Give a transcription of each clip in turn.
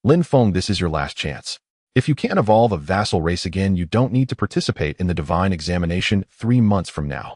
Lin Feng, this is your last chance. If you can't evolve a vassal race again, you don't need to participate in the divine examination 3 months from now.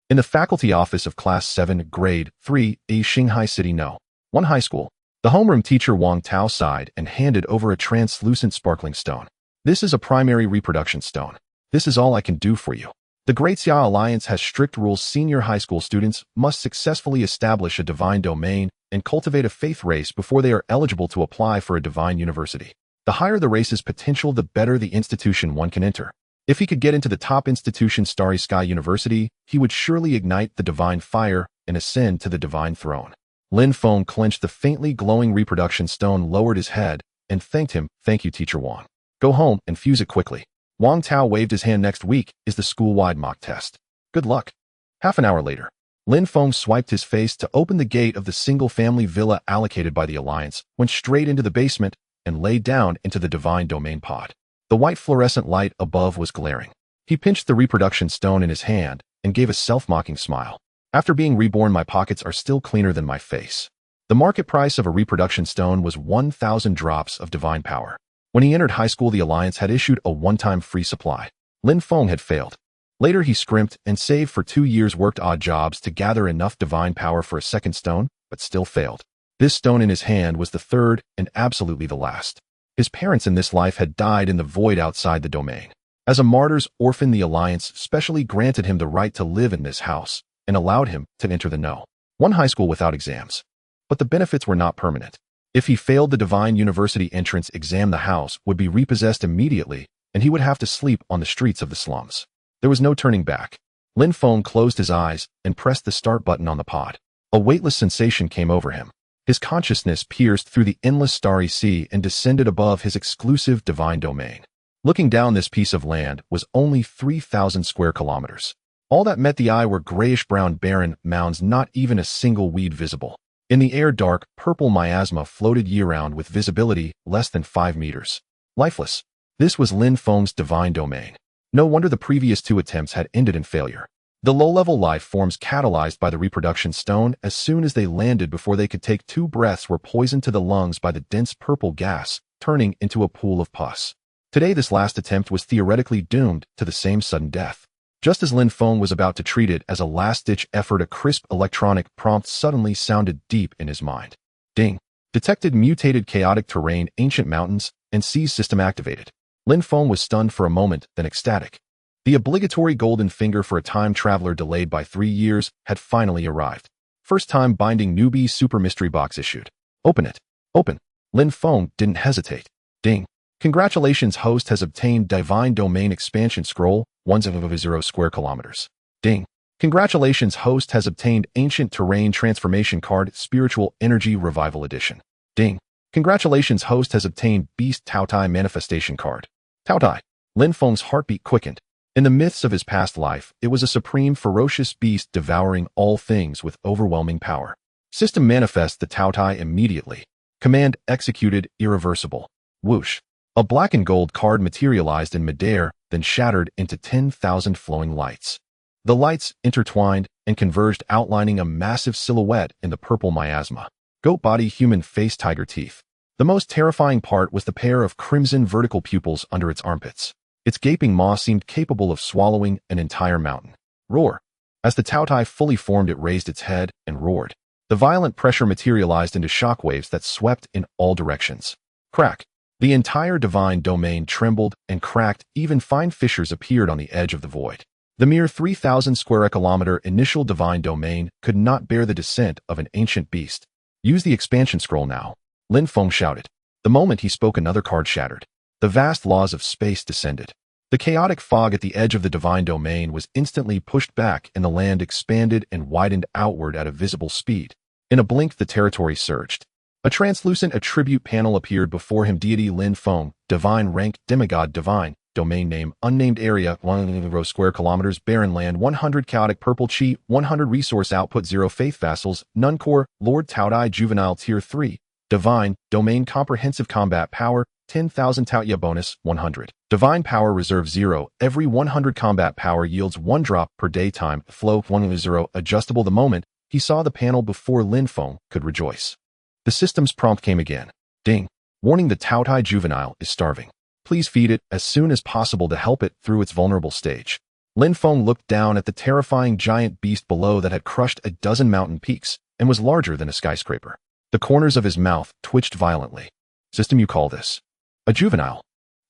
In the faculty office of Class 7, Grade 3, a Shanghai City No. 1 high school, the homeroom teacher Wang Tao sighed and handed over a translucent sparkling stone. This is a primary reproduction stone. This is all I can do for you. The Great Xia Alliance has strict rules. Senior high school students must successfully establish a divine domain and cultivate a faith race before they are eligible to apply for a divine university. The higher the race's potential, the better the institution one can enter. If he could get into the top institution, Starry Sky University, he would surely ignite the divine fire and ascend to the divine throne. Lin Feng clenched the faintly glowing reproduction stone, lowered his head, and thanked him. Thank you, Teacher Wang. Go home and fuse it quickly. Wang Tao waved his hand. Next week is the school-wide mock test. Good luck. Half an hour later, Lin Feng swiped his face to open the gate of the single-family villa allocated by the Alliance, went straight into the basement, and lay down into the divine domain pod. The white fluorescent light above was glaring. He pinched the reproduction stone in his hand and gave a self-mocking smile. After being reborn, my pockets are still cleaner than my face. The market price of a reproduction stone was 1,000 drops of divine power. When he entered high school, the Alliance had issued a one-time free supply. Lin Feng had failed. Later, he scrimped and saved for 2 years, worked odd jobs to gather enough divine power for a second stone, but still failed. This stone in his hand was the third and absolutely the last. His parents in this life had died in the void outside the domain. As a martyr's orphan, the Alliance specially granted him the right to live in this house and allowed him to enter the No. 1 high school without exams. But the benefits were not permanent. If he failed the divine university entrance exam, the house would be repossessed immediately, and he would have to sleep on the streets of the slums. There was no turning back. Lin Feng closed his eyes and pressed the start button on the pod. A weightless sensation came over him. His consciousness pierced through the endless starry sea and descended above his exclusive divine domain. Looking down, this piece of land was only 3,000 square kilometers. All that met the eye were grayish-brown barren mounds, not even a single weed visible. In the air, dark, purple miasma floated year-round with visibility less than 5 meters. Lifeless. This was Lin Feng's divine domain. No wonder the previous 2 attempts had ended in failure. The low-level life forms catalyzed by the reproduction stone as soon as they landed, before they could take 2 breaths, were poisoned to the lungs by the dense purple gas, turning into a pool of pus. Today, this last attempt was theoretically doomed to the same sudden death. Just as Lin Feng was about to treat it as a last-ditch effort, a crisp electronic prompt suddenly sounded deep in his mind. Ding. Detected mutated chaotic terrain, ancient mountains, and seas system activated. Lin Feng was stunned for a moment, then ecstatic. The obligatory golden finger for a time traveler delayed by 3 years had finally arrived. First time binding newbie super mystery box issued. Open it. Open. Lin Feng didn't hesitate. Ding. Congratulations, host has obtained divine domain expansion scroll, 1,000 square kilometers. Ding. Congratulations, host has obtained ancient terrain transformation card, spiritual energy revival edition. Ding. Congratulations, host has obtained beast Taotie manifestation card. Taotie. Lin Feng's heartbeat quickened. In the myths of his past life, it was a supreme ferocious beast devouring all things with overwhelming power. System manifest the Taotie immediately. Command executed, irreversible. Whoosh. A black and gold card materialized in midair, then shattered into 10,000 flowing lights. The lights intertwined and converged, outlining a massive silhouette in the purple miasma. Goat body, human face, tiger teeth. The most terrifying part was the pair of crimson vertical pupils under its armpits. Its gaping maw seemed capable of swallowing an entire mountain. Roar. As the Taotie fully formed, it raised its head and roared. The violent pressure materialized into shockwaves that swept in all directions. Crack. The entire divine domain trembled and cracked, even fine fissures appeared on the edge of the void. The mere 3,000 square kilometer initial divine domain could not bear the descent of an ancient beast. Use the expansion scroll now, Lin Feng shouted. The moment he spoke, another card shattered. The vast laws of space descended. The chaotic fog at the edge of the divine domain was instantly pushed back, and the land expanded and widened outward at a visible speed. In a blink, the territory surged. A translucent attribute panel appeared before him. Deity Lin Feng, divine rank, demigod, divine, domain name, unnamed area, 100 square kilometers, barren land, 100 chaotic purple chi, 100 resource output, 0 faith vassals, none core, Lord Taotie, juvenile tier 3, divine, domain, comprehensive combat power, 10,000 Taotie bonus, 100. Divine power reserve 0, every 100 combat power yields 1 drop per day. Time flow 100, adjustable. The moment he saw the panel before, Lin Feng could rejoice. The system's prompt came again. Ding. warning the Taotie juvenile is starving. Please feed it as soon as possible to help it through its vulnerable stage. Lin Feng looked down at the terrifying giant beast below that had crushed a dozen mountain peaks and was larger than a skyscraper. The corners of his mouth twitched violently. System, you call this a juvenile?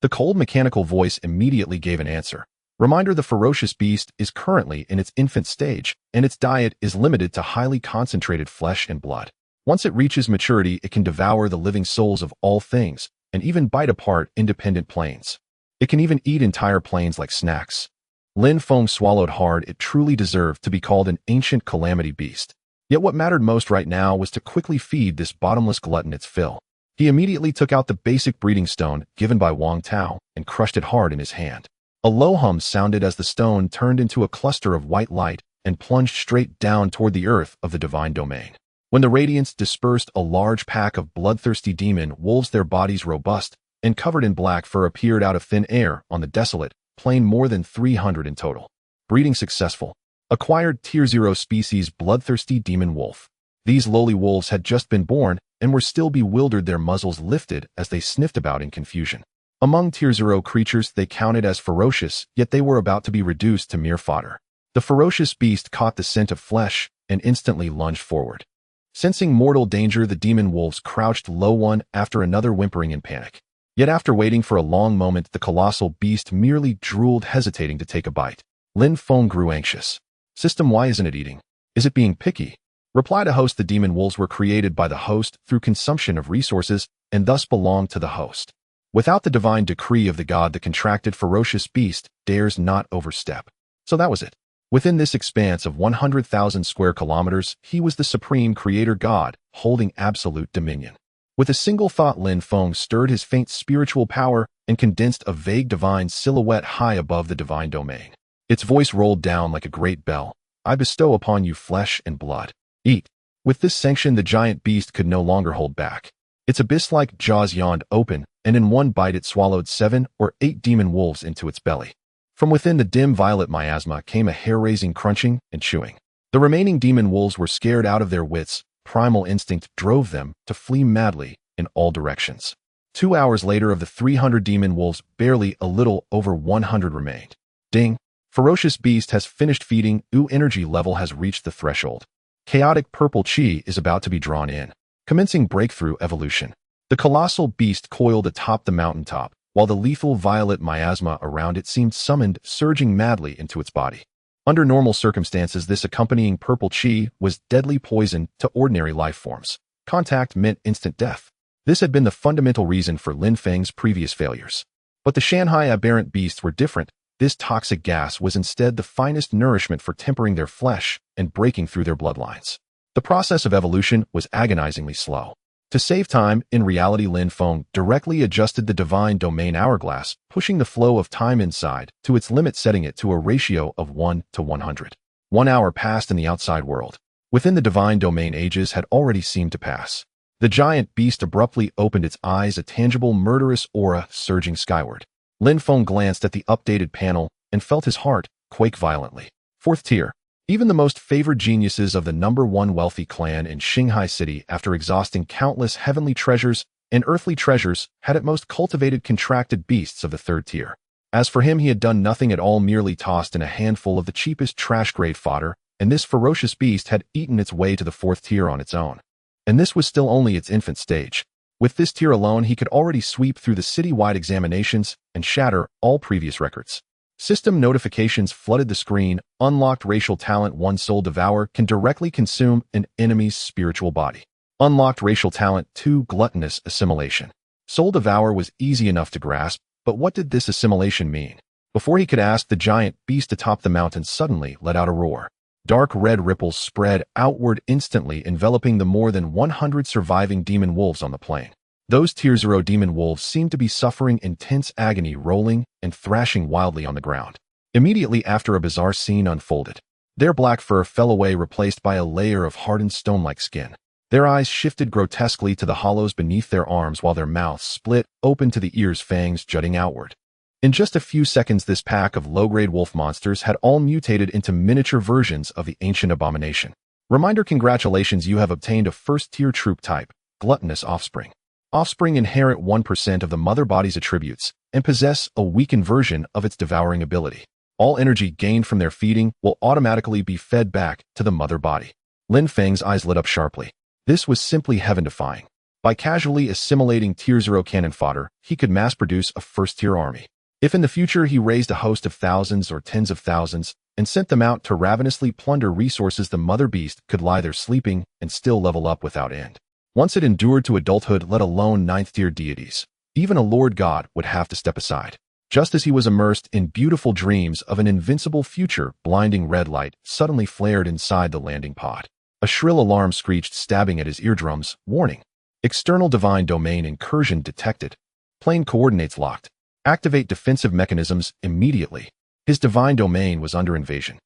The cold mechanical voice immediately gave an answer. Reminder: the ferocious beast is currently in its infant stage, and its diet is limited to highly concentrated flesh and blood. Once it reaches maturity, it can devour the living souls of all things, and even bite apart independent planes. It can even eat entire planes like snacks. Lin Feng swallowed hard. It truly deserved to be called an ancient calamity beast. Yet what mattered most right now was to quickly feed this bottomless glutton its fill. He immediately took out the basic breeding stone given by Wang Tao and crushed it hard in his hand. A low hum sounded as the stone turned into a cluster of white light and plunged straight down toward the earth of the divine domain. When the radiance dispersed, a large pack of bloodthirsty demon wolves, their bodies robust and covered in black fur, appeared out of thin air on the desolate plain, more than 300 in total. Breeding successful. Acquired Tier 0 species bloodthirsty demon wolf. These lowly wolves had just been born and were still bewildered, their muzzles lifted as they sniffed about in confusion. Among Tier 0 creatures they counted as ferocious, yet they were about to be reduced to mere fodder. The ferocious beast caught the scent of flesh and instantly lunged forward. Sensing mortal danger, the demon wolves crouched low, one after another, whimpering in panic. Yet after waiting for a long moment, the colossal beast merely drooled, hesitating to take a bite. Lin Feng grew anxious. System, why isn't it eating? Is it being picky? Reply to host: the demon wolves were created by the host through consumption of resources and thus belong to the host. Without the divine decree of the god, the contracted ferocious beast dares not overstep. So that was it. Within this expanse of 100,000 square kilometers, he was the supreme creator god, holding absolute dominion. With a single thought, Lin Feng stirred his faint spiritual power and condensed a vague divine silhouette high above the divine domain. Its voice rolled down like a great bell. I bestow upon you flesh and blood. Eat. With this sanction, the giant beast could no longer hold back. Its abyss-like jaws yawned open, and in one bite it swallowed 7 or 8 demon wolves into its belly. From within the dim violet miasma came a hair-raising crunching and chewing. The remaining demon wolves were scared out of their wits. Primal instinct drove them to flee madly in all directions. 2 hours later, of the 300 demon wolves, barely a little over 100 remained. Ding! Ferocious beast has finished feeding. Energy level has reached the threshold. Chaotic purple chi is about to be drawn in. Commencing breakthrough evolution. The colossal beast coiled atop the mountaintop, while the lethal violet miasma around it seemed summoned, surging madly into its body. Under normal circumstances, this accompanying purple chi was deadly poison to ordinary life forms. Contact meant instant death. This had been the fundamental reason for Lin Feng's previous failures. But the Shanghai aberrant beasts were different. This toxic gas was instead the finest nourishment for tempering their flesh and breaking through their bloodlines. The process of evolution was agonizingly slow. To save time, in reality, Lin Feng directly adjusted the divine domain hourglass, pushing the flow of time inside to its limit, setting it to a ratio of 1 to 100. 1 hour passed in the outside world. Within the divine domain, ages had already seemed to pass. The giant beast abruptly opened its eyes, a tangible, murderous aura surging skyward. Lin Feng glanced at the updated panel and felt his heart quake violently. 4th tier. Even the most favored geniuses of the #1 wealthy clan in Shanghai City, after exhausting countless heavenly treasures and earthly treasures, had at most cultivated contracted beasts of the 3rd tier. As for him, he had done nothing at all, merely tossed in a handful of the cheapest trash-grade fodder, and this ferocious beast had eaten its way to the 4th tier on its own. And this was still only its infant stage. With this tier alone, he could already sweep through the city-wide examinations and shatter all previous records. System notifications flooded the screen. Unlocked racial talent 1. Soul Devourer can directly consume an enemy's spiritual body. Unlocked racial talent 2. Gluttonous assimilation. Soul Devourer was easy enough to grasp, but what did this assimilation mean? Before he could ask, the giant beast atop the mountain suddenly let out a roar. Dark red ripples spread outward instantly, enveloping the more than 100 surviving demon wolves on the plain. Those Tier 0 demon wolves seemed to be suffering intense agony, rolling and thrashing wildly on the ground. Immediately after, a bizarre scene unfolded. Their black fur fell away, replaced by a layer of hardened stone-like skin. Their eyes shifted grotesquely to the hollows beneath their arms, while their mouths split open to the ears, fangs jutting outward. In just a few seconds, this pack of low-grade wolf monsters had all mutated into miniature versions of the ancient abomination. Reminder: congratulations, you have obtained a 1st tier troop type, gluttonous offspring. Offspring inherit 1% of the mother body's attributes and possess a weakened version of its devouring ability. All energy gained from their feeding will automatically be fed back to the mother body. Lin Feng's eyes lit up sharply. This was simply heaven-defying. By casually assimilating Tier 0 cannon fodder, he could mass-produce a first-tier army. If in the future he raised a host of thousands or tens of thousands and sent them out to ravenously plunder resources, the mother beast could lie there sleeping and still level up without end. Once it endured to adulthood, let alone ninth-tier deities, even a Lord God would have to step aside. Just as he was immersed in beautiful dreams of an invincible future, blinding red light suddenly flared inside the landing pod. A shrill alarm screeched, stabbing at his eardrums. Warning. External divine domain incursion detected. Plane coordinates locked. Activate defensive mechanisms immediately. His divine domain was under invasion.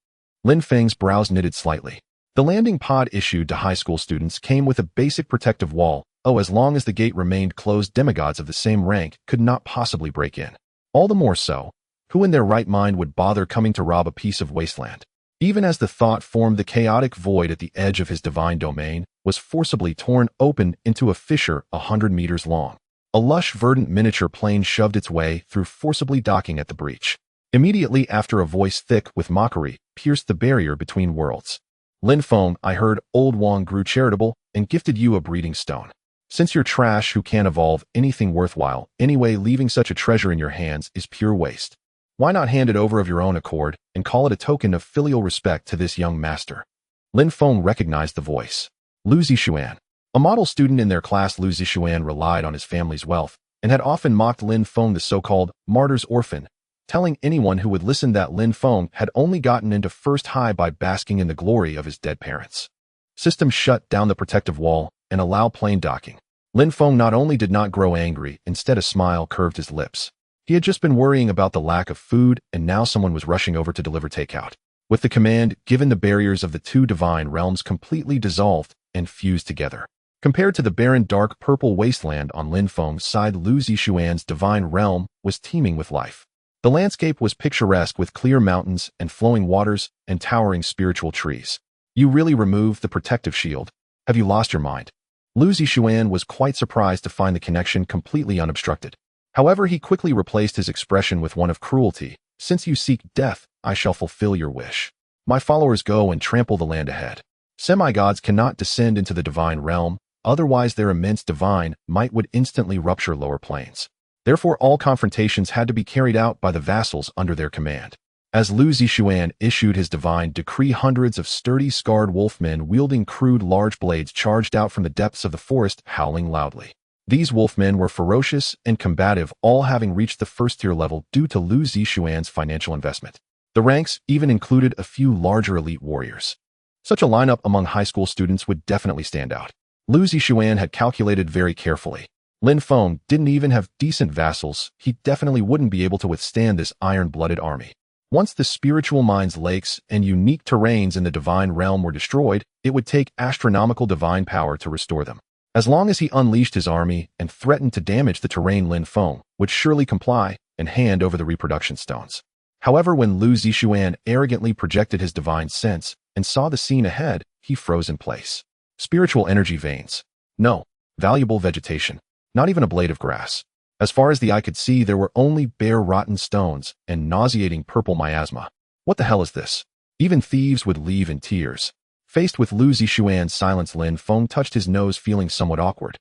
Lin Feng's brows knitted slightly. The landing pod issued to high school students came with a basic protective wall. As long as the gate remained closed, demigods of the same rank could not possibly break in. All the more so, who in their right mind would bother coming to rob a piece of wasteland? Even as the thought formed, the chaotic void at the edge of his divine domain was forcibly torn open into a fissure 100 meters long. A lush, verdant miniature plane shoved its way through, forcibly docking at the breach. Immediately after, a voice thick with mockery pierced the barrier between worlds. Lin Feng, I heard Old Wang grew charitable and gifted you a breeding stone. Since you're trash who can't evolve anything worthwhile, anyway, leaving such a treasure in your hands is pure waste. Why not hand it over of your own accord and call it a token of filial respect to this young master? Lin Feng recognized the voice. Lu Zixuan. A model student in their class, Lu Zixuan relied on his family's wealth and had often mocked Lin Feng, the so-called martyr's orphan, telling anyone who would listen that Lin Feng had only gotten into first high by basking in the glory of his dead parents. System shut down the protective wall and allow plane docking. Lin Feng not only did not grow angry, instead a smile curved his lips. He had just been worrying about the lack of food, and now someone was rushing over to deliver takeout. With the command given, the barriers of the two divine realms completely dissolved and fused together. Compared to the barren dark purple wasteland on Lin Feng's side, Lu Zixuan's divine realm was teeming with life. The landscape was picturesque with clear mountains and flowing waters and towering spiritual trees. You really removed the protective shield. Have you lost your mind? Lu Zixuan was quite surprised to find the connection completely unobstructed. However, he quickly replaced his expression with one of cruelty. Since you seek death, I shall fulfill your wish. My followers, go and trample the land ahead. Semi-gods cannot descend into the divine realm, otherwise their immense divine might would instantly rupture lower planes. Therefore, all confrontations had to be carried out by the vassals under their command. As Lu Zixuan issued his divine decree, hundreds of sturdy, scarred wolfmen wielding crude large blades charged out from the depths of the forest, howling loudly. These wolfmen were ferocious and combative, all having reached the first-tier level due to Lu Zixuan's financial investment. The ranks even included a few larger elite warriors. Such a lineup among high school students would definitely stand out. Lu Zixuan had calculated very carefully. Lin Feng didn't even have decent vassals. He definitely wouldn't be able to withstand this iron-blooded army. Once the spiritual mines, lakes, and unique terrains in the divine realm were destroyed, it would take astronomical divine power to restore them. As long as he unleashed his army and threatened to damage the terrain, Lin Feng would surely comply and hand over the reproduction stones. However, when Lu Zixuan arrogantly projected his divine sense and saw the scene ahead, he froze in place. Spiritual energy veins. No. Valuable vegetation. Not even a blade of grass. As far as the eye could see, there were only bare rotten stones and nauseating purple miasma. What the hell is this? Even thieves would leave in tears. Faced with Lu Zixuan's silence, Lin Feng touched his nose, feeling somewhat awkward.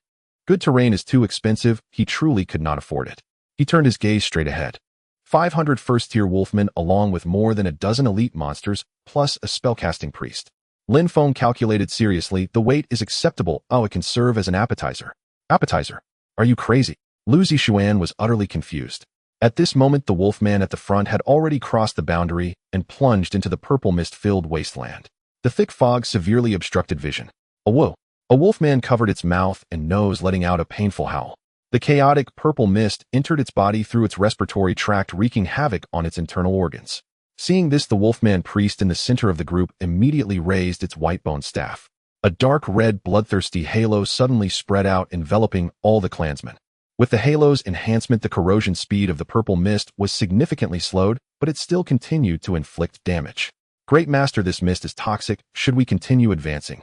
Good terrain is too expensive. He truly could not afford it. He turned his gaze straight ahead. 500 first-tier wolfmen, along with more than a dozen elite monsters, plus a spellcasting priest. Lin Feng calculated seriously. The weight is acceptable. It can serve as an appetizer. Appetizer? Are you crazy? Lu Zixuan was utterly confused. At this moment, the wolfman at the front had already crossed the boundary and plunged into the purple mist-filled wasteland. The thick fog severely obstructed vision. Whoa! A wolfman covered its mouth and nose, letting out a painful howl. The chaotic purple mist entered its body through its respiratory tract, wreaking havoc on its internal organs. Seeing this, the wolfman priest in the center of the group immediately raised its white-bone staff. A dark red, bloodthirsty halo suddenly spread out, enveloping all the clansmen. With the halo's enhancement, the corrosion speed of the purple mist was significantly slowed, but it still continued to inflict damage. Great Master, this mist is toxic. Should we continue advancing?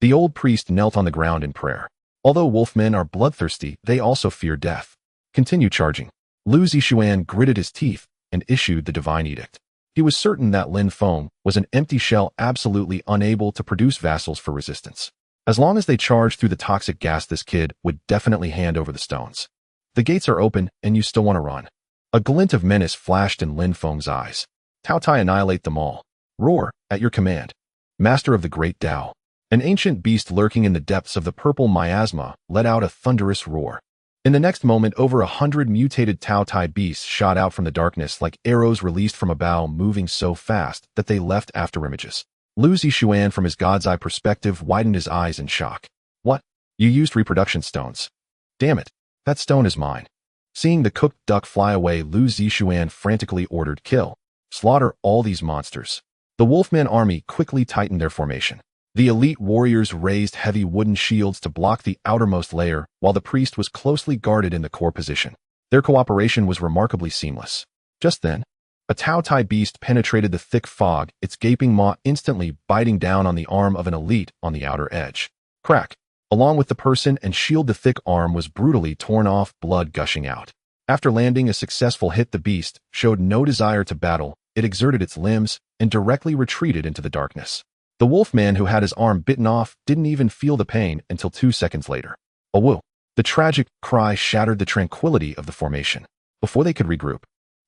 The old priest knelt on the ground in prayer. Although wolfmen are bloodthirsty, they also fear death. Continue charging. Lu Zixuan gritted his teeth and issued the divine edict. He was certain that Lin Feng was an empty shell absolutely unable to produce vassals for resistance. As long as they charged through the toxic gas, this kid would definitely hand over the stones. The gates are open and you still want to run. A glint of menace flashed in Lin Feng's eyes. Taotie, annihilate them all. Roar, at your command. Master of the Great Tao. An ancient beast lurking in the depths of the purple miasma let out a thunderous roar. In the next moment, over 100 mutated Taotie beasts shot out from the darkness like arrows released from a bow, moving so fast that they left afterimages. Lu Zixuan, from his god's eye perspective, widened his eyes in shock. What? You used reproduction stones. Damn it. That stone is mine. Seeing the cooked duck fly away, Lu Zixuan frantically ordered, kill. Slaughter all these monsters. The Wolfman army quickly tightened their formation. The elite warriors raised heavy wooden shields to block the outermost layer, while the priest was closely guarded in the core position. Their cooperation was remarkably seamless. Just then, a Taotie beast penetrated the thick fog, its gaping maw instantly biting down on the arm of an elite on the outer edge. Crack! Along with the person and shield, the thick arm was brutally torn off, blood gushing out. After landing a successful hit, the beast showed no desire to battle. It exerted its limbs and directly retreated into the darkness. The wolfman who had his arm bitten off didn't even feel the pain until 2 seconds later. A woo! The tragic cry shattered the tranquility of the formation. Before they could regroup,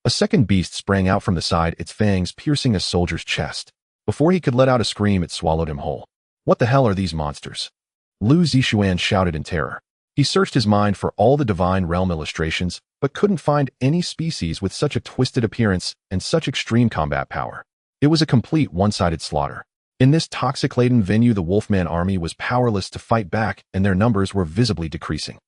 a second beast sprang out from the side, its fangs piercing a soldier's chest. Before he could let out a scream, it swallowed him whole. What the hell are these monsters? Lu Zixuan shouted in terror. He searched his mind for all the divine realm illustrations, but couldn't find any species with such a twisted appearance and such extreme combat power. It was a complete one-sided slaughter. In this toxic-laden venue, the Wolfman army was powerless to fight back, and their numbers were visibly decreasing.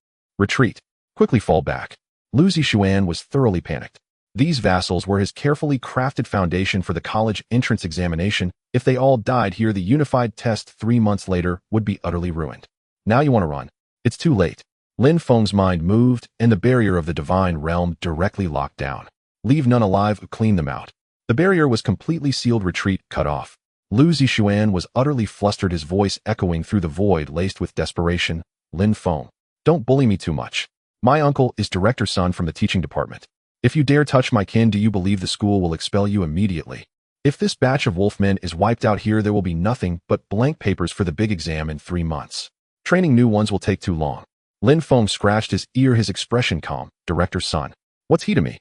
Retreat. Quickly fall back. Lu Zixuan was thoroughly panicked. These vassals were his carefully crafted foundation for the college entrance examination. If they all died here, the unified test 3 months later would be utterly ruined. Now you want to run. It's too late. Lin Feng's mind moved, and the barrier of the divine realm directly locked down. Leave none alive, clean them out. The barrier was completely sealed, retreat cut off. Lu Zixuan was utterly flustered, his voice echoing through the void laced with desperation. Lin Feng, don't bully me too much. My uncle is director's son from the teaching department. If you dare touch my kin, do you believe the school will expel you immediately? If this batch of wolfmen is wiped out here, there will be nothing but blank papers for the big exam in 3 months. Training new ones will take too long. Lin Feng scratched his ear, his expression calm. Director's son. What's he to me?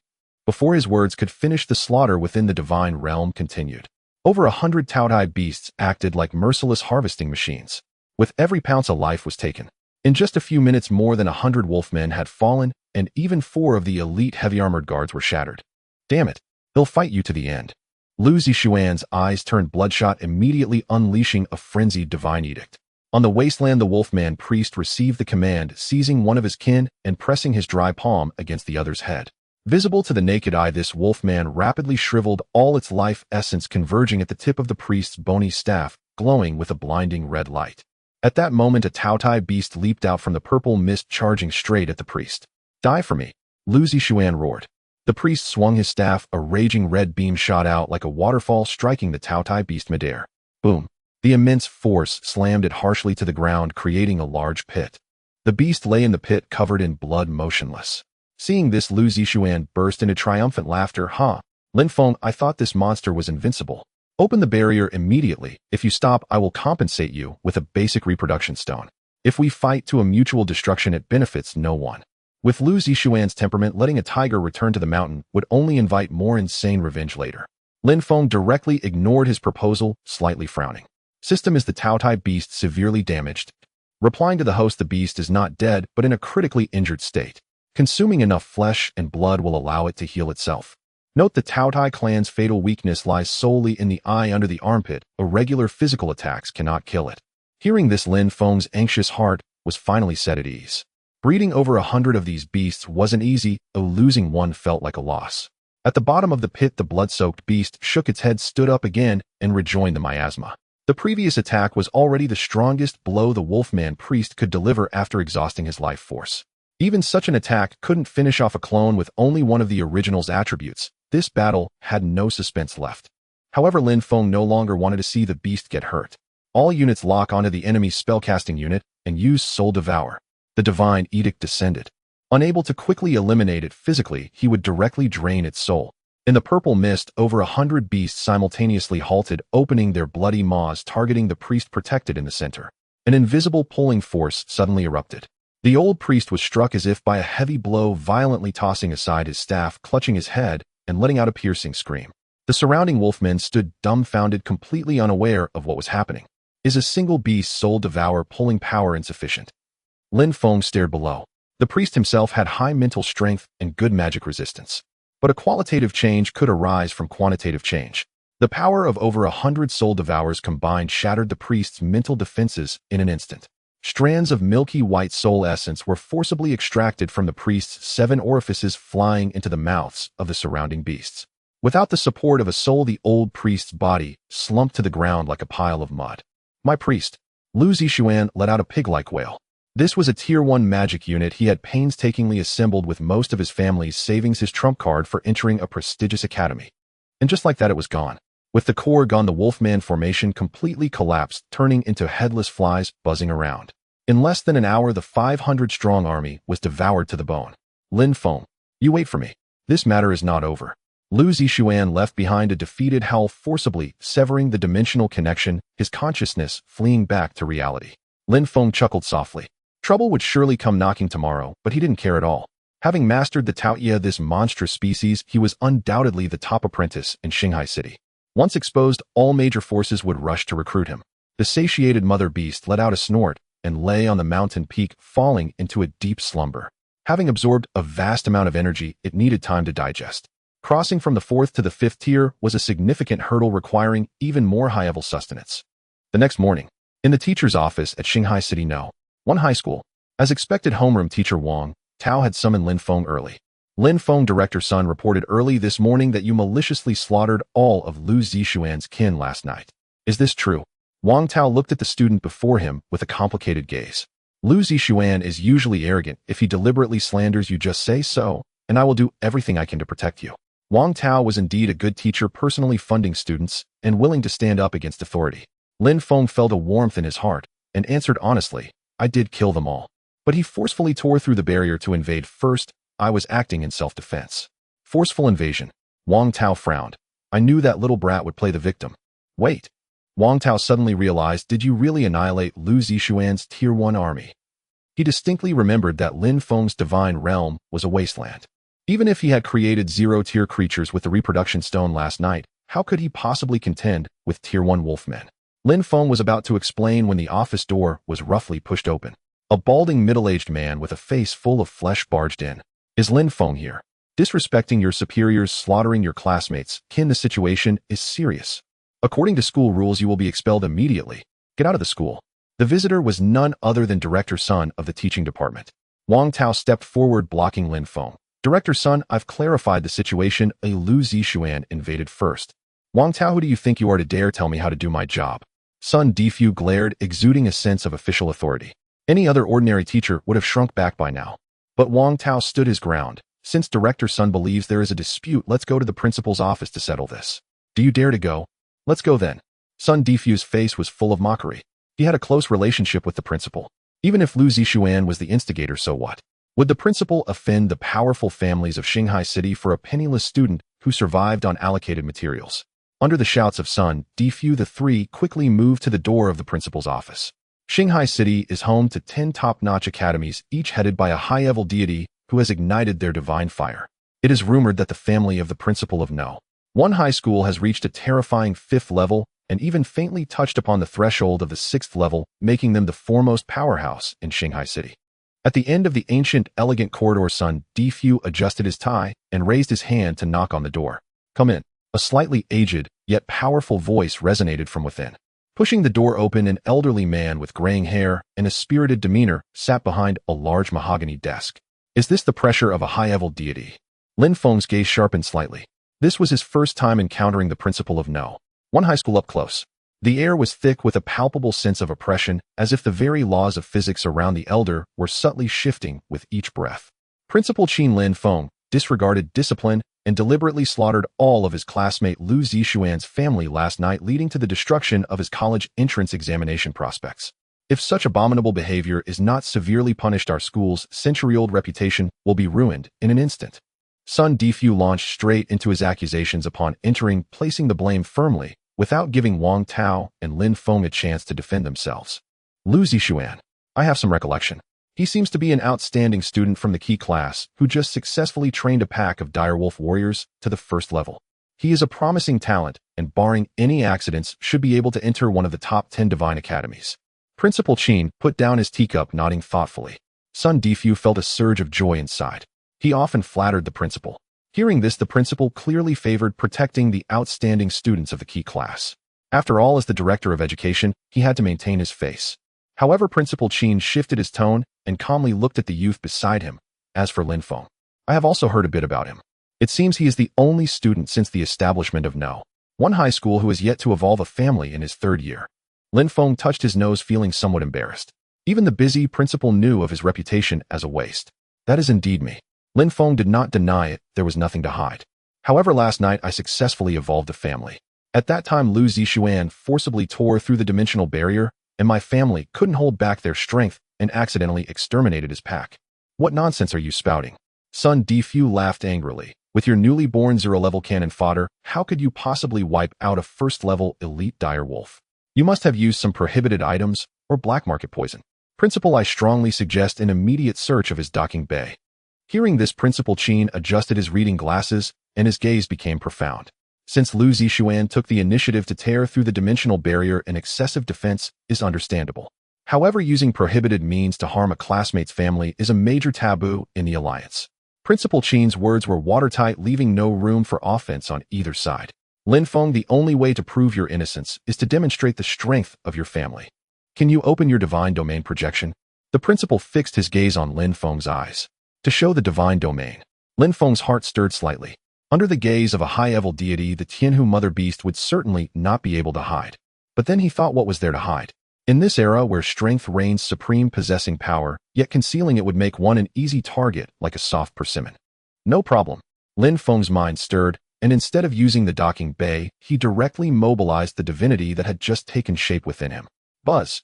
Before his words could finish, the slaughter within the divine realm continued. Over 100 Taotie beasts acted like merciless harvesting machines. With every pounce, a life was taken. In just a few minutes, more than 100 wolfmen had fallen, and even 4 of the elite heavy-armored guards were shattered. Damn it, they'll fight you to the end. Lu Zixuan's eyes turned bloodshot, immediately unleashing a frenzied divine edict. On the wasteland, the wolfman priest received the command, seizing one of his kin and pressing his dry palm against the other's head. Visible to the naked eye, this wolfman rapidly shriveled, all its life essence converging at the tip of the priest's bony staff, glowing with a blinding red light. At that moment, a Taotie beast leaped out from the purple mist, charging straight at the priest. Die for me! Lu Zixuan roared. The priest swung his staff, a raging red beam shot out like a waterfall, striking the Taotie beast midair. Boom! The immense force slammed it harshly to the ground, creating a large pit. The beast lay in the pit, covered in blood, motionless. Seeing this, Lu Zixuan burst into triumphant laughter. Ha! Lin Feng, I thought this monster was invincible. Open the barrier immediately. If you stop, I will compensate you with a basic reproduction stone. If we fight to a mutual destruction, it benefits no one. With Lu Zixuan's temperament, letting a tiger return to the mountain would only invite more insane revenge later. Lin Feng directly ignored his proposal, slightly frowning. System, is the Taotie beast severely damaged? Replying to the host, the beast is not dead, but in a critically injured state. Consuming enough flesh and blood will allow it to heal itself. Note the Taotie clan's fatal weakness lies solely in the eye under the armpit. Irregular physical attacks cannot kill it. Hearing this, Lin Feng's anxious heart was finally set at ease. Breeding over 100 of these beasts wasn't easy, though losing one felt like a loss. At the bottom of the pit, the blood-soaked beast shook its head, stood up again, and rejoined the miasma. The previous attack was already the strongest blow the Wolfman priest could deliver after exhausting his life force. Even such an attack couldn't finish off a clone with only one of the original's attributes. This battle had no suspense left. However, Lin Feng no longer wanted to see the beast get hurt. All units lock onto the enemy's spellcasting unit and use Soul Devour. The divine edict descended. Unable to quickly eliminate it physically, he would directly drain its soul. In the purple mist, over 100 beasts simultaneously halted, opening their bloody maws, targeting the priest protected in the center. An invisible pulling force suddenly erupted. The old priest was struck as if by a heavy blow, violently tossing aside his staff, clutching his head, and letting out a piercing scream. The surrounding wolfmen stood dumbfounded, completely unaware of what was happening. Is a single beast soul devour pulling power insufficient? Lin Feng stared below. The priest himself had high mental strength and good magic resistance. But a qualitative change could arise from quantitative change. The power of over 100 soul devourers combined shattered the priest's mental defenses in an instant. Strands of milky white soul essence were forcibly extracted from the priest's 7 orifices, flying into the mouths of the surrounding beasts. Without the support of a soul, the old priest's body slumped to the ground like a pile of mud. My priest. Lu Zixuan let out a pig-like wail. This was a Tier 1 magic unit he had painstakingly assembled with most of his family's savings, his trump card for entering a prestigious academy. And just like that, it was gone. With the core gone, the Wolfman formation completely collapsed, turning into headless flies buzzing around. In less than an hour, the 500-strong army was devoured to the bone. Lin Feng, you wait for me. This matter is not over. Lu Zixuan left behind a defeated howl, forcibly severing the dimensional connection, his consciousness fleeing back to reality. Lin Feng chuckled softly. Trouble would surely come knocking tomorrow, but he didn't care at all. Having mastered the Taotie, this monstrous species, he was undoubtedly the top apprentice in Shanghai City. Once exposed, all major forces would rush to recruit him. The satiated mother beast let out a snort and lay on the mountain peak, falling into a deep slumber. Having absorbed a vast amount of energy, it needed time to digest. Crossing from the 4th to the 5th tier was a significant hurdle requiring even more high-level sustenance. The next morning, in the teacher's office at Shanghai City No. 1 High School, as expected, homeroom teacher Wang Tao had summoned Lin Feng early. Lin Feng, director Sun, reported early this morning that you maliciously slaughtered all of Lu Zixuan's kin last night. Is this true? Wang Tao looked at the student before him with a complicated gaze. Lu Zixuan is usually arrogant. If he deliberately slanders you, just say so, and I will do everything I can to protect you. Wang Tao was indeed a good teacher, personally funding students and willing to stand up against authority. Lin Feng felt a warmth in his heart and answered honestly, I did kill them all. But he forcefully tore through the barrier to invade first. I was acting in self-defense. Forceful invasion. Wang Tao frowned. I knew that little brat would play the victim. Wait. Wang Tao suddenly realized, did you really annihilate Lu Zixuan's Tier 1 army? He distinctly remembered that Lin Feng's divine realm was a wasteland. Even if he had created 0-tier creatures with the reproduction stone last night, how could he possibly contend with Tier 1 wolfmen? Lin Feng was about to explain when the office door was roughly pushed open. A balding middle-aged man with a face full of flesh barged in. Is Lin Feng here? Disrespecting your superiors, slaughtering your classmates. The situation is serious. According to school rules, you will be expelled immediately. Get out of the school. The visitor was none other than Director Sun of the teaching department. Wang Tao stepped forward, blocking Lin Feng. Director Sun, I've clarified the situation. A Lu Zixuan invaded first. Wang Tao, who do you think you are to dare tell me how to do my job? Sun Defu glared, exuding a sense of official authority. Any other ordinary teacher would have shrunk back by now. But Wang Tao stood his ground. Since Director Sun believes there is a dispute, let's go to the principal's office to settle this. Do you dare to go? Let's go then. Sun Defu's face was full of mockery. He had a close relationship with the principal. Even if Lu Zixuan was the instigator, so what? Would the principal offend the powerful families of Shanghai City for a penniless student who survived on allocated materials? Under the shouts of Sun Defu, the three quickly moved to the door of the principal's office. Shanghai City is home to 10 top-notch academies, each headed by a high-level deity who has ignited their divine fire. It is rumored that the family of the principal of No. 1 High School has reached a terrifying 5th level and even faintly touched upon the threshold of the 6th level, making them the foremost powerhouse in Shanghai City. At the end of the ancient, elegant corridor, Sun Defu adjusted his tie and raised his hand to knock on the door. Come in. A slightly aged, yet powerful voice resonated from within. Pushing the door open, an elderly man with graying hair and a spirited demeanor sat behind a large mahogany desk. Is this the pressure of a high-level deity? Lin Feng's gaze sharpened slightly. This was his first time encountering the principal of No. 1 High School up close. The air was thick with a palpable sense of oppression, as if the very laws of physics around the elder were subtly shifting with each breath. Principal Qin Lin Feng disregarded discipline and deliberately slaughtered all of his classmate Lu Zixuan's family last night, leading to the destruction of his college entrance examination prospects. If such abominable behavior is not severely punished, our school's century-old reputation will be ruined in an instant. Sun Defu launched straight into his accusations upon entering, placing the blame firmly, without giving Wang Tao and Lin Feng a chance to defend themselves. Lu Zixuan. I have some recollection. He seems to be an outstanding student from the key class who just successfully trained a pack of direwolf warriors to the first level. He is a promising talent and, barring any accidents, should be able to enter one of the top 10 divine academies. Principal Qin put down his teacup, nodding thoughtfully. Sun Defu felt a surge of joy inside. He often flattered the principal. Hearing this, the principal clearly favored protecting the outstanding students of the key class. After all, as the director of education, he had to maintain his face. However, Principal Qin shifted his tone and calmly looked at the youth beside him. As for Lin Feng, I have also heard a bit about him. It seems he is the only student since the establishment of one high school who has yet to evolve a family in his third year. Lin Feng touched his nose, feeling somewhat embarrassed. Even the busy principal knew of his reputation as a waste. That is indeed me. Lin Feng did not deny it, there was nothing to hide. However, last night I successfully evolved a family. At that time, Lu Zixuan forcibly tore through the dimensional barrier, and my family couldn't hold back their strength and accidentally exterminated his pack. What nonsense are you spouting? Sun Defu laughed angrily. With your newly born zero-level cannon fodder, how could you possibly wipe out a first-level elite direwolf? You must have used some prohibited items or black market poison. Principal, I strongly suggest an immediate search of his docking bay. Hearing this, Principal Qin adjusted his reading glasses, and his gaze became profound. Since Lu Zixuan took the initiative to tear through the dimensional barrier, an excessive defense is understandable. However, using prohibited means to harm a classmate's family is a major taboo in the Alliance. Principal Qin's words were watertight, leaving no room for offense on either side. Lin Feng, the only way to prove your innocence is to demonstrate the strength of your family. Can you open your divine domain projection? The principal fixed his gaze on Lin Feng's eyes. To show the divine domain. Lin Feng's heart stirred slightly. Under the gaze of a high-level deity, the Tianhu Mother Beast would certainly not be able to hide. But then he thought, what was there to hide? In this era where strength reigns supreme, possessing power, yet concealing it would make one an easy target like a soft persimmon. No problem. Lin Feng's mind stirred, and instead of using the docking bay, he directly mobilized the divinity that had just taken shape within him. Buzz.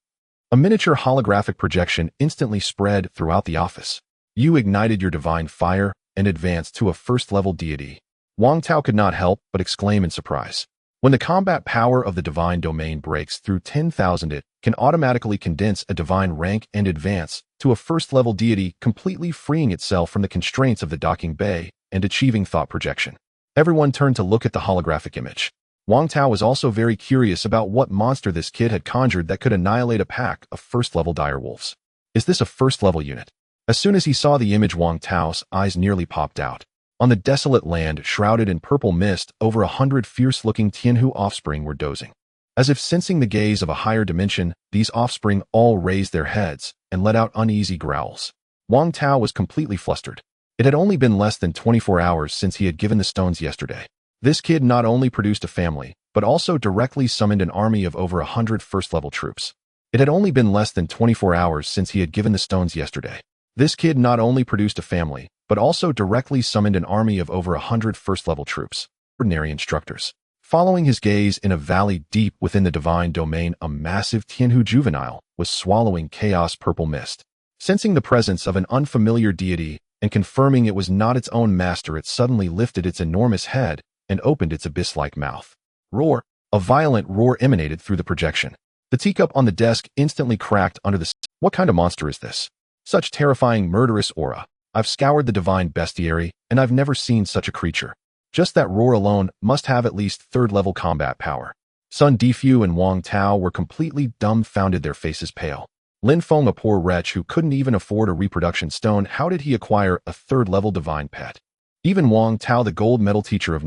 A miniature holographic projection instantly spread throughout the office. You ignited your divine fire and advanced to a first-level deity. Wang Tao could not help but exclaim in surprise. When the combat power of the divine domain breaks through 10,000, it can automatically condense a divine rank and advance to a first-level deity, completely freeing itself from the constraints of the docking bay and achieving thought projection. Everyone turned to look at the holographic image. Wang Tao was also very curious about what monster this kid had conjured that could annihilate a pack of first-level direwolves. Is this a first-level unit? As soon as he saw the image, Wang Tao's eyes nearly popped out. On the desolate land, shrouded in purple mist, over 100 fierce-looking Tianhu offspring were dozing. As if sensing the gaze of a higher dimension, these offspring all raised their heads and let out uneasy growls. Wang Tao was completely flustered. It had only been less than 24 hours since he had given the stones yesterday. This kid not only produced a family, but also directly summoned an army of over 100 first-level troops. It had only been less than 24 hours since he had given the stones yesterday. This kid not only produced a family, but also directly summoned an army of over 100 first-level troops. Ordinary instructors. Following his gaze in a valley deep within the divine domain, a massive Tianhu juvenile was swallowing chaos purple mist. Sensing the presence of an unfamiliar deity and confirming it was not its own master, it suddenly lifted its enormous head and opened its abyss-like mouth. Roar! A violent roar emanated through the projection. The teacup on the desk instantly cracked under the... What kind of monster is this? Such terrifying, murderous aura. I've scoured the divine bestiary, and I've never seen such a creature. Just that roar alone must have at least third-level combat power. Sun Defu and Wang Tao were completely dumbfounded, their faces pale. Lin Feng, a poor wretch who couldn't even afford a reproduction stone, how did he acquire a third-level divine pet? Even Wang Tao, the gold medal teacher of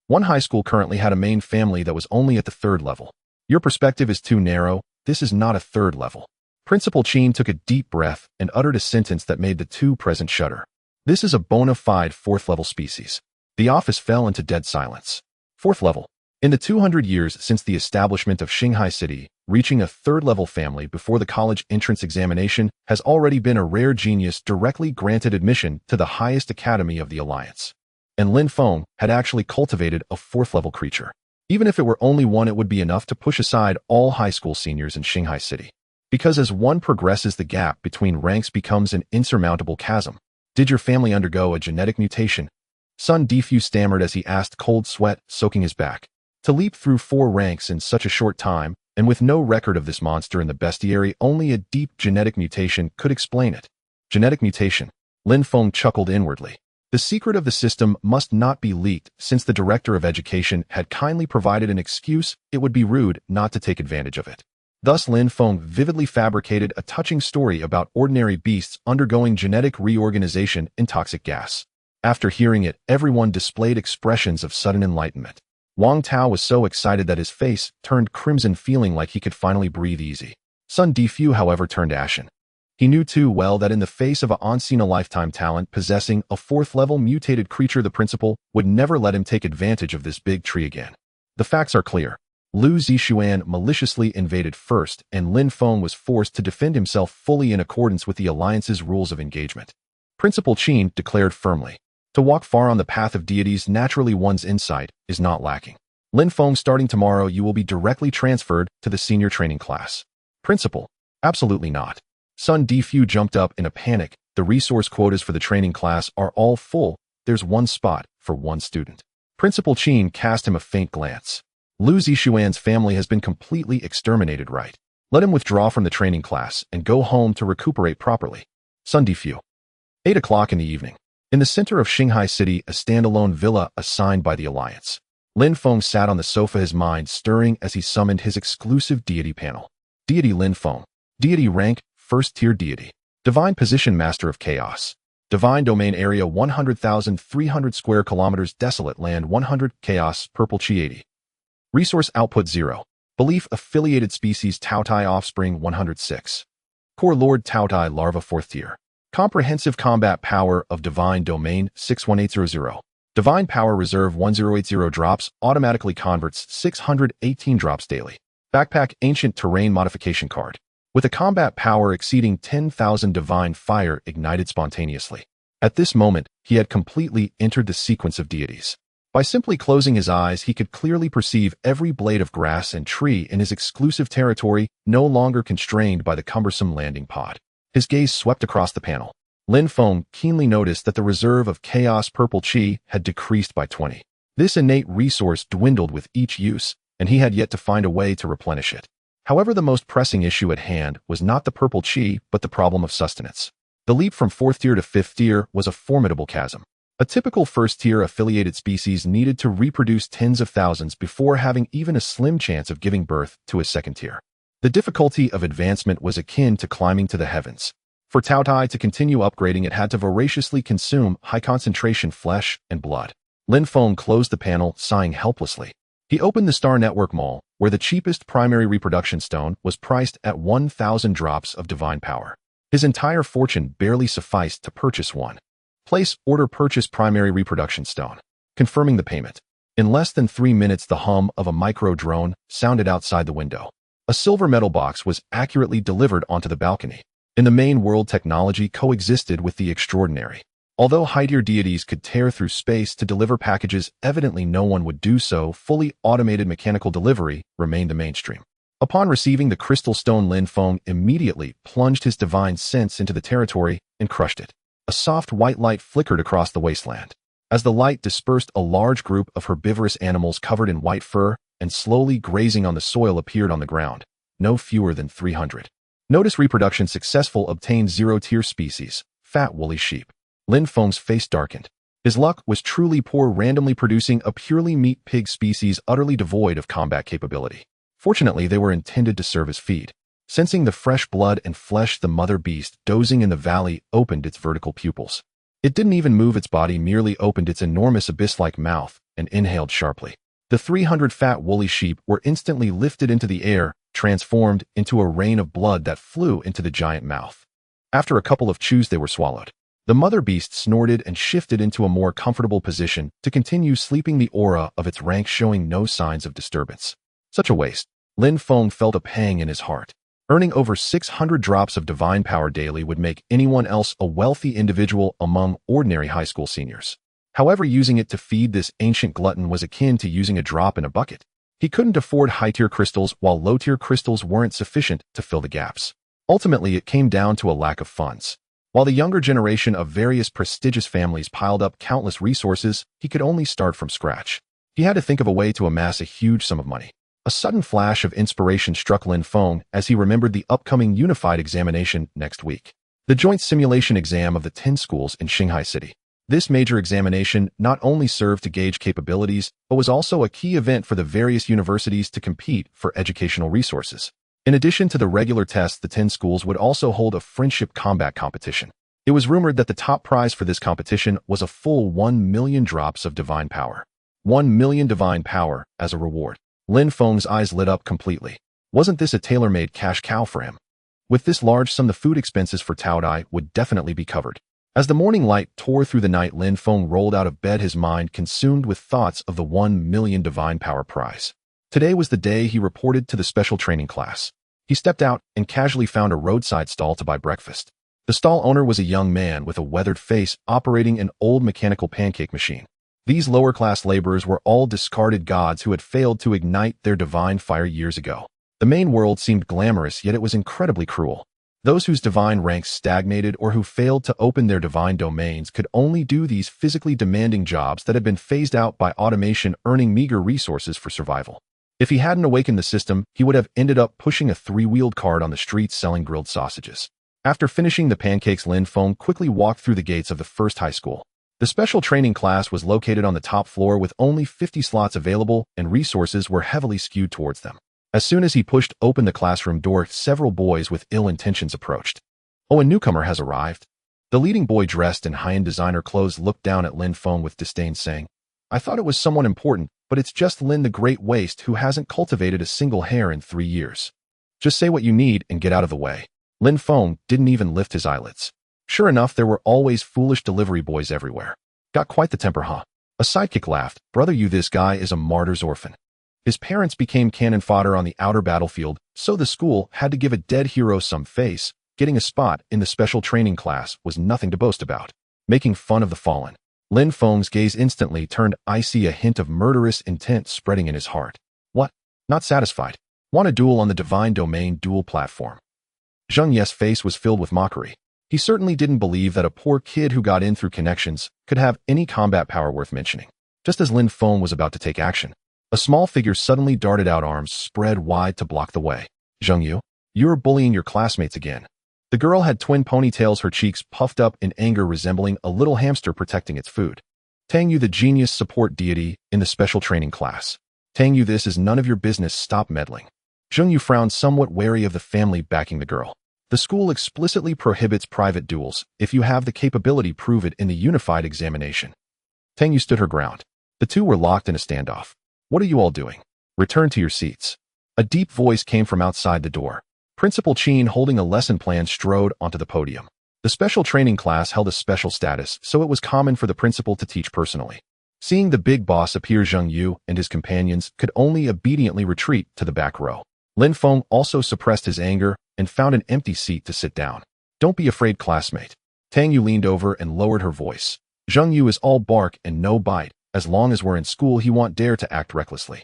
one high school, currently had a main family that was only at the third level. Your perspective is too narrow. This is not a third level. Principal Qin took a deep breath and uttered a sentence that made the two present shudder. This is a bona fide fourth-level species. The office fell into dead silence. Fourth level. In the 200 years since the establishment of Shanghai City, reaching a third-level family before the college entrance examination has already been a rare genius directly granted admission to the highest academy of the Alliance. And Lin Feng had actually cultivated a fourth-level creature. Even if it were only one, it would be enough to push aside all high school seniors in Shanghai City. Because as one progresses, the gap between ranks becomes an insurmountable chasm. Did your family undergo a genetic mutation? Sun Defu stammered as he asked, cold sweat soaking his back. To leap through 4 ranks in such a short time, and with no record of this monster in the bestiary, only a deep genetic mutation could explain it. Genetic mutation. Lin Feng chuckled inwardly. The secret of the system must not be leaked. Since the director of education had kindly provided an excuse, it would be rude not to take advantage of it. Thus Lin Feng vividly fabricated a touching story about ordinary beasts undergoing genetic reorganization in toxic gas. After hearing it, everyone displayed expressions of sudden enlightenment. Wang Tao was so excited that his face turned crimson, feeling like he could finally breathe easy. Sun Defu, however, turned ashen. He knew too well that in the face of a once-in-a-lifetime talent possessing a 4th-level mutated creature, the principal would never let him take advantage of this big tree again. The facts are clear. Lu Zixuan maliciously invaded first, and Lin Feng was forced to defend himself fully in accordance with the Alliance's rules of engagement. Principal Qin declared firmly, to walk far on the path of deities, naturally one's insight is not lacking. Lin Feng, starting tomorrow, you will be directly transferred to the senior training class. Principal, absolutely not. Sun Defu jumped up in a panic. The resource quotas for the training class are all full. There's 1 spot for 1 student. Principal Qin cast him a faint glance. Lu Zixuan's family has been completely exterminated, right? Let him withdraw from the training class and go home to recuperate properly. Sun Defu. 8 o'clock in the evening. In the center of Shanghai City, a standalone villa assigned by the Alliance. Lin Feng sat on the sofa, his mind stirring as he summoned his exclusive deity panel. Deity Lin Feng. Deity rank, 1st tier deity. Divine position, master of chaos. Divine domain area 100,300 square kilometers. Desolate land 100. Chaos, purple chi 80. Resource output 0. Belief affiliated species Taotie offspring 106. Core Lord Taotie larva 4th tier. Comprehensive combat power of divine domain 61800. Divine power reserve 1080 drops, automatically converts 618 drops daily. Backpack ancient terrain modification card. With a combat power exceeding 10,000, divine fire ignited spontaneously. At this moment, he had completely entered the sequence of deities. By simply closing his eyes, he could clearly perceive every blade of grass and tree in his exclusive territory, no longer constrained by the cumbersome landing pod. His gaze swept across the panel. Lin Feng keenly noticed that the reserve of chaos purple chi had decreased by 20. This innate resource dwindled with each use, and he had yet to find a way to replenish it. However, the most pressing issue at hand was not the purple chi, but the problem of sustenance. The leap from 4th tier to 5th tier was a formidable chasm. A typical 1st tier affiliated species needed to reproduce tens of thousands before having even a slim chance of giving birth to a 2nd tier. The difficulty of advancement was akin to climbing to the heavens. For Taotie to continue upgrading, it had to voraciously consume high-concentration flesh and blood. Lin Feng closed the panel, sighing helplessly. He opened the Star Network Mall, where the cheapest primary reproduction stone was priced at 1,000 drops of divine power. His entire fortune barely sufficed to purchase one. Place order, purchase primary reproduction stone. Confirming the payment. In less than 3 minutes, the hum of a micro-drone sounded outside the window. A silver metal box was accurately delivered onto the balcony. In the main world, technology coexisted with the extraordinary. Although high-tier deities could tear through space to deliver packages, evidently no one would do so. Fully automated mechanical delivery remained the mainstream. Upon receiving the crystal stone, Lin Feng immediately plunged his divine sense into the territory and crushed it. A soft white light flickered across the wasteland. As the light dispersed, a large group of herbivorous animals covered in white fur and slowly grazing on the soil appeared on the ground, no fewer than 300. Notice reproduction successful, obtained 0-tier species, fat woolly sheep. Lin Feng's face darkened. His luck was truly poor, randomly producing a purely meat pig species utterly devoid of combat capability. Fortunately, they were intended to serve as feed. Sensing the fresh blood and flesh, the mother beast, dozing in the valley, opened its vertical pupils. It didn't even move its body, merely opened its enormous abyss-like mouth and inhaled sharply. The 300 fat woolly sheep were instantly lifted into the air, transformed into a rain of blood that flew into the giant mouth. After a couple of chews, they were swallowed. The mother beast snorted and shifted into a more comfortable position to continue sleeping, the aura of its rank showing no signs of disturbance. Such a waste. Lin Feng felt a pang in his heart. Earning over 600 drops of divine power daily would make anyone else a wealthy individual among ordinary high school seniors. However, using it to feed this ancient glutton was akin to using a drop in a bucket. He couldn't afford high-tier crystals, while low-tier crystals weren't sufficient to fill the gaps. Ultimately, it came down to a lack of funds. While the younger generation of various prestigious families piled up countless resources, he could only start from scratch. He had to think of a way to amass a huge sum of money. A sudden flash of inspiration struck Lin Feng as he remembered the upcoming unified examination next week. The joint simulation exam of the 10 schools in Shanghai City. This major examination not only served to gauge capabilities, but was also a key event for the various universities to compete for educational resources. In addition to the regular tests, the 10 schools would also hold a friendship combat competition. It was rumored that the top prize for this competition was a full 1 million drops of divine power. 1 million divine power as a reward. Lin Feng's eyes lit up completely. Wasn't this a tailor-made cash cow for him? With this large sum, the food expenses for Taotie would definitely be covered. As the morning light tore through the night, Lin Feng rolled out of bed, his mind consumed with thoughts of the 1 million divine power prize. Today was the day he reported to the special training class. He stepped out and casually found a roadside stall to buy breakfast. The stall owner was a young man with a weathered face operating an old mechanical pancake machine. These lower-class laborers were all discarded gods who had failed to ignite their divine fire years ago. The main world seemed glamorous, yet it was incredibly cruel. Those whose divine ranks stagnated or who failed to open their divine domains could only do these physically demanding jobs that had been phased out by automation, earning meager resources for survival. If he hadn't awakened the system, he would have ended up pushing a 3-wheeled cart on the streets selling grilled sausages. After finishing the pancakes, Lin Feng quickly walked through the gates of the first high school. The special training class was located on the top floor with only 50 slots available, and resources were heavily skewed towards them. As soon as he pushed open the classroom door, several boys with ill intentions approached. "Oh, a newcomer has arrived." The leading boy, dressed in high-end designer clothes, looked down at Lin Feng with disdain, saying, "I thought it was someone important, but it's just Lin the Great Waste who hasn't cultivated a single hair in 3 years. Just say what you need and get out of the way." Lin Feng didn't even lift his eyelids. Sure enough, there were always foolish delivery boys everywhere. "Got quite the temper, huh?" A sidekick laughed. "Brother, this guy is a martyr's orphan. His parents became cannon fodder on the outer battlefield, so the school had to give a dead hero some face. Getting a spot in the special training class was nothing to boast about. Making fun of the fallen." Lin Feng's gaze instantly turned icy, a hint of murderous intent spreading in his heart. "What? Not satisfied? Want a duel on the divine domain duel platform?" Zheng Ye's face was filled with mockery. He certainly didn't believe that a poor kid who got in through connections could have any combat power worth mentioning. Just as Lin Feng was about to take action, a small figure suddenly darted out, arms spread wide to block the way. "Zheng, you're bullying your classmates again." The girl had twin ponytails, her cheeks puffed up in anger, resembling a little hamster protecting its food. "Tang Yu, the genius support deity in the special training class. Tang Yu, this is none of your business, stop meddling." Zheng Yu frowned, somewhat wary of the family backing the girl. "The school explicitly prohibits private duels. If you have the capability, prove it in the unified examination." Tang Yu stood her ground. The two were locked in a standoff. "What are you all doing? Return to your seats." A deep voice came from outside the door. Principal Qin, holding a lesson plan, strode onto the podium. The special training class held a special status, so it was common for the principal to teach personally. Seeing the big boss appear, Zheng Yu and his companions could only obediently retreat to the back row. Lin Feng also suppressed his anger and found an empty seat to sit down. "Don't be afraid, classmate." Tang Yu leaned over and lowered her voice. "Zheng Yu is all bark and no bite. As long as we're in school, he won't dare to act recklessly."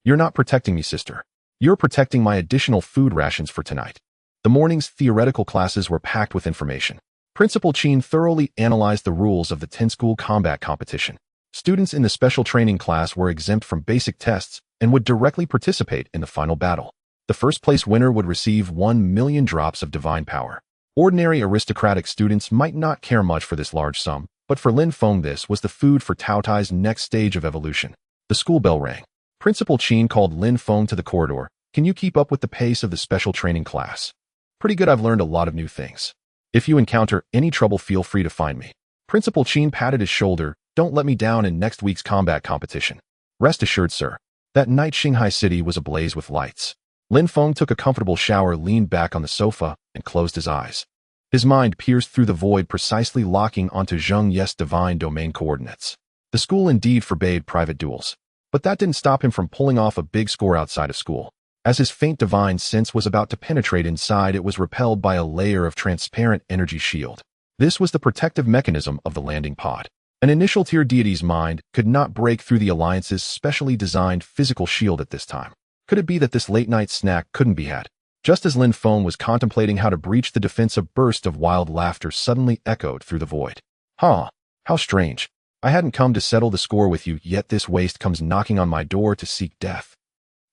"You're not protecting me, sister. You're protecting my additional food rations for tonight." The morning's theoretical classes were packed with information. Principal Qin thoroughly analyzed the rules of the 10-school combat competition. Students in the special training class were exempt from basic tests and would directly participate in the final battle. The first-place winner would receive 1 million drops of divine power. Ordinary aristocratic students might not care much for this large sum, but for Lin Feng this was the food for Taotie's next stage of evolution. The school bell rang. Principal Qin called Lin Feng to the corridor. "Can you keep up with the pace of the special training class?" "Pretty good, I've learned a lot of new things. If you encounter any trouble, feel free to find me." Principal Qin patted his shoulder. "Don't let me down in next week's combat competition." "Rest assured, sir." That night, Shanghai City was ablaze with lights. Lin Feng took a comfortable shower, leaned back on the sofa, and closed his eyes. His mind pierced through the void, precisely locking onto Zheng Ye's divine domain coordinates. The school indeed forbade private duels, but that didn't stop him from pulling off a big score outside of school. As his faint divine sense was about to penetrate inside, it was repelled by a layer of transparent energy shield. This was the protective mechanism of the landing pod. An initial tier deity's mind could not break through the Alliance's specially designed physical shield at this time. Could it be that this late-night snack couldn't be had? Just as Lin Feng was contemplating how to breach the defense, a burst of wild laughter suddenly echoed through the void. Huh, how strange. I hadn't come to settle the score with you, yet this waste comes knocking on my door to seek death.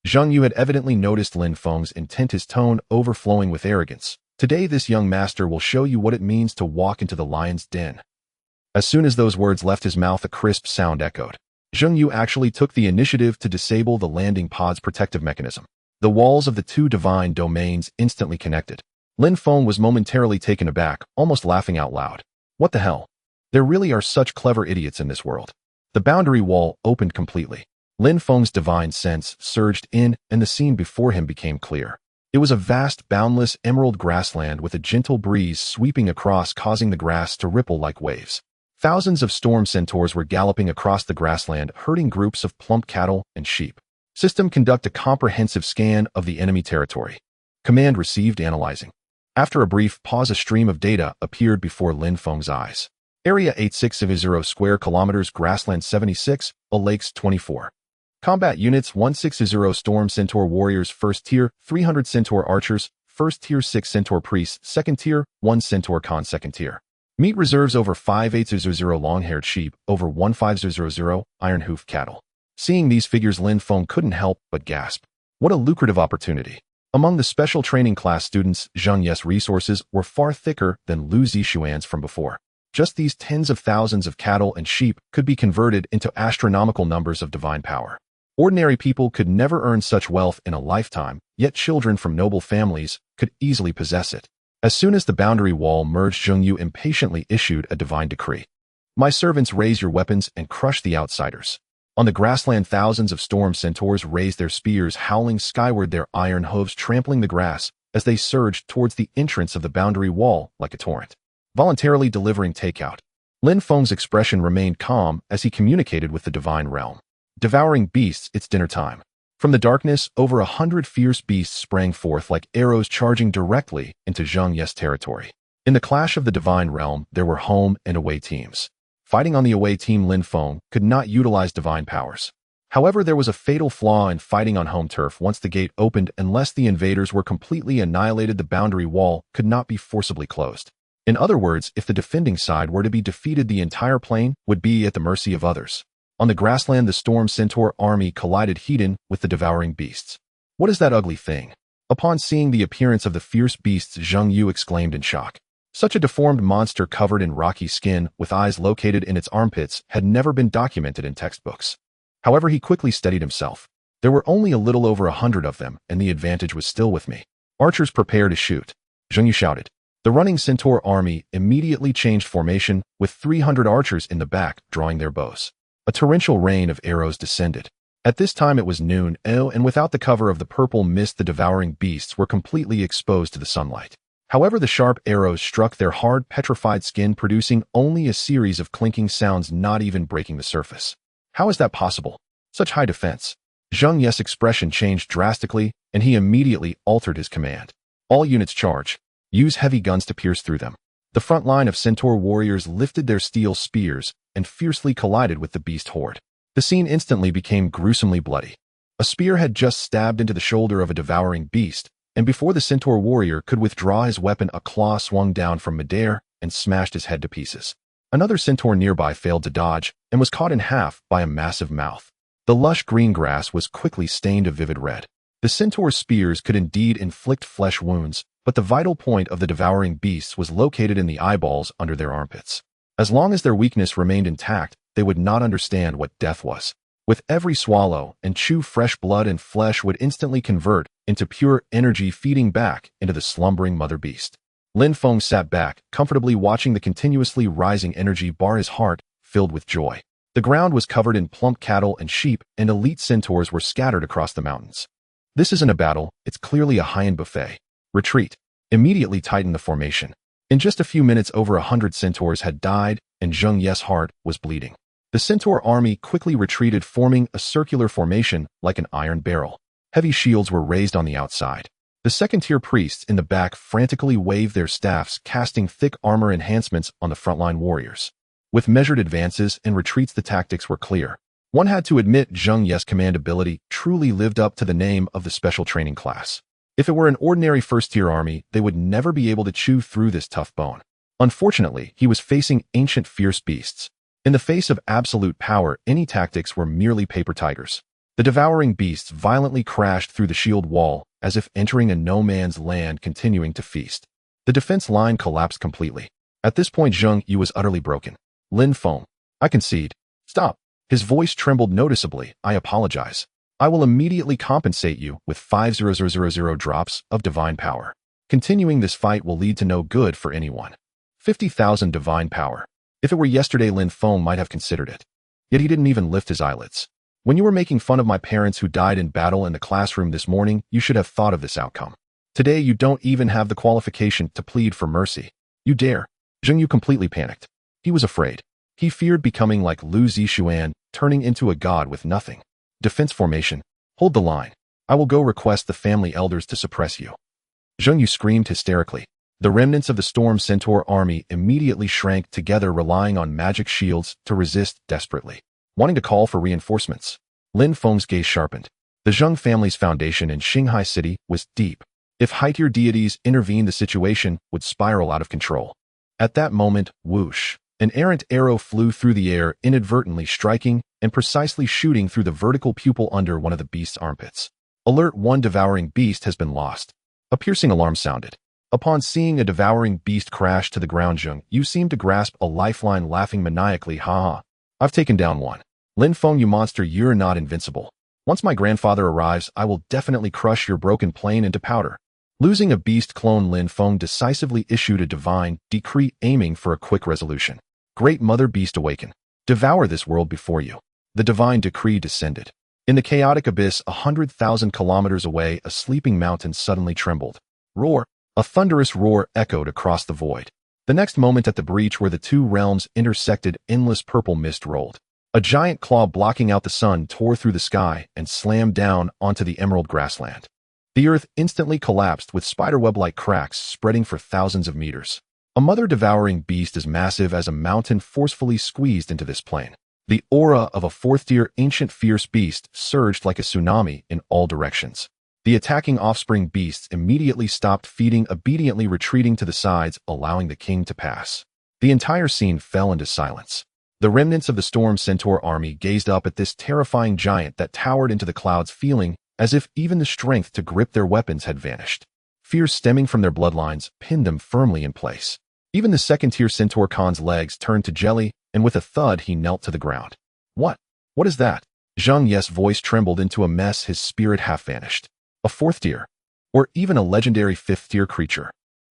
Zheng Yu had evidently noticed Lin Feng's intent, his tone overflowing with arrogance. Today this young master will show you what it means to walk into the lion's den. As soon as those words left his mouth, a crisp sound echoed. Zheng Yu actually took the initiative to disable the landing pod's protective mechanism. The walls of the two divine domains instantly connected. Lin Feng was momentarily taken aback, almost laughing out loud. What the hell? There really are such clever idiots in this world. The boundary wall opened completely. Lin Feng's divine sense surged in, and the scene before him became clear. It was a vast, boundless emerald grassland with a gentle breeze sweeping across, causing the grass to ripple like waves. Thousands of storm centaurs were galloping across the grassland, herding groups of plump cattle and sheep. System: conduct a comprehensive scan of the enemy territory. Command received. Analyzing. After a brief pause, a stream of data appeared before Lin Feng's eyes. Area 8650 square kilometers, grassland 76, lakes 24. Combat units 160 Storm Centaur Warriors 1st tier, 300 Centaur Archers, 1st tier, 6 Centaur Priests 2nd tier, 1 Centaur Con 2nd tier. Meat reserves over 5800 long-haired sheep, over 1500 iron-hoofed cattle. Seeing these figures, Lin Feng couldn't help but gasp. What a lucrative opportunity. Among the special training class students, Zheng Yu's resources were far thicker than Lu Zixuan's from before. Just these tens of thousands of cattle and sheep could be converted into astronomical numbers of divine power. Ordinary people could never earn such wealth in a lifetime, yet children from noble families could easily possess it. As soon as the boundary wall merged, Zheng Yu impatiently issued a divine decree. My servants, raise your weapons and crush the outsiders. On the grassland, thousands of storm centaurs raised their spears, howling skyward, their iron hooves trampling the grass as they surged towards the entrance of the boundary wall like a torrent. Voluntarily delivering takeout. Lin Feng's expression remained calm as he communicated with the divine realm. Devouring beasts, it's dinner time. From the darkness, over 100 fierce beasts sprang forth like arrows, charging directly into Zheng Yu's territory. In the clash of the divine realm, there were home and away teams. Fighting on the away team, Lin Feng could not utilize divine powers. However, there was a fatal flaw in fighting on home turf. Once the gate opened, unless the invaders were completely annihilated, the boundary wall could not be forcibly closed. In other words, if the defending side were to be defeated, the entire plain would be at the mercy of others. On the grassland, the storm centaur army collided head-on with the devouring beasts. What is that ugly thing? Upon seeing the appearance of the fierce beasts, Zheng Yu exclaimed in shock. Such a deformed monster covered in rocky skin, with eyes located in its armpits, had never been documented in textbooks. However, he quickly steadied himself. There were only a little over 100 of them, and the advantage was still with me. Archers, prepare to shoot. Zheng Yu shouted. The running centaur army immediately changed formation, with 300 archers in the back drawing their bows. A torrential rain of arrows descended. At this time it was noon, and without the cover of the purple mist, the devouring beasts were completely exposed to the sunlight. However, the sharp arrows struck their hard, petrified skin, producing only a series of clinking sounds, not even breaking the surface. How is that possible? Such high defense. Zheng Yu's expression changed drastically, and he immediately altered his command. All units charge. Use heavy guns to pierce through them. The front line of centaur warriors lifted their steel spears and fiercely collided with the beast horde. The scene instantly became gruesomely bloody. A spear had just stabbed into the shoulder of a devouring beast, and before the centaur warrior could withdraw his weapon, a claw swung down from midair and smashed his head to pieces. Another centaur nearby failed to dodge and was caught in half by a massive mouth. The lush green grass was quickly stained a vivid red. The centaur's spears could indeed inflict flesh wounds, but the vital point of the devouring beasts was located in the eyeballs under their armpits. As long as their weakness remained intact, they would not understand what death was. With every swallow and chew, fresh blood and flesh would instantly convert into pure energy, feeding back into the slumbering mother beast. Lin Feng sat back, comfortably watching the continuously rising energy bar, his heart filled with joy. The ground was covered in plump cattle and sheep, and elite centaurs were scattered across the mountains. This isn't a battle, it's clearly a high-end buffet. Retreat. Immediately tighten the formation. In just a few minutes, over 100 centaurs had died, and Zheng Yu's heart was bleeding. The centaur army quickly retreated, forming a circular formation like an iron barrel. Heavy shields were raised on the outside. The second-tier priests in the back frantically waved their staffs, casting thick armor enhancements on the frontline warriors. With measured advances and retreats, the tactics were clear. One had to admit Zheng Yu's command ability truly lived up to the name of the special training class. If it were an ordinary first-tier army, they would never be able to chew through this tough bone. Unfortunately, he was facing ancient fierce beasts. In the face of absolute power, any tactics were merely paper tigers. The devouring beasts violently crashed through the shield wall, as if entering a no-man's land continuing to feast. The defense line collapsed completely. At this point, Zheng Yu was utterly broken. Lin Feng, I concede. Stop. His voice trembled noticeably. I apologize. I will immediately compensate you with 5,000 drops of divine power. Continuing this fight will lead to no good for anyone. 50,000 divine power. If it were yesterday, Lin Feng might have considered it. Yet he didn't even lift his eyelids. When you were making fun of my parents who died in battle in the classroom this morning, you should have thought of this outcome. Today, you don't even have the qualification to plead for mercy. You dare. Zheng Yu completely panicked. He was afraid. He feared becoming like Lu Zixuan, turning into a god with nothing. Defense formation. Hold the line. I will go request the family elders to suppress you. Zheng Yu screamed hysterically. The remnants of the Storm Centaur army immediately shrank together, relying on magic shields to resist desperately. Wanting to call for reinforcements. Lin Feng's gaze sharpened. The Zheng family's foundation in Qinghai City was deep. If high-tier deities intervened, the situation would spiral out of control. At that moment, whoosh, an errant arrow flew through the air, inadvertently striking and precisely shooting through the vertical pupil under one of the beast's armpits. Alert: one devouring beast has been lost. A piercing alarm sounded. Upon seeing a devouring beast crash to the ground, Zheng Yu seemed to grasp a lifeline, laughing maniacally. Ha ha. I've taken down one. Lin Feng, you monster, you're not invincible. Once my grandfather arrives, I will definitely crush your broken plane into powder. Losing a beast clone, Lin Feng decisively issued a divine decree, aiming for a quick resolution. Great Mother Beast, awaken. Devour this world before you. The divine decree descended. In the chaotic abyss 100,000 kilometers away, a sleeping mountain suddenly trembled. Roar! A thunderous roar echoed across the void. The next moment, at the breach where the two realms intersected, endless purple mist rolled. A giant claw blocking out the sun tore through the sky and slammed down onto the emerald grassland. The earth instantly collapsed, with spiderweb-like cracks spreading for thousands of meters. A mother-devouring beast as massive as a mountain forcefully squeezed into this plane. The aura of a fourth-tier ancient fierce beast surged like a tsunami in all directions. The attacking offspring beasts immediately stopped feeding, obediently retreating to the sides, allowing the king to pass. The entire scene fell into silence. The remnants of the Storm Centaur army gazed up at this terrifying giant that towered into the clouds, feeling as if even the strength to grip their weapons had vanished. Fear stemming from their bloodlines pinned them firmly in place. Even the second-tier Centaur Khan's legs turned to jelly, and with a thud he knelt to the ground. What? What is that? Zheng Yu's voice trembled into a mess, his spirit half vanished. A fourth-tier, or even a legendary fifth-tier creature.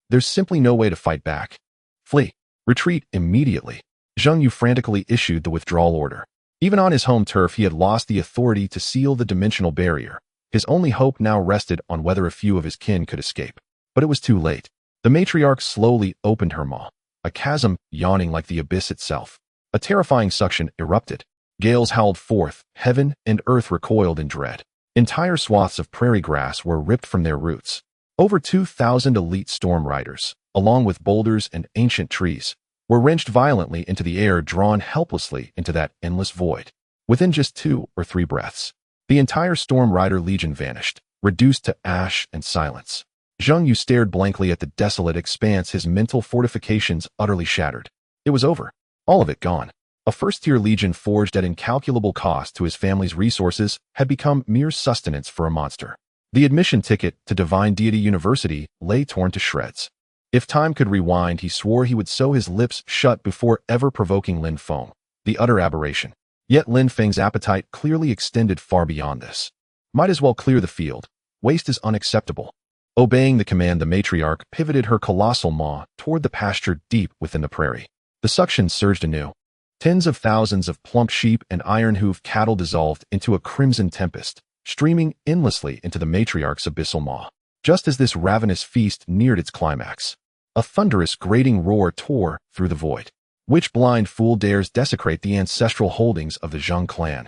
There's simply no way to fight back. Flee. Retreat immediately. Zheng Yu frantically issued the withdrawal order. Even on his home turf, he had lost the authority to seal the dimensional barrier. His only hope now rested on whether a few of his kin could escape. But it was too late. The matriarch slowly opened her maw, a chasm yawning like the abyss itself. A terrifying suction erupted. Gales howled forth, heaven and earth recoiled in dread. Entire swaths of prairie grass were ripped from their roots. Over 2,000 elite storm riders, along with boulders and ancient trees, were wrenched violently into the air, drawn helplessly into that endless void. Within just 2 or 3 breaths, the entire Storm Rider Legion vanished, reduced to ash and silence. Zheng Yu stared blankly at the desolate expanse, his mental fortifications utterly shattered. It was over. All of it gone. A first-tier legion forged at incalculable cost to his family's resources had become mere sustenance for a monster. The admission ticket to Divine Deity University lay torn to shreds. If time could rewind, he swore he would sew his lips shut before ever provoking Lin Feng. The utter aberration. Yet Lin Feng's appetite clearly extended far beyond this. Might as well clear the field. Waste is unacceptable. Obeying the command, the matriarch pivoted her colossal maw toward the pasture deep within the prairie. The suction surged anew. Tens of thousands of plump sheep and iron-hoofed cattle dissolved into a crimson tempest, streaming endlessly into the matriarch's abyssal maw. Just as this ravenous feast neared its climax, a thunderous, grating roar tore through the void. Which blind fool dares desecrate the ancestral holdings of the Zheng clan?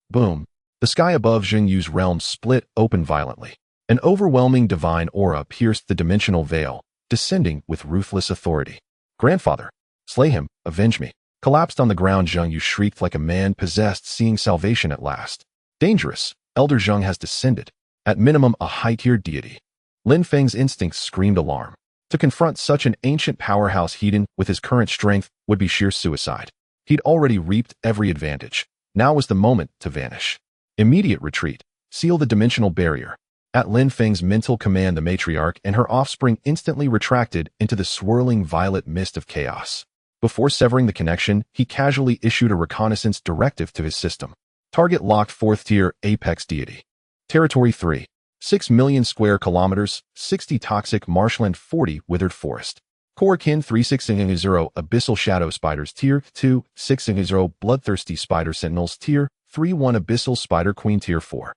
Boom! The sky above Zheng Yu's realm split open violently. An overwhelming divine aura pierced the dimensional veil, descending with ruthless authority. Grandfather! Slay him! Avenge me! Collapsed on the ground, Zheng Yu shrieked like a man possessed, seeing salvation at last. Dangerous! Elder Zheng has descended. At minimum, a high-tier deity. Lin Feng's instincts screamed alarm. To confront such an ancient powerhouse heathen with his current strength would be sheer suicide. He'd already reaped every advantage. Now was the moment to vanish. Immediate retreat. Seal the dimensional barrier. At Lin Feng's mental command, the matriarch and her offspring instantly retracted into the swirling violet mist of chaos. Before severing the connection, he casually issued a reconnaissance directive to his system. Target locked 4th tier apex deity. Territory 3. 6 million square kilometers, 60 toxic marshland, 40 withered forest. Core kin 3600 abyssal shadow spiders tier 2, 600 bloodthirsty spider sentinels tier 3, 1 abyssal spider queen tier 4.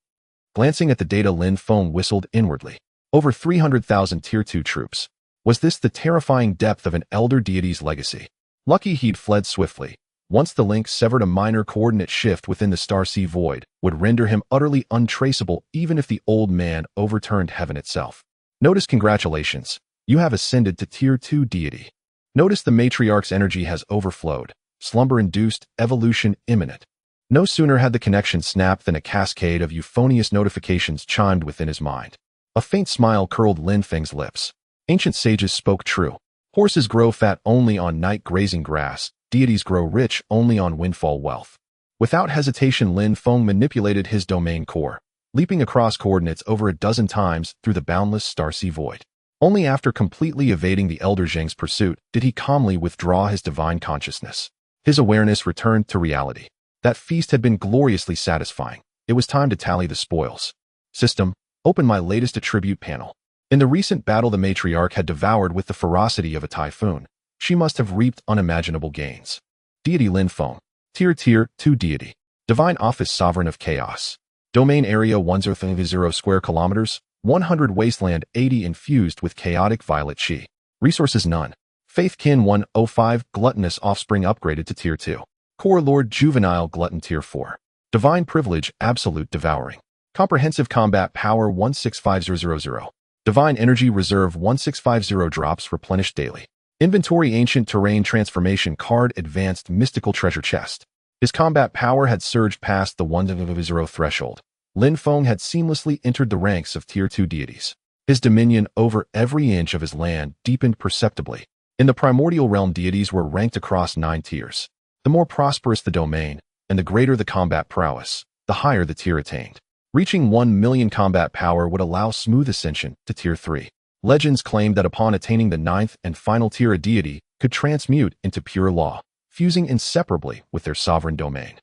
Glancing at the data, Lin Feng whistled inwardly. Over 300,000 tier 2 troops. Was this the terrifying depth of an elder deity's legacy? Lucky he'd fled swiftly. Once the link severed, a minor coordinate shift within the Starsea void would render him utterly untraceable even if the old man overturned heaven itself. Notice congratulations. You have ascended to tier 2 deity. Notice the matriarch's energy has overflowed. Slumber-induced, evolution imminent. No sooner had the connection snapped than a cascade of euphonious notifications chimed within his mind. A faint smile curled Lin Feng's lips. Ancient sages spoke true. Horses grow fat only on night grazing grass. Deities grow rich only on windfall wealth. Without hesitation, Lin Feng manipulated his domain core, leaping across coordinates over a dozen times through the boundless Starsea void. Only after completely evading the Elder Zheng's pursuit did he calmly withdraw his divine consciousness. His awareness returned to reality. That feast had been gloriously satisfying. It was time to tally the spoils. System, open my latest attribute panel. In the recent battle, the matriarch had devoured with the ferocity of a typhoon. She must have reaped unimaginable gains. Deity Lin Feng. Tier 2 deity. Divine Office Sovereign of Chaos. Domain area 1030 square kilometers, 100 wasteland, 80 infused with chaotic violet chi. Resources none. Faith kin 105, gluttonous offspring upgraded to tier 2. Core Lord juvenile glutton tier 4. Divine privilege absolute devouring. Comprehensive combat power 165000. Divine energy reserve 1650 drops replenished daily. Inventory ancient terrain transformation card advanced mystical treasure chest. His combat power had surged past the 100 threshold. Lin Feng had seamlessly entered the ranks of tier 2 deities. His dominion over every inch of his land deepened perceptibly. In the primordial realm, deities were ranked across 9 tiers. The more prosperous the domain, and the greater the combat prowess, the higher the tier attained. Reaching 1 million combat power would allow smooth ascension to tier 3. Legends claimed that upon attaining the 9th and final tier, a deity could transmute into pure law, fusing inseparably with their sovereign domain.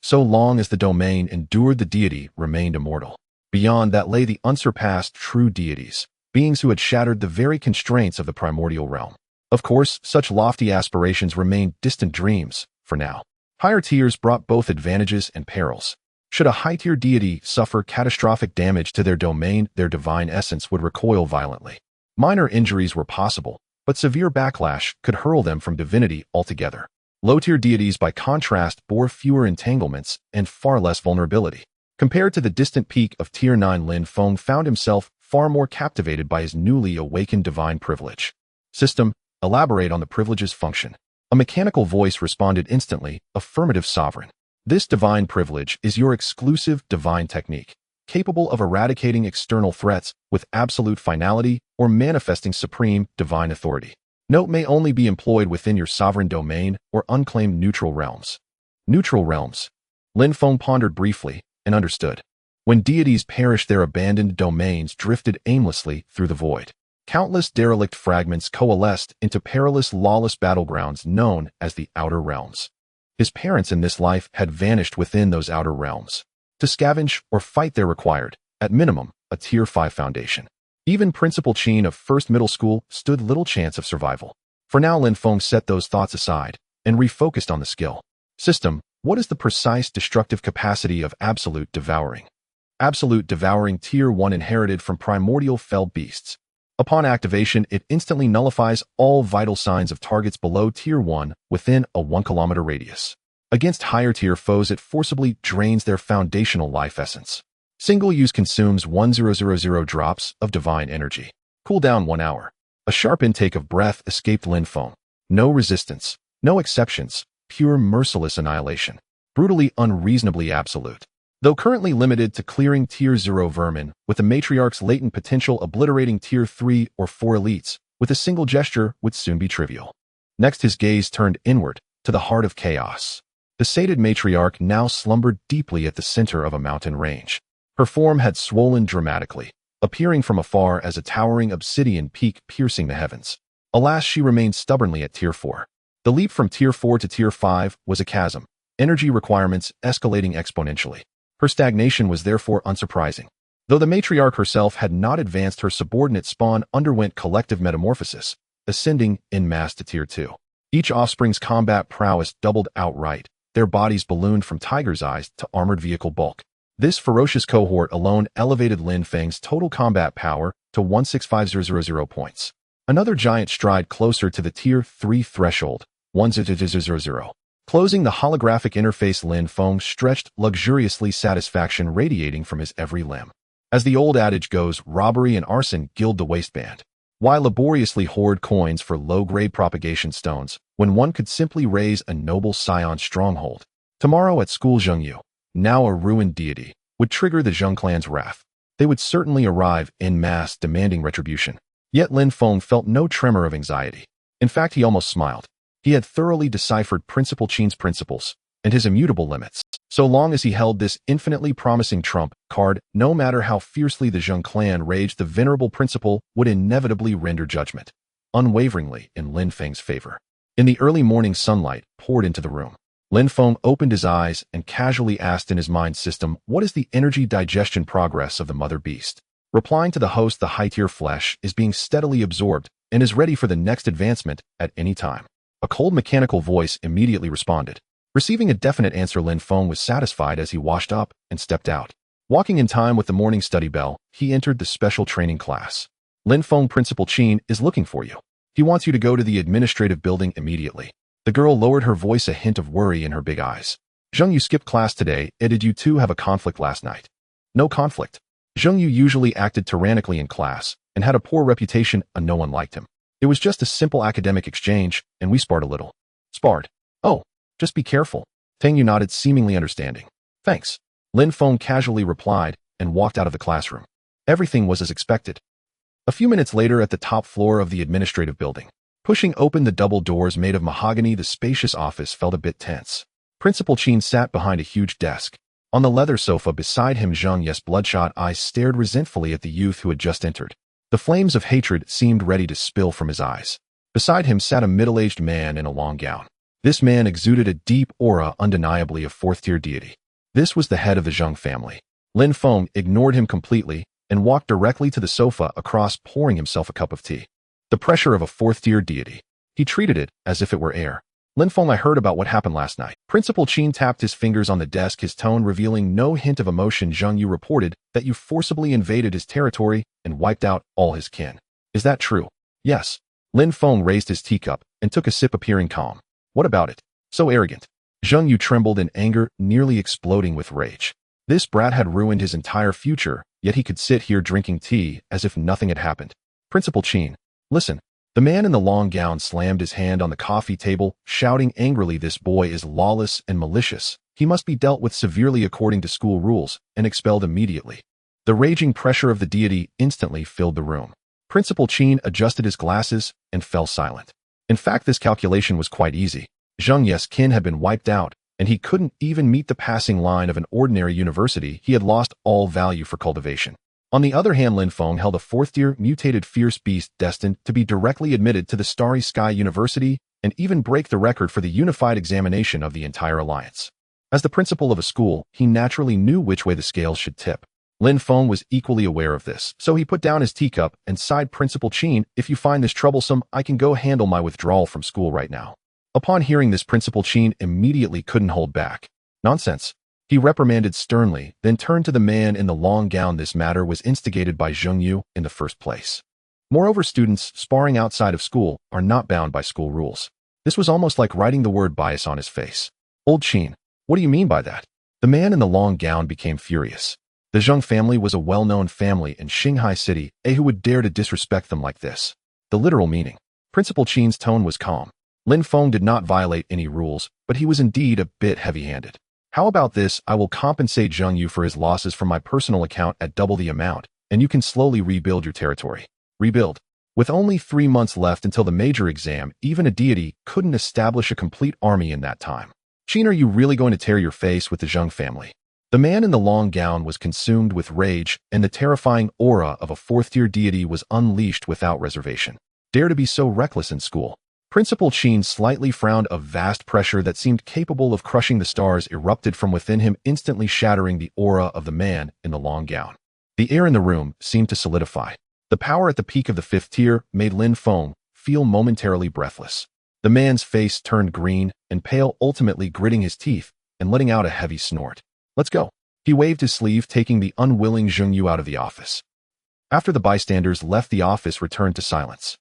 So long as the domain endured, the deity remained immortal. Beyond that lay the unsurpassed true deities, beings who had shattered the very constraints of the primordial realm. Of course, such lofty aspirations remained distant dreams, for now. Higher tiers brought both advantages and perils. Should a high-tier deity suffer catastrophic damage to their domain, their divine essence would recoil violently. Minor injuries were possible, but severe backlash could hurl them from divinity altogether. Low-tier deities, by contrast, bore fewer entanglements and far less vulnerability. Compared to the distant peak of tier 9, Lin Feng found himself far more captivated by his newly awakened divine privilege. System, elaborate on the privilege's function. A mechanical voice responded instantly, affirmative sovereign. This divine privilege is your exclusive divine technique, capable of eradicating external threats with absolute finality or manifesting supreme divine authority. Note, may only be employed within your sovereign domain or unclaimed neutral realms. Neutral realms. Lin Feng pondered briefly and understood. When deities perished, their abandoned domains drifted aimlessly through the void. Countless derelict fragments coalesced into perilous, lawless battlegrounds known as the Outer Realms. His parents in this life had vanished within those outer realms. To scavenge or fight there required, at minimum, a tier 5 foundation. Even Principal Chin of First Middle School stood little chance of survival. For now, Lin Feng set those thoughts aside and refocused on the skill. System, what is the precise destructive capacity of Absolute Devouring? Absolute Devouring Tier 1 inherited from primordial fell beasts. Upon activation, it instantly nullifies all vital signs of targets below Tier 1 within a 1 kilometer radius. Against higher tier foes, it forcibly drains their foundational life essence. Single use consumes 1000 drops of divine energy. Cooldown 1 hour. A sharp intake of breath escaped Lin Feng. No resistance, no exceptions, pure merciless annihilation. Brutally, unreasonably absolute. Though currently limited to clearing Tier 0 vermin, with the matriarch's latent potential obliterating Tier 3 or 4 elites, with a single gesture would soon be trivial. Next his gaze turned inward, to the heart of chaos. The sated matriarch now slumbered deeply at the center of a mountain range. Her form had swollen dramatically, appearing from afar as a towering obsidian peak piercing the heavens. Alas, she remained stubbornly at Tier 4. The leap from Tier 4 to Tier 5 was a chasm, energy requirements escalating exponentially. Her stagnation was therefore unsurprising. Though the matriarch herself had not advanced, her subordinate spawn underwent collective metamorphosis, ascending en masse to Tier 2. Each offspring's combat prowess doubled outright, their bodies ballooned from tiger's eyes to armored vehicle bulk. This ferocious cohort alone elevated Lin Feng's total combat power to 165000 points. Another giant stride closer to the Tier 3 threshold, 1000. Closing the holographic interface, Lin Feng stretched luxuriously, satisfaction radiating from his every limb. As the old adage goes, robbery and arson gild the waistband. Why laboriously hoard coins for low-grade propagation stones, when one could simply raise a noble scion stronghold? Tomorrow at school, Zhengyu, now a ruined deity, would trigger the Zheng clan's wrath. They would certainly arrive en masse demanding retribution. Yet Lin Feng felt no tremor of anxiety. In fact, he almost smiled. He had thoroughly deciphered Principal Qin's principles and his immutable limits. So long as he held this infinitely promising trump card, no matter how fiercely the Zheng clan raged, the venerable principal would inevitably render judgment, unwaveringly in Lin Feng's favor. In the early morning sunlight poured into the room. Lin Feng opened his eyes and casually asked in his mind system, what is the energy digestion progress of the mother beast? Replying to the host, the high-tier flesh is being steadily absorbed and is ready for the next advancement at any time. A cold mechanical voice immediately responded. Receiving a definite answer, Lin Feng was satisfied as he washed up and stepped out. Walking in time with the morning study bell, he entered the special training class. Lin Feng, Principal Qin is looking for you. He wants you to go to the administrative building immediately. The girl lowered her voice, a hint of worry in her big eyes. Zheng, you skipped class today, and did you two have a conflict last night? No conflict. Zheng Yu usually acted tyrannically in class and had a poor reputation, and no one liked him. It was just a simple academic exchange, and we sparred a little. Sparred? Oh, just be careful. Tang Yu nodded, seemingly understanding. Thanks. Lin Feng casually replied and walked out of the classroom. Everything was as expected. A few minutes later, at the top floor of the administrative building, pushing open the double doors made of mahogany, the spacious office felt a bit tense. Principal Qin sat behind a huge desk. On the leather sofa beside him, Zheng Yu's bloodshot eyes stared resentfully at the youth who had just entered. The flames of hatred seemed ready to spill from his eyes. Beside him sat a middle-aged man in a long gown. This man exuded a deep aura, undeniably of fourth-tier deity. This was the head of the Zheng family. Lin Feng ignored him completely and walked directly to the sofa across, pouring himself a cup of tea. The pressure of a fourth-tier deity. He treated it as if it were air. Lin Feng, I heard about what happened last night. Principal Qin tapped his fingers on the desk, his tone revealing no hint of emotion. Zheng Yu reported that you forcibly invaded his territory and wiped out all his kin. Is that true? Yes. Lin Feng raised his teacup and took a sip, appearing calm. What about it? So arrogant. Zheng Yu trembled in anger, nearly exploding with rage. This brat had ruined his entire future, yet he could sit here drinking tea as if nothing had happened. Principal Qin, listen. The man in the long gown slammed his hand on the coffee table, shouting angrily, this boy is lawless and malicious. He must be dealt with severely according to school rules and expelled immediately. The raging pressure of the deity instantly filled the room. Principal Qin adjusted his glasses and fell silent. In fact, this calculation was quite easy. Zheng Yu's kin had been wiped out, and he couldn't even meet the passing line of an ordinary university. He had lost all value for cultivation. On the other hand, Lin Feng held a fourth-tier mutated fierce beast destined to be directly admitted to the Starry Sky University and even break the record for the unified examination of the entire alliance. As the principal of a school, he naturally knew which way the scales should tip. Lin Feng was equally aware of this, so he put down his teacup and sighed. Principal Qin, if you find this troublesome, I can go handle my withdrawal from school right now. Upon hearing this, Principal Qin immediately couldn't hold back. Nonsense. He reprimanded sternly, then turned to the man in the long gown. This matter was instigated by Zheng Yu in the first place. Moreover, students sparring outside of school are not bound by school rules. This was almost like writing the word bias on his face. Old Qin, what do you mean by that? The man in the long gown became furious. The Zheng family was a well-known family in Shanghai City, who would dare to disrespect them like this? The literal meaning. Principal Qin's tone was calm. Lin Feng did not violate any rules, but he was indeed a bit heavy-handed. How about this? I will compensate Zheng Yu for his losses from my personal account at double the amount, and you can slowly rebuild your territory. Rebuild. With only 3 months left until the major exam, even a deity couldn't establish a complete army in that time. Qin, are you really going to tear your face with the Zheng family? The man in the long gown was consumed with rage, and the terrifying aura of a 4th-tier deity was unleashed without reservation. Dare to be so reckless in school. Principal Qin slightly frowned. A vast pressure that seemed capable of crushing the stars erupted from within him, instantly shattering the aura of the man in the long gown. The air in the room seemed to solidify. The power at the peak of the 5th tier made Lin Feng feel momentarily breathless. The man's face turned green and pale, ultimately gritting his teeth and letting out a heavy snort. Let's go. He waved his sleeve, taking the unwilling Zheng Yu out of the office. After the bystanders left, the office returned to silence.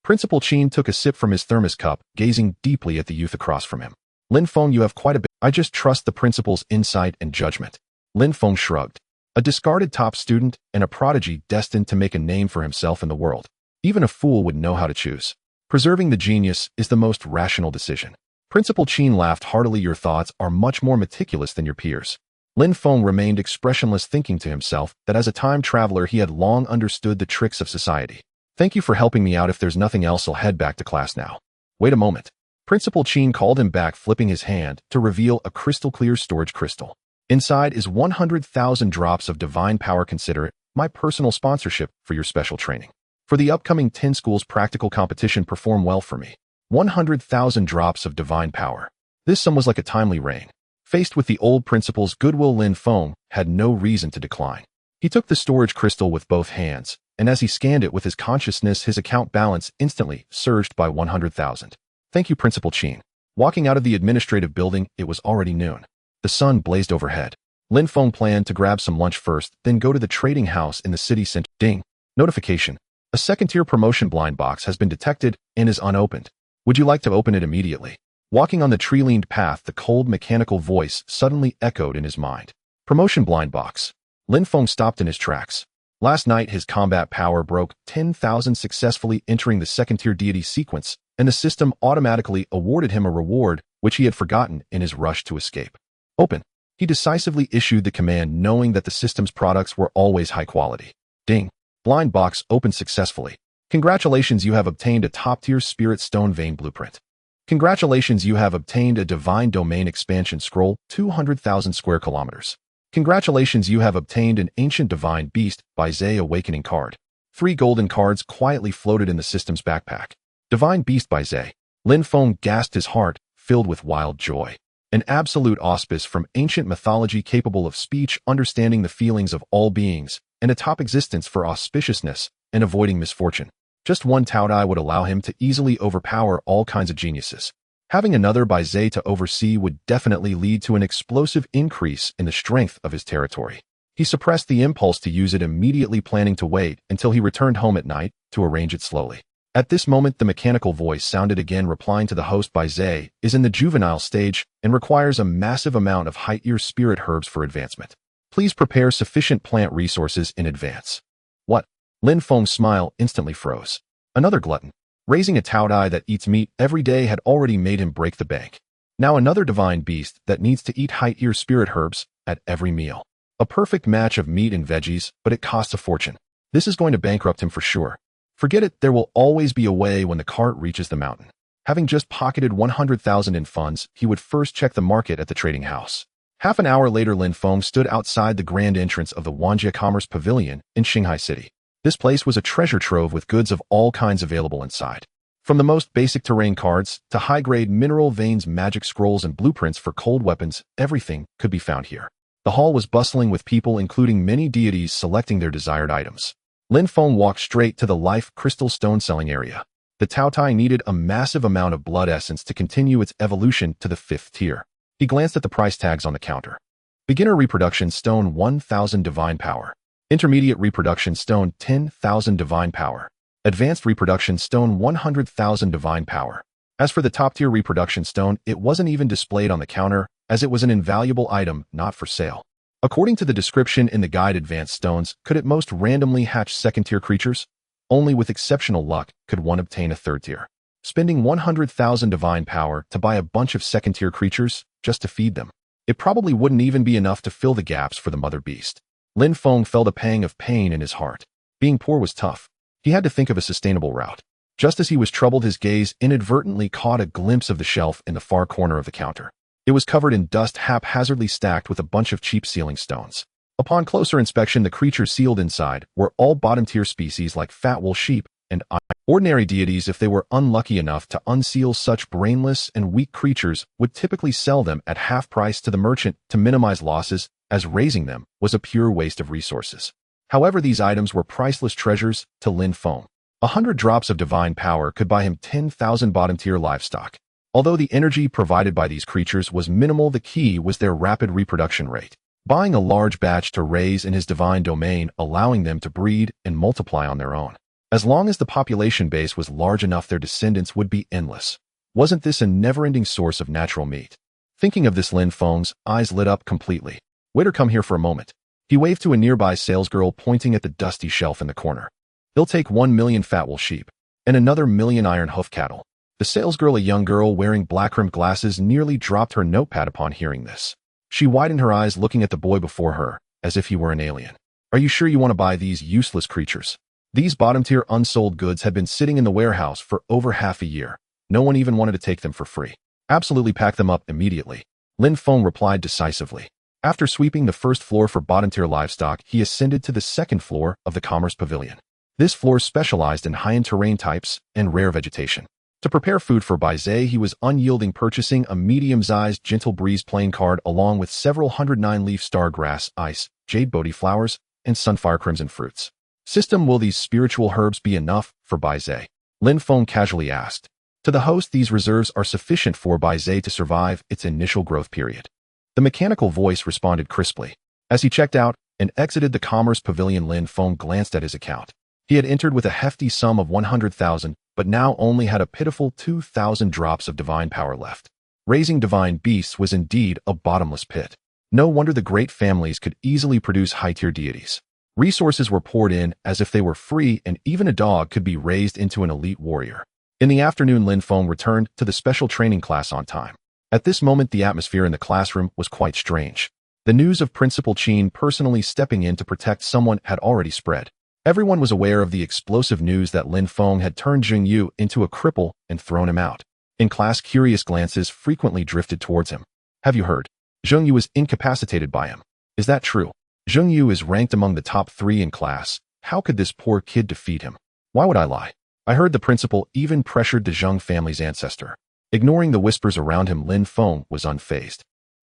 Principal Qin took a sip from his thermos cup, gazing deeply at the youth across from him. Lin Feng, you have quite a bit. I just trust the principal's insight and judgment. Lin Feng shrugged. A discarded top student and a prodigy destined to make a name for himself in the world. Even a fool would know how to choose. Preserving the genius is the most rational decision. Principal Qin laughed heartily. Your thoughts are much more meticulous than your peers. Lin Feng remained expressionless, thinking to himself that as a time traveler he had long understood the tricks of society. Thank you for helping me out. If there's nothing else, I'll head back to class now. Wait a moment. Principal Qin called him back, flipping his hand to reveal a crystal-clear storage crystal. Inside is 100,000 drops of divine power. Consider it my personal sponsorship for your special training. For the upcoming 10 schools practical competition, perform well for me. 100,000 drops of divine power. This sum was like a timely rain. Faced with the old principal's goodwill, Lin Feng had no reason to decline. He took the storage crystal with both hands, and as he scanned it with his consciousness, his account balance instantly surged by 100,000. Thank you, Principal Qin. Walking out of the administrative building, it was already noon. The sun blazed overhead. Lin Feng planned to grab some lunch first, then go to the trading house in the city center. Ding. Notification. A 2nd-tier promotion blind box has been detected and is unopened. Would you like to open it immediately? Walking on the tree-leaned path, the cold mechanical voice suddenly echoed in his mind. Promotion blind box. Lin Feng stopped in his tracks. Last night his combat power broke 10,000, successfully entering the 2nd-tier deity sequence, and the system automatically awarded him a reward which he had forgotten in his rush to escape. Open. He decisively issued the command, knowing that the system's products were always high quality. Ding. Blind box opened successfully. Congratulations, you have obtained a top-tier spirit stone vein blueprint. Congratulations, you have obtained a divine domain expansion scroll, 200,000 square kilometers. Congratulations, you have obtained an ancient divine beast by Zay awakening card. 3 golden cards quietly floated in the system's backpack. Divine beast by Zay. Lin Feng gasped, his heart filled with wild joy. An absolute auspice from ancient mythology, capable of speech, understanding the feelings of all beings, and a top existence for auspiciousness and avoiding misfortune. Just one Taotie would allow him to easily overpower all kinds of geniuses. Having another by Zay to oversee would definitely lead to an explosive increase in the strength of his territory. He suppressed the impulse to use it immediately, planning to wait until he returned home at night to arrange it slowly. At this moment, the mechanical voice sounded again, replying to the host by Zay is in the juvenile stage and requires a massive amount of high-tier spirit herbs for advancement. Please prepare sufficient plant resources in advance. What? Lin Feng's smile instantly froze. Another glutton. Raising a Taotie that eats meat every day had already made him break the bank. Now another divine beast that needs to eat high-tier spirit herbs at every meal. A perfect match of meat and veggies, but it costs a fortune. This is going to bankrupt him for sure. Forget it, there will always be a way when the cart reaches the mountain. Having just pocketed 100,000 in funds, he would first check the market at the trading house. Half an hour later, Lin Feng stood outside the grand entrance of the Wanjie Commerce Pavilion in Shanghai City. This place was a treasure trove with goods of all kinds available inside. From the most basic terrain cards to high-grade mineral veins, magic scrolls, and blueprints for cold weapons, everything could be found here. The hall was bustling with people, including many deities selecting their desired items. Lin Feng walked straight to the life crystal stone selling area. The Taotie needed a massive amount of blood essence to continue its evolution to the 5th tier. He glanced at the price tags on the counter. Beginner reproduction stone 1,000 divine power. Intermediate reproduction stone 10,000 divine power. Advanced reproduction stone 100,000 divine power. As for the top-tier reproduction stone, it wasn't even displayed on the counter, as it was an invaluable item not for sale. According to the description in the guide, advanced stones could at most randomly hatch 2nd-tier creatures. Only with exceptional luck could one obtain a 3rd tier. Spending 100,000 divine power to buy a bunch of 2nd-tier creatures just to feed them. It probably wouldn't even be enough to fill the gaps for the mother beast. Lin Feng felt a pang of pain in his heart. Being poor was tough. He had to think of a sustainable route. Just as he was troubled, his gaze inadvertently caught a glimpse of the shelf in the far corner of the counter. It was covered in dust, haphazardly stacked with a bunch of cheap ceiling stones. Upon closer inspection, the creatures sealed inside were all bottom-tier species like fat wool sheep and ordinary deities. If they were unlucky enough to unseal such brainless and weak creatures, would typically sell them at half price to the merchant to minimize losses, as raising them was a pure waste of resources. However, these items were priceless treasures to Lin Feng. 100 drops of divine power could buy him 10,000 bottom-tier livestock. Although the energy provided by these creatures was minimal, the key was their rapid reproduction rate. Buying a large batch to raise in his divine domain, allowing them to breed and multiply on their own. As long as the population base was large enough, their descendants would be endless. Wasn't this a never-ending source of natural meat? Thinking of this, Lin Feng's eyes lit up completely. "Waiter, come here for a moment." He waved to a nearby salesgirl, pointing at the dusty shelf in the corner. "He'll take 1,000,000 fat wool sheep and another 1,000,000 iron hoof cattle." The salesgirl, a young girl wearing black-rimmed glasses, nearly dropped her notepad upon hearing this. She widened her eyes, looking at the boy before her, as if he were an alien. "Are you sure you want to buy these useless creatures?" These bottom-tier unsold goods had been sitting in the warehouse for over half a year. No one even wanted to take them for free. "Absolutely, pack them up immediately," Lin Feng replied decisively. After sweeping the first floor for bottom-tier livestock, he ascended to the second floor of the Commerce Pavilion. This floor specialized in high-end terrain types and rare vegetation. To prepare food for Baizé, he was unyielding, purchasing a medium-sized Gentle Breeze playing card along with several 109-leaf star grass, ice, jade Bodhi flowers, and sunfire crimson fruits. "System, will these spiritual herbs be enough for Baizé?" Lin Feng casually asked. To the host, these reserves are sufficient for Baizé to survive its initial growth period. The mechanical voice responded crisply. As he checked out and exited the Commerce Pavilion, Lin Feng glanced at his account. He had entered with a hefty sum of 100,000, but now only had a pitiful 2,000 drops of divine power left. Raising divine beasts was indeed a bottomless pit. No wonder the great families could easily produce high-tier deities. Resources were poured in as if they were free, and even a dog could be raised into an elite warrior. In the afternoon, Lin Feng returned to the special training class on time. At this moment, the atmosphere in the classroom was quite strange. The news of Principal Qin personally stepping in to protect someone had already spread. Everyone was aware of the explosive news that Lin Feng had turned Zheng Yu into a cripple and thrown him out. In class, curious glances frequently drifted towards him. "Have you heard? Zheng Yu was incapacitated by him. Is that true? Zheng Yu is ranked among the top 3 in class. How could this poor kid defeat him? Why would I lie? I heard the principal even pressured the Zheng family's ancestor." Ignoring the whispers around him, Lin Feng was unfazed.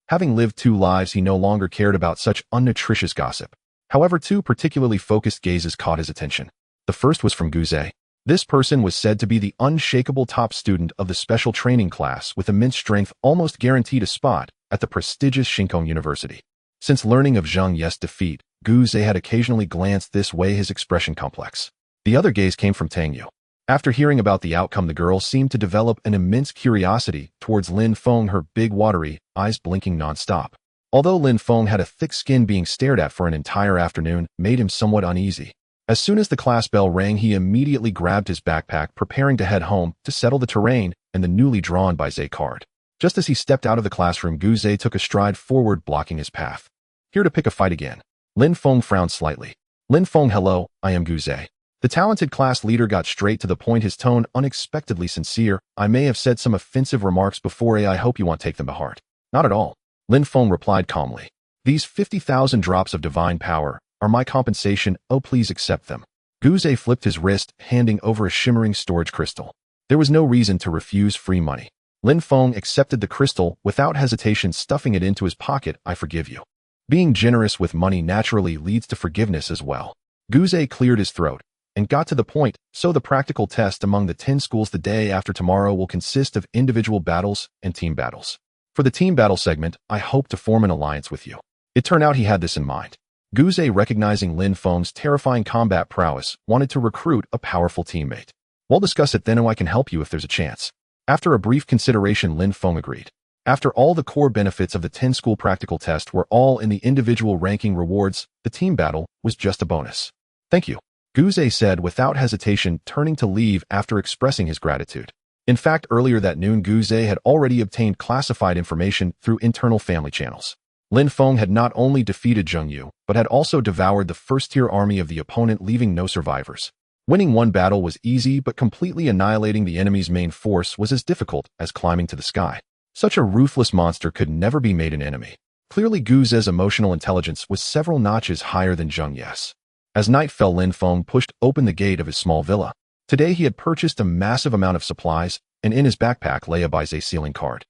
Having lived 2 lives, he no longer cared about such unnutritious gossip. However, 2 particularly focused gazes caught his attention. The first was from Guzhe. This person was said to be the unshakable top student of the special training class, with immense strength, almost guaranteed a spot at the prestigious Shinkong University. Since learning of Zheng Ye's defeat, Guzhe had occasionally glanced this way, his expression complex. The other gaze came from Tang Yu. After hearing about the outcome, the girl seemed to develop an immense curiosity towards Lin Feng, her big watery eyes blinking non-stop. Although Lin Feng had a thick skin, being stared at for an entire afternoon made him somewhat uneasy. As soon as the class bell rang, he immediately grabbed his backpack, preparing to head home to settle the terrain and the newly drawn Baizé card. Just as he stepped out of the classroom, Guzhe took a stride forward, blocking his path. "Here to pick a fight again?" Lin Feng frowned slightly. "Lin Feng, hello, I am Guzhe." The talented class leader got straight to the point, his tone unexpectedly sincere. "I may have said some offensive remarks before. I hope you won't take them to heart." "Not at all," Lin Feng replied calmly. "These 50,000 drops of divine power are my compensation. Oh, please accept them." Guzhe flipped his wrist, handing over a shimmering storage crystal. There was no reason to refuse free money. Lin Feng accepted the crystal without hesitation, stuffing it into his pocket. "I forgive you." Being generous with money naturally leads to forgiveness as well. Guzhe cleared his throat and got to the point. "So the practical test among the 10 schools the day after tomorrow will consist of individual battles and team battles. For the team battle segment, I hope to form an alliance with you." It turned out he had this in mind. Guzhe, recognizing Lin Feng's terrifying combat prowess, wanted to recruit a powerful teammate. "We'll discuss it then. I can help you if there's a chance." After a brief consideration, Lin Feng agreed. After all, the core benefits of the 10-school practical test were all in the individual ranking rewards. The team battle was just a bonus. "Thank you," Guzhe said without hesitation, turning to leave after expressing his gratitude. In fact, earlier that noon, Guze had already obtained classified information through internal family channels. Lin Feng had not only defeated Zheng Yu, but had also devoured the first-tier army of the opponent, leaving no survivors. Winning one battle was easy, but completely annihilating the enemy's main force was as difficult as climbing to the sky. Such a ruthless monster could never be made an enemy. Clearly, Guze's emotional intelligence was several notches higher than Zheng Yu's. As night fell, Lin Feng pushed open the gate of his small villa. Today he had purchased a massive amount of supplies, and in his backpack lay a Baize sealing card.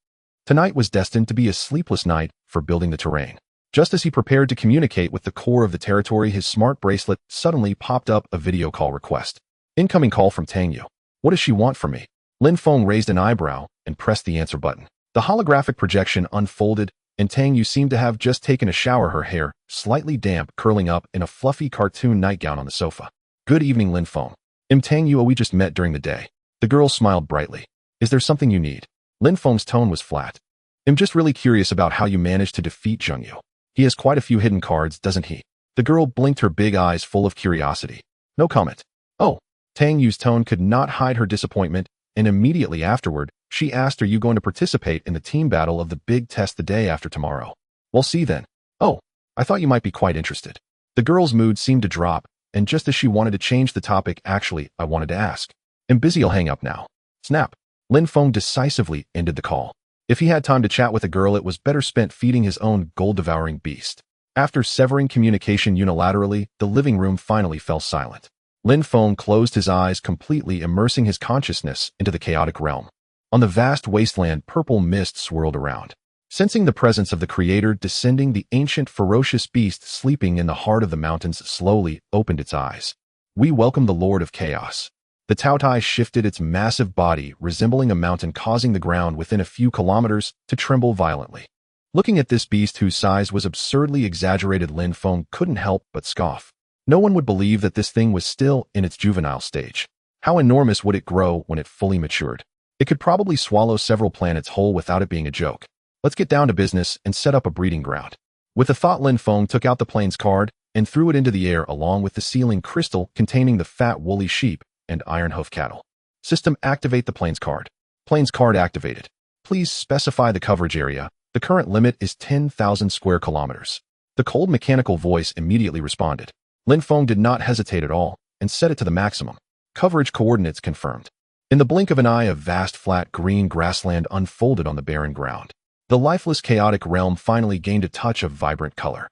Tonight was destined to be a sleepless night for building the terrain. Just as he prepared to communicate with the core of the territory, his smart bracelet suddenly popped up a video call request. Incoming call from Tang Yu. What does she want from me? Lin Feng raised an eyebrow and pressed the answer button. The holographic projection unfolded, and Tang Yu seemed to have just taken a shower, her hair slightly damp, curling up in a fluffy cartoon nightgown on the sofa. Good evening, Lin Feng. Tang Yu, we just met during the day. The girl smiled brightly. Is there something you need? Lin Feng's tone was flat. I'm just really curious about how you managed to defeat Zheng Yu. He has quite a few hidden cards, doesn't he? The girl blinked, her big eyes full of curiosity. No comment. Oh. Tang Yu's tone could not hide her disappointment, and immediately afterward, she asked, are you going to participate in the team battle of the big test the day after tomorrow? We'll see then. Oh, I thought you might be quite interested. The girl's mood seemed to drop, and just as she wanted to change the topic, actually, I wanted to ask. I'm busy, I'll hang up now. Snap. Lin Feng decisively ended the call. If he had time to chat with a girl, it was better spent feeding his own gold-devouring beast. After severing communication unilaterally, the living room finally fell silent. Lin Feng closed his eyes, completely immersing his consciousness into the chaotic realm. On the vast wasteland, purple mist swirled around. Sensing the presence of the creator descending, the ancient ferocious beast sleeping in the heart of the mountains slowly opened its eyes. We welcome the Lord of Chaos. The Taotie shifted its massive body, resembling a mountain, causing the ground within a few kilometers to tremble violently. Looking at this beast, whose size was absurdly exaggerated, Lin Feng couldn't help but scoff. No one would believe that this thing was still in its juvenile stage. How enormous would it grow when it fully matured? It could probably swallow several planets whole without it being a joke. Let's get down to business and set up a breeding ground. With a thought, Lin Feng took out the plains card and threw it into the air along with the sealing crystal containing the fat woolly sheep and iron hoof cattle. System, activate the plains card. Plains card activated. Please specify the coverage area. The current limit is 10,000 square kilometers. The cold mechanical voice immediately responded. Lin Feng did not hesitate at all and set it to the maximum. Coverage coordinates confirmed. In the blink of an eye, a vast flat green grassland unfolded on the barren ground. The lifeless chaotic realm finally gained a touch of vibrant color.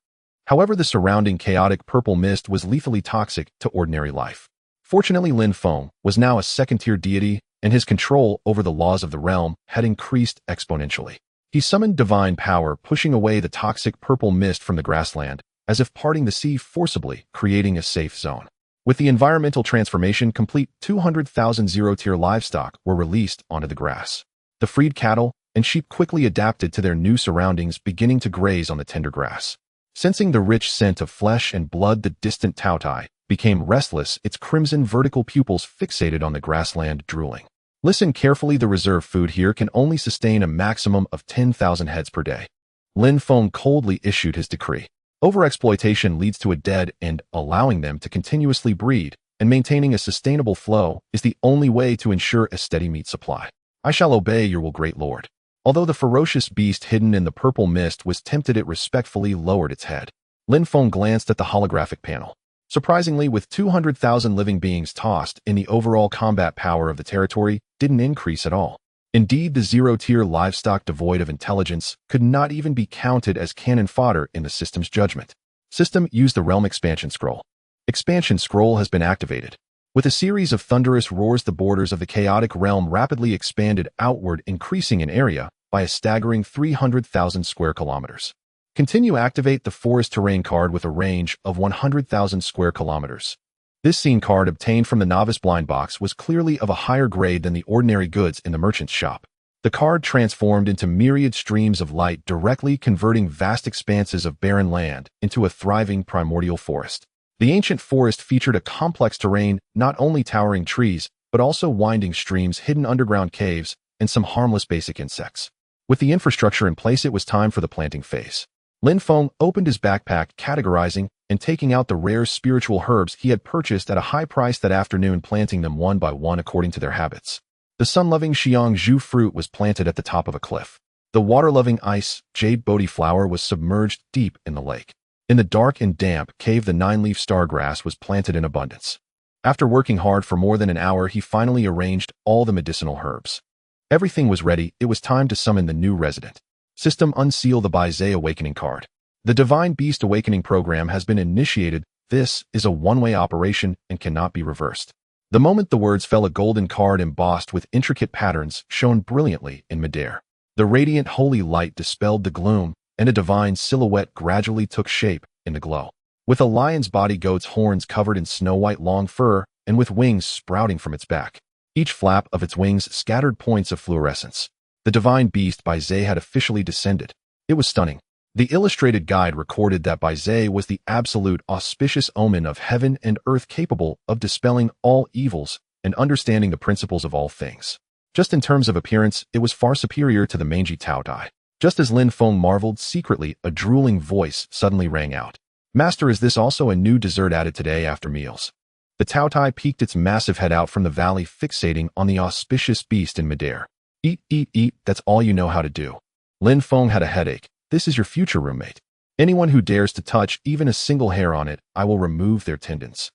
However, the surrounding chaotic purple mist was lethally toxic to ordinary life. Fortunately, Lin Feng was now a second-tier deity, and his control over the laws of the realm had increased exponentially. He summoned divine power, pushing away the toxic purple mist from the grassland, as if parting the sea forcibly, creating a safe zone. With the environmental transformation complete, 200,000 zero-tier livestock were released onto the grass. The freed cattle and sheep quickly adapted to their new surroundings, beginning to graze on the tender grass. Sensing the rich scent of flesh and blood, the distant Taotie became restless, its crimson vertical pupils fixated on the grassland, drooling. Listen carefully, the reserve food here can only sustain a maximum of 10,000 heads per day. Lin Feng coldly issued his decree. Overexploitation leads to a dead end. Allowing them to continuously breed and maintaining a sustainable flow is the only way to ensure a steady meat supply. I shall obey your will, great lord. Although the ferocious beast hidden in the purple mist was tempted, it respectfully lowered its head. Lin Feng glanced at the holographic panel. Surprisingly, with 200,000 living beings tossed in, the overall combat power of the territory didn't increase at all. Indeed, the zero-tier livestock devoid of intelligence could not even be counted as cannon fodder in the system's judgment. System, use the realm expansion scroll. Expansion scroll has been activated. With a series of thunderous roars, the borders of the chaotic realm rapidly expanded outward, increasing in area by a staggering 300,000 square kilometers. Continue, activate the forest terrain card with a range of 100,000 square kilometers. This scene card, obtained from the novice blind box, was clearly of a higher grade than the ordinary goods in the merchant's shop. The card transformed into myriad streams of light, directly converting vast expanses of barren land into a thriving primordial forest. The ancient forest featured a complex terrain, not only towering trees, but also winding streams, hidden underground caves, and some harmless basic insects. With the infrastructure in place, it was time for the planting phase. Lin Feng opened his backpack, categorizing and taking out the rare spiritual herbs he had purchased at a high price that afternoon, planting them one by one according to their habits. The sun-loving Xiang Zhu fruit was planted at the top of a cliff. The water-loving ice jade Bodhi flower was submerged deep in the lake. In the dark and damp cave, the 9-leaf stargrass was planted in abundance. After working hard for more than an hour, he finally arranged all the medicinal herbs. Everything was ready. It was time to summon the new resident. System unseal the Baizé Awakening card. The Divine Beast Awakening program has been initiated. This is a one-way operation and cannot be reversed. The moment the words fell, a golden card embossed with intricate patterns shone brilliantly in midair. The radiant holy light dispelled the gloom, and a divine silhouette gradually took shape in the glow. With a lion's body, goat's horns covered in snow-white long fur, and with wings sprouting from its back. Each flap of its wings scattered points of fluorescence. The divine beast Baizé had officially descended. It was stunning. The illustrated guide recorded that Baizé was the absolute auspicious omen of heaven and earth, capable of dispelling all evils and understanding the principles of all things. Just in terms of appearance, it was far superior to the mangy Taotie. Just as Lin Feng marveled secretly, a drooling voice suddenly rang out. "Master, is this also a new dessert added today after meals?" The Taotie peeked its massive head out from the valley, fixating on the auspicious beast in midair. "Eat, eat, eat, that's all you know how to do." Lin Feng had a headache. "This is your future roommate. Anyone who dares to touch even a single hair on it, I will remove their tendons."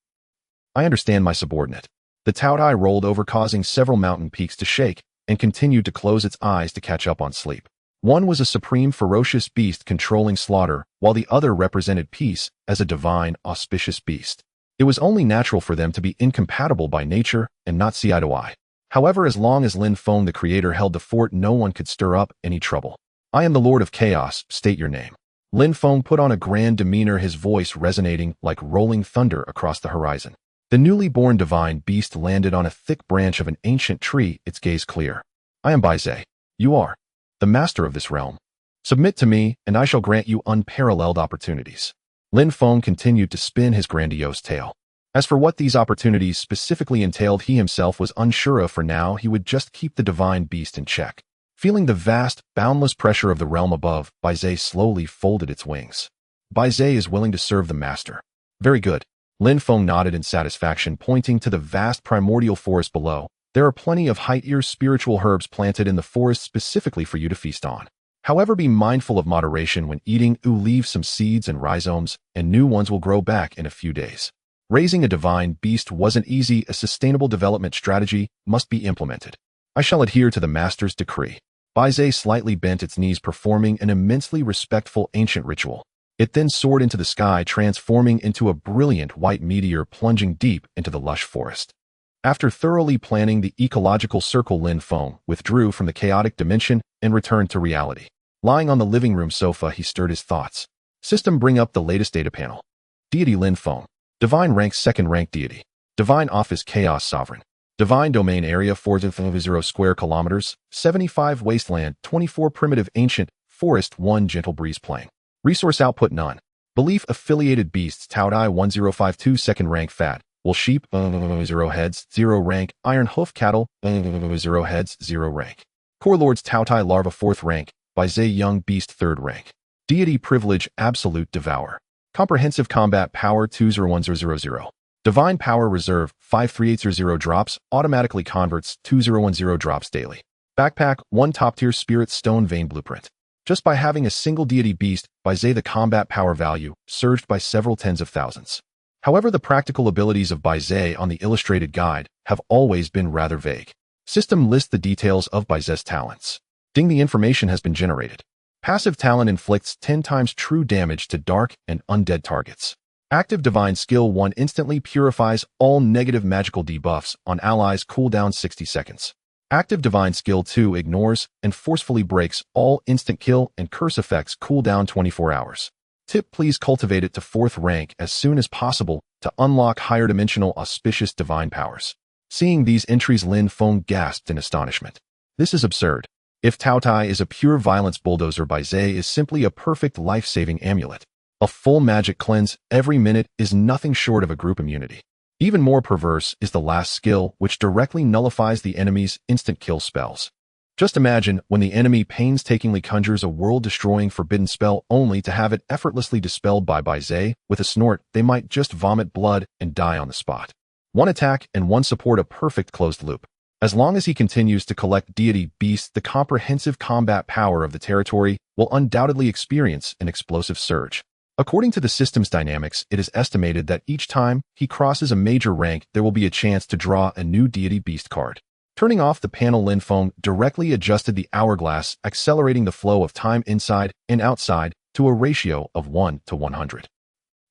"I understand, my subordinate." The Taotie rolled over, causing several mountain peaks to shake, and continued to close its eyes to catch up on sleep. One was a supreme ferocious beast controlling slaughter, while the other represented peace as a divine, auspicious beast. It was only natural for them to be incompatible by nature and not see eye to eye. However, as long as Lin Feng the creator held the fort, no one could stir up any trouble. "I am the Lord of Chaos, state your name." Lin Feng put on a grand demeanor, his voice resonating like rolling thunder across the horizon. The newly born divine beast landed on a thick branch of an ancient tree, its gaze clear. "I am Baizé. You are the master of this realm. Submit to me, and I shall grant you unparalleled opportunities." Lin Feng continued to spin his grandiose tale. As for what these opportunities specifically entailed, he himself was unsure of. For now, he would just keep the divine beast in check. Feeling the vast, boundless pressure of the realm above, Baizé slowly folded its wings. "Baizé is willing to serve the master." "Very good." Lin Feng nodded in satisfaction, pointing to the vast primordial forest below. "There are plenty of high-tier spiritual herbs planted in the forest specifically for you to feast on. However, be mindful of moderation when eating. Leave some seeds and rhizomes, and new ones will grow back in a few days." Raising a divine beast wasn't easy. A sustainable development strategy must be implemented. "I shall adhere to the master's decree." Baizé slightly bent its knees, performing an immensely respectful ancient ritual. It then soared into the sky, transforming into a brilliant white meteor, plunging deep into the lush forest. After thoroughly planning the ecological circle, Lin Feng withdrew from the chaotic dimension and returned to reality. Lying on the living room sofa, he stirred his thoughts. System, bring up the latest data panel. Deity Lin Feng. Divine rank, second rank deity. Divine office, Chaos Sovereign. Divine domain area, 4.0 square kilometers, 75 wasteland, 24 primitive ancient, forest, 1 gentle breeze plain. Resource output, none. Belief, affiliated beasts, Taotie 1052, second rank fat. Wool sheep, 0 heads, 0 rank. Iron hoof cattle, 0 heads, 0 rank. Core lords, Taotie larva, 4th rank. Baizé young beast, 3rd rank. Deity privilege, absolute devourer. Comprehensive combat power, 201000. Divine power reserve, 53800 drops, automatically converts, 2010 drops daily. Backpack, 1 top-tier spirit stone vein blueprint. Just by having a single deity beast, Baizé the combat power value surged by several tens of thousands. However, the practical abilities of Baizé on the illustrated guide have always been rather vague. System lists the details of Baizé's talents. Ding, the information has been generated. Passive talent inflicts 10 times true damage to dark and undead targets. Active divine skill 1 instantly purifies all negative magical debuffs on allies, cooldown 60 seconds. Active divine skill 2 ignores and forcefully breaks all instant kill and curse effects, cooldown 24 hours. Tip, please cultivate it to 4th rank as soon as possible to unlock higher dimensional auspicious divine powers. Seeing these entries, Lin Feng gasped in astonishment. This is absurd. If Taotie is a pure violence bulldozer, Baizé is simply a perfect life-saving amulet. A full magic cleanse every minute is nothing short of a group immunity. Even more perverse is the last skill, which directly nullifies the enemy's instant kill spells. Just imagine when the enemy painstakingly conjures a world-destroying forbidden spell only to have it effortlessly dispelled by Baizé. With a snort, they might just vomit blood and die on the spot. 1 attack and 1 support, a perfect closed loop. As long as he continues to collect deity beasts, the comprehensive combat power of the territory will undoubtedly experience an explosive surge. According to the system's dynamics, it is estimated that each time he crosses a major rank, there will be a chance to draw a new deity beast card. Turning off the panel, Lin Feng directly adjusted the hourglass, accelerating the flow of time inside and outside to a ratio of 1 to 100.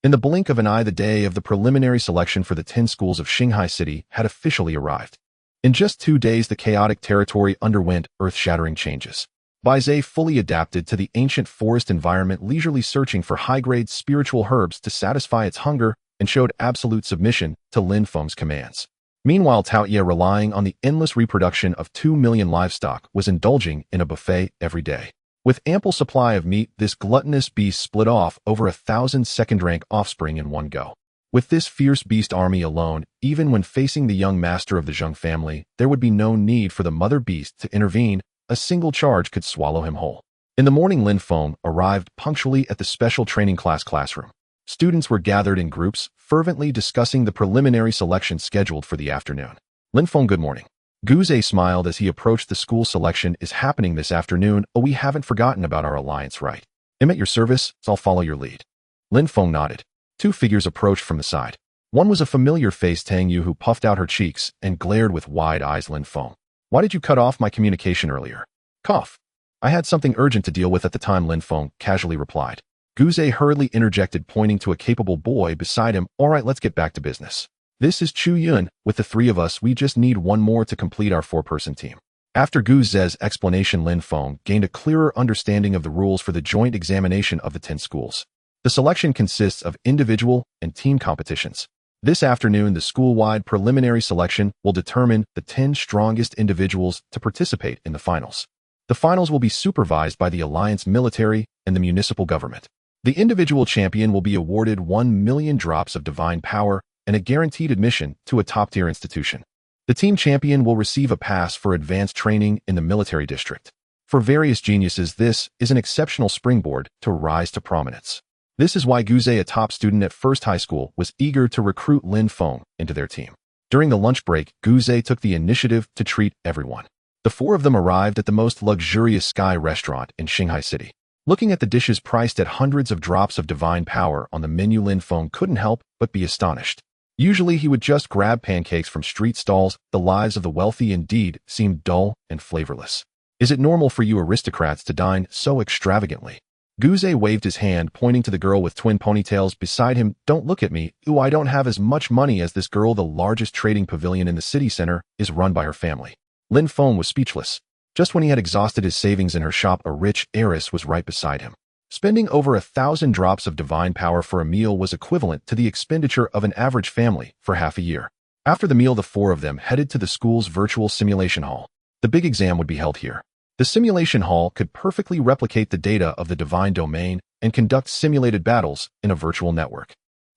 In the blink of an eye, the day of the preliminary selection for the 10 schools of Shanghai City had officially arrived. In just 2 days, the chaotic territory underwent earth-shattering changes. Baizhe fully adapted to the ancient forest environment, leisurely searching for high-grade spiritual herbs to satisfy its hunger, and showed absolute submission to Lin Feng's commands. Meanwhile, Taotie, relying on the endless reproduction of 2 million livestock, was indulging in a buffet every day. With ample supply of meat, this gluttonous beast split off over 1,000 second-rank offspring in one go. With this fierce beast army alone, even when facing the young master of the Zheng family, there would be no need for the mother beast to intervene. A single charge could swallow him whole. In the morning, Lin Feng arrived punctually at the special training classroom. Students were gathered in groups, fervently discussing the preliminary selection scheduled for the afternoon. Lin Feng, good morning. Guze smiled as he approached. The school selection is happening this afternoon. Oh, we haven't forgotten about our alliance, right? I'm at your service, so I'll follow your lead. Lin Feng nodded. 2 figures approached from the side. One was a familiar face, Tang Yu, who puffed out her cheeks and glared with wide eyes. Lin Feng, why did you cut off my communication earlier? Cough. I had something urgent to deal with at the time, Lin Feng casually replied. Guze hurriedly interjected, pointing to a capable boy beside him. All right, let's get back to business. This is Chu Yun. With the 3 of us, we just need one more to complete our 4-person team. After Guze's explanation, Lin Feng gained a clearer understanding of the rules for the joint examination of the 10 schools. The selection consists of individual and team competitions. This afternoon, the school-wide preliminary selection will determine the 10 strongest individuals to participate in the finals. The finals will be supervised by the Alliance military and the municipal government. The individual champion will be awarded 1 million drops of divine power and a guaranteed admission to a top-tier institution. The team champion will receive a pass for advanced training in the military district. For various geniuses, this is an exceptional springboard to rise to prominence. This is why Guze, a top student at First High School, was eager to recruit Lin Feng into their team. During the lunch break, Guze took the initiative to treat everyone. The 4 of them arrived at the most luxurious Sky restaurant in Shanghai City. Looking at the dishes priced at hundreds of drops of divine power on the menu, Lin Feng couldn't help but be astonished. Usually he would just grab pancakes from street stalls. The lives of the wealthy indeed seemed dull and flavorless. Is it normal for you aristocrats to dine so extravagantly? Guze waved his hand, pointing to the girl with twin ponytails beside him. Don't look at me. Ooh, I don't have as much money as this girl. The largest trading pavilion in the city center is run by her family. Lin Feng was speechless. Just when he had exhausted his savings in her shop, a rich heiress was right beside him. Spending over 1,000 drops of divine power for a meal was equivalent to the expenditure of an average family for half a year. After the meal, the 4 of them headed to the school's virtual simulation hall. The big exam would be held here. The simulation hall could perfectly replicate the data of the divine domain and conduct simulated battles in a virtual network.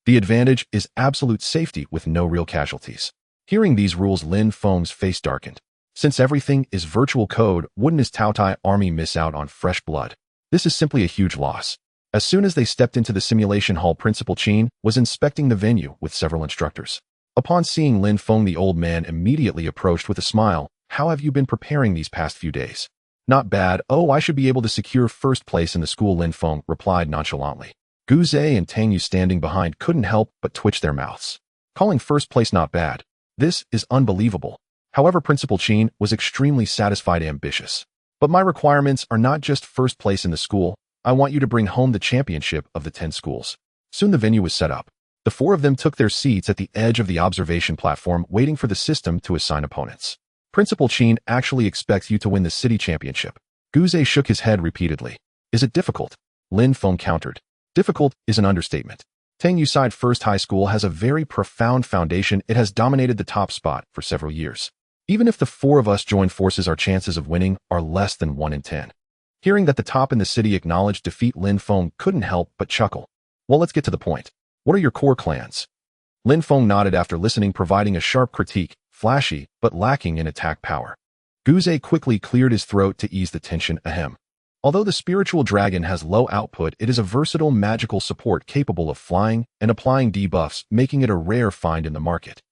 The advantage is absolute safety with no real casualties. Hearing these rules, Lin Feng's face darkened. Since everything is virtual code, wouldn't his Taotie army miss out on fresh blood? This is simply a huge loss. As soon as they stepped into the simulation hall, Principal Qin was inspecting the venue with several instructors. Upon seeing Lin Feng, the old man immediately approached with a smile. How have you been preparing these past few days? Not bad. Oh, I should be able to secure first place in the school, Lin Feng replied nonchalantly. Guze and Tang Yu, standing behind, couldn't help but twitch their mouths. Calling first place not bad. This is unbelievable. However, Principal Qin was extremely satisfied and ambitious. But my requirements are not just first place in the school. I want you to bring home the championship of the 10 schools. Soon the venue was set up. The 4 of them took their seats at the edge of the observation platform, waiting for the system to assign opponents. Principal Qin actually expects you to win the city championship. Guze shook his head repeatedly. Is it difficult? Lin Feng countered. Difficult is an understatement. Tang Yu side First High School has a very profound foundation. It has dominated the top spot for several years. Even if the 4 of us join forces, our chances of winning are less than 1 in 10. Hearing that the top in the city acknowledged defeat, Lin Feng couldn't help but chuckle. Well, let's get to the point. What are your core clans? Lin Feng nodded after listening, providing a sharp critique, flashy, but lacking in attack power. Guze quickly cleared his throat to ease the tension. Ahem. Although the spiritual dragon has low output, it is a versatile magical support capable of flying and applying debuffs, making it a rare find in the market.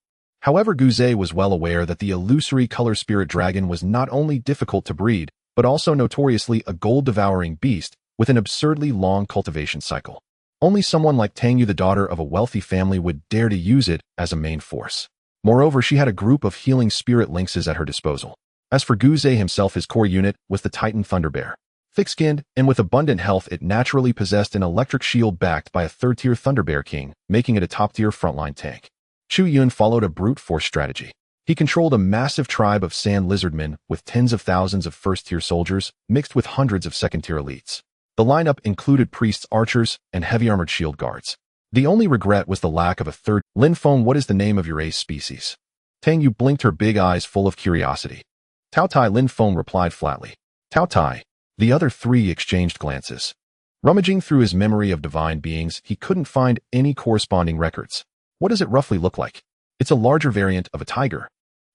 However, Guze was well aware that the illusory color spirit dragon was not only difficult to breed, but also notoriously a gold-devouring beast with an absurdly long cultivation cycle. Only someone like Tang Yu, the daughter of a wealthy family, would dare to use it as a main force. Moreover, she had a group of healing spirit lynxes at her disposal. As for Guze himself, his core unit was the Titan Thunder Bear. Thick-skinned and with abundant health, it naturally possessed an electric shield backed by a third-tier Thunder Bear King, making it a top-tier frontline tank. Chu Yun followed a brute force strategy. He controlled a massive tribe of sand lizardmen with tens of thousands of first-tier soldiers mixed with hundreds of second-tier elites. The lineup included priests, archers, and heavy-armored shield guards. The only regret was the lack of a third. Lin Feng, what is the name of your ace species? Tang Yu blinked, her big eyes full of curiosity. Taotie, Lin Feng replied flatly. Taotie. The other three exchanged glances. Rummaging through his memory of divine beings, he couldn't find any corresponding records. What does it roughly look like? It's a larger variant of a tiger.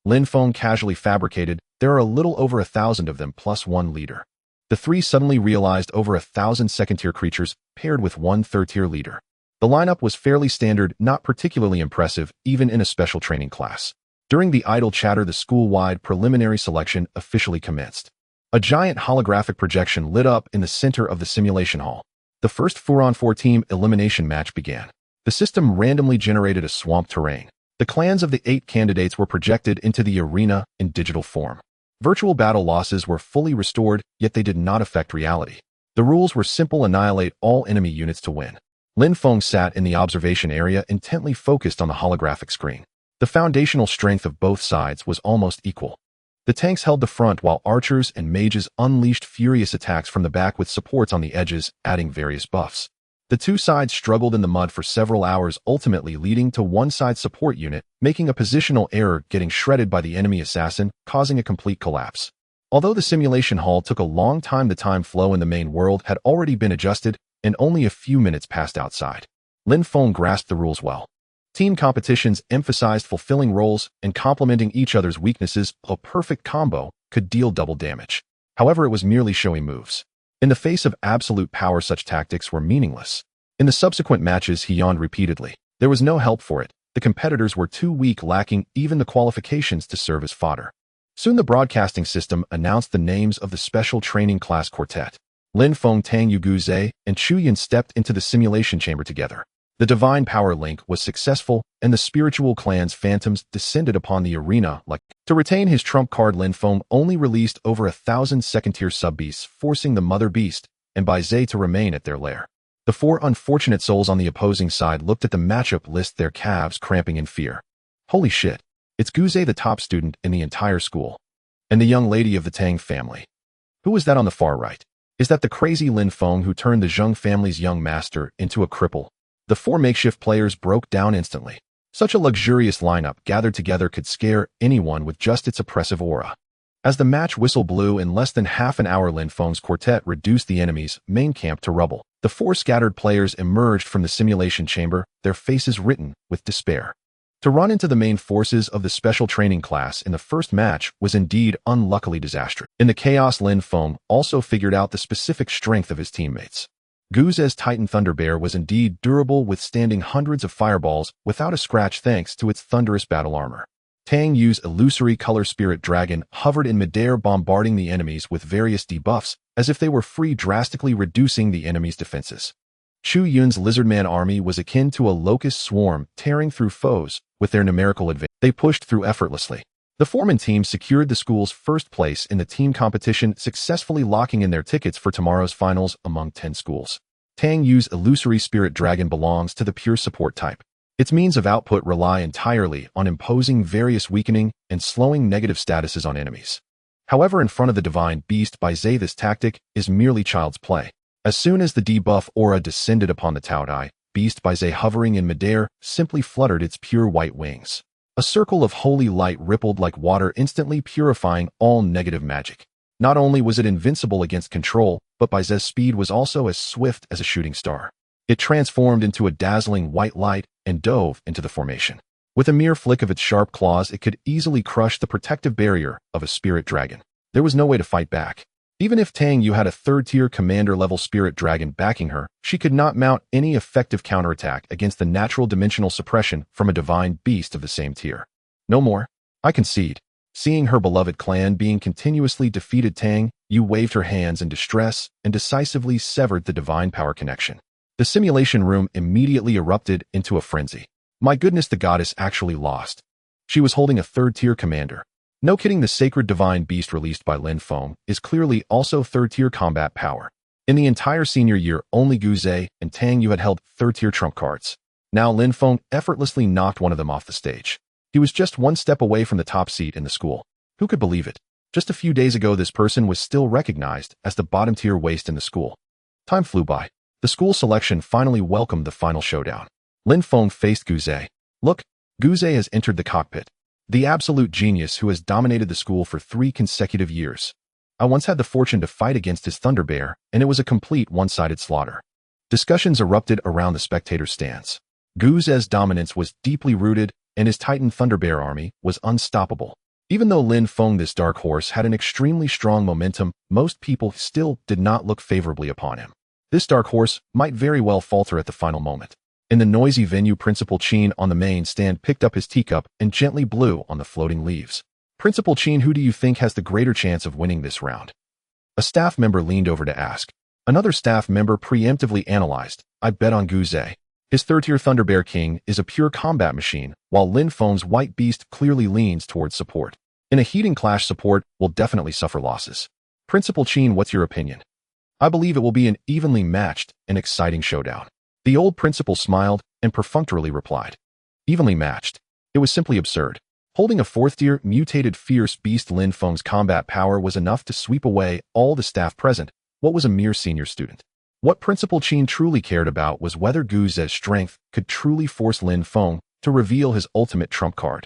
Lin Feng casually fabricated. There are a little over 1,000 of them plus one leader. The three suddenly realized over 1,000 second-tier creatures paired with one third-tier leader. The lineup was fairly standard, not particularly impressive, even in a special training class. During the idle chatter, the school-wide preliminary selection officially commenced. A giant holographic projection lit up in the center of the simulation hall. The first 4-on-4 team elimination match began. The system randomly generated a swamp terrain. The clans of the 8 candidates were projected into the arena in digital form. Virtual battle losses were fully restored, yet they did not affect reality. The rules were simple: annihilate all enemy units to win. Lin Feng sat in the observation area, intently focused on the holographic screen. The foundational strength of both sides was almost equal. The tanks held the front while archers and mages unleashed furious attacks from the back with supports on the edges, adding various buffs. The two sides struggled in the mud for several hours, ultimately leading to one side's support unit making a positional error, getting shredded by the enemy assassin, causing a complete collapse. Although the simulation hall took a long time, the time flow in the main world had already been adjusted, and only a few minutes passed outside. Lin Feng grasped the rules well. Team competitions emphasized fulfilling roles and complementing each other's weaknesses. A perfect combo could deal double damage. However, it was merely showy moves. In the face of absolute power, such tactics were meaningless. In the subsequent matches, he yawned repeatedly. There was no help for it. The competitors were too weak, lacking even the qualifications to serve as fodder. Soon the broadcasting system announced the names of the special training class quartet. Lin Feng, Tang Yu, Guze, and Chu Yun stepped into the simulation chamber together. The divine power link was successful, and the spiritual clan's phantoms descended upon the arena like. To retain his trump card, Lin Feng only released over 1,000 second-tier sub-beasts, forcing the mother beast and Baize to remain at their lair. The 4 unfortunate souls on the opposing side looked at the matchup list, their calves cramping in fear. Holy shit. It's Guze, the top student in the entire school. And the young lady of the Tang family. Who is that on the far right? Is that the crazy Lin Feng who turned the Zheng family's young master into a cripple? The 4 makeshift players broke down instantly. Such a luxurious lineup gathered together could scare anyone with just its oppressive aura. As the match whistle blew, in less than half an hour, Lin Feng's quartet reduced the enemy's main camp to rubble. The 4 scattered players emerged from the simulation chamber, their faces written with despair. To run into the main forces of the special training class in the first match was indeed unluckily disastrous. In the chaos, Lin Feng also figured out the specific strength of his teammates. Guze's Titan Thunder Bear was indeed durable, withstanding hundreds of fireballs without a scratch thanks to its thunderous battle armor. Tang Yu's illusory color spirit dragon hovered in midair, bombarding the enemies with various debuffs as if they were free, drastically reducing the enemy's defenses. Chu Yun's Lizardman army was akin to a locust swarm, tearing through foes with their numerical advantage. They pushed through effortlessly. The foreman team secured the school's first place in the team competition, successfully locking in their tickets for tomorrow's finals among 10 schools. Tang Yu's illusory spirit dragon belongs to the pure support type. Its means of output rely entirely on imposing various weakening and slowing negative statuses on enemies. However, in front of the divine beast Baize, this tactic is merely child's play. As soon as the debuff aura descended upon the Taotie, beast Baize, hovering in midair, simply fluttered its pure white wings. A circle of holy light rippled like water, instantly purifying all negative magic. Not only was it invincible against control, but Baize's speed was also as swift as a shooting star. It transformed into a dazzling white light and dove into the formation. With a mere flick of its sharp claws, it could easily crush the protective barrier of a spirit dragon. There was no way to fight back. Even if Tang Yu had a third-tier commander-level spirit dragon backing her, she could not mount any effective counterattack against the natural dimensional suppression from a divine beast of the same tier. No more. I concede. Seeing her beloved clan being continuously defeated, Tang, Yu waved her hands in distress and decisively severed the divine power connection. The simulation room immediately erupted into a frenzy. My goodness, the goddess actually lost. She was holding a third-tier commander. No kidding, the sacred divine beast released by Lin Feng is clearly also third-tier combat power. In the entire senior year, only Guze and Tang Yu had held third-tier trump cards. Now Lin Feng effortlessly knocked one of them off the stage. He was just one step away from the top seat in the school. Who could believe it? Just a few days ago, this person was still recognized as the bottom-tier waste in the school. Time flew by. The school selection finally welcomed the final showdown. Lin Feng faced Guze. Look, Guze has entered the cockpit. The absolute genius who has dominated the school for 3 consecutive years. I once had the fortune to fight against his Thunder Bear, and it was a complete one-sided slaughter. Discussions erupted around the spectators' stands. Guze's dominance was deeply rooted, and his Titan Thunder Bear army was unstoppable. Even though Lin Feng, this dark horse, had an extremely strong momentum, most people still did not look favorably upon him. This dark horse might very well falter at the final moment. In the noisy venue, Principal Qin on the main stand picked up his teacup and gently blew on the floating leaves. Principal Qin, who do you think has the greater chance of winning this round? A staff member leaned over to ask. Another staff member preemptively analyzed. I bet on Guze. His third-tier Thunder Bear King is a pure combat machine, while Lin Feng's White Beast clearly leans towards support. In a heating clash, support will definitely suffer losses. Principal Qin, what's your opinion? I believe it will be an evenly matched and exciting showdown. The old principal smiled and perfunctorily replied. Evenly matched. It was simply absurd. Holding a fourth-tier mutated fierce beast, Lin Feng's combat power was enough to sweep away all the staff present. What was a mere senior student? What Principal Qin truly cared about was whether Guze's strength could truly force Lin Feng to reveal his ultimate trump card.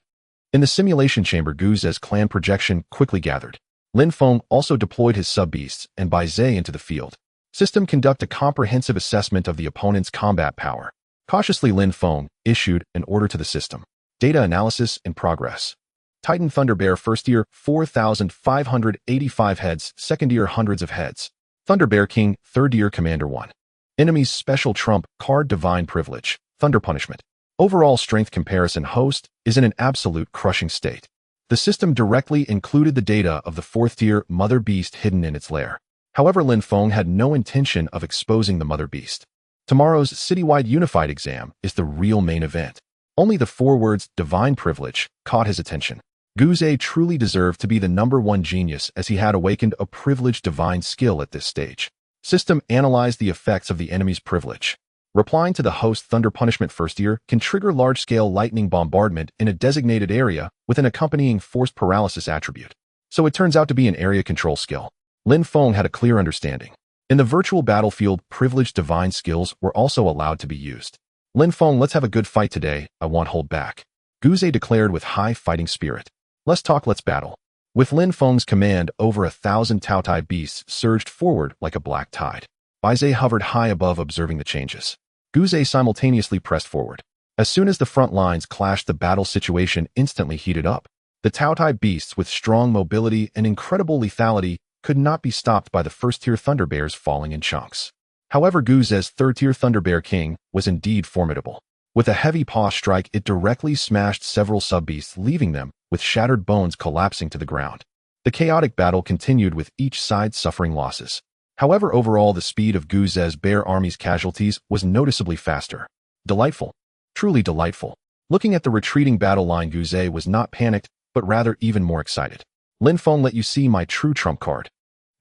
In the simulation chamber, Guze's clan projection quickly gathered. Lin Feng also deployed his sub-beasts and Bai Zhe into the field. System, conduct a comprehensive assessment of the opponent's combat power. Cautiously, Lin Feng issued an order to the system. Data analysis in progress. Titan Thunder Bear first year, 4,585 heads, second year, hundreds of heads. Thunder Bear King, third year, Commander 1. Enemy's special trump card, Divine Privilege, Thunder Punishment. Overall strength comparison, host is in an absolute crushing state. The system directly included the data of the fourth-tier Mother Beast hidden in its lair. However, Lin Feng had no intention of exposing the Mother Beast. Tomorrow's citywide unified exam is the real main event. Only the 4 words, Divine Privilege, caught his attention. Guze truly deserved to be the #1 genius, as he had awakened a privileged divine skill at this stage. System analyzed the effects of the enemy's privilege. Replying to the host, Thunder Punishment first year can trigger large-scale lightning bombardment in a designated area with an accompanying forced paralysis attribute. So it turns out to be an area control skill. Lin Feng had a clear understanding. In the virtual battlefield, privileged divine skills were also allowed to be used. Lin Feng, let's have a good fight today, I won't hold back. Guze declared with high fighting spirit. Let's talk, let's battle. With Lin Feng's command, over 1,000 Taotie beasts surged forward like a black tide. Bai Zhe hovered high above, observing the changes. Guze simultaneously pressed forward. As soon as the front lines clashed, the battle situation instantly heated up. The Taotie beasts, with strong mobility and incredible lethality, could not be stopped by the first-tier Thunder Bears falling in chunks. However, Guze's third-tier Thunder Bear King was indeed formidable. With a heavy paw strike, it directly smashed several sub-beasts, leaving them with shattered bones collapsing to the ground. The chaotic battle continued, with each side suffering losses. However, overall, the speed of Guze's bear army's casualties was noticeably faster. Delightful. Truly delightful. Looking at the retreating battle line, Guze was not panicked, but rather even more excited. Lin Feng, let you see my true trump card.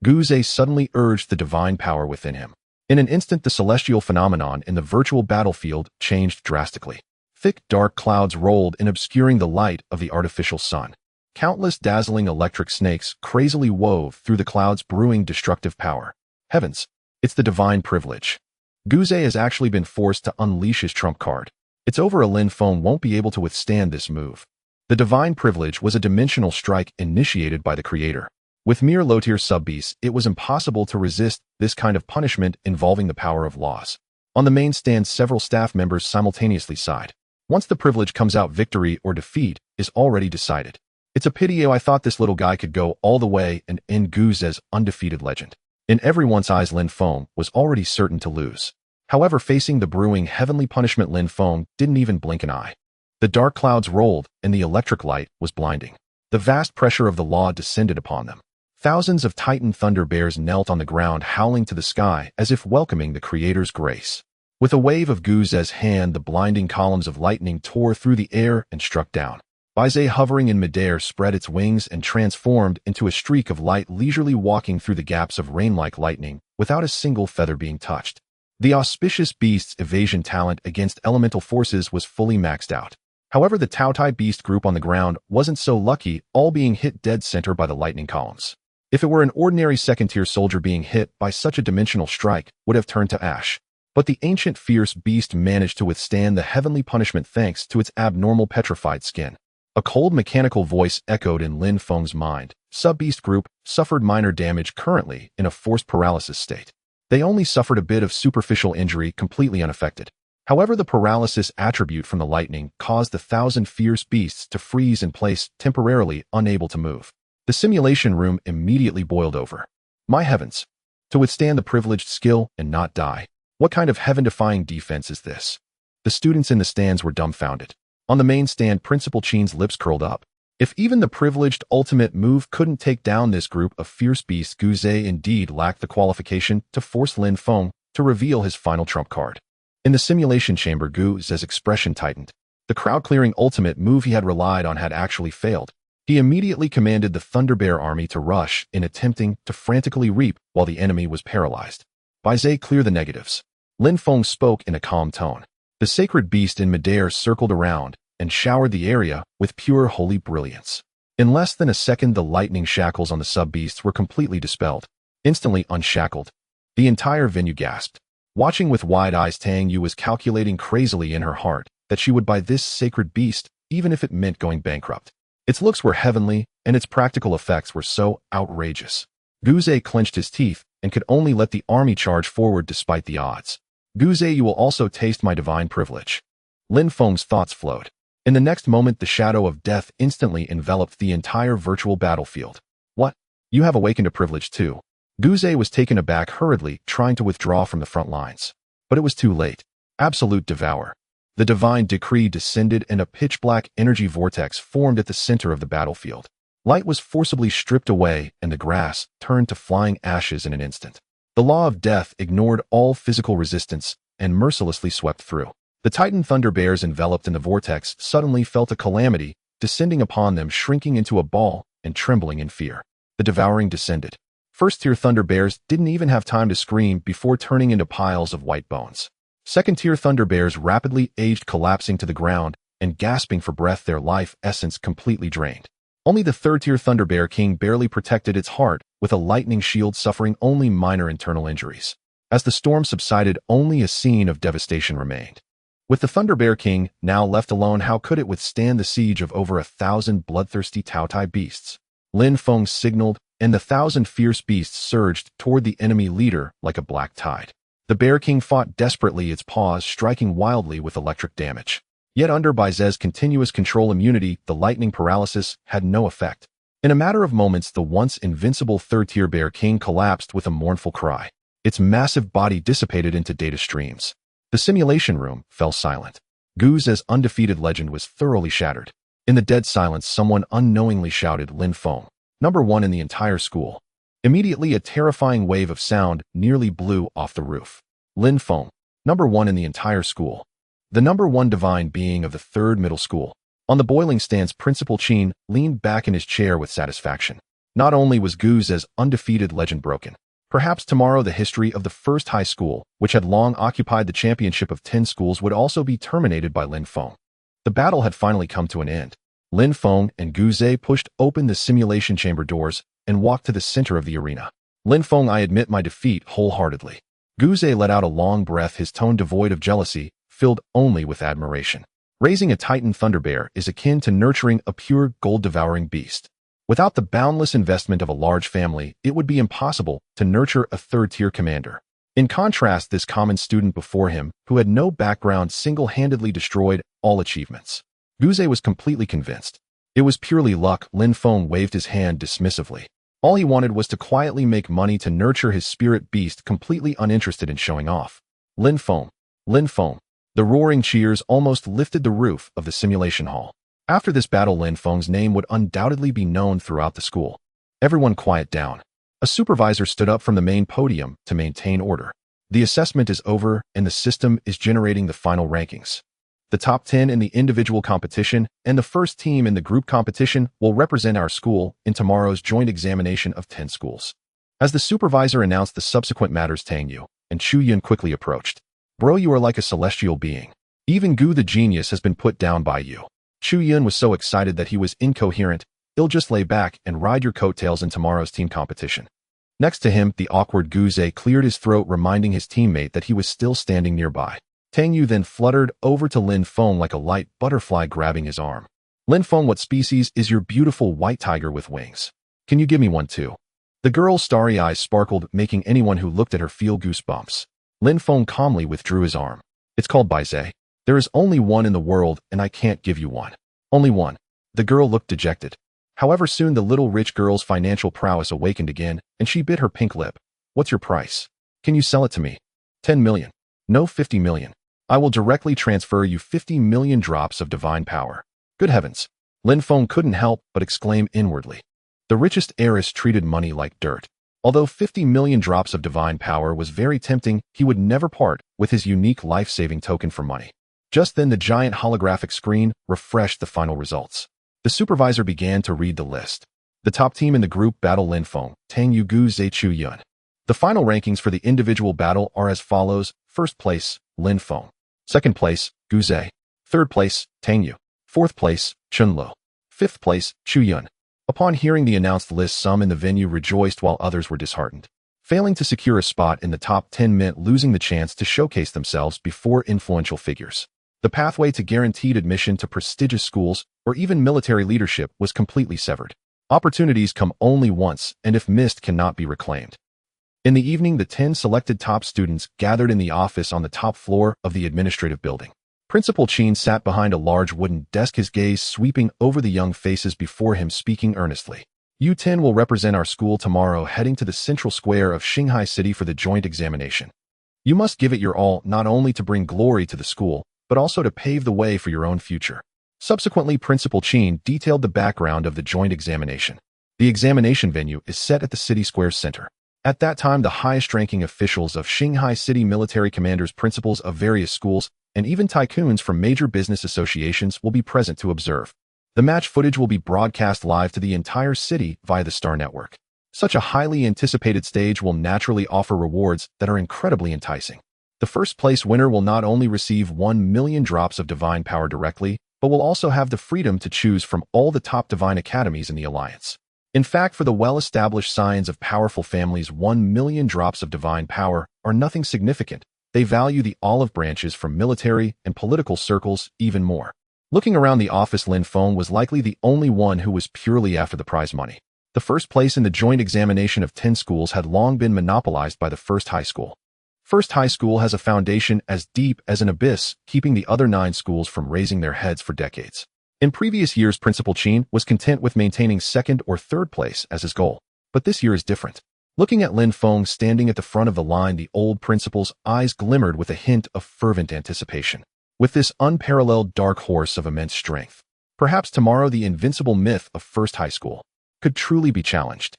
Guze suddenly urged the divine power within him. In an instant, the celestial phenomenon in the virtual battlefield changed drastically. Thick, dark clouds rolled in, obscuring the light of the artificial sun. Countless dazzling electric snakes crazily wove through the clouds, brewing destructive power. Heavens, it's the divine privilege. Guze has actually been forced to unleash his trump card. It's over. Lin Feng won't be able to withstand this move. The divine privilege was a dimensional strike initiated by the creator. With mere low-tier sub-beasts, it was impossible to resist this kind of punishment involving the power of loss. On the main stand, several staff members simultaneously sighed. Once the privilege comes out, victory or defeat is already decided. It's a pity. I thought this little guy could go all the way and end Guze's undefeated legend. In everyone's eyes, Lin Feng was already certain to lose. However, facing the brewing heavenly punishment, Lin Feng didn't even blink an eye. The dark clouds rolled, and the electric light was blinding. The vast pressure of the law descended upon them. Thousands of Titan thunder bears knelt on the ground, howling to the sky as if welcoming the Creator's grace. With a wave of Guze's hand, the blinding columns of lightning tore through the air and struck down. Baize, hovering in midair, spread its wings and transformed into a streak of light, leisurely walking through the gaps of rain-like lightning without a single feather being touched. The auspicious beast's evasion talent against elemental forces was fully maxed out. However, the Taotie beast group on the ground wasn't so lucky, all being hit dead center by the lightning columns. If it were an ordinary second-tier soldier, being hit by such a dimensional strike would have turned to ash. But the ancient fierce beast managed to withstand the heavenly punishment thanks to its abnormal petrified skin. A cold mechanical voice echoed in Lin Feng's mind. Sub-beast group suffered minor damage, currently in a forced paralysis state. They only suffered a bit of superficial injury, completely unaffected. However, the paralysis attribute from the lightning caused the 1,000 fierce beasts to freeze in place, temporarily unable to move. The simulation room immediately boiled over. My heavens! To withstand the privileged skill and not die. What kind of heaven-defying defense is this? The students in the stands were dumbfounded. On the main stand, Principal Qin's lips curled up. If even the privileged ultimate move couldn't take down this group of fierce beasts, Guze indeed lacked the qualification to force Lin Feng to reveal his final trump card. In the simulation chamber, Guze's expression tightened. The crowd-clearing ultimate move he had relied on had actually failed. He immediately commanded the Thunderbear army to rush in, attempting to frantically reap while the enemy was paralyzed. Baize, clear the negatives. Lin Feng spoke in a calm tone. The sacred beast in midair circled around and showered the area with pure holy brilliance. In less than a second, the lightning shackles on the sub-beasts were completely dispelled. Instantly unshackled, the entire venue gasped. Watching with wide eyes, Tang Yu was calculating crazily in her heart that she would buy this sacred beast even if it meant going bankrupt. Its looks were heavenly, and its practical effects were so outrageous. Guze clenched his teeth and could only let the army charge forward despite the odds. Guze, you will also taste my divine privilege. Lin Feng's thoughts flowed. In the next moment, the shadow of death instantly enveloped the entire virtual battlefield. What? You have awakened a privilege too? Guze was taken aback, hurriedly trying to withdraw from the front lines. But it was too late. Absolute Devourer. The divine decree descended and a pitch-black energy vortex formed at the center of the battlefield. Light was forcibly stripped away and the grass turned to flying ashes in an instant. The law of death ignored all physical resistance and mercilessly swept through. The Titan thunder bears enveloped in the vortex suddenly felt a calamity descending upon them, shrinking into a ball and trembling in fear. The devouring descended. First-tier thunder bears didn't even have time to scream before turning into piles of white bones. Second-tier thunder bears rapidly aged, collapsing to the ground and gasping for breath, their life essence completely drained. Only the third-tier thunder bear king barely protected its heart with a lightning shield, suffering only minor internal injuries. As the storm subsided, only a scene of devastation remained. With the Thunder Bear King now left alone, how could it withstand the siege of over 1,000 bloodthirsty Taotie beasts? Lin Feng signaled, and the 1,000 fierce beasts surged toward the enemy leader like a black tide. The Bear King fought desperately, its paws striking wildly with electric damage. Yet under Baize's continuous control immunity, the lightning paralysis had no effect. In a matter of moments, the once invincible third-tier Bear King collapsed with a mournful cry. Its massive body dissipated into data streams. The simulation room fell silent. Guze's undefeated legend was thoroughly shattered. In the dead silence, someone unknowingly shouted, "Lin Feng, #1 in the entire school." Immediately, a terrifying wave of sound nearly blew off the roof. Lin Feng, #1 in the entire school. The #1 divine being of the third middle school. On the boiling stance, Principal Qin leaned back in his chair with satisfaction. Not only was Guze's undefeated legend broken, perhaps tomorrow the history of the first high school, which had long occupied the championship of 10 schools, would also be terminated by Lin Feng. The battle had finally come to an end. Lin Feng and Guze pushed open the simulation chamber doors and walked to the center of the arena. "Lin Feng, I admit my defeat wholeheartedly." Guze let out a long breath, his tone devoid of jealousy, filled only with admiration. Raising a Titan Thunder Bear is akin to nurturing a pure gold-devouring beast. Without the boundless investment of a large family, it would be impossible to nurture a third-tier commander. In contrast, this common student before him, who had no background, single-handedly destroyed all achievements. Guze was completely convinced. It was purely luck. Lin Feng waved his hand dismissively. All he wanted was to quietly make money to nurture his spirit beast, completely uninterested in showing off. Lin Feng, The roaring cheers almost lifted the roof of the simulation hall. After this battle, Lin Feng's name would undoubtedly be known throughout the school. Everyone quiet down. A supervisor stood up from the main podium to maintain order. The assessment is over and the system is generating the final rankings. The top 10 in the individual competition and the first team in the group competition will represent our school in tomorrow's joint examination of 10 schools. As the supervisor announced the subsequent matters, Tang Yu and Chu Yun quickly approached. Bro, you are like a celestial being. Even Gu the genius has been put down by you. Chu Yun was so excited that he was incoherent. He'll just lay back and ride your coattails in tomorrow's team competition. Next to him, the awkward Gu Zhe cleared his throat, reminding his teammate that he was still standing nearby. Tang Yu then fluttered over to Lin Feng like a light butterfly, grabbing his arm. Lin Feng, what species is your beautiful white tiger with wings? Can you give me one too? The girl's starry eyes sparkled, making anyone who looked at her feel goosebumps. Lin Feng calmly withdrew his arm. It's called Baize. There is only one in the world, and I can't give you one. Only one. The girl looked dejected. However, soon the little rich girl's financial prowess awakened again, and she bit her pink lip. What's your price? Can you sell it to me? 10 million. No, 50 million. I will directly transfer you 50 million drops of divine power. Good heavens. Lin Feng couldn't help but exclaim inwardly. The richest heiress treated money like dirt. Although 50 million drops of divine power was very tempting, he would never part with his unique life-saving token for money. Just then the giant holographic screen refreshed the final results. The supervisor began to read the list. The top team in the group battle: Lin Feng, Tang Yu, Gu Zhe, Chu Yun. The final rankings for the individual battle are as follows. First place, Lin Feng. Second place, Gu Zhe. Third place, Tang Yu. Fourth place, Chun Lo. Fifth place, Chu Yun. Upon hearing the announced list, some in the venue rejoiced while others were disheartened. Failing to secure a spot in the top 10 meant losing the chance to showcase themselves before influential figures. The pathway to guaranteed admission to prestigious schools or even military leadership was completely severed. Opportunities come only once, and if missed, cannot be reclaimed. In the evening, the 10 selected top students gathered in the office on the top floor of the administrative building. Principal Qin sat behind a large wooden desk, his gaze sweeping over the young faces before him, speaking earnestly. You 10 will represent our school tomorrow, heading to the central square of Shanghai City for the joint examination. You must give it your all, not only to bring glory to the school, but also to pave the way for your own future. Subsequently, Principal Qin detailed the background of the joint examination. The examination venue is set at the city square's center. At that time, the highest-ranking officials of Shanghai City, military commanders, principals of various schools, and even tycoons from major business associations will be present to observe. The match footage will be broadcast live to the entire city via the Star Network. Such a highly anticipated stage will naturally offer rewards that are incredibly enticing. The first place winner will not only receive 1 million drops of divine power directly, but will also have the freedom to choose from all the top divine academies in the alliance. In fact, for the well-established scions of powerful families, 1 million drops of divine power are nothing significant. They value the olive branches from military and political circles even more. Looking around the office, Lin Feng was likely the only one who was purely after the prize money. The first place in the joint examination of 10 schools had long been monopolized by the First High School. First High School has a foundation as deep as an abyss, keeping the other 9 schools from raising their heads for decades. In previous years, Principal Qin was content with maintaining second or third place as his goal. But this year is different. Looking at Lin Feng standing at the front of the line, the old principal's eyes glimmered with a hint of fervent anticipation. With this unparalleled dark horse of immense strength, perhaps tomorrow the invincible myth of First High School could truly be challenged.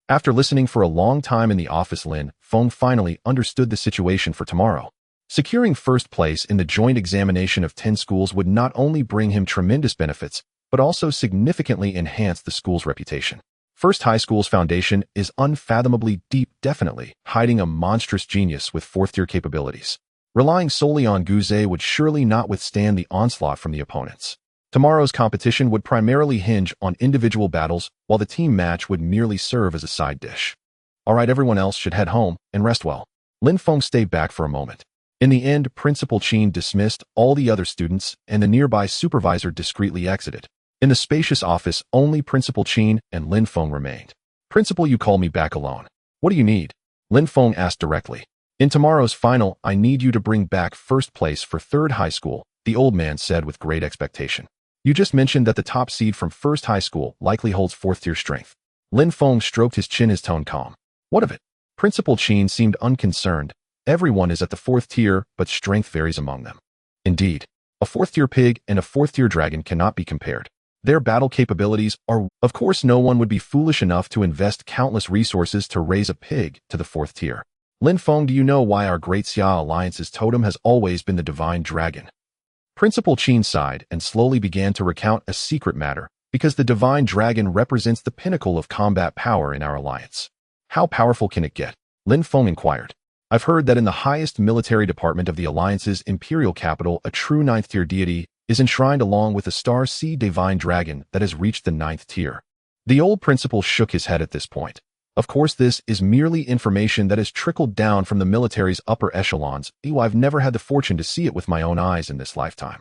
After listening for a long time in the office, Lin Feng finally understood the situation for tomorrow. Securing first place in the joint examination of 10 schools would not only bring him tremendous benefits, but also significantly enhance the school's reputation. First High School's foundation is unfathomably deep, definitely hiding a monstrous genius with fourth-tier capabilities. Relying solely on Gu Zhe would surely not withstand the onslaught from the opponents. Tomorrow's competition would primarily hinge on individual battles, while the team match would merely serve as a side dish. Alright, everyone else should head home and rest well. Lin Feng stayed back for a moment. In the end, Principal Qin dismissed all the other students, and the nearby supervisor discreetly exited. In the spacious office, only Principal Qin and Lin Feng remained. Principal, you call me back alone. What do you need? Lin Feng asked directly. In tomorrow's final, I need you to bring back first place for Third High School, the old man said with great expectation. You just mentioned that the top seed from First High School likely holds fourth-tier strength. Lin Feng stroked his chin, his tone calm. What of it? Principal Qin seemed unconcerned. Everyone is at the fourth tier, but strength varies among them. Indeed, a fourth-tier pig and a fourth-tier dragon cannot be compared. Their battle capabilities are, of course, no one would be foolish enough to invest countless resources to raise a pig to the fourth tier. Lin Feng, do you know why our Great Xia Alliance's totem has always been the Divine Dragon? Principal Qin sighed and slowly began to recount a secret matter, because the Divine Dragon represents the pinnacle of combat power in our alliance. How powerful can it get? Lin Feng inquired. I've heard that in the highest military department of the Alliance's imperial capital, a true 9th-tier deity is enshrined along with a Star Sea Divine Dragon that has reached the 9th tier. The old principal shook his head at this point. Of course, this is merely information that has trickled down from the military's upper echelons. I've never had the fortune to see it with my own eyes in this lifetime.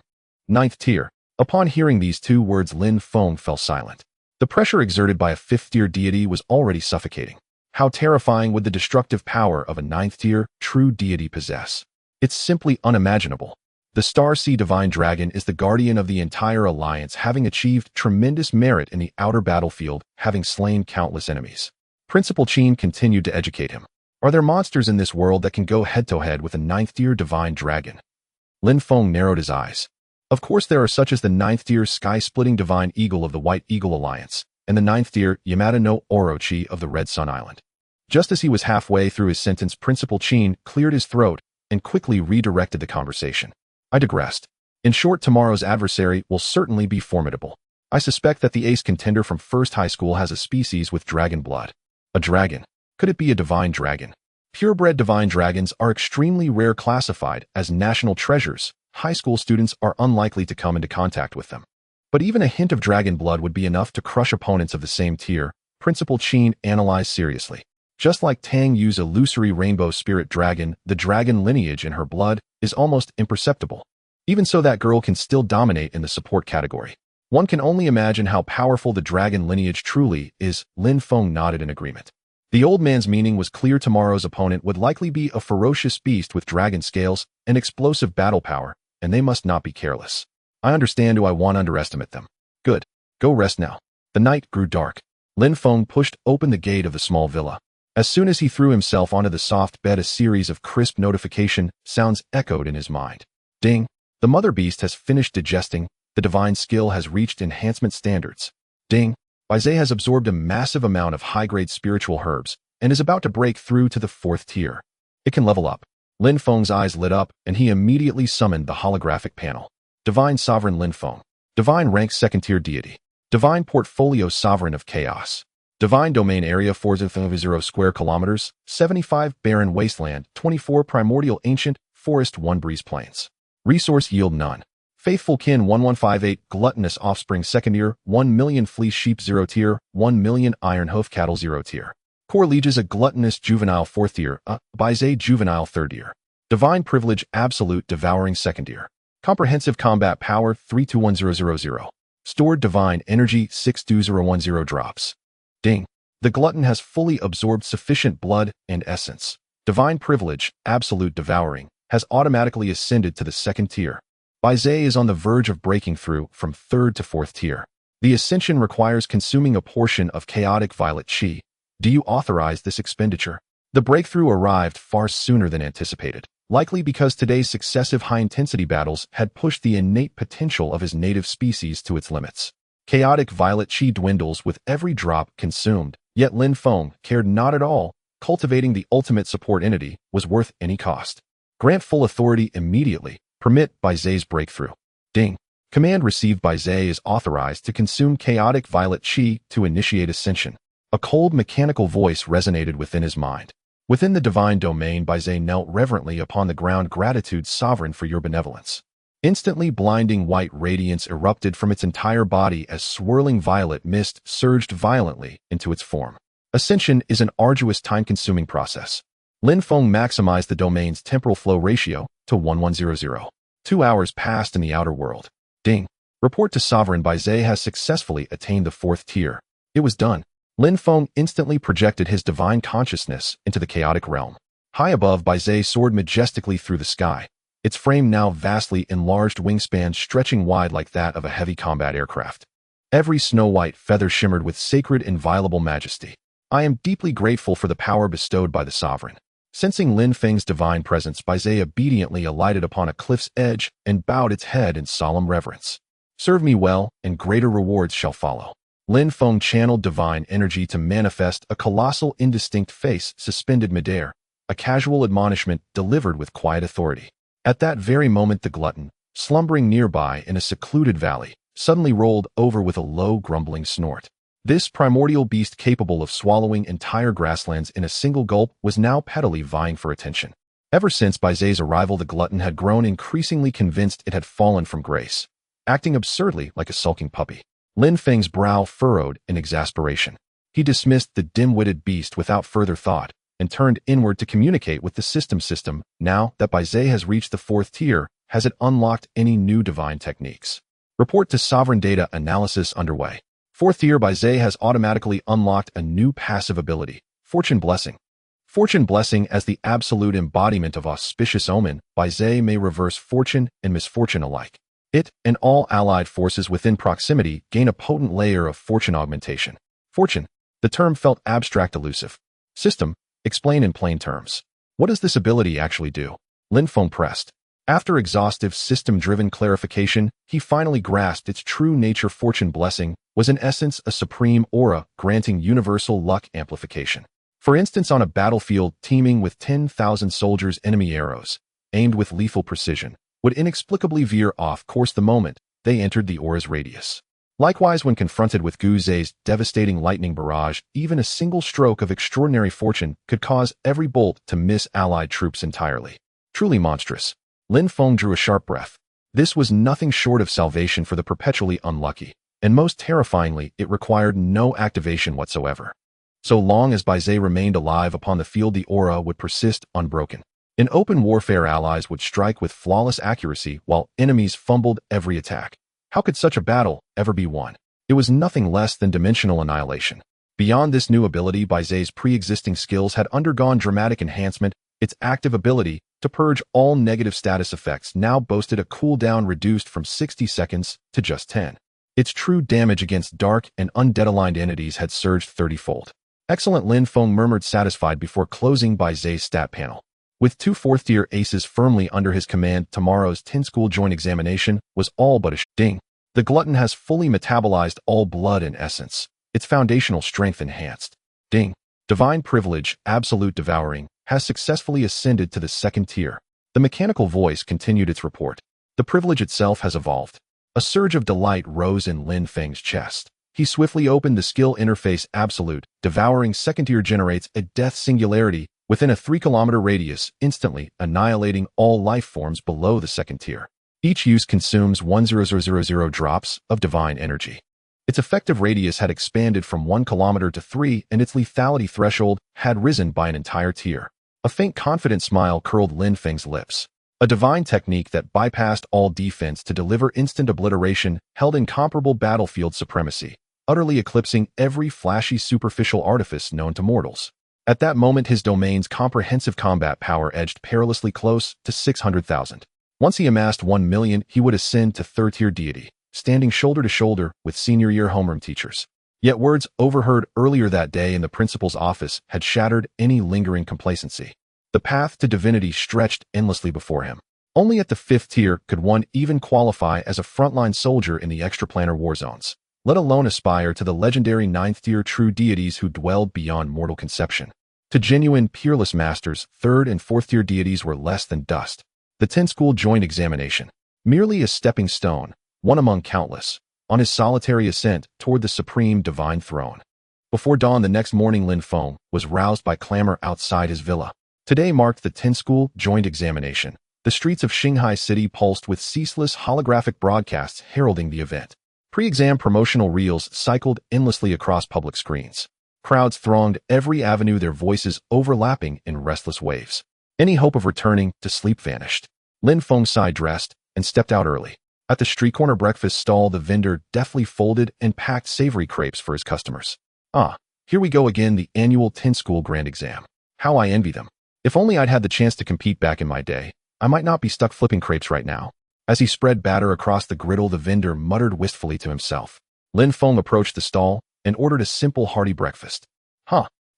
9th tier. Upon hearing these two words, Lin Feng fell silent. The pressure exerted by a 5th-tier deity was already suffocating. How terrifying would the destructive power of a 9th-tier true deity possess? It's simply unimaginable. The Star Sea Divine Dragon is the guardian of the entire alliance, having achieved tremendous merit in the outer battlefield, having slain countless enemies. Principal Qin continued to educate him. Are there monsters in this world that can go head-to-head with a 9th-tier Divine Dragon? Lin Feng narrowed his eyes. Of course there are such as the 9th-tier Sky-Splitting Divine Eagle of the White Eagle Alliance, and the 9th-tier Yamada no Orochi of the Red Sun Island. Just as he was halfway through his sentence, Principal Qin cleared his throat and quickly redirected the conversation. I digressed. In short, tomorrow's adversary will certainly be formidable. I suspect that the ace contender from First High School has a species with dragon blood. A dragon. Could it be a divine dragon? Purebred divine dragons are extremely rare, classified as national treasures. High school students are unlikely to come into contact with them. But even a hint of dragon blood would be enough to crush opponents of the same tier, Principal Qin analyzed seriously. Just like Tang Yu's illusory rainbow spirit dragon, the dragon lineage in her blood is almost imperceptible. Even so, that girl can still dominate in the support category. One can only imagine how powerful the dragon lineage truly is. Lin Feng nodded in agreement. The old man's meaning was clear. Tomorrow's opponent would likely be a ferocious beast with dragon scales and explosive battle power, and they must not be careless. I understand. Do I want to underestimate them? Good. Go rest now. The night grew dark. Lin Feng pushed open the gate of the small villa. As soon as he threw himself onto the soft bed, a series of crisp notification sounds echoed in his mind. Ding! The mother beast has finished digesting. The divine skill has reached enhancement standards. Ding! Baizé has absorbed a massive amount of high-grade spiritual herbs and is about to break through to the 4th tier. It can level up. Lin Feng's eyes lit up and he immediately summoned the holographic panel. Divine Sovereign Lin Feng. Divine Rank 2nd tier deity. Divine Portfolio Sovereign of Chaos. Divine Domain Area 4,000 square kilometers, 75 Barren Wasteland, 24 Primordial Ancient Forest, 1 Breeze Plains. Resource Yield None. Faithful Kin 1158, Gluttonous Offspring 2nd tier, 1 million Fleece Sheep 0 tier, 1 million Iron Hoof Cattle 0 tier. Core Lieges, a Gluttonous Juvenile 4th tier, Baizé Juvenile 3rd tier. Divine Privilege Absolute Devouring 2nd tier. Comprehensive Combat Power 321000. Stored Divine Energy 62010 drops. Ding! The glutton has fully absorbed sufficient blood and essence. Divine Privilege, Absolute Devouring, has automatically ascended to the 2nd tier. Baizé is on the verge of breaking through from 3rd to 4th tier. The ascension requires consuming a portion of chaotic violet chi. Do you authorize this expenditure? The breakthrough arrived far sooner than anticipated, likely because today's successive high-intensity battles had pushed the innate potential of his native species to its limits. Chaotic violet chi dwindles with every drop consumed, yet Lin Feng cared not at all. Cultivating the ultimate support entity was worth any cost. Grant full authority immediately. Permit Baizé's breakthrough. Ding! Command received. Baizé is authorized to consume chaotic violet chi to initiate ascension. A cold mechanical voice resonated within his mind. Within the divine domain, Baizé knelt reverently upon the ground. Gratitude, Sovereign, for your benevolence. Instantly, blinding white radiance erupted from its entire body as swirling violet mist surged violently into its form. Ascension is an arduous, time-consuming process. Lin Feng maximized the domain's temporal flow ratio to 1100. 2 hours passed in the outer world. Ding! Report to Sovereign. Baizé has successfully attained the 4th tier. It was done. Lin Feng instantly projected his divine consciousness into the chaotic realm. High above, Baizé soared majestically through the sky. Its frame now vastly enlarged, wingspan stretching wide like that of a heavy combat aircraft. Every snow-white feather shimmered with sacred, inviolable majesty. I am deeply grateful for the power bestowed by the Sovereign. Sensing Lin Feng's divine presence, Baizé obediently alighted upon a cliff's edge and bowed its head in solemn reverence. Serve me well, and greater rewards shall follow. Lin Feng channeled divine energy to manifest a colossal indistinct face suspended midair, a casual admonishment delivered with quiet authority. At that very moment the glutton, slumbering nearby in a secluded valley, suddenly rolled over with a low grumbling snort. This primordial beast capable of swallowing entire grasslands in a single gulp was now pettily vying for attention. Ever since Baizé's arrival, the glutton had grown increasingly convinced it had fallen from grace, acting absurdly like a sulking puppy. Lin Feng's brow furrowed in exasperation. He dismissed the dim-witted beast without further thought and turned inward to communicate with the system. Now that Baizé has reached the 4th tier, has it unlocked any new divine techniques? Report to Sovereign Data Analysis underway. 4th tier, Baizé has automatically unlocked a new passive ability, Fortune Blessing. Fortune Blessing, as the absolute embodiment of auspicious omen, Baizé may reverse fortune and misfortune alike. It and all allied forces within proximity gain a potent layer of fortune augmentation. Fortune. The term felt abstract, elusive. System. Explain in plain terms. What does this ability actually do? Lin Feng pressed. After exhaustive system-driven clarification, he finally grasped its true nature. Fortune Blessing was in essence a supreme aura granting universal luck amplification. For instance, on a battlefield teeming with 10,000 soldiers, enemy arrows, aimed with lethal precision, would inexplicably veer off course the moment they entered the aura's radius. Likewise, when confronted with Gu Zhe's devastating lightning barrage, even a single stroke of extraordinary fortune could cause every bolt to miss allied troops entirely. Truly monstrous. Lin Feng drew a sharp breath. This was nothing short of salvation for the perpetually unlucky, and most terrifyingly, it required no activation whatsoever. So long as Baizé remained alive upon the field, the aura would persist unbroken. In open warfare, allies would strike with flawless accuracy while enemies fumbled every attack. How could such a battle ever be won? It was nothing less than dimensional annihilation. Beyond this new ability, Baizé's pre-existing skills had undergone dramatic enhancement. Its active ability to purge all negative status effects now boasted a cooldown reduced from 60 seconds to just 10. Its true damage against dark and undead-aligned entities had surged 30-fold. Excellent, Lin Feng murmured, satisfied before closing Baizé's stat panel. With 2 4th-tier aces firmly under his command, tomorrow's 10 school joint examination was all but a ding. The glutton has fully metabolized all blood and essence, its foundational strength enhanced. Ding. Divine privilege, absolute devouring, has successfully ascended to the 2nd tier. The mechanical voice continued its report. The privilege itself has evolved. A surge of delight rose in Lin Feng's chest. He swiftly opened the skill interface. Absolute devouring 2nd tier generates a death singularity within a 3-kilometer radius, instantly annihilating all life forms below the 2nd tier. Each use consumes 1,000 drops of divine energy. Its effective radius had expanded from 1 kilometer to 3, and its lethality threshold had risen by an entire tier. A faint, confident smile curled Lin Feng's lips. A divine technique that bypassed all defense to deliver instant obliteration held incomparable battlefield supremacy, utterly eclipsing every flashy superficial artifice known to mortals. At that moment, his domain's comprehensive combat power edged perilously close to 600,000. Once he amassed 1 million, he would ascend to 3rd-tier deity, standing shoulder to shoulder with senior-year homeroom teachers. Yet words overheard earlier that day in the principal's office had shattered any lingering complacency. The path to divinity stretched endlessly before him. Only at the 5th tier could one even qualify as a frontline soldier in the extraplanar war zones, let alone aspire to the legendary 9th-tier true deities who dwelled beyond mortal conception. To genuine, peerless masters, 3rd and 4th-tier deities were less than dust. The 10-school joint examination, merely a stepping stone, one among countless, on his solitary ascent toward the supreme divine throne. Before dawn the next morning, Lin Feng was roused by clamor outside his villa. Today marked the 10-school joint examination. The streets of Shanghai City pulsed with ceaseless holographic broadcasts heralding the event. Pre-exam promotional reels cycled endlessly across public screens. Crowds thronged every avenue, their voices overlapping in restless waves. Any hope of returning to sleep vanished. Lin Feng dressed and stepped out early. At the street corner breakfast stall, the vendor deftly folded and packed savory crepes for his customers. Ah, here we go again, the annual 10-school grand exam. How I envy them. If only I'd had the chance to compete back in my day, I might not be stuck flipping crepes right now. As he spread batter across the griddle, the vendor muttered wistfully to himself. Lin Feng approached the stall and ordered a simple, hearty breakfast.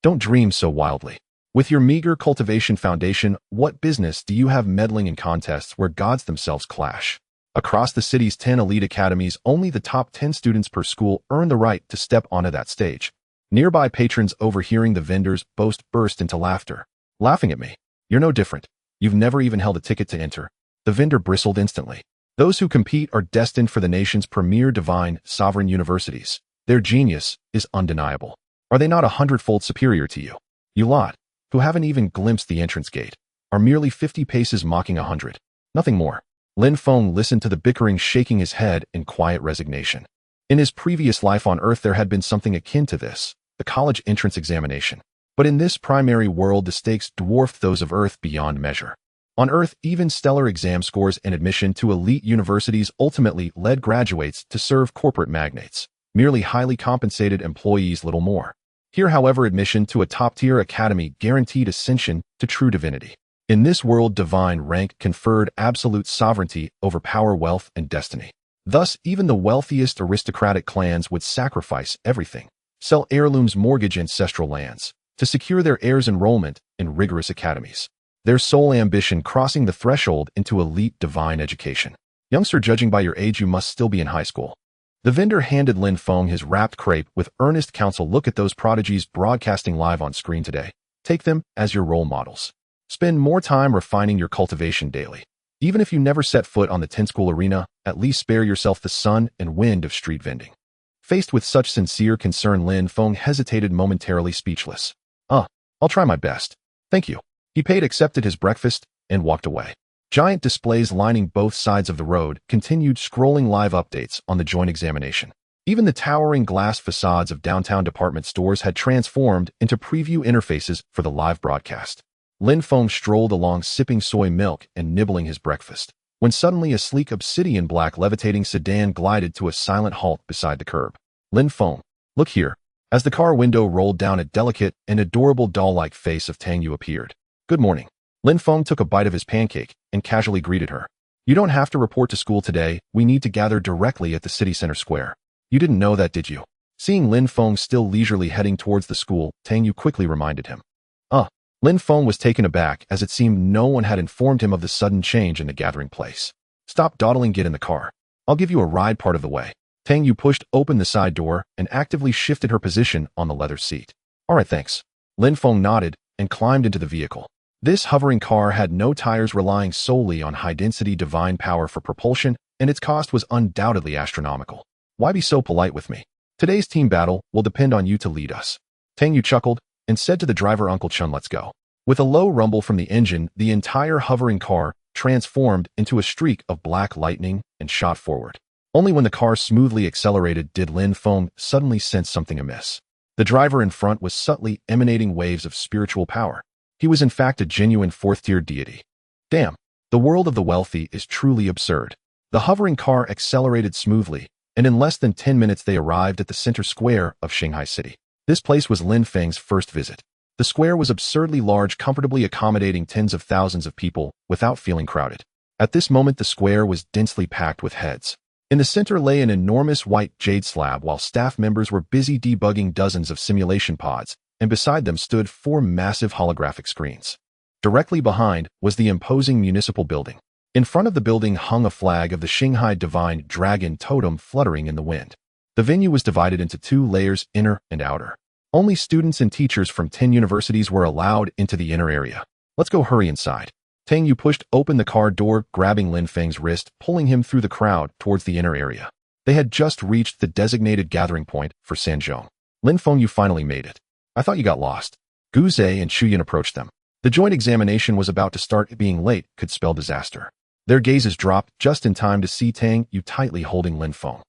Don't dream so wildly. With your meager cultivation foundation, what business do you have meddling in contests where gods themselves clash? Across the city's 10 elite academies, only the top 10 students per school earn the right to step onto that stage. Nearby patrons, overhearing the vendors boast, burst into laughter. Laughing at me? You're no different. You've never even held a ticket to enter. The vendor bristled instantly. Those who compete are destined for the nation's premier divine, sovereign universities. Their genius is undeniable. Are they not 100-fold superior to you? You lot, who haven't even glimpsed the entrance gate, are merely 50 paces mocking 100. Nothing more. Lin Feng listened to the bickering, shaking his head in quiet resignation. In his previous life on Earth, there had been something akin to this, the college entrance examination. But in this primary world, the stakes dwarfed those of Earth beyond measure. On Earth, even stellar exam scores and admission to elite universities ultimately led graduates to serve corporate magnates, merely highly compensated employees, little more. Here, however, admission to a top-tier academy guaranteed ascension to true divinity. In this world, divine rank conferred absolute sovereignty over power, wealth, and destiny. Thus, even the wealthiest aristocratic clans would sacrifice everything, sell heirlooms, mortgage ancestral lands, to secure their heirs' enrollment in rigorous academies. Their sole ambition crossing the threshold into elite divine education. Youngster, judging by your age, you must still be in high school. The vendor handed Lin Feng his wrapped crepe with earnest counsel. Look at those prodigies broadcasting live on screen today. Take them as your role models. Spend more time refining your cultivation daily. Even if you never set foot on the 10-school arena, at least spare yourself the sun and wind of street vending. Faced with such sincere concern, Lin Feng hesitated momentarily, speechless. I'll try my best. Thank you. He paid, accepted his breakfast, and walked away. Giant displays lining both sides of the road continued scrolling live updates on the joint examination. Even the towering glass facades of downtown department stores had transformed into preview interfaces for the live broadcast. Lin Feng strolled along, sipping soy milk and nibbling his breakfast, when suddenly a sleek obsidian black levitating sedan glided to a silent halt beside the curb. Lin Feng, look here. As the car window rolled down, a delicate and adorable doll-like face of Tang Yu appeared. Good morning. Lin Feng took a bite of his pancake and casually greeted her. You don't have to report to school today. We need to gather directly at the city center square. You didn't know that, did you? Seeing Lin Feng still leisurely heading towards the school, Tang Yu quickly reminded him. Lin Feng was taken aback, as it seemed no one had informed him of the sudden change in the gathering place. Stop dawdling, get in the car. I'll give you a ride part of the way. Tang Yu pushed open the side door and actively shifted her position on the leather seat. All right, thanks. Lin Feng nodded and climbed into the vehicle. This hovering car had no tires, relying solely on high-density divine power for propulsion, and its cost was undoubtedly astronomical. Why be so polite with me? Today's team battle will depend on you to lead us. Tang Yu chuckled and said to the driver, Uncle Chun, let's go. With a low rumble from the engine, the entire hovering car transformed into a streak of black lightning and shot forward. Only when the car smoothly accelerated did Lin Feng suddenly sense something amiss. The driver in front was subtly emanating waves of spiritual power. He was in fact a genuine fourth-tier deity. Damn, the world of the wealthy is truly absurd. The hovering car accelerated smoothly, and in less than 10 minutes they arrived at the center square of Shanghai City. This place was Lin Feng's first visit. The square was absurdly large, comfortably accommodating tens of thousands of people without feeling crowded. At this moment, the square was densely packed with heads. In the center lay an enormous white jade slab, while staff members were busy debugging dozens of simulation pods, and beside them stood 4 massive holographic screens. Directly behind was the imposing municipal building. In front of the building hung a flag of the Shanghai Divine Dragon totem fluttering in the wind. The venue was divided into 2 layers, inner and outer. Only students and teachers from 10 universities were allowed into the inner area. Let's go, hurry inside. Tang Yu pushed open the car door, grabbing Lin Feng's wrist, pulling him through the crowd towards the inner area. They had just reached the designated gathering point for Sanzhong. Lin Feng, you finally made it. I thought you got lost. Gu Zhe and Shu Yan approached them. The joint examination was about to start. Being late could spell disaster. Their gazes dropped just in time to see Tang Yu tightly holding Lin Feng.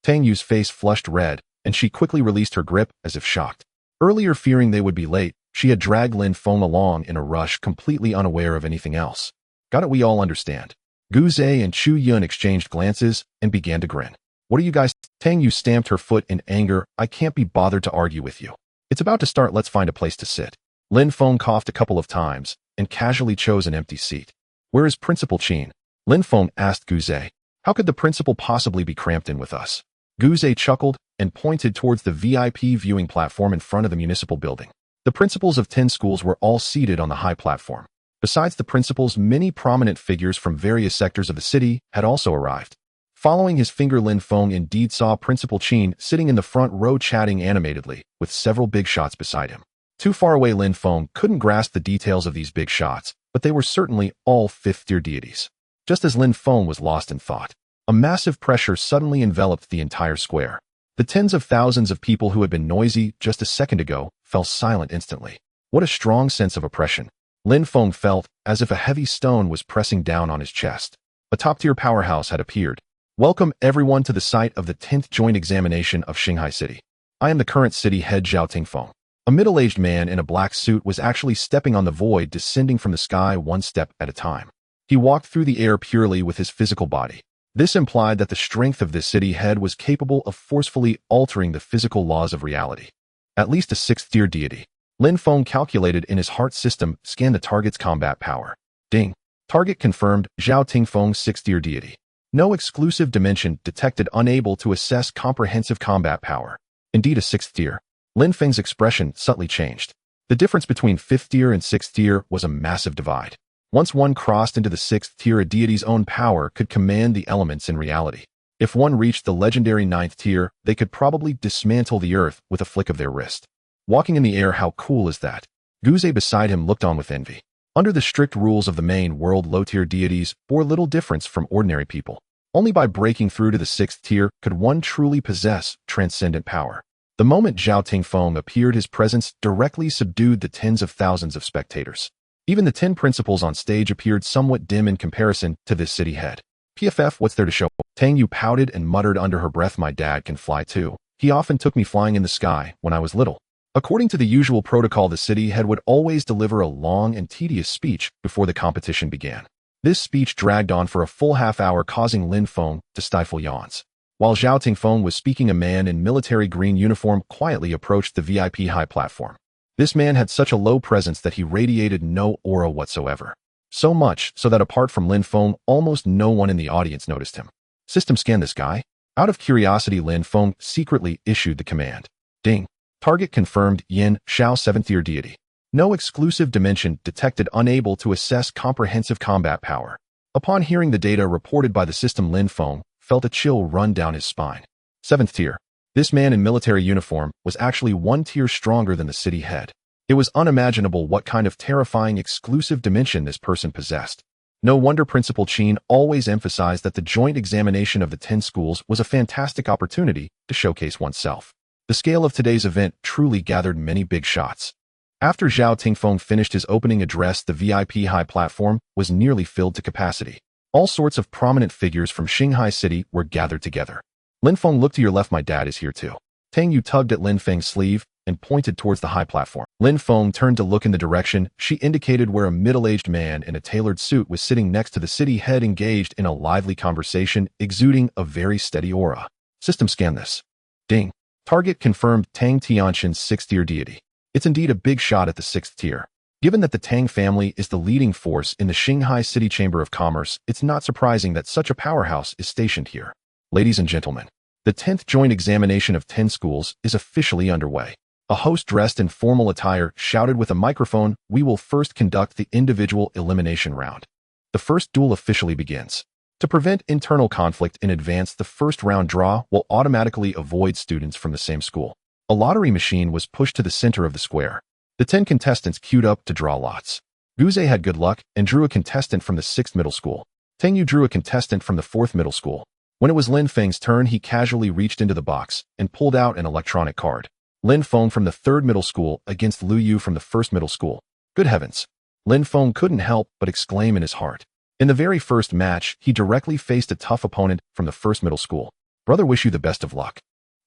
Tang Yu's face flushed red, and she quickly released her grip as if shocked. Earlier, fearing they would be late, she had dragged Lin Feng along in a rush, completely unaware of anything else. Got it, we all understand. Gu Zhe and Chu Yun exchanged glances and began to grin. What are you guys? Tang Yu stamped her foot in anger. I can't be bothered to argue with you. It's about to start, let's find a place to sit. Lin Feng coughed a couple of times and casually chose an empty seat. Where is Principal Qin? Lin Feng asked Gu Zhe. How could the principal possibly be cramped in with us? Gu Zhe chuckled and pointed towards the VIP viewing platform in front of the municipal building. The principals of 10 schools were all seated on the high platform. Besides the principals, many prominent figures from various sectors of the city had also arrived. Following his finger, Lin Feng indeed saw Principal Qin sitting in the front row chatting animatedly, with several big shots beside him. Too far away, Lin Feng couldn't grasp the details of these big shots, but they were certainly all fifth-tier deities. Just as Lin Feng was lost in thought, a massive pressure suddenly enveloped the entire square. The tens of thousands of people who had been noisy just a second ago fell silent instantly. What a strong sense of oppression. Lin Feng felt as if a heavy stone was pressing down on his chest. A top-tier powerhouse had appeared. Welcome everyone to the site of the 10th Joint Examination of Shanghai City. I am the current city head Zhao Tingfeng. A middle-aged man in a black suit was actually stepping on the void, descending from the sky one step at a time. He walked through the air purely with his physical body. This implied that the strength of this city head was capable of forcefully altering the physical laws of reality. At least a sixth-tier deity. Lin Feng calculated in his heart system, scanned the target's combat power. Ding. Target confirmed, Zhao Tingfeng, sixth-tier deity. No exclusive dimension detected, unable to assess comprehensive combat power. Indeed a sixth tier. Lin Feng's expression subtly changed. The difference between fifth tier and sixth tier was a massive divide. Once one crossed into the sixth tier, a deity's own power could command the elements in reality. If one reached the legendary ninth tier, they could probably dismantle the earth with a flick of their wrist. Walking in the air, how cool is that? Guze beside him looked on with envy. Under the strict rules of the main world, low-tier deities bore little difference from ordinary people. Only by breaking through to the sixth tier could one truly possess transcendent power. The moment Zhao Tingfeng appeared, his presence directly subdued the tens of thousands of spectators. Even the 10 principals on stage appeared somewhat dim in comparison to this city head. PFF, what's there to show? Tang Yu pouted and muttered under her breath, my dad can fly too. He often took me flying in the sky when I was little. According to the usual protocol, the city head would always deliver a long and tedious speech before the competition began. This speech dragged on for a full half-hour, causing Lin Feng to stifle yawns. While Zhao Tingfeng was speaking, a man in military green uniform quietly approached the VIP high platform. This man had such a low presence that he radiated no aura whatsoever. So much so that apart from Lin Feng, almost no one in the audience noticed him. System scan this guy. Out of curiosity, Lin Feng secretly issued the command. Ding. Target confirmed, Yin Shao, 7th-tier deity. No exclusive dimension detected, unable to assess comprehensive combat power. Upon hearing the data reported by the system, Lin Feng felt a chill run down his spine. 7th tier. This man in military uniform was actually one tier stronger than the city head. It was unimaginable what kind of terrifying exclusive dimension this person possessed. No wonder Principal Qin always emphasized that the joint examination of the 10 schools was a fantastic opportunity to showcase oneself. The scale of today's event truly gathered many big shots. After Zhao Tingfeng finished his opening address, the VIP high platform was nearly filled to capacity. All sorts of prominent figures from Shanghai City were gathered together. Lin Feng, look to your left, my dad is here too. Tang Yu tugged at Lin Feng's sleeve and pointed towards the high platform. Lin Feng turned to look in the direction she indicated, where a middle-aged man in a tailored suit was sitting next to the city head, engaged in a lively conversation, exuding a very steady aura. System scan this. Ding. Target confirmed, Tang Tianxin's 6th-tier deity. It's indeed a big shot at the 6th tier. Given that the Tang family is the leading force in the Shanghai City Chamber of Commerce, it's not surprising that such a powerhouse is stationed here. Ladies and gentlemen, the 10th joint examination of 10 schools is officially underway. A host dressed in formal attire shouted with a microphone, we will first conduct the individual elimination round. The first duel officially begins. To prevent internal conflict in advance, the first round draw will automatically avoid students from the same school. A lottery machine was pushed to the center of the square. The 10 contestants queued up to draw lots. Guze had good luck and drew a contestant from the 6th middle school. Tang Yu drew a contestant from the 4th middle school. When it was Lin Feng's turn, he casually reached into the box and pulled out an electronic card. Lin Feng from the 3rd middle school against Lu Yu from the 1st middle school. Good heavens! Lin Feng couldn't help but exclaim in his heart. In the very first match, he directly faced a tough opponent from the 1st middle school. Brother, wish you the best of luck.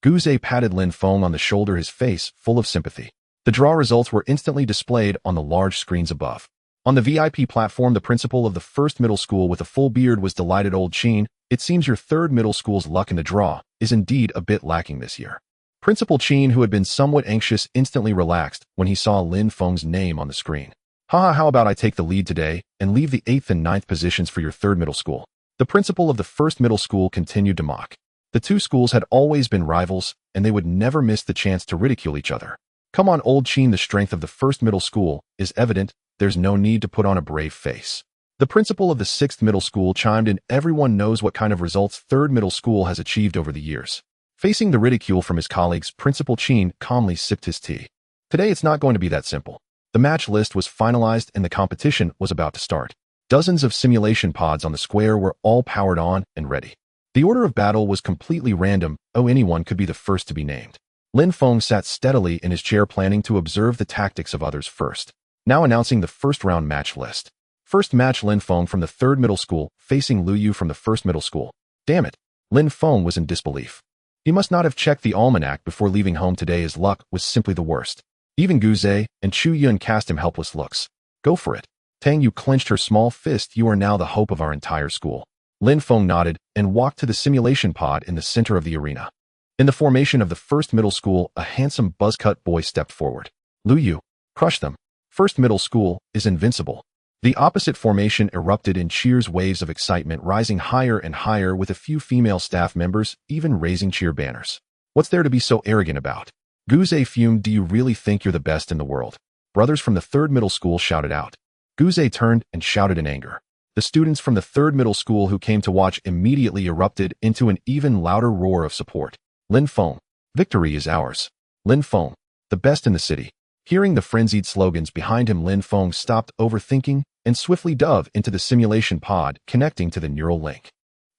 Guze patted Lin Feng on the shoulder, his face full of sympathy. The draw results were instantly displayed on the large screens above. On the VIP platform, the principal of the 1st middle school with a full beard was delighted. Old Qin, it seems your 3rd middle school's luck in the draw is indeed a bit lacking this year. Principal Qin, who had been somewhat anxious, instantly relaxed when he saw Lin Feng's name on the screen. Haha, how about I take the lead today and leave the 8th and 9th positions for your 3rd middle school? The principal of the 1st middle school continued to mock. The two schools had always been rivals, and they would never miss the chance to ridicule each other. Come on, old Qin, the strength of the first middle school is evident. There's no need to put on a brave face. The principal of the 6th middle school chimed in. Everyone knows what kind of results 3rd middle school has achieved over the years. Facing the ridicule from his colleagues, Principal Qin calmly sipped his tea. Today it's not going to be that simple. The match list was finalized and the competition was about to start. Dozens of simulation pods on the square were all powered on and ready. The order of battle was completely random. Anyone could be the first to be named. Lin Feng sat steadily in his chair, planning to observe the tactics of others first. Now announcing the first round match list. First match, Lin Feng from the 3rd middle school facing Lu Yu from the 1st middle school. Damn it. Lin Feng was in disbelief. He must not have checked the almanac before leaving home today. His luck was simply the worst. Even Gu Zhe and Chu Yun cast him helpless looks. Go for it. Tang Yu clenched her small fist. You are now the hope of our entire school. Lin Feng nodded and walked to the simulation pod in the center of the arena. In the formation of the 1st middle school, a handsome buzzcut boy stepped forward. Lu Yu, crush them. 1st middle school is invincible. The opposite formation erupted in cheers, waves of excitement rising higher and higher, with a few female staff members even raising cheer banners. What's there to be so arrogant about? Gu Zhe fumed. Do you really think you're the best in the world? Brothers from the 3rd middle school shouted out. Gu Zhe turned and shouted in anger. The students from the 3rd middle school who came to watch immediately erupted into an even louder roar of support. Lin Feng, victory is ours. Lin Feng, the best in the city. Hearing the frenzied slogans behind him, Lin Feng stopped overthinking and swiftly dove into the simulation pod connecting to the neural link.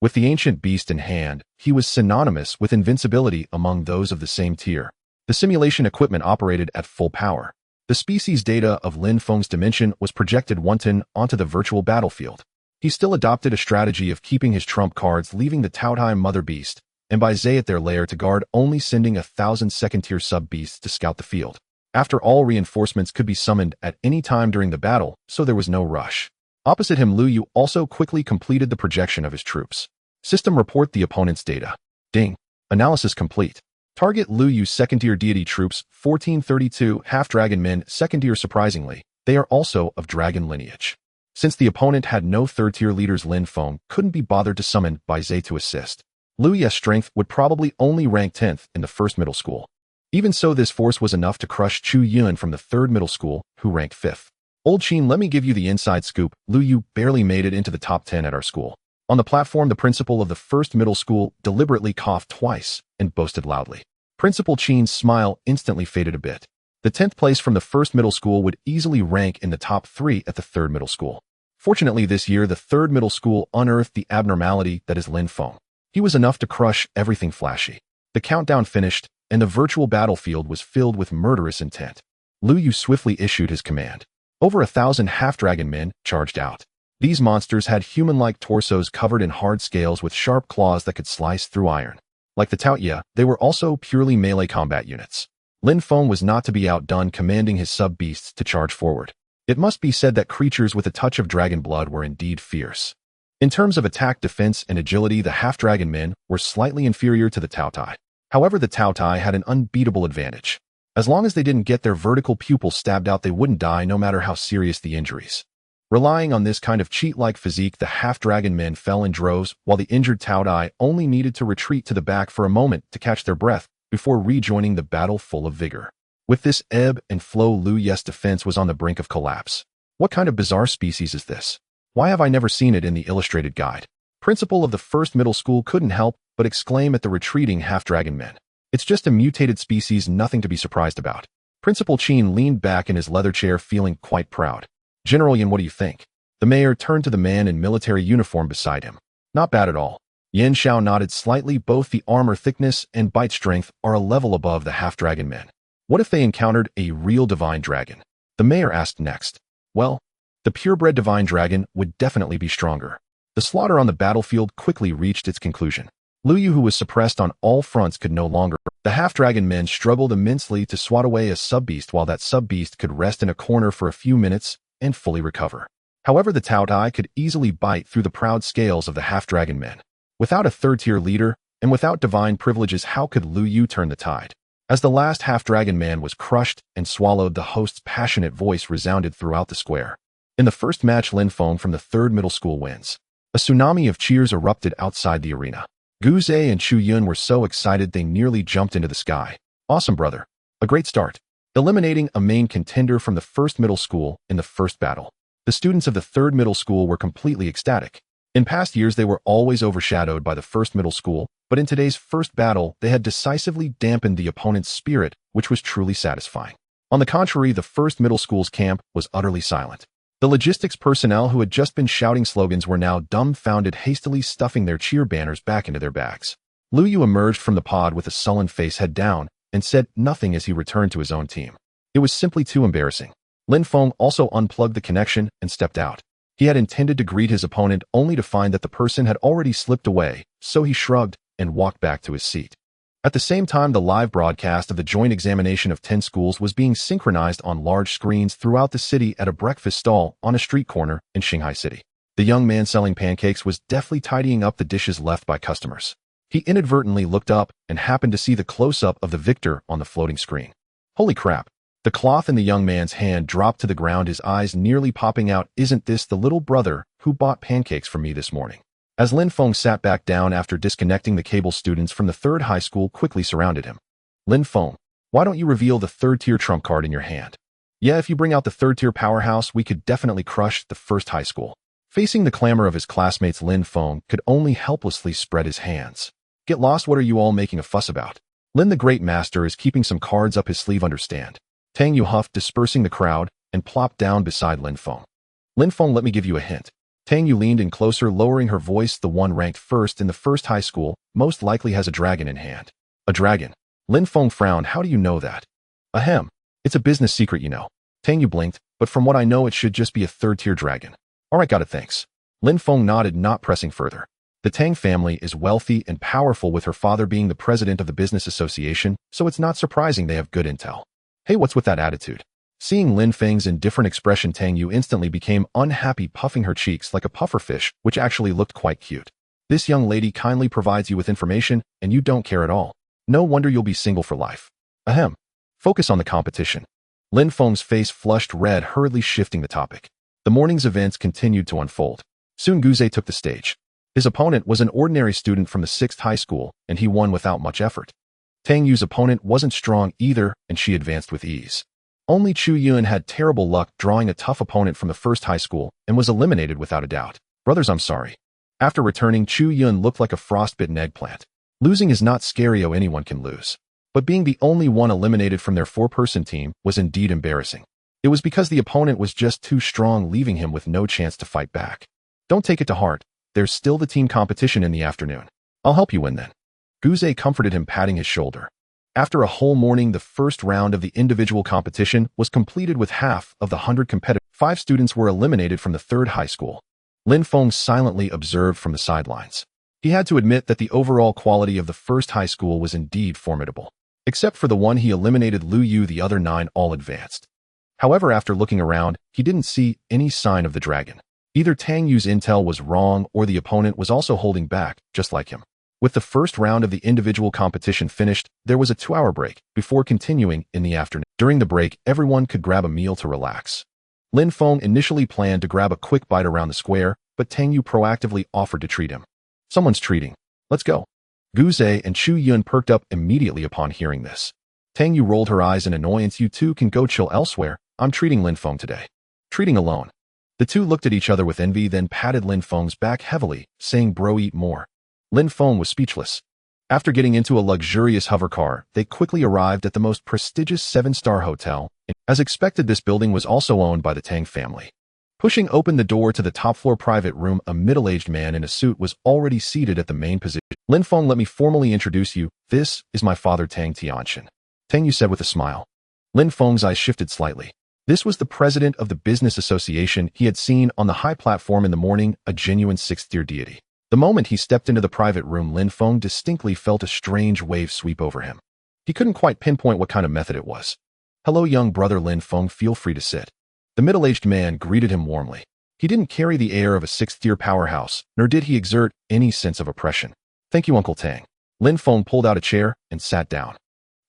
With the ancient beast in hand, he was synonymous with invincibility among those of the same tier. The simulation equipment operated at full power. The species data of Lin Feng's dimension was projected wanton onto the virtual battlefield. He still adopted a strategy of keeping his trump cards, leaving the Taotie mother beast and Bai Zhe at their lair to guard, only sending 1,000 second-tier sub-beasts to scout the field. After all, reinforcements could be summoned at any time during the battle, so there was no rush. Opposite him, Lu Yu also quickly completed the projection of his troops. System report the opponent's data. Ding. Analysis complete. Target Lu Yu's second-tier deity troops, 1432 half-dragon men, second-tier. Surprisingly, they are also of dragon lineage. Since the opponent had no 3rd-tier leaders, Lin Feng couldn't be bothered to summon Bai Zhe to assist. Lu Yu's strength would probably only rank 10th in the 1st middle school. Even so, this force was enough to crush Chu Yun from the 3rd middle school, who ranked 5th. Old Qin, let me give you the inside scoop. Lu Yu barely made it into the top 10 at our school. On the platform, the principal of the 1st middle school deliberately coughed twice and boasted loudly. Principal Qin's smile instantly faded a bit. The 10th place from the 1st middle school would easily rank in the top 3 at the 3rd middle school. Fortunately, this year, the 3rd middle school unearthed the abnormality that is Lin Feng. He was enough to crush everything flashy. The countdown finished, and the virtual battlefield was filled with murderous intent. Lu Yu swiftly issued his command. Over 1,000 half-dragon men charged out. These monsters had human-like torsos covered in hard scales with sharp claws that could slice through iron. Like the Taotie, they were also purely melee combat units. Lin Feng was not to be outdone, commanding his sub-beasts to charge forward. It must be said that creatures with a touch of dragon blood were indeed fierce. In terms of attack, defense, and agility, the half-dragon men were slightly inferior to the Taotie. However, the Taotie had an unbeatable advantage. As long as they didn't get their vertical pupils stabbed out, they wouldn't die no matter how serious the injuries. Relying on this kind of cheat-like physique, the half-dragon men fell in droves, while the injured Taotie only needed to retreat to the back for a moment to catch their breath before rejoining the battle full of vigor. With this ebb and flow, Lu Yu's defense was on the brink of collapse. What kind of bizarre species is this? Why have I never seen it in the illustrated guide? Principal of the 1st middle school couldn't help but exclaim at the retreating half-dragon men. It's just a mutated species, nothing to be surprised about. Principal Qin leaned back in his leather chair, feeling quite proud. General Yan, what do you think? The mayor turned to the man in military uniform beside him. Not bad at all. Yan Xiao nodded slightly. Both the armor thickness and bite strength are a level above the half-dragon men. What if they encountered a real divine dragon? The mayor asked next. Well, the purebred divine dragon would definitely be stronger. The slaughter on the battlefield quickly reached its conclusion. Lu Yu, who was suppressed on all fronts, could no longer. The half-dragon men struggled immensely to swat away a sub-beast, while that sub-beast could rest in a corner for a few minutes and fully recover. However, the Taotie could easily bite through the proud scales of the half-dragon men. Without a 3rd-tier leader, and without divine privileges, how could Lu Yu turn the tide? As the last half-dragon man was crushed and swallowed, the host's passionate voice resounded throughout the square. In the first match, Lin Feng from the 3rd middle school wins. A tsunami of cheers erupted outside the arena. Gu Zhe and Chu Yun were so excited they nearly jumped into the sky. Awesome, brother. A great start. eliminating a main contender from the first middle school in the first battle. The students of the third middle school were completely ecstatic. In past years, they were always overshadowed by the first middle school, but in today's first battle, they had decisively dampened the opponent's spirit, which was truly satisfying. On the contrary, the first middle school's camp was utterly silent. The logistics personnel who had just been shouting slogans were now dumbfounded, hastily stuffing their cheer banners back into their bags. Lu Yu emerged from the pod with a sullen face, head down, and said nothing as he returned to his own team. It was simply too embarrassing. Lin Feng also unplugged the connection and stepped out. He had intended to greet his opponent only to find that the person had already slipped away, so he shrugged and walked back to his seat. At the same time, the live broadcast of the joint examination of 10 schools was being synchronized on large screens throughout the city at a breakfast stall on a street corner in Shanghai City. The young man selling pancakes was deftly tidying up the dishes left by customers. He inadvertently looked up and happened to see the close-up of the victor on the floating screen. Holy crap! The cloth in the young man's hand dropped to the ground, his eyes nearly popping out. Isn't this the little brother who bought pancakes for me this morning? As Lin Feng sat back down after disconnecting the cable, students from the third high school quickly surrounded him. Lin Feng, why don't you reveal the third-tier trump card in your hand? Yeah, if you bring out the third-tier powerhouse, we could definitely crush the first high school. Facing the clamor of his classmates, Lin Feng could only helplessly spread his hands. Get lost, what are you all making a fuss about? Lin the Great Master is keeping some cards up his sleeve, understand? Tang Yu huffed, dispersing the crowd, and plopped down beside Lin Feng. Lin Feng, let me give you a hint. Tang Yu leaned in closer, lowering her voice. The one ranked first in the first high school most likely has a dragon in hand. A dragon? Lin Feng frowned. How do you know that? Ahem. It's a business secret, you know. Tang Yu blinked, but from what I know, it should just be a third-tier dragon. Alright, got it, thanks. Lin Feng nodded, not pressing further. The Tang family is wealthy and powerful, with her father being the president of the business association, so it's not surprising they have good intel. Hey, what's with that attitude? Seeing Lin Feng's indifferent expression, Tang Yu instantly became unhappy, puffing her cheeks like a pufferfish, which actually looked quite cute. This young lady kindly provides you with information, and you don't care at all. No wonder you'll be single for life. Ahem. Focus on the competition. Lin Feng's face flushed red, hurriedly shifting the topic. The morning's events continued to unfold. Soon Guze took the stage. His opponent was an ordinary student from the 6th high school, and he won without much effort. Tang Yu's opponent wasn't strong either, and she advanced with ease. Only Chu Yun had terrible luck drawing a tough opponent from the 1st high school and was eliminated without a doubt. Brothers, I'm sorry. After returning, Chu Yun looked like a frostbitten eggplant. Losing is not scary, anyone can lose. But being the only one eliminated from their 4-person team was indeed embarrassing. It was because the opponent was just too strong, leaving him with no chance to fight back. Don't take it to heart. There's still the team competition in the afternoon. I'll help you win then. Guze comforted him, patting his shoulder. After a whole morning, the first round of the individual competition was completed with half of the 100 competitors. 5 students were eliminated from the 3rd high school. Lin Feng silently observed from the sidelines. He had to admit that the overall quality of the 1st high school was indeed formidable. Except for the one he eliminated, Lu Yu, the other 9 all advanced. However, after looking around, he didn't see any sign of the dragon. Either Tang Yu's intel was wrong or the opponent was also holding back, just like him. With the first round of the individual competition finished, there was a 2-hour break before continuing in the afternoon. During the break, everyone could grab a meal to relax. Lin Feng initially planned to grab a quick bite around the square, but Tang Yu proactively offered to treat him. Someone's treating. Let's go. Guze and Chu Yun perked up immediately upon hearing this. Tang Yu rolled her eyes in annoyance. You two can go chill elsewhere. I'm treating Lin Feng today. Treating alone. The two looked at each other with envy, then patted Lin Feng's back heavily, saying, bro, eat more. Lin Feng was speechless. After getting into a luxurious hover car, they quickly arrived at the most prestigious 7-star hotel. As expected, this building was also owned by the Tang family. Pushing open the door to the top-floor private room, a middle-aged man in a suit was already seated at the main position. Lin Feng, let me formally introduce you. This is my father, Tang Tianxian. Tang Yu said with a smile. Lin Feng's eyes shifted slightly. This was the president of the business association he had seen on the high platform in the morning, a genuine 6th-tier deity. The moment he stepped into the private room, Lin Feng distinctly felt a strange wave sweep over him. He couldn't quite pinpoint what kind of method it was. Hello, young brother Lin Feng, feel free to sit. The middle-aged man greeted him warmly. He didn't carry the air of a 6th-tier powerhouse, nor did he exert any sense of oppression. Thank you, Uncle Tang. Lin Feng pulled out a chair and sat down.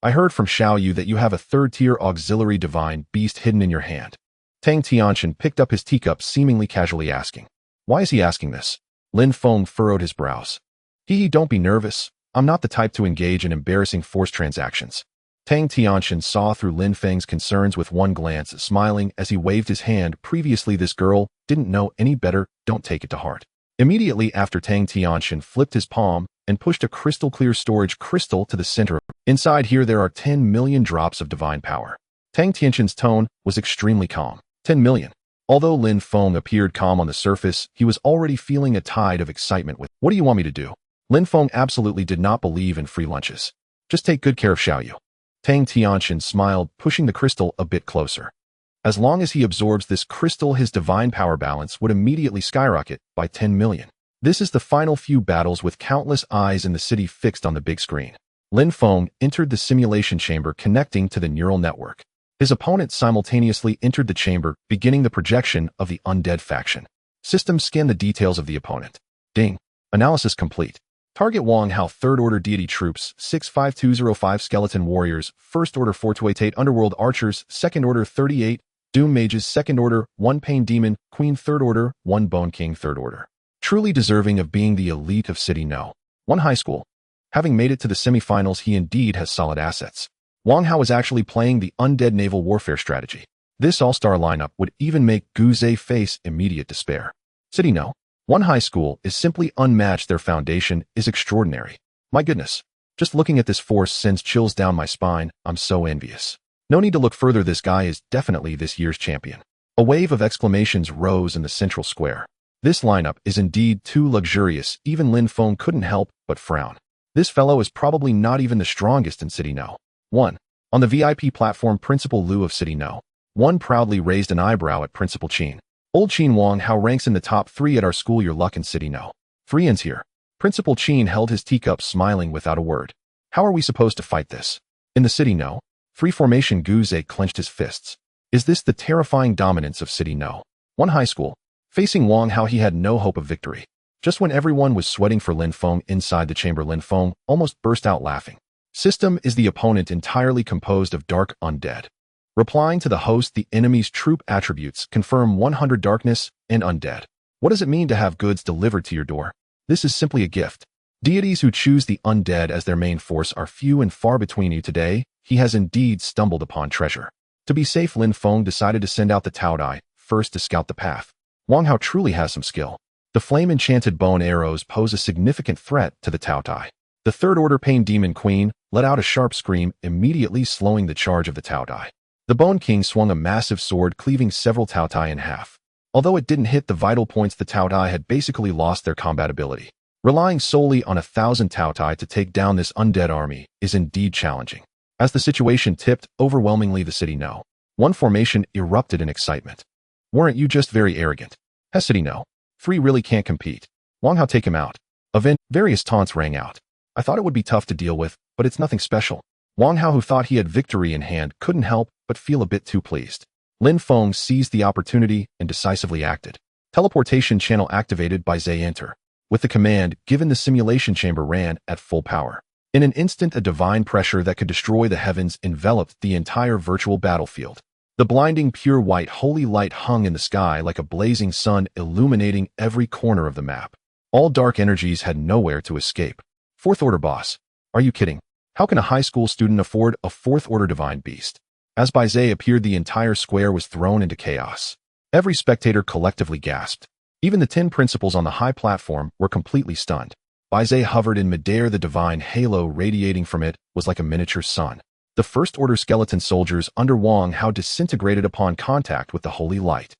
I heard from Xiao Yu that you have a 3rd-tier auxiliary divine beast hidden in your hand. Tang Tianxian picked up his teacup, seemingly casually asking. Why is he asking this? Lin Feng furrowed his brows. Don't be nervous. I'm not the type to engage in embarrassing forced transactions. Tang Tianxian saw through Lin Feng's concerns with one glance, smiling as he waved his hand. Previously, this girl didn't know any better. Don't take it to heart. Immediately after, Tang Tianxian flipped his palm and pushed a crystal-clear storage crystal to the center. Inside here, there are 10 million drops of divine power. Tang Tianxian's tone was extremely calm. 10 million. Although Lin Feng appeared calm on the surface, he was already feeling a tide of excitement with, "What do you want me to do?" Lin Feng absolutely did not believe in free lunches. "Just take good care of Xiaoyu." Tang Tianxian smiled, pushing the crystal a bit closer. As long as he absorbs this crystal, his divine power balance would immediately skyrocket by 10 million. This is the final few battles with countless eyes in the city fixed on the big screen. Lin Feng entered the simulation chamber connecting to the neural network. His opponent simultaneously entered the chamber, beginning the projection of the undead faction. System scan the details of the opponent. Ding. Analysis complete. Target Wang Hao 3rd Order Deity Troops, 65205 Skeleton Warriors, 1st Order 428 Underworld Archers, 2nd Order 38, Doom Mages 2nd Order, 1 Pain Demon, Queen 3rd Order, 1 Bone King 3rd Order. Truly deserving of being the elite of City No. 1 High School. Having made it to the semifinals, he indeed has solid assets. Wang Hao is actually playing the undead naval warfare strategy. This all-star lineup would even make Gu Zhe face immediate despair. City No. 1 High School is simply unmatched. Their foundation is extraordinary. My goodness. Just looking at this force sends chills down my spine. I'm so envious. No need to look further. This guy is definitely this year's champion. A wave of exclamations rose in the central square. This lineup is indeed too luxurious. Even Lin Feng couldn't help but frown. This fellow is probably not even the strongest in City No. 1. On the VIP platform, Principal Lu of City No. 1 proudly raised an eyebrow at Principal Qin. Old Qin Wang Hao ranks in the top 3 at our school. Your luck in City No. 3 ends here. Principal Qin held his teacup, smiling without a word. How are we supposed to fight this? In the City No. 3 formation, Gu Zhe clenched his fists. Is this the terrifying dominance of City No. 1 High School? Facing Wang Hao, he had no hope of victory. Just when everyone was sweating for Lin Feng inside the chamber, Lin Feng almost burst out laughing. System is the opponent entirely composed of dark undead. Replying to the host, the enemy's troop attributes confirm 100 darkness and undead. What does it mean to have goods delivered to your door? This is simply a gift. Deities who choose the undead as their main force are few and far between. You today, he has indeed stumbled upon treasure. To be safe, Lin Feng decided to send out the Taotie first to scout the path. Wang Hao truly has some skill. The flame-enchanted bone arrows pose a significant threat to the Taotie. The 3rd Order Pain Demon Queen let out a sharp scream, immediately slowing the charge of the Taotie. The Bone King swung a massive sword, cleaving several Taotie in half. Although it didn't hit the vital points, the Taotie had basically lost their combat ability. Relying solely on 1,000 Taotie to take down this undead army is indeed challenging. As the situation tipped overwhelmingly, the City No. 1 formation erupted in excitement. Weren't you just very arrogant? Has City No. 3 really can't compete? Wang Hao, take him out. Various taunts rang out. I thought it would be tough to deal with, but it's nothing special. Wang Hao, who thought he had victory in hand, couldn't help but feel a bit too pleased. Lin Feng seized the opportunity and decisively acted. Teleportation channel activated by Zhe enter. With the command given, the simulation chamber ran at full power. In an instant, a divine pressure that could destroy the heavens enveloped the entire virtual battlefield. The blinding pure white holy light hung in the sky like a blazing sun, illuminating every corner of the map. All dark energies had nowhere to escape. 4th Order boss. Are you kidding? How can a high school student afford a 4th Order divine beast? As Baize appeared, the entire square was thrown into chaos. Every spectator collectively gasped. Even the 10 principals on the high platform were completely stunned. Baize hovered in midair. The divine halo radiating from it was like a miniature sun. The 1st Order skeleton soldiers under Wang Hao disintegrated upon contact with the holy light.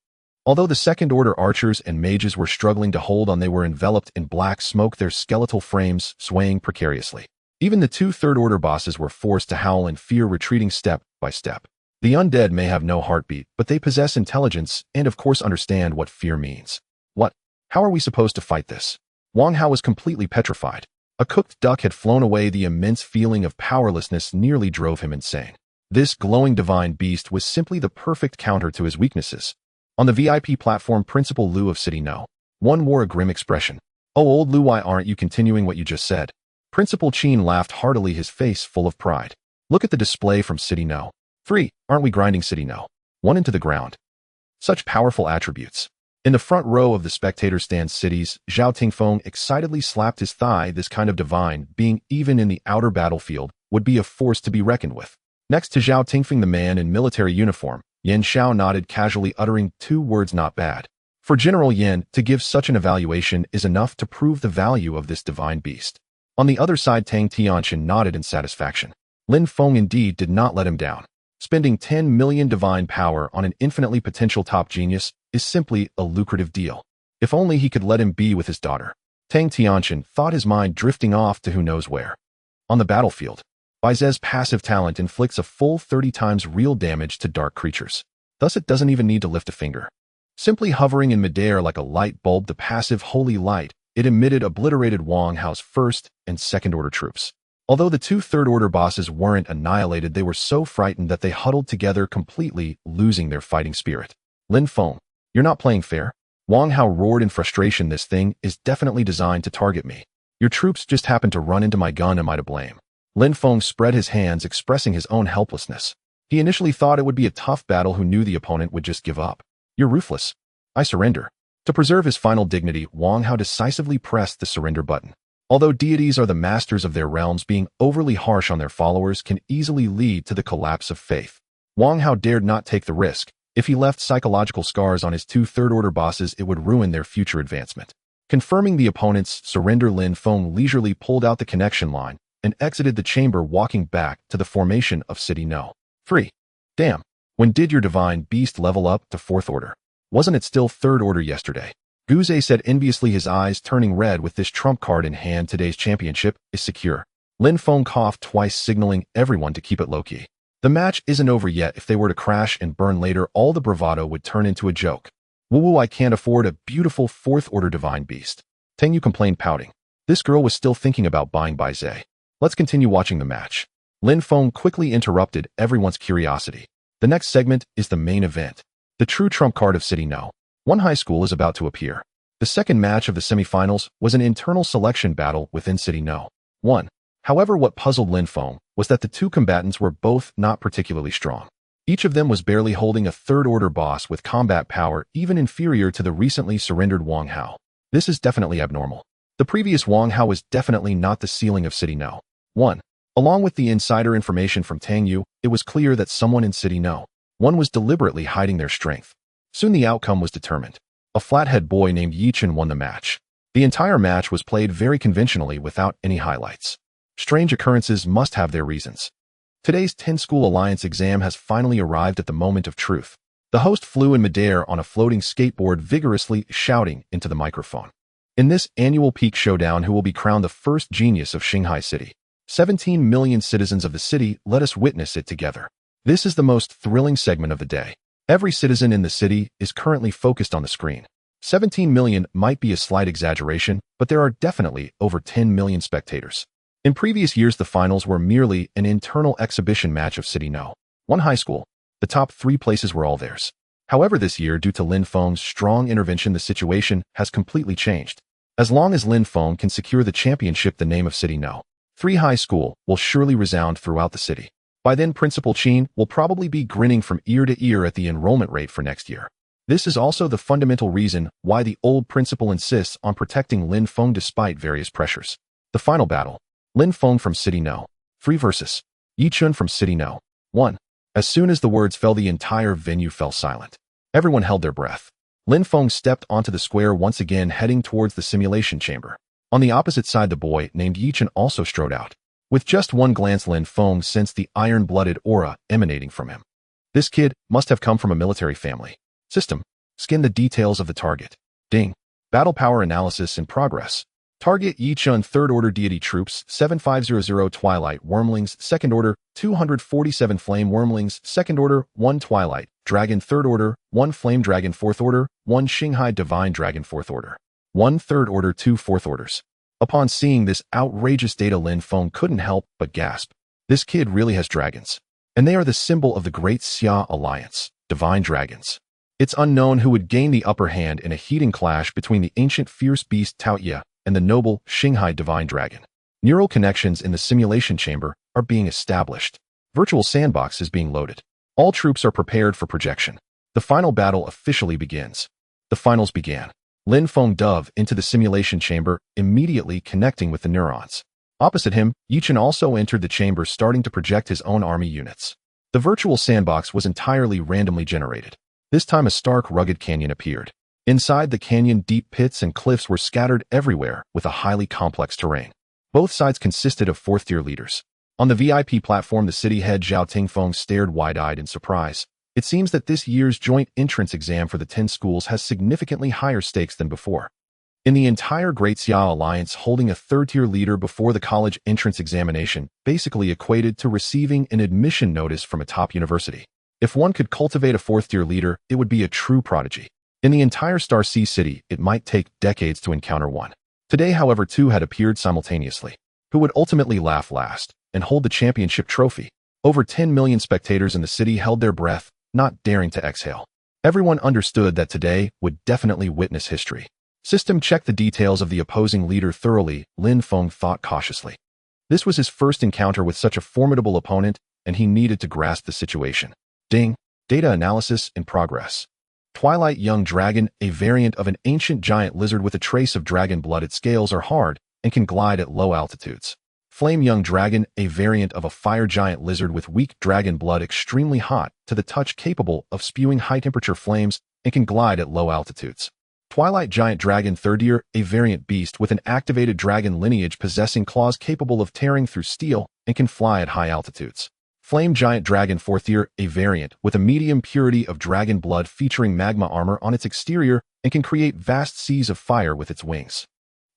Although the 2nd Order archers and mages were struggling to hold on, they were enveloped in black smoke, their skeletal frames swaying precariously. Even the 2 3rd Order bosses were forced to howl in fear, retreating step by step. The undead may have no heartbeat, but they possess intelligence and of course understand what fear means. What? How are we supposed to fight this? Wang Hao was completely petrified. A cooked duck had flown away. The immense feeling of powerlessness nearly drove him insane. This glowing divine beast was simply the perfect counter to his weaknesses. On the VIP platform, Principal Lu of City No. 1 wore a grim expression. Oh, old Lu, why aren't you continuing what you just said? Principal Qin laughed heartily, his face full of pride. Look at the display from City No. 3. Aren't we grinding City No. 1 into the ground? Such powerful attributes. In the front row of the spectator stand cities, Zhao Tingfeng excitedly slapped his thigh. This kind of divine being, even in the outer battlefield, would be a force to be reckoned with. Next to Zhao Tingfeng, the man in military uniform, Yan Xiao nodded casually, uttering 2 words, "Not bad." For General Yan, to give such an evaluation is enough to prove the value of this divine beast. On the other side, Tang Tianqian nodded in satisfaction. Lin Feng indeed did not let him down. Spending 10 million divine power on an infinitely potential top genius is simply a lucrative deal. If only he could let him be with his daughter. Tang Tianqian thought, his mind drifting off to who knows where. On the battlefield, Baize's passive talent inflicts a full 30 times real damage to dark creatures. Thus it doesn't even need to lift a finger. Simply hovering in midair like a light bulb, the passive holy light, it emitted obliterated Wang Hao's first and second order troops. Although the 2 third-order bosses weren't annihilated, they were so frightened that they huddled together, completely losing their fighting spirit. Lin Feng, you're not playing fair? Wang Hao roared in frustration. This thing is definitely designed to target me. Your troops just happened to run into my gun. Am I to blame? Lin Feng spread his hands, expressing his own helplessness. He initially thought it would be a tough battle, who knew the opponent would just give up. You're ruthless. I surrender. To preserve his final dignity, Wang Hao decisively pressed the surrender button. Although deities are the masters of their realms, being overly harsh on their followers can easily lead to the collapse of faith. Wang Hao dared not take the risk. If he left psychological scars on his 2 third-order bosses, it would ruin their future advancement. Confirming the opponent's surrender, Lin Feng leisurely pulled out the connection line and exited the chamber, walking back to the formation of City No. 3. Damn. When did your divine beast level up to 4th order? Wasn't it still 3rd order yesterday? Guze said enviously, his eyes turning red. With this trump card in hand, today's championship is secure. Lin Feng coughed twice, signaling everyone to keep it low-key. The match isn't over yet. If they were to crash and burn later, all the bravado would turn into a joke. Woo, I can't afford a beautiful 4th order divine beast. Tang Yu complained, pouting. This girl was still thinking about buying Baize. Let's continue watching the match. Lin Feng quickly interrupted everyone's curiosity. The next segment is the main event. The true trump card of City No. 1 high school is about to appear. The second match of the semifinals was an internal selection battle within City No. 1. However, what puzzled Lin Feng was that the 2 combatants were both not particularly strong. Each of them was barely holding a 3rd-order boss with combat power even inferior to the recently surrendered Wang Hao. This is definitely abnormal. The previous Wang Hao was definitely not the ceiling of City No. 1. Along with the insider information from Tang Yu, it was clear that someone in City No. 1 was deliberately hiding their strength. Soon the outcome was determined. A flathead boy named Yi Chen won the match. The entire match was played very conventionally without any highlights. Strange occurrences must have their reasons. Today's 10-School Alliance exam has finally arrived at the moment of truth. The host flew in midair on a floating skateboard, vigorously shouting into the microphone. In this annual peak showdown, who will be crowned the first genius of Shanghai City? 17 million citizens of the city, let us witness it together. This is the most thrilling segment of the day. Every citizen in the city is currently focused on the screen. 17 million might be a slight exaggeration, but there are definitely over 10 million spectators. In previous years, the finals were merely an internal exhibition match of City No. 1 high school. The top 3 places were all theirs. However, this year, due to Lin Feng's strong intervention, the situation has completely changed. As long as Lin Feng can secure the championship, the name of City No. 3 high school will surely resound throughout the city. By then, Principal Qin will probably be grinning from ear to ear at the enrollment rate for next year. This is also the fundamental reason why the old principal insists on protecting Lin Feng despite various pressures. The final battle. Lin Feng from City No. 3 versus Yi Chen from City No. 1. As soon as the words fell, the entire venue fell silent. Everyone held their breath. Lin Feng stepped onto the square once again, heading towards the simulation chamber. On the opposite side, the boy named Yi Chen also strode out. With just one glance, Lin Feng sensed the iron-blooded aura emanating from him. This kid must have come from a military family. System. Scan the details of the target. Ding. Battle power analysis in progress. Target Yi Chen 3rd Order Deity Troops 7500 Twilight Wormlings 2nd Order 247 Flame Wormlings 2nd Order 1 Twilight Dragon 3rd Order 1 Flame Dragon 4th Order 1 Shanghai Divine Dragon 4th Order 1 3rd Order 2 4th Orders. Upon seeing this outrageous data, Lin Feng couldn't help but gasp. This kid really has dragons. And they are the symbol of the Great Xia Alliance, Divine Dragons. It's unknown who would gain the upper hand in a heating clash between the ancient fierce beast Taotie and the noble Shanghai Divine Dragon. Neural connections in the simulation chamber are being established. Virtual sandbox is being loaded. All troops are prepared for projection. The final battle officially begins. The finals began. Lin Feng dove into the simulation chamber, immediately connecting with the neurons. Opposite him, Yichen also entered the chamber, starting to project his own army units. The virtual sandbox was entirely randomly generated. This time a stark, rugged canyon appeared. Inside the canyon, deep pits and cliffs were scattered everywhere with a highly complex terrain. Both sides consisted of fourth-tier leaders. On the VIP platform, the city head Zhao Tingfeng stared wide-eyed in surprise. It seems that this year's joint entrance exam for the 10 schools has significantly higher stakes than before. In the entire Great Xia Alliance, holding a third-tier leader before the college entrance examination basically equated to receiving an admission notice from a top university. If one could cultivate a fourth-tier leader, it would be a true prodigy. In the entire Star Sea City, it might take decades to encounter one. Today, however, two had appeared simultaneously. Who would ultimately laugh last and hold the championship trophy? Over 10 million spectators in the city held their breath, not daring to exhale. Everyone understood that today would definitely witness history. System checked the details of the opposing leader thoroughly, Lin Feng thought cautiously. This was his first encounter with such a formidable opponent, and he needed to grasp the situation. Ding. Data analysis in progress. Twilight Young Dragon, a variant of an ancient giant lizard with a trace of dragon blood. Its scales are hard and can glide at low altitudes. Flame Young Dragon, a variant of a fire giant lizard with weak dragon blood, extremely hot to the touch, capable of spewing high-temperature flames and can glide at low altitudes. Twilight Giant Dragon Third Year, a variant beast with an activated dragon lineage possessing claws capable of tearing through steel and can fly at high altitudes. Flame Giant Dragon Fourth Year, a variant with a medium purity of dragon blood featuring magma armor on its exterior and can create vast seas of fire with its wings.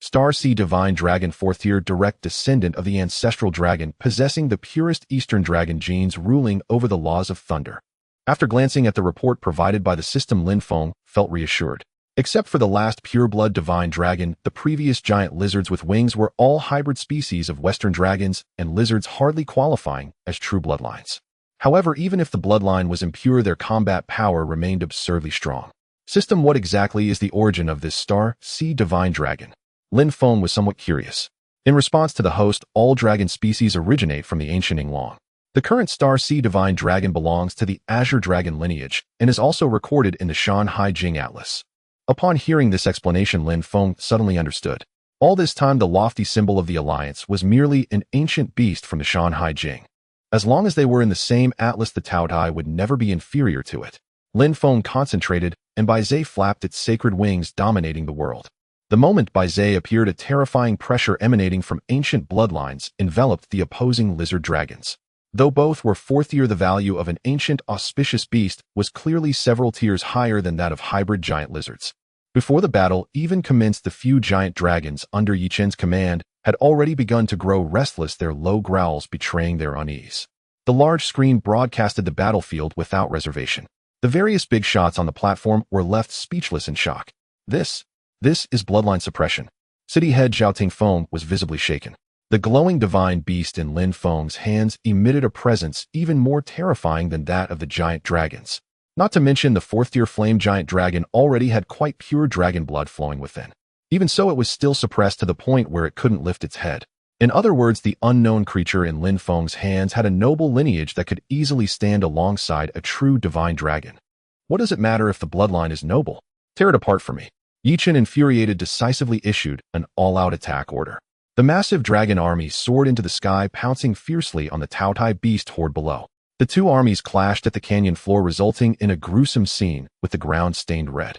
Star Sea Divine Dragon Fourth Year, direct descendant of the ancestral dragon, possessing the purest Eastern dragon genes, ruling over the laws of thunder. After glancing at the report provided by the system, Lin Feng felt reassured. Except for the last pureblood divine dragon, the previous giant lizards with wings were all hybrid species of Western dragons and lizards, hardly qualifying as true bloodlines. However, even if the bloodline was impure, their combat power remained absurdly strong. System, what exactly is the origin of this Star Sea Divine Dragon? Lin Feng was somewhat curious. In response to the host, all dragon species originate from the ancient Yinglong. The current Star Sea Divine Dragon belongs to the Azure Dragon lineage and is also recorded in the Shanhai Jing Atlas. Upon hearing this explanation, Lin Feng suddenly understood. All this time, the lofty symbol of the alliance was merely an ancient beast from the Shanhai Jing. As long as they were in the same atlas, the Taotie would never be inferior to it. Lin Feng concentrated, and Baizhe flapped its sacred wings, dominating the world. The moment Baizhe appeared, a terrifying pressure emanating from ancient bloodlines enveloped the opposing lizard dragons. Though both were fourth year, the value of an ancient auspicious beast was clearly several tiers higher than that of hybrid giant lizards. Before the battle even commenced, the few giant dragons under Yichen's command had already begun to grow restless, their low growls betraying their unease. The large screen broadcasted the battlefield without reservation. The various big shots on the platform were left speechless in shock. This is bloodline suppression. City head Zhao Tingfeng was visibly shaken. The glowing divine beast in Lin Feng's hands emitted a presence even more terrifying than that of the giant dragons. Not to mention, the fourth-tier flame giant dragon already had quite pure dragon blood flowing within. Even so, it was still suppressed to the point where it couldn't lift its head. In other words, the unknown creature in Lin Feng's hands had a noble lineage that could easily stand alongside a true divine dragon. What does it matter if the bloodline is noble? Tear it apart for me. Yichen, infuriated, decisively issued an all-out attack order. The massive dragon army soared into the sky, pouncing fiercely on the Taotie beast horde below. The two armies clashed at the canyon floor, resulting in a gruesome scene with the ground stained red.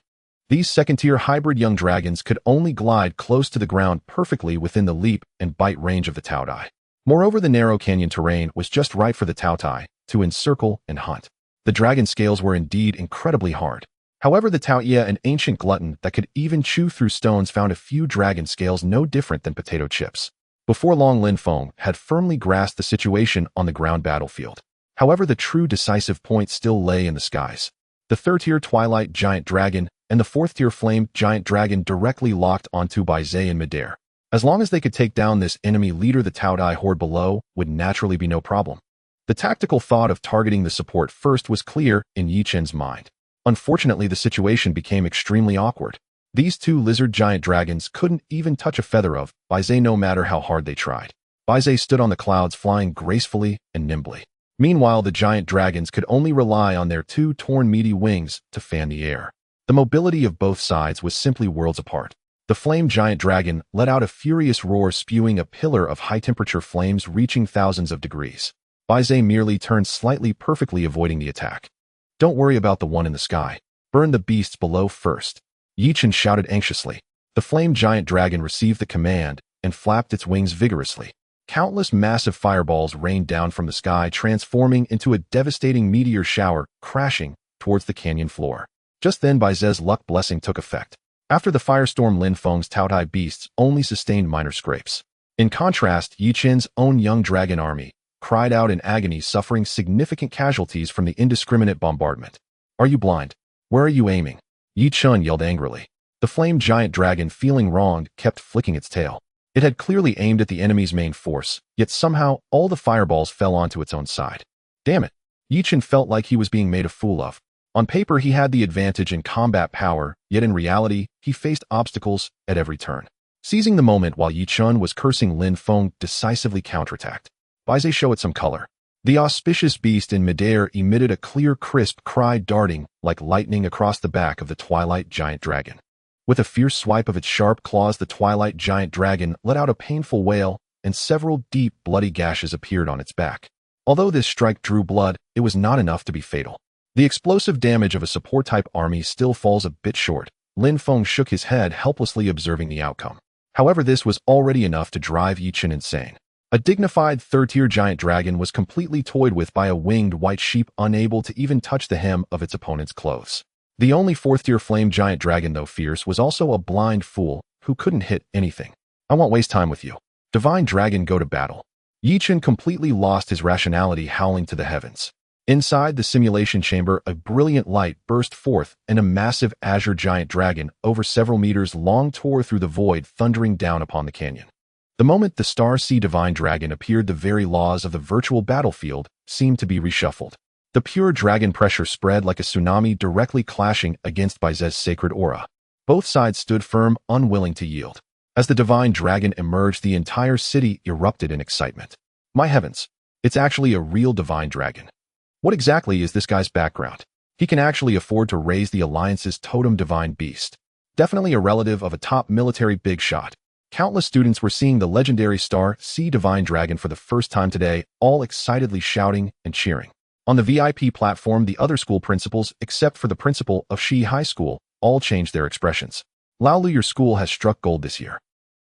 These second-tier hybrid young dragons could only glide close to the ground, perfectly within the leap and bite range of the Taotie. Moreover, the narrow canyon terrain was just right for the Taotie to encircle and hunt. The dragon scales were indeed incredibly hard. However, the Taotie, an ancient glutton that could even chew through stones, found a few dragon scales no different than potato chips. Before long, Lin Feng had firmly grasped the situation on the ground battlefield. However, the true decisive point still lay in the skies. The third-tier Twilight Giant Dragon and the fourth-tier Flame Giant Dragon directly locked onto Baizhe in midair. As long as they could take down this enemy leader, the Taotie horde below would naturally be no problem. The tactical thought of targeting the support first was clear in Yichen's mind. Unfortunately, the situation became extremely awkward. These two lizard giant dragons couldn't even touch a feather of Baizhe, no matter how hard they tried. Baizhe stood on the clouds, flying gracefully and nimbly. Meanwhile, the giant dragons could only rely on their two torn meaty wings to fan the air. The mobility of both sides was simply worlds apart. The flame giant dragon let out a furious roar, spewing a pillar of high-temperature flames reaching thousands of degrees. Baize merely turned slightly, perfectly avoiding the attack. "Don't worry about the one in the sky. Burn the beasts below first," Yi Chen shouted anxiously. The flame giant dragon received the command and flapped its wings vigorously. Countless massive fireballs rained down from the sky, transforming into a devastating meteor shower, crashing towards the canyon floor. Just then Baize's luck blessing took effect. After the firestorm, Lin Feng's Taotie beasts only sustained minor scrapes. In contrast, Yi Chen's own young dragon army cried out in agony, suffering significant casualties from the indiscriminate bombardment. "Are you blind? Where are you aiming?" Yi Chen yelled angrily. The flame giant dragon, feeling wronged, kept flicking its tail. It had clearly aimed at the enemy's main force, yet somehow all the fireballs fell onto its own side. Damn it! Yi Chen felt like he was being made a fool of. On paper, he had the advantage in combat power, yet in reality, he faced obstacles at every turn. Seizing the moment while Yi Chen was cursing, Lin Feng decisively counterattacked. Baize showed some color. The auspicious beast in midair emitted a clear, crisp cry, darting like lightning across the back of the twilight giant dragon. With a fierce swipe of its sharp claws, the twilight giant dragon let out a painful wail, and several deep, bloody gashes appeared on its back. Although this strike drew blood, it was not enough to be fatal. The explosive damage of a support-type army still falls a bit short. Lin Feng shook his head, helplessly observing the outcome. However, this was already enough to drive Yi Chen insane. A dignified third-tier giant dragon was completely toyed with by a winged white sheep, unable to even touch the hem of its opponent's clothes. The only fourth-tier flame giant dragon, though fierce, was also a blind fool who couldn't hit anything. "I won't waste time with you. Divine dragon, go to battle." Yi Chen completely lost his rationality, howling to the heavens. Inside the simulation chamber, a brilliant light burst forth, and a massive azure giant dragon, over several meters long, tore through the void, thundering down upon the canyon. The moment the Star Sea Divine Dragon appeared, the very laws of the virtual battlefield seemed to be reshuffled. The pure dragon pressure spread like a tsunami, directly clashing against Baize's sacred aura. Both sides stood firm, unwilling to yield. As the Divine Dragon emerged, the entire city erupted in excitement. My heavens, it's actually a real Divine Dragon. What exactly is this guy's background? He can actually afford to raise the Alliance's totem divine beast. Definitely a relative of a top military big shot. Countless students were seeing the legendary Star Sea Divine Dragon for the first time today, all excitedly shouting and cheering. On the VIP platform, the other school principals, except for the principal of Shi High School, all changed their expressions. Laolu, your school has struck gold this year.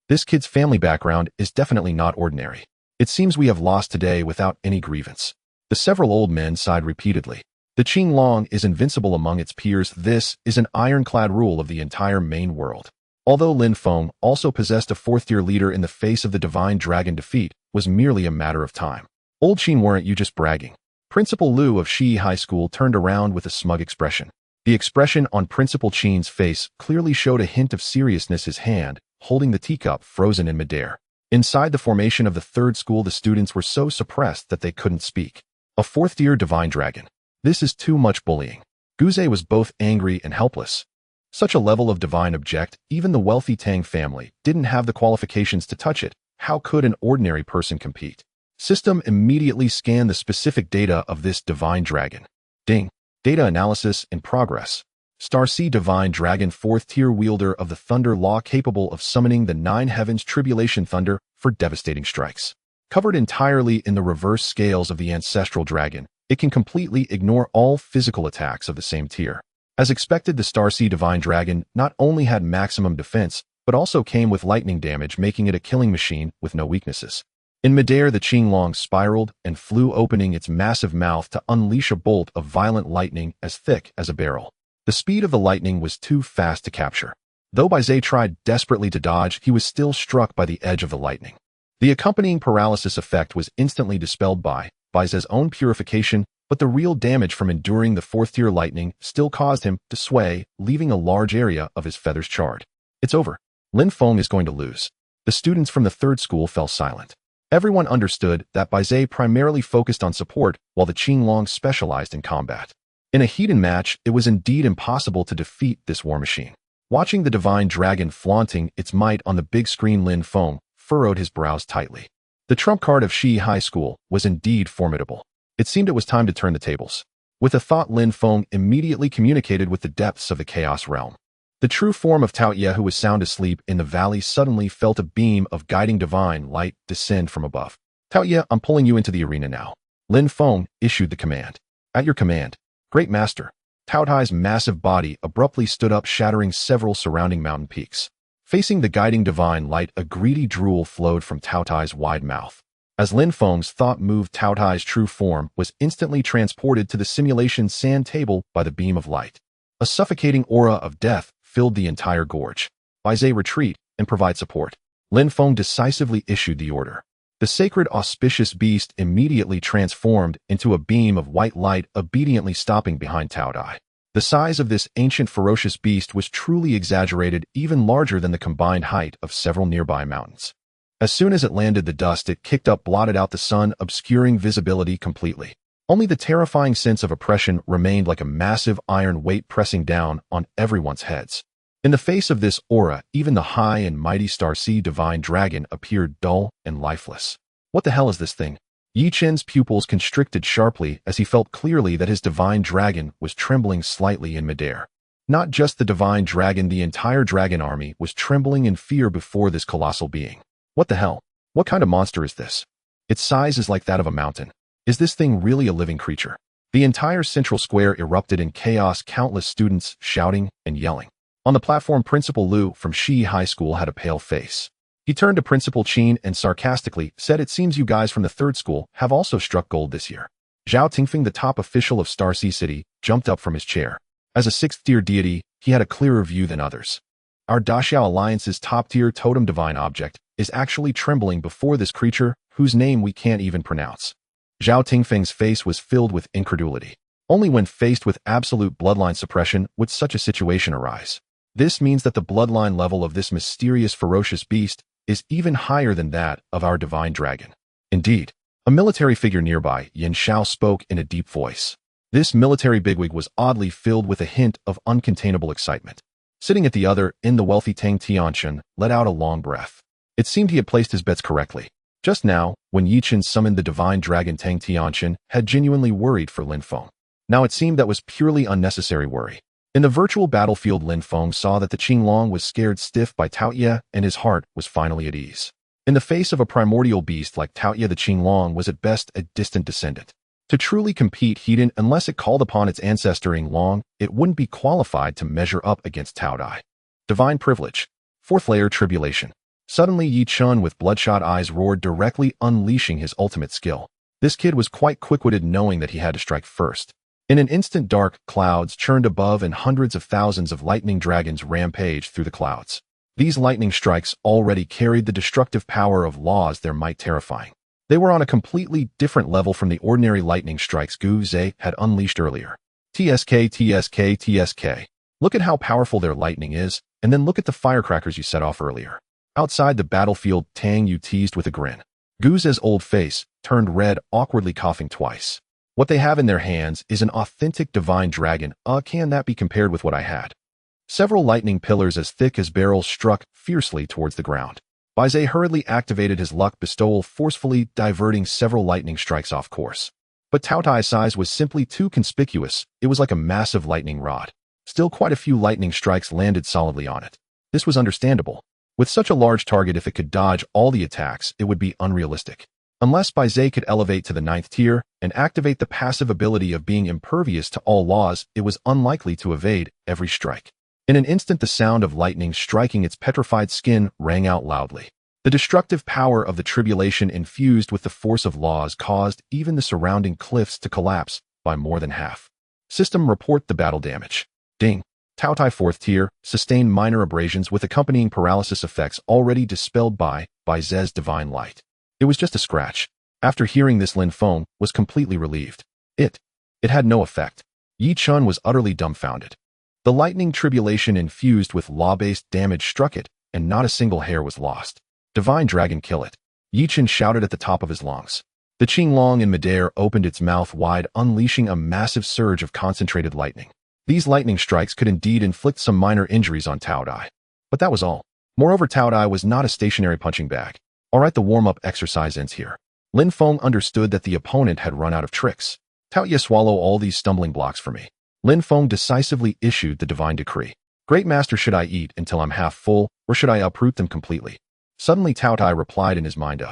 This kid's family background is definitely not ordinary. It seems we have lost today without any grievance. The several old men sighed repeatedly. The Qinglong is invincible among its peers. This is an ironclad rule of the entire main world. Although Lin Feng also possessed a fourth-tier leader, in the face of the Divine Dragon, defeat was merely a matter of time. Old Qin, weren't you just bragging? Principal Liu of Shi High School turned around with a smug expression. The expression on Principal Qin's face clearly showed a hint of seriousness, his hand holding the teacup frozen in midair. Inside the formation of the third school, the students were so suppressed that they couldn't speak. A fourth-tier Divine Dragon. This is too much bullying. Guze was both angry and helpless. Such a level of divine object, even the wealthy Tang family didn't have the qualifications to touch it. How could an ordinary person compete? System immediately scanned the specific data of this Divine Dragon. Ding. Data analysis in progress. Star Sea Divine Dragon, fourth-tier wielder of the Thunder Law, capable of summoning the 9 heavens tribulation thunder for devastating strikes. Covered entirely in the reverse scales of the ancestral dragon, it can completely ignore all physical attacks of the same tier. As expected, the Star Sea Divine Dragon not only had maximum defense, but also came with lightning damage, making it a killing machine with no weaknesses. In midair, the Qinglong spiraled and flew, opening its massive mouth to unleash a bolt of violent lightning as thick as a barrel. The speed of the lightning was too fast to capture. Though Baize tried desperately to dodge, he was still struck by the edge of the lightning. The accompanying paralysis effect was instantly dispelled by Baize's own purification, but the real damage from enduring the fourth-tier lightning still caused him to sway, leaving a large area of his feathers charred. It's over. Lin Feng is going to lose. The students from the third school fell silent. Everyone understood that Baize primarily focused on support, while the Qinglong specialized in combat. In a heated match, it was indeed impossible to defeat this war machine. Watching the Divine Dragon flaunting its might on the big screen, Lin Feng furrowed his brows tightly. The trump card of Shi High School was indeed formidable. It seemed it was time to turn the tables. With a thought, Lin Feng immediately communicated with the depths of the Chaos Realm. The true form of Taotie, who was sound asleep in the valley, suddenly felt a beam of guiding divine light descend from above. Taotie, I'm pulling you into the arena now. Lin Feng issued the command. At your command, Great Master. Taotie's massive body abruptly stood up, shattering several surrounding mountain peaks. Facing the guiding divine light, a greedy drool flowed from Taotie's wide mouth. As Lin Feng's thought moved, Taotie's true form was instantly transported to the simulation sand table by the beam of light. A suffocating aura of death filled the entire gorge. Baize, retreat and provide support. Lin Feng decisively issued the order. The sacred auspicious beast immediately transformed into a beam of white light, obediently stopping behind Taotie. The size of this ancient ferocious beast was truly exaggerated, even larger than the combined height of several nearby mountains. As soon as it landed, the dust it kicked up blotted out the sun, obscuring visibility completely. Only the terrifying sense of oppression remained, like a massive iron weight pressing down on everyone's heads. In the face of this aura, even the high and mighty Starseed divine dragon appeared dull and lifeless. What the hell is this thing? Yi Chen's pupils constricted sharply as he felt clearly that his divine dragon was trembling slightly in midair. Not just the divine dragon, the entire dragon army was trembling in fear before this colossal being. What the hell? What kind of monster is this? Its size is like that of a mountain. Is this thing really a living creature? The entire central square erupted in chaos, countless students shouting and yelling. On the platform, Principal Liu from Shi High School had a pale face. He turned to Principal Qin and sarcastically said, "It seems you guys from the third school have also struck gold this year." Zhao Tingfeng, the top official of Starsea City, jumped up from his chair. As a sixth-tier deity, he had a clearer view than others. Our Daxiao Alliance's top-tier totem divine object is actually trembling before this creature, whose name we can't even pronounce. Zhao Tingfeng's face was filled with incredulity. Only when faced with absolute bloodline suppression would such a situation arise. This means that the bloodline level of this mysterious ferocious beast is even higher than that of our divine dragon. Indeed, a military figure nearby, Yin Xiao, spoke in a deep voice. This military bigwig was oddly filled with a hint of uncontainable excitement. Sitting at the other end, the wealthy Tang Tianqian let out a long breath. It seemed he had placed his bets correctly. Just now, when Yi Chen summoned the divine dragon, Tang Tianqian had genuinely worried for Lin Feng. Now it seemed that was purely unnecessary worry. In the virtual battlefield, Lin Feng saw that the Qinglong was scared stiff by Taotie, and his heart was finally at ease. In the face of a primordial beast like Taotie, the Qinglong was at best a distant descendant. To truly compete, unless it called upon its ancestor Yinglong, it wouldn't be qualified to measure up against Taotie. Divine privilege. Fourth layer tribulation. Suddenly, Yi Chen with bloodshot eyes roared, directly unleashing his ultimate skill. This kid was quite quick-witted, knowing that he had to strike first. In an instant, dark clouds churned above and hundreds of thousands of lightning dragons rampaged through the clouds. These lightning strikes already carried the destructive power of laws, their might terrifying. They were on a completely different level from the ordinary lightning strikes Gu Zhe had unleashed earlier. TSK. Look at how powerful their lightning is, and then look at the firecrackers you set off earlier. Outside the battlefield, Tang Yu teased with a grin. Gu Zhe's old face turned red, awkwardly coughing twice. What they have in their hands is an authentic divine dragon. Can that be compared with what I had? Several lightning pillars as thick as barrels struck fiercely towards the ground. Baize hurriedly activated his luck bestowal, forcefully diverting several lightning strikes off course. But Taotie's size was simply too conspicuous. It was like a massive lightning rod. Still, quite a few lightning strikes landed solidly on it. This was understandable. With such a large target, if it could dodge all the attacks, it would be unrealistic. Unless Baize could elevate to the 9th tier and activate the passive ability of being impervious to all laws, it was unlikely to evade every strike. In an instant, the sound of lightning striking its petrified skin rang out loudly. The destructive power of the tribulation infused with the force of laws caused even the surrounding cliffs to collapse by more than half. System, report the battle damage. Ding. Taotie 4th tier, sustained minor abrasions with accompanying paralysis effects already dispelled by Baize's divine light. It was just a scratch. After hearing this, Lin Feng was completely relieved. It had no effect. Yi Chen was utterly dumbfounded. The lightning tribulation infused with law-based damage struck it, and not a single hair was lost. Divine dragon, kill it. Yi Chen shouted at the top of his lungs. The Qinglong in midair opened its mouth wide, unleashing a massive surge of concentrated lightning. These lightning strikes could indeed inflict some minor injuries on Taotie. But that was all. Moreover, Taotie was not a stationary punching bag. Alright, the warm-up exercise ends here. Lin Feng understood that the opponent had run out of tricks. Taotie, swallow all these stumbling blocks for me. Lin Feng decisively issued the divine decree. Great Master, should I eat until I'm half full, or should I uproot them completely? Suddenly Taotie replied in his mind,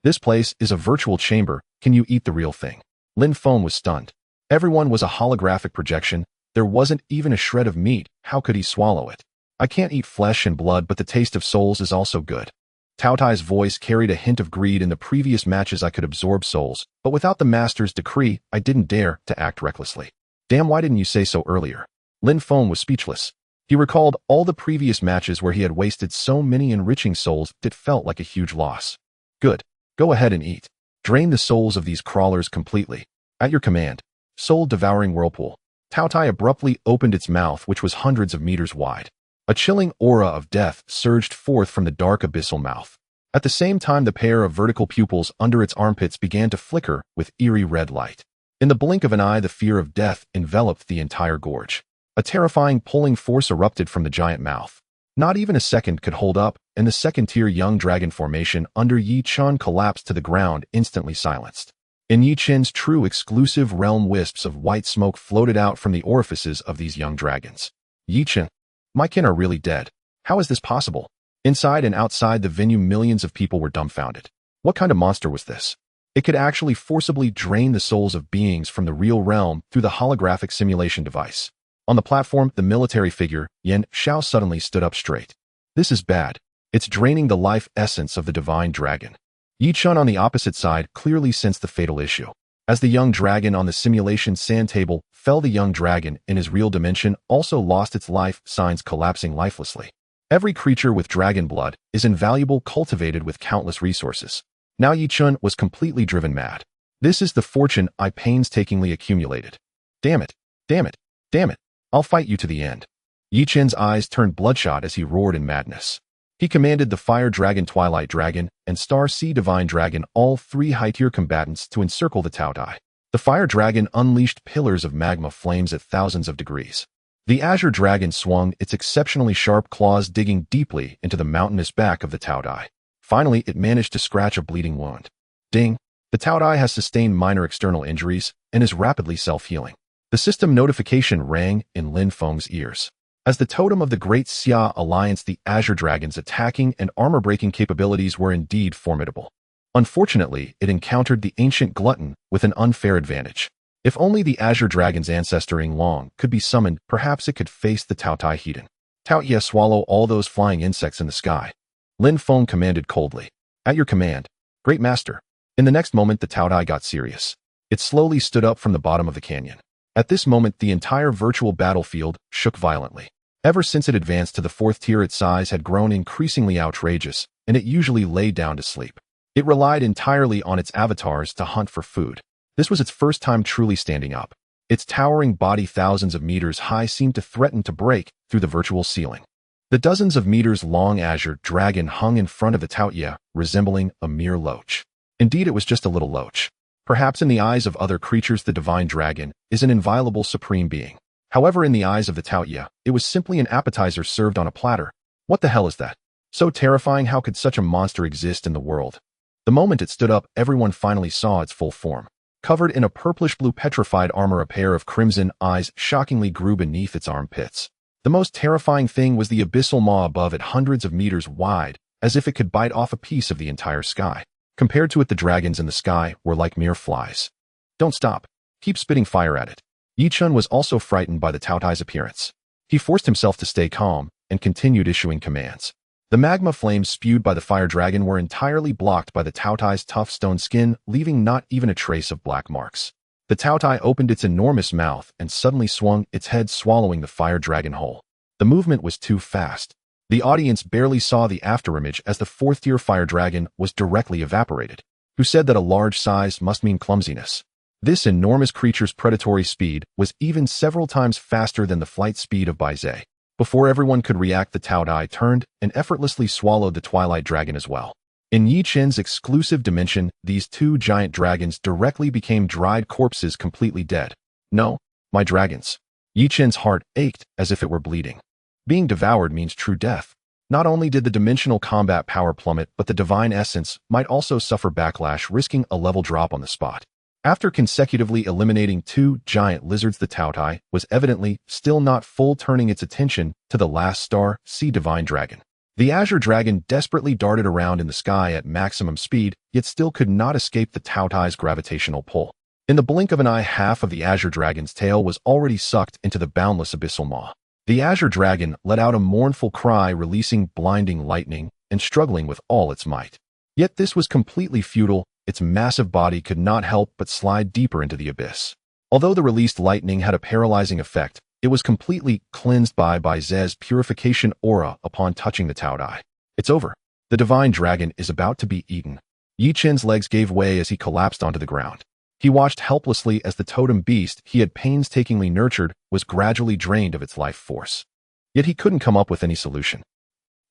this place is a virtual chamber, can you eat the real thing? Lin Feng was stunned. Everyone was a holographic projection, there wasn't even a shred of meat, how could he swallow it? I can't eat flesh and blood, but the taste of souls is also good. Taotie's voice carried a hint of greed. In the previous matches I could absorb souls, but without the Master's decree, I didn't dare to act recklessly. Damn, why didn't you say so earlier? Lin Feng was speechless. He recalled all the previous matches where he had wasted so many enriching souls, it felt like a huge loss. Good. Go ahead and eat. Drain the souls of these crawlers completely. At your command. Soul-devouring whirlpool. Taotie abruptly opened its mouth, which was hundreds of meters wide. A chilling aura of death surged forth from the dark abyssal mouth. At the same time, the pair of vertical pupils under its armpits began to flicker with eerie red light. In the blink of an eye, the fear of death enveloped the entire gorge. A terrifying pulling force erupted from the giant mouth. Not even a second could hold up, and the second-tier young dragon formation under Yi Chen collapsed to the ground, instantly silenced. In Yi Chen's true exclusive realm, wisps of white smoke floated out from the orifices of these young dragons. Yi Chen, my kin are really dead. How is this possible? Inside and outside the venue, millions of people were dumbfounded. What kind of monster was this? It could actually forcibly drain the souls of beings from the real realm through the holographic simulation device. On the platform, the military figure, Yan Xiao, suddenly stood up straight. This is bad. It's draining the life essence of the divine dragon. Yi Chen on the opposite side clearly sensed the fatal issue. As the young dragon on the simulation sand table fell, the young dragon in his real dimension also lost its life signs, collapsing lifelessly. Every creature with dragon blood is invaluable, cultivated with countless resources. Now Yi Chen was completely driven mad. This is the fortune I painstakingly accumulated. Damn it! Damn it! Damn it! I'll fight you to the end. Yi Chen's eyes turned bloodshot as he roared in madness. He commanded the Fire Dragon, Twilight Dragon, and Star Sea Divine Dragon, all three high-tier combatants, to encircle the Taotie. The Fire Dragon unleashed pillars of magma flames at thousands of degrees. The Azure Dragon swung its exceptionally sharp claws, digging deeply into the mountainous back of the Taotie. Finally, it managed to scratch a bleeding wound. Ding! The Taotie has sustained minor external injuries and is rapidly self-healing. The system notification rang in Lin Feng's ears. As the totem of the Great Xia Alliance, the Azure Dragon's attacking and armor-breaking capabilities were indeed formidable. Unfortunately, it encountered the ancient glutton with an unfair advantage. If only the Azure Dragon's ancestor Ing Long could be summoned, perhaps it could face the Taotie heathen. Taotie, swallow all those flying insects in the sky. Lin Feng commanded coldly. At your command, Great Master. In the next moment, the Taotie got serious. It slowly stood up from the bottom of the canyon. At this moment, the entire virtual battlefield shook violently. Ever since it advanced to the fourth tier, its size had grown increasingly outrageous, and it usually lay down to sleep. It relied entirely on its avatars to hunt for food. This was its first time truly standing up. Its towering body, thousands of meters high, seemed to threaten to break through the virtual ceiling. The dozens of meters long Azure Dragon hung in front of the Taotie, resembling a mere loach. Indeed, it was just a little loach. Perhaps in the eyes of other creatures, the divine dragon is an inviolable supreme being. However, in the eyes of the Taotie, it was simply an appetizer served on a platter. What the hell is that? So terrifying, how could such a monster exist in the world? The moment it stood up, everyone finally saw its full form. Covered in a purplish-blue petrified armor, a pair of crimson eyes shockingly grew beneath its armpits. The most terrifying thing was the abyssal maw above it, hundreds of meters wide, as if it could bite off a piece of the entire sky. Compared to it, the dragons in the sky were like mere flies. Don't stop. Keep spitting fire at it. Yi Chen was also frightened by the Taotie's appearance. He forced himself to stay calm and continued issuing commands. The magma flames spewed by the fire dragon were entirely blocked by the Taotie's tough stone skin, leaving not even a trace of black marks. The Taotie opened its enormous mouth and suddenly swung its head, swallowing the fire dragon whole. The movement was too fast. The audience barely saw the afterimage as the fourth-tier fire dragon was directly evaporated. Who said that a large size must mean clumsiness? This enormous creature's predatory speed was even several times faster than the flight speed of Baizhe. Before everyone could react, the Taotie turned and effortlessly swallowed the Twilight Dragon as well. In Yi Chen's exclusive dimension, these two giant dragons directly became dried corpses, completely dead. No, my dragons. Yi Chen's heart ached as if it were bleeding. Being devoured means true death. Not only did the dimensional combat power plummet, but the divine essence might also suffer backlash, risking a level drop on the spot. After consecutively eliminating 2 giant lizards, the Taotie was evidently still not full, turning its attention to the last star, Sea Divine Dragon. The Azure Dragon desperately darted around in the sky at maximum speed, yet still could not escape the Taotie's gravitational pull. In the blink of an eye, half of the Azure Dragon's tail was already sucked into the boundless abyssal maw. The Azure Dragon let out a mournful cry, releasing blinding lightning and struggling with all its might. Yet this was completely futile. Its massive body could not help but slide deeper into the abyss. Although the released lightning had a paralyzing effect, it was completely cleansed by Z's purification aura upon touching the Taotie. It's over. The Divine Dragon is about to be eaten. Yi Chen's legs gave way as he collapsed onto the ground. He watched helplessly as the totem beast he had painstakingly nurtured was gradually drained of its life force. Yet he couldn't come up with any solution.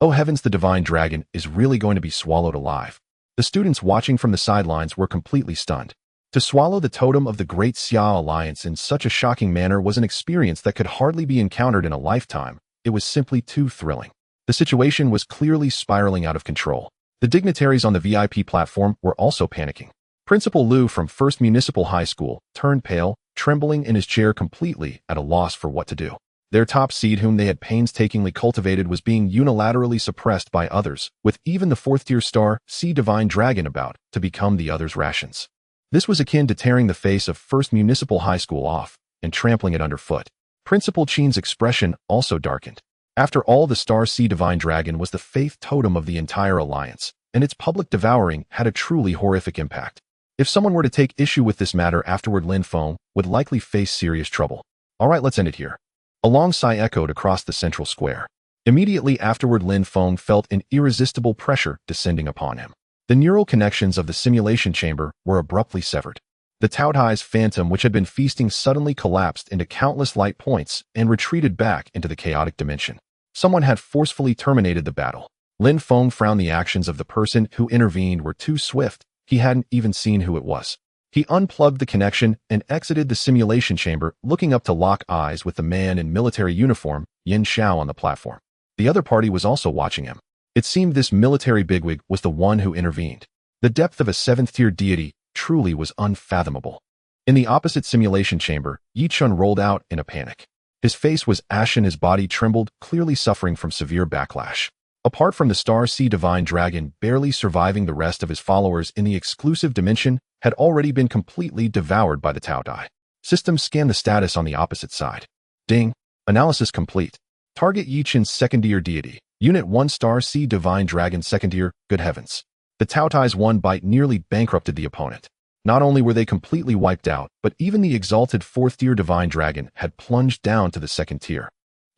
Oh heavens, the Divine Dragon is really going to be swallowed alive. The students watching from the sidelines were completely stunned. To swallow the totem of the Great Xia Alliance in such a shocking manner was an experience that could hardly be encountered in a lifetime. It was simply too thrilling. The situation was clearly spiraling out of control. The dignitaries on the VIP platform were also panicking. Principal Liu from First Municipal High School turned pale, trembling in his chair, completely at a loss for what to do. Their top seed, whom they had painstakingly cultivated, was being unilaterally suppressed by others, with even the 4th-tier star, Sea Divine Dragon, about to become the others' rations. This was akin to tearing the face of First Municipal High School off and trampling it underfoot. Principal Qin's expression also darkened. After all, the star Sea Divine Dragon was the faith totem of the entire alliance, and its public devouring had a truly horrific impact. If someone were to take issue with this matter afterward, Lin Feng would likely face serious trouble. Alright, let's end it here. A long sigh echoed across the central square. Immediately afterward, Lin Feng felt an irresistible pressure descending upon him. The neural connections of the simulation chamber were abruptly severed. The Taotie's phantom, which had been feasting, suddenly collapsed into countless light points and retreated back into the chaotic dimension. Someone had forcefully terminated the battle. Lin Feng frowned. The actions of the person who intervened were too swift. He hadn't even seen who it was. He unplugged the connection and exited the simulation chamber, looking up to lock eyes with the man in military uniform, Yin Xiao, on the platform. The other party was also watching him. It seemed this military bigwig was the one who intervened. The depth of a 7th-tier deity truly was unfathomable. In the opposite simulation chamber, Yi Chun rolled out in a panic. His face was ashen, his body trembled, clearly suffering from severe backlash. Apart from the star Sea Divine Dragon barely surviving, the rest of his followers in the exclusive dimension had already been completely devoured by the Taotie. System scanned the status on the opposite side. Ding. Analysis complete. Target Yi Chen's 2nd-tier deity. Unit 1 star Sea Divine Dragon 2nd-tier. Good heavens. The Taotie's one bite nearly bankrupted the opponent. Not only were they completely wiped out, but even the exalted 4th-tier Divine Dragon had plunged down to the 2nd tier.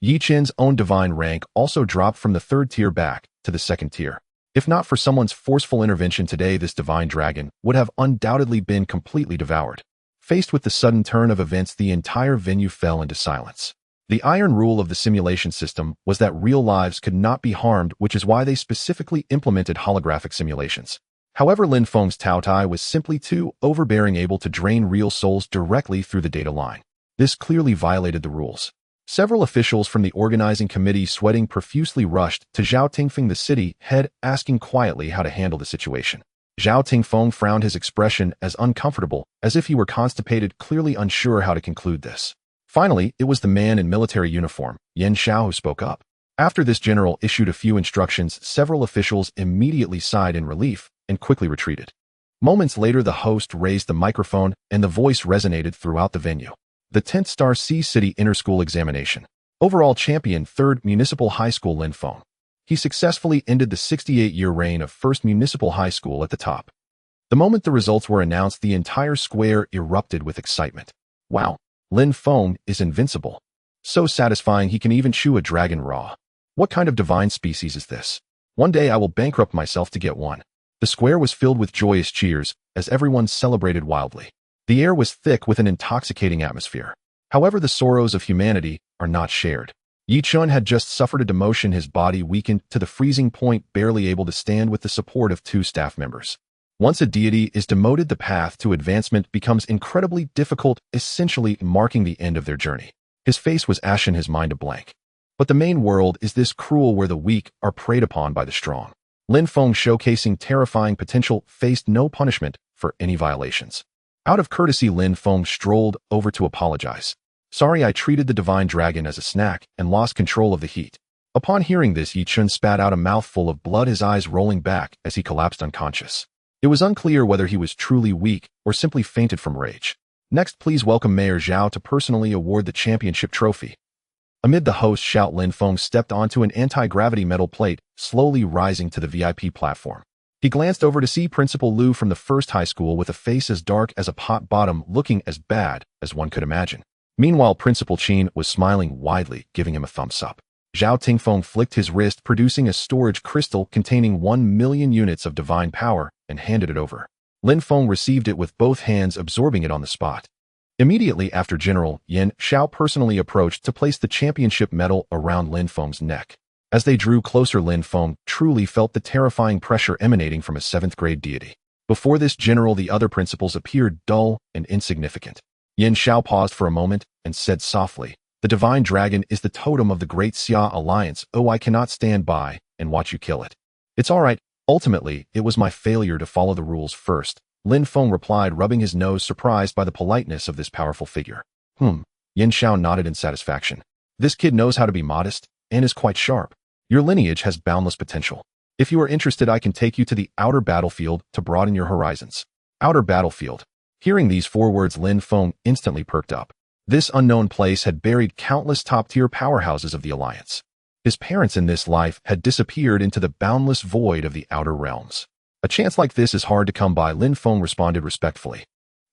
Yi Chen's own divine rank also dropped from the 3rd tier back to the 2nd tier. If not for someone's forceful intervention today, this Divine Dragon would have undoubtedly been completely devoured. Faced with the sudden turn of events, the entire venue fell into silence. The iron rule of the simulation system was that real lives could not be harmed, which is why they specifically implemented holographic simulations. However, Lin Feng's Taotie was simply too overbearing, able to drain real souls directly through the data line. This clearly violated the rules. Several officials from the organizing committee, sweating profusely, rushed to Zhao Tingfeng, the city head, asking quietly how to handle the situation. Zhao Tingfeng frowned, his expression as uncomfortable as if he were constipated, clearly unsure how to conclude this. Finally, it was the man in military uniform, Yin Xiao, who spoke up. After this general issued a few instructions, several officials immediately sighed in relief and quickly retreated. Moments later, the host raised the microphone and the voice resonated throughout the venue. The 10th Star Sea City Inter-School Examination. Overall champion 3rd Municipal High School Lin Feng. He successfully ended the 68-year reign of 1st Municipal High School at the top. The moment the results were announced, the entire square erupted with excitement. Wow, Lin Feng is invincible. So satisfying, he can even chew a dragon raw. What kind of divine species is this? One day I will bankrupt myself to get one. The square was filled with joyous cheers as everyone celebrated wildly. The air was thick with an intoxicating atmosphere. However, the sorrows of humanity are not shared. Yi Chun had just suffered a demotion, his body weakened to the freezing point, barely able to stand with the support of 2 staff members. Once a deity is demoted, the path to advancement becomes incredibly difficult, essentially marking the end of their journey. His face was ashen, his mind a blank. But the main world is this cruel where the weak are preyed upon by the strong. Lin Feng, showcasing terrifying potential, faced no punishment for any violations. Out of courtesy, Lin Feng strolled over to apologize. Sorry, I treated the divine dragon as a snack and lost control of the heat. Upon hearing this, Yi Chun spat out a mouthful of blood, his eyes rolling back as he collapsed unconscious. It was unclear whether he was truly weak or simply fainted from rage. Next, please welcome Mayor Zhao to personally award the championship trophy. Amid the host's shout, Lin Feng stepped onto an anti-gravity metal plate, slowly rising to the VIP platform. He glanced over to see Principal Liu from the first high school with a face as dark as a pot bottom, looking as bad as one could imagine. Meanwhile, Principal Qin was smiling widely, giving him a thumbs up. Zhao Tingfeng flicked his wrist, producing a storage crystal containing 1 million units of divine power, and handed it over. Lin Feng received it with both hands, absorbing it on the spot. Immediately after, General Yin Xiao personally approached to place the championship medal around Lin Feng's neck. As they drew closer, Lin Feng truly felt the terrifying pressure emanating from a 7th-grade deity. Before this general, the other principals appeared dull and insignificant. Yin Xiao paused for a moment and said softly, "The divine dragon is the totem of the Great Xia Alliance. Oh, I cannot stand by and watch you kill it." "It's all right. Ultimately, it was my failure to follow the rules first," Lin Feng replied, rubbing his nose, surprised by the politeness of this powerful figure. Yin Xiao nodded in satisfaction. "This kid knows how to be modest and is quite sharp. Your lineage has boundless potential. If you are interested, I can take you to the outer battlefield to broaden your horizons." Outer battlefield. Hearing these 4 words, Lin Feng instantly perked up. This unknown place had buried countless top-tier powerhouses of the Alliance. His parents in this life had disappeared into the boundless void of the outer realms. A chance like this is hard to come by, Lin Feng responded respectfully.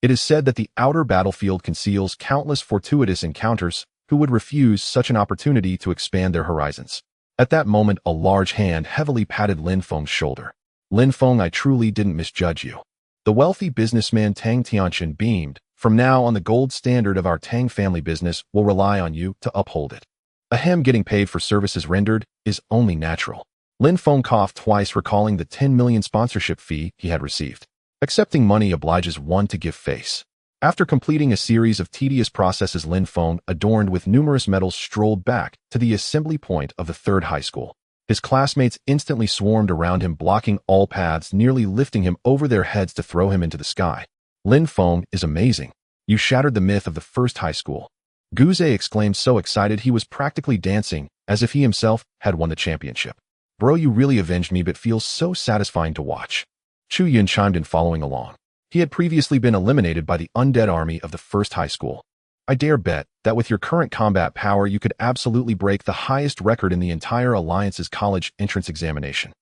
It is said that the outer battlefield conceals countless fortuitous encounters who would refuse such an opportunity to expand their horizons. At that moment, a large hand heavily patted Lin Feng's shoulder. "Lin Feng, I truly didn't misjudge you." The wealthy businessman Tang Tianqian beamed. "From now on, the gold standard of our Tang family business will rely on you to uphold it. Ahem, getting paid for services rendered is only natural." Lin Feng coughed twice, recalling the 10 million sponsorship fee he had received. Accepting money obliges one to give face. After completing a series of tedious processes, Lin Feng, adorned with numerous medals, strolled back to the assembly point of the 3rd high school. His classmates instantly swarmed around him, blocking all paths, nearly lifting him over their heads to throw him into the sky. "Lin Feng is amazing. You shattered the myth of the 1st high school." Guze exclaimed, so excited he was practically dancing, as if he himself had won the championship. "Bro, you really avenged me, but feels so satisfying to watch." Chu Yun chimed in, following along. He had previously been eliminated by the undead army of the 1st high school. "I dare bet that with your current combat power, you could absolutely break the highest record in the entire Alliance's college entrance examination."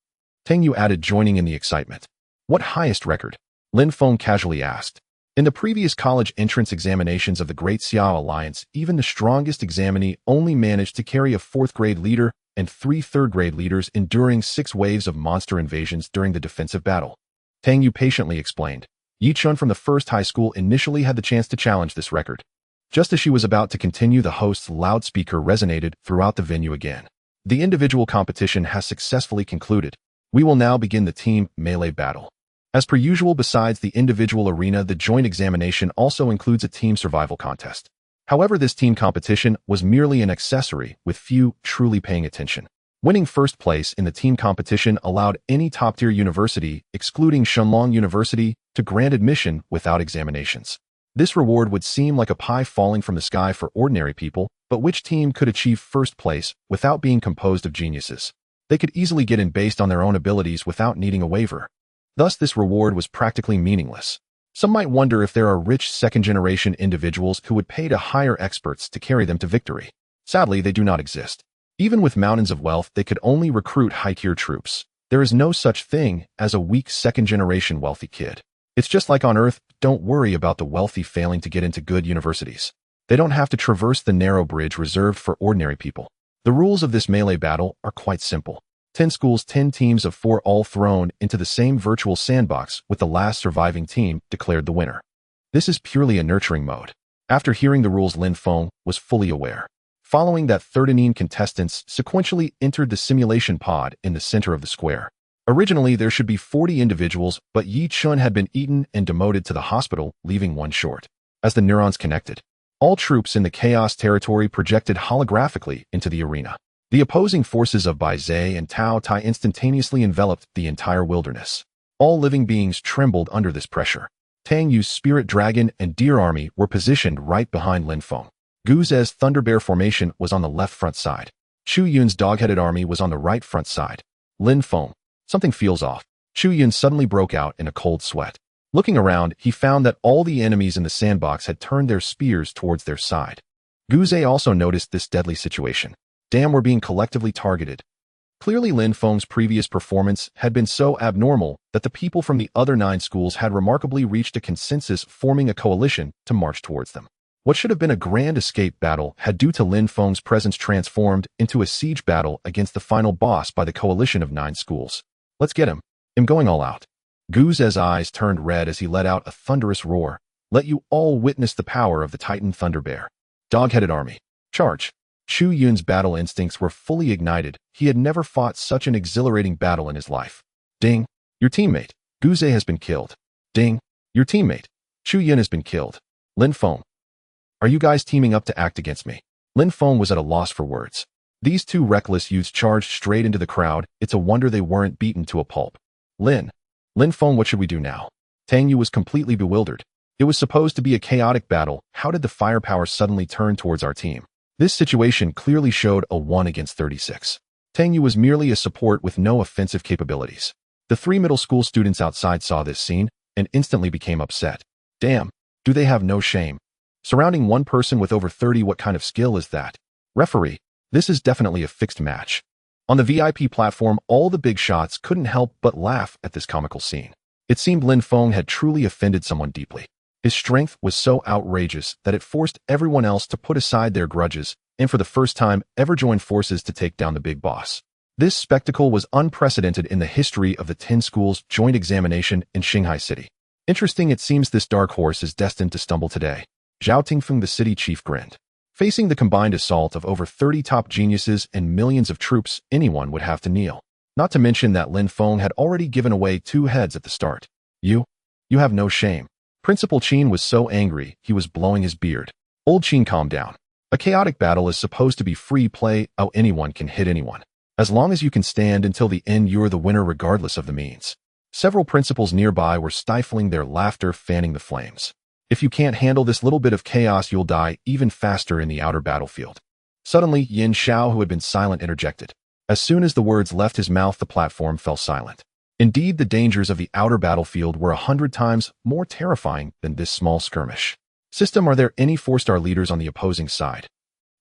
Tang Yu added, joining in the excitement. "What highest record?" Lin Feng casually asked. In the previous college entrance examinations of the Great Xia Alliance, even the strongest examinee only managed to carry a 4th-grade leader and 3 3rd-grade leaders, enduring 6 waves of monster invasions during the defensive battle. Tang Yu patiently explained. Yi Chun from the 1st high school initially had the chance to challenge this record. Just as she was about to continue, the host's loudspeaker resonated throughout the venue again. "The individual competition has successfully concluded. We will now begin the team melee battle." As per usual, besides the individual arena, the joint examination also includes a team survival contest. However, this team competition was merely an accessory, with few truly paying attention. Winning 1st place in the team competition allowed any top-tier university, excluding Shenlong University, to grant admission without examinations. This reward would seem like a pie falling from the sky for ordinary people, but which team could achieve 1st place without being composed of geniuses? They could easily get in based on their own abilities without needing a waiver. Thus, this reward was practically meaningless. Some might wonder if there are rich 2nd-generation individuals who would pay to hire experts to carry them to victory. Sadly, they do not exist. Even with mountains of wealth, they could only recruit high-tier troops. There is no such thing as a weak 2nd-generation wealthy kid. It's just like on Earth. Don't worry about the wealthy failing to get into good universities. They don't have to traverse the narrow bridge reserved for ordinary people. The rules of this melee battle are quite simple. 10 schools, 10 teams of 4, all thrown into the same virtual sandbox, with the last surviving team declared the winner. This is purely a nurturing mode. After hearing the rules, Lin Feng was fully aware. Following that, 13 contestants sequentially entered the simulation pod in the center of the square. Originally, there should be 40 individuals, but Yi Chun had been eaten and demoted to the hospital, leaving one short. As the neurons connected, all troops in the chaos territory projected holographically into the arena. The opposing forces of Bai Zhe and Tao Tai instantaneously enveloped the entire wilderness. All living beings trembled under this pressure. Tang Yu's Spirit Dragon and Deer Army were positioned right behind Lin Feng. Gu Ze's Thunderbear formation was on the left front side. Chu Yun's Dog-Headed Army was on the right front side. Lin Feng. Something feels off. Chu Yun suddenly broke out in a cold sweat. Looking around, he found that all the enemies in the sandbox had turned their spears towards their side. Gu Ze also noticed this deadly situation. Damn, we're being collectively targeted. Clearly, Lin Feng's previous performance had been so abnormal that the people from the other 9 schools had remarkably reached a consensus, forming a coalition to march towards them. What should have been a grand escape battle had, due to Lin Feng's presence, transformed into a siege battle against the final boss by the coalition of 9 schools. Let's get him. I'm going all out. Gu Ze's eyes turned red as he let out a thunderous roar. Let you all witness the power of the Titan Thunderbear. Dog-Headed Army. Charge. Chu Yun's battle instincts were fully ignited. He had never fought such an exhilarating battle in his life. Ding. Your teammate. Gu Ze has been killed. Ding. Your teammate. Chu Yun has been killed. Lin Feng. Are you guys teaming up to act against me? Lin Feng was at a loss for words. These 2 reckless youths charged straight into the crowd. It's a wonder they weren't beaten to a pulp. Lin Feng, what should we do now? Tang Yu was completely bewildered. It was supposed to be a chaotic battle. How did the firepower suddenly turn towards our team? This situation clearly showed a 1 against 36. Tang Yu was merely a support with no offensive capabilities. The 3 middle school students outside saw this scene and instantly became upset. Damn, do they have no shame? Surrounding one person with over 30, what kind of skill is that? Referee, this is definitely a fixed match. On the VIP platform, all the big shots couldn't help but laugh at this comical scene. It seemed Lin Feng had truly offended someone deeply. His strength was so outrageous that it forced everyone else to put aside their grudges and for the first time ever join forces to take down the big boss. This spectacle was unprecedented in the history of the 10 schools joint examination in Shanghai City. Interesting, it seems this dark horse is destined to stumble today. Zhao Tingfeng, the city chief, grinned. Facing the combined assault of over 30 top geniuses and millions of troops, anyone would have to kneel. Not to mention that Lin Feng had already given away 2 heads at the start. You have no shame. Principal Qin was so angry, he was blowing his beard. Old Qin, calm down. A chaotic battle is supposed to be free play. Oh, anyone can hit anyone. As long as you can stand until the end, you're the winner regardless of the means. Several principals nearby were stifling their laughter, fanning the flames. If you can't handle this little bit of chaos, you'll die even faster in the outer battlefield. Suddenly, Yin Xiao, who had been silent, interjected. As soon as the words left his mouth, the platform fell silent. Indeed, the dangers of the outer battlefield were 100 times more terrifying than this small skirmish. System, are there any 4-star leaders on the opposing side?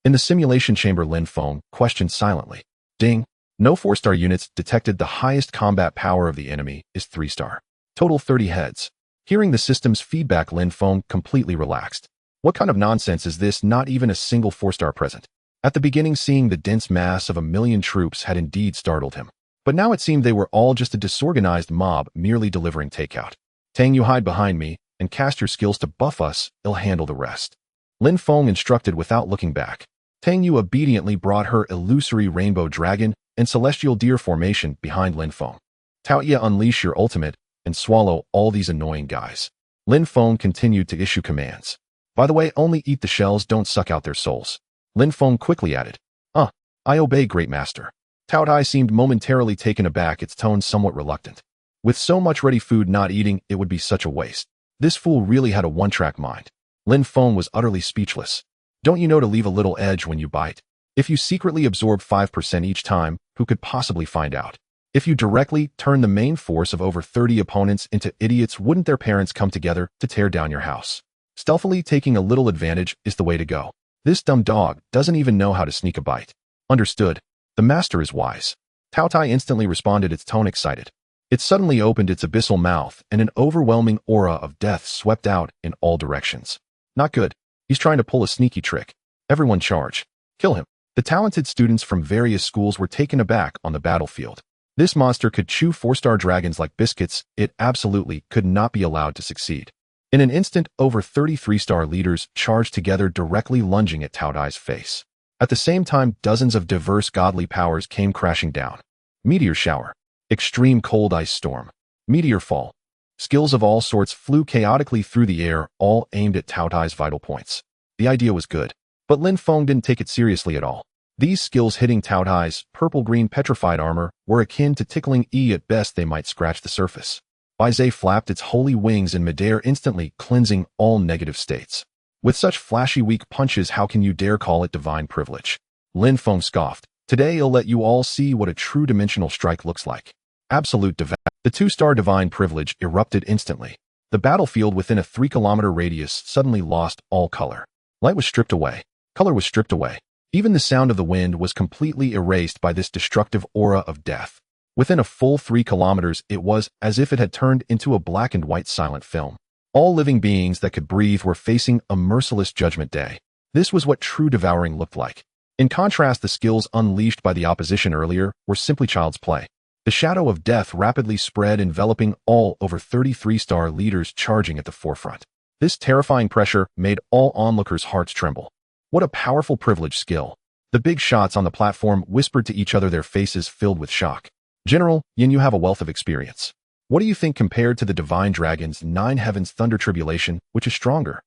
In the simulation chamber, Lin Feng questioned silently. Ding. No 4-star units detected. The highest combat power of the enemy is 3-star. Total 30 heads. Hearing the system's feedback, Lin Feng completely relaxed. What kind of nonsense is this? Not even a single 4-star present. At the beginning, seeing the dense mass of 1,000,000 troops had indeed startled him. But now it seemed they were all just a disorganized mob merely delivering takeout. Tang Yu, hide behind me and cast your skills to buff us. I'll handle the rest. Lin Feng instructed without looking back. Tang Yu obediently brought her illusory rainbow dragon and celestial deer formation behind Lin Feng. Taotie, unleash your ultimate and swallow all these annoying guys. Lin Feng continued to issue commands. By the way, only eat the shells, don't suck out their souls. Lin Feng quickly added. I obey, Great Master. Taotie seemed momentarily taken aback, its tone somewhat reluctant. With so much ready food, not eating it would be such a waste. This fool really had a one-track mind. Lin Feng was utterly speechless. Don't you know to leave a little edge when you bite? If you secretly absorb 5% each time, who could possibly find out? If you directly turn the main force of over 30 opponents into idiots, wouldn't their parents come together to tear down your house? Stealthily taking a little advantage is the way to go. This dumb dog doesn't even know how to sneak a bite. Understood. The master is wise. Taotie instantly responded, its tone excited. It suddenly opened its abyssal mouth and an overwhelming aura of death swept out in all directions. Not good. He's trying to pull a sneaky trick. Everyone charge. Kill him. The talented students from various schools were taken aback on the battlefield. This monster could chew 4-star dragons like biscuits. It absolutely could not be allowed to succeed. In an instant, over 33-star leaders charged together, directly lunging at Taotie's face. At the same time, dozens of diverse godly powers came crashing down. Meteor shower. Extreme cold ice storm. Meteor fall. Skills of all sorts flew chaotically through the air, all aimed at Taotie's vital points. The idea was good, but Lin Feng didn't take it seriously at all. These skills hitting Taotie's purple-green petrified armor were akin to tickling. At best, they might scratch the surface. Baize flapped its holy wings in midair, instantly cleansing all negative states. With such flashy weak punches, how can you dare call it divine privilege? Lin Feng scoffed. Today I'll let you all see what a true dimensional strike looks like. Absolute devour. The 2-star divine privilege erupted instantly. The battlefield within a 3-kilometer radius suddenly lost all color. Light was stripped away. Color was stripped away. Even the sound of the wind was completely erased by this destructive aura of death. Within a full 3 kilometers, it was as if it had turned into a black and white silent film. All living beings that could breathe were facing a merciless judgment day. This was what true devouring looked like. In contrast, the skills unleashed by the opposition earlier were simply child's play. The shadow of death rapidly spread, enveloping all over 33-star leaders charging at the forefront. This terrifying pressure made all onlookers' hearts tremble. What a powerful privileged skill. The big shots on the platform whispered to each other, their faces filled with shock. General Yin, you have a wealth of experience. What do you think compared to the Divine Dragon's 9 Heavens Thunder Tribulation, which is stronger?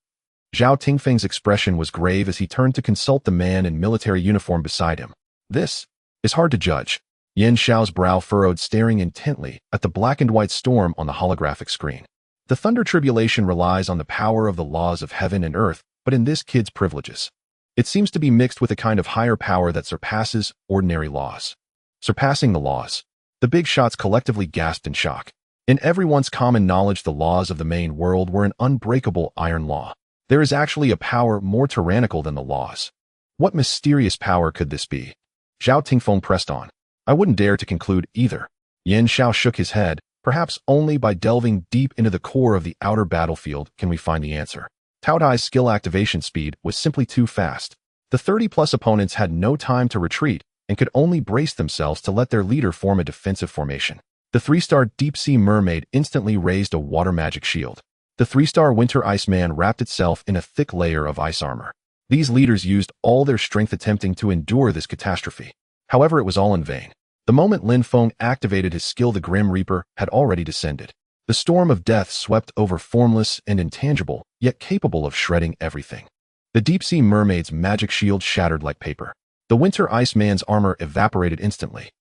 Zhao Tingfeng's expression was grave as he turned to consult the man in military uniform beside him. This is hard to judge. Yin Xiao's brow furrowed, staring intently at the black and white storm on the holographic screen. The Thunder Tribulation relies on the power of the laws of heaven and earth, but in this kid's privileges, it seems to be mixed with a kind of higher power that surpasses ordinary laws. Surpassing the laws. The big shots collectively gasped in shock. In everyone's common knowledge, the laws of the main world were an unbreakable iron law. There is actually a power more tyrannical than the laws. What mysterious power could this be? Zhao Tingfeng pressed on. I wouldn't dare to conclude either. Yin Xiao shook his head. Perhaps only by delving deep into the core of the outer battlefield can we find the answer. Taotie's skill activation speed was simply too fast. The 30-plus opponents had no time to retreat and could only brace themselves to let their leader form a defensive formation. The 3-star deep-sea mermaid instantly raised a water magic shield. The 3-star winter iceman wrapped itself in a thick layer of ice armor. These leaders used all their strength attempting to endure this catastrophe. However, it was all in vain. The moment Lin Feng activated his skill, the Grim Reaper had already descended. The storm of death swept over, formless and intangible, yet capable of shredding everything. The deep-sea mermaid's magic shield shattered like paper. The winter iceman's armor evaporated instantly.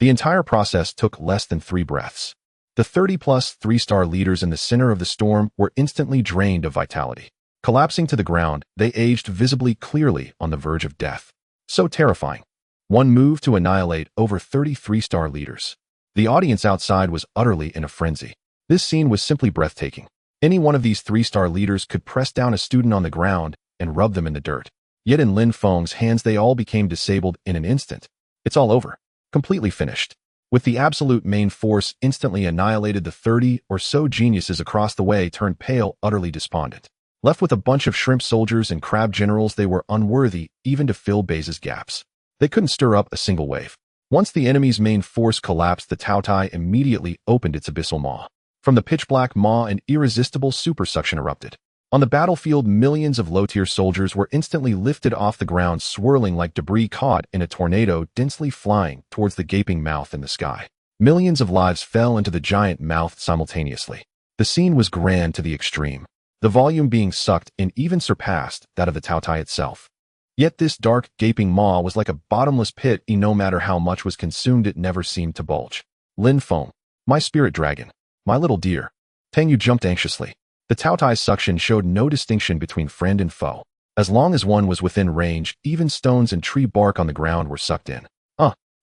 The entire process took less than 3 breaths. The 30-plus 3-star leaders in the center of the storm were instantly drained of vitality. Collapsing to the ground, they aged visibly clearly on the verge of death. So terrifying. One move to annihilate over 33-star leaders. The audience outside was utterly in a frenzy. This scene was simply breathtaking. Any one of these 3-star leaders could press down a student on the ground and rub them in the dirt. Yet in Lin Feng's hands, they all became disabled in an instant. It's all over. Completely finished. With the absolute main force instantly annihilated, the 30 or so geniuses across the way turned pale, utterly despondent. Left with a bunch of shrimp soldiers and crab generals, they were unworthy even to fill Baize's gaps. They couldn't stir up a single wave. Once the enemy's main force collapsed, the Taotie immediately opened its abyssal maw. From the pitch-black maw, an irresistible super suction erupted. On the battlefield, millions of low-tier soldiers were instantly lifted off the ground, swirling like debris caught in a tornado, densely flying towards the gaping mouth in the sky. Millions of lives fell into the giant mouth simultaneously. The scene was grand to the extreme. The volume being sucked in even surpassed that of the Taotie itself. Yet this dark, gaping maw was like a bottomless pit, and no matter how much was consumed, it never seemed to bulge. Lin Feng, my spirit dragon, my little dear. Tang Yu jumped anxiously. The Taotie's suction showed no distinction between friend and foe. As long as one was within range, even stones and tree bark on the ground were sucked in.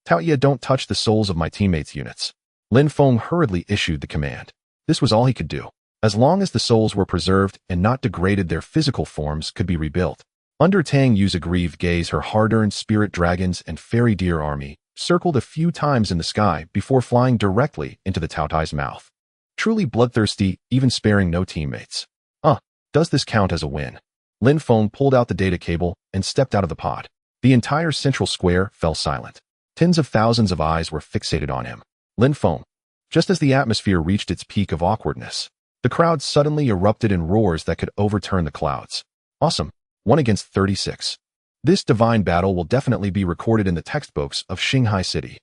Taotie, don't touch the souls of my teammates' units. Lin Feng hurriedly issued the command. This was all he could do. As long as the souls were preserved and not degraded, their physical forms could be rebuilt. Under Tang Yu's aggrieved gaze, her hard-earned spirit dragons and fairy deer army circled a few times in the sky before flying directly into the Taotie's mouth. Truly bloodthirsty, even sparing no teammates. Does this count as a win? Lin Feng pulled out the data cable and stepped out of the pod. The entire central square fell silent. Tens of thousands of eyes were fixated on him. Lin Feng. Just as the atmosphere reached its peak of awkwardness, the crowd suddenly erupted in roars that could overturn the clouds. Awesome. 1 against 36. This divine battle will definitely be recorded in the textbooks of Shanghai City.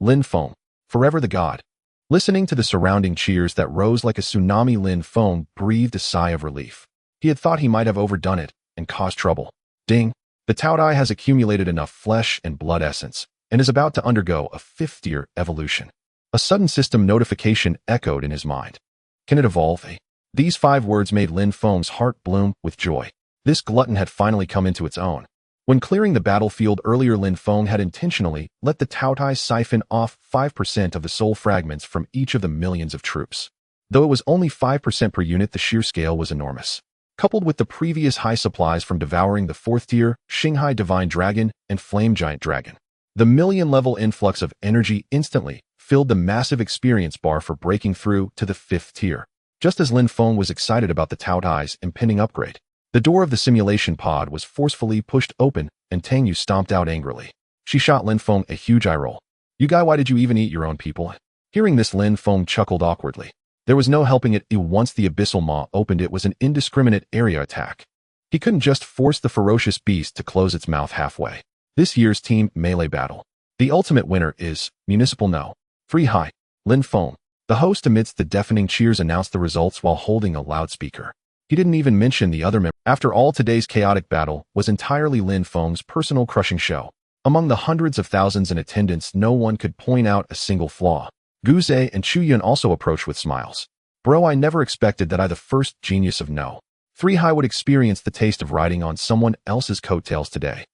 Lin Feng. Forever the god. Listening to the surrounding cheers that rose like a tsunami, Lin Feng breathed a sigh of relief. He had thought he might have overdone it and caused trouble. Ding! The Taotie has accumulated enough flesh and blood essence and is about to undergo a 5th-year evolution. A sudden system notification echoed in his mind. Can it evolve? These 5 words made Lin Feng's heart bloom with joy. This glutton had finally come into its own. When clearing the battlefield earlier, Lin Feng had intentionally let the Taotie siphon off 5% of the soul fragments from each of the millions of troops. Though it was only 5% per unit, the sheer scale was enormous. Coupled with the previous high supplies from devouring the 4th tier, Xinghai Divine Dragon, and Flame Giant Dragon, the million-level influx of energy instantly filled the massive experience bar for breaking through to the 5th tier. Just as Lin Feng was excited about the Taotie's impending upgrade, the door of the simulation pod was forcefully pushed open, and Tang Yu stomped out angrily. She shot Lin Feng a huge eye roll. "You guy, why did you even eat your own people?" Hearing this, Lin Feng chuckled awkwardly. There was no helping it. Once the abyssal maw opened, it was an indiscriminate area attack. He couldn't just force the ferocious beast to close its mouth halfway. This year's team melee battle. The ultimate winner is Municipal No. 3 High. Lin Feng. The host, amidst the deafening cheers, announced the results while holding a loudspeaker. He didn't even mention the other members. After all, today's chaotic battle was entirely Lin Feng's personal crushing show. Among the hundreds of thousands in attendance, no one could point out a single flaw. Guze and Chu Yun also approached with smiles. "Bro, I never expected that I, the first genius of No. 3 High, would experience the taste of riding on someone else's coattails today.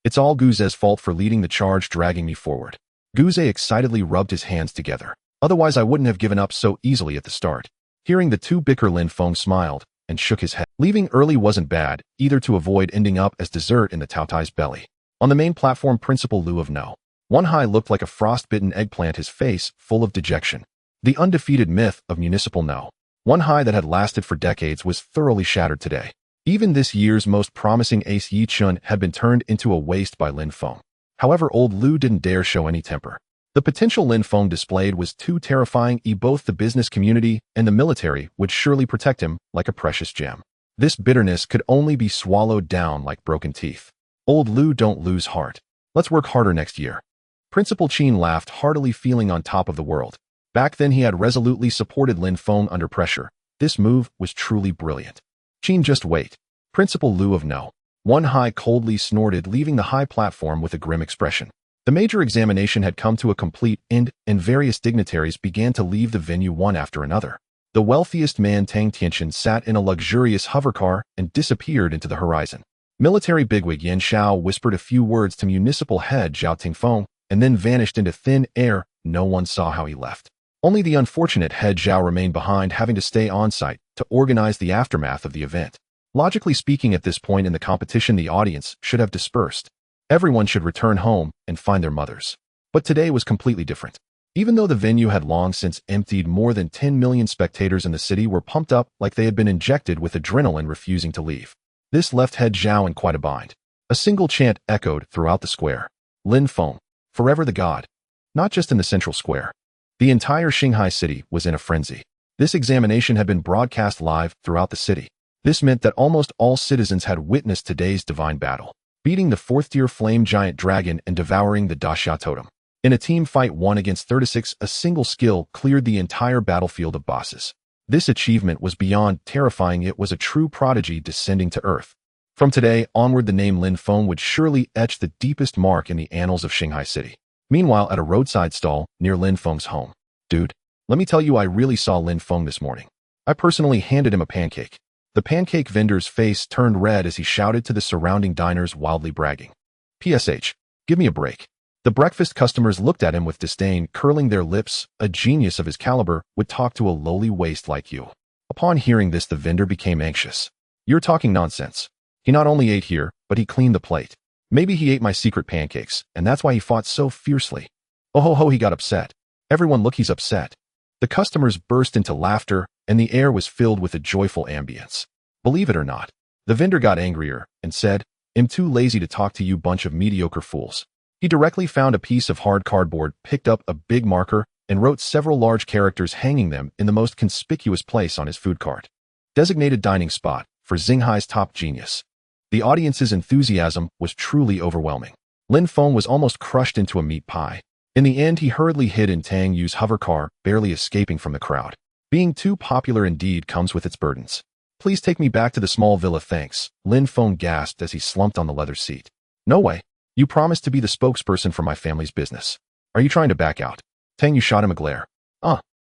It's all Guze's fault for leading the charge, dragging me forward." Guze excitedly rubbed his hands together. "Otherwise, I wouldn't have given up so easily at the start." Hearing the two bicker, Lin Feng smiled and shook his head. Leaving early wasn't bad, either, to avoid ending up as dessert in the Taotie's belly. On the main platform, Principal Lu of No. 1 High looked like a frostbitten eggplant, his face full of dejection. The undefeated myth of Municipal No. 1 High that had lasted for decades was thoroughly shattered today. Even this year's most promising ace Yi Chun had been turned into a waste by Lin Feng. However, old Lu didn't dare show any temper. The potential Lin Feng displayed was too terrifying. Both the business community and the military would surely protect him like a precious gem. This bitterness could only be swallowed down like broken teeth. Old Lu, don't lose heart. Let's work harder next year. Principal Qin laughed heartily, feeling on top of the world. Back then, he had resolutely supported Lin Feng under pressure. This move was truly brilliant. Qin, just wait. Principal Lu of No. 1 High coldly snorted, leaving the high platform with a grim expression. The major examination had come to a complete end, and various dignitaries began to leave the venue one after another. The wealthiest man, Tang Tianqian, sat in a luxurious hovercar and disappeared into the horizon. Military bigwig Yan Shao whispered a few words to municipal head Zhao Tingfeng and then vanished into thin air. No one saw how he left. Only the unfortunate head Zhao remained behind, having to stay on site to organize the aftermath of the event. Logically speaking, at this point in the competition, the audience should have dispersed. Everyone should return home and find their mothers. But today was completely different. Even though the venue had long since emptied, more than 10 million spectators in the city were pumped up like they had been injected with adrenaline, refusing to leave. This left head Zhao in quite a bind. A single chant echoed throughout the square. Lin Feng, forever the god. Not just in the central square. The entire Shanghai city was in a frenzy. This examination had been broadcast live throughout the city. This meant that almost all citizens had witnessed today's divine battle, beating the 4th-tier Flame Giant Dragon and devouring the Daxia Totem. In a team fight 1 against 36, a single skill cleared the entire battlefield of bosses. This achievement was beyond terrifying. It was a true prodigy descending to earth. From today onward, the name Lin Feng would surely etch the deepest mark in the annals of Shanghai City. Meanwhile, at a roadside stall near Lin Feng's home. "Dude, let me tell you, I really saw Lin Feng this morning. I personally handed him a pancake." The pancake vendor's face turned red as he shouted to the surrounding diners, wildly bragging. "PSH, give me a break." The breakfast customers looked at him with disdain, curling their lips. A genius of his caliber would talk to a lowly waste like you. Upon hearing this, the vendor became anxious. "You're talking nonsense. He not only ate here, but he cleaned the plate. Maybe he ate my secret pancakes, and that's why he fought so fiercely. Oh ho ho, he got upset. Everyone look, he's upset." The customers burst into laughter, and the air was filled with a joyful ambience. Believe it or not, the vendor got angrier and said, "I'm too lazy to talk to you bunch of mediocre fools." He directly found a piece of hard cardboard, picked up a big marker, and wrote several large characters, hanging them in the most conspicuous place on his food cart. Designated dining spot for Xinghai's top genius. The audience's enthusiasm was truly overwhelming. Lin Feng was almost crushed into a meat pie. In the end, he hurriedly hid in Tang Yu's hovercar, barely escaping from the crowd. Being too popular indeed comes with its burdens. "Please take me back to the small villa, thanks," Lin Feng gasped as he slumped on the leather seat. "No way. You promised to be the spokesperson for my family's business. Are you trying to back out?" Tang Yu shot him a glare.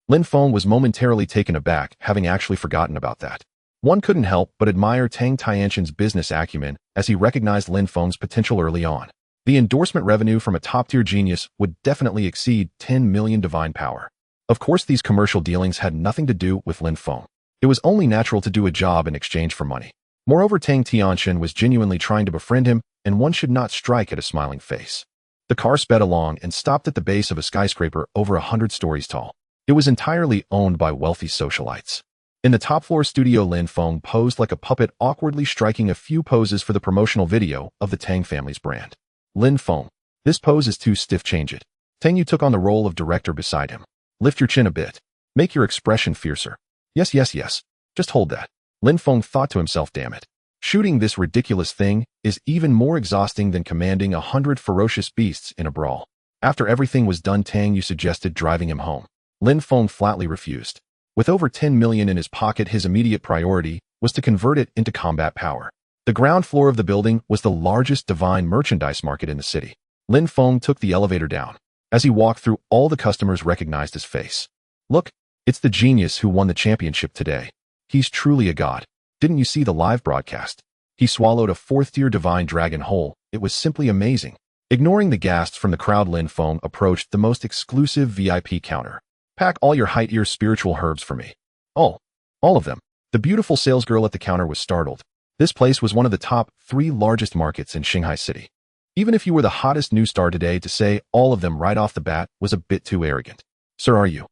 Lin Feng was momentarily taken aback, having actually forgotten about that. One couldn't help but admire Tang Tianqian's business acumen as he recognized Lin Feng's potential early on. The endorsement revenue from a top-tier genius would definitely exceed 10 million divine power. Of course, these commercial dealings had nothing to do with Lin Feng. It was only natural to do a job in exchange for money. Moreover, Tang Tianqian was genuinely trying to befriend him, and one should not strike at a smiling face. The car sped along and stopped at the base of a skyscraper over 100 stories tall. It was entirely owned by wealthy socialites. In the top-floor studio, Lin Feng posed like a puppet, awkwardly striking a few poses for the promotional video of the Tang family's brand. Lin Feng, this pose is too stiff, change it. Tang Yu took on the role of director beside him. Lift your chin a bit. Make your expression fiercer. Yes, just hold that. Lin Feng thought to himself, damn it. Shooting this ridiculous thing is even more exhausting than commanding 100 ferocious beasts in a brawl. After everything was done, Tang Yu suggested driving him home. Lin Feng flatly refused. With over 10 million in his pocket, his immediate priority was to convert it into combat power. The ground floor of the building was the largest divine merchandise market in the city. Lin Feng took the elevator down. As he walked through, all the customers recognized his face. Look, it's the genius who won the championship today. He's truly a god. Didn't you see the live broadcast? He swallowed a 4th-tier divine dragon whole. It was simply amazing. Ignoring the gasps from the crowd, Lin Feng approached the most exclusive VIP counter. Pack all your high-tier spiritual herbs for me. All of them. The beautiful salesgirl at the counter was startled. This place was one of the top 3 largest markets in Shanghai City. Even if you were the hottest new star today, to say all of them right off the bat was a bit too arrogant. Sir, are you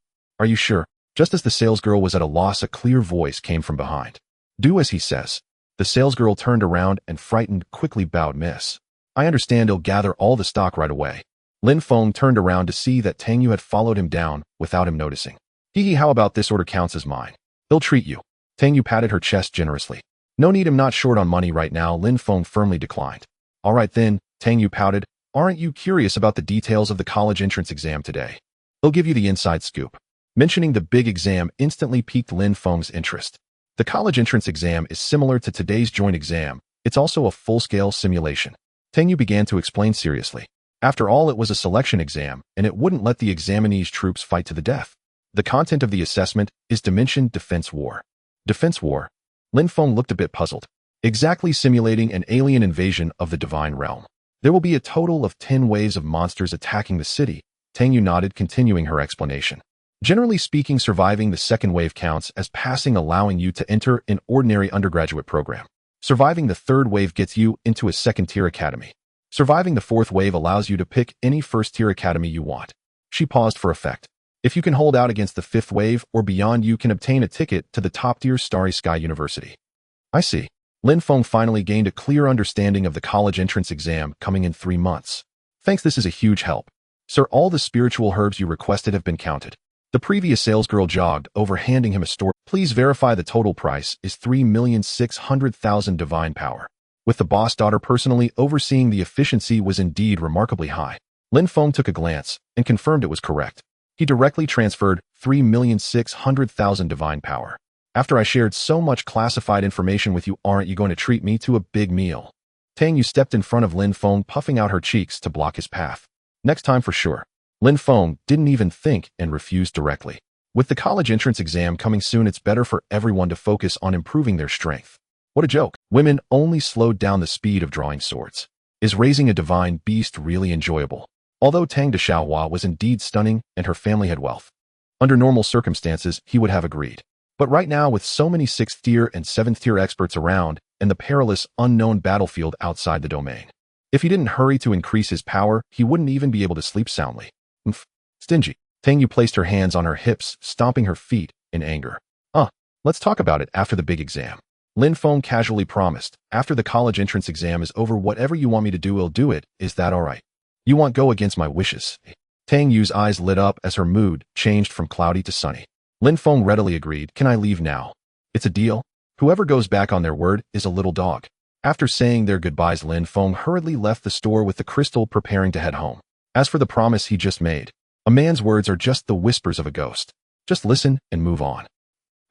sure? Just as the salesgirl was at a loss, a clear voice came from behind. Do as he says. The salesgirl turned around and, frightened, quickly bowed. Miss, I understand he'll gather all the stock right away. Lin Feng turned around to see that Tang Yu had followed him down without him noticing. Hee, how about this order counts as mine? He'll treat you. Tang Yu patted her chest generously. No need, I'm not short on money right now. Lin Feng firmly declined. All right then, Tang Yu pouted. Aren't you curious about the details of the college entrance exam today? He'll give you the inside scoop. Mentioning the big exam instantly piqued Lin Feng's interest. The college entrance exam is similar to today's joint exam. It's also a full-scale simulation. Tang Yu began to explain seriously. After all, it was a selection exam, and it wouldn't let the examinees' troops fight to the death. The content of the assessment is Dimension Defense War. Defense War? Lin Feng looked a bit puzzled. Exactly, simulating an alien invasion of the divine realm. There will be a total of 10 waves of monsters attacking the city. Tang Yu nodded, continuing her explanation. Generally speaking, surviving the second wave counts as passing, allowing you to enter an ordinary undergraduate program. Surviving the third wave gets you into a second-tier academy. Surviving the fourth wave allows you to pick any first-tier academy you want. She paused for effect. If you can hold out against the fifth wave or beyond, you can obtain a ticket to the top-tier Starry Sky University. I see. Lin Feng finally gained a clear understanding of the college entrance exam coming in 3 months. Thanks, this is a huge help. Sir, all the spiritual herbs you requested have been counted. The previous salesgirl jogged over, handing him a store. Please verify the total price is 3,600,000 divine power. With the boss daughter personally overseeing, the efficiency was indeed remarkably high. Lin Feng took a glance and confirmed it was correct. He directly transferred 3,600,000 divine power. After I shared so much classified information with you, aren't you going to treat me to a big meal? Tang Yu stepped in front of Lin Feng, puffing out her cheeks to block his path. Next time for sure. Lin Feng didn't even think and refused directly. With the college entrance exam coming soon, it's better for everyone to focus on improving their strength. What a joke. Women only slowed down the speed of drawing swords. Is raising a divine beast really enjoyable? Although Tang de Xiaohua was indeed stunning and her family had wealth, under normal circumstances, he would have agreed. But right now, with so many 6th-tier and 7th-tier experts around and the perilous, unknown battlefield outside the domain, if he didn't hurry to increase his power, he wouldn't even be able to sleep soundly. Stingy. Tang Yu placed her hands on her hips, stomping her feet in anger. Let's talk about it after the big exam. Lin Feng casually promised. After the college entrance exam is over, whatever you want me to do, I'll do it. Is that all right? You won't go against my wishes? Tang Yu's eyes lit up as her mood changed from cloudy to sunny. Lin Feng readily agreed. Can I leave now? It's a deal. Whoever goes back on their word is a little dog. After saying their goodbyes, Lin Feng hurriedly left the store with the crystal, preparing to head home. As for the promise he just made, a man's words are just the whispers of a ghost. Just listen and move on.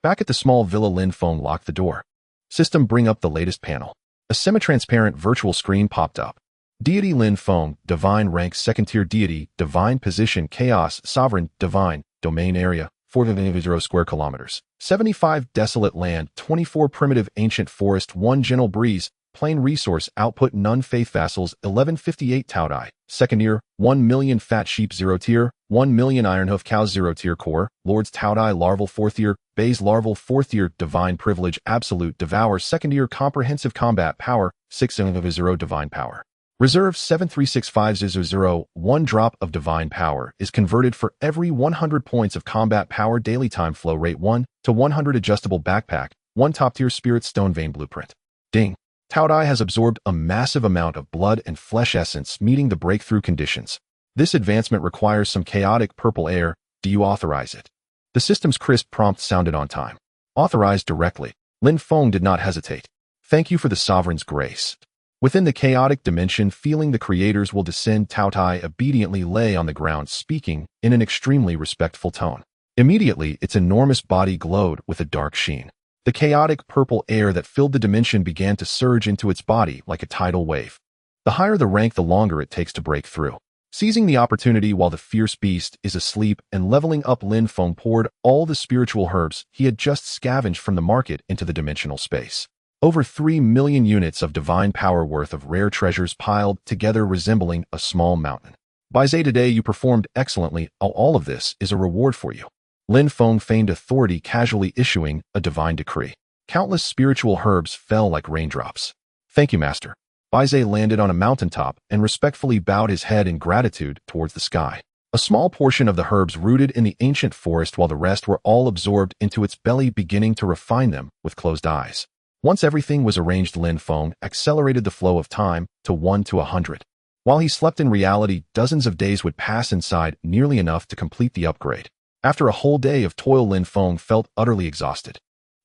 Back at the small villa, Lin Feng locked the door. System, bring up the latest panel. A semi-transparent virtual screen popped up. Deity Lin Feng, Divine Rank 2nd Tier Deity, Divine Position Chaos Sovereign, Divine Domain Area 4,000 square kilometers, 75 desolate land, 24 primitive ancient forest, 1 gentle breeze, plain resource output, none faith vassals, 1158 Taotie, second year, 1 million fat sheep 0 tier, 1 million ironhoof cows 0 tier core, lords Taotie larval 4th year, bays larval 4th year, divine privilege absolute, Devourer 2nd year, comprehensive combat power, 6,000 divine power. Reserve 736500, 1 drop of divine power is converted for every 100 points of combat power, daily time flow rate 1 to 100, adjustable backpack, 1 top tier spirit stone vein blueprint. Ding. Taotie has absorbed a massive amount of blood and flesh essence, meeting the breakthrough conditions. This advancement requires some chaotic purple air. Do you authorize it? The system's crisp prompt sounded on time. Authorized directly. Lin Feng did not hesitate. Thank you for the sovereign's grace. Within the chaotic dimension, feeling the creators will descend, Taotie obediently lay on the ground, speaking in an extremely respectful tone. Immediately, its enormous body glowed with a dark sheen. The chaotic purple air that filled the dimension began to surge into its body like a tidal wave. The higher the rank, the longer it takes to break through. Seizing the opportunity while the fierce beast is asleep and leveling up, Lin Feng poured all the spiritual herbs he had just scavenged from the market into the dimensional space. Over 3 million units of divine power worth of rare treasures piled together, resembling a small mountain. By Zay, today you performed excellently. All of this is a reward for you. Lin Feng feigned authority, casually issuing a divine decree. Countless spiritual herbs fell like raindrops. Thank you, Master. Baizé landed on a mountaintop and respectfully bowed his head in gratitude towards the sky. A small portion of the herbs rooted in the ancient forest, while the rest were all absorbed into its belly, beginning to refine them with closed eyes. Once everything was arranged, Lin Feng accelerated the flow of time to 1 to 100. While he slept in reality, dozens of days would pass inside, nearly enough to complete the upgrade. After a whole day of toil, Lin Feng felt utterly exhausted.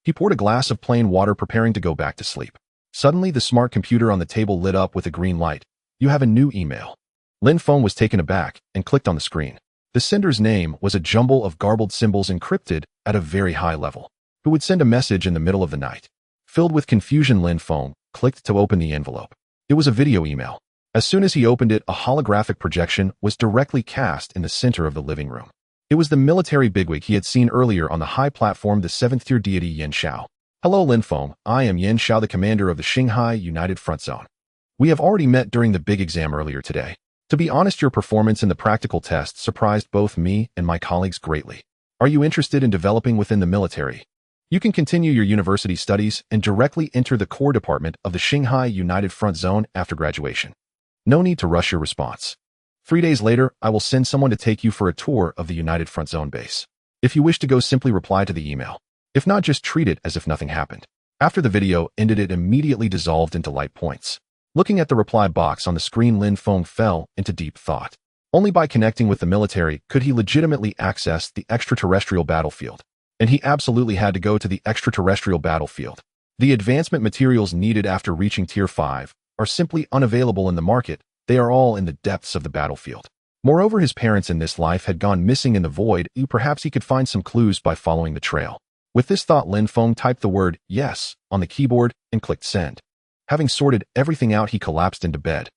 He poured a glass of plain water, preparing to go back to sleep. Suddenly, the smart computer on the table lit up with a green light. You have a new email. Lin Feng was taken aback and clicked on the screen. The sender's name was a jumble of garbled symbols encrypted at a very high level. Who would send a message in the middle of the night? Filled with confusion, Lin Feng clicked to open the envelope. It was a video email. As soon as he opened it, a holographic projection was directly cast in the center of the living room. It was the military bigwig he had seen earlier on the high platform, the 7th-tier deity Yan Xiao. Hello, Lin Feng. I am Yan Xiao, the commander of the Shanghai United Front Zone. We have already met during the big exam earlier today. To be honest, your performance in the practical test surprised both me and my colleagues greatly. Are you interested in developing within the military? You can continue your university studies and directly enter the core department of the Shanghai United Front Zone after graduation. No need to rush your response. 3 days later, I will send someone to take you for a tour of the United Front Zone base. If you wish to go, simply reply to the email. If not, just treat it as if nothing happened. After the video ended, it immediately dissolved into light points. Looking at the reply box on the screen, Lin Feng fell into deep thought. Only by connecting with the military could he legitimately access the extraterrestrial battlefield. And he absolutely had to go to the extraterrestrial battlefield. The advancement materials needed after reaching Tier 5 are simply unavailable in the market. They are all in the depths of the battlefield. Moreover, his parents in this life had gone missing in the void. Perhaps he could find some clues by following the trail. With this thought, Lin Feng typed the word yes on the keyboard and clicked send. Having sorted everything out, he collapsed into bed.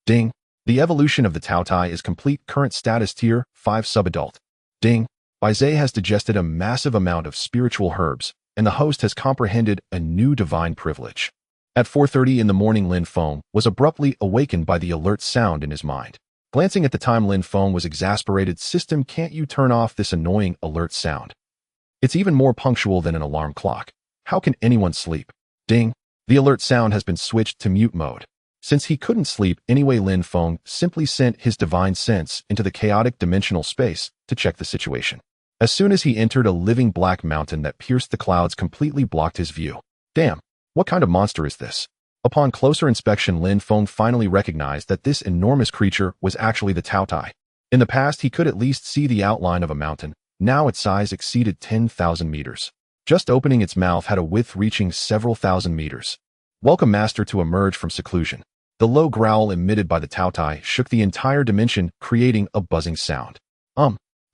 Ding. The evolution of the Taotie is complete. Current status Tier 5 subadult. Ding. Baizé has digested a massive amount of spiritual herbs, and the host has comprehended a new divine privilege. At 4:30 in the morning, Lin Feng was abruptly awakened by the alert sound in his mind. Glancing at the time, Lin Feng was exasperated. System, can't you turn off this annoying alert sound? It's even more punctual than an alarm clock. How can anyone sleep? Ding. The alert sound has been switched to mute mode. Since he couldn't sleep anyway, Lin Feng simply sent his divine sense into the chaotic dimensional space to check the situation. As soon as he entered, a living black mountain that pierced the clouds completely blocked his view. Damn, what kind of monster is this? Upon closer inspection, Lin Feng finally recognized that this enormous creature was actually the Taotie. In the past, he could at least see the outline of a mountain. Now its size exceeded 10,000 meters. Just opening its mouth had a width reaching several thousand meters. Welcome, Master, to emerge from seclusion. The low growl emitted by the Taotie shook the entire dimension, creating a buzzing sound.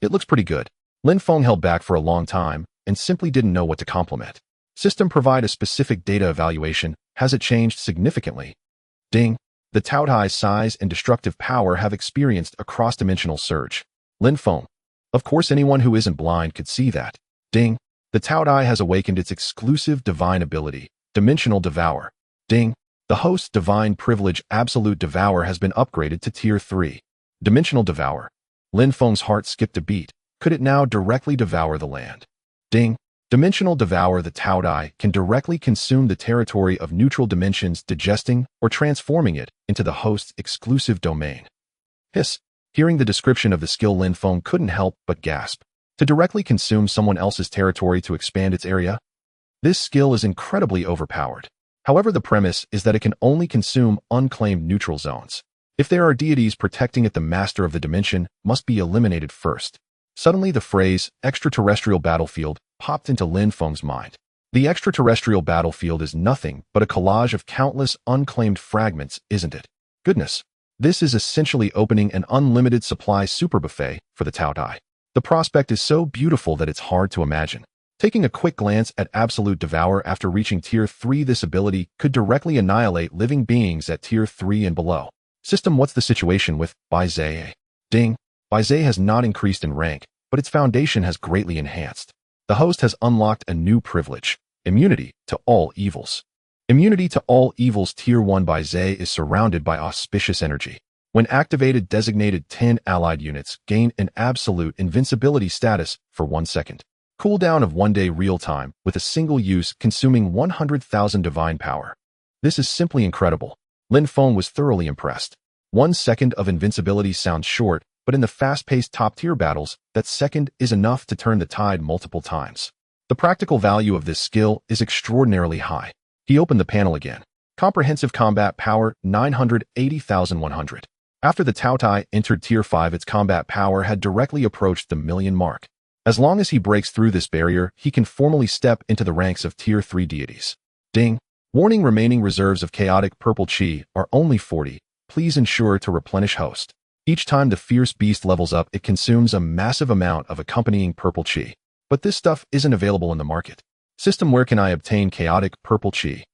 It looks pretty good. Lin Feng held back for a long time and simply didn't know what to compliment. System, provide a specific data evaluation. Has it changed significantly? Ding. The Taotie's size and destructive power have experienced a cross-dimensional surge. Lin Feng. Of course, anyone who isn't blind could see that. Ding. The Taotie has awakened its exclusive divine ability, Dimensional Devourer. Ding. The host's divine privilege Absolute Devourer has been upgraded to Tier 3. Dimensional Devourer. Lin Feng's heart skipped a beat. Could it now directly devour the land? Ding. Dimensional Devourer. The Taotie can directly consume the territory of neutral dimensions, digesting or transforming it into the host's exclusive domain. Hiss. Hearing the description of the skill, Lin Feng couldn't help but gasp. To directly consume someone else's territory to expand its area? This skill is incredibly overpowered. However, the premise is that it can only consume unclaimed neutral zones. If there are deities protecting it, the master of the dimension must be eliminated first. Suddenly, the phrase, extraterrestrial battlefield, popped into Lin Feng's mind. The extraterrestrial battlefield is nothing but a collage of countless unclaimed fragments, isn't it? Goodness. This is essentially opening an unlimited supply super buffet for the Taotie. The prospect is so beautiful that it's hard to imagine. Taking a quick glance at Absolute Devourer after reaching Tier 3, this ability could directly annihilate living beings at Tier 3 and below. System. What's the situation with Baize? Ding. Baize has not increased in rank, but its foundation has greatly enhanced. The host has unlocked a new privilege, immunity to all evils. Immunity to all evils. Tier 1 Baize is surrounded by auspicious energy. When activated, designated 10 allied units gain an absolute invincibility status for 1 second. Cooldown of 1 day real time with a single use, consuming 100,000 divine power. This is simply incredible. Lin Feng was thoroughly impressed. 1 second of invincibility sounds short, but in the fast-paced top-tier battles, that second is enough to turn the tide multiple times. The practical value of this skill is extraordinarily high. He opened the panel again. Comprehensive combat power, 980,100. After the Taotie entered Tier 5, its combat power had directly approached the million mark. As long as he breaks through this barrier, he can formally step into the ranks of Tier 3 deities. Ding. Warning: remaining reserves of chaotic purple chi are only 40. Please ensure to replenish host. Each time the fierce beast levels up, it consumes a massive amount of accompanying purple chi. But this stuff isn't available in the market. System. Where can I obtain chaotic purple chi?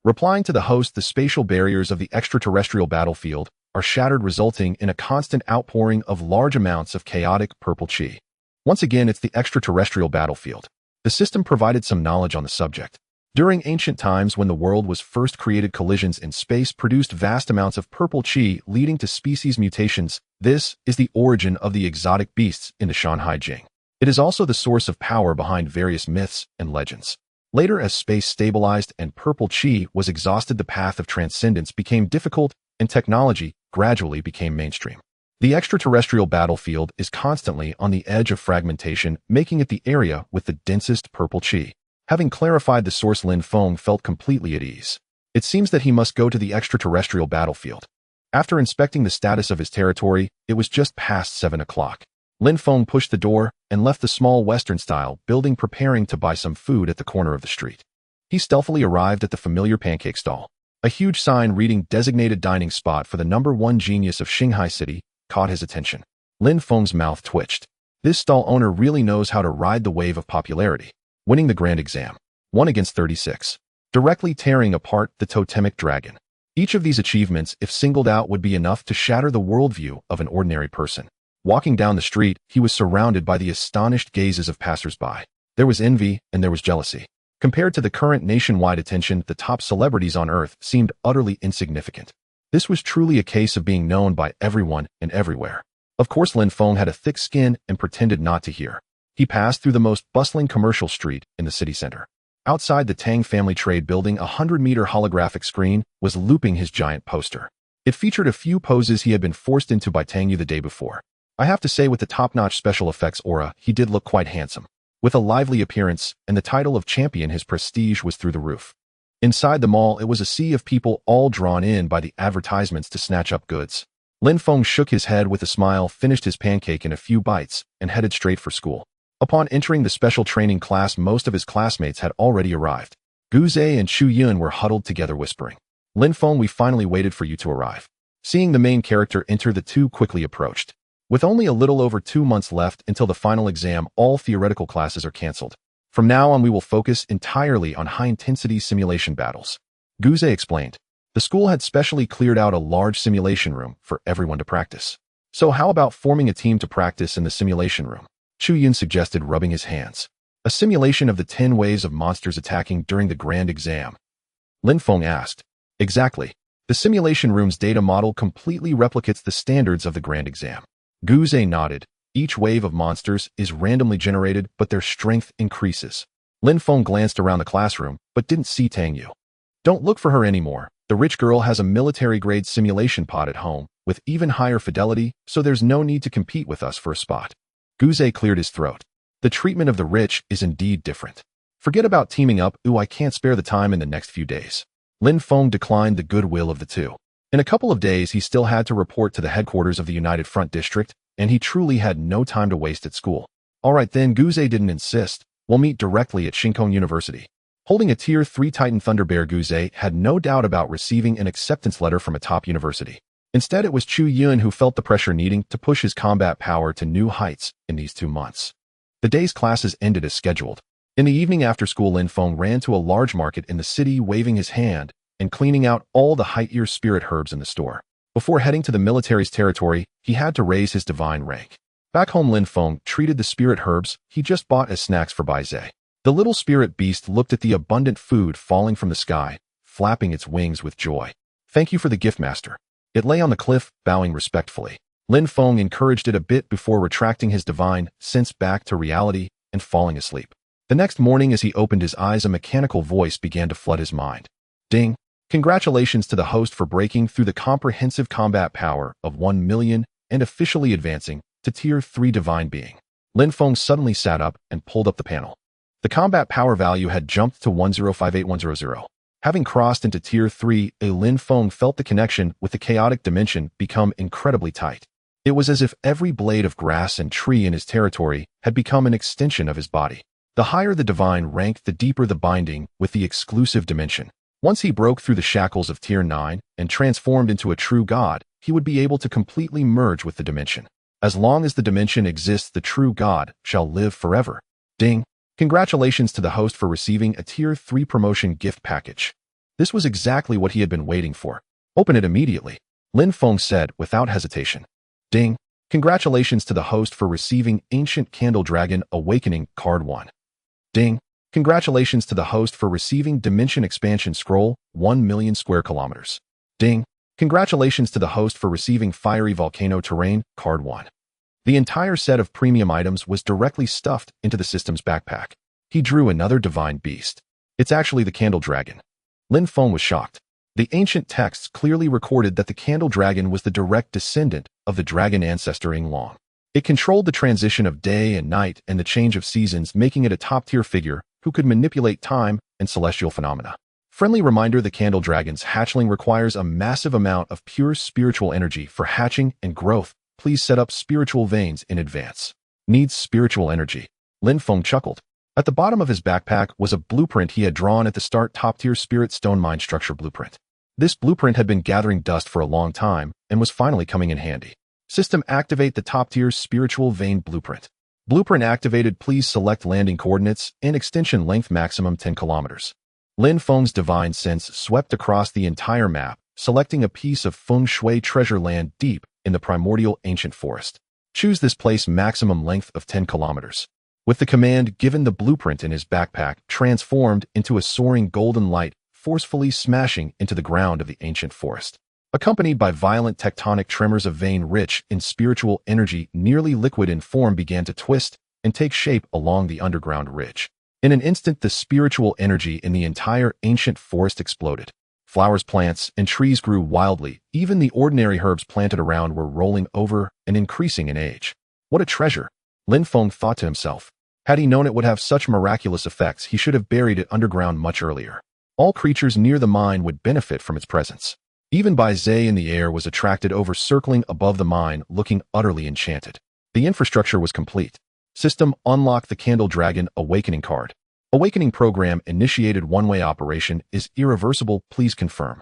Replying to the host, the spatial barriers of the extraterrestrial battlefield are shattered, resulting in a constant outpouring of large amounts of chaotic purple chi. Once again, it's the extraterrestrial battlefield. The system provided some knowledge on the subject. During ancient times, when the world was first created, collisions in space produced vast amounts of purple chi, leading to species mutations. This is the origin of the exotic beasts in the Shanhai Jing. It is also the source of power behind various myths and legends. Later, as space stabilized and purple chi was exhausted, the path of transcendence became difficult and technology gradually became mainstream. The extraterrestrial battlefield is constantly on the edge of fragmentation, making it the area with the densest purple chi. Having clarified the source, Lin Feng felt completely at ease. It seems that he must go to the extraterrestrial battlefield. After inspecting the status of his territory, it was just past 7 o'clock. Lin Feng pushed the door and left the small Western-style building, preparing to buy some food at the corner of the street. He stealthily arrived at the familiar pancake stall. A huge sign reading "Designated Dining Spot for the #1 Genius of Shanghai City" caught his attention. Lin Feng's mouth twitched. This stall owner really knows how to ride the wave of popularity. Winning the grand exam. 1 against 36. Directly tearing apart the totemic dragon. Each of these achievements, if singled out, would be enough to shatter the worldview of an ordinary person. Walking down the street, he was surrounded by the astonished gazes of passers-by. There was envy and there was jealousy. Compared to the current nationwide attention, the top celebrities on Earth seemed utterly insignificant. This was truly a case of being known by everyone and everywhere. Of course, Lin Feng had a thick skin and pretended not to hear. He passed through the most bustling commercial street in the city center. Outside the Tang family trade building, a 100-meter holographic screen was looping his giant poster. It featured a few poses he had been forced into by Tang Yu the day before. I have to say, with the top-notch special effects aura, he did look quite handsome. With a lively appearance and the title of champion, his prestige was through the roof. Inside the mall, it was a sea of people, all drawn in by the advertisements to snatch up goods. Lin Feng shook his head with a smile, finished his pancake in a few bites, and headed straight for school. Upon entering the special training class, most of his classmates had already arrived. Gu Zhe and Chu Yun were huddled together, whispering, "Lin Feng, we finally waited for you to arrive." Seeing the main character enter, the two quickly approached. With only a little over 2 months left until the final exam, all theoretical classes are cancelled. From now on, we will focus entirely on high-intensity simulation battles. Gu Zhe explained. The school had specially cleared out a large simulation room for everyone to practice. So how about forming a team to practice in the simulation room? Chu Yun suggested, rubbing his hands. A simulation of the 10 waves of monsters attacking during the grand exam. Lin Feng asked. Exactly. The simulation room's data model completely replicates the standards of the grand exam. Gu Zhe nodded. Each wave of monsters is randomly generated, but their strength increases. Lin Feng glanced around the classroom, but didn't see Tang Yu. Don't look for her anymore. The rich girl has a military-grade simulation pod at home, with even higher fidelity, so there's no need to compete with us for a spot. Gu Zhe cleared his throat. The treatment of the rich is indeed different. Forget about teaming up. I can't spare the time in the next few days. Lin Feng declined the goodwill of the two. In a couple of days, he still had to report to the headquarters of the United Front District, and he truly had no time to waste at school. All right then, Gu Zhe didn't insist. We'll meet directly at Shinkong University. Holding a Tier 3 Titan Thunder Bear, Gu Zhe had no doubt about receiving an acceptance letter from a top university. Instead, it was Chu Yun who felt the pressure needing to push his combat power to new heights in these 2 months. The day's classes ended as scheduled. In the evening after school, Lin Feng ran to a large market in the city, waving his hand and cleaning out all the high-tier spirit herbs in the store. Before heading to the military's territory, he had to raise his divine rank. Back home, Lin Feng treated the spirit herbs he just bought as snacks for Bai Zhe. The little spirit beast looked at the abundant food falling from the sky, flapping its wings with joy. Thank you for the gift, master. It lay on the cliff, bowing respectfully. Lin Feng encouraged it a bit before retracting his divine sense back to reality and falling asleep. The next morning, as he opened his eyes, a mechanical voice began to flood his mind. Ding! Congratulations to the host for breaking through the comprehensive combat power of 1 million and officially advancing to Tier 3 Divine Being. Lin Feng suddenly sat up and pulled up the panel. The combat power value had jumped to 1058100. Having crossed into Tier 3, Lin Feng felt the connection with the chaotic dimension become incredibly tight. It was as if every blade of grass and tree in his territory had become an extension of his body. The higher the divine rank, the deeper the binding with the exclusive dimension. Once he broke through the shackles of Tier 9 and transformed into a true god, he would be able to completely merge with the dimension. As long as the dimension exists, the true god shall live forever. Ding! Congratulations to the host for receiving a Tier 3 promotion gift package. This was exactly what he had been waiting for. Open it immediately, Lin Feng said without hesitation. Ding! Congratulations to the host for receiving Ancient Candle Dragon Awakening Card 1. Ding! Congratulations to the host for receiving Dimension Expansion Scroll 1 million square kilometers. Ding! Congratulations to the host for receiving Fiery Volcano Terrain Card 1. The entire set of premium items was directly stuffed into the system's backpack. He drew another divine beast. It's actually the Candle Dragon. Lin Feng was shocked. The ancient texts clearly recorded that the Candle Dragon was the direct descendant of the dragon ancestor Yinglong. It controlled the transition of day and night and the change of seasons, making it a top-tier figure who could manipulate time and celestial phenomena. Friendly reminder: the Candle Dragon's hatchling requires a massive amount of pure spiritual energy for hatching and growth. Please set up spiritual veins in advance. Needs spiritual energy. Lin Feng chuckled. At the bottom of his backpack was a blueprint he had drawn at the start: top-tier spirit stone mine structure blueprint. This blueprint had been gathering dust for a long time and was finally coming in handy. System, activate the top-tier spiritual vein blueprint. Blueprint activated. Please select landing coordinates and extension length maximum 10 kilometers. Lin Feng's divine sense swept across the entire map, selecting a piece of feng shui treasure land deep in the primordial ancient forest. Choose this place, maximum length of 10 kilometers. With the command given, the blueprint in his backpack transformed into a soaring golden light, forcefully smashing into the ground of the ancient forest. Accompanied by violent tectonic tremors, a vein rich in spiritual energy, nearly liquid in form, began to twist and take shape along the underground ridge. In an instant, the spiritual energy in the entire ancient forest exploded. Flowers, plants, and trees grew wildly. Even the ordinary herbs planted around were rolling over and increasing in age. What a treasure, Lin Feng thought to himself. Had he known it would have such miraculous effects, he should have buried it underground much earlier. All creatures near the mine would benefit from its presence. Even Bai Zhe in the air was attracted over, circling above the mine, looking utterly enchanted. The infrastructure was complete. System, unlock the Candle Dragon Awakening card. Awakening program initiated. One-way operation is irreversible. Please confirm.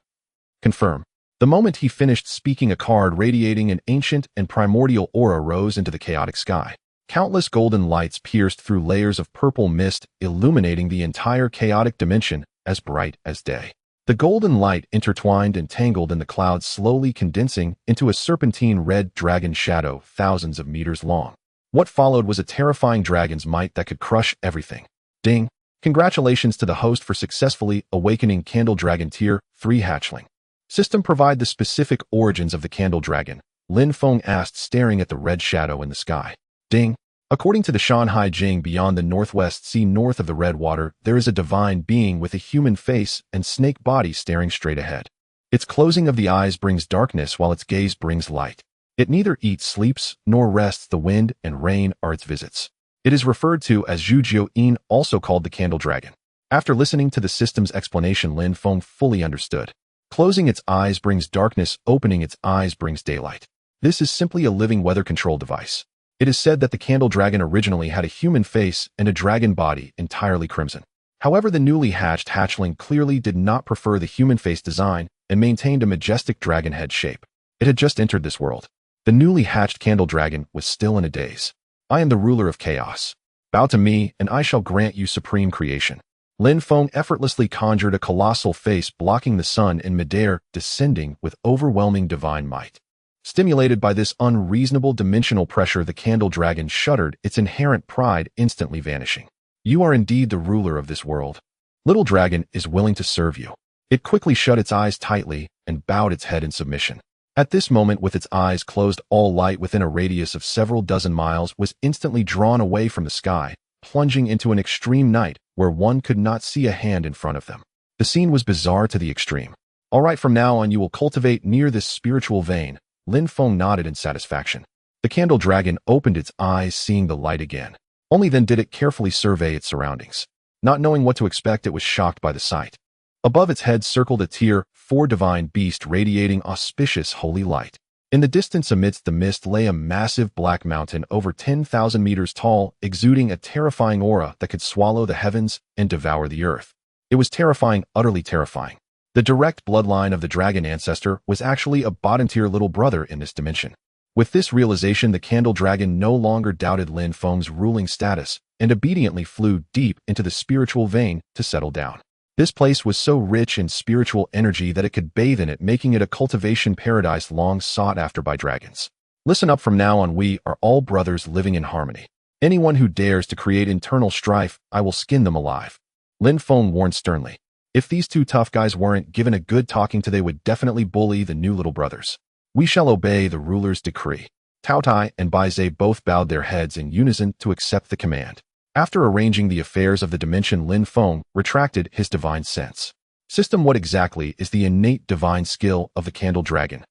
Confirm. The moment he finished speaking, a card radiating an ancient and primordial aura rose into the chaotic sky. Countless golden lights pierced through layers of purple mist, illuminating the entire chaotic dimension as bright as day. The golden light intertwined and tangled in the clouds, slowly condensing into a serpentine red dragon shadow thousands of meters long. What followed was a terrifying dragon's might that could crush everything. Ding! Congratulations to the host for successfully awakening Candle Dragon Tier 3 hatchling. System provide the specific origins of the Candle Dragon, Lin Feng asked, staring at the red shadow in the sky. Ding! According to the Shanhai Jing, beyond the Northwest Sea north of the Red Water, there is a divine being with a human face and snake body staring straight ahead. Its closing of the eyes brings darkness while its gaze brings light. It neither eats, sleeps, nor rests. The wind and rain are its visits. It is referred to as Zhujiu-in, also called the Candle Dragon. After listening to the system's explanation, Lin Feng fully understood. Closing its eyes brings darkness, opening its eyes brings daylight. This is simply a living weather control device. It is said that the Candle Dragon originally had a human face and a dragon body entirely crimson. However, the newly hatched hatchling clearly did not prefer the human face design and maintained a majestic dragon head shape. It had just entered this world. The newly hatched Candle Dragon was still in a daze. I am the ruler of chaos. Bow to me, and I shall grant you supreme creation. Lin Feng effortlessly conjured a colossal face blocking the sun in midair, descending with overwhelming divine might. Stimulated by this unreasonable dimensional pressure, the Candle Dragon shuddered, its inherent pride instantly vanishing. You are indeed the ruler of this world. Little Dragon is willing to serve you. It quickly shut its eyes tightly and bowed its head in submission. At this moment, with its eyes closed, all light within a radius of several dozen miles was instantly drawn away from the sky, plunging into an extreme night where one could not see a hand in front of them. The scene was bizarre to the extreme. All right, from now on you will cultivate near this spiritual vein. Lin Feng nodded in satisfaction. The Candle Dragon opened its eyes, seeing the light again. Only then did it carefully survey its surroundings. Not knowing what to expect, it was shocked by the sight. Above its head circled a Tier 4 divine beast radiating auspicious holy light. In the distance amidst the mist lay a massive black mountain over 10,000 meters tall, exuding a terrifying aura that could swallow the heavens and devour the earth. It was terrifying, utterly terrifying. The direct bloodline of the dragon ancestor was actually a bottom-tier little brother in this dimension. With this realization, the Candle Dragon no longer doubted Lin Feng's ruling status and obediently flew deep into the spiritual vein to settle down. This place was so rich in spiritual energy that it could bathe in it, making it a cultivation paradise long sought after by dragons. Listen up, from now on we are all brothers living in harmony. Anyone who dares to create internal strife, I will skin them alive. Lin Feng warned sternly. If these two tough guys weren't given a good talking to, they would definitely bully the new little brothers. We shall obey the ruler's decree. Taotie and Baizhe both bowed their heads in unison to accept the command. After arranging the affairs of the dimension, Lin Feng retracted his divine sense. System, what exactly is the innate divine skill of the Candle Dragon?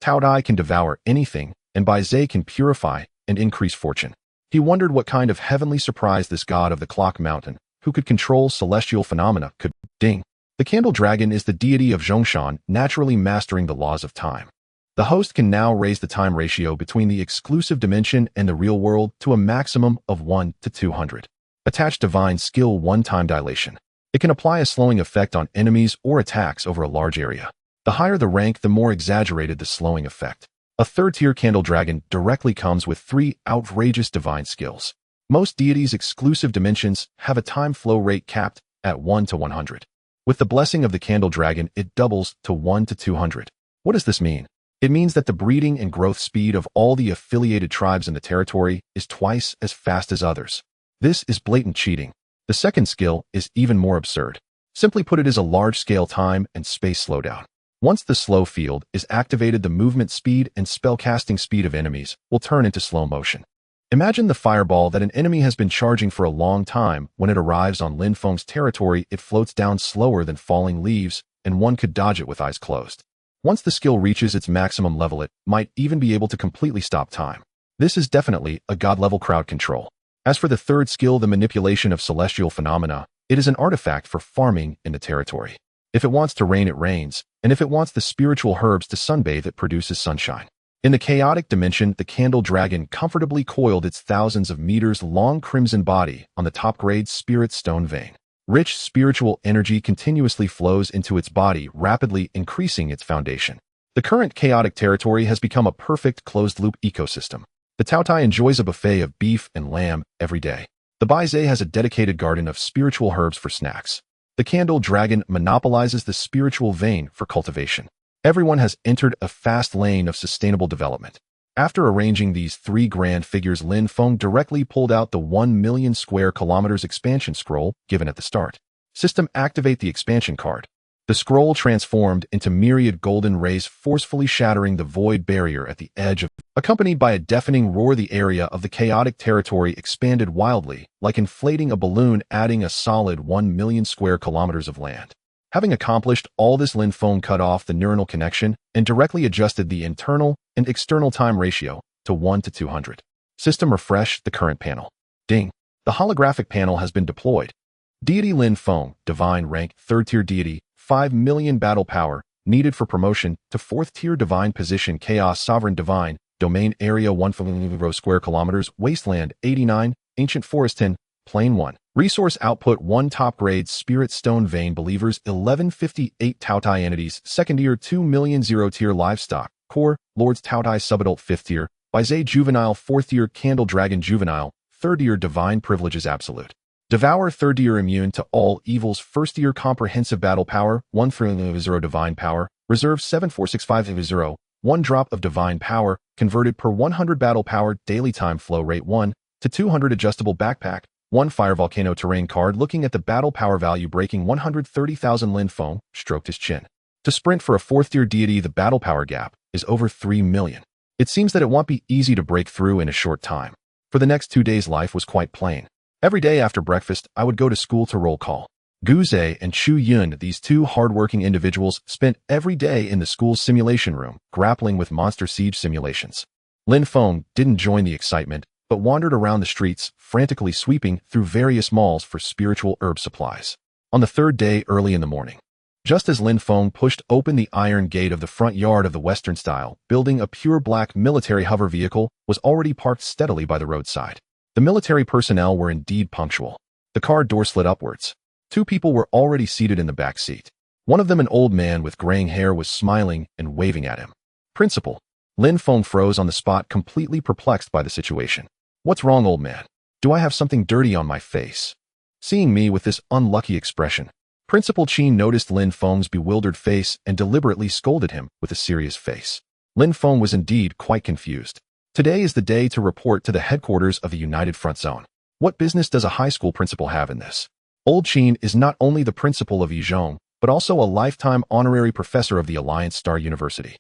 Taotie can devour anything, and Baizhe can purify and increase fortune. He wondered what kind of heavenly surprise this god of the Clock Mountain, who could control celestial phenomena, could. Ding! The Candle Dragon is the deity of Zhongshan, naturally mastering the laws of time. The host can now raise the time ratio between the exclusive dimension and the real world to a maximum of 1 to 200. Attach divine skill 1 time dilation. It can apply a slowing effect on enemies or attacks over a large area. The higher the rank, the more exaggerated the slowing effect. A third-tier Candle Dragon directly comes with 3 outrageous divine skills. Most deities' exclusive dimensions have a time flow rate capped at 1 to 100. With the blessing of the Candle Dragon, it doubles to 1 to 200. What does this mean? It means that the breeding and growth speed of all the affiliated tribes in the territory is twice as fast as others. This is blatant cheating. The second skill is even more absurd. Simply put, it is a large-scale time and space slowdown. Once the slow field is activated, the movement speed and spellcasting speed of enemies will turn into slow motion. Imagine the fireball that an enemy has been charging for a long time. When it arrives on Lin Feng's territory, it floats down slower than falling leaves, and one could dodge it with eyes closed. Once the skill reaches its maximum level, it might even be able to completely stop time. This is definitely a god-level crowd control. As for the third skill, the manipulation of celestial phenomena, it is an artifact for farming in the territory. If it wants to rain, it rains, and if it wants the spiritual herbs to sunbathe, it produces sunshine. In the chaotic dimension, the Candle Dragon comfortably coiled its thousands of meters long crimson body on the top-grade spirit stone vein. Rich spiritual energy continuously flows into its body, rapidly increasing its foundation. The current chaotic territory has become a perfect closed-loop ecosystem. The Taotie enjoys a buffet of beef and lamb every day. The Baizhe has a dedicated garden of spiritual herbs for snacks. The Candle Dragon monopolizes the spiritual vein for cultivation. Everyone has entered a fast lane of sustainable development. After arranging these 3 grand figures, Lin Feng directly pulled out the 1 million square kilometers expansion scroll given at the start. System, activate the expansion card. The scroll transformed into myriad golden rays, forcefully shattering the void barrier at the edge of, accompanied by a deafening roar. The area of the chaotic territory expanded wildly, like inflating a balloon, adding a solid 1 million square kilometers of land. Having accomplished all this, Lin Feng cut off the neuronal connection and directly adjusted the internal and external time ratio to 1 to 200. System, refresh the current panel. Ding. The holographic panel has been deployed. Deity Lin Feng, divine rank, 3rd tier deity, 5 million battle power, needed for promotion to 4th tier divine position, chaos sovereign divine, domain area 1 square kilometers, wasteland 89, ancient forest 10, plane 1. Resource output 1 top grade spirit stone vein believers 1158 Taotie entities 2nd tier 2 million 0 tier livestock core lords Taotie subadult 5th tier Bizet juvenile 4th tier candle dragon juvenile 3rd tier divine privileges absolute Devourer 3rd tier immune to all evils 1st tier comprehensive battle power 1 0 divine power reserve 74650 1 drop of divine power converted per 100 battle power daily time flow rate 1 to 200 adjustable backpack 1 fire volcano terrain card. Looking at the battle power value breaking 130,000, Lin Feng stroked his chin. To sprint for a 4th tier deity, the battle power gap is over 3 million. It seems that it won't be easy to break through in a short time. For the next 2 days, life was quite plain. Every day after breakfast, I would go to school to roll call. Gu Zhe and Chu Yun, these 2 hardworking individuals, spent every day in the school's simulation room, grappling with monster siege simulations. Lin Feng didn't join the excitement, but wandered around the streets, frantically sweeping through various malls for spiritual herb supplies. On the 3rd day, early in the morning, just as Lin Feng pushed open the iron gate of the front yard of the Western-style building, a pure black military hover vehicle was already parked steadily by the roadside. The military personnel were indeed punctual. The car door slid upwards. 2 people were already seated in the back seat. One of them, an old man with graying hair, was smiling and waving at him. Principal. Lin Feng froze on the spot, completely perplexed by the situation. What's wrong, old man? Do I have something dirty on my face? Seeing me with this unlucky expression, Principal Qin noticed Lin Feng's bewildered face and deliberately scolded him with a serious face. Lin Feng was indeed quite confused. Today is the day to report to the headquarters of the United Front Zone. What business does a high school principal have in this? Old Qin is not only the principal of Yizhong, but also a lifetime honorary professor of the Alliance Star University.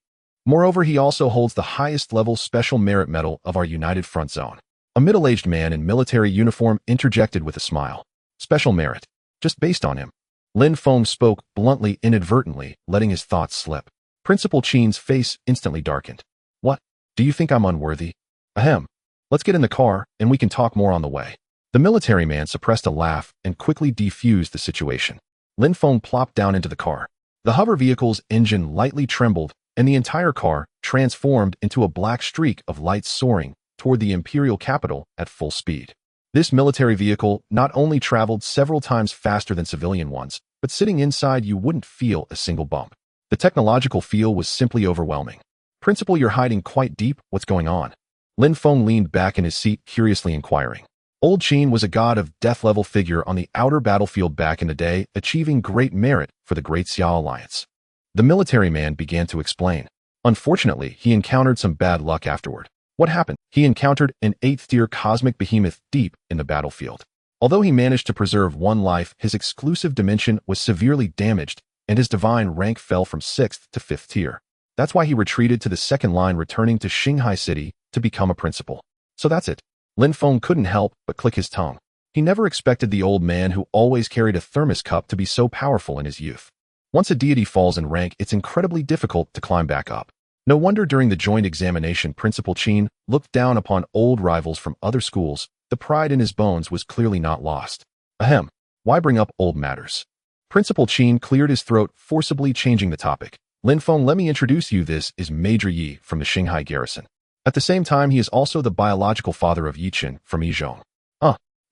Moreover, he also holds the highest level special merit medal of our United Front Zone. A middle-aged man in military uniform interjected with a smile. Special merit. Just based on him. Lin Feng spoke bluntly, inadvertently, letting his thoughts slip. Principal Qin's face instantly darkened. What? Do you think I'm unworthy? Ahem. Let's get in the car, and we can talk more on the way. The military man suppressed a laugh and quickly defused the situation. Lin Feng plopped down into the car. The hover vehicle's engine lightly trembled, and the entire car transformed into a black streak of light soaring toward the imperial capital at full speed. This military vehicle not only traveled several times faster than civilian ones, but sitting inside you wouldn't feel a single bump. The technological feel was simply overwhelming. Principal, you're hiding quite deep. What's going on? Lin Feng leaned back in his seat, curiously inquiring. Old Qin was a god of death-level figure on the outer battlefield back in the day, achieving great merit for the Great Xiao Alliance. The military man began to explain. Unfortunately, he encountered some bad luck afterward. What happened? He encountered an 8th tier cosmic behemoth deep in the battlefield. Although he managed to preserve 1 life, his exclusive dimension was severely damaged, and his divine rank fell from 6th to 5th tier. That's why he retreated to the 2nd line, returning to Shanghai City to become a principal. So that's it. Lin Feng couldn't help but click his tongue. He never expected the old man who always carried a thermos cup to be so powerful in his youth. Once a deity falls in rank, it's incredibly difficult to climb back up. No wonder during the joint examination, Principal Qin looked down upon old rivals from other schools. The pride in his bones was clearly not lost. Ahem. Why bring up old matters? Principal Qin cleared his throat, forcibly changing the topic. Lin Feng, let me introduce you. This is Major Yi from the Shanghai garrison. At the same time, he is also the biological father of Yichun from Yizhong.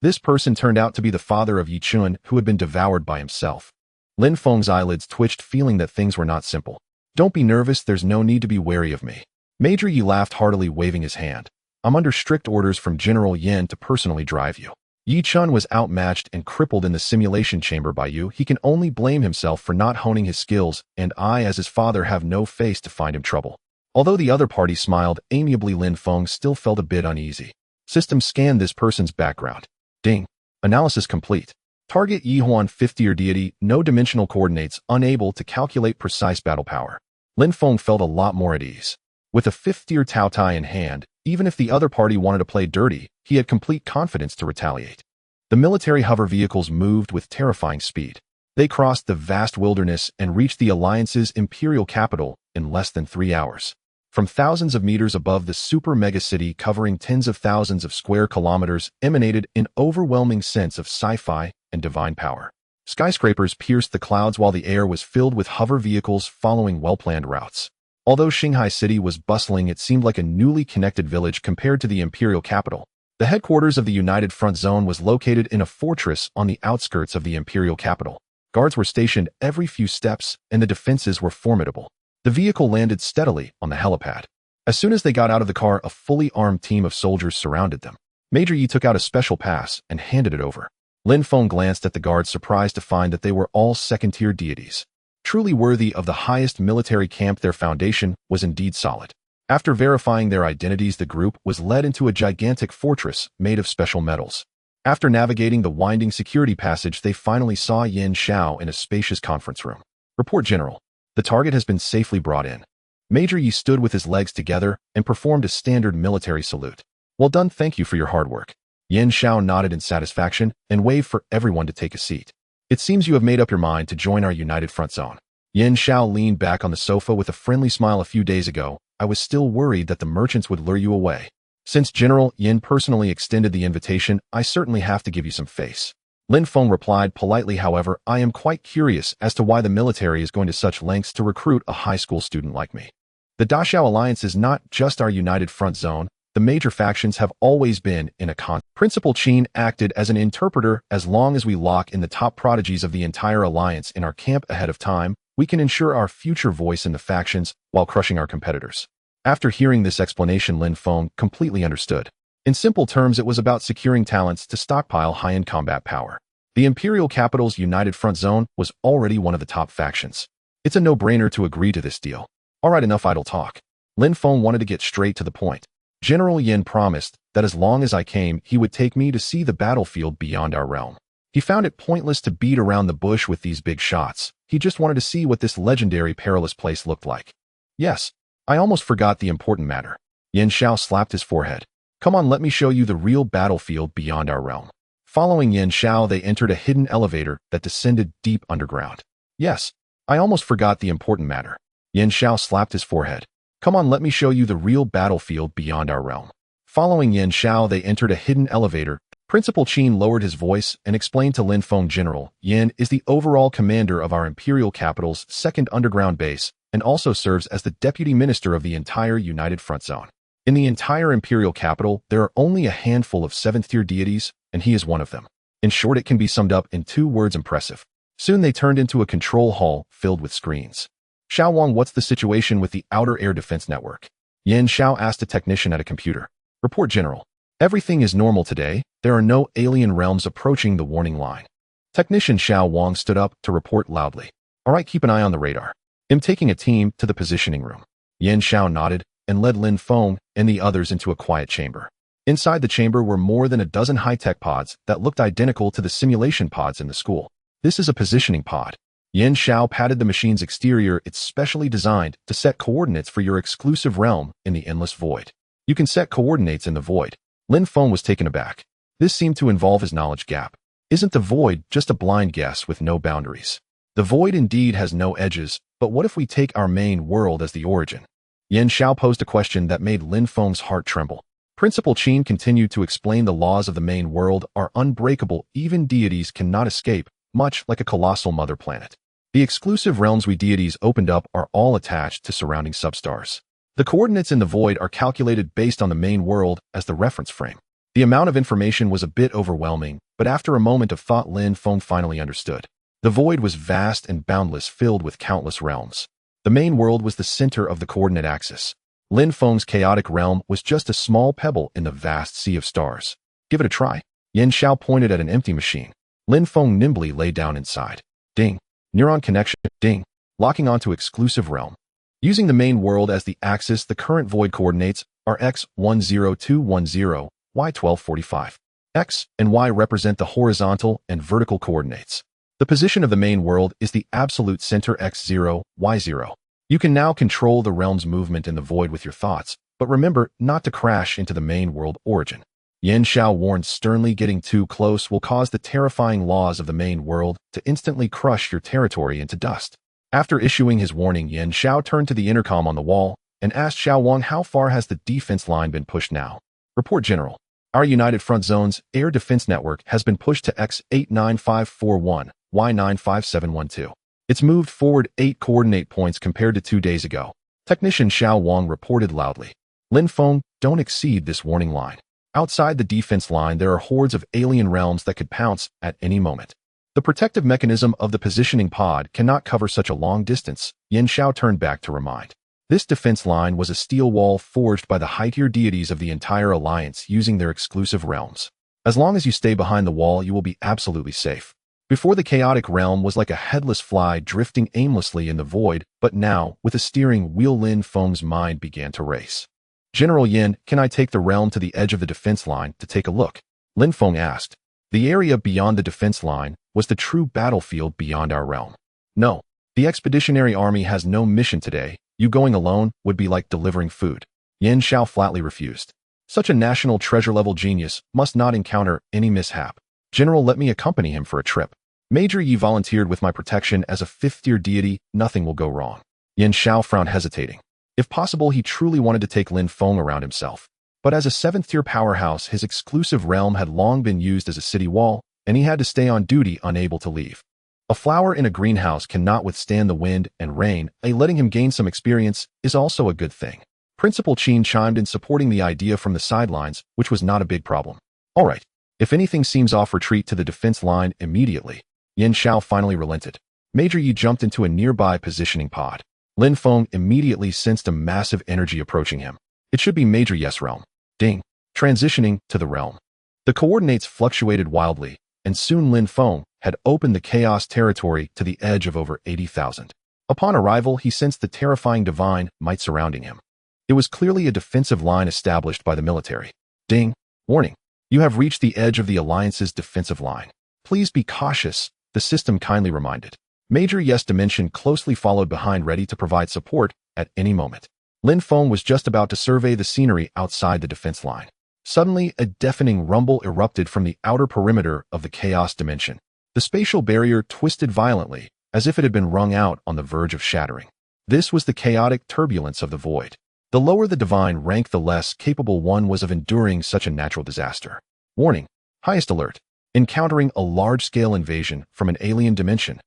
This person turned out to be the father of Yichun, who had been devoured by himself. Lin Feng's eyelids twitched, feeling that things were not simple. Don't be nervous, there's no need to be wary of me. Major Yi laughed heartily, waving his hand. I'm under strict orders from General Yin to personally drive you. Yi Chun was outmatched and crippled in the simulation chamber by you. He can only blame himself for not honing his skills, and I, as his father, have no face to find him trouble. Although the other party smiled amiably, Lin Feng still felt a bit uneasy. System scanned this person's background. Ding. Analysis complete. Target Yihuan 50-year deity, no dimensional coordinates, unable to calculate precise battle power. Lin Feng felt a lot more at ease. With a 5th-tier Taotie in hand, even if the other party wanted to play dirty, he had complete confidence to retaliate. The military hover vehicles moved with terrifying speed. They crossed the vast wilderness and reached the Alliance's imperial capital in less than 3 hours. From thousands of meters above, the super mega city covering tens of thousands of square kilometers emanated an overwhelming sense of sci-fi and divine power. Skyscrapers pierced the clouds while the air was filled with hover vehicles following well-planned routes. Although Shanghai City was bustling, it seemed like a newly connected village compared to the imperial capital. The headquarters of the United Front Zone was located in a fortress on the outskirts of the imperial capital. Guards were stationed every few steps, and the defenses were formidable. The vehicle landed steadily on the helipad. As soon as they got out of the car, a fully armed team of soldiers surrounded them. Major Yi took out a special pass and handed it over. Lin Feng glanced at the guards, surprised to find that they were all second-tier deities. Truly worthy of the highest military camp, their foundation was indeed solid. After verifying their identities, the group was led into a gigantic fortress made of special metals. After navigating the winding security passage, they finally saw Yin Xiao in a spacious conference room. Report, General. The target has been safely brought in. Major Yi stood with his legs together and performed a standard military salute. Well done, thank you for your hard work. Yin Xiao nodded in satisfaction and waved for everyone to take a seat. It seems you have made up your mind to join our United Front Zone. Yin Xiao leaned back on the sofa with a friendly smile. A few days ago, I was still worried that the merchants would lure you away. Since General Yin personally extended the invitation, I certainly have to give you some face. Lin Feng replied politely. However, I am quite curious as to why the military is going to such lengths to recruit a high school student like me. The Daxiao Alliance is not just our United Front Zone. The major factions have always been in a conflict. Principal Qin acted as an interpreter. As long as we lock in the top prodigies of the entire alliance in our camp ahead of time, we can ensure our future voice in the factions while crushing our competitors. After hearing this explanation, Lin Feng completely understood. In simple terms, it was about securing talents to stockpile high-end combat power. The Imperial Capital's United Front Zone was already one of the top factions. It's a no-brainer to agree to this deal. All right, enough idle talk. Lin Feng wanted to get straight to the point. General Yin promised that as long as I came, he would take me to see the battlefield beyond our realm. He found it pointless to beat around the bush with these big shots. He just wanted to see what this legendary perilous place looked like. Yes, I almost forgot the important matter. Yin Xiao slapped his forehead. Come on, let me show you the real battlefield beyond our realm. Following Yin Xiao, they entered a hidden elevator that descended deep underground. Yes, I almost forgot the important matter. Yin Xiao slapped his forehead. Come on, let me show you the real battlefield beyond our realm. Following Yin Xiao, they entered a hidden elevator. Principal Qin lowered his voice and explained to Lin Feng, General Yin is the overall commander of our imperial capital's second underground base and also serves as the deputy minister of the entire United Front Zone. In the entire imperial capital, there are only a handful of 7th-tier deities, and he is one of them. In short, it can be summed up in 2 words: impressive. Soon they turned into a control hall filled with screens. Xiao Wang, what's the situation with the outer air defense network? Yin Xiao asked a technician at a computer. Report, General. Everything is normal today. There are no alien realms approaching the warning line. Technician Xiao Wang stood up to report loudly. All right, keep an eye on the radar. I'm taking a team to the positioning room. Yin Xiao nodded and led Lin Feng and the others into a quiet chamber. Inside the chamber were more than a dozen high-tech pods that looked identical to the simulation pods in the school. This is a positioning pod. Yin Xiao patted the machine's exterior. It's specially designed to set coordinates for your exclusive realm in the endless void. You can set coordinates in the void. Lin Feng was taken aback. This seemed to involve his knowledge gap. Isn't the void just a blind guess with no boundaries? The void indeed has no edges, but what if we take our main world as the origin? Yin Xiao posed a question that made Lin Feng's heart tremble. Principal Qin continued to explain the laws of the main world are unbreakable. Even deities cannot escape, much like a colossal mother planet. The exclusive realms we deities opened up are all attached to surrounding substars. The coordinates in the void are calculated based on the main world as the reference frame. The amount of information was a bit overwhelming, but after a moment of thought, Lin Feng finally understood. The void was vast and boundless, filled with countless realms. The main world was the center of the coordinate axis. Lin Feng's chaotic realm was just a small pebble in the vast sea of stars. Give it a try. Yin Xiao pointed at an empty machine. Lin Feng nimbly lay down inside. Ding. Neuron connection. Ding. Locking onto exclusive realm. Using the main world as the axis, the current void coordinates are x10210, y1245. X and Y represent the horizontal and vertical coordinates. The position of the main world is the absolute center x0, y0. You can now control the realm's movement in the void with your thoughts, but remember not to crash into the main world origin. Yen Xiao warns sternly, getting too close will cause the terrifying laws of the main world to instantly crush your territory into dust. After issuing his warning, Yen Xiao turned to the intercom on the wall and asked Xiao Wang, how far has the defense line been pushed now? Report, General. Our United Front Zone's air defense network has been pushed to X89541, Y95712. It's moved forward 8 coordinate points compared to 2 days ago. Technician Xiao Wang reported loudly. Lin Feng, don't exceed this warning line. Outside the defense line, there are hordes of alien realms that could pounce at any moment. The protective mechanism of the positioning pod cannot cover such a long distance, Yen Xiao turned back to remind. This defense line was a steel wall forged by the high-tier deities of the entire alliance using their exclusive realms. As long as you stay behind the wall, you will be absolutely safe. Before, the chaotic realm was like a headless fly drifting aimlessly in the void, but now, with a steering wheel, Lin Feng's mind began to race. General Yin, can I take the realm to the edge of the defense line to take a look? Lin Feng asked. The area beyond the defense line was the true battlefield beyond our realm. No, the expeditionary army has no mission today. You going alone would be like delivering food. Yen Xiao flatly refused. Such a national treasure-level genius must not encounter any mishap. General, let me accompany him for a trip. Major Yi volunteered with my protection as a 5th-tier deity. Nothing will go wrong. Yen Xiao frowned, hesitating. If possible, he truly wanted to take Lin Feng around himself. But as a 7th-tier powerhouse, his exclusive realm had long been used as a city wall, and he had to stay on duty, unable to leave. A flower in a greenhouse cannot withstand the wind and rain. Letting him gain some experience is also a good thing. Principal Qin chimed in, supporting the idea from the sidelines, which was not a big problem. All right. If anything seems off, retreat to the defense line immediately. Yen Xiao finally relented. Major Yi jumped into a nearby positioning pod. Lin Feng immediately sensed a massive energy approaching him. It should be Major Yi's realm. Ding. Transitioning to the realm. The coordinates fluctuated wildly, and soon Lin Feng had opened the chaos territory to the edge of over 80,000. Upon arrival, he sensed the terrifying divine might surrounding him. It was clearly a defensive line established by the military. Ding. Warning. You have reached the edge of the Alliance's defensive line. Please be cautious, the system kindly reminded. Major Yi's dimension closely followed behind, ready to provide support at any moment. Lin Feng was just about to survey the scenery outside the defense line. Suddenly, a deafening rumble erupted from the outer perimeter of the chaos dimension. The spatial barrier twisted violently, as if it had been wrung out on the verge of shattering. This was the chaotic turbulence of the void. The lower the divine rank, the less capable one was of enduring such a natural disaster. Warning. Highest alert. Encountering a large-scale invasion from an alien dimension.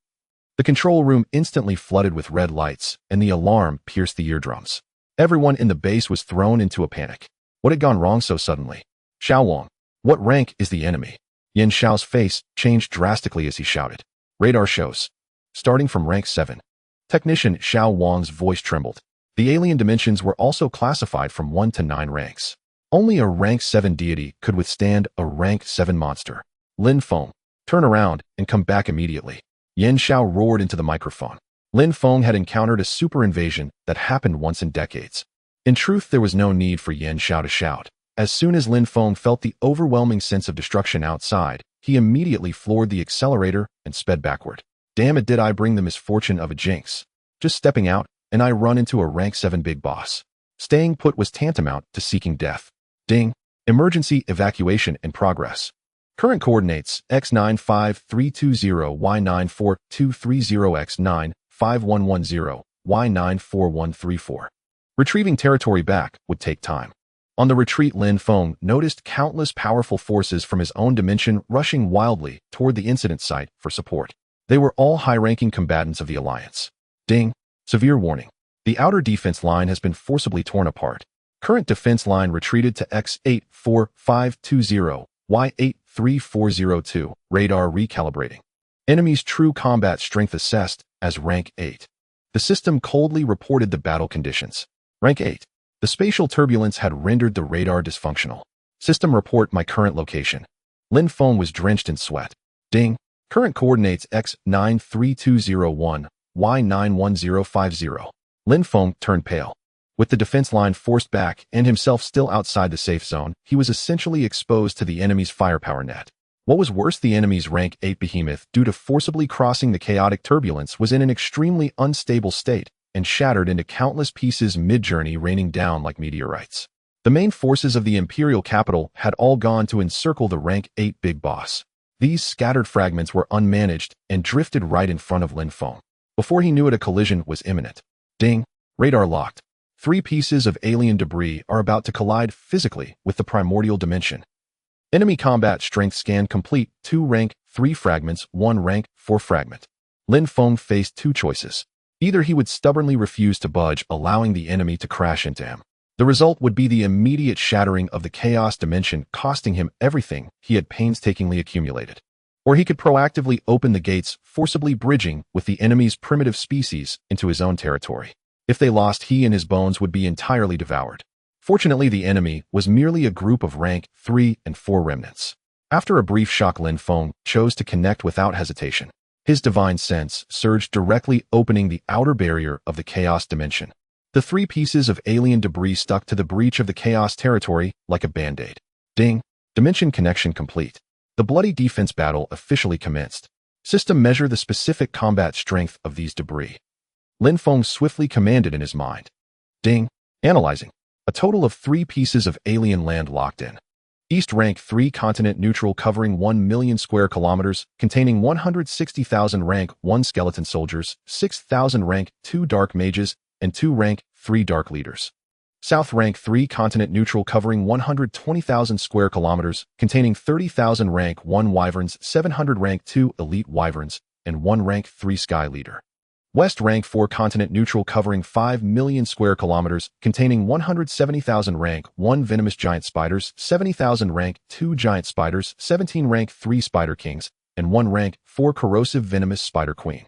The control room instantly flooded with red lights, and the alarm pierced the eardrums. Everyone in the base was thrown into a panic. What had gone wrong so suddenly? Xiao Wang. What rank is the enemy? Yen Xiao's face changed drastically as he shouted. Radar shows. Starting from rank 7. Technician Xiao Wang's voice trembled. The alien dimensions were also classified from 1 to 9 ranks. Only a rank 7 deity could withstand a rank 7 monster. Lin Feng, turn around and come back immediately. Yen Xiao roared into the microphone. Lin Feng had encountered a super invasion that happened once in decades. In truth, there was no need for Yen Xiao to shout. As soon as Lin Feng felt the overwhelming sense of destruction outside, he immediately floored the accelerator and sped backward. Damn it, did I bring the misfortune of a jinx? Just stepping out, and I run into a rank 7 big boss. Staying put was tantamount to seeking death. Ding. Emergency evacuation in progress. Current coordinates X95320, Y94230, X95110, Y94134. Retrieving territory back would take time. On the retreat, Lin Feng noticed countless powerful forces from his own dimension rushing wildly toward the incident site for support. They were all high-ranking combatants of the Alliance. Ding. Severe warning. The outer defense line has been forcibly torn apart. Current defense line retreated to X84520, Y83402. Radar recalibrating. Enemy's true combat strength assessed as rank 8. The system coldly reported the battle conditions. Rank 8. The spatial turbulence had rendered the radar dysfunctional. System report my current location. Lin Feng was drenched in sweat. Ding. Current coordinates X93201, Y91050. Lin Feng turned pale. With the defense line forced back and himself still outside the safe zone, he was essentially exposed to the enemy's firepower net. What was worse, the enemy's rank 8 behemoth, due to forcibly crossing the chaotic turbulence, was in an extremely unstable state and shattered into countless pieces mid-journey, raining down like meteorites. The main forces of the imperial capital had all gone to encircle the rank 8 big boss. These scattered fragments were unmanaged and drifted right in front of Lin Feng. Before he knew it, a collision was imminent. Ding! Radar locked. 3 pieces of alien debris are about to collide physically with the primordial dimension. Enemy combat strength scan complete. 2 rank 3 fragments, 1 rank 4 fragment. Lin Feng faced 2 choices. Either he would stubbornly refuse to budge, allowing the enemy to crash into him. The result would be the immediate shattering of the chaos dimension, costing him everything he had painstakingly accumulated. Or he could proactively open the gates, forcibly bridging with the enemy's primitive species into his own territory. If they lost, he and his bones would be entirely devoured. Fortunately, the enemy was merely a group of rank 3 and 4 remnants. After a brief shock, Lin Feng chose to connect without hesitation. His divine sense surged directly, opening the outer barrier of the chaos dimension. The 3 pieces of alien debris stuck to the breach of the chaos territory like a band-aid. Ding! Dimension connection complete. The bloody defense battle officially commenced. System, measure the specific combat strength of these debris. Lin Feng swiftly commanded in his mind. Ding! Analyzing. A total of 3 pieces of alien land locked in. East rank 3 continent neutral, covering 1 million square kilometers, containing 160,000 rank 1 skeleton soldiers, 6,000 rank 2 dark mages, and 2 rank 3 dark leaders. South rank 3 continent neutral, covering 120,000 square kilometers, containing 30,000 rank 1 wyverns, 700 rank 2 elite wyverns, and 1 rank 3 sky leader. West rank 4 continent neutral, covering 5 million square kilometers, containing 170,000 rank 1 venomous giant spiders, 70,000 rank 2 giant spiders, 17 rank 3 spider kings, and 1 rank 4 corrosive venomous spider queen.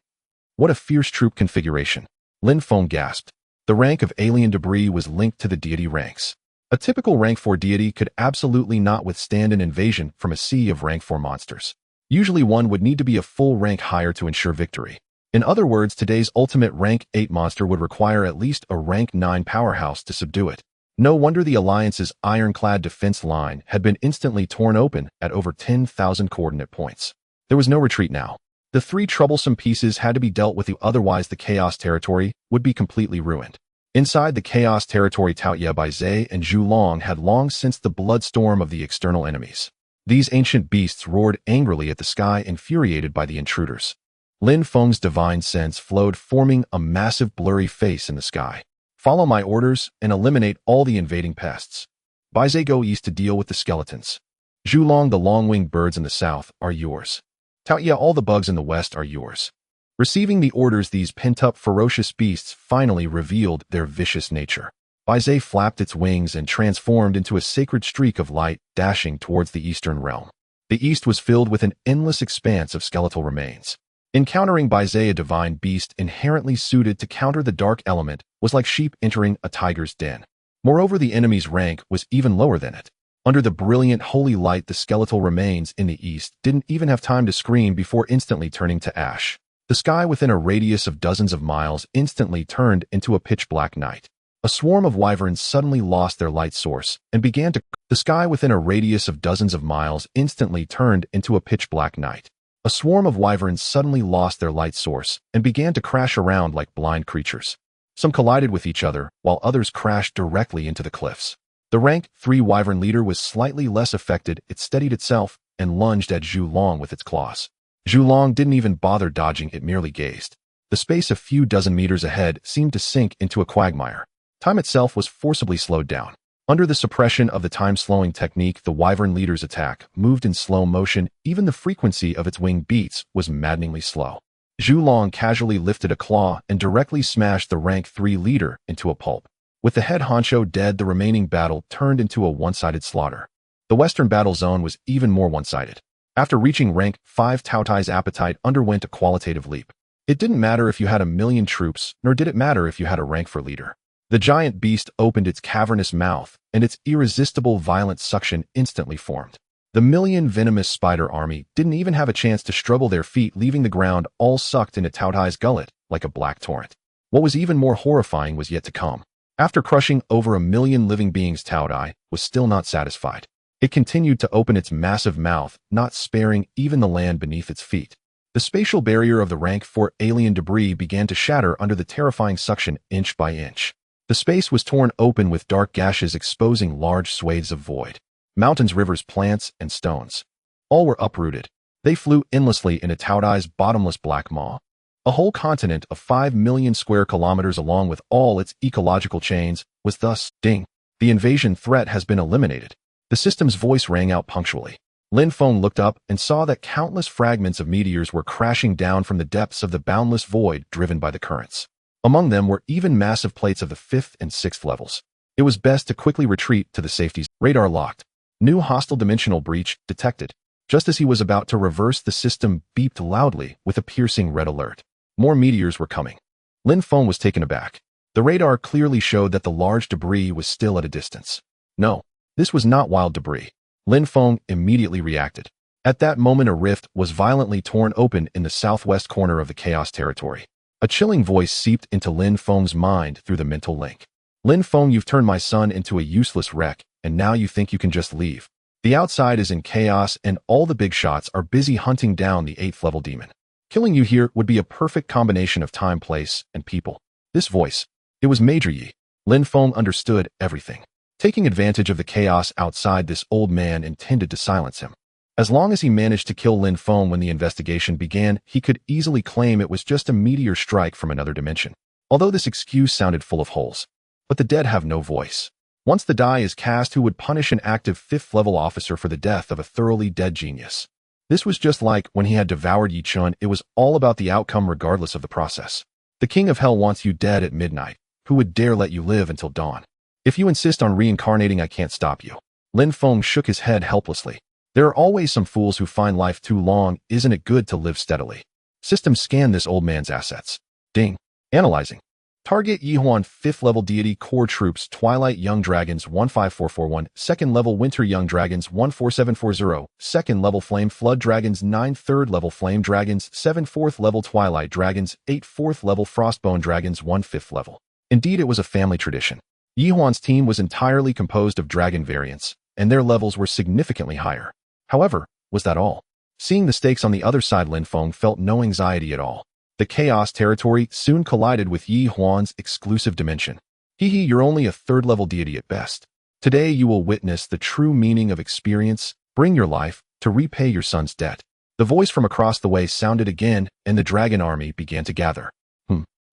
What a fierce troop configuration! Lin Feng gasped. The rank of alien debris was linked to the deity ranks. A typical rank 4 deity could absolutely not withstand an invasion from a sea of rank 4 monsters. Usually one would need to be a full rank higher to ensure victory. In other words, today's ultimate rank 8 monster would require at least a rank 9 powerhouse to subdue it. No wonder the Alliance's ironclad defense line had been instantly torn open at over 10,000 coordinate points. There was no retreat now. The 3 troublesome pieces had to be dealt with, otherwise the Chaos Territory would be completely ruined. Inside the Chaos Territory, Taotie, Baizhe, and Zhu Long had long since the bloodstorm of the external enemies. These ancient beasts roared angrily at the sky, infuriated by the intruders. Lin Feng's divine sense flowed, forming a massive blurry face in the sky. Follow my orders and eliminate all the invading pests. Baizhe, go east to deal with the skeletons. Zhu Long, the long-winged birds in the south are yours. Taotie, all the bugs in the west are yours. Receiving the orders, these pent-up ferocious beasts finally revealed their vicious nature. Baizhe flapped its wings and transformed into a sacred streak of light, dashing towards the eastern realm. The east was filled with an endless expanse of skeletal remains. Encountering Baizhe, a divine beast inherently suited to counter the dark element, was like sheep entering a tiger's den. Moreover, the enemy's rank was even lower than it. Under the brilliant holy light, the skeletal remains in the east didn't even have time to scream before instantly turning to ash. The sky within a radius of dozens of miles instantly turned into a pitch-black night. A swarm of wyverns suddenly lost their light source and began to... The sky within a radius of dozens of miles instantly turned into a pitch-black night. A swarm of wyverns suddenly lost their light source and began to crash around like blind creatures. Some collided with each other, while others crashed directly into the cliffs. The rank 3 wyvern leader was slightly less affected. It steadied itself and lunged at Zhu Long with its claws. Zhu Long didn't even bother dodging, it merely gazed. The space a few dozen meters ahead seemed to sink into a quagmire. Time itself was forcibly slowed down. Under the suppression of the time-slowing technique, the wyvern leader's attack moved in slow motion. Even the frequency of its wing beats was maddeningly slow. Zhu Long casually lifted a claw and directly smashed the rank 3 leader into a pulp. With the head honcho dead, the remaining battle turned into a one-sided slaughter. The western battle zone was even more one-sided. After reaching rank 5, Taotie's appetite underwent a qualitative leap. It didn't matter if you had 1,000,000 troops, nor did it matter if you had a rank 4 leader. The giant beast opened its cavernous mouth, and its irresistible violent suction instantly formed. The million venomous spider army didn't even have a chance to struggle their feet, leaving the ground all sucked into Taotie's gullet like a black torrent. What was even more horrifying was yet to come. After crushing over 1,000,000 living beings, Taotie was still not satisfied. It continued to open its massive mouth, not sparing even the land beneath its feet. The spatial barrier of the rank 4 alien debris began to shatter under the terrifying suction inch by inch. The space was torn open with dark gashes exposing large swathes of void. Mountains, rivers, plants, and stones. All were uprooted. They flew endlessly into Taotie's bottomless black maw. A whole continent of 5 million square kilometers along with all its ecological chains was thus, ding. The invasion threat has been eliminated. The system's voice rang out punctually. Lin Feng looked up and saw that countless fragments of meteors were crashing down from the depths of the boundless void driven by the currents. Among them were even massive plates of the 5th and 6th levels. It was best to quickly retreat to the safeties. Radar locked. New hostile dimensional breach detected. Just as he was about to reverse, the system beeped loudly with a piercing red alert. More meteors were coming. Lin Feng was taken aback. The radar clearly showed that the large debris was still at a distance. No, this was not wild debris. Lin Feng immediately reacted. At that moment, a rift was violently torn open in the southwest corner of the Chaos Territory. A chilling voice seeped into Lin Feng's mind through the mental link. Lin Feng, you've turned my son into a useless wreck, and now you think you can just leave. The outside is in chaos, and all the big shots are busy hunting down the 8th level demon. Killing you here would be a perfect combination of time, place, and people. This voice, it was Major Yi. Lin Feng understood everything. Taking advantage of the chaos outside, this old man intended to silence him. As long as he managed to kill Lin Feng when the investigation began, he could easily claim it was just a meteor strike from another dimension. Although this excuse sounded full of holes. But the dead have no voice. Once the die is cast, who would punish an active 5th level officer for the death of a thoroughly dead genius? This was just like when he had devoured Yi Chun. It was all about the outcome regardless of the process. The King of Hell wants you dead at midnight. Who would dare let you live until dawn? If you insist on reincarnating, I can't stop you. Lin Feng shook his head helplessly. There are always some fools who find life too long. Isn't it good to live steadily? System scan this old man's assets. Ding. Analyzing. Target Yihuan 5th level deity core troops Twilight Young Dragons 15441, 2nd level Winter Young Dragons 14740, 2nd level Flame Flood Dragons 9, 3rd level Flame Dragons 7, 4th level Twilight Dragons 8, 4th level Frostbone Dragons 1, 5th level. Indeed, it was a family tradition. Yihuan's team was entirely composed of dragon variants, and their levels were significantly higher. However, was that all? Seeing the stakes on the other side, Lin Feng felt no anxiety at all. The Chaos Territory soon collided with Yi Huan's exclusive dimension. You're only a 3rd level deity at best. Today you will witness the true meaning of experience. Bring your life to repay your son's debt. The voice from across the way sounded again, and the dragon army began to gather.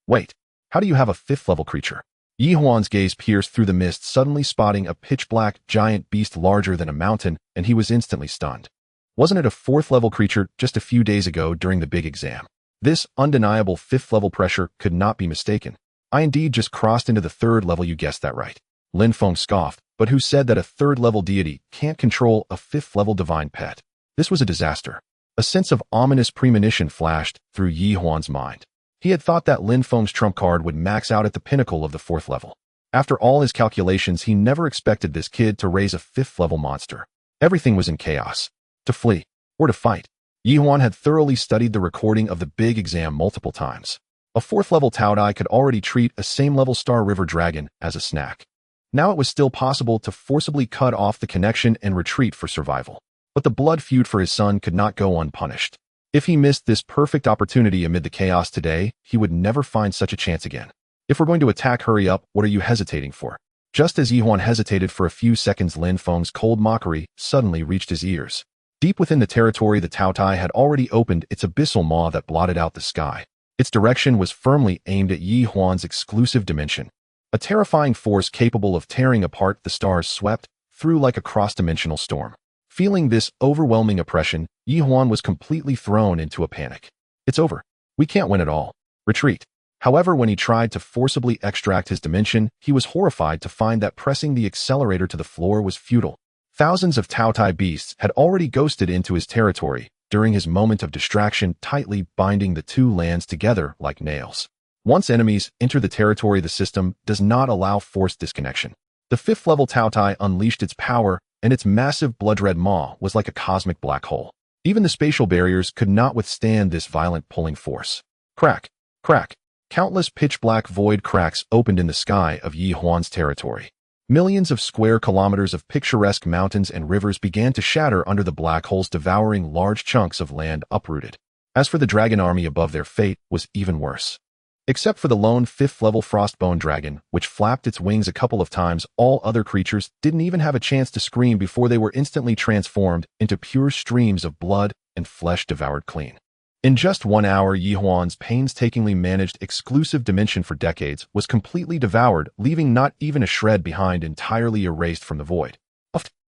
Wait, how do you have a 5th level creature? Yi Huan's gaze pierced through the mist, suddenly spotting a pitch-black giant beast larger than a mountain, and he was instantly stunned. Wasn't it a 4th level creature just a few days ago during the big exam? This undeniable 5th level pressure could not be mistaken. I indeed just crossed into the 3rd level. You guessed that right. Lin Feng scoffed, but who said that a 3rd level deity can't control a 5th level divine pet? This was a disaster. A sense of ominous premonition flashed through Yi Huan's mind. He had thought that Lin Feng's trump card would max out at the pinnacle of the 4th level. After all his calculations, he never expected this kid to raise a 5th level monster. Everything was in chaos. To flee, or to fight. Yi Huan had thoroughly studied the recording of the big exam multiple times. A 4th level Taotie could already treat a same level Star River Dragon as a snack. Now it was still possible to forcibly cut off the connection and retreat for survival. But the blood feud for his son could not go unpunished. If he missed this perfect opportunity amid the chaos today, he would never find such a chance again. If we're going to attack, hurry up. What are you hesitating for? Just as Yi Huan hesitated for a few seconds, Lin Feng's cold mockery suddenly reached his ears. Deep within the territory, the Taotie had already opened its abyssal maw that blotted out the sky. Its direction was firmly aimed at Yi Huan's exclusive dimension. A terrifying force capable of tearing apart the stars swept through like a cross-dimensional storm. Feeling this overwhelming oppression, Yi Huan was completely thrown into a panic. It's over. We can't win at all. Retreat. However, when he tried to forcibly extract his dimension, he was horrified to find that pressing the accelerator to the floor was futile. Thousands of Taotie beasts had already ghosted into his territory during his moment of distraction, tightly binding the two lands together like nails. Once enemies enter the territory, the system does not allow forced disconnection. The 5th level Taotie unleashed its power, and its massive blood-red maw was like a cosmic black hole. Even the spatial barriers could not withstand this violent pulling force. Crack, crack, Countless pitch-black void cracks opened in the sky of Yi Huan's territory. Millions of square kilometers of picturesque mountains and rivers began to shatter under the black holes, devouring large chunks of land uprooted. As for the dragon army above, their fate was even worse. Except for the lone 5th-level frostbone dragon, which flapped its wings a couple of times, all other creatures didn't even have a chance to scream before they were instantly transformed into pure streams of blood and flesh devoured clean. In just 1 hour, Yi Huan's painstakingly managed exclusive dimension for decades was completely devoured, leaving not even a shred behind, entirely erased from the void.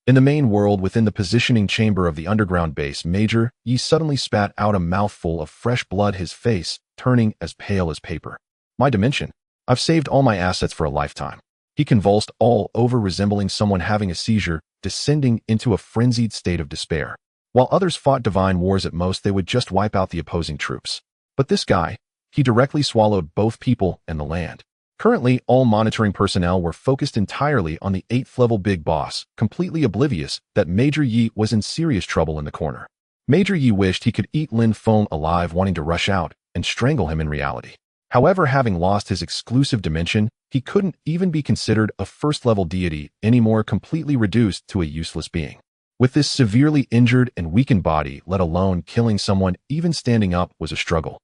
In the main world, within the positioning chamber of the underground base, Major Yi suddenly spat out a mouthful of fresh blood, his face turning as pale as paper. My dimension. I've saved all my assets for a lifetime. He convulsed all over, resembling someone having a seizure, descending into a frenzied state of despair. While others fought divine wars, at most they would just wipe out the opposing troops. But this guy, he directly swallowed both people and the land. Currently, all monitoring personnel were focused entirely on the 8th-level big boss, completely oblivious that Major Yi was in serious trouble in the corner. Major Yi wished he could eat Lin Feng alive, wanting to rush out and strangle him in reality. However, having lost his exclusive dimension, he couldn't even be considered a 1st-level deity anymore, completely reduced to a useless being. With this severely injured and weakened body, let alone killing someone, even standing up was a struggle.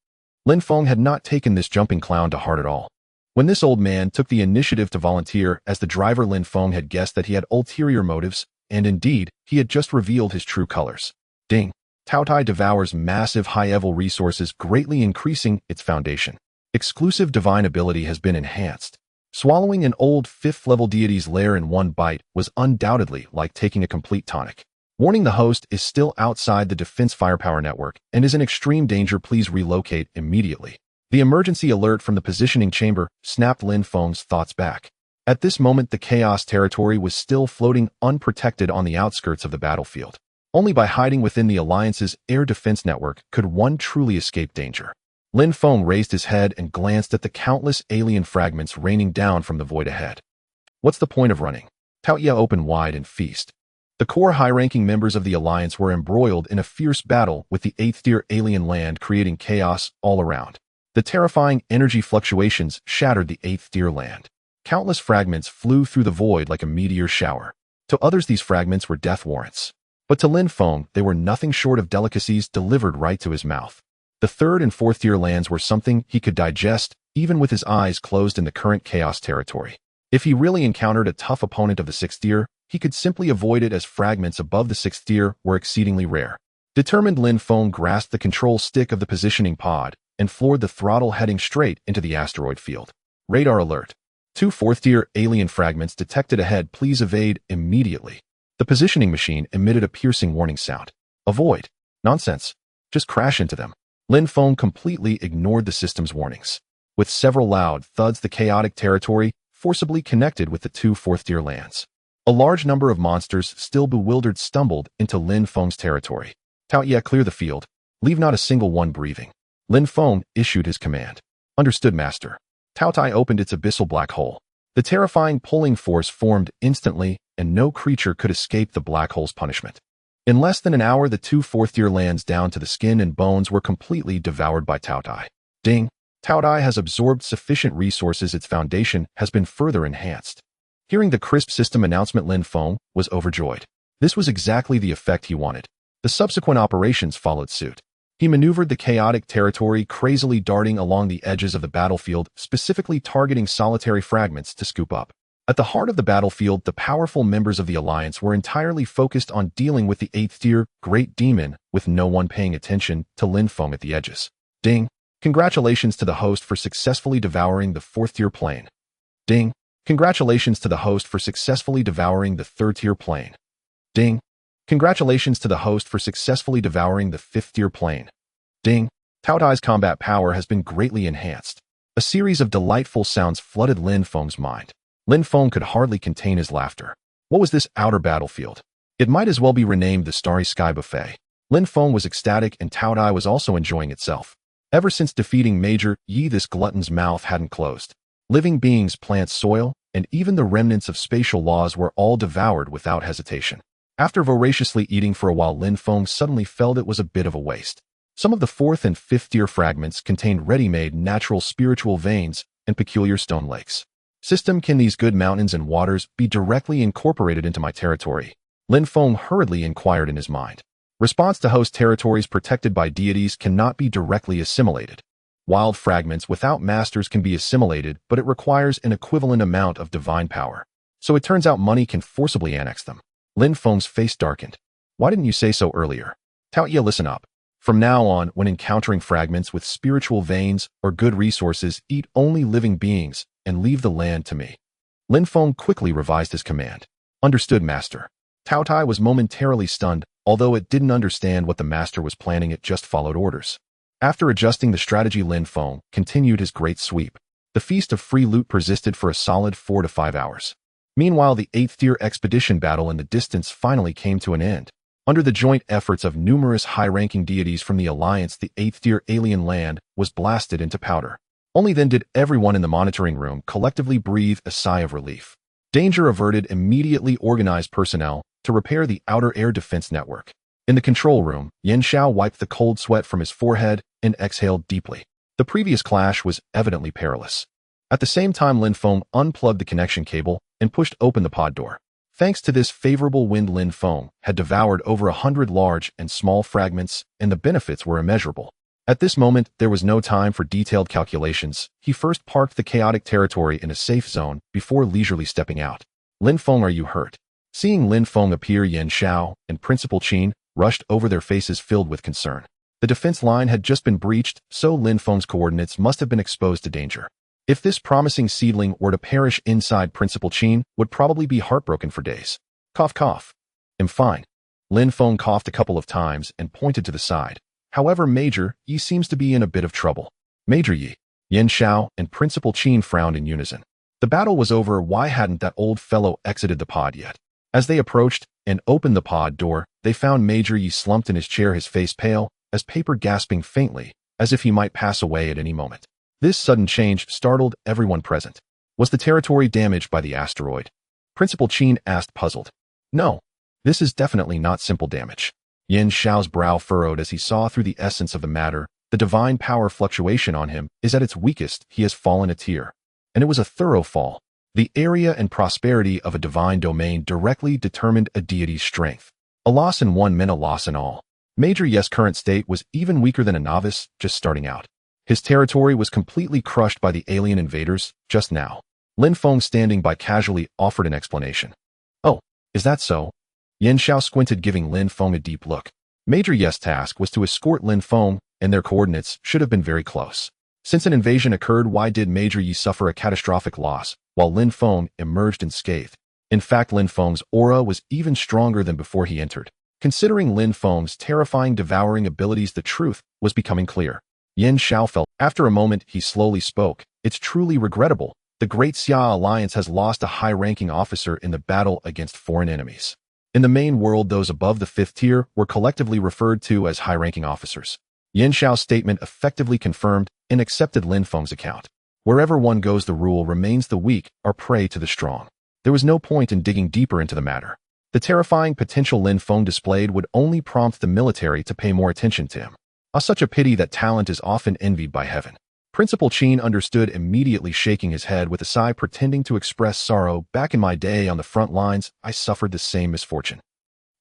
Lin Feng had not taken this jumping clown to heart at all. When this old man took the initiative to volunteer as the driver, Lin Feng had guessed that he had ulterior motives, and indeed, he had just revealed his true colors. Ding! Taotie devours massive high-level resources, greatly increasing its foundation. Exclusive divine ability has been enhanced. Swallowing an old 5th-level deity's lair in one bite was undoubtedly like taking a complete tonic. Warning: the host is still outside the defense firepower network and is in extreme danger. Please relocate immediately. The emergency alert from the positioning chamber snapped Lin Feng's thoughts back. At this moment, the Chaos territory was still floating unprotected on the outskirts of the battlefield. Only by hiding within the Alliance's air defense network could one truly escape danger. Lin Feng raised his head and glanced at the countless alien fragments raining down from the void ahead. What's the point of running? Taotie opened wide and feast. The core high-ranking members of the Alliance were embroiled in a fierce battle with the 8th-tier alien land, creating chaos all around. The terrifying energy fluctuations shattered the 8th-tier land. Countless fragments flew through the void like a meteor shower. To others, these fragments were death warrants. But to Lin Feng, they were nothing short of delicacies delivered right to his mouth. The 3rd and 4th-tier lands were something he could digest, even with his eyes closed in the current Chaos territory. If he really encountered a tough opponent of the 6th tier, he could simply avoid it, as fragments above the 6th tier were exceedingly rare. Determined, Lin Feng grasped the control stick of the positioning pod and floored the throttle, heading straight into the asteroid field. Radar alert. 2 4th-tier alien fragments detected ahead. Please evade immediately. The positioning machine emitted a piercing warning sound. Avoid. Nonsense. Just crash into them. Lin Feng completely ignored the system's warnings. With several loud thuds, the chaotic territory forcibly connected with the 2 4th-tier lands. A large number of monsters, still bewildered, stumbled into Lin Feng's territory. Taotie, clear the field. Leave not a single one breathing. Lin Feng issued his command. Understood, master. Taotie opened its abyssal black hole. The terrifying pulling force formed instantly, and no creature could escape the black hole's punishment. In less than an hour, the 2 4th-tier lands down to the skin and bones were completely devoured by Taotie. Ding! Taotie has absorbed sufficient resources. Its foundation has been further enhanced. Hearing the crisp system announcement, Lin Feng was overjoyed. This was exactly the effect he wanted. The subsequent operations followed suit. He maneuvered the chaotic territory, crazily darting along the edges of the battlefield, specifically targeting solitary fragments to scoop up. At the heart of the battlefield, the powerful members of the Alliance were entirely focused on dealing with the 8th-tier Great Demon, with no one paying attention to Lin Feng at the edges. Ding! Congratulations to the host for successfully devouring the 4th-tier plane. Ding! Congratulations to the host for successfully devouring the 3rd-tier plane. Ding! Congratulations to the host for successfully devouring the 5th-tier plane. Ding! Taotie's combat power has been greatly enhanced. A series of delightful sounds flooded Lin Feng's mind. Lin Feng could hardly contain his laughter. What was this outer battlefield? It might as well be renamed the Starry Sky Buffet. Lin Feng was ecstatic, and Taotie was also enjoying itself. Ever since defeating Major Yi, this glutton's mouth hadn't closed. Living beings, plants, soil, and even the remnants of spatial laws were all devoured without hesitation. After voraciously eating for a while, Lin Feng suddenly felt it was a bit of a waste. Some of the 4th and 5th tier fragments contained ready-made natural spiritual veins and peculiar stone lakes. System, can these good mountains and waters be directly incorporated into my territory? Lin Feng hurriedly inquired in his mind. Response to host territories protected by deities cannot be directly assimilated. Wild fragments without masters can be assimilated, but it requires an equivalent amount of divine power. So it turns out money can forcibly annex them. Lin Feng's face darkened. Why didn't you say so earlier? Taotie, listen up. From now on, when encountering fragments with spiritual veins or good resources, eat only living beings and leave the land to me. Lin Feng quickly revised his command. Understood, master. Taotie was momentarily stunned, although it didn't understand what the master was planning. It just followed orders. After adjusting the strategy, Lin Feng continued his great sweep. The feast of free loot persisted for a solid 4 to 5 hours. Meanwhile, the 8th tier expedition battle in the distance finally came to an end. Under the joint efforts of numerous high-ranking deities from the Alliance, the 8th tier alien land was blasted into powder. Only then did everyone in the monitoring room collectively breathe a sigh of relief. Danger averted. Immediately organized personnel to repair the outer air defense network. In the control room, Yan Xiao wiped the cold sweat from his forehead and exhaled deeply. The previous clash was evidently perilous. At the same time, Lin Feng unplugged the connection cable and pushed open the pod door. Thanks to this favorable wind, Lin Feng had devoured over 100 large and small fragments, and the benefits were immeasurable. At this moment, there was no time for detailed calculations. He first parked the chaotic territory in a safe zone before leisurely stepping out. Lin Feng, are you hurt? Seeing Lin Feng appear, Yan Xiao and Principal Qin rushed over, their faces filled with concern. The defense line had just been breached, so Lin Feng's coordinates must have been exposed to danger. If this promising seedling were to perish inside, Principal Qin would probably be heartbroken for days. Cough, cough. I'm fine. Lin Feng coughed a couple of times and pointed to the side. However, Major Yi seems to be in a bit of trouble. Major Yi, Yan Xiao and Principal Qin frowned in unison. The battle was over. Why hadn't that old fellow exited the pod yet? As they approached and opened the pod door, they found Major Yi slumped in his chair, his face pale as paper, gasping faintly, as if he might pass away at any moment. This sudden change startled everyone present. Was the territory damaged by the asteroid? Principal Qin asked, puzzled. No, this is definitely not simple damage. Yan Xiao's brow furrowed as he saw through the essence of the matter. The divine power fluctuation on him is at its weakest. He has fallen a tier. And it was a thorough fall. The area and prosperity of a divine domain directly determined a deity's strength. A loss in one meant a loss in all. Major Yi's current state was even weaker than a novice just starting out. His territory was completely crushed by the alien invaders just now. Lin Feng, standing by, casually offered an explanation. Oh, is that so? Yan Xiao squinted, giving Lin Feng a deep look. Major Yi's task was to escort Lin Feng, and their coordinates should have been very close. Since an invasion occurred, why did Major Yi suffer a catastrophic loss, while Lin Feng emerged unscathed? In fact, Lin Feng's aura was even stronger than before he entered. Considering Lin Feng's terrifying devouring abilities, the truth was becoming clear. Yan Xiao felt. After a moment, he slowly spoke. It's truly regrettable. The Great Xia Alliance has lost a high-ranking officer in the battle against foreign enemies. In the main world, those above the 5th tier were collectively referred to as high-ranking officers. Yan Xiao's statement effectively confirmed and accepted Lin Feng's account. Wherever one goes, the rule remains: the weak are prey to the strong. There was no point in digging deeper into the matter. The terrifying potential Lin Feng displayed would only prompt the military to pay more attention to him. Such a pity that talent is often envied by heaven. Principal Qin understood immediately, shaking his head with a sigh, pretending to express sorrow. Back in my day on the front lines, I suffered the same misfortune.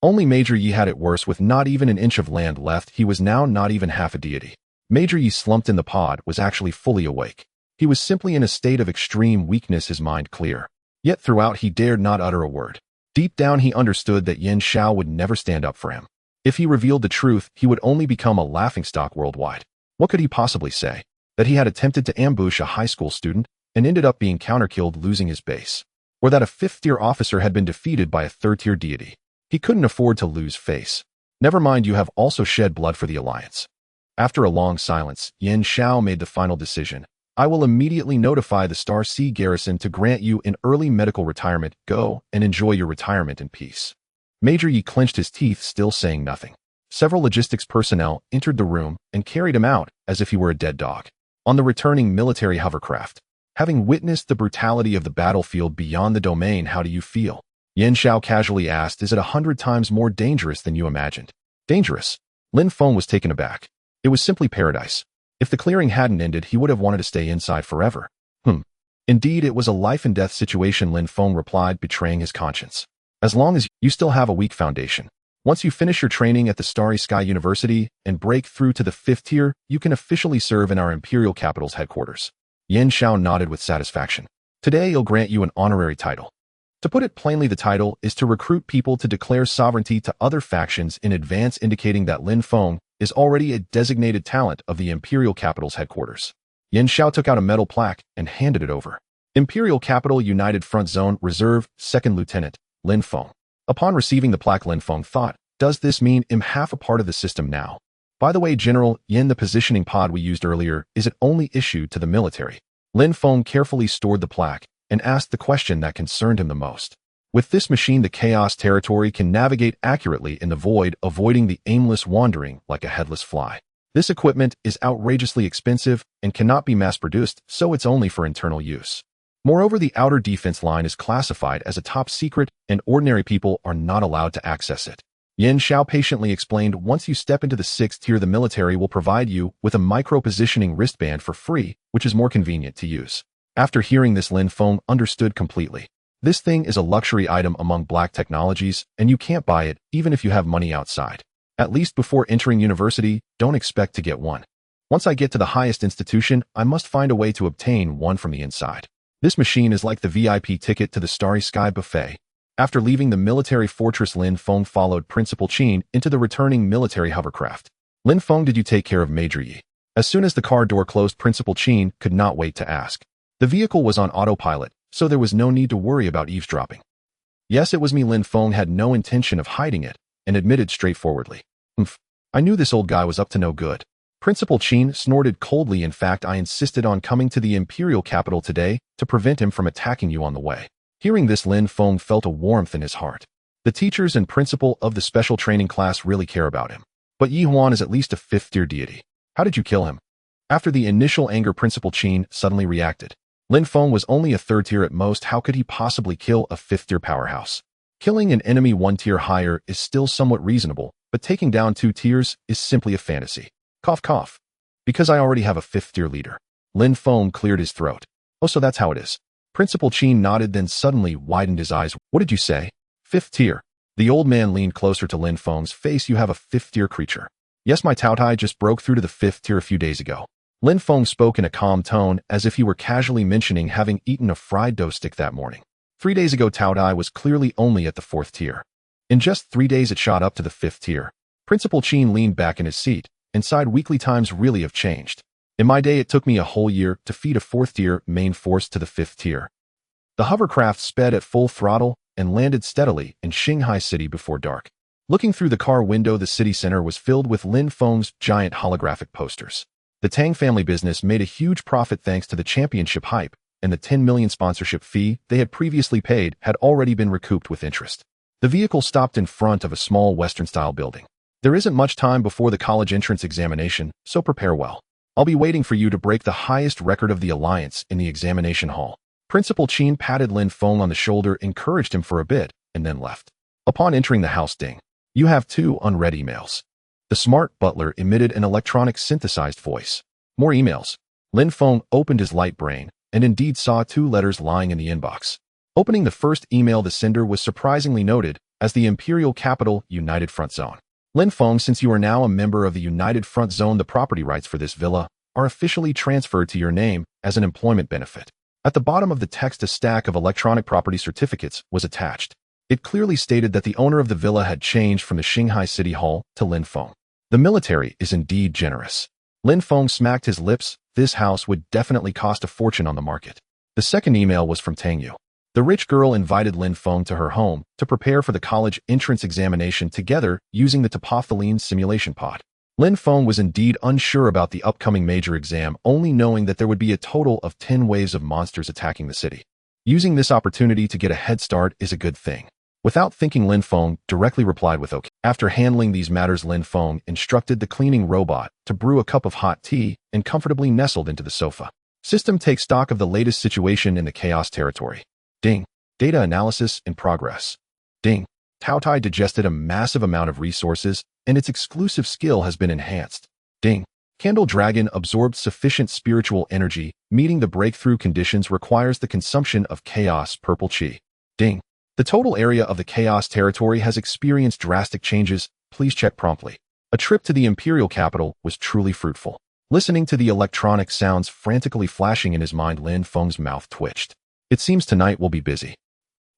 Only Major Yi had it worse. With not even an inch of land left, he was now not even half a deity. Major Yi, slumped in the pod, was actually fully awake. He was simply in a state of extreme weakness, his mind clear. Yet throughout, he dared not utter a word. Deep down, he understood that Yan Xiao would never stand up for him. If he revealed the truth, he would only become a laughingstock worldwide. What could he possibly say? That he had attempted to ambush a high school student and ended up being counterkilled, losing his base? Or that a 5th-tier officer had been defeated by a 3rd-tier deity? He couldn't afford to lose face. Never mind, you have also shed blood for the Alliance. After a long silence, Yan Xiao made the final decision. I will immediately notify the Star Sea Garrison to grant you an early medical retirement. Go and enjoy your retirement in peace. Major Yi clenched his teeth, still saying nothing. Several logistics personnel entered the room and carried him out as if he were a dead dog. On the returning military hovercraft. Having witnessed the brutality of the battlefield beyond the domain, how do you feel? Yan Xiao casually asked. Is it 100 times more dangerous than you imagined? Dangerous? Lin Feng was taken aback. It was simply paradise. If the clearing hadn't ended, he would have wanted to stay inside forever. Indeed, it was a life-and-death situation, Lin Feng replied, betraying his conscience. As long as you still have a weak foundation. Once you finish your training at the Starry Sky University and break through to the 5th tier, you can officially serve in our Imperial Capital's headquarters. Yin Xiao nodded with satisfaction. Today, he'll grant you an honorary title. To put it plainly, the title is to recruit people to declare sovereignty to other factions in advance, indicating that Lin Feng is already a designated talent of the Imperial Capital's headquarters. Yin Xiao took out a metal plaque and handed it over. Imperial Capital United Front Zone Reserve, 2nd Lieutenant, Lin Feng. Upon receiving the plaque, Lin Feng thought, does this mean I'm half a part of the system now? By the way, General Yin, the positioning pod we used earlier, is it only issued to the military? Lin Feng carefully stored the plaque and asked the question that concerned him the most. With this machine, the Chaos Territory can navigate accurately in the void, avoiding the aimless wandering like a headless fly. This equipment is outrageously expensive and cannot be mass-produced, so it's only for internal use. Moreover, the outer defense line is classified as a top secret, and ordinary people are not allowed to access it. Yin Xiao patiently explained, once you step into the 6th tier, the military will provide you with a micro-positioning wristband for free, which is more convenient to use. After hearing this, Lin Feng understood completely. This thing is a luxury item among black technologies, and you can't buy it even if you have money outside. At least before entering university, don't expect to get one. Once I get to the highest institution, I must find a way to obtain one from the inside. This machine is like the VIP ticket to the Starry Sky Buffet. After leaving the military fortress, Lin Feng followed Principal Qin into the returning military hovercraft. Lin Feng, did you take care of Major Yi? As soon as the car door closed, Principal Qin could not wait to ask. The vehicle was on autopilot, so there was no need to worry about eavesdropping. Yes, it was me. Lin Feng had no intention of hiding it, and admitted straightforwardly. I knew this old guy was up to no good. Principal Qin snorted coldly. In fact, I insisted on coming to the Imperial Capital today to prevent him from attacking you on the way. Hearing this, Lin Feng felt a warmth in his heart. The teachers and principal of the special training class really care about him. But Yi Huan is at least a 5th-tier deity. How did you kill him? After the initial anger, Principal Qin suddenly reacted. Lin Feng was only a 3rd tier at most. How could he possibly kill a 5th-tier powerhouse? Killing an enemy 1 tier higher is still somewhat reasonable, but taking down 2 tiers is simply a fantasy. Cough, cough. Because I already have a 5th-tier leader. Lin Feng cleared his throat. Oh, so that's how it is. Principal Qin nodded, then suddenly widened his eyes. What did you say? 5th tier. The old man leaned closer to Lin Feng's face. You have a 5th-tier creature. Yes, my Taotie just broke through to the 5th tier a few days ago. Lin Feng spoke in a calm tone, as if he were casually mentioning having eaten a fried dough stick that morning. 3 days ago, Taotie was clearly only at the 4th tier. In just 3 days, it shot up to the 5th tier. Principal Qin leaned back in his seat and sighed weekly. Times really have changed. In my day, it took me a whole year to feed a 4th tier main force to the 5th tier. The hovercraft sped at full throttle and landed steadily in Shanghai City before dark. Looking through the car window, the city center was filled with Lin Feng's giant holographic posters. The Tang family business made a huge profit thanks to the championship hype, and the 10 million sponsorship fee they had previously paid had already been recouped with interest. The vehicle stopped in front of a small Western-style building. There isn't much time before the college entrance examination, so prepare well. I'll be waiting for you to break the highest record of the Alliance in the examination hall. Principal Qin patted Lin Feng on the shoulder, encouraged him for a bit, and then left. Upon entering the house, ding. You have 2 unread emails. The smart butler emitted an electronic synthesized voice. More emails. Lin Feng opened his light brain and indeed saw 2 letters lying in the inbox. Opening the first email, the sender was surprisingly noted as the Imperial Capital United Front Zone. Lin Feng, since you are now a member of the United Front Zone, the property rights for this villa are officially transferred to your name as an employment benefit. At the bottom of the text, a stack of electronic property certificates was attached. It clearly stated that the owner of the villa had changed from the Shanghai City Hall to Lin Feng. The military is indeed generous. Lin Feng smacked his lips. This house would definitely cost a fortune on the market. The second email was from Tang Yu. The rich girl invited Lin Feng to her home to prepare for the college entrance examination together using the topophyline simulation pod. Lin Feng was indeed unsure about the upcoming major exam, only knowing that there would be a total of 10 waves of monsters attacking the city. Using this opportunity to get a head start is a good thing. Without thinking, Lin Feng directly replied with OK. After handling these matters, Lin Feng instructed the cleaning robot to brew a cup of hot tea and comfortably nestled into the sofa. System takes stock of the latest situation in the Chaos Territory. Ding. Data analysis in progress. Ding. Taotie digested a massive amount of resources, and its exclusive skill has been enhanced. Ding. Candle Dragon absorbed sufficient spiritual energy. Meeting the breakthrough conditions requires the consumption of chaos purple chi. Ding. The total area of the chaos territory has experienced drastic changes. Please check promptly. A trip to the imperial capital was truly fruitful. Listening to the electronic sounds frantically flashing in his mind, Lin Feng's mouth twitched. It seems tonight will be busy.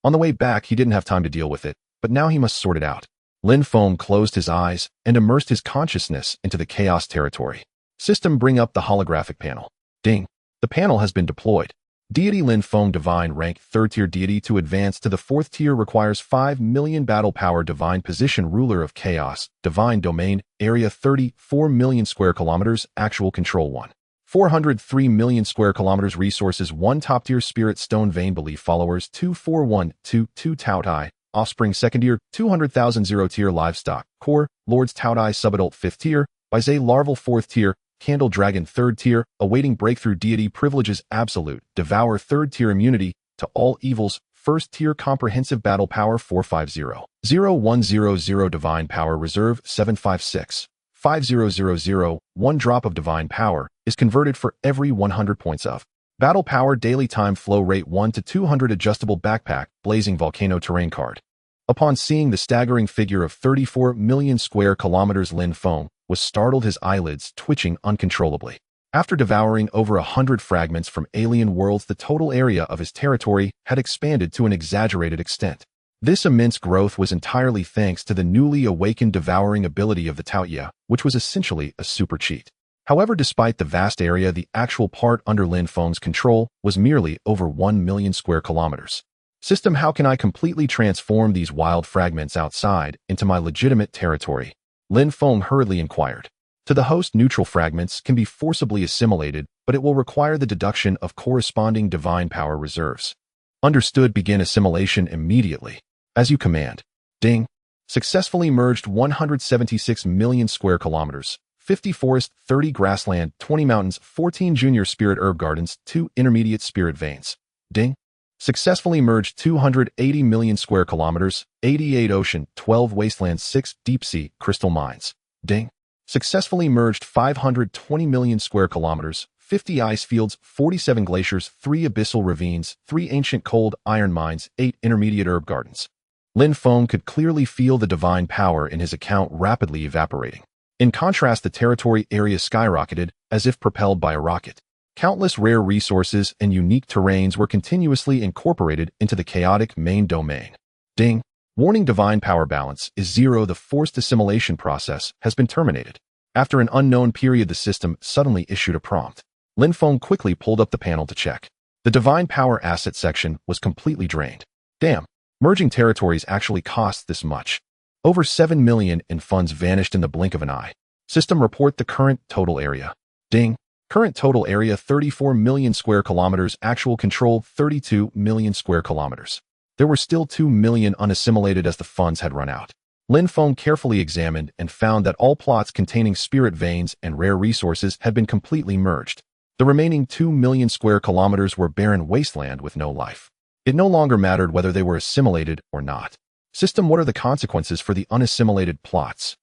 On the way back, he didn't have time to deal with it, but now he must sort it out. Lin Feng closed his eyes and immersed his consciousness into the chaos territory. System, bring up the holographic panel. Ding. The panel has been deployed. Deity Lin Feng Divine Rank 3rd Tier Deity. To advance to the 4th tier requires 5 million battle power. Divine Position Ruler of Chaos. Divine Domain. Area 34 million square kilometers. Actual Control 1. 403 million square kilometers. Resources 1 Top Tier Spirit Stone Vein Belief Followers 24122 Taotie. Offspring 2nd Tier 200,000 0 Tier Livestock Core Lords Taotie Subadult 5th Tier Bizay Larval 4th Tier Candle Dragon 3rd Tier Awaiting Breakthrough Deity Privileges Absolute Devourer 3rd Tier Immunity to All Evils 1st Tier Comprehensive Battle Power 450-0100 Divine Power Reserve 756-5000 1 drop of Divine Power is converted for every 100 points of Battle Power. Daily Time Flow Rate 1 to 200 Adjustable Backpack Blazing Volcano Terrain Card. Upon seeing the staggering figure of 34 million square kilometers, Lin Feng was startled, his eyelids twitching uncontrollably. After devouring over 100 fragments from alien worlds, the total area of his territory had expanded to an exaggerated extent. This immense growth was entirely thanks to the newly awakened devouring ability of the Taotie, which was essentially a super cheat. However, despite the vast area, the actual part under Lin Feng's control was merely over 1 million square kilometers. System, how can I completely transform these wild fragments outside into my legitimate territory? Lin Feng hurriedly inquired. To the host, neutral fragments can be forcibly assimilated, but it will require the deduction of corresponding divine power reserves. Understood. Begin assimilation immediately. As you command. Ding. Successfully merged 176 million square kilometers. 50 forest, 30 grassland, 20 mountains, 14 junior spirit herb gardens, 2 intermediate spirit veins. Ding. Successfully merged 280 million square kilometers, 88 ocean, 12 wastelands, 6 deep sea crystal mines. Ding. Successfully merged 520 million square kilometers, 50 ice fields, 47 glaciers, 3 abyssal ravines, 3 ancient cold iron mines, 8 intermediate herb gardens. Lin Feng could clearly feel the divine power in his account rapidly evaporating. In contrast, the territory area skyrocketed as if propelled by a rocket. Countless rare resources and unique terrains were continuously incorporated into the chaotic main domain. Ding. Warning, divine power balance is 0. The forced assimilation process has been terminated. After an unknown period, the system suddenly issued a prompt. Lin Feng quickly pulled up the panel to check. The divine power asset section was completely drained. Damn. Merging territories actually costs this much. Over 7 million in funds vanished in the blink of an eye. System, report the current total area. Ding. Current total area 34 million square kilometers. Actual control 32 million square kilometers. There were still 2 million unassimilated as the funds had run out. Lin Feng carefully examined and found that all plots containing spirit veins and rare resources had been completely merged. The remaining 2 million square kilometers were barren wasteland with no life. It no longer mattered whether they were assimilated or not. System, what are the consequences for the unassimilated plots?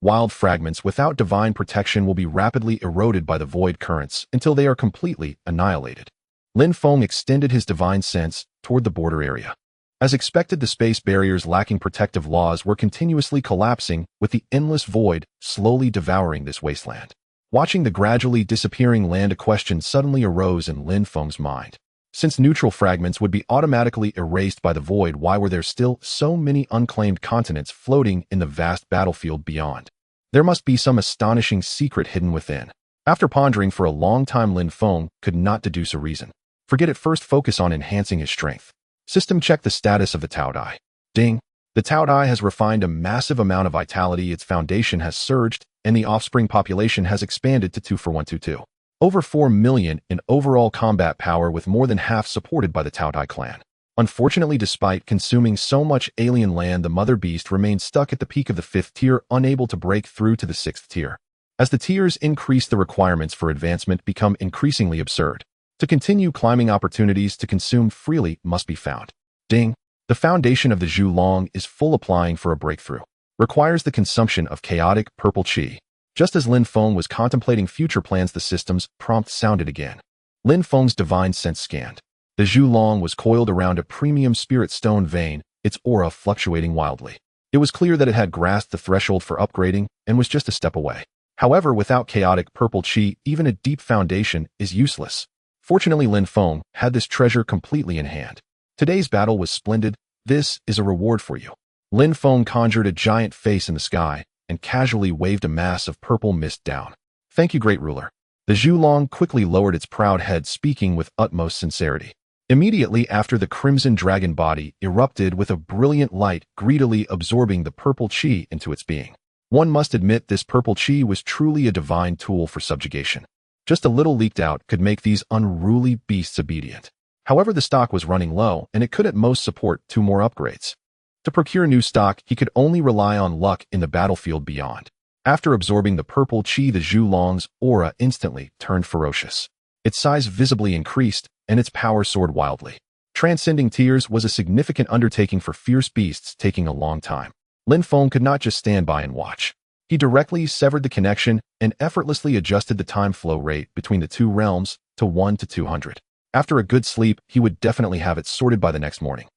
Wild fragments without divine protection will be rapidly eroded by the void currents until they are completely annihilated. Lin Feng extended his divine sense toward the border area. As expected, the space barriers lacking protective laws were continuously collapsing, with the endless void slowly devouring this wasteland. Watching the gradually disappearing land, a question suddenly arose in Lin Feng's mind. Since neutral fragments would be automatically erased by the void, why were there still so many unclaimed continents floating in the vast battlefield beyond? There must be some astonishing secret hidden within. After pondering for a long time, Lin Feng could not deduce a reason. Forget it, first focus on enhancing his strength. System, check the status of the Taotie. Ding. The Taotie has refined a massive amount of vitality, its foundation has surged, and the offspring population has expanded to 24122. Over 4 million in overall combat power, with more than half supported by the Taotie clan. Unfortunately, despite consuming so much alien land, the mother beast remained stuck at the peak of the 5th tier, unable to break through to the 6th tier. As the tiers increase, the requirements for advancement become increasingly absurd. To continue climbing, opportunities to consume freely must be found. Ding. The foundation of the Zhu Long is full. Applying for a breakthrough requires the consumption of chaotic purple chi. Just as Lin Feng was contemplating future plans, the system's prompt sounded again. Lin Feng's divine sense scanned. The Zhulong was coiled around a premium spirit stone vein, its aura fluctuating wildly. It was clear that it had grasped the threshold for upgrading and was just a step away. However, without chaotic purple qi, even a deep foundation is useless. Fortunately, Lin Feng had this treasure completely in hand. Today's battle was splendid. This is a reward for you. Lin Feng conjured a giant face in the sky and casually waved a mass of purple mist down. Thank you, great ruler. The Zhulong quickly lowered its proud head, speaking with utmost sincerity. Immediately after, the crimson dragon body erupted with a brilliant light, greedily absorbing the purple qi into its being. One must admit this purple qi was truly a divine tool for subjugation. Just a little leaked out could make these unruly beasts obedient. However, the stock was running low, and it could at most support 2 more upgrades. To procure new stock, he could only rely on luck in the battlefield beyond. After absorbing the purple qi, the Zhulong's aura instantly turned ferocious. Its size visibly increased, and its power soared wildly. Transcending tiers was a significant undertaking for fierce beasts, taking a long time. Lin Feng could not just stand by and watch. He directly severed the connection and effortlessly adjusted the time flow rate between the 2 realms to 1 to 200. After a good sleep, he would definitely have it sorted by the next morning.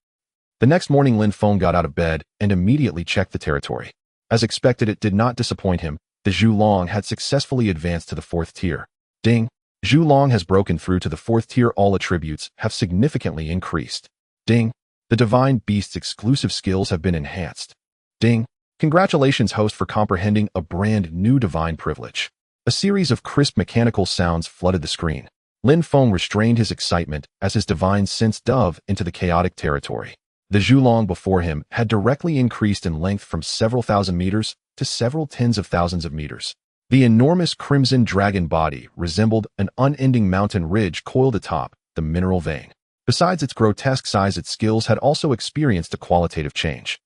The next morning, Lin Feng got out of bed and immediately checked the territory. As expected, it did not disappoint him. The Zhulong had successfully advanced to the 4th tier. Ding! Zhulong has broken through to the 4th tier. All attributes have significantly increased. Ding! The divine beast's exclusive skills have been enhanced. Ding! Congratulations, host, for comprehending a brand new divine privilege. A series of crisp mechanical sounds flooded the screen. Lin Feng restrained his excitement as his divine sense dove into the chaotic territory. The Zhulong before him had directly increased in length from several thousand meters to several tens of thousands of meters. The enormous crimson dragon body resembled an unending mountain ridge coiled atop the mineral vein. Besides its grotesque size, its skills had also experienced a qualitative change.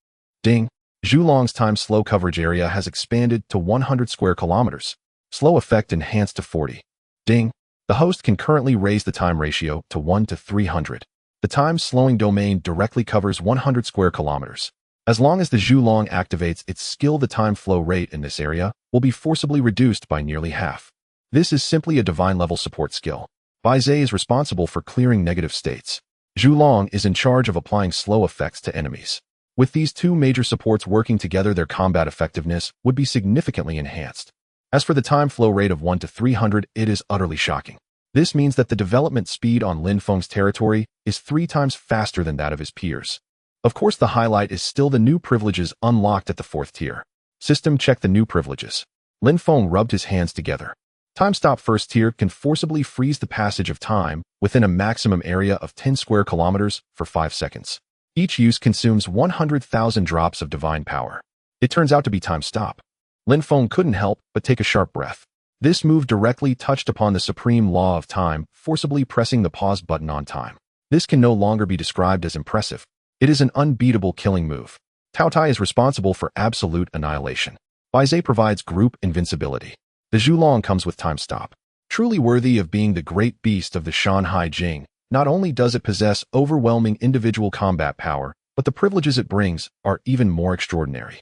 Ding! Zhulong's time slow coverage area has expanded to 100 square kilometers. Slow effect enhanced to 40. Ding! The host can currently raise the time ratio to 1 to 300. The time slowing domain directly covers 100 square kilometers. As long as the Zhulong activates its skill, the time flow rate in this area will be forcibly reduced by nearly half. This is simply a divine level support skill. Bai is responsible for clearing negative states. Zhulong is in charge of applying slow effects to enemies. With these 2 major supports working together, their combat effectiveness would be significantly enhanced. As for the time flow rate of 1 to 300, it is utterly shocking. This means that the development speed on Lin Feng's territory is 3 times faster than that of his peers. Of course, the highlight is still the new privileges unlocked at the 4th tier. System, check the new privileges. Lin Feng rubbed his hands together. Time stop 1st tier can forcibly freeze the passage of time within a maximum area of 10 square kilometers for 5 seconds. Each use consumes 100,000 drops of divine power. It turns out to be time stop. Lin Feng couldn't help but take a sharp breath. This move directly touched upon the supreme law of time, forcibly pressing the pause button on time. This can no longer be described as impressive. It is an unbeatable killing move. Taotie is responsible for absolute annihilation. Bai provides group invincibility. The Zhulong comes with time stop. Truly worthy of being the great beast of the Shanhai Jing, not only does it possess overwhelming individual combat power, but the privileges it brings are even more extraordinary.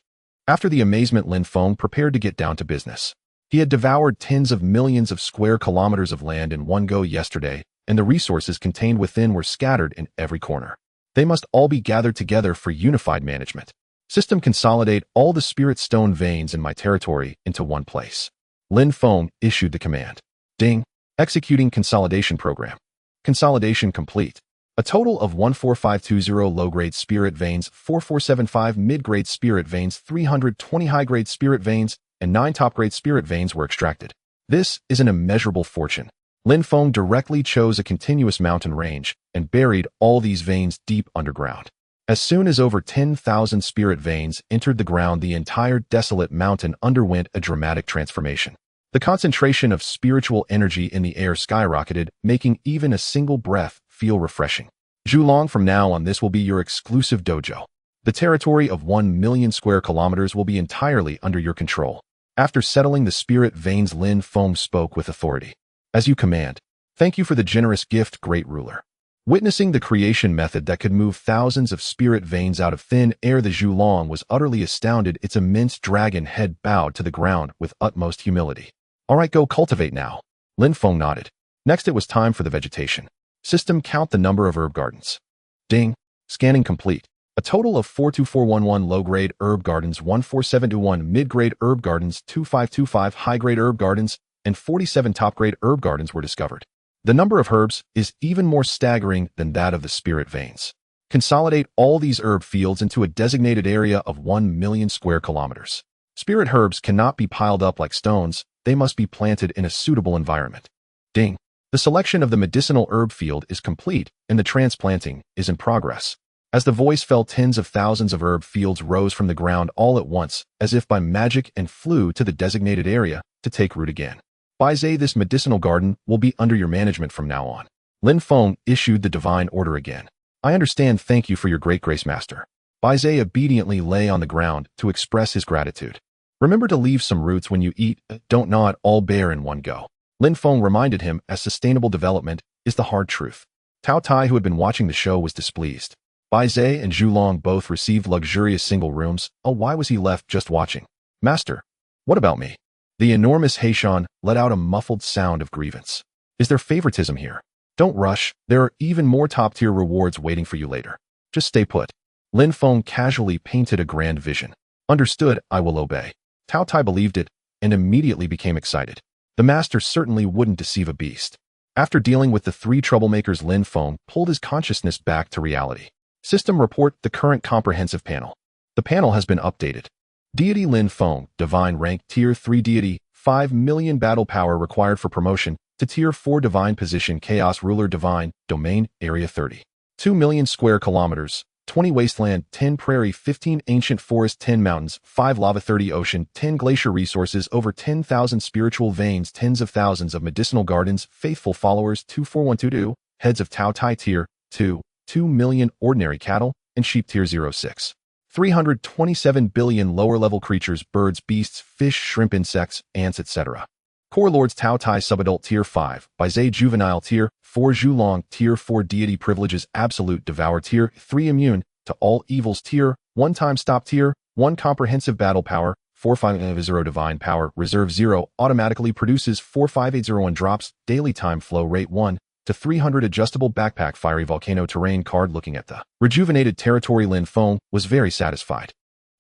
After the amazement, Lin Feng prepared to get down to business. He had devoured tens of millions of square kilometers of land in one go yesterday, and the resources contained within were scattered in every corner. They must all be gathered together for unified management. System, consolidate all the spirit stone veins in my territory into one place. Lin Feng issued the command. Ding! Executing consolidation program. Consolidation complete. A total of 14520 low-grade spirit veins, 4475 mid-grade spirit veins, 320 high-grade spirit veins, and 9 top-grade spirit veins were extracted. This is an immeasurable fortune. Lin Feng directly chose a continuous mountain range and buried all these veins deep underground. As soon as over 10,000 spirit veins entered the ground, the entire desolate mountain underwent a dramatic transformation. The concentration of spiritual energy in the air skyrocketed, making even a single breath feel refreshing. Zhulong, from now on, this will be your exclusive dojo. The territory of 1 million square kilometers will be entirely under your control. After settling the spirit veins, Lin Feng spoke with authority. As you command. Thank you for the generous gift, great ruler. Witnessing the creation method that could move thousands of spirit veins out of thin air, the Zhulong was utterly astounded. Its immense dragon head bowed to the ground with utmost humility. All right, go cultivate now. Lin Feng nodded. Next, it was time for the vegetation system. Count the number of herb gardens. Ding. Scanning complete. A total of 42411 low-grade herb gardens, 14721 mid-grade herb gardens, 2525 high-grade herb gardens, and 47 top-grade herb gardens were discovered. The number of herbs is even more staggering than that of the spirit veins. Consolidate all these herb fields into a designated area of 1 million square kilometers. Spirit herbs cannot be piled up like stones, they must be planted in a suitable environment. Ding. The selection of the medicinal herb field is complete, and the transplanting is in progress. As the voice fell, tens of thousands of herb fields rose from the ground all at once, as if by magic, and flew to the designated area to take root again. Baizhe, this medicinal garden will be under your management from now on. Lin Feng issued the divine order again. I understand. Thank you for your great grace, master. Baizhe obediently lay on the ground to express his gratitude. Remember to leave some roots when you eat. Don't gnaw it all bare in one go. Lin Feng reminded him, as sustainable development is the hard truth. Taotie, who had been watching the show, was displeased. Baizhe and Zhulong both received luxurious single rooms. Oh, why was he left just watching? Master, what about me? The enormous Heishan let out a muffled sound of grievance. Is there favoritism here? Don't rush. There are even more top-tier rewards waiting for you later. Just stay put. Lin Feng casually painted a grand vision. Understood, I will obey. Taotie believed it and immediately became excited. The master certainly wouldn't deceive a beast. After dealing with the three troublemakers, Lin Feng pulled his consciousness back to reality. System report: the current comprehensive panel. The panel has been updated. Deity Lin Feng, divine rank, tier 3 deity, 5 million battle power required for promotion to tier 4 divine position, chaos ruler, divine, domain, area 30. 2 million square kilometers, 20 wasteland, 10 prairie, 15 ancient forest, 10 mountains, 5 lava, 30 ocean, 10 glacier resources, over 10,000 spiritual veins, tens of thousands of medicinal gardens, faithful followers, 24122, heads of Taotie tier 2, 2 million ordinary cattle and sheep tier 06. 327 billion lower-level creatures, birds, beasts, fish, shrimp, insects, ants, etc. Core Lords Taotie subadult tier 5, Baizhe juvenile tier 4, Zhulong tier 4, deity privileges, absolute Devourer tier 3, immune to all evils tier 1, time stop tier 1, comprehensive battle power 4550, divine power reserve 0, automatically produces 45801 drops, daily time flow rate 1 to 300, adjustable backpack, fiery volcano terrain card. Looking at the rejuvenated territory, Lin Feng was very satisfied.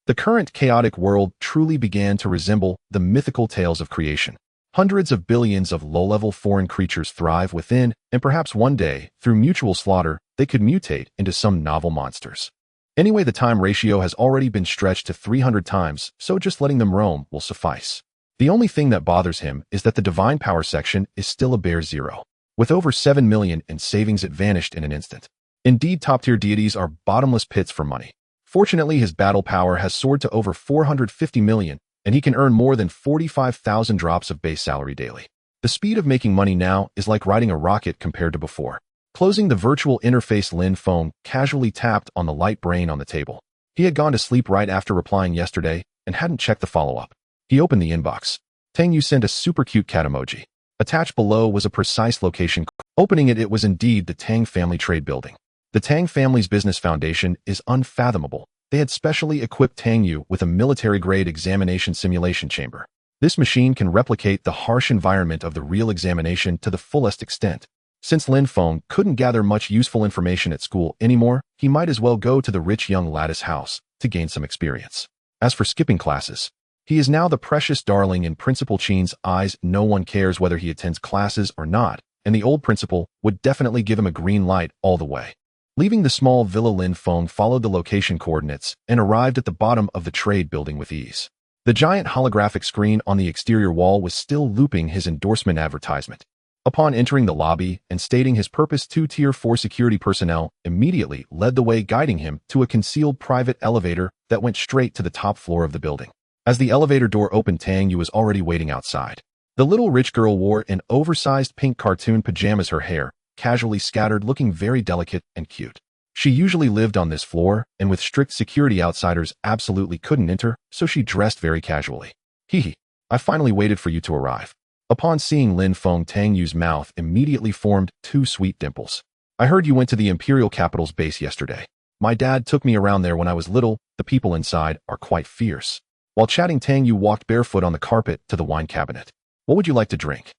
The current chaotic world truly began to resemble the mythical tales of creation. Hundreds of billions of low-level foreign creatures thrive within, and perhaps one day, through mutual slaughter, they could mutate into some novel monsters. Anyway, the time ratio has already been stretched to 300 times, so just letting them roam will suffice. The only thing that bothers him is that the divine power section is still a bare zero. With over 7 million in savings, it vanished in an instant. Indeed, top-tier deities are bottomless pits for money. Fortunately, his battle power has soared to over 450 million, and he can earn more than 45,000 drops of base salary daily. The speed of making money now is like riding a rocket compared to before. Closing the virtual interface, Lin Feng casually tapped on the light brain on the table. He had gone to sleep right after replying yesterday and hadn't checked the follow-up. He opened the inbox. Tang Yu sent a super cute cat emoji. Attached below was a precise location. Opening it, it was indeed the Tang family trade building. The Tang family's business foundation is unfathomable. They had specially equipped Tang Yu with a military-grade examination simulation chamber. This machine can replicate the harsh environment of the real examination to the fullest extent. Since Lin Feng couldn't gather much useful information at school anymore, he might as well go to the rich young lattice house to gain some experience. As for skipping classes, he is now the precious darling in Principal Chen's eyes. No one cares whether he attends classes or not, and the old principal would definitely give him a green light all the way. Leaving the small villa, Lin Feng followed the location coordinates and arrived at the bottom of the trade building with ease. The giant holographic screen on the exterior wall was still looping his endorsement advertisement. Upon entering the lobby and stating his purpose, 2 tier 4 security personnel immediately led the way, guiding him to a concealed private elevator that went straight to the top floor of the building. As the elevator door opened, Tang Yu was already waiting outside. The little rich girl wore an oversized pink cartoon pajamas, her hair casually scattered, looking very delicate and cute. She usually lived on this floor, and with strict security, outsiders absolutely couldn't enter, so she dressed very casually. Hee, I finally waited for you to arrive. Upon seeing Lin Feng, Tang Yu's mouth immediately formed 2 sweet dimples. I heard you went to the Imperial Capital's base yesterday. My dad took me around there when I was little. The people inside are quite fierce. While chatting, Tang Yu walked barefoot on the carpet to the wine cabinet. What would you like to drink?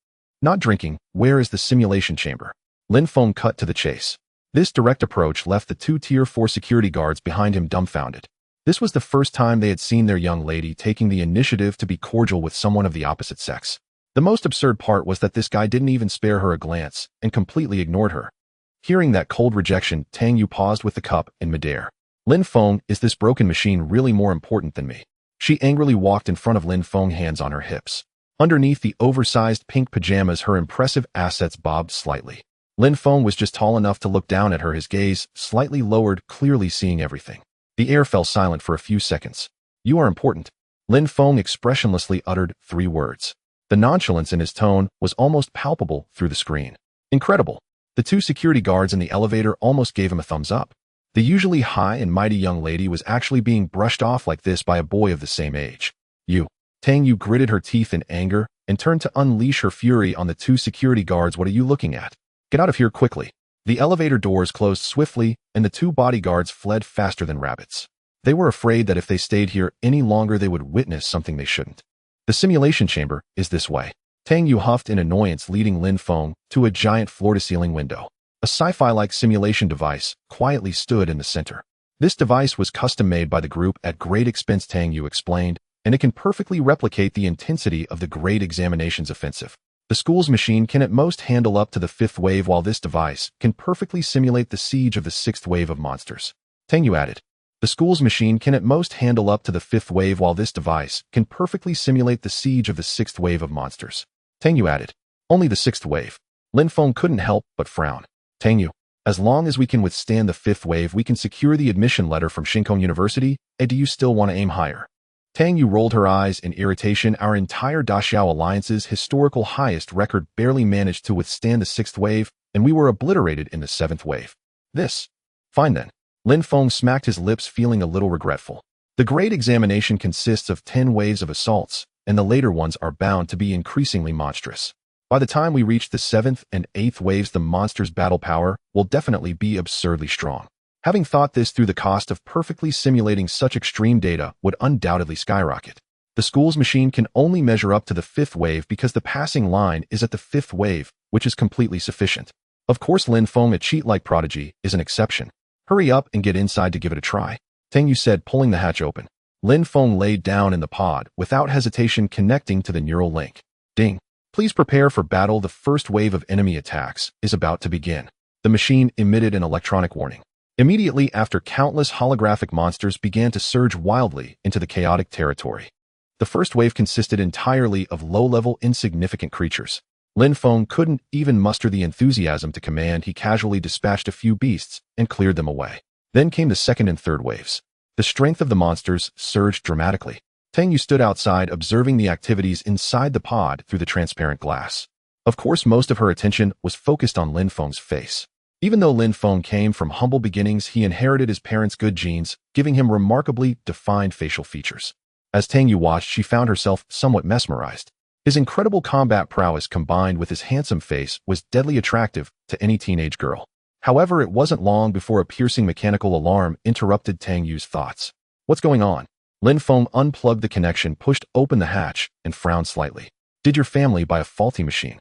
Not drinking. Where is the simulation chamber? Lin Feng cut to the chase. This direct approach left the two Tier 4 security guards behind him dumbfounded. This was the first time they had seen their young lady taking the initiative to be cordial with someone of the opposite sex. The most absurd part was that this guy didn't even spare her a glance and completely ignored her. Hearing that cold rejection, Tang Yu paused with the cup in midair. Lin Feng, is this broken machine really more important than me? She angrily walked in front of Lin Feng, hands on her hips. Underneath the oversized pink pajamas, her impressive assets bobbed slightly. Lin Feng was just tall enough to look down at her, his gaze slightly lowered, clearly seeing everything. The air fell silent for a few seconds. You are important. Lin Feng expressionlessly uttered 3 words. The nonchalance in his tone was almost palpable through the screen. Incredible. The 2 security guards in the elevator almost gave him a thumbs up. The usually high and mighty young lady was actually being brushed off like this by a boy of the same age. You. Tang Yu gritted her teeth in anger and turned to unleash her fury on the 2 security guards. What are you looking at? Get out of here quickly. The elevator doors closed swiftly and the 2 bodyguards fled faster than rabbits. They were afraid that if they stayed here any longer they would witness something they shouldn't. The simulation chamber is this way. Tang Yu huffed in annoyance, leading Lin Feng to a giant floor-to-ceiling window. A sci-fi-like simulation device quietly stood in the center. This device was custom-made by the group at great expense, Tang Yu explained, and it can perfectly replicate the intensity of the Great Examinations offensive. The school's machine can at most handle up to the 5th wave, while this device can perfectly simulate the siege of the 6th wave of monsters. Tang Yu added. The school's machine can at most handle up to the 5th wave, while this device can perfectly simulate the siege of the 6th wave of monsters. Tang Yu added. Only the 6th wave. Lin Feng couldn't help but frown. Tang Yu, as long as we can withstand the 5th wave, we can secure the admission letter from Shinkong University. Do you still want to aim higher? Tang Yu rolled her eyes in irritation. Our entire Daxiao Alliance's historical highest record barely managed to withstand the 6th wave, and we were obliterated in the 7th wave. This. Fine then. Lin Feng smacked his lips, feeling a little regretful. The Great Examination consists of 10 waves of assaults, and the later ones are bound to be increasingly monstrous. By the time we reach the 7th and 8th waves, the monster's battle power will definitely be absurdly strong. Having thought this through, the cost of perfectly simulating such extreme data would undoubtedly skyrocket. The school's machine can only measure up to the 5th wave because the passing line is at the 5th wave, which is completely sufficient. Of course, Lin Feng, a cheat-like prodigy, is an exception. Hurry up and get inside to give it a try, Tang Yu said, pulling the hatch open. Lin Feng laid down in the pod, without hesitation connecting to the neural link. Ding. Please prepare for battle. The first wave of enemy attacks is about to begin. The machine emitted an electronic warning. Immediately after, countless holographic monsters began to surge wildly into the chaotic territory. The first wave consisted entirely of low-level, insignificant creatures. Lin Feng couldn't even muster the enthusiasm to command. He casually dispatched a few beasts and cleared them away. Then came the 2nd and 3rd waves. The strength of the monsters surged dramatically. Tang Yu stood outside, observing the activities inside the pod through the transparent glass. Of course, most of her attention was focused on Lin Feng's face. Even though Lin Feng came from humble beginnings, he inherited his parents' good genes, giving him remarkably defined facial features. As Tang Yu watched, she found herself somewhat mesmerized. His incredible combat prowess combined with his handsome face was deadly attractive to any teenage girl. However, it wasn't long before a piercing mechanical alarm interrupted Tang Yu's thoughts. What's going on? Lin Feng unplugged the connection, pushed open the hatch, and frowned slightly. Did your family buy a faulty machine?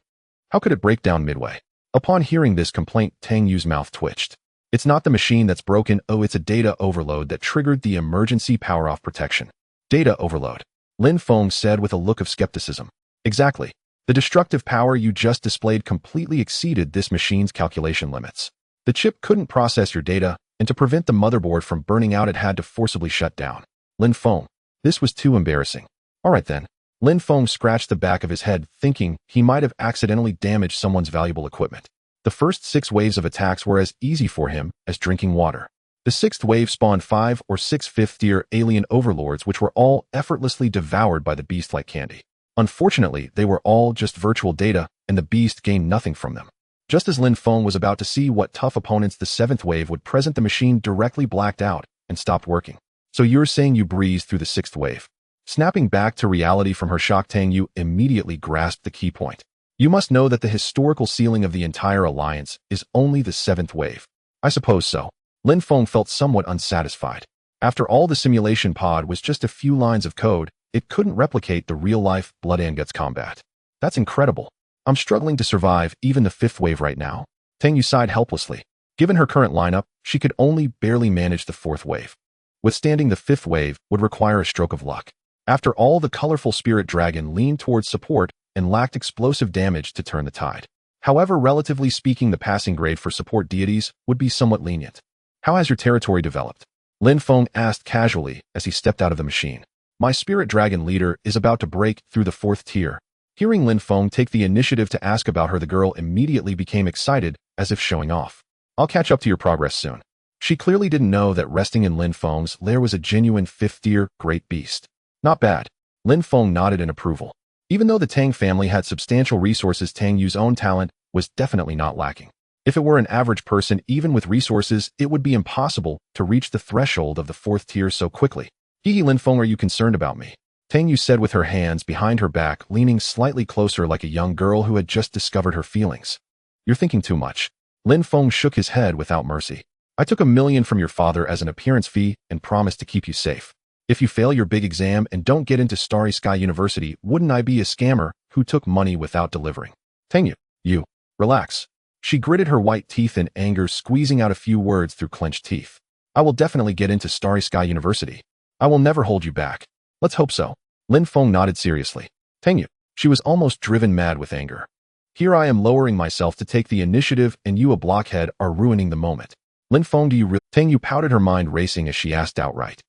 How could it break down midway? Upon hearing this complaint, Tang Yu's mouth twitched. It's not the machine that's broken. Oh, it's a data overload that triggered the emergency power-off protection. Data overload, Lin Feng said with a look of skepticism. Exactly. The destructive power you just displayed completely exceeded this machine's calculation limits. The chip couldn't process your data, and to prevent the motherboard from burning out, it had to forcibly shut down. Lin Feng. This was too embarrassing. All right then. Lin Feng scratched the back of his head, thinking he might have accidentally damaged someone's valuable equipment. The first 6 waves of attacks were as easy for him as drinking water. The 6th wave spawned 5 or 6 5th-tier alien overlords, which were all effortlessly devoured by the beast like candy. Unfortunately, they were all just virtual data, and the beast gained nothing from them. Just as Lin Feng was about to see what tough opponents the 7th wave would present, the machine directly blacked out and stopped working. So you're saying you breezed through the 6th wave? Snapping back to reality from her shock, Tang Yu immediately grasped the key point. You must know that the historical ceiling of the entire alliance is only the 7th wave. I suppose so. Lin Feng felt somewhat unsatisfied. After all, the simulation pod was just a few lines of code. It couldn't replicate the real-life blood and guts combat. That's incredible. I'm struggling to survive even the 5th wave right now. Tang Yu sighed helplessly. Given her current lineup, she could only barely manage the 4th wave. Withstanding the 5th wave would require a stroke of luck. After all, the colorful spirit dragon leaned towards support and lacked explosive damage to turn the tide. However, relatively speaking, the passing grade for support deities would be somewhat lenient. How has your territory developed? Lin Feng asked casually as he stepped out of the machine. My spirit dragon leader is about to break through the 4th tier. Hearing Lin Feng take the initiative to ask about her, the girl immediately became excited, as if showing off. I'll catch up to your progress soon. She clearly didn't know that resting in Lin Feng's lair was a genuine 5th tier great beast. Not bad. Lin Feng nodded in approval. Even though the Tang family had substantial resources, Tang Yu's own talent was definitely not lacking. If it were an average person, even with resources, it would be impossible to reach the threshold of the 4th tier so quickly. Hehe, Lin Feng, are you concerned about me? Tang Yu said with her hands behind her back, leaning slightly closer like a young girl who had just discovered her feelings. You're thinking too much. Lin Feng shook his head without mercy. I took $1 million from your father as an appearance fee and promised to keep you safe. If you fail your big exam and don't get into Starry Sky University, wouldn't I be a scammer who took money without delivering? Tang Yu, relax. She gritted her white teeth in anger, squeezing out a few words through clenched teeth. I will definitely get into Starry Sky University. I will never hold you back. Let's hope so. Lin Feng nodded seriously. Tang Yu, she was almost driven mad with anger. Here I am lowering myself to take the initiative and you, a blockhead, are ruining the moment. Lin Feng, do you really? Tang Yu pouted, her mind racing as she asked outright.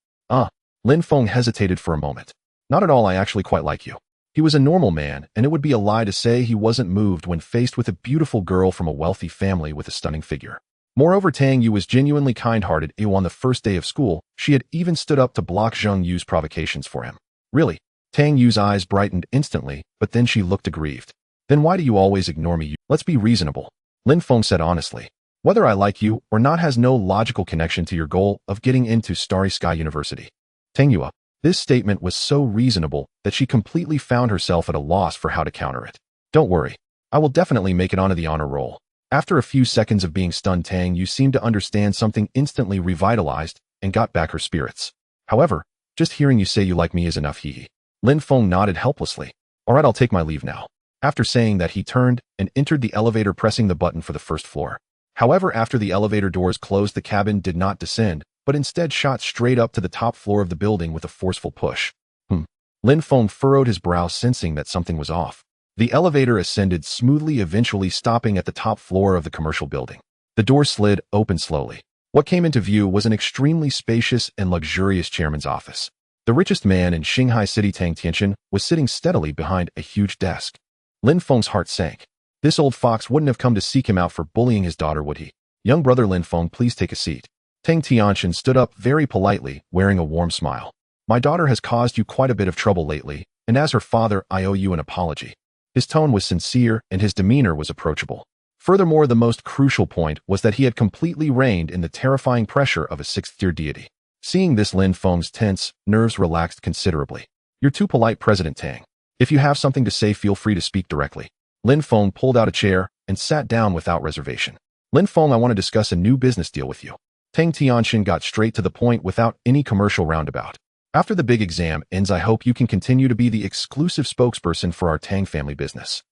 Lin Feng hesitated for a moment. Not at all, I actually quite like you. He was a normal man, and it would be a lie to say he wasn't moved when faced with a beautiful girl from a wealthy family with a stunning figure. Moreover, Tang Yu was genuinely kind-hearted. On the first day of school, she had even stood up to block Zheng Yu's provocations for him. Really? Tang Yu's eyes brightened instantly, but then she looked aggrieved. Then why do you always ignore me? Let's be reasonable. Lin Feng said honestly. Whether I like you or not has no logical connection to your goal of getting into Starry Sky University. Tang Yu, this statement was so reasonable that she completely found herself at a loss for how to counter it. Don't worry. I will definitely make it onto the honor roll. After a few seconds of being stunned, Tang Yu seemed to understand something, instantly revitalized, and got back her spirits. However, just hearing you say you like me is enough, hehe. Lin Feng nodded helplessly. Alright, I'll take my leave now. After saying that, he turned and entered the elevator, pressing the button for the 1st floor. However, after the elevator doors closed, the cabin did not descend, but instead shot straight up to the top floor of the building with a forceful push. Lin Feng furrowed his brow, sensing that something was off. The elevator ascended smoothly, eventually stopping at the top floor of the commercial building. The door slid open slowly. What came into view was an extremely spacious and luxurious chairman's office. The richest man in Shanghai City, Tang Tianqian, was sitting steadily behind a huge desk. Lin Feng's heart sank. This old fox wouldn't have come to seek him out for bullying his daughter, would he? Young brother Lin Feng, please take a seat. Tang Tianqian stood up very politely, wearing a warm smile. My daughter has caused you quite a bit of trouble lately, and as her father, I owe you an apology. His tone was sincere, and his demeanor was approachable. Furthermore, the most crucial point was that he had completely reigned in the terrifying pressure of a 6th-tier deity. Seeing this, Lin Feng's tense nerves relaxed considerably. You're too polite, President Tang. If you have something to say, feel free to speak directly. Lin Feng pulled out a chair and sat down without reservation. Lin Feng, I want to discuss a new business deal with you. Tang Tianqian got straight to the point without any commercial roundabout. After the big exam ends, I hope you can continue to be the exclusive spokesperson for our Tang family business.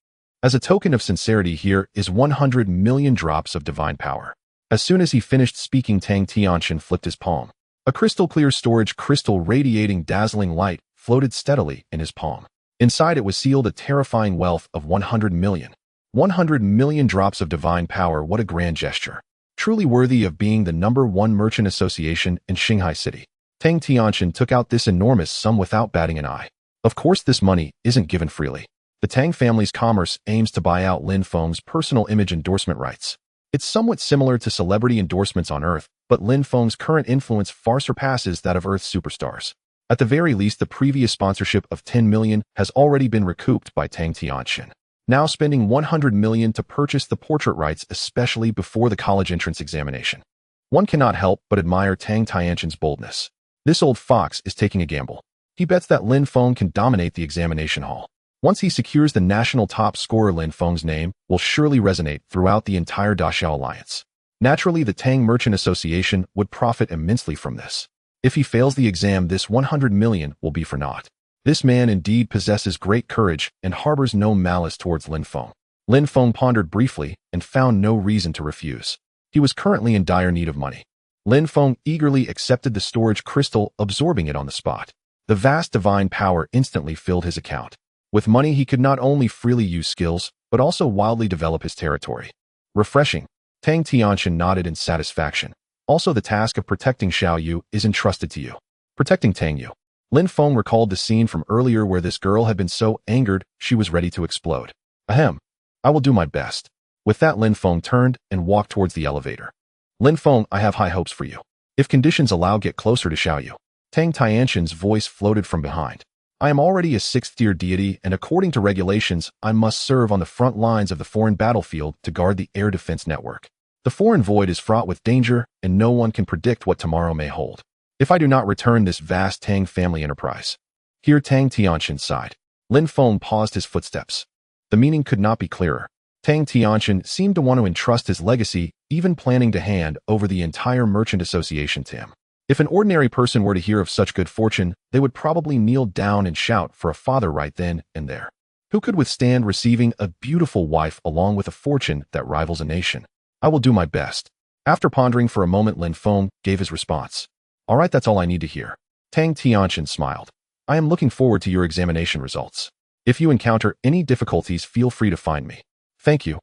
As a token of sincerity, here is 100 million drops of divine power. As soon as he finished speaking, Tang Tianqian flipped his palm. A crystal-clear storage crystal radiating dazzling light floated steadily in his palm. Inside it was sealed a terrifying wealth of 100 million. 100 million drops of divine power, what a grand gesture. Truly worthy of being the #1 merchant association in Shanghai City. Tang Tianqian took out this enormous sum without batting an eye. Of course, this money isn't given freely. The Tang family's commerce aims to buy out Lin Feng's personal image endorsement rights. It's somewhat similar to celebrity endorsements on Earth, but Lin Feng's current influence far surpasses that of Earth's superstars. At the very least, the previous sponsorship of 10 million has already been recouped by Tang Tianqian. Now spending 100 million to purchase the portrait rights, especially before the college entrance examination. One cannot help but admire Tang Tianqian's boldness. This old fox is taking a gamble. He bets that Lin Feng can dominate the examination hall. Once he secures the national top scorer, Lin Feng's name will surely resonate throughout the entire Daxiao Alliance. Naturally, the Tang Merchant Association would profit immensely from this. If he fails the exam, this 100 million will be for naught. This man indeed possesses great courage and harbors no malice towards Lin Feng. Lin Feng pondered briefly and found no reason to refuse. He was currently in dire need of money. Lin Feng eagerly accepted the storage crystal, absorbing it on the spot. The vast divine power instantly filled his account. With money, he could not only freely use skills, but also wildly develop his territory. Refreshing. Tang Tianxian nodded in satisfaction. Also, the task of protecting Xiao Yu is entrusted to you. Protecting Tang Yu. Lin Feng recalled the scene from earlier where this girl had been so angered she was ready to explode. Ahem. I will do my best. With that, Lin Feng turned and walked towards the elevator. Lin Feng, I have high hopes for you. If conditions allow, get closer to Xiao Yu. Tang Tianxian's voice floated from behind. I am already a 6th-tier deity, and according to regulations, I must serve on the front lines of the foreign battlefield to guard the air defense network. The foreign void is fraught with danger, and no one can predict what tomorrow may hold. If I do not return this vast Tang family enterprise. Here Tang Tianxian sighed. Lin Feng paused his footsteps. The meaning could not be clearer. Tang Tianxian seemed to want to entrust his legacy, even planning to hand over the entire merchant association to him. If an ordinary person were to hear of such good fortune, they would probably kneel down and shout for a father right then and there. Who could withstand receiving a beautiful wife along with a fortune that rivals a nation? I will do my best. After pondering for a moment, Lin Feng gave his response. All right, that's all I need to hear. Tang Tianxian smiled. I am looking forward to your examination results. If you encounter any difficulties, feel free to find me. Thank you.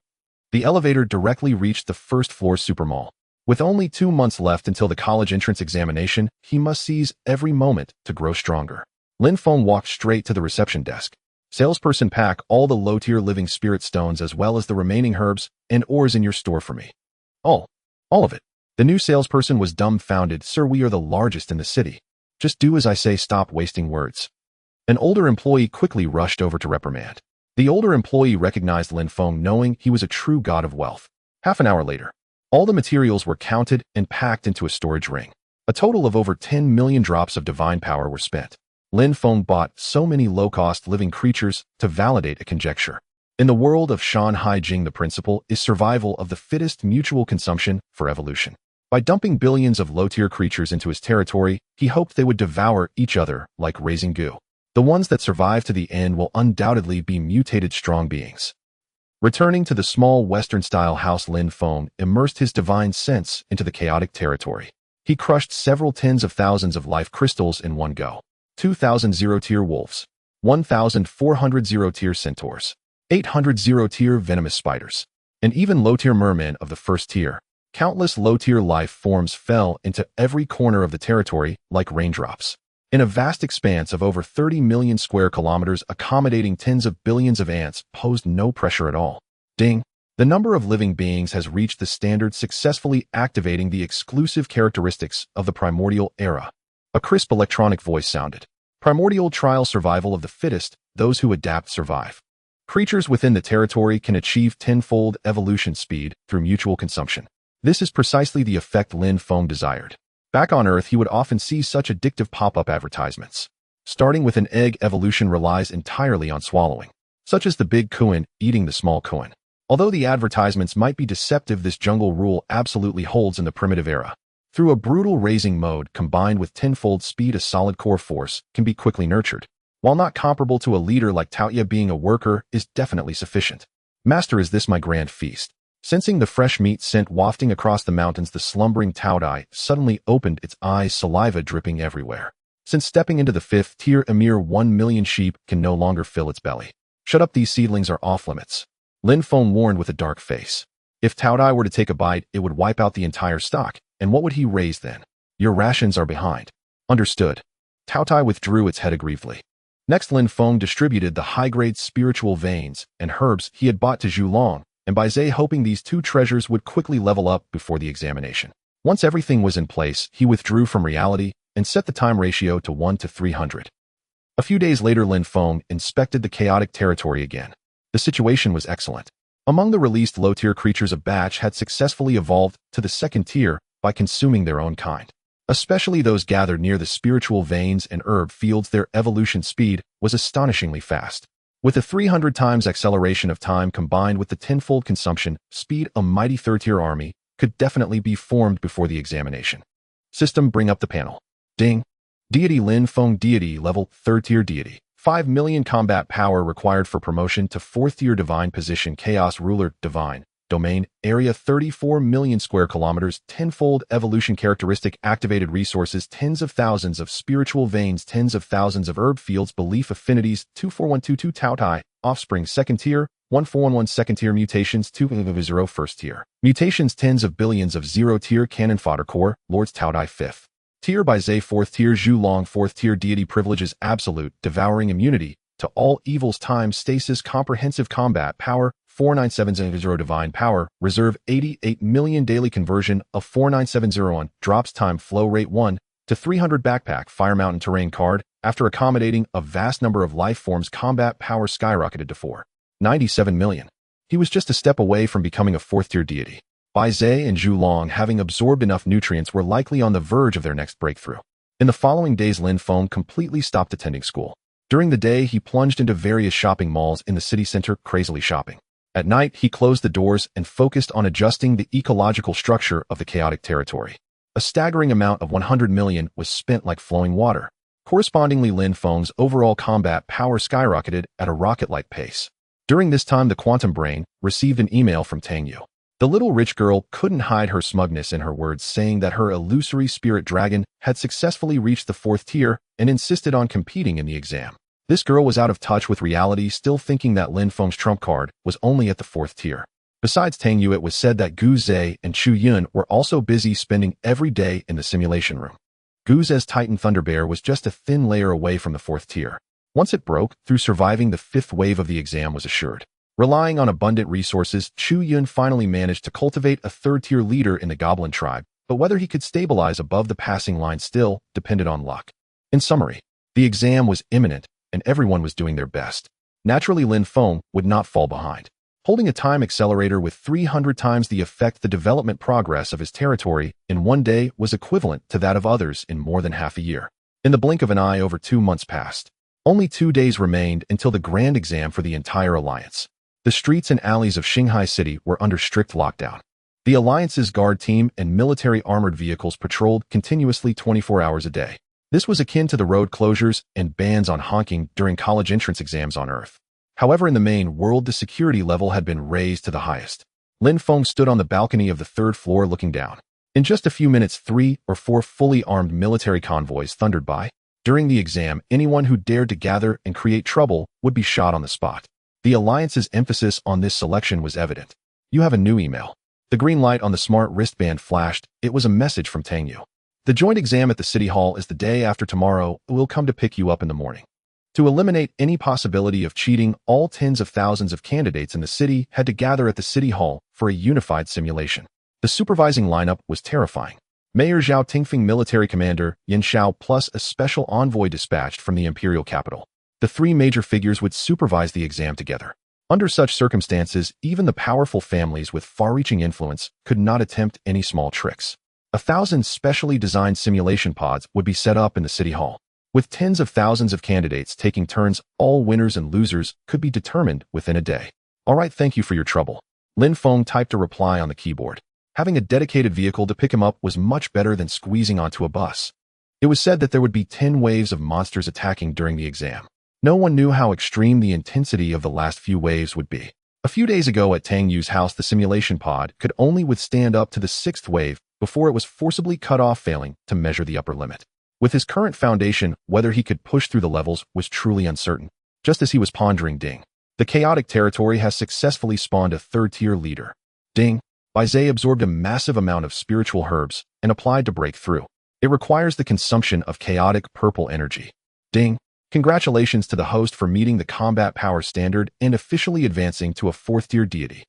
The elevator directly reached the first-floor supermall. With only 2 months left until the college entrance examination, he must seize every moment to grow stronger. Lin Feng walked straight to the reception desk. Salesperson, pack all the low-tier living spirit stones as well as the remaining herbs and ores in your store for me. All of it. The new salesperson was dumbfounded. Sir, we are the largest in the city. Just do as I say, stop wasting words. An older employee quickly rushed over to reprimand. The older employee recognized Lin Feng, knowing he was a true god of wealth. Half an hour later, all the materials were counted and packed into a storage ring. A total of over 10 million drops of divine power were spent. Lin Feng bought so many low-cost living creatures to validate a conjecture. In the world of Shanhai Jing, the principle is survival of the fittest, mutual consumption for evolution. By dumping billions of low-tier creatures into his territory, he hoped they would devour each other like raising goo. The ones that survive to the end will undoubtedly be mutated strong beings. Returning to the small Western-style house, Lin Feng immersed his divine sense into the chaotic territory. He crushed several tens of thousands of life crystals in one go. 2,000 zero-tier wolves, 1,400 zero-tier centaurs, 800 zero-tier venomous spiders, and even low-tier mermen of the first tier. Countless low-tier life forms fell into every corner of the territory like raindrops. In a vast expanse of over 30 million square kilometers, accommodating tens of billions of ants posed no pressure at all. Ding! The number of living beings has reached the standard, successfully activating the exclusive characteristics of the primordial era. A crisp electronic voice sounded. Primordial trial, survival of the fittest, those who adapt survive. Creatures within the territory can achieve tenfold evolution speed through mutual consumption. This is precisely the effect Lin Feng desired. Back on Earth, he would often see such addictive pop-up advertisements. Starting with an egg, evolution relies entirely on swallowing, such as the big Kuan eating the small Kuan. Although the advertisements might be deceptive, this jungle rule absolutely holds in the primitive era. Through a brutal raising mode combined with tenfold speed, a solid core force can be quickly nurtured. While not comparable to a leader like Taotie, being a worker is definitely sufficient. Master, is this my grand feast? Sensing the fresh meat scent wafting across the mountains, the slumbering Taotie suddenly opened its eyes, saliva dripping everywhere. Since stepping into the 5th tier, a mere 1 million sheep can no longer fill its belly. Shut up, these seedlings are off limits. Lin Feng warned with a dark face. If Taotie were to take a bite, it would wipe out the entire stock, and what would he raise then? Your rations are behind. Understood. Taotie withdrew its head aggrievedly. Next, Lin Feng distributed the high-grade spiritual veins and herbs he had bought to Zhu Long and Bai Zhe, hoping these two treasures would quickly level up before the examination. Once everything was in place, he withdrew from reality and set the time ratio to 1 to 300. A few days later, Lin Feng inspected the chaotic territory again. The situation was excellent. Among the released low-tier creatures, a batch had successfully evolved to the 2nd tier by consuming their own kind. Especially those gathered near the spiritual veins and herb fields, their evolution speed was astonishingly fast. With a 300 times acceleration of time combined with the tenfold consumption speed, a mighty third-tier army could definitely be formed before the examination. System, bring up the panel. Ding. Deity Lin Feng, deity level, third-tier deity. 5 million combat power required for promotion to 4th-tier divine position. Chaos ruler, divine. Domain, area 34 million square kilometers, tenfold evolution characteristic, activated resources, tens of thousands of spiritual veins, tens of thousands of herb fields, belief affinities, 24122 Taotie, offspring 2nd tier, 1411 2nd tier mutations, 200 1st tier. Mutations, tens of billions of 0 tier cannon fodder core, Lords Taotie 5th tier by Zay 4th tier, Zhu Long 4th tier, deity privileges, absolute, devouring immunity to all evils, time, stasis, comprehensive combat power, 49700 divine power, reserve 88 million daily conversion of 49701, drops time flow rate 1 to 300 backpack, Fire Mountain terrain card, after accommodating a vast number of life forms, combat power skyrocketed to 497 million. He was just a step away from becoming a 4th tier deity. Bai Zhe and Zhu Long, having absorbed enough nutrients, were likely on the verge of their next breakthrough. In the following days, Lin Feng completely stopped attending school. During the day, he plunged into various shopping malls in the city center, crazily shopping. At night, he closed the doors and focused on adjusting the ecological structure of the chaotic territory. A staggering amount of 100 million was spent like flowing water. Correspondingly, Lin Feng's overall combat power skyrocketed at a rocket-like pace. During this time, the quantum brain received an email from Tang Yu. The little rich girl couldn't hide her smugness in her words, saying that her illusory spirit dragon had successfully reached the 4th tier and insisted on competing in the exam. This girl was out of touch with reality, still thinking that Lin Feng's trump card was only at the 4th tier. Besides Tang Yu, it was said that Gu Zhe and Chu Yun were also busy spending every day in the simulation room. Gu Zhe's Titan Thunderbear was just a thin layer away from the 4th tier. Once it broke through, surviving the 5th wave of the exam was assured. Relying on abundant resources, Chu Yun finally managed to cultivate a 3rd-tier leader in the Goblin tribe, but whether he could stabilize above the passing line still depended on luck. In summary, the exam was imminent, and everyone was doing their best. Naturally, Lin Feng would not fall behind. Holding a time accelerator with 300 times the effect, the development progress of his territory in one day was equivalent to that of others in more than half a year. In the blink of an eye, over 2 months passed. Only 2 days remained until the grand exam for the entire alliance. The streets and alleys of Shanghai City were under strict lockdown. The alliance's guard team and military armored vehicles patrolled continuously 24 hours a day. This was akin to the road closures and bans on honking during college entrance exams on Earth. However, in the main world, the security level had been raised to the highest. Lin Feng stood on the balcony of the 3rd floor looking down. In just a few minutes, 3 or 4 fully armed military convoys thundered by. During the exam, anyone who dared to gather and create trouble would be shot on the spot. The Alliance's emphasis on this selection was evident. You have a new email. The green light on the smart wristband flashed. It was a message from Tang Yu. The joint exam at the City Hall is the day after tomorrow. We'll come to pick you up in the morning. To eliminate any possibility of cheating, all tens of thousands of candidates in the city had to gather at the City Hall for a unified simulation. The supervising lineup was terrifying. Mayor Zhao Tingfeng, military commander Yin Shao, plus a special envoy dispatched from the imperial capital. The 3 major figures would supervise the exam together. Under such circumstances, even the powerful families with far-reaching influence could not attempt any small tricks. 1,000 specially designed simulation pods would be set up in the City Hall. With tens of thousands of candidates taking turns, all winners and losers could be determined within a day. All right, thank you for your trouble. Lin Feng typed a reply on the keyboard. Having a dedicated vehicle to pick him up was much better than squeezing onto a bus. It was said that there would be 10 waves of monsters attacking during the exam. No one knew how extreme the intensity of the last few waves would be. A few days ago at Tang Yu's house, the simulation pod could only withstand up to the 6th wave before it was forcibly cut off, failing to measure the upper limit. With his current foundation, whether he could push through the levels was truly uncertain. Just as he was pondering, ding. The chaotic territory has successfully spawned a 3rd-tier leader. Ding. Bai Zhe absorbed a massive amount of spiritual herbs and applied to break through. It requires the consumption of chaotic purple energy. Ding. Congratulations to the host for meeting the combat power standard and officially advancing to a 4th-tier deity.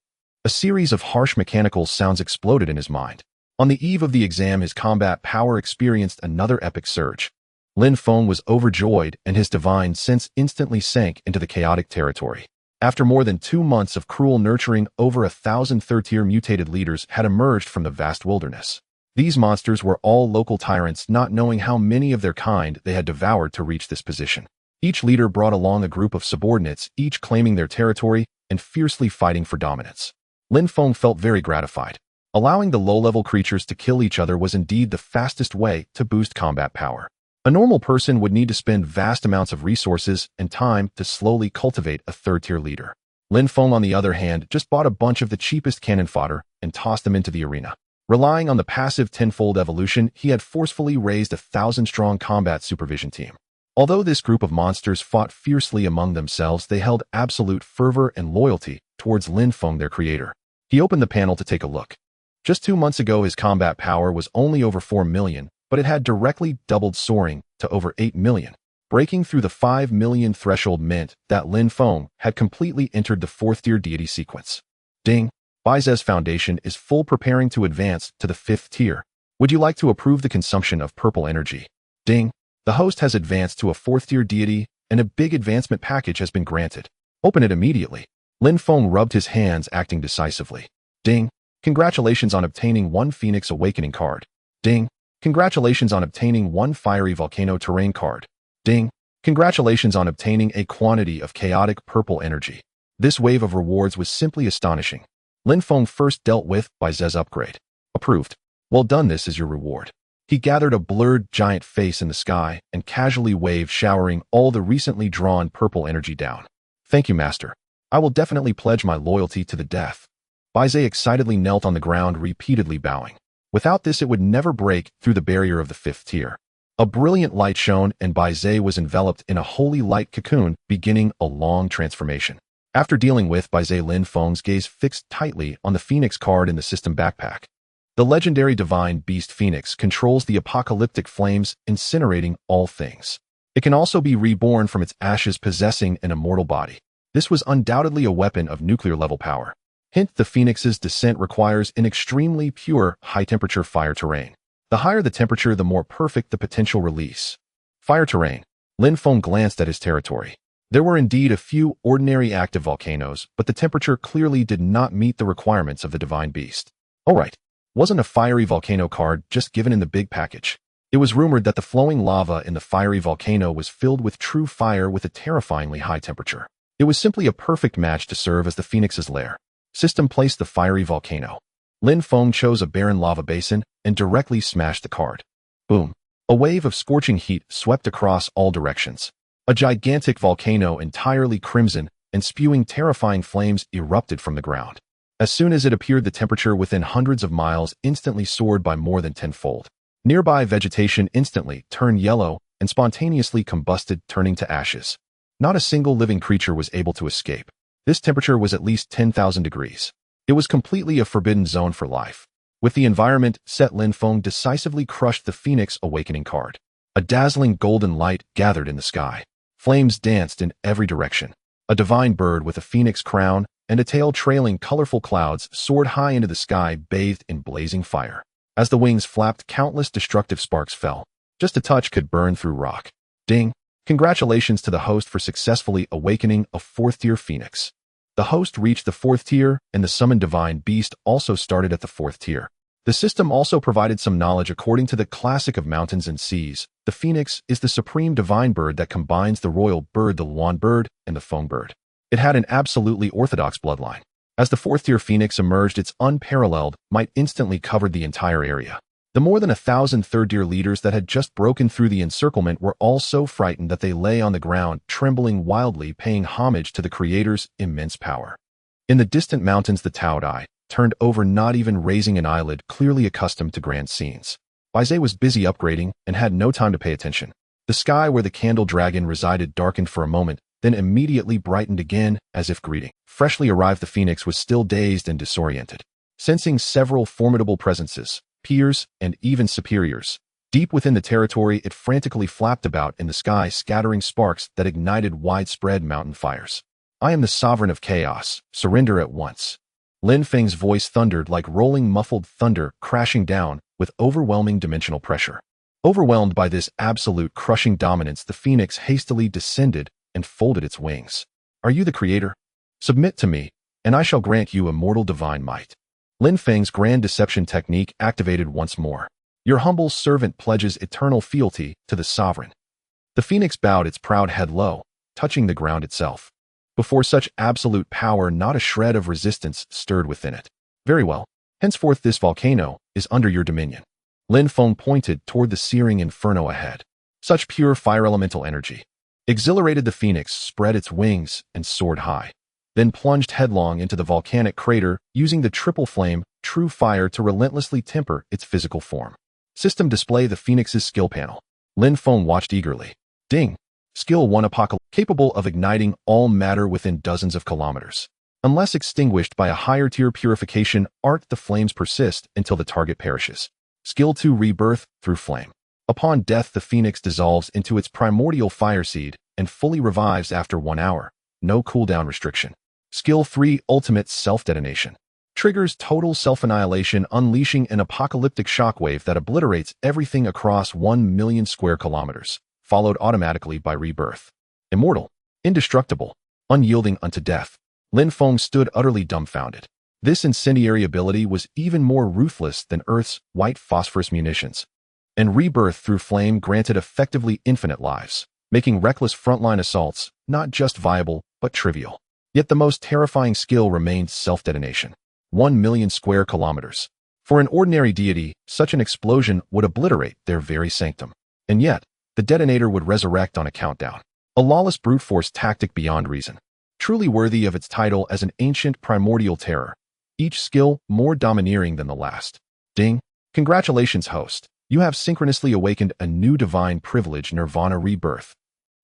A series of harsh mechanical sounds exploded in his mind. On the eve of the exam, his combat power experienced another epic surge. Lin Feng was overjoyed, and his divine sense instantly sank into the chaotic territory. After more than 2 months of cruel nurturing, over 1,000 3rd-tier mutated leaders had emerged from the vast wilderness. These monsters were all local tyrants, not knowing how many of their kind they had devoured to reach this position. Each leader brought along a group of subordinates, each claiming their territory and fiercely fighting for dominance. Lin Feng felt very gratified. Allowing the low-level creatures to kill each other was indeed the fastest way to boost combat power. A normal person would need to spend vast amounts of resources and time to slowly cultivate a third-tier leader. Lin Feng, on the other hand, just bought a bunch of the cheapest cannon fodder and tossed them into the arena. Relying on the passive tenfold evolution, he had forcefully raised a 1,000-strong combat supervision team. Although this group of monsters fought fiercely among themselves, they held absolute fervor and loyalty towards Lin Feng, their creator. He opened the panel to take a look. Just 2 months ago, his combat power was only over 4 million, but it had directly doubled, soaring to over 8 million. Breaking through the 5 million threshold meant that Lin Feng had completely entered the 4th-tier deity sequence. Ding! Baize's foundation is full, preparing to advance to the 5th tier. Would you like to approve the consumption of purple energy? Ding! The host has advanced to a 4th-tier deity, and a big advancement package has been granted. Open it immediately. Lin Feng rubbed his hands, acting decisively. Ding! Congratulations on obtaining 1 Phoenix Awakening card. Ding! Congratulations on obtaining 1 Fiery Volcano Terrain card. Ding! Congratulations on obtaining a quantity of chaotic purple energy. This wave of rewards was simply astonishing. Lin Feng first dealt with Baize's upgrade. Approved. Well done, this is your reward. He gathered a blurred giant face in the sky and casually waved, showering all the recently drawn purple energy down. Thank you, master. I will definitely pledge my loyalty to the death. Baize excitedly knelt on the ground, repeatedly bowing. Without this, it would never break through the barrier of the 5th tier. A brilliant light shone, and Baize was enveloped in a holy light cocoon, beginning a long transformation. After dealing with Baize, Lin Feng's gaze fixed tightly on the Phoenix card in the system backpack. The legendary divine beast Phoenix controls the apocalyptic flames, incinerating all things. It can also be reborn from its ashes, possessing an immortal body. This was undoubtedly a weapon of nuclear-level power. Hint: the Phoenix's descent requires an extremely pure, high-temperature fire terrain. The higher the temperature, the more perfect the potential release. Fire terrain. Lin Feng glanced at his territory. There were indeed a few ordinary active volcanoes, but the temperature clearly did not meet the requirements of the divine beast. Alright, wasn't a fiery volcano card just given in the big package? It was rumored that the flowing lava in the fiery volcano was filled with true fire with a terrifyingly high temperature. It was simply a perfect match to serve as the Phoenix's lair. System: placed the fiery volcano. Lin Feng chose a barren lava basin and directly smashed the card. Boom! A wave of scorching heat swept across all directions. A gigantic volcano, entirely crimson and spewing terrifying flames, erupted from the ground. As soon as it appeared, the temperature within hundreds of miles instantly soared by more than tenfold. Nearby vegetation instantly turned yellow and spontaneously combusted, turning to ashes. Not a single living creature was able to escape. This temperature was at least 10,000 degrees. It was completely a forbidden zone for life. With the environment set, Lin Feng decisively crushed the Phoenix Awakening card. A dazzling golden light gathered in the sky. Flames danced in every direction. A divine bird with a phoenix crown and a tail trailing colorful clouds soared high into the sky, bathed in blazing fire. As the wings flapped, countless destructive sparks fell. Just a touch could burn through rock. Ding! Congratulations to the host for successfully awakening a 4th-tier phoenix. The host reached the 4th tier, and the summoned divine beast also started at the 4th tier. The system also provided some knowledge. According to the classic of mountains and seas, the phoenix is the supreme divine bird that combines the royal bird, the Luan bird, and the Feng bird. It had an absolutely orthodox bloodline. As the 4th-tier phoenix emerged, its unparalleled might instantly covered the entire area. The more than 1,000 third-tier leaders that had just broken through the encirclement were all so frightened that they lay on the ground, trembling wildly, paying homage to the creator's immense power. In the distant mountains, the Taotie turned over, not even raising an eyelid, clearly accustomed to grand scenes. Baize was busy upgrading and had no time to pay attention. The sky where the candle dragon resided darkened for a moment, then immediately brightened again, as if greeting. Freshly arrived, the phoenix was still dazed and disoriented. Sensing several formidable presences, peers, and even superiors, deep within the territory, it frantically flapped about in the sky, scattering sparks that ignited widespread mountain fires. I am the sovereign of chaos. Surrender at once. Lin Feng's voice thundered like rolling muffled thunder, crashing down with overwhelming dimensional pressure. Overwhelmed by this absolute crushing dominance, the phoenix hastily descended and folded its wings. Are you the creator? Submit to me, and I shall grant you immortal divine might. Lin Feng's grand deception technique activated once more. Your humble servant pledges eternal fealty to the sovereign. The phoenix bowed its proud head low, touching the ground itself. Before such absolute power, not a shred of resistance stirred within it. Very well. Henceforth this volcano is under your dominion. Lin Feng pointed toward the searing inferno ahead. Such pure fire elemental energy. Exhilarated, the phoenix spread its wings and soared high, then plunged headlong into the volcanic crater, using the triple flame, true fire, to relentlessly temper its physical form. System display: the phoenix's skill panel. Lin Feng watched eagerly. Ding! Skill 1 Apocalypse, capable of igniting all matter within dozens of kilometers. Unless extinguished by a higher tier purification art, the flames persist until the target perishes. Skill 2 Rebirth through flame. Upon death, the phoenix dissolves into its primordial fire seed and fully revives after 1 hour. No cooldown restriction. Skill 3 Ultimate Self-Detonation. Triggers total self-annihilation, unleashing an apocalyptic shockwave that obliterates everything across 1 million square kilometers, followed automatically by rebirth. Immortal. Indestructible. Unyielding unto death. Lin Feng stood utterly dumbfounded. This incendiary ability was even more ruthless than Earth's white phosphorus munitions. And rebirth through flame granted effectively infinite lives, making reckless frontline assaults not just viable, but trivial. Yet the most terrifying skill remained self-detonation. 1 million square kilometers. For an ordinary deity, such an explosion would obliterate their very sanctum. And yet, the detonator would resurrect on a countdown. A lawless brute force tactic beyond reason. Truly worthy of its title as an ancient primordial terror. Each skill more domineering than the last. Ding! Congratulations, host. You have synchronously awakened a new divine privilege, Nirvana Rebirth.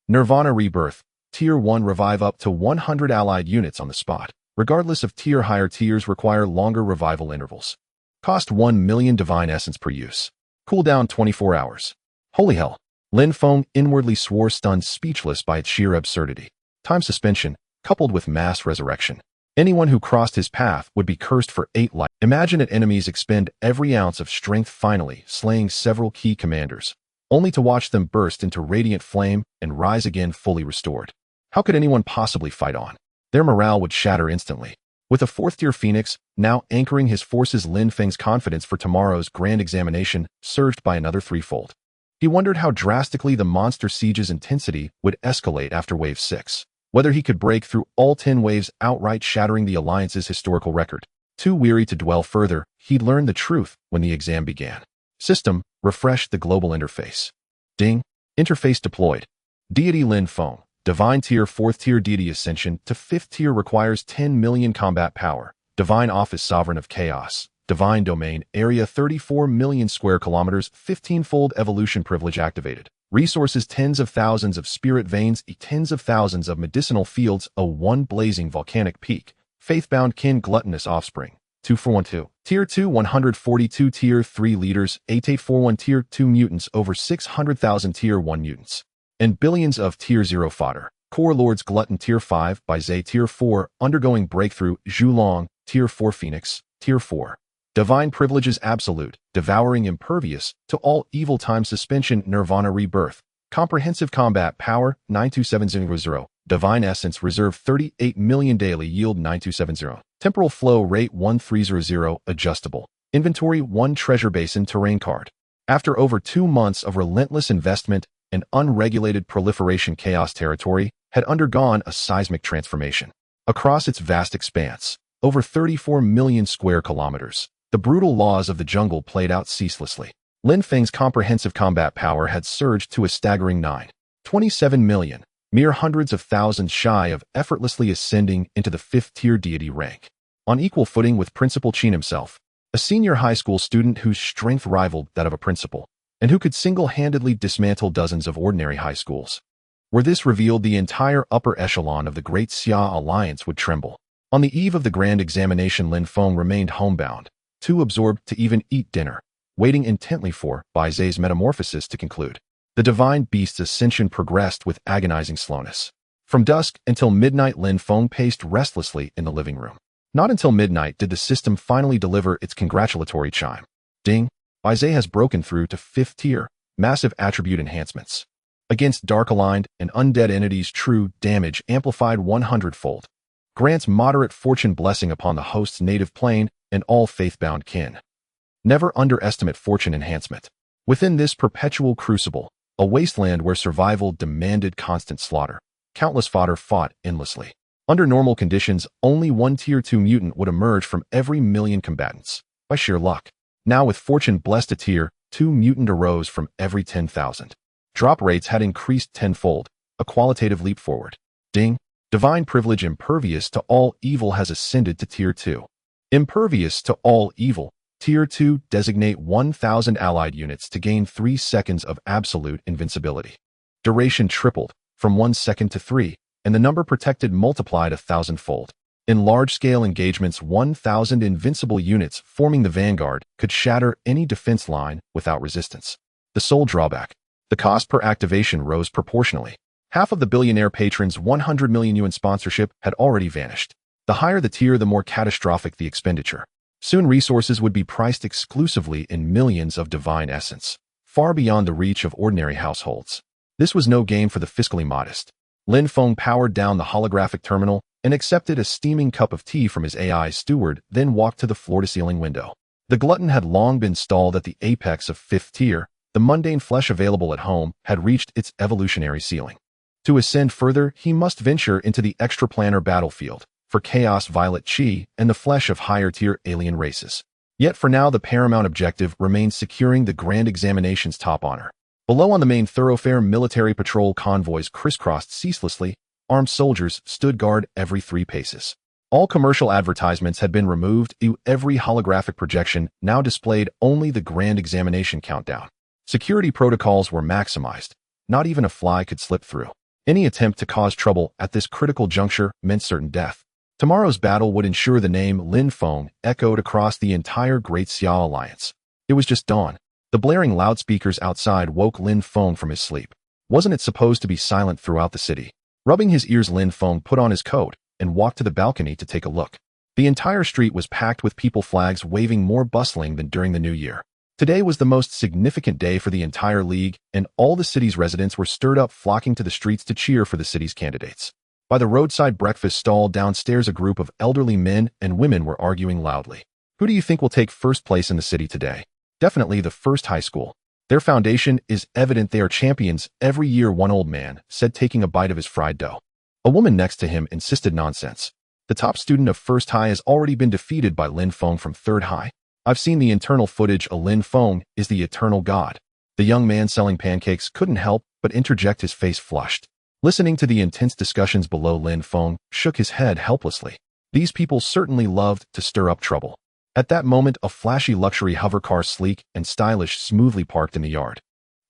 Nirvana Rebirth. Tier 1 revive up to 100 allied units on the spot. Regardless of tier, higher tiers require longer revival intervals. Cost 1 million divine essence per use. Cooldown 24 hours. Holy hell. Lin Feng inwardly swore, stunned speechless by its sheer absurdity. Time suspension, coupled with mass resurrection. Anyone who crossed his path would be cursed for 8 life. Imagine it, enemies expend every ounce of strength, finally slaying several key commanders, only to watch them burst into radiant flame and rise again fully restored. How could anyone possibly fight on? Their morale would shatter instantly. With a 4th-tier phoenix now anchoring his forces, Lin Feng's confidence for tomorrow's grand examination surged by another threefold. He wondered how drastically the monster siege's intensity would escalate after Wave 6. Whether he could break through all 10 waves, outright shattering the Alliance's historical record. Too weary to dwell further, he'd learn the truth when the exam began. System, refresh the global interface. Ding. Interface deployed. Deity Lin Feng. Divine tier 4th tier deity ascension to 5th tier requires 10 million combat power. Divine office sovereign of chaos. Divine domain area 34 million square kilometers, 15-fold evolution privilege activated. Resources: tens of thousands of spirit veins, tens of thousands of medicinal fields, a 1 blazing volcanic peak. Faith-bound kin, gluttonous offspring. 2412. Tier 2 142. Tier 3 leaders, 8841. Tier 2 mutants, over 600,000 Tier 1 mutants. And billions of Tier 0 fodder. Core Lords Glutton Tier 5, by Zay Tier 4, undergoing breakthrough, Zhulong, Tier 4 Phoenix, Tier 4. Divine privileges absolute, devouring impervious to all evil, time suspension, Nirvana Rebirth. Comprehensive combat power, 92700. Divine essence reserve 38 million daily yield, 9270. Temporal flow rate 1300, adjustable. Inventory 1 treasure basin terrain card. After over 2 months of relentless investment, an unregulated proliferation chaos territory had undergone a seismic transformation. Across its vast expanse, over 34 million square kilometers, the brutal laws of the jungle played out ceaselessly. Lin Feng's comprehensive combat power had surged to a staggering 927 million, mere hundreds of thousands shy of effortlessly ascending into the 5th-tier deity rank. On equal footing with Principal Qin himself, a senior high school student whose strength rivaled that of a principal, and who could single-handedly dismantle dozens of ordinary high schools. Were this revealed, the entire upper echelon of the Great Xia Alliance would tremble. On the eve of the grand examination, Lin Feng remained homebound, too absorbed to even eat dinner, waiting intently for Bai Zai's metamorphosis to conclude. The divine beast's ascension progressed with agonizing slowness. From dusk until midnight, Lin Feng paced restlessly in the living room. Not until midnight did the system finally deliver its congratulatory chime. Ding! Bai Zai has broken through to 5th tier, massive attribute enhancements. Against dark-aligned and undead entities, true damage amplified 100-fold. Grants moderate fortune blessing upon the host's native plane and all faith-bound kin. Never underestimate fortune enhancement. Within this perpetual crucible, a wasteland where survival demanded constant slaughter. Countless fodder fought endlessly. Under normal conditions, only one Tier 2 mutant would emerge from every million combatants, by sheer luck. Now with fortune blessed, a Tier 2 mutant arose from every 10,000. Drop rates had increased tenfold, a qualitative leap forward. Ding! Divine privilege impervious to all evil has ascended to Tier 2. Impervious to all evil, Tier 2 designate 1,000 allied units to gain 3 seconds of absolute invincibility. Duration tripled, from 1 second to 3, and the number protected multiplied 1,000-fold. In large-scale engagements, 1,000 invincible units forming the vanguard could shatter any defense line without resistance. The sole drawback: the cost per activation rose proportionally. Half of the billionaire patron's 100 million yuan sponsorship had already vanished. The higher the tier, the more catastrophic the expenditure. Soon resources would be priced exclusively in millions of divine essence, far beyond the reach of ordinary households. This was no game for the fiscally modest. Lin Feng powered down the holographic terminal and accepted a steaming cup of tea from his AI steward, then walked to the floor-to-ceiling window. The glutton had long been stalled at the apex of 5th tier. The mundane flesh available at home had reached its evolutionary ceiling. To ascend further, he must venture into the extraplanar battlefield for chaos violet chi and the flesh of higher-tier alien races. Yet for now, the paramount objective remains securing the Grand Examination's top honor. Below on the main thoroughfare, military patrol convoys crisscrossed ceaselessly. Armed soldiers stood guard every 3 paces. All commercial advertisements had been removed. Every holographic projection now displayed only the Grand Examination countdown. Security protocols were maximized. Not even a fly could slip through. Any attempt to cause trouble at this critical juncture meant certain death. Tomorrow's battle would ensure the name Lin Feng echoed across the entire Great Xiao Alliance. It was just dawn. The blaring loudspeakers outside woke Lin Feng from his sleep. Wasn't it supposed to be silent throughout the city? Rubbing his ears, Lin Feng put on his coat and walked to the balcony to take a look. The entire street was packed with people, flags waving, more bustling than during the New Year. Today was the most significant day for the entire league, and all the city's residents were stirred up, flocking to the streets to cheer for the city's candidates. By the roadside breakfast stall downstairs, a group of elderly men and women were arguing loudly. Who do you think will take first place in the city today? Definitely the first high school. Their foundation is evident. They are champions every year, one old man said, taking a bite of his fried dough. A woman next to him insisted, nonsense. The top student of first high has already been defeated by Lin Feng from third high. I've seen the internal footage. A Lin Feng is the eternal god. The young man selling pancakes couldn't help but interject, his face flushed. Listening to the intense discussions below, Lin Feng shook his head helplessly. These people certainly loved to stir up trouble. At that moment, a flashy luxury hover car, sleek and stylish, smoothly parked in the yard.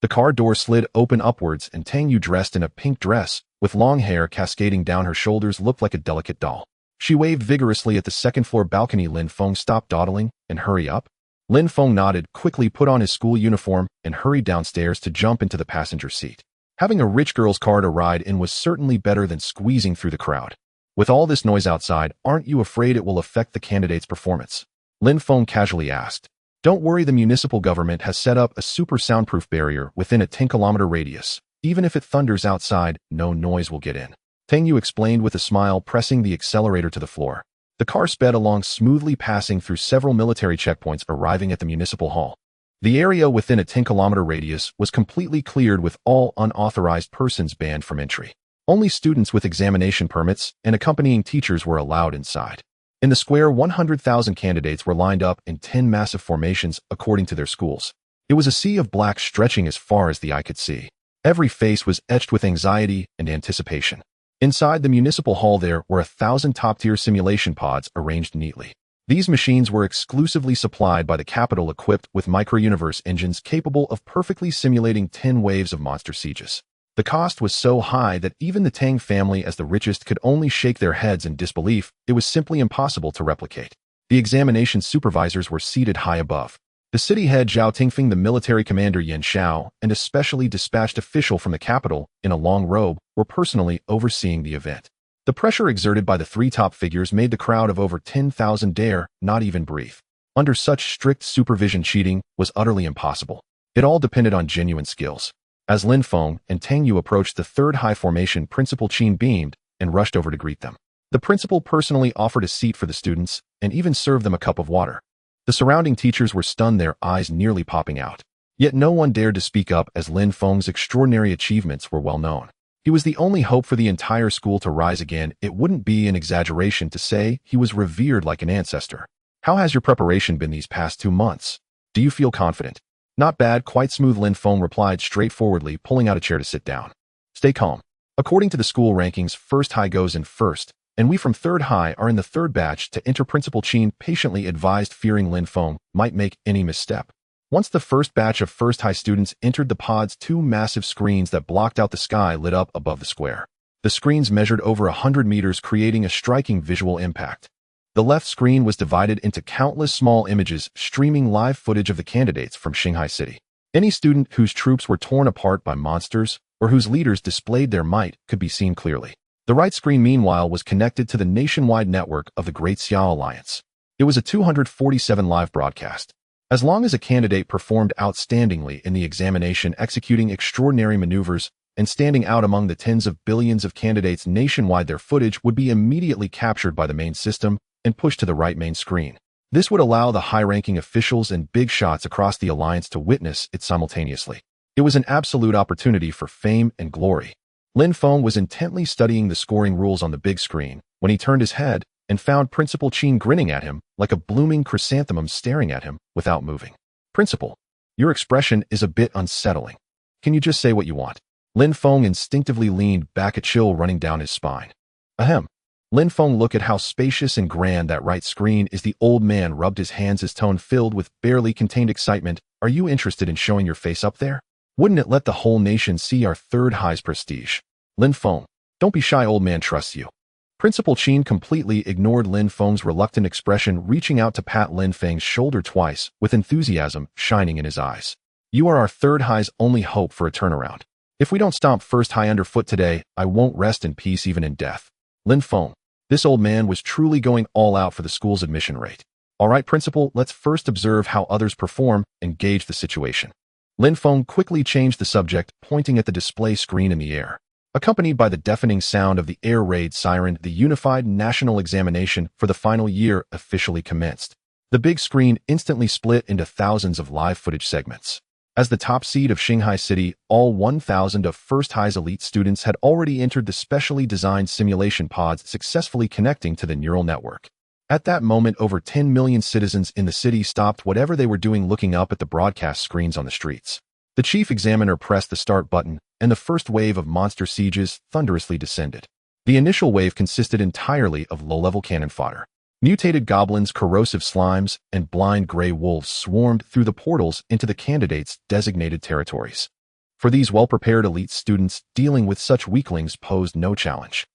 The car door slid open upwards, and Tang Yu, dressed in a pink dress, with long hair cascading down her shoulders, looked like a delicate doll. She waved vigorously at the second-floor balcony. Lin Feng, stop dawdling and hurry up. Lin Feng nodded, quickly put on his school uniform, and hurried downstairs to jump into the passenger seat. Having a rich girl's car to ride in was certainly better than squeezing through the crowd. With all this noise outside, aren't you afraid it will affect the candidate's performance? Lin Feng casually asked. Don't worry, the municipal government has set up a super soundproof barrier within a 10-kilometer radius. Even if it thunders outside, no noise will get in. Tang Yu explained with a smile, pressing the accelerator to the floor. The car sped along smoothly, passing through several military checkpoints, arriving at the municipal hall. The area within a 10-kilometer radius was completely cleared, with all unauthorized persons banned from entry. Only students with examination permits and accompanying teachers were allowed inside. In the square, 100,000 candidates were lined up in 10 massive formations according to their schools. It was a sea of black stretching as far as the eye could see. Every face was etched with anxiety and anticipation. Inside the municipal hall, there were 1,000 top-tier simulation pods arranged neatly. These machines were exclusively supplied by the capital, equipped with micro-universe engines capable of perfectly simulating 10 waves of monster sieges. The cost was so high that even the Tang family, as the richest, could only shake their heads in disbelief. It was simply impossible to replicate. The examination supervisors were seated high above. The city head Zhao Tingfeng, the military commander Yan Xiao, and a specially dispatched official from the capital in a long robe were personally overseeing the event. The pressure exerted by the 3 top figures made the crowd of over 10,000 dare not even breathe. Under such strict supervision, cheating was utterly impossible. It all depended on genuine skills. As Lin Feng and Tang Yu approached the third high formation, Principal Qin beamed and rushed over to greet them. The principal personally offered a seat for the students and even served them a cup of water. The surrounding teachers were stunned, their eyes nearly popping out. Yet no one dared to speak up as Lin Feng's extraordinary achievements were well known. He was the only hope for the entire school to rise again. It wouldn't be an exaggeration to say he was revered like an ancestor. How has your preparation been these past 2 months? Do you feel confident? Not bad, quite smooth, Lin Feng replied straightforwardly, pulling out a chair to sit down. Stay calm. According to the school rankings, first high goes in first, and we from third high are in the third batch to enter. Principal Qin patiently advised, fearing Lin Feng might make any misstep. Once the first batch of first high students entered the pods, 2 massive screens that blocked out the sky lit up above the square. The screens measured over 100 meters, creating a striking visual impact. The left screen was divided into countless small images, streaming live footage of the candidates from Shanghai City. Any student whose troops were torn apart by monsters or whose leaders displayed their might could be seen clearly. The right screen, meanwhile, was connected to the nationwide network of the Great Xiao Alliance. It was a 247 live broadcast. As long as a candidate performed outstandingly in the examination, executing extraordinary maneuvers, and standing out among the tens of billions of candidates nationwide, their footage would be immediately captured by the main system and pushed to the right main screen. This would allow the high-ranking officials and big shots across the alliance to witness it simultaneously. It was an absolute opportunity for fame and glory. Lin Feng was intently studying the scoring rules on the big screen when he turned his head and found Principal Qin grinning at him like a blooming chrysanthemum, staring at him without moving. Principal, your expression is a bit unsettling. Can you just say what you want? Lin Feng instinctively leaned back, a chill running down his spine. Ahem. Lin Feng, look at how spacious and grand that right screen is. The old man rubbed his hands, his tone filled with barely contained excitement. Are you interested in showing your face up there? Wouldn't it let the whole nation see our third high's prestige? Lin Feng, don't be shy, old man trusts you. Principal Qin completely ignored Lin Feng's reluctant expression, reaching out to pat Lin Feng's shoulder twice, with enthusiasm shining in his eyes. You are our third high's only hope for a turnaround. If we don't stomp first high underfoot today, I won't rest in peace even in death. Lin Feng, this old man was truly going all out for the school's admission rate. All right, Principal, let's first observe how others perform and gauge the situation. Lin Feng quickly changed the subject, pointing at the display screen in the air. Accompanied by the deafening sound of the air raid siren, the unified national examination for the final year officially commenced. The big screen instantly split into thousands of live footage segments. As the top seed of Shanghai City, all 1,000 of First High's elite students had already entered the specially designed simulation pods, successfully connecting to the neural network. At that moment, over 10 million citizens in the city stopped whatever they were doing, looking up at the broadcast screens on the streets. The chief examiner pressed the start button, and the first wave of monster sieges thunderously descended. The initial wave consisted entirely of low-level cannon fodder. Mutated goblins, corrosive slimes, and blind gray wolves swarmed through the portals into the candidates' designated territories. For these well-prepared elite students, dealing with such weaklings posed no challenge.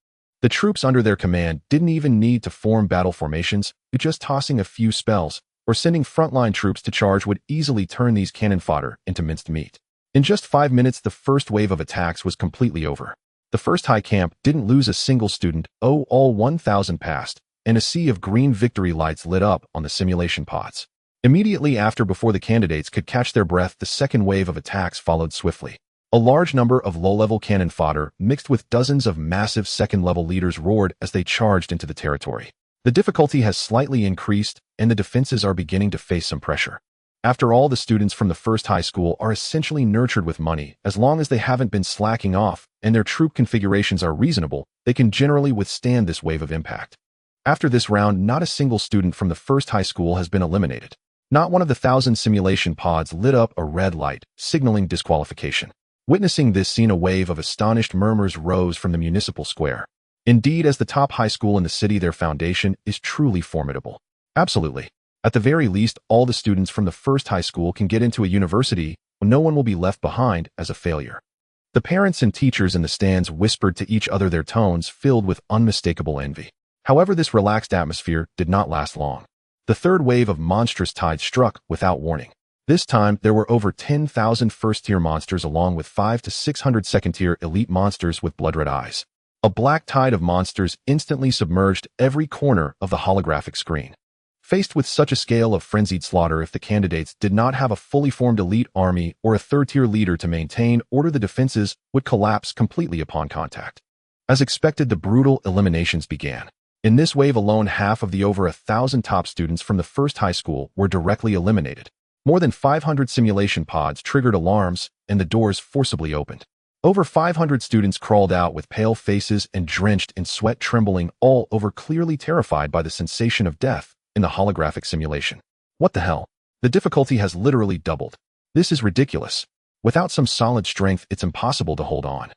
The troops under their command didn't even need to form battle formations, just tossing a few spells or sending frontline troops to charge would easily turn these cannon fodder into minced meat. In just 5 minutes, the first wave of attacks was completely over. The first high camp didn't lose a single student. All 1,000 passed, and a sea of green victory lights lit up on the simulation pods. Immediately after, before the candidates could catch their breath, the second wave of attacks followed swiftly. A large number of low-level cannon fodder, mixed with dozens of massive second-level leaders, roared as they charged into the territory. The difficulty has slightly increased, and the defenses are beginning to face some pressure. After all, the students from the first high school are essentially nurtured with money. As long as they haven't been slacking off and their troop configurations are reasonable, they can generally withstand this wave of impact. After this round, not a single student from the first high school has been eliminated. Not one of the 1,000 simulation pods lit up a red light, signaling disqualification. Witnessing this scene, a wave of astonished murmurs rose from the municipal square. Indeed, as the top high school in the city, their foundation is truly formidable. Absolutely. At the very least, all the students from the first high school can get into a university, and no one will be left behind as a failure. The parents and teachers in the stands whispered to each other, their tones filled with unmistakable envy. However, this relaxed atmosphere did not last long. The third wave of monstrous tide struck without warning. This time, there were over 10,000 first-tier monsters along with 500 to 600 second-tier elite monsters with blood-red eyes. A black tide of monsters instantly submerged every corner of the holographic screen. Faced with such a scale of frenzied slaughter, if the candidates did not have a fully formed elite army or a third-tier leader to maintain order, the defenses would collapse completely upon contact. As expected, the brutal eliminations began. In this wave alone, half of the over 1,000 top students from the first high school were directly eliminated. More than 500 simulation pods triggered alarms, and the doors forcibly opened. Over 500 students crawled out with pale faces and drenched in sweat, trembling all over, clearly terrified by the sensation of death in the holographic simulation. What the hell? The difficulty has literally doubled. This is ridiculous. Without some solid strength, it's impossible to hold on.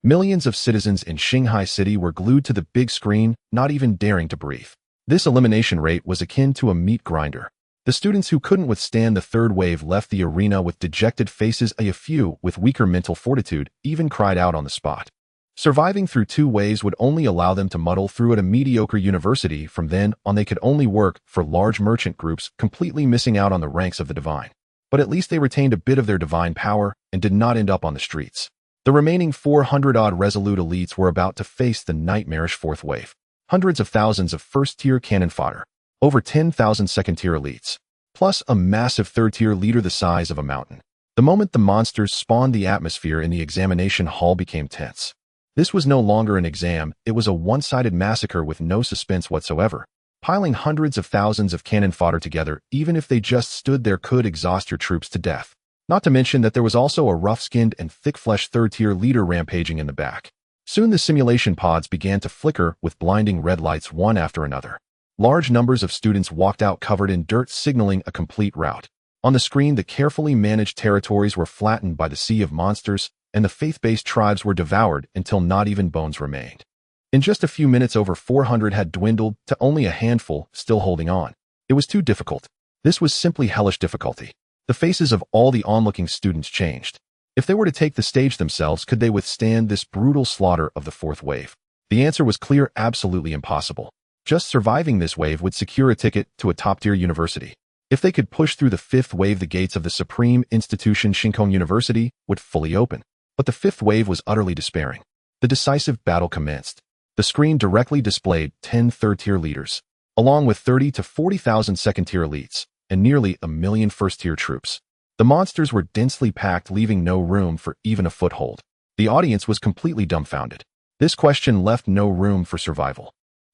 Millions of citizens in Shanghai City were glued to the big screen, not even daring to breathe. This elimination rate was akin to a meat grinder. The students who couldn't withstand the third wave left the arena with dejected faces. A few, with weaker mental fortitude, even cried out on the spot. Surviving through 2 waves would only allow them to muddle through at a mediocre university. From then on, they could only work for large merchant groups, completely missing out on the ranks of the divine. But at least they retained a bit of their divine power and did not end up on the streets. The remaining 400-odd resolute elites were about to face the nightmarish 4th wave. Hundreds of thousands of first-tier cannon fodder. Over 10,000 second-tier elites, plus a massive third-tier leader the size of a mountain. The moment the monsters spawned, the atmosphere in the examination hall became tense. This was no longer an exam, it was a one-sided massacre with no suspense whatsoever. Piling hundreds of thousands of cannon fodder together, even if they just stood there, could exhaust your troops to death. Not to mention that there was also a rough-skinned and thick-fleshed third-tier leader rampaging in the back. Soon the simulation pods began to flicker with blinding red lights one after another. Large numbers of students walked out covered in dirt, signaling a complete rout. On the screen, the carefully managed territories were flattened by the sea of monsters, and the faith-based tribes were devoured until not even bones remained. In just a few minutes, over 400 had dwindled to only a handful still holding on. It was too difficult. This was simply hellish difficulty. The faces of all the onlooking students changed. If they were to take the stage themselves, could they withstand this brutal slaughter of the 4th wave? The answer was clear: absolutely impossible. Just surviving this wave would secure a ticket to a top-tier university. If they could push through the 5th wave, the gates of the supreme institution Shinkong University would fully open. But the 5th wave was utterly despairing. The decisive battle commenced. The screen directly displayed 10 third-tier leaders, along with 30 to 40,000 second-tier elites, and nearly 1 million first-tier troops. The monsters were densely packed, leaving no room for even a foothold. The audience was completely dumbfounded. This question left no room for survival.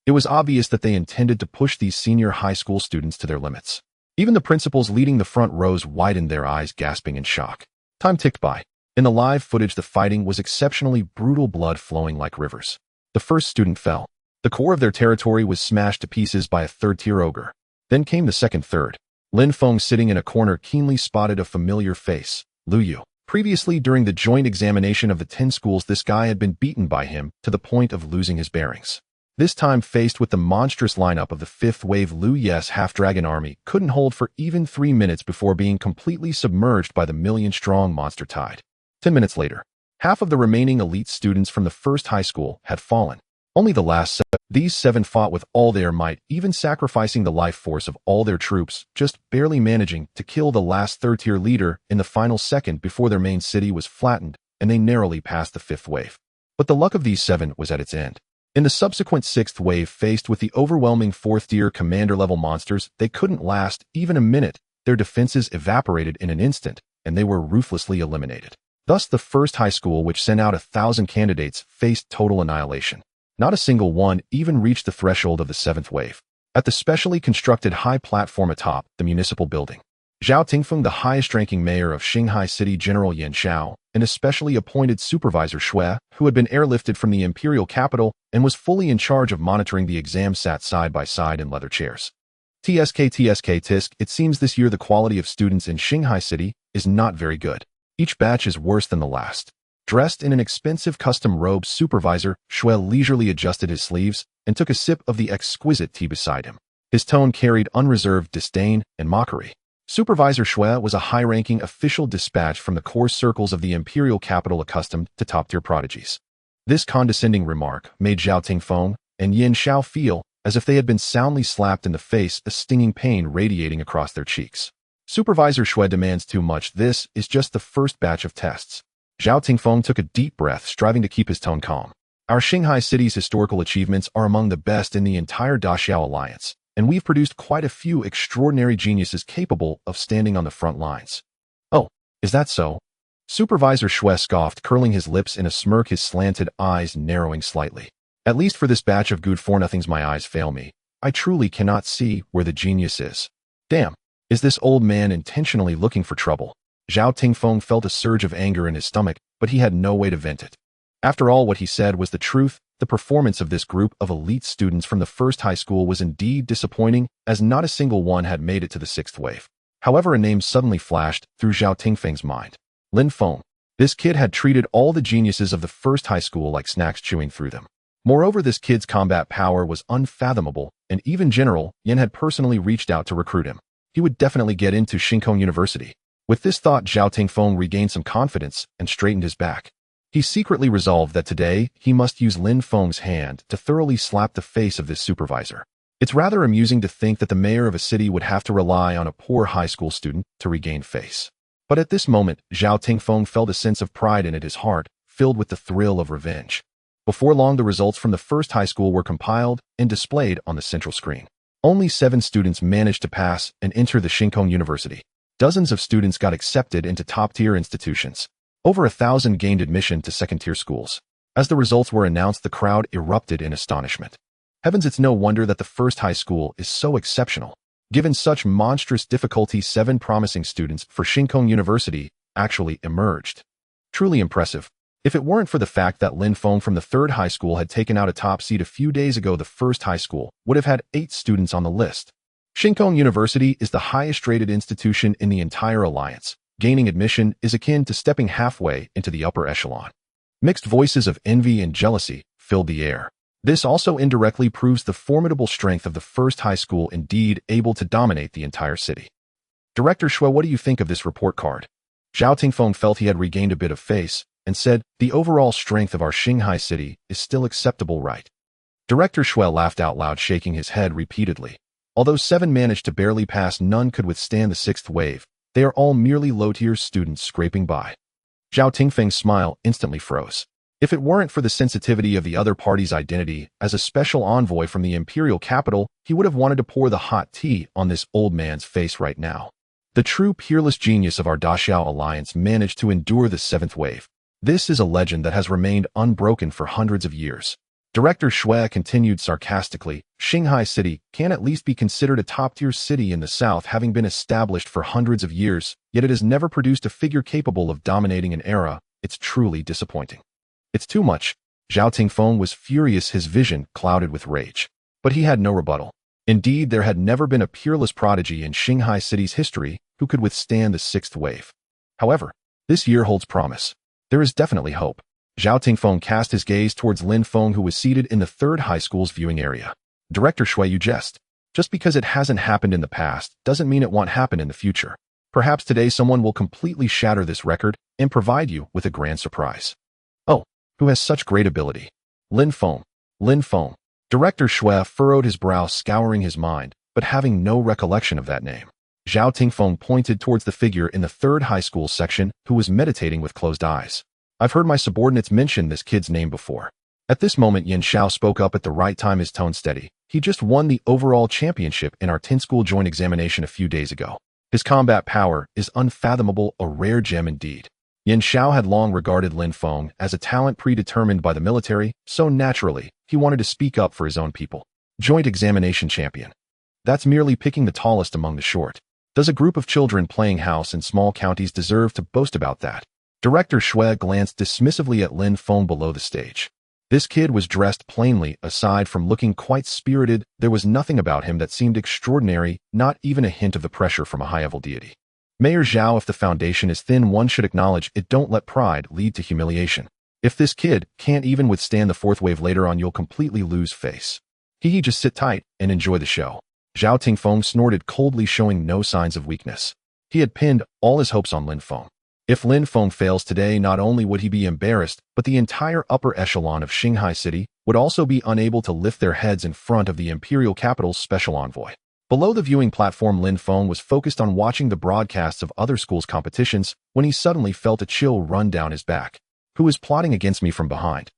It was obvious that they intended to push these senior high school students to their limits. Even the principals leading the front rows widened their eyes, gasping in shock. Time ticked by. In the live footage, the fighting was exceptionally brutal, blood flowing like rivers. The first student fell. The core of their territory was smashed to pieces by a third-tier ogre. Then came the second third. Lin Feng, sitting in a corner, keenly spotted a familiar face. Lu Yu. Previously, during the joint examination of the 10 schools, this guy had been beaten by him to the point of losing his bearings. This time, faced with the monstrous lineup of the 5th wave, Lu Yu's half-dragon army couldn't hold for even 3 minutes before being completely submerged by the million-strong monster tide. 10 minutes later, half of the remaining elite students from the first high school had fallen. Only the last 7. These 7 fought with all their might, even sacrificing the life force of all their troops, just barely managing to kill the last third-tier leader in the final second before their main city was flattened, and they narrowly passed the 5th wave. But the luck of these 7 was at its end. In the subsequent 6th wave, faced with the overwhelming 4th-tier commander-level monsters, they couldn't last even a minute. Their defenses evaporated in an instant, and they were ruthlessly eliminated. Thus, the first high school, which sent out 1,000 candidates, faced total annihilation. Not a single one even reached the threshold of the 7th wave. At the specially constructed high platform atop the municipal building, Zhao Tingfeng, the highest-ranking mayor of Shanghai City, General Yan Xiao, and a specially appointed supervisor Shui, who had been airlifted from the imperial capital and was fully in charge of monitoring the exam, sat side by side in leather chairs. Tisk, it seems this year the quality of students in Shanghai City is not very good. Each batch is worse than the last. Dressed in an expensive custom robe, Supervisor Shui leisurely adjusted his sleeves and took a sip of the exquisite tea beside him. His tone carried unreserved disdain and mockery. Supervisor Shui was a high-ranking official dispatched from the core circles of the imperial capital, accustomed to top-tier prodigies. This condescending remark made Zhao Tingfeng and Yan Xiao feel as if they had been soundly slapped in the face, a stinging pain radiating across their cheeks. Supervisor Shui demands too much. This is just the first batch of tests. Zhao Tingfeng took a deep breath, striving to keep his tone calm. Our Shanghai City's historical achievements are among the best in the entire Daxiao Alliance, and we've produced quite a few extraordinary geniuses capable of standing on the front lines. Oh, is that so? Supervisor Shui scoffed, curling his lips in a smirk, his slanted eyes narrowing slightly. At least for this batch of good-for-nothings, my eyes fail me. I truly cannot see where the genius is. Damn, Is this old man intentionally looking for trouble? Zhao Tingfeng felt a surge of anger in his stomach, but he had no way to vent it. After all, what he said was the truth. The performance of this group of elite students from the first high school was indeed disappointing, as not a single one had made it to the sixth wave. However, a name suddenly flashed through Zhao Tingfeng's mind. Lin Feng. This kid had treated all the geniuses of the first high school like snacks, chewing through them. Moreover, this kid's combat power was unfathomable, and even General Yin had personally reached out to recruit him. He would definitely get into Shinkong University. With this thought, Zhao Tingfeng regained some confidence and straightened his back. He secretly resolved that today he must use Lin Feng's hand to thoroughly slap the face of this supervisor. It's rather amusing to think that the mayor of a city would have to rely on a poor high school student to regain face. But at this moment, Zhao Tingfeng felt a sense of pride in his heart, filled with the thrill of revenge. Before long, the results from the first high school were compiled and displayed on the central screen. Only 7 students managed to pass and enter the Shinkong University. Dozens of students got accepted into top-tier institutions. Over 1,000 gained admission to second-tier schools. As the results were announced, the crowd erupted in astonishment. Heavens, it's no wonder that the first high school is so exceptional. Given such monstrous difficulty, 7 promising students for Shinkong University actually emerged. Truly impressive. If it weren't for the fact that Lin Feng from the third high school had taken out a top seed a few days ago, the first high school would have had 8 students on the list. Shinkong University is the highest-rated institution in the entire alliance. Gaining admission is akin to stepping halfway into the upper echelon. Mixed voices of envy and jealousy filled the air. This also indirectly proves the formidable strength of the first high school, indeed able to dominate the entire city. Director Shui, what do you think of this report card? Zhao Tingfeng felt he had regained a bit of face and said, the overall strength of our Shanghai city is still acceptable, right? Director Shui laughed out loud, shaking his head repeatedly. Although 7 managed to barely pass, none could withstand the 6th wave. They are all merely low-tier students scraping by. Zhao Tingfeng's smile instantly froze. If it weren't for the sensitivity of the other party's identity as a special envoy from the imperial capital, he would have wanted to pour the hot tea on this old man's face right now. The true peerless genius of our Daxiao alliance managed to endure the 7th wave. This is a legend that has remained unbroken for hundreds of years. Director Shui continued sarcastically, Shanghai City can at least be considered a top-tier city in the south, having been established for hundreds of years, yet it has never produced a figure capable of dominating an era. It's truly disappointing. It's too much. Zhao Tingfeng was furious, his vision clouded with rage. But he had no rebuttal. Indeed, there had never been a peerless prodigy in Shanghai City's history who could withstand the 6th wave. However, this year holds promise. There is definitely hope. Zhao Tingfeng cast his gaze towards Lin Feng, who was seated in the third high school's viewing area. Director Shui, you jest. Just because it hasn't happened in the past doesn't mean it won't happen in the future. Perhaps today someone will completely shatter this record and provide you with a grand surprise. Oh, who has such great ability? Lin Feng. Lin Feng. Director Shui furrowed his brow, scouring his mind, but having no recollection of that name. Zhao Tingfeng pointed towards the figure in the third high school section who was meditating with closed eyes. I've heard my subordinates mention this kid's name before. At this moment, Yin Xiao spoke up at the right time, his tone steady. He just won the overall championship in our 10-school joint examination a few days ago. His combat power is unfathomable, a rare gem indeed. Yin Xiao had long regarded Lin Feng as a talent predetermined by the military, so naturally, he wanted to speak up for his own people. Joint examination champion. That's merely picking the tallest among the short. Does a group of children playing house in small counties deserve to boast about that? Director Shui glanced dismissively at Lin Feng below the stage. This kid was dressed plainly. Aside from looking quite spirited, there was nothing about him that seemed extraordinary, not even a hint of the pressure from a high-level deity. Mayor Zhao, if the foundation is thin, one should acknowledge it. Don't let pride lead to humiliation. If this kid can't even withstand the 4th wave later on, you'll completely lose face. Just sit tight and enjoy the show. Zhao Tingfeng snorted coldly, showing no signs of weakness. He had pinned all his hopes on Lin Feng. If Lin Feng fails today, not only would he be embarrassed, but the entire upper echelon of Shanghai City would also be unable to lift their heads in front of the imperial capital's special envoy. Below the viewing platform, Lin Feng was focused on watching the broadcasts of other schools' competitions when he suddenly felt a chill run down his back. Who is plotting against me from behind?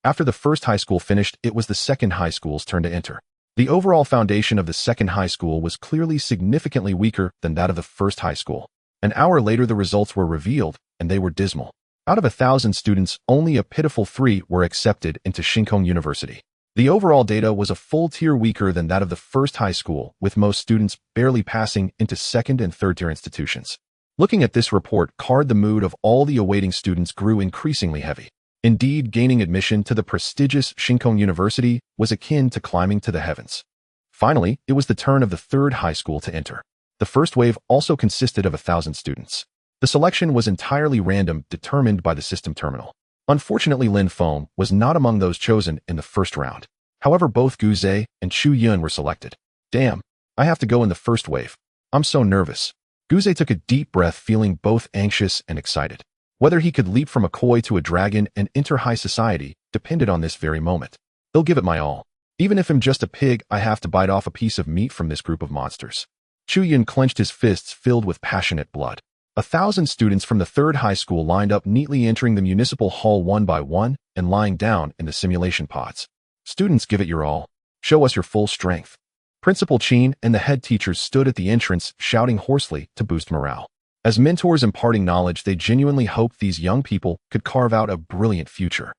After the first high school finished, it was the second high school's turn to enter. The overall foundation of the second high school was clearly significantly weaker than that of the first high school. An hour later, the results were revealed, and they were dismal. Out of 1,000 students, only a pitiful 3 were accepted into Shinkong University. The overall data was a full tier weaker than that of the first high school, with most students barely passing into second and third tier institutions. Looking at this report card, the mood of all the awaiting students grew increasingly heavy. Indeed, gaining admission to the prestigious Shinkong University was akin to climbing to the heavens. Finally, it was the turn of the third high school to enter. The first wave also consisted of 1,000 students. The selection was entirely random, determined by the system terminal. Unfortunately, Lin Feng was not among those chosen in the first round. However, both Gu Zhe and Chu Yun were selected. Damn, I have to go in the first wave. I'm so nervous. Gu Zhe took a deep breath, feeling both anxious and excited. Whether he could leap from a koi to a dragon and enter high society depended on this very moment. He'll give it my all. Even if I'm just a pig, I have to bite off a piece of meat from this group of monsters. Chu Yun clenched his fists, filled with passionate blood. 1,000 students from the third high school lined up neatly, entering the municipal hall one by one and lying down in the simulation pods. Students, give it your all. Show us your full strength. Principal Qin and the head teachers stood at the entrance, shouting hoarsely to boost morale. As mentors imparting knowledge, they genuinely hoped these young people could carve out a brilliant future.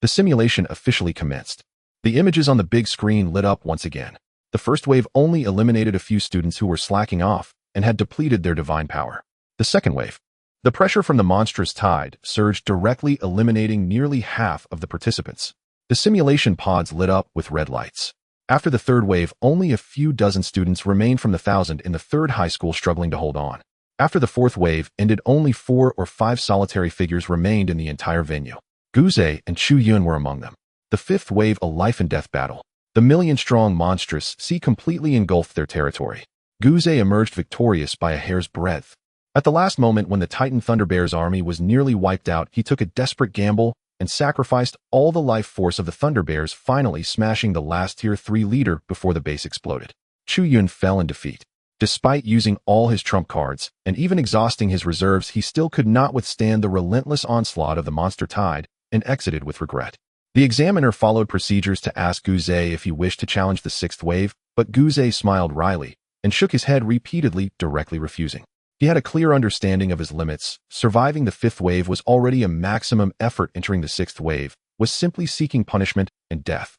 The simulation officially commenced. The images on the big screen lit up once again. The first wave only eliminated a few students who were slacking off and had depleted their divine power. The second wave. The pressure from the monstrous tide surged, directly eliminating nearly half of the participants. The simulation pods lit up with red lights. After the third wave, only a few dozen students remained from the 1,000 in the third high school, struggling to hold on. After the fourth wave ended, only 4 or 5 solitary figures remained in the entire venue. Gu Zhe and Chu Yun were among them. The fifth wave, a life-and-death battle. The million-strong monstrous sea completely engulfed their territory. Gu Zhe emerged victorious by a hair's breadth. At the last moment, when the Titan Thunderbear's army was nearly wiped out, he took a desperate gamble and sacrificed all the life force of the Thunderbears, finally smashing the last Tier 3 leader before the base exploded. Chu Yun fell in defeat. Despite using all his trump cards and even exhausting his reserves, he still could not withstand the relentless onslaught of the monster tide and exited with regret. The examiner followed procedures to ask Gu Zhe if he wished to challenge the sixth wave, but Gu Zhe smiled wryly and shook his head repeatedly, directly refusing. He had a clear understanding of his limits. Surviving the fifth wave was already a maximum effort. Entering the sixth wave was simply seeking punishment and death.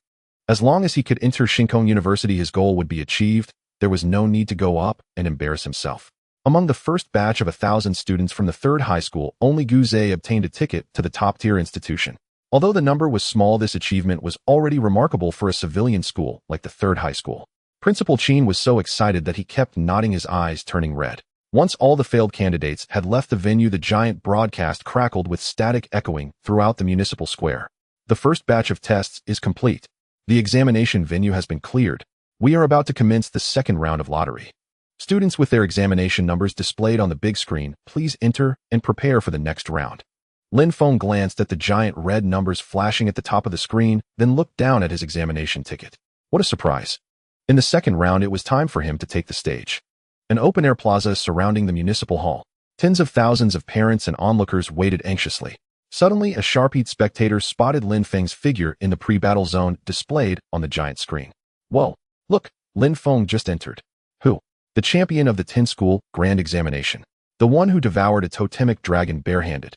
As long as he could enter Shinkong University, his goal would be achieved. There was no need to go up and embarrass himself. Among the first batch of 1,000 students from the third high school, only Gu Zhe obtained a ticket to the top-tier institution. Although the number was small, this achievement was already remarkable for a civilian school like the third high school. Principal Qin was so excited that he kept nodding, his eyes turning red. Once all the failed candidates had left the venue, the giant broadcast crackled with static echoing throughout the municipal square. The first batch of tests is complete. The examination venue has been cleared. We are about to commence the second round of lottery. Students with their examination numbers displayed on the big screen, please enter and prepare for the next round. Lin Feng glanced at the giant red numbers flashing at the top of the screen, then looked down at his examination ticket. What a surprise. In the second round, it was time for him to take the stage. An open-air plaza surrounding the municipal hall. Tens of thousands of parents and onlookers waited anxiously. Suddenly, a sharp-eyed spectator spotted Lin Feng's figure in the pre-battle zone displayed on the giant screen. Whoa, look, Lin Feng just entered. Who? The champion of the 10 school grand examination. The one who devoured a totemic dragon barehanded.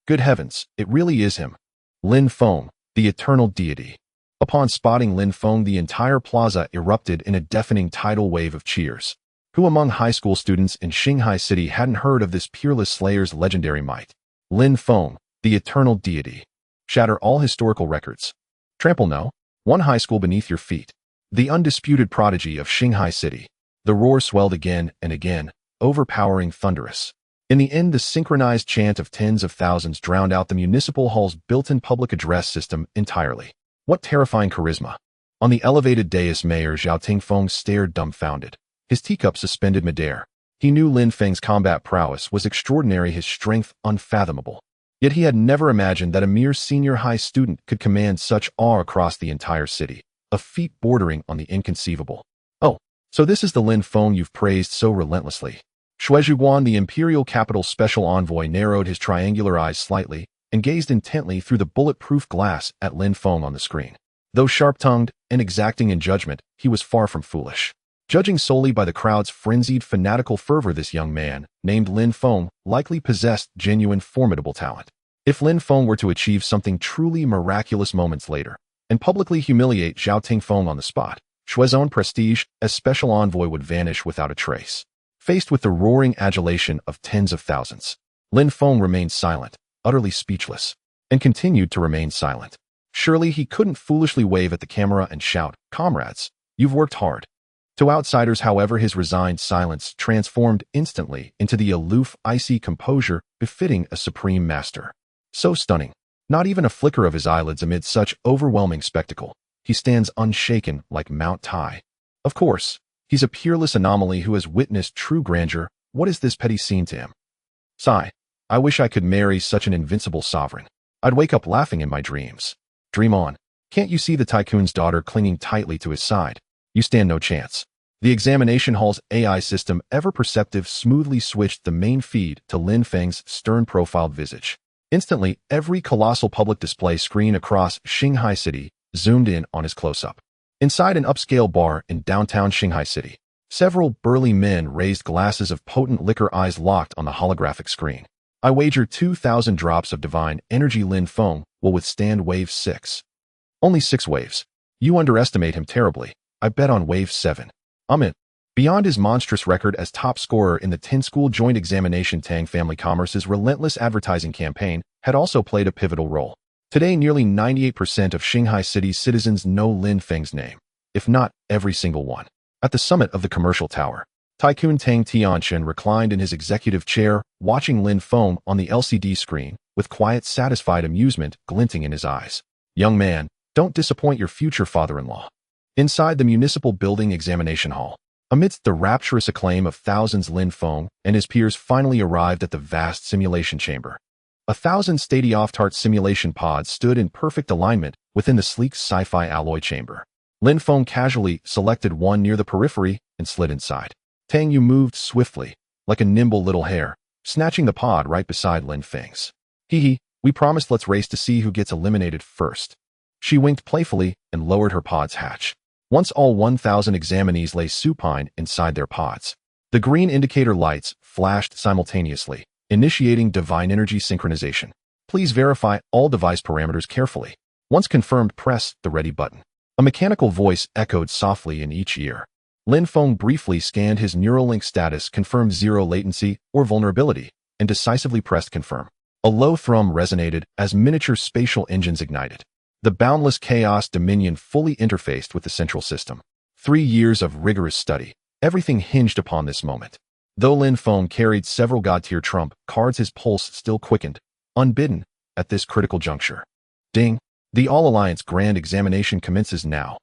Good heavens, it really is him. Lin Feng, the eternal deity. Upon spotting Lin Feng, the entire plaza erupted in a deafening tidal wave of cheers. Who among high school students in Shanghai City hadn't heard of this peerless slayer's legendary might? Lin Feng, the eternal deity. Shatter all historical records. Trample no one high school beneath your feet. The undisputed prodigy of Shanghai City. The roar swelled again and again, overpowering, thunderous. In the end, the synchronized chant of tens of thousands drowned out the municipal hall's built-in public address system entirely. What terrifying charisma. On the elevated dais, Mayor Zhao Tingfeng stared dumbfounded, his teacup suspended midair. He knew Lin Feng's combat prowess was extraordinary, his strength unfathomable. Yet he had never imagined that a mere senior high student could command such awe across the entire city, a feat bordering on the inconceivable. Oh, so this is the Lin Feng you've praised so relentlessly. Shuizhuguan, the imperial capital's special envoy, narrowed his triangular eyes slightly and gazed intently through the bulletproof glass at Lin Feng on the screen. Though sharp-tongued and exacting in judgment, he was far from foolish. Judging solely by the crowd's frenzied, fanatical fervor, this young man, named Lin Feng, likely possessed genuine, formidable talent. If Lin Feng were to achieve something truly miraculous moments later, and publicly humiliate Zhao Tingfeng on the spot. Shui's own prestige as special envoy would vanish without a trace. Faced with the roaring adulation of tens of thousands, Lin Feng remained silent, utterly speechless, and continued to remain silent. Surely he couldn't foolishly wave at the camera and shout, "Comrades, you've worked hard." To outsiders, however, his resigned silence transformed instantly into the aloof, icy composure befitting a supreme master. So stunning. Not even a flicker of his eyelids amid such overwhelming spectacle. He stands unshaken like Mount Tai. Of course, he's a peerless anomaly who has witnessed true grandeur. What is this petty scene to him? Sigh. I wish I could marry such an invincible sovereign. I'd wake up laughing in my dreams. Dream on. Can't you see the tycoon's daughter clinging tightly to his side? You stand no chance. The examination hall's AI system, ever-perceptive, smoothly switched the main feed to Lin Feng's stern-profiled visage. Instantly, every colossal public display screen across Shanghai City zoomed in on his close-up. Inside an upscale bar in downtown Shanghai City, several burly men raised glasses of potent liquor, eyes locked on the holographic screen. I wager 2,000 drops of divine energy Lin Feng will withstand wave 6. Only 6 waves. You underestimate him terribly. I bet on wave 7. I'm in. Beyond his monstrous record as top scorer in the 10-school joint examination, Tang Family Commerce's relentless advertising campaign had also played a pivotal role. Today, nearly 98% of Shanghai City's citizens know Lin Feng's name, if not every single one. At the summit of the commercial tower, Tycoon Tang Tianchen reclined in his executive chair, watching Lin Feng on the LCD screen, with quiet, satisfied amusement glinting in his eyes. Young man, don't disappoint your future father-in-law. Inside the municipal building examination hall, amidst the rapturous acclaim of thousands, Lin Feng and his peers finally arrived at the vast simulation chamber. 1,000 state-of-the-art simulation pods stood in perfect alignment within the sleek sci-fi alloy chamber. Lin Feng casually selected one near the periphery and slid inside. Tang Yu moved swiftly, like a nimble little hare, snatching the pod right beside Lin Feng's. Hee, we promised, let's race to see who gets eliminated first. She winked playfully and lowered her pod's hatch. Once all 1,000 examinees lay supine inside their pods, the green indicator lights flashed simultaneously, initiating divine energy synchronization. Please verify all device parameters carefully. Once confirmed, press the ready button. A mechanical voice echoed softly in each ear. Lin Feng briefly scanned his Neuralink status, confirmed 0 latency or vulnerability, and decisively pressed confirm. A low thrum resonated as miniature spatial engines ignited. The boundless chaos dominion fully interfaced with the central system. 3 years of rigorous study. Everything hinged upon this moment. Though Lin Feng carried several god-tier trump cards, his pulse still quickened, unbidden, at this critical juncture. Ding! The All-Alliance Grand Examination commences now.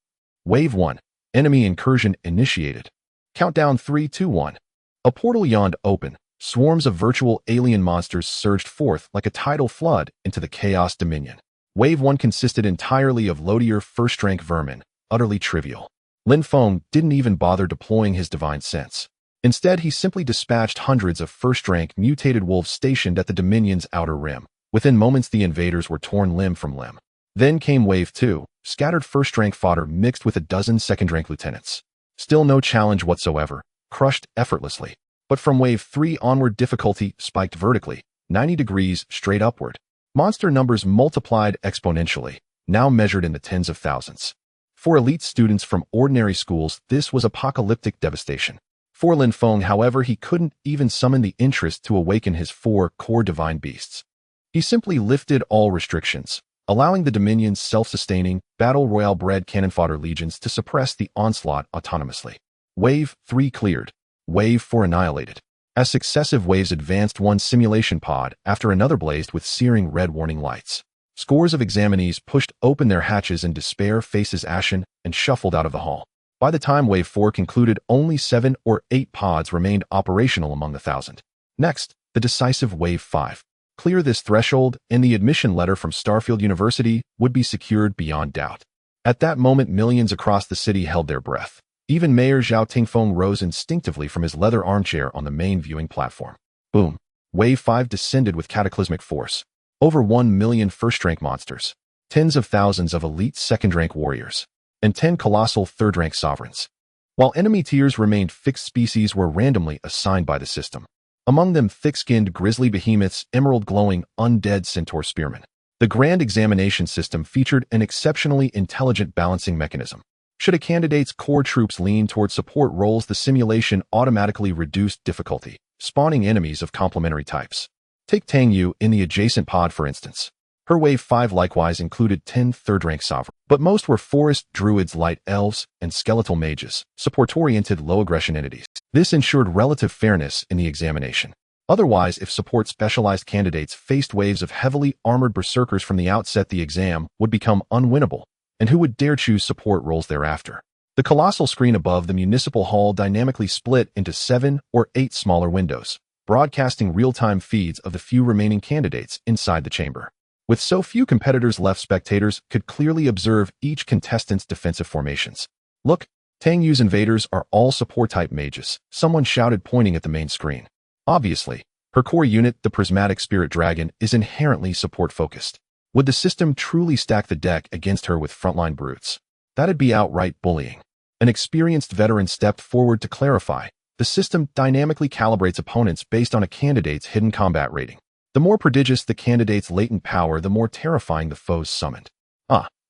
Wave 1. Enemy incursion initiated. Countdown 3, 2, 1. A portal yawned open. Swarms of virtual alien monsters surged forth like a tidal flood into the chaos dominion. Wave 1 consisted entirely of low-tier first-rank vermin, utterly trivial. Lin Feng didn't even bother deploying his divine sense. Instead, he simply dispatched hundreds of first-rank mutated wolves stationed at the Dominion's outer rim. Within moments, the invaders were torn limb from limb. Then came Wave 2, scattered first-rank fodder mixed with a dozen second-rank lieutenants. Still no challenge whatsoever, crushed effortlessly. But from Wave 3 onward, difficulty spiked vertically, 90 degrees straight upward. Monster numbers multiplied exponentially, now measured in the tens of thousands. For elite students from ordinary schools, this was apocalyptic devastation. For Lin Feng, however, he couldn't even summon the interest to awaken his 4 core divine beasts. He simply lifted all restrictions, allowing the Dominion's self-sustaining, battle royale-bred cannon fodder legions to suppress the onslaught autonomously. Wave 3 cleared. Wave 4 annihilated. As successive waves advanced, one simulation pod after another blazed with searing red warning lights. Scores of examinees pushed open their hatches in despair, faces ashen, and shuffled out of the hall. By the time Wave 4 concluded, only 7 or 8 pods remained operational among the 1,000. Next, the decisive Wave 5. Clear this threshold, and the admission letter from Starfield University would be secured beyond doubt. At that moment, millions across the city held their breath. Even Mayor Zhao Tingfeng rose instinctively from his leather armchair on the main viewing platform. Boom. Wave 5 descended with cataclysmic force. Over 1 million first-rank monsters, tens of thousands of elite second-rank warriors, and 10 colossal third-rank sovereigns. While enemy tiers remained fixed, species were randomly assigned by the system. Among them, thick-skinned grizzly behemoths, emerald-glowing undead centaur spearmen, The grand examination system featured an exceptionally intelligent balancing mechanism. Should a candidate's core troops lean toward support roles, the simulation automatically reduced difficulty, spawning enemies of complementary types. Take Tang Yu in the adjacent pod, for instance. Her Wave 5 likewise included 10 third-rank sovereigns, but most were forest druids, light elves, and skeletal mages, support-oriented low-aggression entities. This ensured relative fairness in the examination. Otherwise, if support-specialized candidates faced waves of heavily armored berserkers from the outset, the exam would become unwinnable, and who would dare choose support roles thereafter? The colossal screen above the municipal hall dynamically split into 7 or 8 smaller windows, broadcasting real-time feeds of the few remaining candidates inside the chamber. With so few competitors left, spectators could clearly observe each contestant's defensive formations. "Look, Tang Yu's invaders are all support-type mages," someone shouted, pointing at the main screen. Obviously, her core unit, the Prismatic Spirit Dragon, is inherently support-focused. Would the system truly stack the deck against her with frontline brutes? That'd be outright bullying. An experienced veteran stepped forward to clarify. The system dynamically calibrates opponents based on a candidate's hidden combat rating. The more prodigious the candidate's latent power, the more terrifying the foes summoned.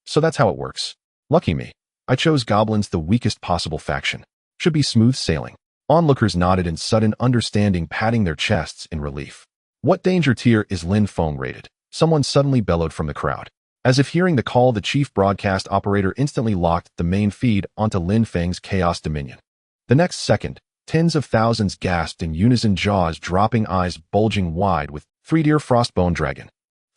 So that's how it works. Lucky me. I chose goblins, the weakest possible faction. Should be smooth sailing. Onlookers nodded in sudden understanding, patting their chests in relief. What danger tier is Lin Feng rated? Someone suddenly bellowed from the crowd. As if hearing the call, the chief broadcast operator instantly locked the main feed onto Lin Feng's Chaos Dominion. The next second, tens of thousands gasped in unison, jaws dropping, eyes bulging wide, with 3-tier Frostbone Dragon,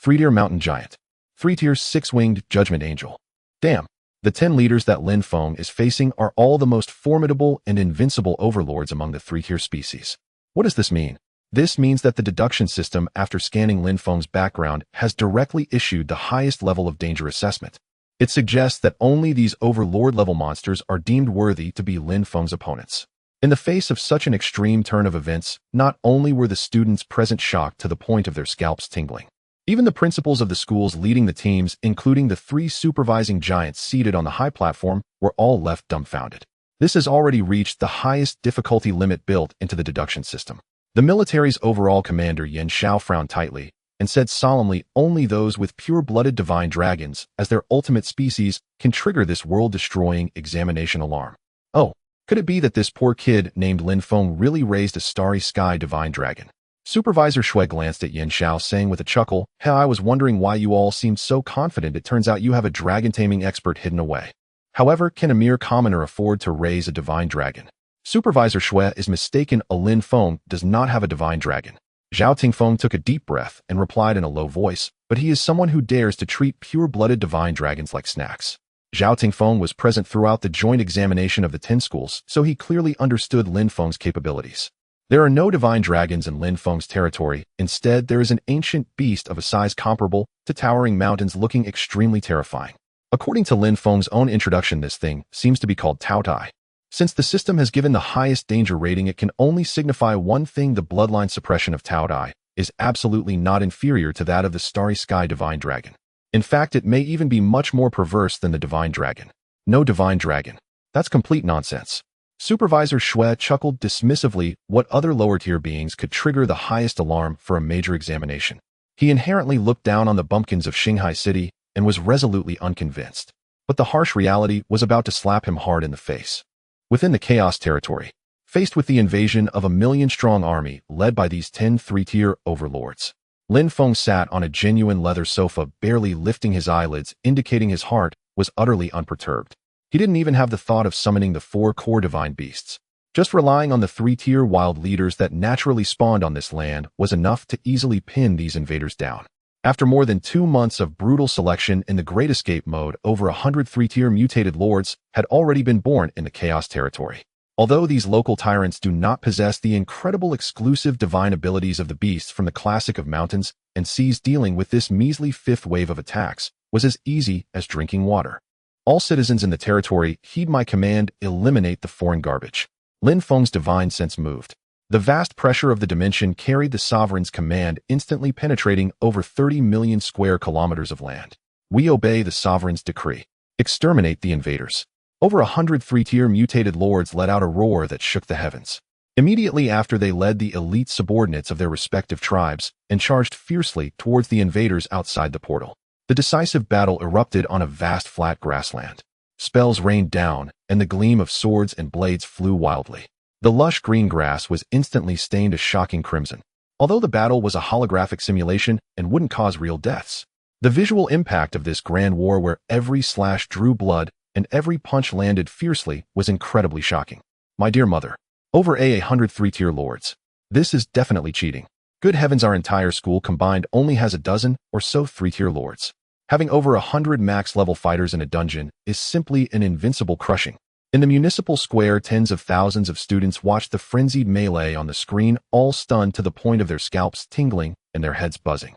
3-tier Mountain Giant, 3-tier 6-winged Judgment Angel. Damn, the 10 leaders that Lin Feng is facing are all the most formidable and invincible overlords among the 3-tier species. What does this mean? This means that the deduction system, after scanning Lin Feng's background, has directly issued the highest level of danger assessment. It suggests that only these overlord-level monsters are deemed worthy to be Lin Feng's opponents. In the face of such an extreme turn of events, not only were the students present shocked to the point of their scalps tingling, even the principals of the schools leading the teams, including the 3 supervising giants seated on the high platform, were all left dumbfounded. This has already reached the highest difficulty limit built into the deduction system. The military's overall commander, Yan Xiao, frowned tightly and said solemnly, only those with pure-blooded divine dragons as their ultimate species can trigger this world-destroying examination alarm. Oh, could it be that this poor kid named Lin Feng really raised a starry sky divine dragon? Supervisor Shui glanced at Yan Xiao, saying with a chuckle, "Hey, I was wondering why you all seemed so confident. It turns out you have a dragon-taming expert hidden away. However, can a mere commoner afford to raise a divine dragon?" Supervisor Shui is mistaken. A Lin Feng does not have a divine dragon. Zhao Tingfeng took a deep breath and replied in a low voice, "But he is someone who dares to treat pure-blooded divine dragons like snacks." Zhao Tingfeng was present throughout the joint examination of the 10 schools, so he clearly understood Lin Feng's capabilities. There are no divine dragons in Lin Feng's territory. Instead, there is an ancient beast of a size comparable to towering mountains, looking extremely terrifying. According to Lin Feng's own introduction, this thing seems to be called Taotie. Since the system has given the highest danger rating, it can only signify one thing: the bloodline suppression of Taotie is absolutely not inferior to that of the Starry Sky Divine Dragon. In fact, it may even be much more perverse than the Divine Dragon. No Divine Dragon. That's complete nonsense. Supervisor Shui chuckled dismissively. What other lower-tier beings could trigger the highest alarm for a major examination? He inherently looked down on the bumpkins of Shanghai City and was resolutely unconvinced. But the harsh reality was about to slap him hard in the face. Within the Chaos Territory, faced with the invasion of a 1,000,000-strong army led by these 10 3-tier overlords, Lin Feng sat on a genuine leather sofa, barely lifting his eyelids, indicating his heart was utterly unperturbed. He didn't even have the thought of summoning the 4 core divine beasts. Just relying on the 3-tier wild leaders that naturally spawned on this land was enough to easily pin these invaders down. After more than 2 months of brutal selection in the Great Escape mode, over 100 3-tier mutated lords had already been born in the Chaos Territory. Although these local tyrants do not possess the incredible exclusive divine abilities of the beasts from the classic of mountains and seas, dealing with this measly 5th wave of attacks was as easy as drinking water. All citizens in the territory, heed my command, eliminate the foreign garbage. Lin Feng's divine sense moved. The vast pressure of the dimension carried the sovereign's command, instantly penetrating over 30 million square kilometers of land. We obey the sovereign's decree. Exterminate the invaders. Over 100 3-tier mutated lords let out a roar that shook the heavens. Immediately after, they led the elite subordinates of their respective tribes and charged fiercely towards the invaders outside the portal. The decisive battle erupted on a vast flat grassland. Spells rained down, and the gleam of swords and blades flew wildly. The lush green grass was instantly stained a shocking crimson. Although the battle was a holographic simulation and wouldn't cause real deaths, the visual impact of this grand war where every slash drew blood and every punch landed fiercely was incredibly shocking. My dear mother, over 100 3-tier lords. This is definitely cheating. Good heavens, our entire school combined only has a dozen or so 3-tier lords. Having over 100 max-level fighters in a dungeon is simply an invincible crushing. In the municipal square, tens of thousands of students watched the frenzied melee on the screen, all stunned to the point of their scalps tingling and their heads buzzing.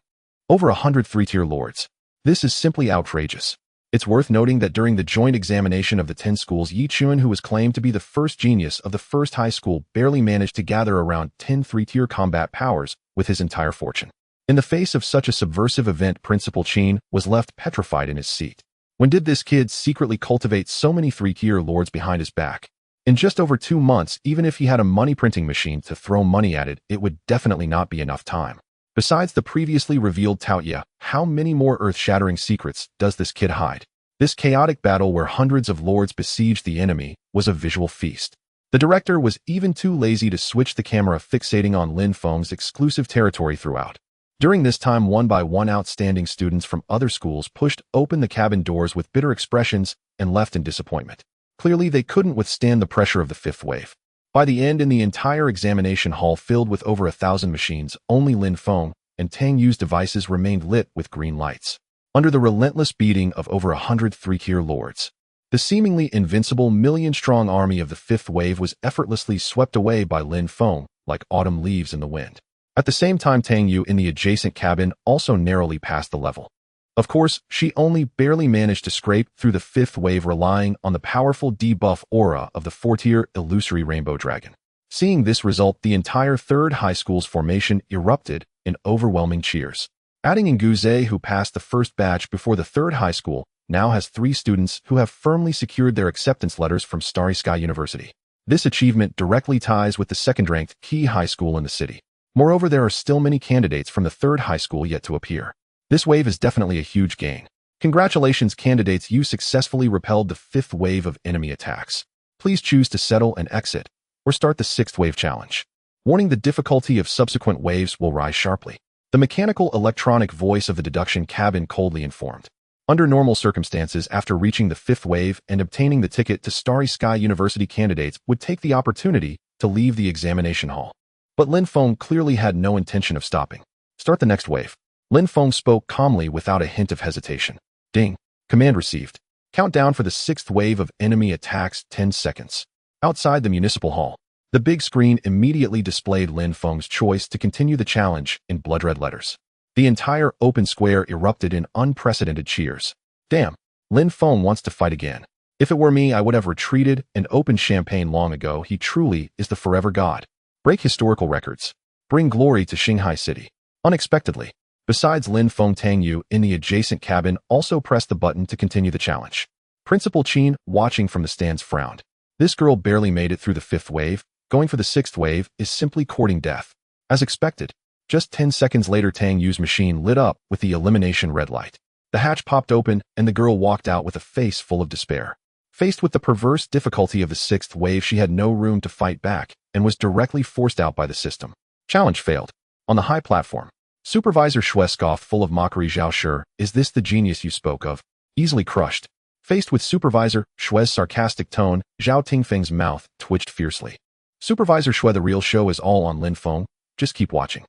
Over 100 3-tier lords. This is simply outrageous. It's worth noting that during the joint examination of the 10 schools, Yi Chuan, who was claimed to be the first genius of the first high school, barely managed to gather around 10 3-tier combat powers with his entire fortune. In the face of such a subversive event, Principal Qin was left petrified in his seat. When did this kid secretly cultivate so many 3-tier lords behind his back? In just over 2 months, even if he had a money printing machine to throw money at it, it would definitely not be enough time. Besides the previously revealed Taotie, how many more earth-shattering secrets does this kid hide? This chaotic battle where hundreds of lords besieged the enemy was a visual feast. The director was even too lazy to switch the camera, fixating on Lin Feng's exclusive territory throughout. During this time, one by one, outstanding students from other schools pushed open the cabin doors with bitter expressions and left in disappointment. Clearly, they couldn't withstand the pressure of the fifth wave. By the end, in the entire examination hall filled with over 1,000 machines, only Lin Feng and Tang Yu's devices remained lit with green lights. Under the relentless beating of over 100 3-tier lords, the seemingly invincible million-strong army of the fifth wave was effortlessly swept away by Lin Feng like autumn leaves in the wind. At the same time, Tang Yu in the adjacent cabin also narrowly passed the level. Of course, she only barely managed to scrape through the fifth wave, relying on the powerful debuff aura of the 4-tier illusory rainbow dragon. Seeing this result, the entire third high school's formation erupted in overwhelming cheers. Adding in Guze, who passed the first batch before the third high school, now has 3 students who have firmly secured their acceptance letters from Starry Sky University. This achievement directly ties with the second-ranked key high school in the city. Moreover, there are still many candidates from the third high school yet to appear. This wave is definitely a huge gain. Congratulations, candidates, you successfully repelled the 5th wave of enemy attacks. Please choose to settle and exit, or start the 6th wave challenge. Warning: the difficulty of subsequent waves will rise sharply. The mechanical electronic voice of the deduction cabin coldly informed. Under normal circumstances, after reaching the 5th wave and obtaining the ticket to Starry Sky University, candidates would take the opportunity to leave the examination hall. But Lin Feng clearly had no intention of stopping. Start the next wave. Lin Feng spoke calmly without a hint of hesitation. Ding. Command received. Countdown for the 6th wave of enemy attacks, 10 seconds. Outside the municipal hall, the big screen immediately displayed Lin Feng's choice to continue the challenge in blood-red letters. The entire open square erupted in unprecedented cheers. Damn, Lin Feng wants to fight again. If it were me, I would have retreated and opened champagne long ago. He truly is the forever god. Break historical records. Bring glory to Shanghai City. Unexpectedly, besides Lin Feng, Tang Yu in the adjacent cabin also pressed the button to continue the challenge. Principal Qin, watching from the stands, frowned. This girl barely made it through the 5th wave. Going for the 6th wave is simply courting death. As expected, just 10 seconds later, Tang Yu's machine lit up with the elimination red light. The hatch popped open and the girl walked out with a face full of despair. Faced with the perverse difficulty of the 6th wave, she had no room to fight back and was directly forced out by the system. Challenge failed. On the high platform, Supervisor Shui scoffed, full of mockery. Zhao Shi, is this the genius you spoke of? Easily crushed. Faced with Supervisor Shui's sarcastic tone, Zhao Tingfeng's mouth twitched fiercely. Supervisor Shui, the real show is all on Lin Feng. Just keep watching.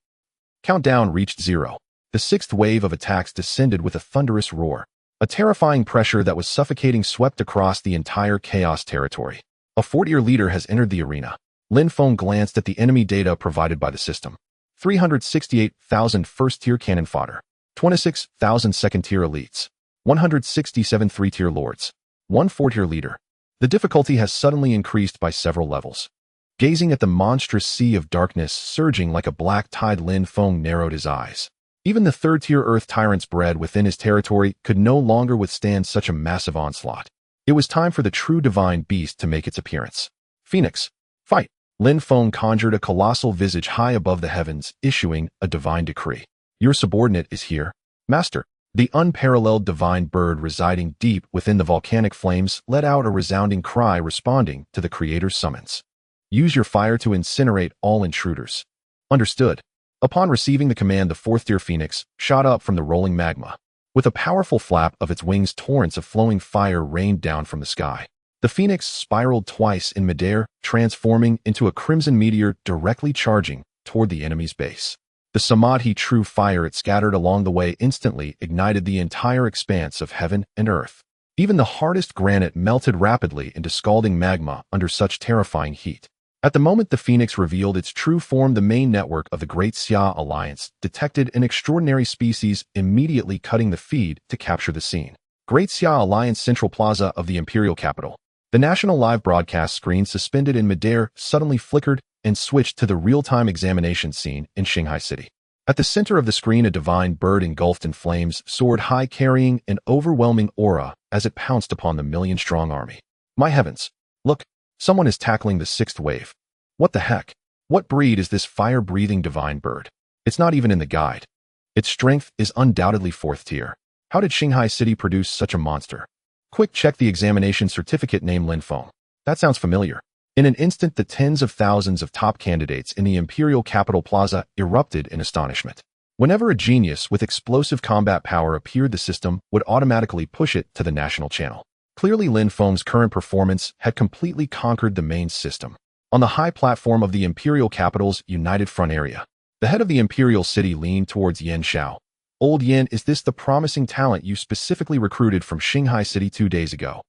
Countdown reached 0. The 6th wave of attacks descended with a thunderous roar. A terrifying pressure that was suffocating swept across the entire chaos territory. A 4-tier leader has entered the arena. Lin Feng glanced at the enemy data provided by the system. 368,000 first-tier cannon fodder. 26,000 second-tier elites. 167 3-tier lords. 1 4-tier leader. The difficulty has suddenly increased by several levels. Gazing at the monstrous sea of darkness surging like a black tide, Lin Feng narrowed his eyes. Even the 3rd-tier earth tyrants bred within his territory could no longer withstand such a massive onslaught. It was time for the true divine beast to make its appearance. Phoenix, fight! Lin Feng conjured a colossal visage high above the heavens, issuing a divine decree. Your subordinate is here, Master. The unparalleled divine bird residing deep within the volcanic flames let out a resounding cry responding to the creator's summons. Use your fire to incinerate all intruders. Understood. Upon receiving the command, the fourth-tier phoenix shot up from the rolling magma. With a powerful flap of its wings, torrents of flowing fire rained down from the sky. The phoenix spiraled twice in midair, transforming into a crimson meteor directly charging toward the enemy's base. The samadhi true fire it scattered along the way instantly ignited the entire expanse of heaven and earth. Even the hardest granite melted rapidly into scalding magma under such terrifying heat. At the moment the phoenix revealed its true form, the main network of the Great Xia Alliance detected an extraordinary species, immediately cutting the feed to capture the scene. Great Xia Alliance Central Plaza of the Imperial Capital. The national live broadcast screen, suspended in midair, suddenly flickered and switched to the real-time examination scene in Shanghai City. At the center of the screen, a divine bird engulfed in flames soared high, carrying an overwhelming aura as it pounced upon the million-strong army. My heavens! Look, someone is tackling the sixth wave. What the heck? What breed is this fire-breathing divine bird? It's not even in the guide. Its strength is undoubtedly fourth tier. How did Shanghai City produce such a monster? Quick check the examination certificate. Name Lin Feng. That sounds familiar. In an instant, the tens of thousands of top candidates in the Imperial Capital Plaza erupted in astonishment. Whenever a genius with explosive combat power appeared, the system would automatically push it to the national channel. Clearly, Lin Feng's current performance had completely conquered the main system. On the high platform of the Imperial Capital's United Front area, the head of the Imperial City leaned towards Yen Xiao. Old Yen, is this the promising talent you specifically recruited from Shanghai City 2 days ago?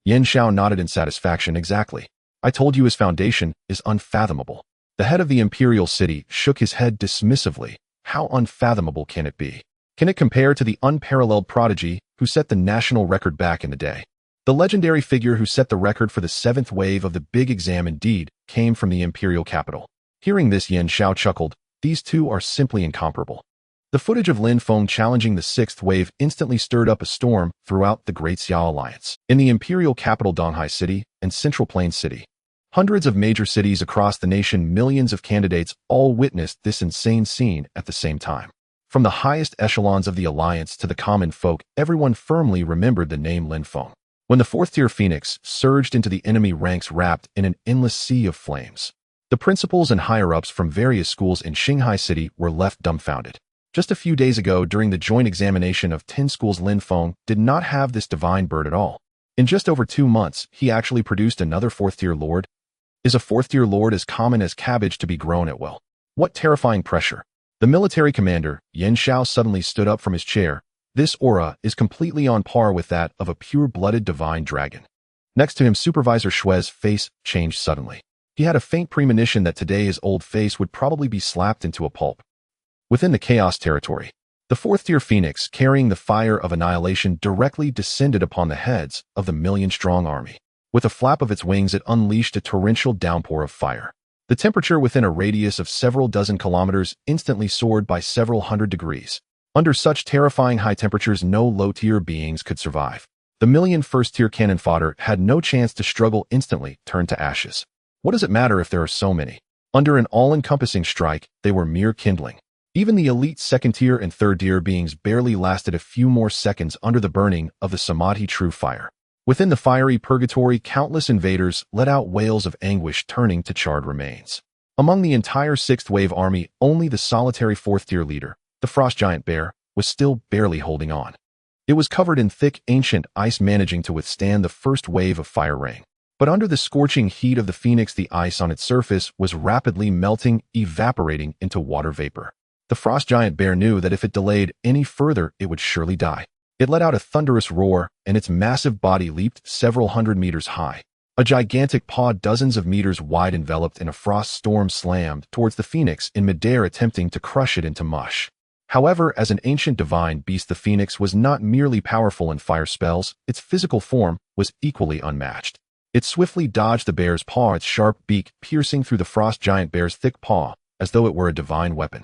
Yen Xiao nodded in satisfaction. Exactly. I told you his foundation is unfathomable. The head of the Imperial City shook his head dismissively. How unfathomable can it be? Can it compare to the unparalleled prodigy who set the national record back in the day? The legendary figure who set the record for the 7th wave of the big exam indeed came from the Imperial Capital. Hearing this, Yen Xiao chuckled. These two are simply incomparable. The footage of Lin Feng challenging the 6th wave instantly stirred up a storm throughout the Great Xia Alliance. In the Imperial Capital, Donghai City and Central Plain City, hundreds of major cities across the nation, millions of candidates all witnessed this insane scene at the same time. From the highest echelons of the Alliance to the common folk, everyone firmly remembered the name Lin Feng. When the 4th-tier phoenix surged into the enemy ranks wrapped in an endless sea of flames, the principals and higher-ups from various schools in Shanghai City were left dumbfounded. Just a few days ago, during the joint examination of 10 schools, Lin Feng did not have this divine bird at all. In just over 2 months, he actually produced another 4th-tier lord. Is a 4th-tier lord as common as cabbage to be grown at will? What terrifying pressure! The military commander, Yen Xiao, suddenly stood up from his chair. This aura is completely on par with that of a pure-blooded divine dragon. Next to him, Supervisor Shue's face changed suddenly. He had a faint premonition that today his old face would probably be slapped into a pulp. Within the chaos territory, the 4th-tier phoenix, carrying the fire of annihilation, directly descended upon the heads of the million-strong army. With a flap of its wings, it unleashed a torrential downpour of fire. The temperature within a radius of several dozen kilometers instantly soared by several hundred degrees. Under such terrifying high temperatures, no low-tier beings could survive. The million first-tier cannon fodder had no chance to struggle, instantly turned to ashes. What does it matter if there are so many? Under an all-encompassing strike, they were mere kindling. Even the elite 2nd-tier and 3rd-tier beings barely lasted a few more seconds under the burning of the Samadhi true fire. Within the fiery purgatory, countless invaders let out wails of anguish, turning to charred remains. Among the entire 6th wave army, only the solitary 4th-tier leader, the frost giant bear, was still barely holding on. It was covered in thick, ancient ice, managing to withstand the first wave of fire rain. But under the scorching heat of the phoenix, the ice on its surface was rapidly melting, evaporating into water vapor. The frost giant bear knew that if it delayed any further, it would surely die. It let out a thunderous roar, and its massive body leaped several hundred meters high. A gigantic paw dozens of meters wide, enveloped in a frost storm, slammed towards the phoenix in midair, attempting to crush it into mush. However, as an ancient divine beast, the phoenix was not merely powerful in fire spells, its physical form was equally unmatched. It swiftly dodged the bear's paw, its sharp beak piercing through the frost giant bear's thick paw, as though it were a divine weapon.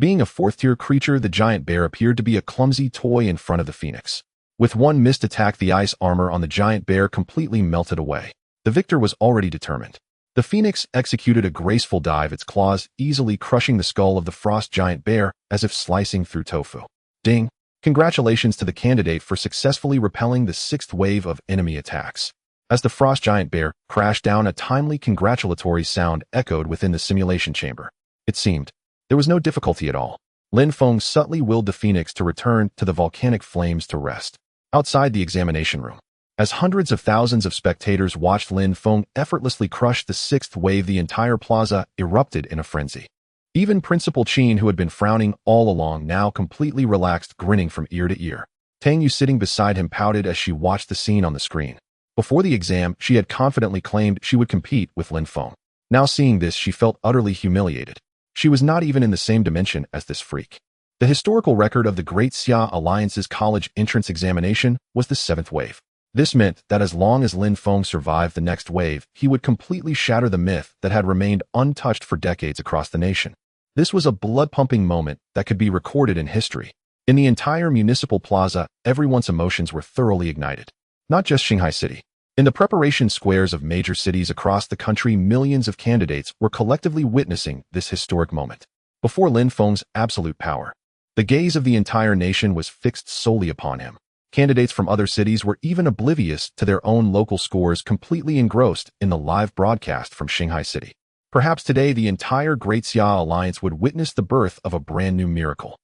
Being a 4th-tier creature, the giant bear appeared to be a clumsy toy in front of the phoenix. With one missed attack, the ice armor on the giant bear completely melted away. The victor was already determined. The phoenix executed a graceful dive, its claws easily crushing the skull of the frost giant bear as if slicing through tofu. Ding! Congratulations to the candidate for successfully repelling the sixth wave of enemy attacks. As the frost giant bear crashed down, a timely congratulatory sound echoed within the simulation chamber. It seemed there was no difficulty at all. Lin Feng subtly willed the phoenix to return to the volcanic flames to rest. Outside the examination room, as hundreds of thousands of spectators watched Lin Feng effortlessly crush the sixth wave, the entire plaza erupted in a frenzy. Even Principal Qin, who had been frowning all along, now completely relaxed, grinning from ear to ear. Tang Yu, sitting beside him, pouted as she watched the scene on the screen. Before the exam, she had confidently claimed she would compete with Lin Feng. Now seeing this, she felt utterly humiliated. She was not even in the same dimension as this freak. The historical record of the Great Xia Alliance's college entrance examination was the seventh wave. This meant that as long as Lin Feng survived the next wave, he would completely shatter the myth that had remained untouched for decades across the nation. This was a blood-pumping moment that could be recorded in history. In the entire municipal plaza, everyone's emotions were thoroughly ignited. Not just Shanghai City. In the preparation squares of major cities across the country, millions of candidates were collectively witnessing this historic moment. Before Lin Feng's absolute power, the gaze of the entire nation was fixed solely upon him. Candidates from other cities were even oblivious to their own local scores, completely engrossed in the live broadcast from Shanghai City. Perhaps today the entire Great Xia Alliance would witness the birth of a brand new miracle.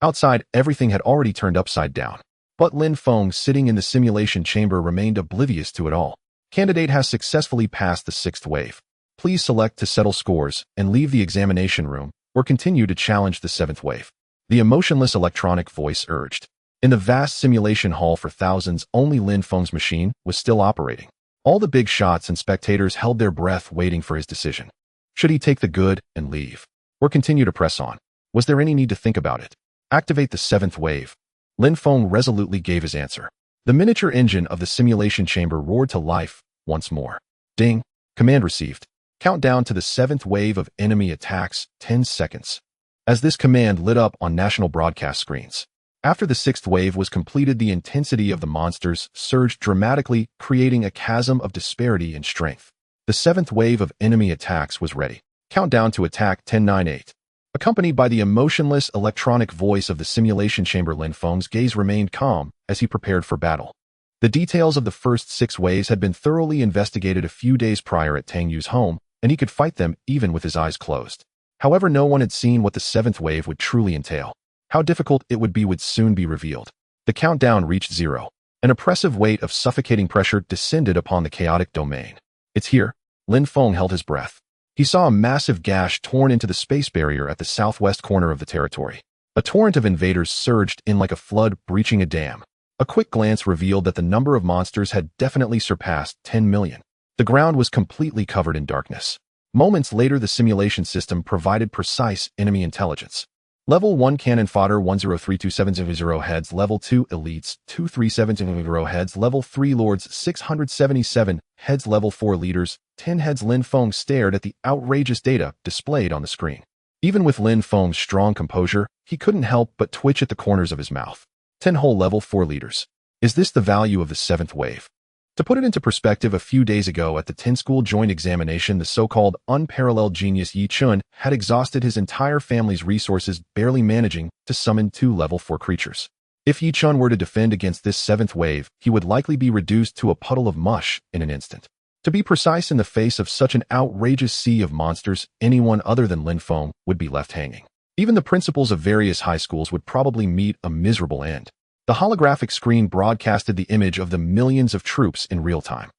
Outside, everything had already turned upside down. But Lin Feng, sitting in the simulation chamber, remained oblivious to it all. Candidate has successfully passed the sixth wave. Please select to settle scores and leave the examination room, or continue to challenge the seventh wave. The emotionless electronic voice urged. In the vast simulation hall for thousands, only Lin Feng's machine was still operating. All the big shots and spectators held their breath, waiting for his decision. Should he take the good and leave, or continue to press on? Was there any need to think about it? Activate the seventh wave. Lin Feng resolutely gave his answer. The miniature engine of the simulation chamber roared to life once more. Ding! Command received. Countdown to the seventh wave of enemy attacks, 10 seconds. As this command lit up on national broadcast screens. After the sixth wave was completed, the intensity of the monsters surged dramatically, creating a chasm of disparity in strength. The seventh wave of enemy attacks was ready. Countdown to attack, 10-9-8. Accompanied by the emotionless electronic voice of the simulation chamber, Lin Feng's gaze remained calm as he prepared for battle. The details of the first 6 waves had been thoroughly investigated a few days prior at Tang Yu's home, and he could fight them even with his eyes closed. However, no one had seen what the seventh wave would truly entail. How difficult it would be would soon be revealed. The countdown reached 0. An oppressive weight of suffocating pressure descended upon the chaotic domain. It's here. Lin Feng held his breath. He saw a massive gash torn into the space barrier at the southwest corner of the territory. A torrent of invaders surged in like a flood, breaching a dam. A quick glance revealed that the number of monsters had definitely surpassed 10 million. The ground was completely covered in darkness. Moments later, the simulation system provided precise enemy intelligence. Level 1 Cannon Fodder 103270 heads, Level 2 Elites 23700 heads, Level 3 Lords 677 heads, Level 4 Leaders 10 heads. Lin Feng stared at the outrageous data displayed on the screen. Even with Lin Feng's strong composure, he couldn't help but twitch at the corners of his mouth. 10 whole Level 4 Leaders. Is this the value of the seventh wave? To put it into perspective, a few days ago at the 10 school joint examination, the so-called unparalleled genius Yi Chun had exhausted his entire family's resources, barely managing to summon 2 Level 4 creatures. If Yi Chun were to defend against this seventh wave, he would likely be reduced to a puddle of mush in an instant. To be precise, in the face of such an outrageous sea of monsters, anyone other than Lin Feng would be left hanging. Even the principals of various high schools would probably meet a miserable end. The holographic screen broadcasted the image of the millions of troops in real time.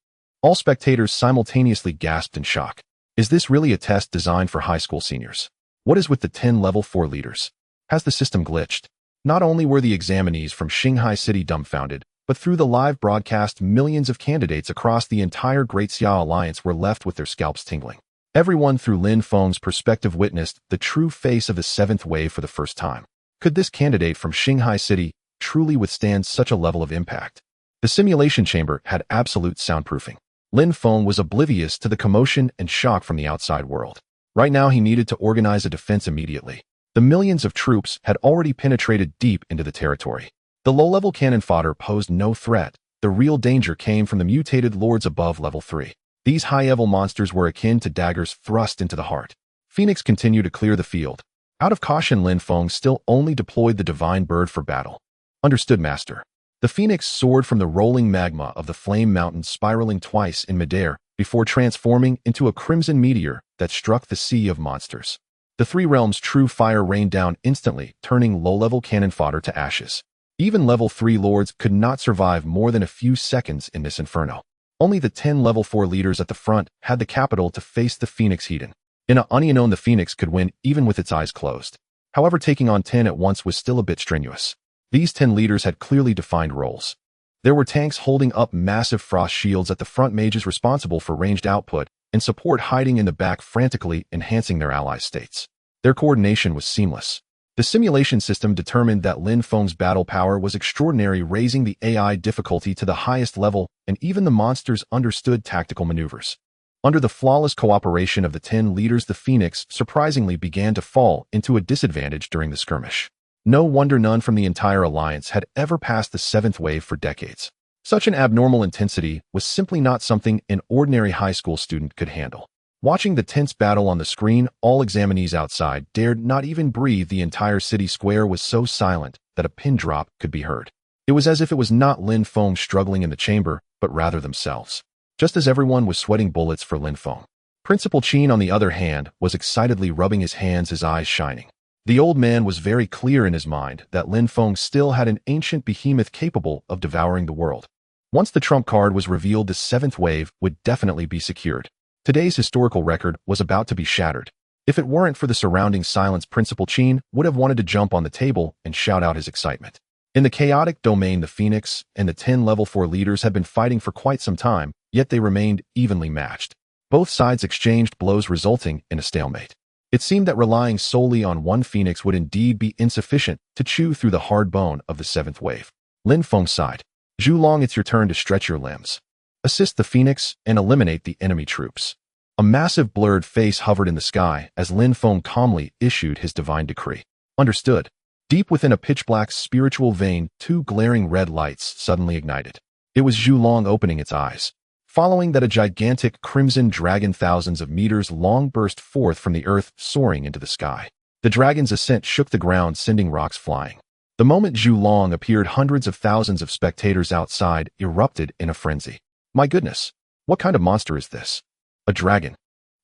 All spectators simultaneously gasped in shock. Is this really a test designed for high school seniors? What is with the 10 Level 4 leaders? Has the system glitched? Not only were the examinees from Shanghai City dumbfounded, but through the live broadcast, millions of candidates across the entire Great Xia Alliance were left with their scalps tingling. Everyone through Lin Feng's perspective witnessed the true face of the seventh wave for the first time. Could this candidate from Shanghai City truly withstand such a level of impact? The simulation chamber had absolute soundproofing. Lin Feng was oblivious to the commotion and shock from the outside world. Right now, he needed to organize a defense immediately. The millions of troops had already penetrated deep into the territory. The low-level cannon fodder posed no threat. The real danger came from the mutated lords above Level 3. These high-level monsters were akin to daggers thrust into the heart. Phoenix continued to clear the field. Out of caution, Lin Feng still only deployed the divine bird for battle. Understood, Master. The phoenix soared from the rolling magma of the flame mountain, spiraling twice in midair before transforming into a crimson meteor that struck the sea of monsters. The three realms' true fire rained down instantly, turning low-level cannon fodder to ashes. Even level 3 lords could not survive more than a few seconds in this inferno. Only the 10 level 4 leaders at the front had the capital to face the Phoenix Hedon. In an unknown, the Phoenix could win even with its eyes closed. However, taking on 10 at once was still a bit strenuous. These 10 leaders had clearly defined roles. There were tanks holding up massive frost shields at the front, mages responsible for ranged output, and support hiding in the back, frantically enhancing their allies' states. Their coordination was seamless. The simulation system determined that Lin Feng's battle power was extraordinary, raising the AI difficulty to the highest level, and even the monsters understood tactical maneuvers. Under the flawless cooperation of the 10 leaders, the Phoenix surprisingly began to fall into a disadvantage during the skirmish. No wonder none from the entire alliance had ever passed the 7th wave for decades. Such an abnormal intensity was simply not something an ordinary high school student could handle. Watching the tense battle on the screen, all examinees outside dared not even breathe. The entire city square was so silent that a pin drop could be heard. It was as if it was not Lin Feng struggling in the chamber, but rather themselves. Just as everyone was sweating bullets for Lin Feng, Principal Qin, on the other hand, was excitedly rubbing his hands, his eyes shining. The old man was very clear in his mind that Lin Feng still had an ancient behemoth capable of devouring the world. Once the trump card was revealed, the 7th wave would definitely be secured. Today's historical record was about to be shattered. If it weren't for the surrounding silence, Principal Qin would have wanted to jump on the table and shout out his excitement. In the chaotic domain, the Phoenix and the 10 level 4 leaders had been fighting for quite some time, yet they remained evenly matched. Both sides exchanged blows, resulting in a stalemate. It seemed that relying solely on one Phoenix would indeed be insufficient to chew through the hard bone of the 7th wave. Lin Feng sighed. "Zhu Long, it's your turn to stretch your limbs. Assist the Phoenix and eliminate the enemy troops." A massive blurred face hovered in the sky as Lin Feng calmly issued his divine decree. Understood. Deep within a pitch-black spiritual vein, 2 glaring red lights suddenly ignited. It was Zhu Long opening its eyes. Following that, a gigantic crimson dragon thousands of meters long burst forth from the earth, soaring into the sky. The dragon's ascent shook the ground, sending rocks flying. The moment Zhu Long appeared, hundreds of thousands of spectators outside erupted in a frenzy. My goodness, what kind of monster is this? A dragon.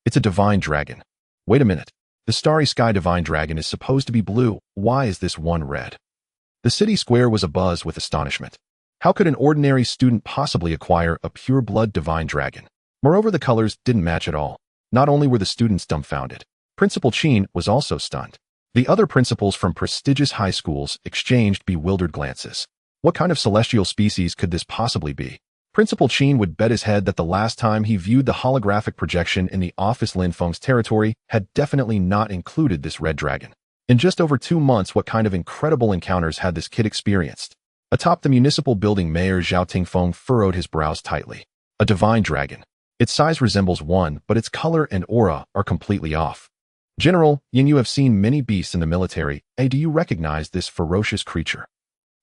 It's a divine dragon. Wait a minute. The starry sky divine dragon is supposed to be blue. Why is this one red? The city square was abuzz with astonishment. How could an ordinary student possibly acquire a pure-blood divine dragon? Moreover, the colors didn't match at all. Not only were the students dumbfounded, Principal Qin was also stunned. The other principals from prestigious high schools exchanged bewildered glances. What kind of celestial species could this possibly be? Principal Qin would bet his head that the last time he viewed the holographic projection in the office, Lin Feng's territory had definitely not included this red dragon. In just over 2 months, what kind of incredible encounters had this kid experienced? Atop the municipal building, Mayor Zhao Tingfeng furrowed his brows tightly. A divine dragon. Its size resembles one, but its color and aura are completely off. General Yin, you have seen many beasts in the military. Do you recognize this ferocious creature?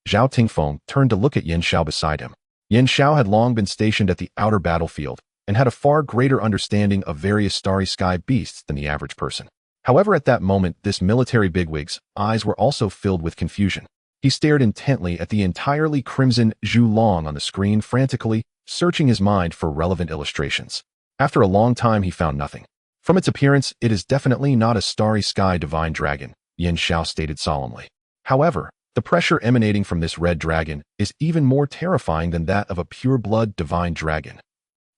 Zhao Tingfeng turned to look at Yin Xiao beside him. Yin Xiao had long been stationed at the outer battlefield and had a far greater understanding of various starry sky beasts than the average person. However, at that moment, this military bigwig's eyes were also filled with confusion. He stared intently at the entirely crimson Zhu Long on the screen, frantically searching his mind for relevant illustrations. After a long time, he found nothing. From its appearance, it is definitely not a starry sky divine dragon, Yin Xiao stated solemnly. However, the pressure emanating from this red dragon is even more terrifying than that of a pure-blood divine dragon.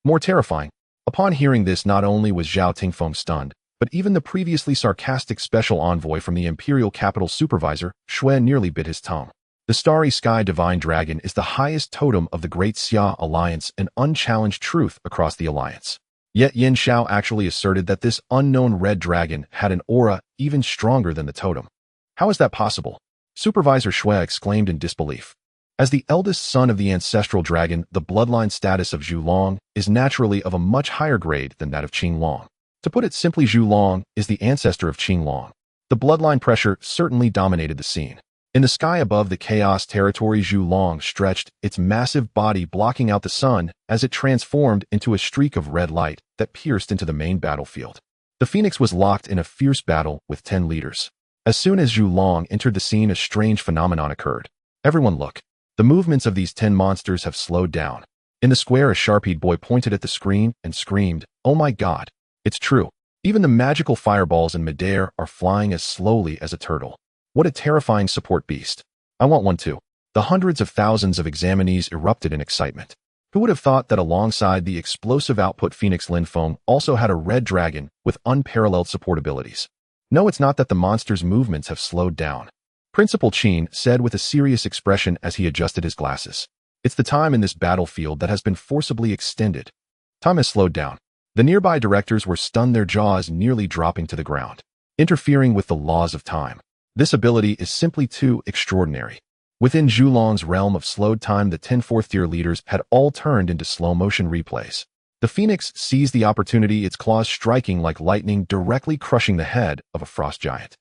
More terrifying? Upon hearing this, not only was Zhao Tingfeng stunned, but even the previously sarcastic special envoy from the imperial capital, Supervisor Shui, nearly bit his tongue. The starry sky divine dragon is the highest totem of the Great Xia Alliance, an unchallenged truth across the alliance. Yet Yin Xiao actually asserted that this unknown red dragon had an aura even stronger than the totem. How is that possible? Supervisor Shui exclaimed in disbelief. As the eldest son of the ancestral dragon, the bloodline status of Zhu Long is naturally of a much higher grade than that of Qing Long. To put it simply, Zhu Long is the ancestor of Qing Long. The bloodline pressure certainly dominated the scene. In the sky above the chaos territory, Zhu Long stretched its massive body, blocking out the sun as it transformed into a streak of red light that pierced into the main battlefield. The Phoenix was locked in a fierce battle with 10 leaders. As soon as Zhu Long entered the scene, a strange phenomenon occurred. Everyone look. The movements of these 10 monsters have slowed down. In the square, a sharp-eyed boy pointed at the screen and screamed, "Oh my god, it's true. Even the magical fireballs in midair are flying as slowly as a turtle. What a terrifying support beast. I want one too." The hundreds of thousands of examinees erupted in excitement. Who would have thought that alongside the explosive output Phoenix, Lin Feng also had a red dragon with unparalleled support abilities? No, it's not that the monster's movements have slowed down. Principal Qin said with a serious expression as he adjusted his glasses. It's the time in this battlefield that has been forcibly extended. Time has slowed down. The nearby directors were stunned, their jaws nearly dropping to the ground, interfering with the laws of time. This ability is simply too extraordinary. Within Zhulong's realm of slowed time, the 10 fourth-tier leaders had all turned into slow-motion replays. The phoenix seized the opportunity, its claws striking like lightning, directly crushing the head of a frost giant.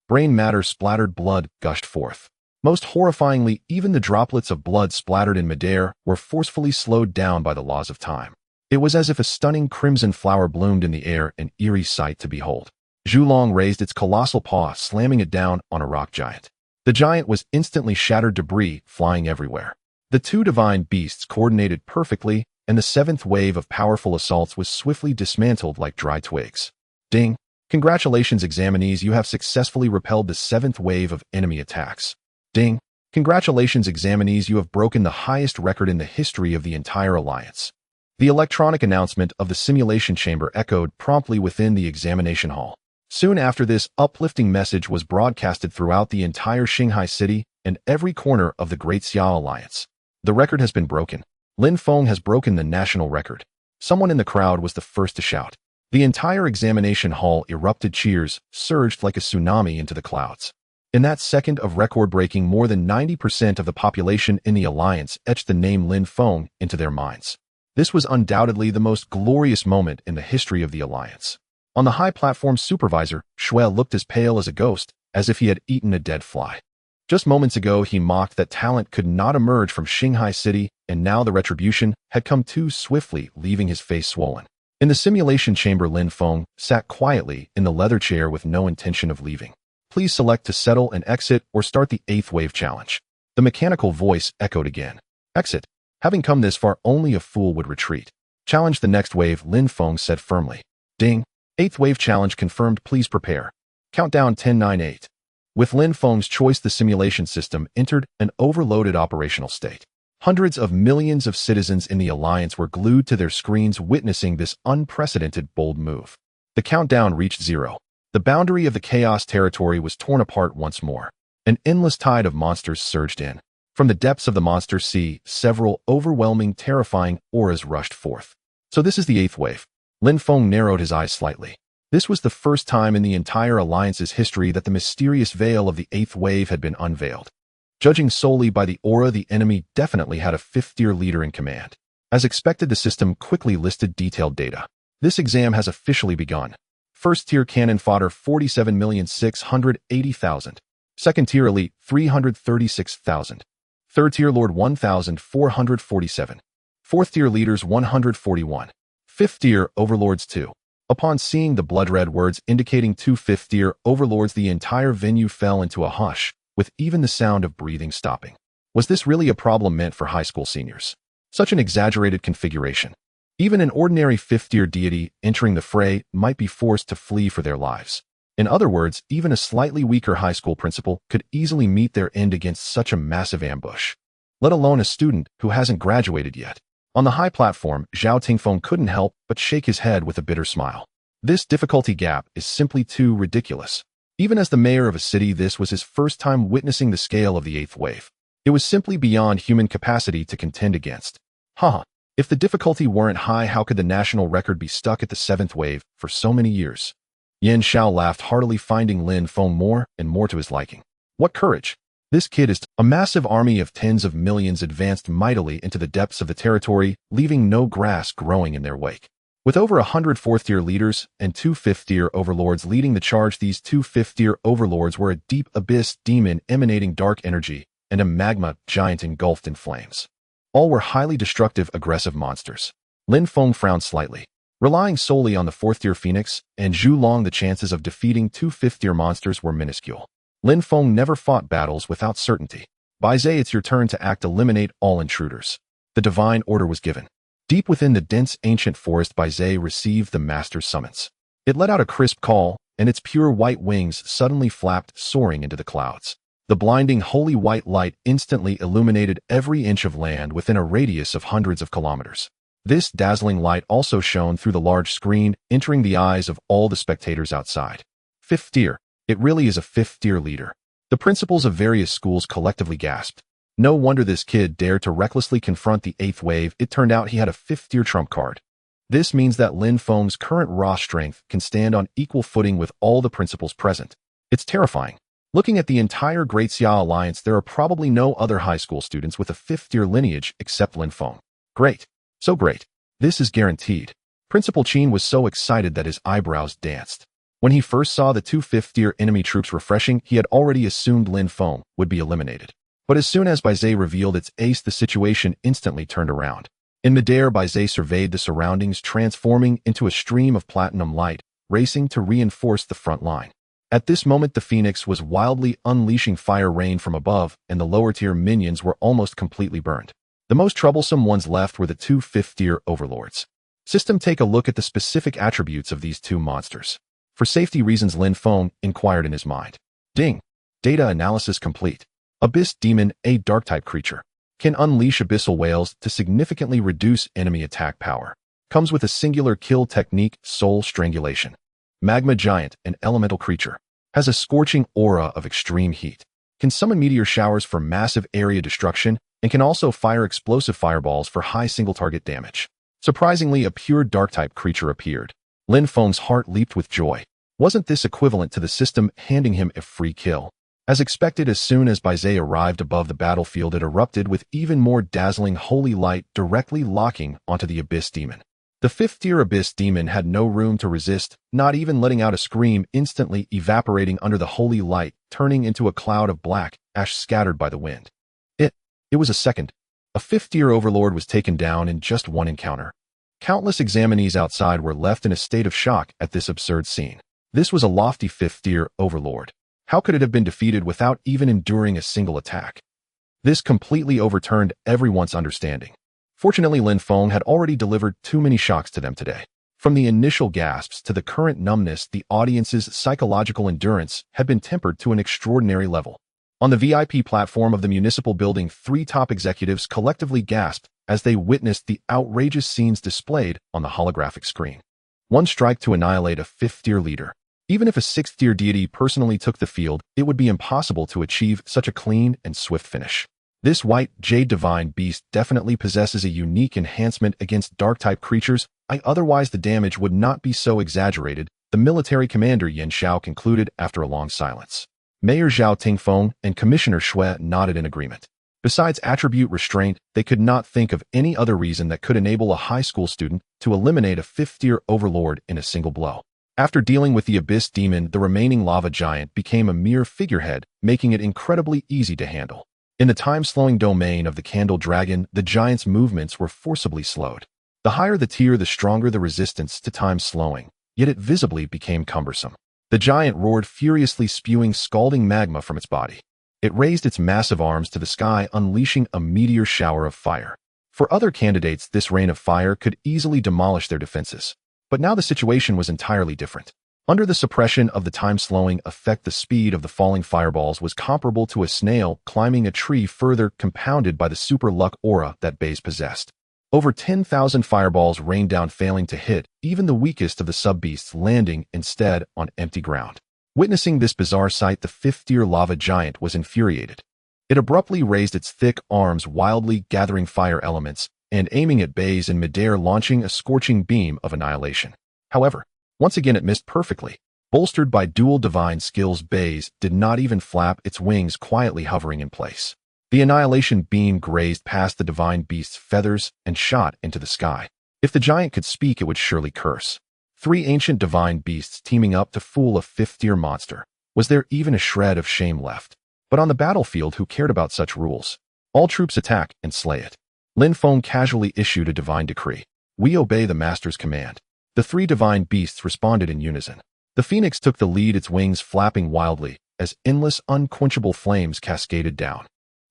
Brain matter splattered, blood gushed forth. Most horrifyingly, even the droplets of blood splattered in midair were forcefully slowed down by the laws of time. It was as if a stunning crimson flower bloomed in the air, an eerie sight to behold. Zhulong raised its colossal paw, slamming it down on a rock giant. The giant was instantly shattered, debris flying everywhere. The two divine beasts coordinated perfectly, and the seventh wave of powerful assaults was swiftly dismantled like dry twigs. Ding! Congratulations, examinees, you have successfully repelled the seventh wave of enemy attacks. Ding! Congratulations, examinees, you have broken the highest record in the history of the entire alliance. The electronic announcement of the simulation chamber echoed promptly within the examination hall. Soon after, this uplifting message was broadcasted throughout the entire Shanghai city and every corner of the Great Xiao Alliance. The record has been broken. Lin Feng has broken the national record. Someone in the crowd was the first to shout. The entire examination hall erupted, cheers surged like a tsunami into the clouds. In that second of record-breaking, more than 90% of the population in the alliance etched the name Lin Feng into their minds. This was undoubtedly the most glorious moment in the history of the alliance. On the high platform, Supervisor Shui looked as pale as a ghost, as if he had eaten a dead fly. Just moments ago, he mocked that talent could not emerge from Shanghai City, and now the retribution had come too swiftly, leaving his face swollen. In the simulation chamber, Lin Feng sat quietly in the leather chair with no intention of leaving. Please select to settle and exit or start the 8th wave challenge. The mechanical voice echoed again. Exit. Having come this far, only a fool would retreat. Challenge the next wave, Lin Feng said firmly. Ding. 8th wave challenge confirmed, please prepare. Countdown 10, 9, 8. With Lin Feng's choice, the simulation system entered an overloaded operational state. Hundreds of millions of citizens in the alliance were glued to their screens, witnessing this unprecedented bold move. The countdown reached 0. The boundary of the chaos territory was torn apart once more. An endless tide of monsters surged in. From the depths of the monster sea, several overwhelming, terrifying auras rushed forth. So this is the 8th wave. Lin Feng narrowed his eyes slightly. This was the first time in the entire alliance's history that the mysterious veil of the 8th wave had been unveiled. Judging solely by the aura, the enemy definitely had a 5th-tier leader in command. As expected, the system quickly listed detailed data. This exam has officially begun. 1st-tier cannon fodder 47,680,000. 2nd-tier elite 336,000. 3rd-tier lord 1,447. 4th-tier leaders 141. 5th-tier overlords 2. Upon seeing the blood-red words indicating 2 5th-tier overlords, the entire venue fell into a hush, with even the sound of breathing stopping. Was this really a problem meant for high school seniors? Such an exaggerated configuration. Even an ordinary 5th-tier deity entering the fray might be forced to flee for their lives. In other words, even a slightly weaker high school principal could easily meet their end against such a massive ambush. Let alone a student who hasn't graduated yet. On the high platform, Zhao Tingfeng couldn't help but shake his head with a bitter smile. This difficulty gap is simply too ridiculous. Even as the mayor of a city, this was his first time witnessing the scale of the 8th wave. It was simply beyond human capacity to contend against. Haha. If the difficulty weren't high, how could the national record be stuck at the 7th wave for so many years? Yan Xiao laughed heartily, finding Lin Feng more and more to his liking. What courage! This kid is... A massive army of tens of millions advanced mightily into the depths of the territory, leaving no grass growing in their wake. With over 100 4th-tier leaders and 2 5th-tier overlords leading the charge, these 2 5th-tier overlords were a deep abyss demon emanating dark energy and a magma giant engulfed in flames. All were highly destructive, aggressive monsters. Lin Feng frowned slightly. Relying solely on the 4th-tier Phoenix and Zhulong, the chances of defeating 2 5th-tier monsters were minuscule. Lin Feng never fought battles without certainty. Baizé, it's your turn to act. Eliminate all intruders. The divine order was given. Deep within the dense ancient forest, Baizé received the master's summons. It let out a crisp call, and its pure white wings suddenly flapped, soaring into the clouds. The blinding holy white light instantly illuminated every inch of land within a radius of hundreds of kilometers. This dazzling light also shone through the large screen, entering the eyes of all the spectators outside. Fifth tier. It really is a fifth-tier leader. The principals of various schools collectively gasped. No wonder this kid dared to recklessly confront the eighth wave. It turned out he had a fifth-tier trump card. This means that Lin Feng's current raw strength can stand on equal footing with all the principals present. It's terrifying. Looking at the entire Great Xia Alliance, there are probably no other high school students with a fifth-tier lineage except Lin Feng. Great. So great. This is guaranteed. Principal Qin was so excited that his eyebrows danced. When he first saw the two fifth-tier enemy troops refreshing, he had already assumed Lin Feng would be eliminated. But as soon as Baizé revealed its ace, the situation instantly turned around. In midair, Baizé surveyed the surroundings, transforming into a stream of platinum light, racing to reinforce the front line. At this moment, the Phoenix was wildly unleashing fire rain from above, and the lower-tier minions were almost completely burned. The most troublesome ones left were the two fifth-tier overlords. System, take a look at the specific attributes of these two monsters. For safety reasons, Lin Feng inquired in his mind. Ding. Data analysis complete. Abyss Demon, a dark-type creature. Can unleash abyssal whales to significantly reduce enemy attack power. Comes with a singular kill technique, Soul Strangulation. Magma Giant, an elemental creature. Has a scorching aura of extreme heat. Can summon meteor showers for massive area destruction, and can also fire explosive fireballs for high single-target damage. Surprisingly, a pure dark-type creature appeared. Lin Feng's heart leaped with joy. Wasn't this equivalent to the system handing him a free kill? As expected, as soon as Baizé arrived above the battlefield, it erupted with even more dazzling holy light, directly locking onto the Abyss Demon. The fifth-tier Abyss Demon had no room to resist, not even letting out a scream, instantly evaporating under the holy light, turning into a cloud of black ash scattered by the wind. It was a second. A fifth-tier overlord was taken down in just one encounter. Countless examinees outside were left in a state of shock at this absurd scene. This was a lofty fifth-tier overlord. How could it have been defeated without even enduring a single attack? This completely overturned everyone's understanding. Fortunately, Lin Feng had already delivered too many shocks to them today. From the initial gasps to the current numbness, the audience's psychological endurance had been tempered to an extraordinary level. On the VIP platform of the municipal building, 3 top executives collectively gasped as they witnessed the outrageous scenes displayed on the holographic screen. One strike to annihilate a fifth-tier leader. Even if a sixth-tier deity personally took the field, it would be impossible to achieve such a clean and swift finish. This white jade divine beast definitely possesses a unique enhancement against dark-type creatures. Otherwise the damage would not be so exaggerated, the military commander Yan Xiao concluded after a long silence. Mayor Zhao Tingfeng and Commissioner Shui nodded in agreement. Besides attribute restraint, they could not think of any other reason that could enable a high school student to eliminate a fifth-tier overlord in a single blow. After dealing with the Abyss Demon, the remaining lava giant became a mere figurehead, making it incredibly easy to handle. In the time-slowing domain of the Candle Dragon, the giant's movements were forcibly slowed. The higher the tier, the stronger the resistance to time slowing, yet it visibly became cumbersome. The giant roared furiously, spewing scalding magma from its body. It raised its massive arms to the sky, unleashing a meteor shower of fire. For other candidates, this rain of fire could easily demolish their defenses. But now the situation was entirely different. Under the suppression of the time-slowing effect, the speed of the falling fireballs was comparable to a snail climbing a tree, further compounded by the super luck aura that Baze possessed. Over 10,000 fireballs rained down, failing to hit even the weakest of the sub-beasts, landing instead on empty ground. Witnessing this bizarre sight, the fifth-tier lava giant was infuriated. It abruptly raised its thick arms, wildly gathering fire elements, and aiming at Baze in midair, launching a scorching beam of annihilation. However, once again it missed perfectly. Bolstered by dual divine skills, Baze did not even flap its wings, quietly hovering in place. The annihilation beam grazed past the divine beast's feathers and shot into the sky. If the giant could speak, it would surely curse. 3 ancient divine beasts teaming up to fool a fifth-tier monster. Was there even a shred of shame left? But on the battlefield, who cared about such rules? All troops attack and slay it. Lin Feng casually issued a divine decree. We obey the master's command. The 3 divine beasts responded in unison. The phoenix took the lead, its wings flapping wildly as endless, unquenchable flames cascaded down.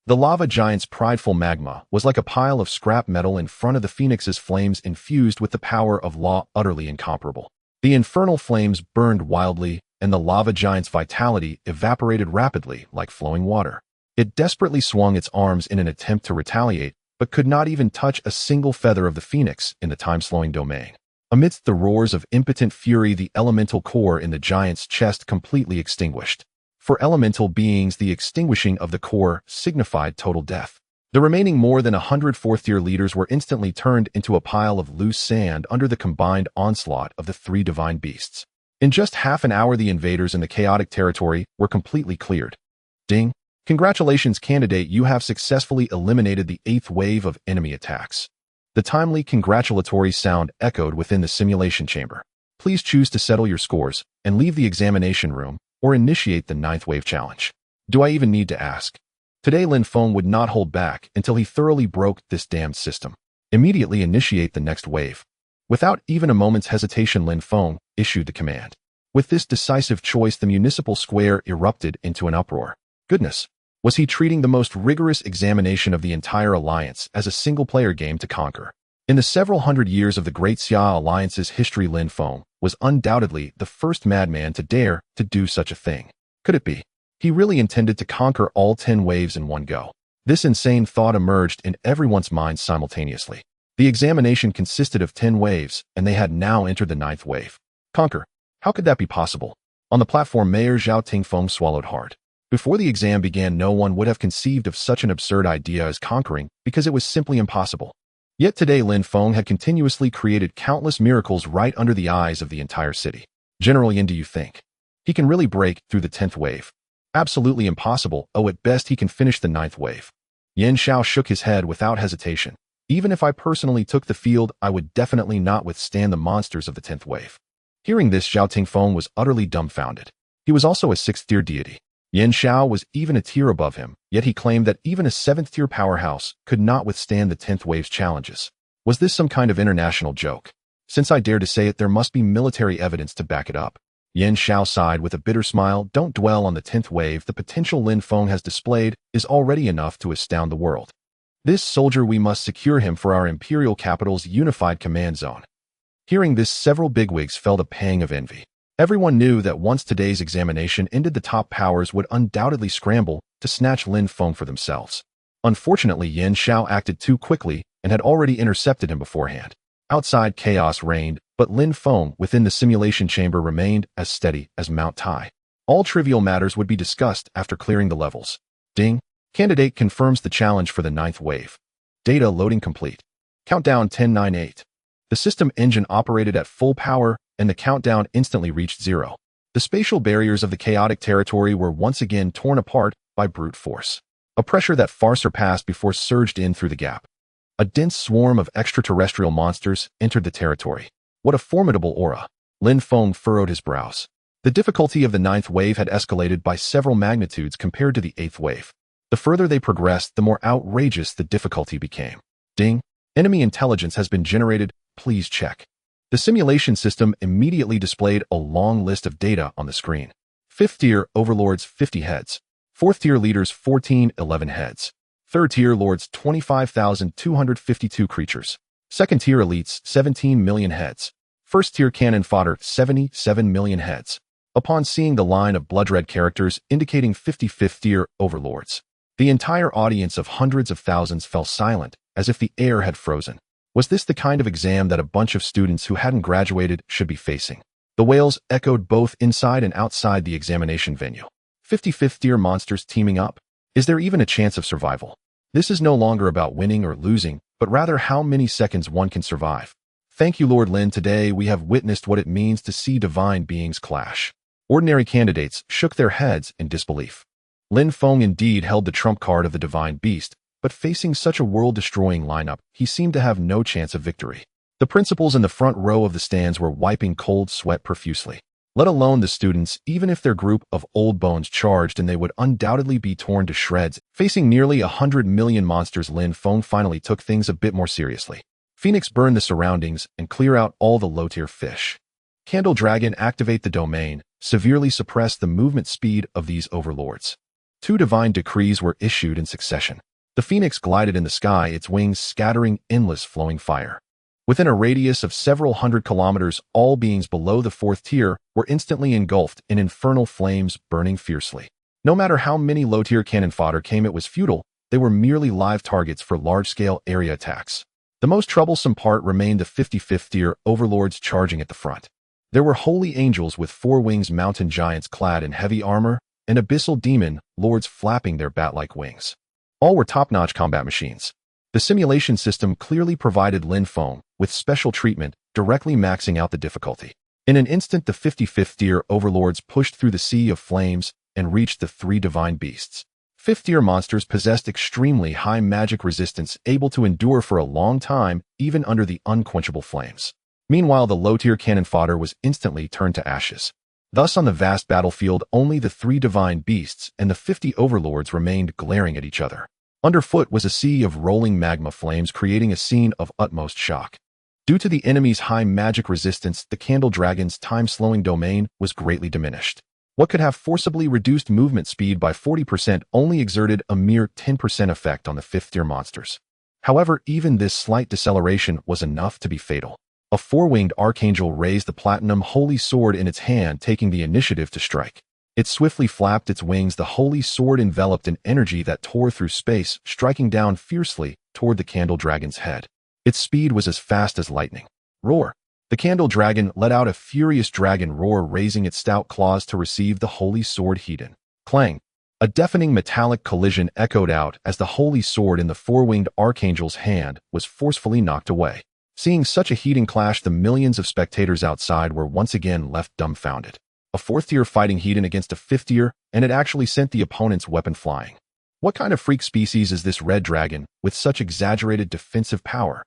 The lava giant's prideful magma was like a pile of scrap metal in front of the phoenix's flames infused with the power of law utterly incomparable. The infernal flames burned wildly, and the lava giant's vitality evaporated rapidly like flowing water. It desperately swung its arms in an attempt to retaliate, but could not even touch a single feather of the phoenix in the time-slowing domain. Amidst the roars of impotent fury, the elemental core in the giant's chest completely extinguished. For elemental beings, the extinguishing of the core signified total death. The remaining more than 100 fourth-tier leaders were instantly turned into a pile of loose sand under the combined onslaught of the three divine beasts. In just half an hour, the invaders in the chaotic territory were completely cleared. Ding! Congratulations, candidate, you have successfully eliminated the 8th wave of enemy attacks. The timely congratulatory sound echoed within the simulation chamber. Please choose to settle your scores and leave the examination room or initiate the 9th wave challenge. Do I even need to ask? Today Lin Feng would not hold back until he thoroughly broke this damned system. Immediately initiate the next wave. Without even a moment's hesitation, Lin Feng issued the command. With this decisive choice, the municipal square erupted into an uproar. Goodness! Was he treating the most rigorous examination of the entire alliance as a single-player game to conquer? In the several hundred years of the Great Xia Alliance's history, Lin Feng was undoubtedly the first madman to dare to do such a thing. Could it be? He really intended to conquer all 10 waves in one go. This insane thought emerged in everyone's minds simultaneously. The examination consisted of 10 waves, and they had now entered the 9th wave. Conquer? How could that be possible? On the platform, Mayor Zhao Tingfeng swallowed hard. Before the exam began, no one would have conceived of such an absurd idea as conquering because it was simply impossible. Yet today Lin Feng had continuously created countless miracles right under the eyes of the entire city. General Yin, do you think he can really break through the 10th wave? Absolutely impossible. Oh, at best he can finish the 9th wave. Yin Xiao shook his head without hesitation. Even if I personally took the field, I would definitely not withstand the monsters of the 10th wave. Hearing this, Zhao Tingfeng was utterly dumbfounded. He was also a 6th-tier deity. Yin Xiao was even a tier above him, yet he claimed that even a 7th-tier powerhouse could not withstand the 10th wave's challenges. Was this some kind of international joke? Since I dare to say it, there must be military evidence to back it up. Yin Xiao sighed with a bitter smile. Don't dwell on the 10th wave. The potential Lin Feng has displayed is already enough to astound the world. This soldier, we must secure him for our imperial capital's unified command zone. Hearing this, several bigwigs felt a pang of envy. Everyone knew that once today's examination ended, the top powers would undoubtedly scramble to snatch Lin Feng for themselves. Unfortunately, Yin Xiao acted too quickly and had already intercepted him beforehand. Outside, chaos reigned, but Lin Feng within the simulation chamber remained as steady as Mount Tai. All trivial matters would be discussed after clearing the levels. Ding! Candidate confirms the challenge for the 9th wave. Data loading complete. Countdown 10-9-8. The system engine operated at full power, and the countdown instantly reached 0. The spatial barriers of the chaotic territory were once again torn apart by brute force. A pressure that far surpassed before surged in through the gap. A dense swarm of extraterrestrial monsters entered the territory. What a formidable aura! Lin Feng furrowed his brows. The difficulty of the 9th wave had escalated by several magnitudes compared to the 8th wave. The further they progressed, the more outrageous the difficulty became. Ding! Enemy intelligence has been generated. Please check. The simulation system immediately displayed a long list of data on the screen. 5th-tier overlords, 50 heads. 4th-tier leaders, 11 heads. 3rd-tier lords, 25,252 creatures. 2nd-tier elites, 17 million heads. 1st-tier cannon fodder, 77 million heads. Upon seeing the line of blood-red characters indicating 55th-tier overlords, the entire audience of hundreds of thousands fell silent, as if the air had frozen. Was this the kind of exam that a bunch of students who hadn't graduated should be facing? The wails echoed both inside and outside the examination venue. 55th-tier monsters teaming up? Is there even a chance of survival? This is no longer about winning or losing, but rather how many seconds one can survive. Thank you, Lord Lin. Today we have witnessed what it means to see divine beings clash. Ordinary candidates shook their heads in disbelief. Lin Feng indeed held the trump card of the divine beast, but facing such a world-destroying lineup, he seemed to have no chance of victory. The principals in the front row of the stands were wiping cold sweat profusely. Let alone the students, even if their group of old bones charged, and they would undoubtedly be torn to shreds. Facing nearly 100 million monsters, Lin Feng finally took things a bit more seriously. Phoenix, burn the surroundings and clear out all the low-tier fish. Candle Dragon, activate the domain, severely suppress the movement speed of these overlords. Two divine decrees were issued in succession. The phoenix glided in the sky, its wings scattering endless flowing fire. Within a radius of several hundred kilometers, all beings below the fourth tier were instantly engulfed in infernal flames burning fiercely. No matter how many low-tier cannon fodder came, it was futile. They were merely live targets for large-scale area attacks. The most troublesome part remained the 55th tier overlords charging at the front. There were holy angels with four wings, mountain giants clad in heavy armor, and abyssal demon lords flapping their bat-like wings. All were top-notch combat machines. The simulation system clearly provided Lin Feng with special treatment, directly maxing out the difficulty. In an instant, the 55th tier overlords pushed through the sea of flames and reached the three divine beasts. Fifth-tier monsters possessed extremely high magic resistance, able to endure for a long time, even under the unquenchable flames. Meanwhile, the low-tier cannon fodder was instantly turned to ashes. Thus, on the vast battlefield, only the three divine beasts and the 50 overlords remained glaring at each other. Underfoot was a sea of rolling magma flames, creating a scene of utmost shock. Due to the enemy's high magic resistance, the Candle Dragon's time-slowing domain was greatly diminished. What could have forcibly reduced movement speed by 40% only exerted a mere 10% effect on the fifth-tier monsters. However, even this slight deceleration was enough to be fatal. A four-winged archangel raised the platinum holy sword in its hand, taking the initiative to strike. It swiftly flapped its wings, the holy sword enveloped in energy that tore through space, striking down fiercely toward the Candle Dragon's head. Its speed was as fast as lightning. Roar! The Candle Dragon let out a furious dragon roar, raising its stout claws to receive the holy sword heated. Clang! A deafening metallic collision echoed out as the holy sword in the four-winged archangel's hand was forcefully knocked away. Seeing such a heating clash, the millions of spectators outside were once again left dumbfounded. A fourth-tier fighting Hedon against a fifth-tier, and it actually sent the opponent's weapon flying. What kind of freak species is this red dragon, with such exaggerated defensive power?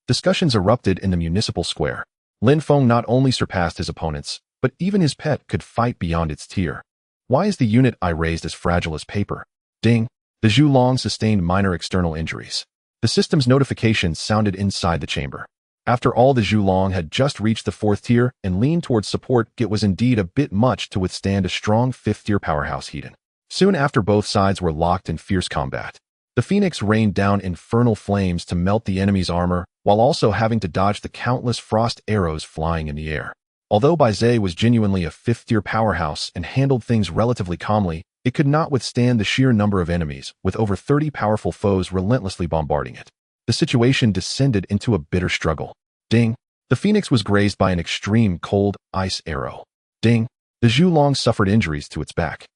Discussions erupted in the municipal square. Lin Feng not only surpassed his opponents, but even his pet could fight beyond its tier. Why is the unit I raised as fragile as paper? Ding! The Zhu Long sustained minor external injuries. The system's notifications sounded inside the chamber. After all, the Zhu Long had just reached the fourth tier and leaned towards support. It was indeed a bit much to withstand a strong fifth-tier powerhouse Hedon. Soon after, both sides were locked in fierce combat. The Phoenix rained down infernal flames to melt the enemy's armor, while also having to dodge the countless frost arrows flying in the air. Although Baizé was genuinely a fifth-tier powerhouse and handled things relatively calmly, it could not withstand the sheer number of enemies, with over 30 powerful foes relentlessly bombarding it. The situation descended into a bitter struggle. Ding! The Phoenix was grazed by an extreme cold ice arrow. Ding! The Zhu Long suffered injuries to its back.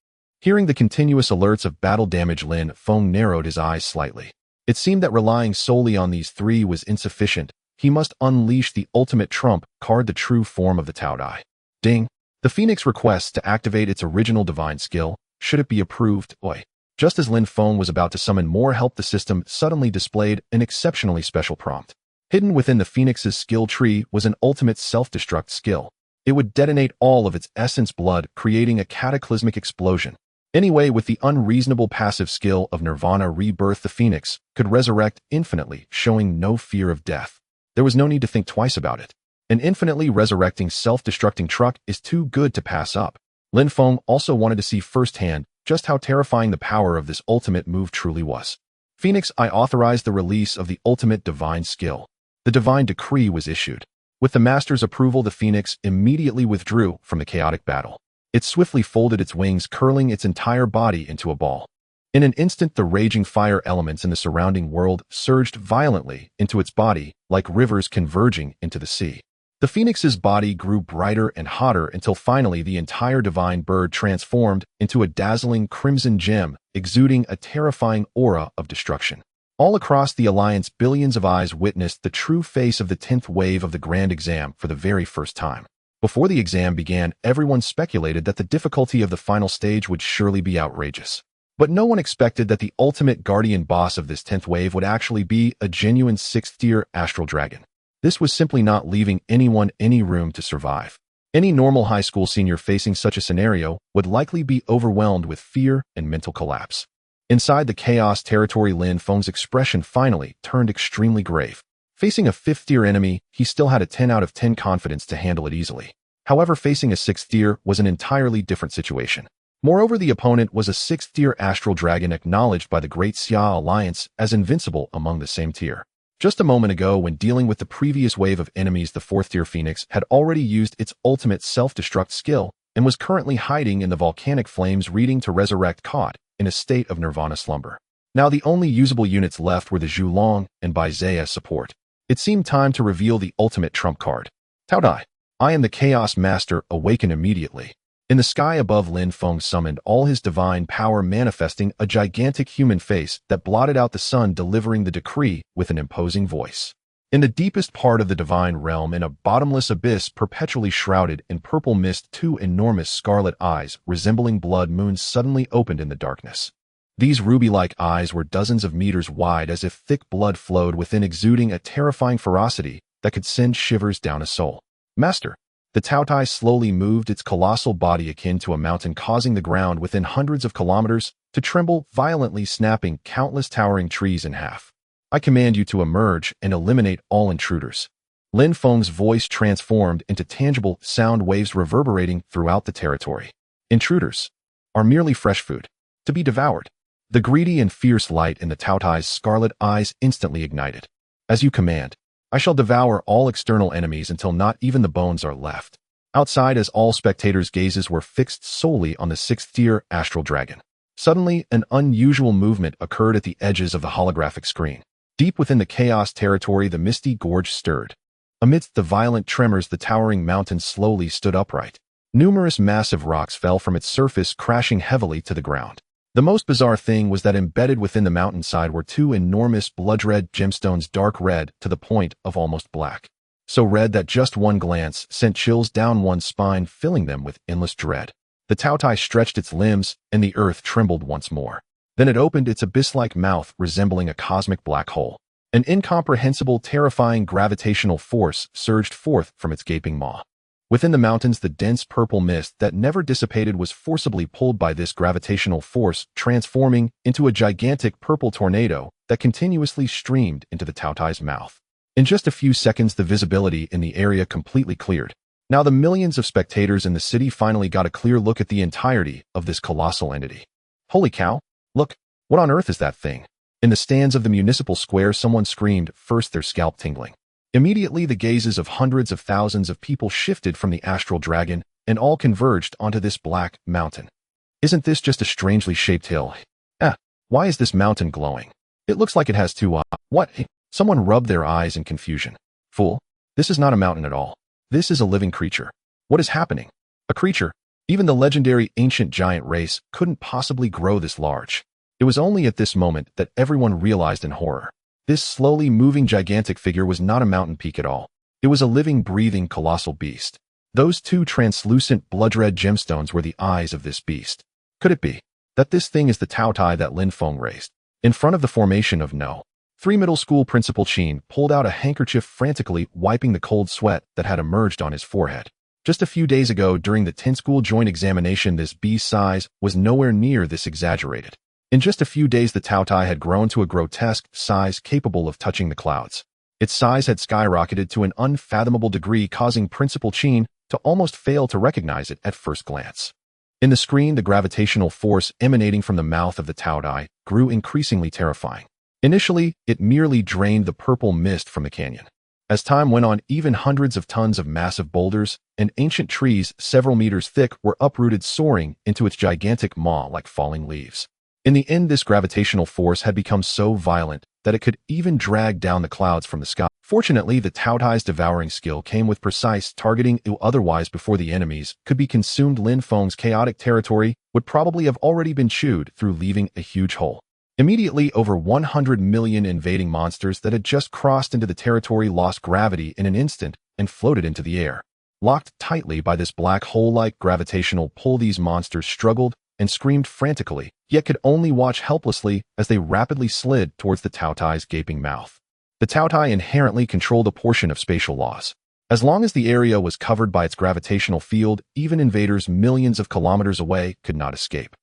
Hearing the continuous alerts of battle damage, Lin Feng narrowed his eyes slightly. It seemed that relying solely on these three was insufficient. He must unleash the ultimate trump card, the true form of the Taotie. Ding! The Phoenix requests to activate its original divine skill. Should it be approved? Oi! Just as Lin Feng was about to summon more help, the system suddenly displayed an exceptionally special prompt. Hidden within the Phoenix's skill tree was an ultimate self-destruct skill. It would detonate all of its essence blood, creating a cataclysmic explosion. Anyway, with the unreasonable passive skill of Nirvana Rebirth, the Phoenix could resurrect infinitely, showing no fear of death. There was no need to think twice about it. An infinitely resurrecting self-destructing truck is too good to pass up. Lin Feng also wanted to see firsthand just how terrifying the power of this ultimate move truly was. Phoenix, I authorized the release of the ultimate divine skill. The divine decree was issued. With the master's approval, the Phoenix immediately withdrew from the chaotic battle. It swiftly folded its wings, curling its entire body into a ball. In an instant, the raging fire elements in the surrounding world surged violently into its body, like rivers converging into the sea. The Phoenix's body grew brighter and hotter until finally the entire divine bird transformed into a dazzling crimson gem, exuding a terrifying aura of destruction. All across the Alliance, billions of eyes witnessed the true face of the 10th wave of the Grand Exam for the very first time. Before the exam began, everyone speculated that the difficulty of the final stage would surely be outrageous. But no one expected that the ultimate guardian boss of this 10th wave would actually be a genuine 6th-tier astral dragon. This was simply not leaving anyone any room to survive. Any normal high school senior facing such a scenario would likely be overwhelmed with fear and mental collapse. Inside the chaos territory, Lin Feng's expression finally turned extremely grave. Facing a 5th-tier enemy, he still had a 10 out of 10 confidence to handle it easily. However, facing a 6th tier was an entirely different situation. Moreover, the opponent was a 6th-tier astral dragon acknowledged by the Great Xia Alliance as invincible among the same tier. Just a moment ago, when dealing with the previous wave of enemies, the 4th-tier Phoenix had already used its ultimate self-destruct skill and was currently hiding in the volcanic flames, reading to resurrect, caught in a state of nirvana slumber. Now the only usable units left were the Zhulong and Baizea support. It seemed time to reveal the ultimate trump card. Taotie, I am the Chaos Master, awaken immediately. In the sky above, Lin Feng summoned all his divine power, manifesting a gigantic human face that blotted out the sun, delivering the decree with an imposing voice. In the deepest part of the divine realm, in a bottomless abyss perpetually shrouded in purple mist, 2 enormous scarlet eyes resembling blood moons suddenly opened in the darkness. These ruby-like eyes were dozens of meters wide, as if thick blood flowed within, exuding a terrifying ferocity that could send shivers down a soul. Master. The Taotie slowly moved its colossal body akin to a mountain, causing the ground within hundreds of kilometers to tremble violently, snapping countless towering trees in half. I command you to emerge and eliminate all intruders. Lin Feng's voice transformed into tangible sound waves reverberating throughout the territory. Intruders are merely fresh food, to be devoured. The greedy and fierce light in the Taotie's scarlet eyes instantly ignited. As you command, I shall devour all external enemies until not even the bones are left. Outside, as all spectators' gazes were fixed solely on the 6th-tier astral dragon, suddenly an unusual movement occurred at the edges of the holographic screen. Deep within the chaos territory, the misty gorge stirred. Amidst the violent tremors, the towering mountain slowly stood upright. Numerous massive rocks fell from its surface, crashing heavily to the ground. The most bizarre thing was that embedded within the mountainside were 2 enormous blood-red gemstones, dark red to the point of almost black. So red that just one glance sent chills down one's spine, filling them with endless dread. The Taotie stretched its limbs, and the earth trembled once more. Then it opened its abyss-like mouth, resembling a cosmic black hole. An incomprehensible, terrifying gravitational force surged forth from its gaping maw. Within the mountains, the dense purple mist that never dissipated was forcibly pulled by this gravitational force, transforming into a gigantic purple tornado that continuously streamed into the Taotie's mouth. In just a few seconds, the visibility in the area completely cleared. Now the millions of spectators in the city finally got a clear look at the entirety of this colossal entity. Holy cow! Look, what on earth is that thing? In the stands of the municipal square, someone screamed, first their scalp tingling. Immediately, the gazes of hundreds of thousands of people shifted from the astral dragon and all converged onto this black mountain. Isn't this just a strangely shaped hill? Why is this mountain glowing? It looks like it has 2 eyes. What? Someone rubbed their eyes in confusion. Fool, this is not a mountain at all. This is a living creature. What is happening? A creature? Even the legendary ancient giant race couldn't possibly grow this large. It was only at this moment that everyone realized in horror. This slowly moving gigantic figure was not a mountain peak at all. It was a living, breathing, colossal beast. Those 2 translucent blood-red gemstones were the eyes of this beast. Could it be that this thing is the Taotie that Lin Feng raised? In front of the formation of No. 3 middle school principal Qin pulled out a handkerchief, frantically wiping the cold sweat that had emerged on his forehead. Just a few days ago, during the 10th school joint examination, this beast's size was nowhere near this exaggerated. In just a few days, the Taotie had grown to a grotesque size capable of touching the clouds. Its size had skyrocketed to an unfathomable degree, causing Principal Qin to almost fail to recognize it at first glance. In the screen, the gravitational force emanating from the mouth of the Taotie grew increasingly terrifying. Initially, it merely drained the purple mist from the canyon. As time went on, even hundreds of tons of massive boulders and ancient trees several meters thick were uprooted, soaring into its gigantic maw like falling leaves. In the end, this gravitational force had become so violent that it could even drag down the clouds from the sky. Fortunately, the Taotie's devouring skill came with precise targeting. Otherwise, before the enemies could be consumed, Lin Feng's chaotic territory would probably have already been chewed through, leaving a huge hole. Immediately, over 100 million invading monsters that had just crossed into the territory lost gravity in an instant and floated into the air. Locked tightly by this black hole-like gravitational pull, these monsters struggled and screamed frantically, yet could only watch helplessly as they rapidly slid towards the Taotie's gaping mouth. The Taotie inherently controlled a portion of spatial laws. As long as the area was covered by its gravitational field, even invaders millions of kilometers away could not escape.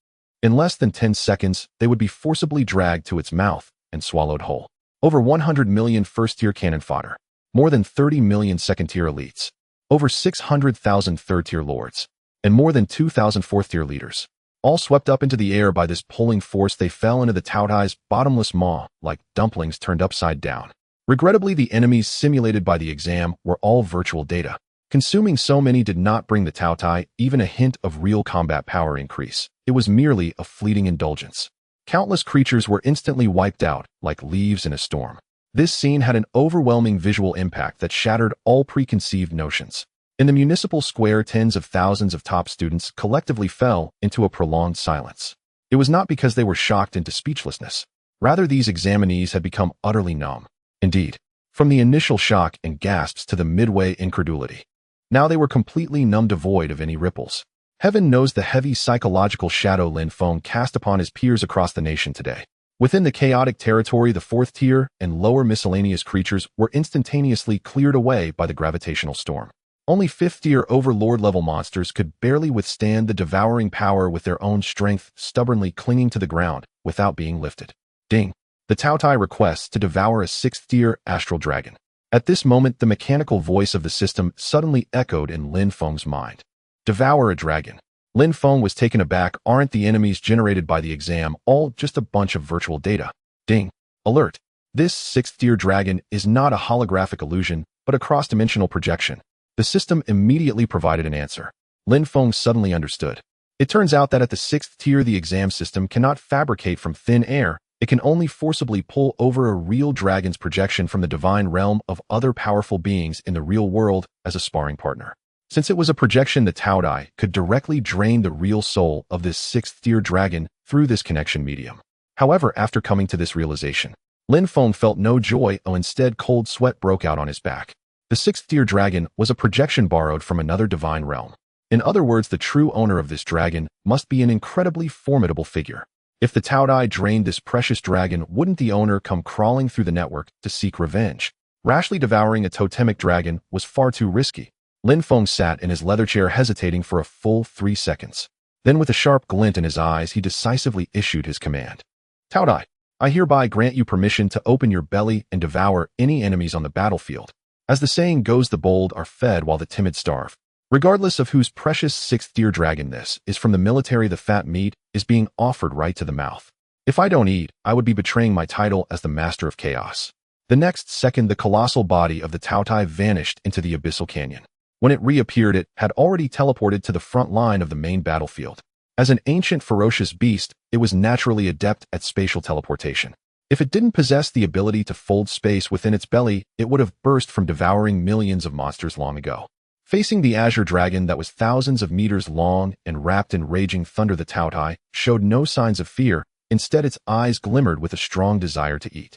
In less than 10 seconds, they would be forcibly dragged to its mouth and swallowed whole. Over 100 million first-tier cannon fodder, more than 30 million second-tier elites, over 600,000 third-tier lords, and more than 2,000 fourth-tier leaders. All swept up into the air by this pulling force, they fell into the Taotie's bottomless maw, like dumplings turned upside down. Regrettably, the enemies simulated by the exam were all virtual data. Consuming so many did not bring the Taotie even a hint of real combat power increase. It was merely a fleeting indulgence. Countless creatures were instantly wiped out, like leaves in a storm. This scene had an overwhelming visual impact that shattered all preconceived notions. In the municipal square, tens of thousands of top students collectively fell into a prolonged silence. It was not because they were shocked into speechlessness. Rather, these examinees had become utterly numb. Indeed, from the initial shock and gasps to the midway incredulity. Now they were completely numb, devoid of any ripples. Heaven knows the heavy psychological shadow Lin Feng cast upon his peers across the nation today. Within the chaotic territory, the fourth tier and lower miscellaneous creatures were instantaneously cleared away by the gravitational storm. Only fifth-tier overlord-level monsters could barely withstand the devouring power with their own strength, stubbornly clinging to the ground without being lifted. Ding! The Taotie requests to devour a sixth-tier astral dragon. At this moment, the mechanical voice of the system suddenly echoed in Lin Feng's mind. Devour a dragon. Lin Feng was taken aback. Aren't the enemies generated by the exam all just a bunch of virtual data? Ding! Alert! This sixth-tier dragon is not a holographic illusion, but a cross-dimensional projection. The system immediately provided an answer. Lin Feng suddenly understood. It turns out that at the sixth tier, the exam system cannot fabricate from thin air. It can only forcibly pull over a real dragon's projection from the divine realm of other powerful beings in the real world as a sparring partner. Since it was a projection, the Taotie could directly drain the real soul of this sixth-tier dragon through this connection medium. However, after coming to this realization, Lin Feng felt no joy, instead cold sweat broke out on his back. The sixth-tier dragon was a projection borrowed from another divine realm. In other words, the true owner of this dragon must be an incredibly formidable figure. If the Taotie drained this precious dragon, wouldn't the owner come crawling through the network to seek revenge? Rashly devouring a totemic dragon was far too risky. Lin Feng sat in his leather chair, hesitating for a full 3 seconds. Then, with a sharp glint in his eyes, he decisively issued his command. Taotie, I hereby grant you permission to open your belly and devour any enemies on the battlefield. As the saying goes, the bold are fed while the timid starve. Regardless of whose precious sixth-tier dragon this is from the military, the fat meat is being offered right to the mouth. If I don't eat, I would be betraying my title as the Master of Chaos. The next second, the colossal body of the Taotie vanished into the abyssal canyon. When it reappeared, it had already teleported to the front line of the main battlefield. As an ancient ferocious beast, it was naturally adept at spatial teleportation. If it didn't possess the ability to fold space within its belly, it would have burst from devouring millions of monsters long ago. Facing the azure dragon that was thousands of meters long and wrapped in raging thunder, the Taotie showed no signs of fear. Instead, its eyes glimmered with a strong desire to eat.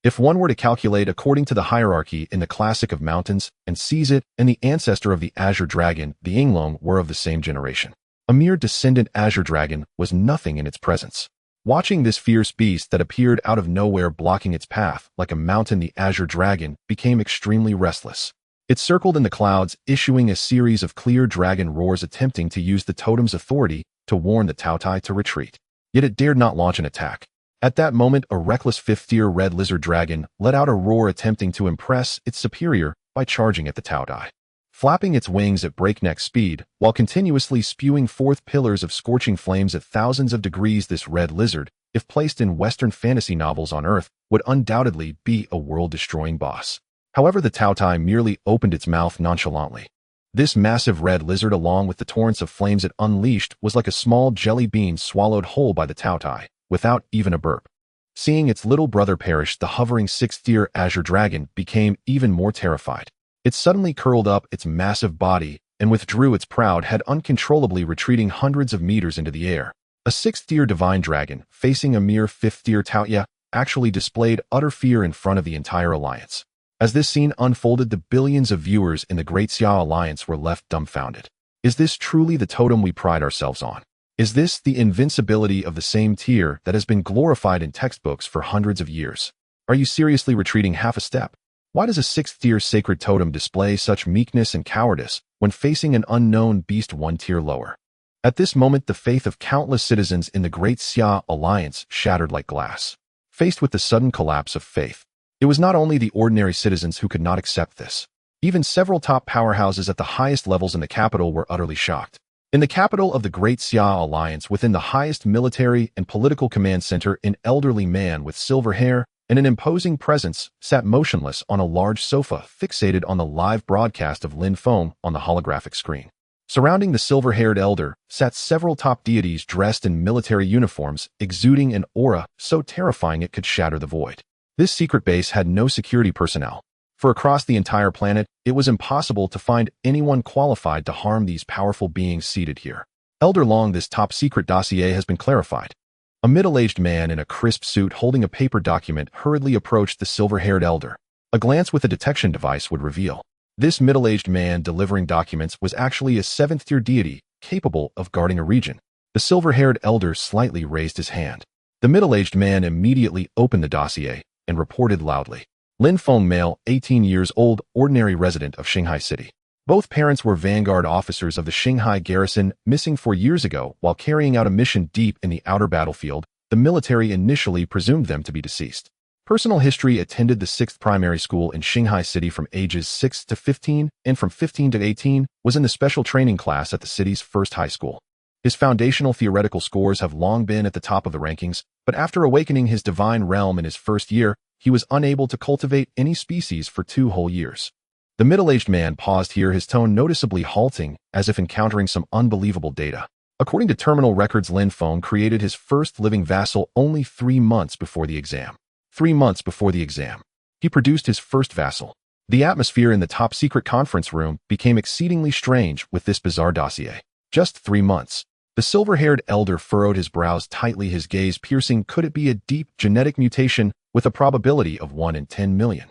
If one were to calculate according to the hierarchy in the classic of mountains and seize it and the ancestor of the azure dragon, the Yinglong, were of the same generation. A mere descendant azure dragon was nothing in its presence. Watching this fierce beast that appeared out of nowhere blocking its path like a mountain, the azure dragon became extremely restless. It circled in the clouds, issuing a series of clear dragon roars, attempting to use the totem's authority to warn the Taotie to retreat. Yet it dared not launch an attack. At that moment, a reckless fifth-tier red lizard dragon let out a roar, attempting to impress its superior by charging at the Taotie. Flapping its wings at breakneck speed, while continuously spewing forth pillars of scorching flames at thousands of degrees, this red lizard, if placed in Western fantasy novels on Earth, would undoubtedly be a world-destroying boss. However, the Taotie merely opened its mouth nonchalantly. This massive red lizard, along with the torrents of flames it unleashed, was like a small jelly bean swallowed whole by the Taotie, without even a burp. Seeing its little brother perish, the hovering sixth-tier azure dragon became even more terrified. It suddenly curled up its massive body and withdrew its proud head, uncontrollably retreating hundreds of meters into the air. A sixth-tier divine dragon, facing a mere fifth-tier Taotie, actually displayed utter fear in front of the entire alliance. As this scene unfolded, the billions of viewers in the Great Xia Alliance were left dumbfounded. Is this truly the totem we pride ourselves on? Is this the invincibility of the same tier that has been glorified in textbooks for hundreds of years? Are you seriously retreating half a step? Why does a sixth-tier sacred totem display such meekness and cowardice when facing an unknown beast one tier lower? At this moment, the faith of countless citizens in the Great Xia Alliance shattered like glass. Faced with the sudden collapse of faith, it was not only the ordinary citizens who could not accept this. Even several top powerhouses at the highest levels in the capital were utterly shocked. In the capital of the Great Xia Alliance, within the highest military and political command center, an elderly man with silver hair and an imposing presence sat motionless on a large sofa fixated on the live broadcast of Lin Feng on the holographic screen. Surrounding the silver-haired elder sat several top deities dressed in military uniforms, exuding an aura so terrifying it could shatter the void. This secret base had no security personnel, for across the entire planet, it was impossible to find anyone qualified to harm these powerful beings seated here. Elder Long, this top-secret dossier has been clarified. A middle-aged man in a crisp suit holding a paper document hurriedly approached the silver-haired elder. A glance with a detection device would reveal. This middle-aged man delivering documents was actually a 7th-tier deity capable of guarding a region. The silver-haired elder slightly raised his hand. The middle-aged man immediately opened the dossier and reported loudly. Lin Feng, male, 18 years old, ordinary resident of Shanghai City. Both parents were vanguard officers of the Shanghai garrison, missing 4 years ago while carrying out a mission deep in the outer battlefield. The military initially presumed them to be deceased. Personal history: attended the 6th primary school in Shanghai City from ages 6 to 15, and from 15 to 18 was in the special training class at the city's first high school. His foundational theoretical scores have long been at the top of the rankings, but after awakening his divine realm in his first year, he was unable to cultivate any species for 2 whole years. The middle-aged man paused here, his tone noticeably halting, as if encountering some unbelievable data. According to terminal records, Lin Feng created his first living vassal only 3 months before the exam. 3 months before the exam, he produced his first vassal. The atmosphere in the top-secret conference room became exceedingly strange with this bizarre dossier. Just 3 months. The silver-haired elder furrowed his brows tightly, his gaze piercing. Could it be a deep genetic mutation with a probability of 1 in 10 million?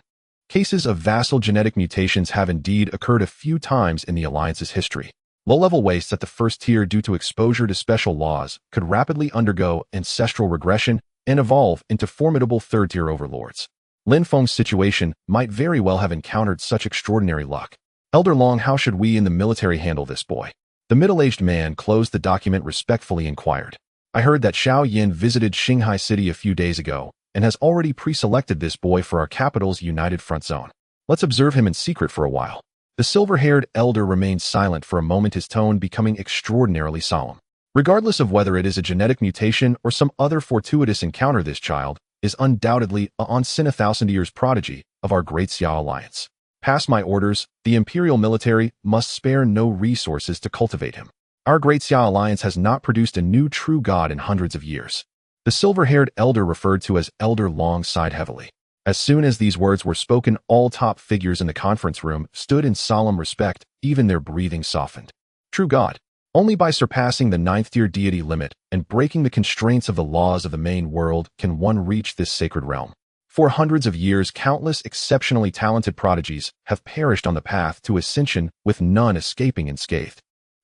Cases of vassal genetic mutations have indeed occurred a few times in the Alliance's history. Low-level wastes at the first tier due to exposure to special laws could rapidly undergo ancestral regression and evolve into formidable third-tier overlords. Lin Feng's situation might very well have encountered such extraordinary luck. Elder Long, how should we in the military handle this boy? The middle-aged man closed the document, respectfully inquired. I heard that Xiao Yin visited Shanghai City a few days ago and has already pre-selected this boy for our capital's United Front Zone. Let's observe him in secret for a while. The silver-haired elder remained silent for a moment, his tone becoming extraordinarily solemn. Regardless of whether it is a genetic mutation or some other fortuitous encounter, this child is undoubtedly a on-sin 1,000 years prodigy of our Great Xia Alliance. Pass my orders, the Imperial military must spare no resources to cultivate him. Our Great Xia Alliance has not produced a new true god in hundreds of years. The silver-haired elder, referred to as Elder Long, sighed heavily. As soon as these words were spoken, all top figures in the conference room stood in solemn respect, even their breathing softened. True god. Only by surpassing the 9th-tier deity limit and breaking the constraints of the laws of the main world can one reach this sacred realm. For hundreds of years, countless exceptionally talented prodigies have perished on the path to ascension, with none escaping unscathed.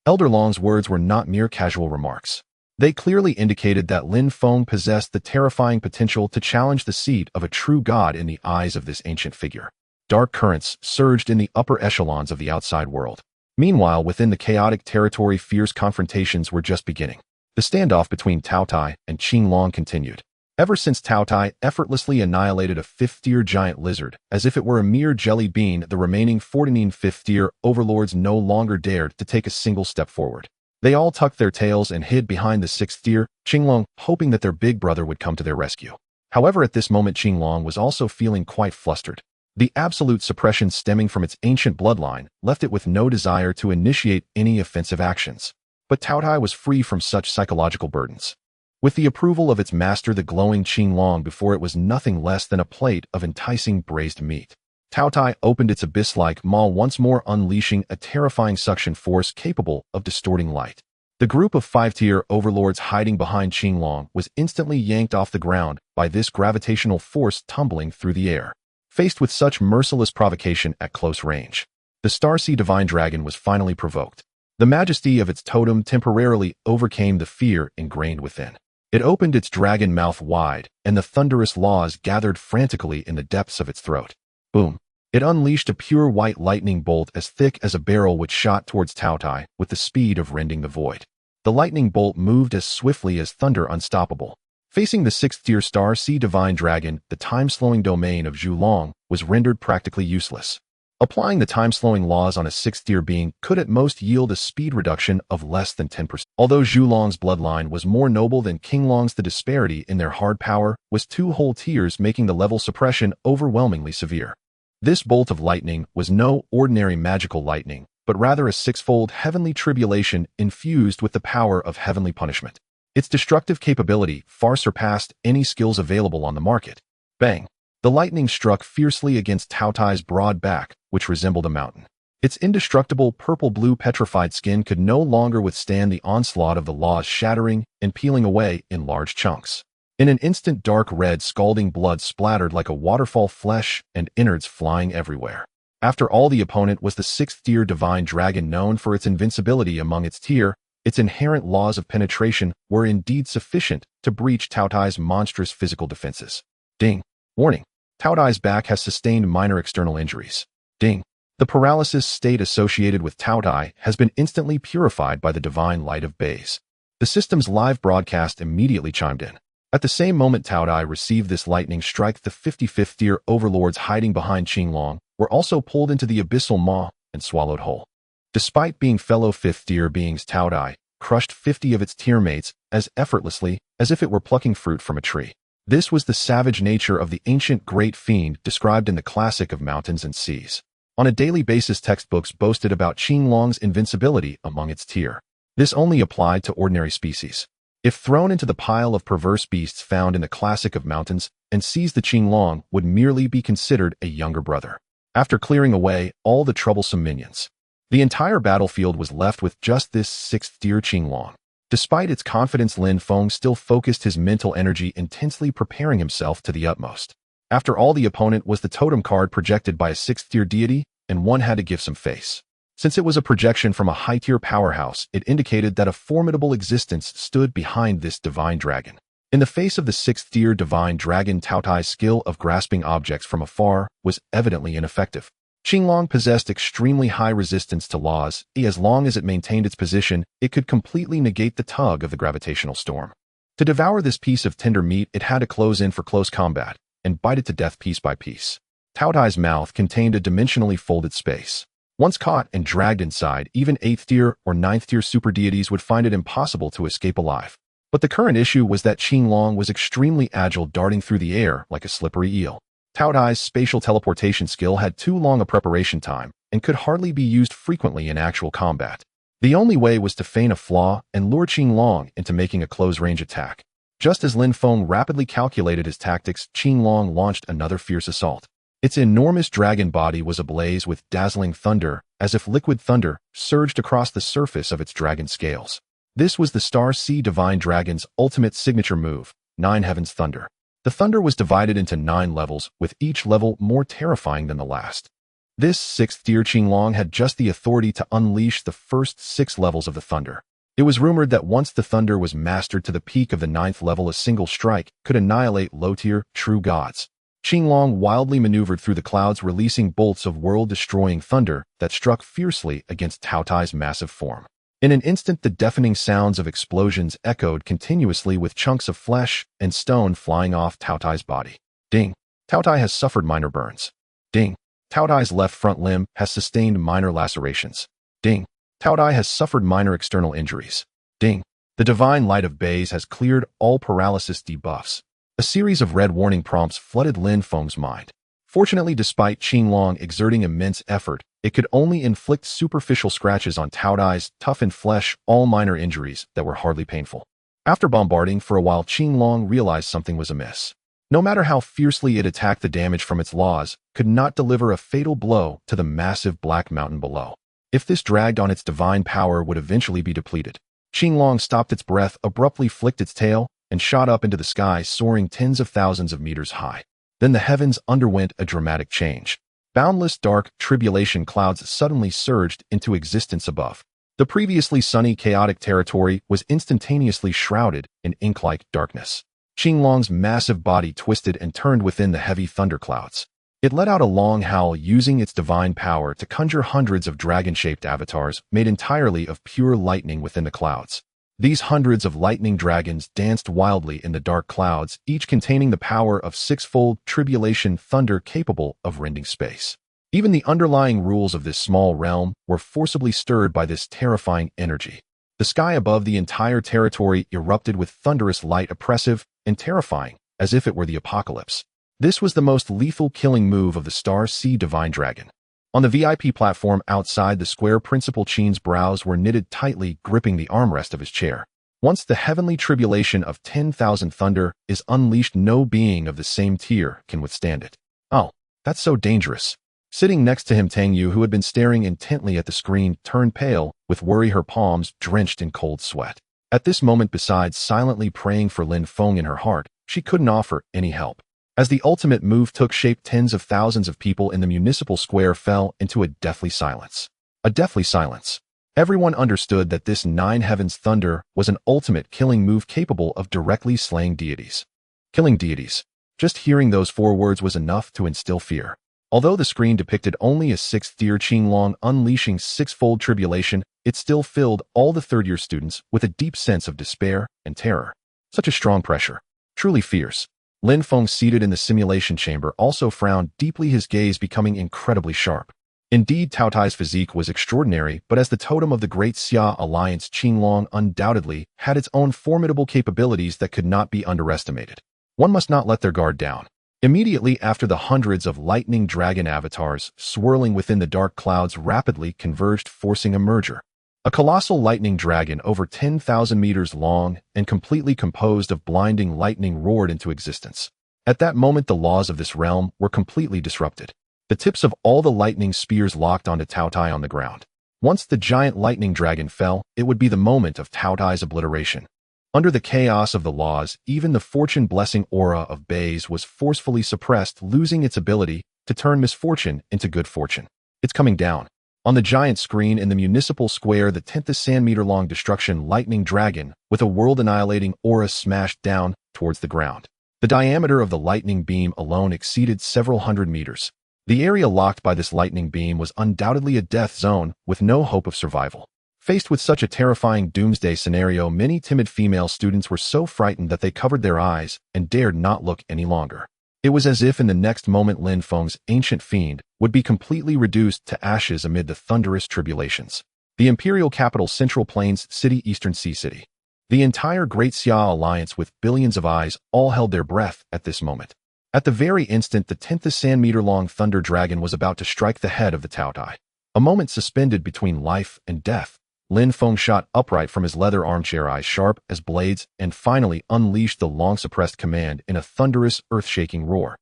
Elder Long's words were not mere casual remarks. They clearly indicated that Lin Feng possessed the terrifying potential to challenge the seat of a true god in the eyes of this ancient figure. Dark currents surged in the upper echelons of the outside world. Meanwhile, within the chaotic territory, fierce confrontations were just beginning. The standoff between Taotie and Qinglong continued. Ever since Taotie effortlessly annihilated a 5th-tier giant lizard as if it were a mere jelly bean, the remaining 14 5th-tier overlords no longer dared to take a single step forward. They all tucked their tails and hid behind the 6th-tier Qinglong, hoping that their big brother would come to their rescue. However, at this moment, Qinglong was also feeling quite flustered. The absolute suppression stemming from its ancient bloodline left it with no desire to initiate any offensive actions. But Taotie was free from such psychological burdens. With the approval of its master, the glowing Qinglong, before it was nothing less than a plate of enticing braised meat. Taotie opened its abyss-like maw, once more unleashing a terrifying suction force capable of distorting light. The group of 5-tier overlords hiding behind Qinglong was instantly yanked off the ground by this gravitational force tumbling through the air. Faced with such merciless provocation at close range, the Starseed Divine Dragon was finally provoked. The majesty of its totem temporarily overcame the fear ingrained within. It opened its dragon mouth wide, and the thunderous laws gathered frantically in the depths of its throat. Boom! It unleashed a pure white lightning bolt as thick as a barrel, which shot towards Taotie with the speed of rending the void. The lightning bolt moved as swiftly as thunder, unstoppable. Facing the 6th-tier Starseed Divine Dragon, the time-slowing domain of Zhulong was rendered practically useless. Applying the time-slowing laws on a 6th-tier being could at most yield a speed reduction of less than 10%. Although Zhulong's bloodline was more noble than Qinglong's, the disparity in their hard power was 2 whole tiers, making the level suppression overwhelmingly severe. This bolt of lightning was no ordinary magical lightning, but rather a 6-fold heavenly tribulation infused with the power of heavenly punishment. Its destructive capability far surpassed any skills available on the market. Bang! The lightning struck fiercely against Taotai's broad back, which resembled a mountain. Its indestructible purple-blue petrified skin could no longer withstand the onslaught of the laws, shattering and peeling away in large chunks. In an instant, dark red scalding blood splattered like a waterfall, flesh and innards flying everywhere. After all, the opponent was the 6th-tier divine dragon, known for its invincibility among its tier. Its inherent laws of penetration were indeed sufficient to breach Taotai's monstrous physical defenses. Ding! Warning! Taotai's back has sustained minor external injuries. Ding! The paralysis state associated with Taotai has been instantly purified by the divine light of Bays. The system's live broadcast immediately chimed in. At the same moment Taotai received this lightning strike, the 55th tier overlords hiding behind Qinglong were also pulled into the abyssal maw and swallowed whole. Despite being fellow 5th tier beings, Taotai crushed 50 of its tier mates as effortlessly as if it were plucking fruit from a tree. This was the savage nature of the ancient great fiend described in the classic of mountains and seas. On a daily basis, textbooks boasted about Qinglong's invincibility among its tier. This only applied to ordinary species. If thrown into the pile of perverse beasts found in the classic of mountains and seas, the Qinglong would merely be considered a younger brother. After clearing away all the troublesome minions, the entire battlefield was left with just this 6th-tier Qinglong. Despite its confidence, Lin Feng still focused his mental energy intensely, preparing himself to the utmost. After all, the opponent was the totem card projected by a 6th-tier deity, and one had to give some face. Since it was a projection from a high-tier powerhouse, it indicated that a formidable existence stood behind this divine dragon. In the face of the 6th-tier divine dragon, Taotai's skill of grasping objects from afar was evidently ineffective. Qinglong possessed extremely high resistance to laws. As long as it maintained its position, it could completely negate the tug of the gravitational storm. To devour this piece of tender meat, it had to close in for close combat and bite it to death piece by piece. Taotai's mouth contained a dimensionally folded space. Once caught and dragged inside, even 8th-tier or 9th-tier super deities would find it impossible to escape alive. But the current issue was that Qinglong was extremely agile, darting through the air like a slippery eel. Taotai's spatial teleportation skill had too long a preparation time and could hardly be used frequently in actual combat. The only way was to feign a flaw and lure Qinglong into making a close-range attack. Just as Lin Feng rapidly calculated his tactics, Qinglong launched another fierce assault. Its enormous dragon body was ablaze with dazzling thunder, as if liquid thunder surged across the surface of its dragon scales. This was the Star Sea Divine Dragon's ultimate signature move, 9 Heavens Thunder. The thunder was divided into 9 levels, with each level more terrifying than the last. This 6th-tier Qinglong had just the authority to unleash the first 6 levels of the thunder. It was rumored that once the thunder was mastered to the peak of the 9th level, a single strike could annihilate low-tier true gods. Qinglong wildly maneuvered through the clouds, releasing bolts of world-destroying thunder that struck fiercely against Taotai's massive form. In an instant, the deafening sounds of explosions echoed continuously, with chunks of flesh and stone flying off Taotai's body. Ding! Taotai has suffered minor burns. Ding! Taotai's left front limb has sustained minor lacerations. Ding! Taotai has suffered minor external injuries. Ding! The divine light of Bays has cleared all paralysis debuffs. A series of red warning prompts flooded Lin Feng's mind. Fortunately, despite Qinglong exerting immense effort, it could only inflict superficial scratches on Taotai's toughened flesh, all minor injuries that were hardly painful. After bombarding for a while, Qinglong realized something was amiss. No matter how fiercely it attacked, the damage from its laws could not deliver a fatal blow to the massive black mountain below. If this dragged on, its divine power would eventually be depleted. Qinglong stopped its breath, abruptly flicked its tail, and shot up into the sky, soaring tens of thousands of meters high. Then the heavens underwent a dramatic change. Boundless dark tribulation clouds suddenly surged into existence above. The previously sunny, chaotic territory was instantaneously shrouded in ink-like darkness. Qinglong's massive body twisted and turned within the heavy thunderclouds. It let out a long howl, using its divine power to conjure hundreds of dragon-shaped avatars made entirely of pure lightning within the clouds. These hundreds of lightning dragons danced wildly in the dark clouds, each containing the power of 6-fold tribulation thunder capable of rending space. Even the underlying rules of this small realm were forcibly stirred by this terrifying energy. The sky above the entire territory erupted with thunderous light, oppressive and terrifying, as if it were the apocalypse. This was the most lethal killing move of the Star Sea Divine Dragon. On the VIP platform outside the square, Principal Qin's brows were knitted tightly, gripping the armrest of his chair. Once the heavenly tribulation of 10,000 thunder is unleashed, no being of the same tier can withstand it. Oh, that's so dangerous. Sitting next to him, Tang Yu, who had been staring intently at the screen, turned pale, with worry, her palms drenched in cold sweat. At this moment, besides silently praying for Lin Feng in her heart, she couldn't offer any help. As the ultimate move took shape, tens of thousands of people in the municipal square fell into a deathly silence. A deathly silence. Everyone understood that this Nine Heavens thunder was an ultimate killing move capable of directly slaying deities. Killing deities. Just hearing those 4 words was enough to instill fear. Although the screen depicted only a 6th-tier Qinglong unleashing 6-fold tribulation, it still filled all the 3rd-year students with a deep sense of despair and terror. Such a strong pressure. Truly fierce. Lin Feng, seated in the simulation chamber, also frowned deeply, his gaze becoming incredibly sharp. Indeed, Taotie's physique was extraordinary, but as the totem of the Great Xia Alliance, Qinglong undoubtedly had its own formidable capabilities that could not be underestimated. One must not let their guard down. Immediately after, the hundreds of lightning dragon avatars swirling within the dark clouds rapidly converged, forcing a merger. A colossal lightning dragon over 10,000 meters long and completely composed of blinding lightning roared into existence. At that moment, the laws of this realm were completely disrupted. The tips of all the lightning spears locked onto Taotie on the ground. Once the giant lightning dragon fell, it would be the moment of Taotie's obliteration. Under the chaos of the laws, even the fortune-blessing aura of Bays was forcefully suppressed, losing its ability to turn misfortune into good fortune. It's coming down. On the giant screen in the municipal square, the 10,000-meter-long destruction lightning dragon, with a world-annihilating aura, smashed down towards the ground. The diameter of the lightning beam alone exceeded several hundred meters. The area locked by this lightning beam was undoubtedly a death zone with no hope of survival. Faced with such a terrifying doomsday scenario, many timid female students were so frightened that they covered their eyes and dared not look any longer. It was as if in the next moment Lin Feng's ancient fiend would be completely reduced to ashes amid the thunderous tribulations. The imperial capital, Central Plains City, Eastern Sea City. The entire Great Xia Alliance, with billions of eyes, all held their breath at this moment. At the very instant the 10,000-meter-long thunder dragon was about to strike the head of the Taotie. A moment suspended between life and death. Lin Feng shot upright from his leather armchair, eyes sharp as blades, and finally unleashed the long-suppressed command in a thunderous, earth-shaking roar.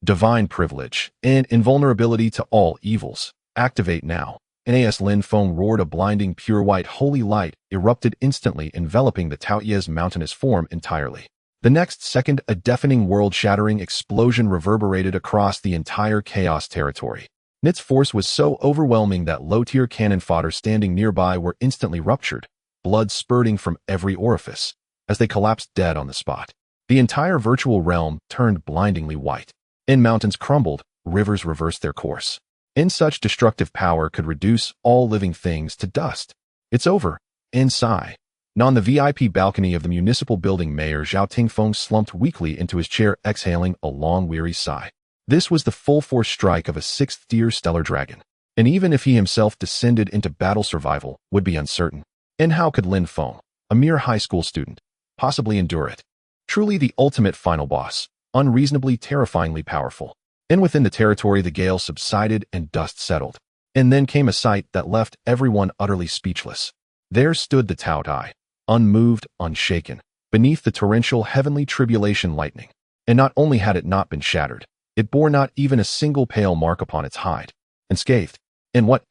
Divine privilege and invulnerability to all evils. Activate now. As Lin Feng roared, a blinding, pure white, holy light erupted instantly, enveloping the Taotie's mountainous form entirely. The next second, a deafening, world-shattering explosion reverberated across the entire Chaos territory. Its force was so overwhelming that low-tier cannon fodder standing nearby were instantly ruptured, blood spurting from every orifice, as they collapsed dead on the spot. The entire virtual realm turned blindingly white. Mountains crumbled, rivers reversed their course. Such destructive power could reduce all living things to dust. It's over. Sigh. On the VIP balcony of the municipal building, Mayor Zhao Tingfeng slumped weakly into his chair, exhaling a long, weary sigh. This was the full-force strike of a 6th-tier stellar dragon. And even if he himself descended into battle, survival would be uncertain. How could Lin Feng, a mere high school student, possibly endure it? Truly the ultimate final boss, unreasonably, terrifyingly powerful. Within the territory, the gale subsided and dust settled. Then came a sight that left everyone utterly speechless. There stood the Taotie, unmoved, unshaken, beneath the torrential heavenly tribulation lightning. And not only had it not been shattered, it bore not even a single pale mark upon its hide. Unscathed. What?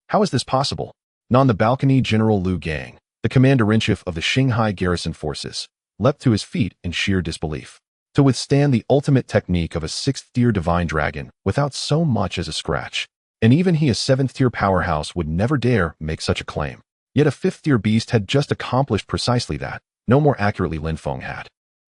How is this possible? On the balcony, General Liu Gang, the commander-in-chief of the Shanghai garrison forces, leapt to his feet in sheer disbelief. To withstand the ultimate technique of a 6th-tier divine dragon without so much as a scratch. Even he, a 7th-tier powerhouse, would never dare make such a claim. Yet a 5th-tier beast had just accomplished precisely that. No more accurately, Lin Feng had.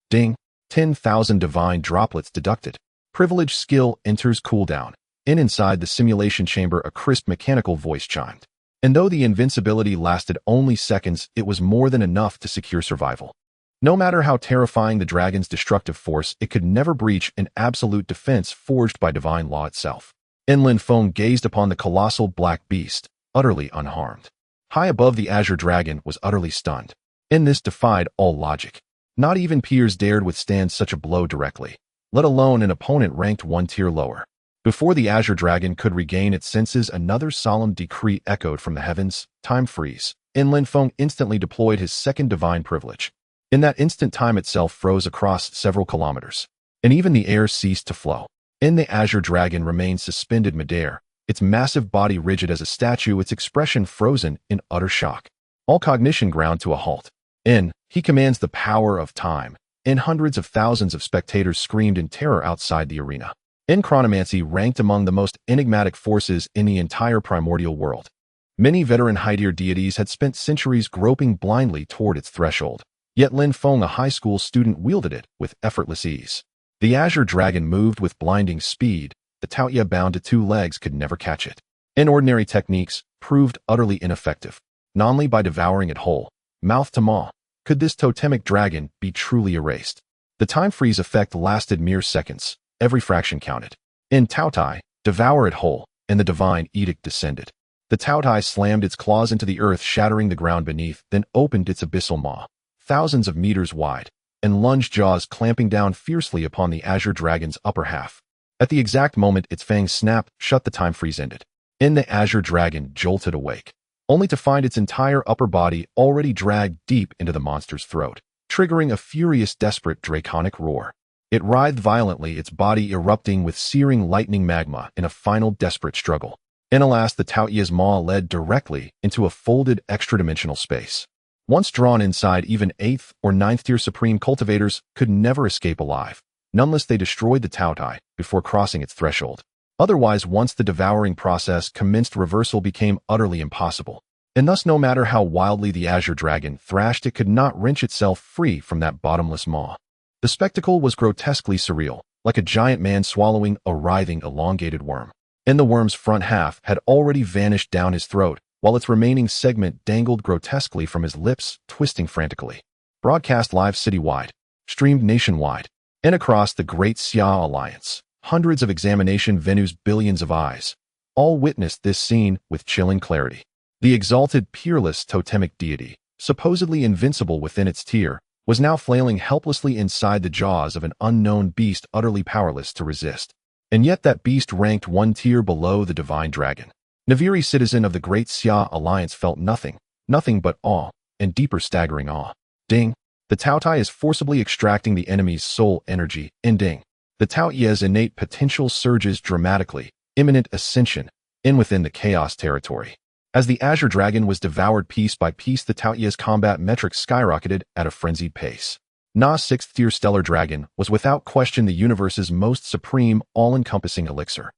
Ding. 10,000 divine droplets deducted. Privilege skill enters cooldown. Inside the simulation chamber, a crisp mechanical voice chimed. Though the invincibility lasted only seconds, it was more than enough to secure survival. No matter how terrifying the dragon's destructive force, it could never breach an absolute defense forged by divine law itself. Lin Feng gazed upon the colossal black beast, utterly unharmed. High above the azure dragon was utterly stunned. This defied all logic. Not even peers dared withstand such a blow directly, let alone an opponent ranked one tier lower. Before the azure dragon could regain its senses, another solemn decree echoed from the heavens: time freeze. Lin Feng instantly deployed his second divine privilege. In that instant, time itself froze across several kilometers, and even the air ceased to flow. The azure dragon remained suspended midair, its massive body rigid as a statue, its expression frozen in utter shock. All cognition ground to a halt. He commands the power of time. Hundreds of thousands of spectators screamed in terror outside the arena. Chronomancy ranked among the most enigmatic forces in the entire primordial world. Many veteran high-tier deities had spent centuries groping blindly toward its threshold. Yet Lin Feng, a high school student, wielded it with effortless ease. The azure dragon moved with blinding speed. The Taotie bound to two legs could never catch it. Ordinary techniques proved utterly ineffective. Not only by devouring it whole, mouth to maw, could this totemic dragon be truly erased. The time freeze effect lasted mere seconds. Every fraction counted. Taotie, devour it whole, and the divine edict descended. The Taotie slammed its claws into the earth, shattering the ground beneath, then opened its abyssal maw, thousands of meters wide, and lunged jaws clamping down fiercely upon the azure dragon's upper half. At the exact moment its fangs snapped shut, the time freeze ended. The azure dragon jolted awake, only to find its entire upper body already dragged deep into the monster's throat, triggering a furious, desperate, draconic roar. It writhed violently, its body erupting with searing lightning magma in a final desperate struggle. Alas, the Taotie's maw led directly into a folded extra-dimensional space. Once drawn inside, even 8th or 9th tier supreme cultivators could never escape alive, unless they destroyed the Taotie before crossing its threshold. Otherwise, once the devouring process commenced, reversal became utterly impossible. Thus, no matter how wildly the azure dragon thrashed, it could not wrench itself free from that bottomless maw. The spectacle was grotesquely surreal, like a giant man swallowing a writhing, elongated worm. The worm's front half had already vanished down his throat, while its remaining segment dangled grotesquely from his lips, twisting frantically. Broadcast live citywide, streamed nationwide, and across the Great Xia Alliance. Hundreds of examination venues, billions of eyes, all witnessed this scene with chilling clarity. The exalted, peerless totemic deity, supposedly invincible within its tier, was now flailing helplessly inside the jaws of an unknown beast, utterly powerless to resist. And yet that beast ranked one tier below the divine dragon. Naviri, citizen of the Great Xia Alliance, felt nothing but awe, and deeper staggering awe. Ding! The Taotie is forcibly extracting the enemy's soul energy, and ding! The Taotie's innate potential surges dramatically, imminent ascension, within the chaos territory. As the azure dragon was devoured piece by piece, the Taotie's combat metrics skyrocketed at a frenzied pace. Na's 6th tier stellar dragon was without question the universe's most supreme, all-encompassing elixir.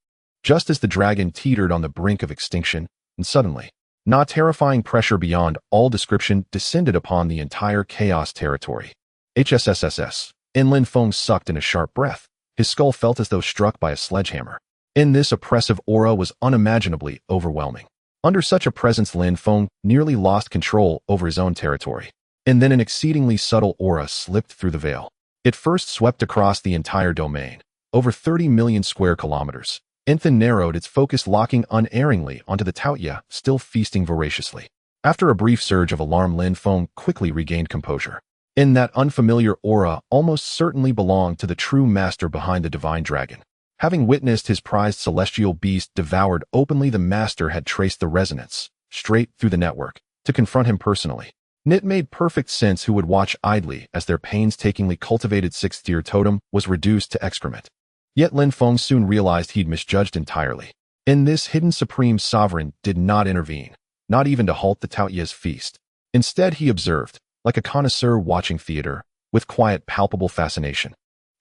Just as the dragon teetered on the brink of extinction, and suddenly, Na, terrifying pressure beyond all description, descended upon the entire chaos territory. HSSSS. Lin Feng sucked in a sharp breath. His skull felt as though struck by a sledgehammer. This oppressive aura was unimaginably overwhelming. Under such a presence, Lin Feng nearly lost control over his own territory. Then an exceedingly subtle aura slipped through the veil. It first swept across the entire domain, over 30 million square kilometers, and then narrowed its focus, locking unerringly onto the Taotie, still feasting voraciously. After a brief surge of alarm, Lin Feng quickly regained composure. That unfamiliar aura almost certainly belonged to the true master behind the divine dragon. Having witnessed his prized celestial beast devoured openly, the master had traced the resonance, straight through the network, to confront him personally. It made perfect sense who would watch idly as their painstakingly cultivated 6th tier totem was reduced to excrement. Yet Lin Feng soon realized he'd misjudged entirely. This hidden supreme sovereign did not intervene, not even to halt the Taotie's feast. Instead, he observed, like a connoisseur watching theater, with quiet, palpable fascination.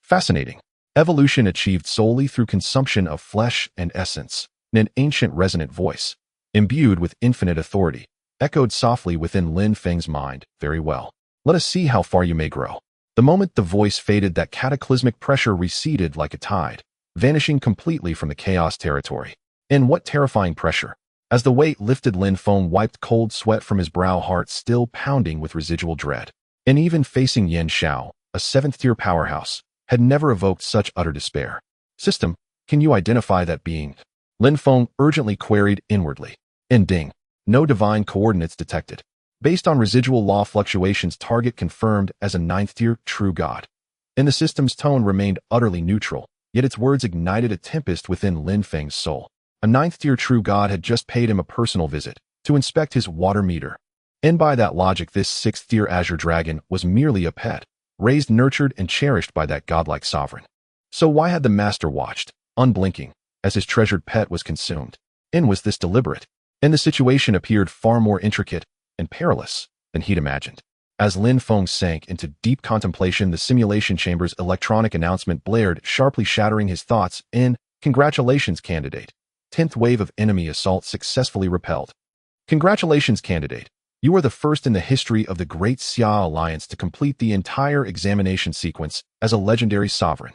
Fascinating. Evolution achieved solely through consumption of flesh and essence. An ancient resonant voice, imbued with infinite authority, echoed softly within Lin Feng's mind. Very well. Let us see how far you may grow. The moment the voice faded, that cataclysmic pressure receded like a tide, vanishing completely from the chaos territory. What terrifying pressure! As the weight lifted, Lin Feng wiped cold sweat from his brow, heart still pounding with residual dread. Even facing Yan Xiao, a 7th tier powerhouse, had never evoked such utter despair. System, can you identify that being? Lin Feng urgently queried inwardly. And ding. No divine coordinates detected. Based on residual law fluctuations, target confirmed as a ninth-tier true god. And the system's tone remained utterly neutral, yet its words ignited a tempest within Lin Feng's soul. A ninth-tier true god had just paid him a personal visit to inspect his water meter. And by that logic, this sixth-tier azure dragon was merely a pet, raised, nurtured, and cherished by that godlike sovereign. So why had the master watched, unblinking, as his treasured pet was consumed? And was this deliberate? And the situation appeared far more intricate and perilous than he'd imagined. As Lin Feng sank into deep contemplation, the simulation chamber's electronic announcement blared, sharply shattering his thoughts. In congratulations, candidate. 10th wave of enemy assault successfully repelled. Congratulations, candidate. You are the first in the history of the Great Xia Alliance to complete the entire examination sequence as a legendary sovereign.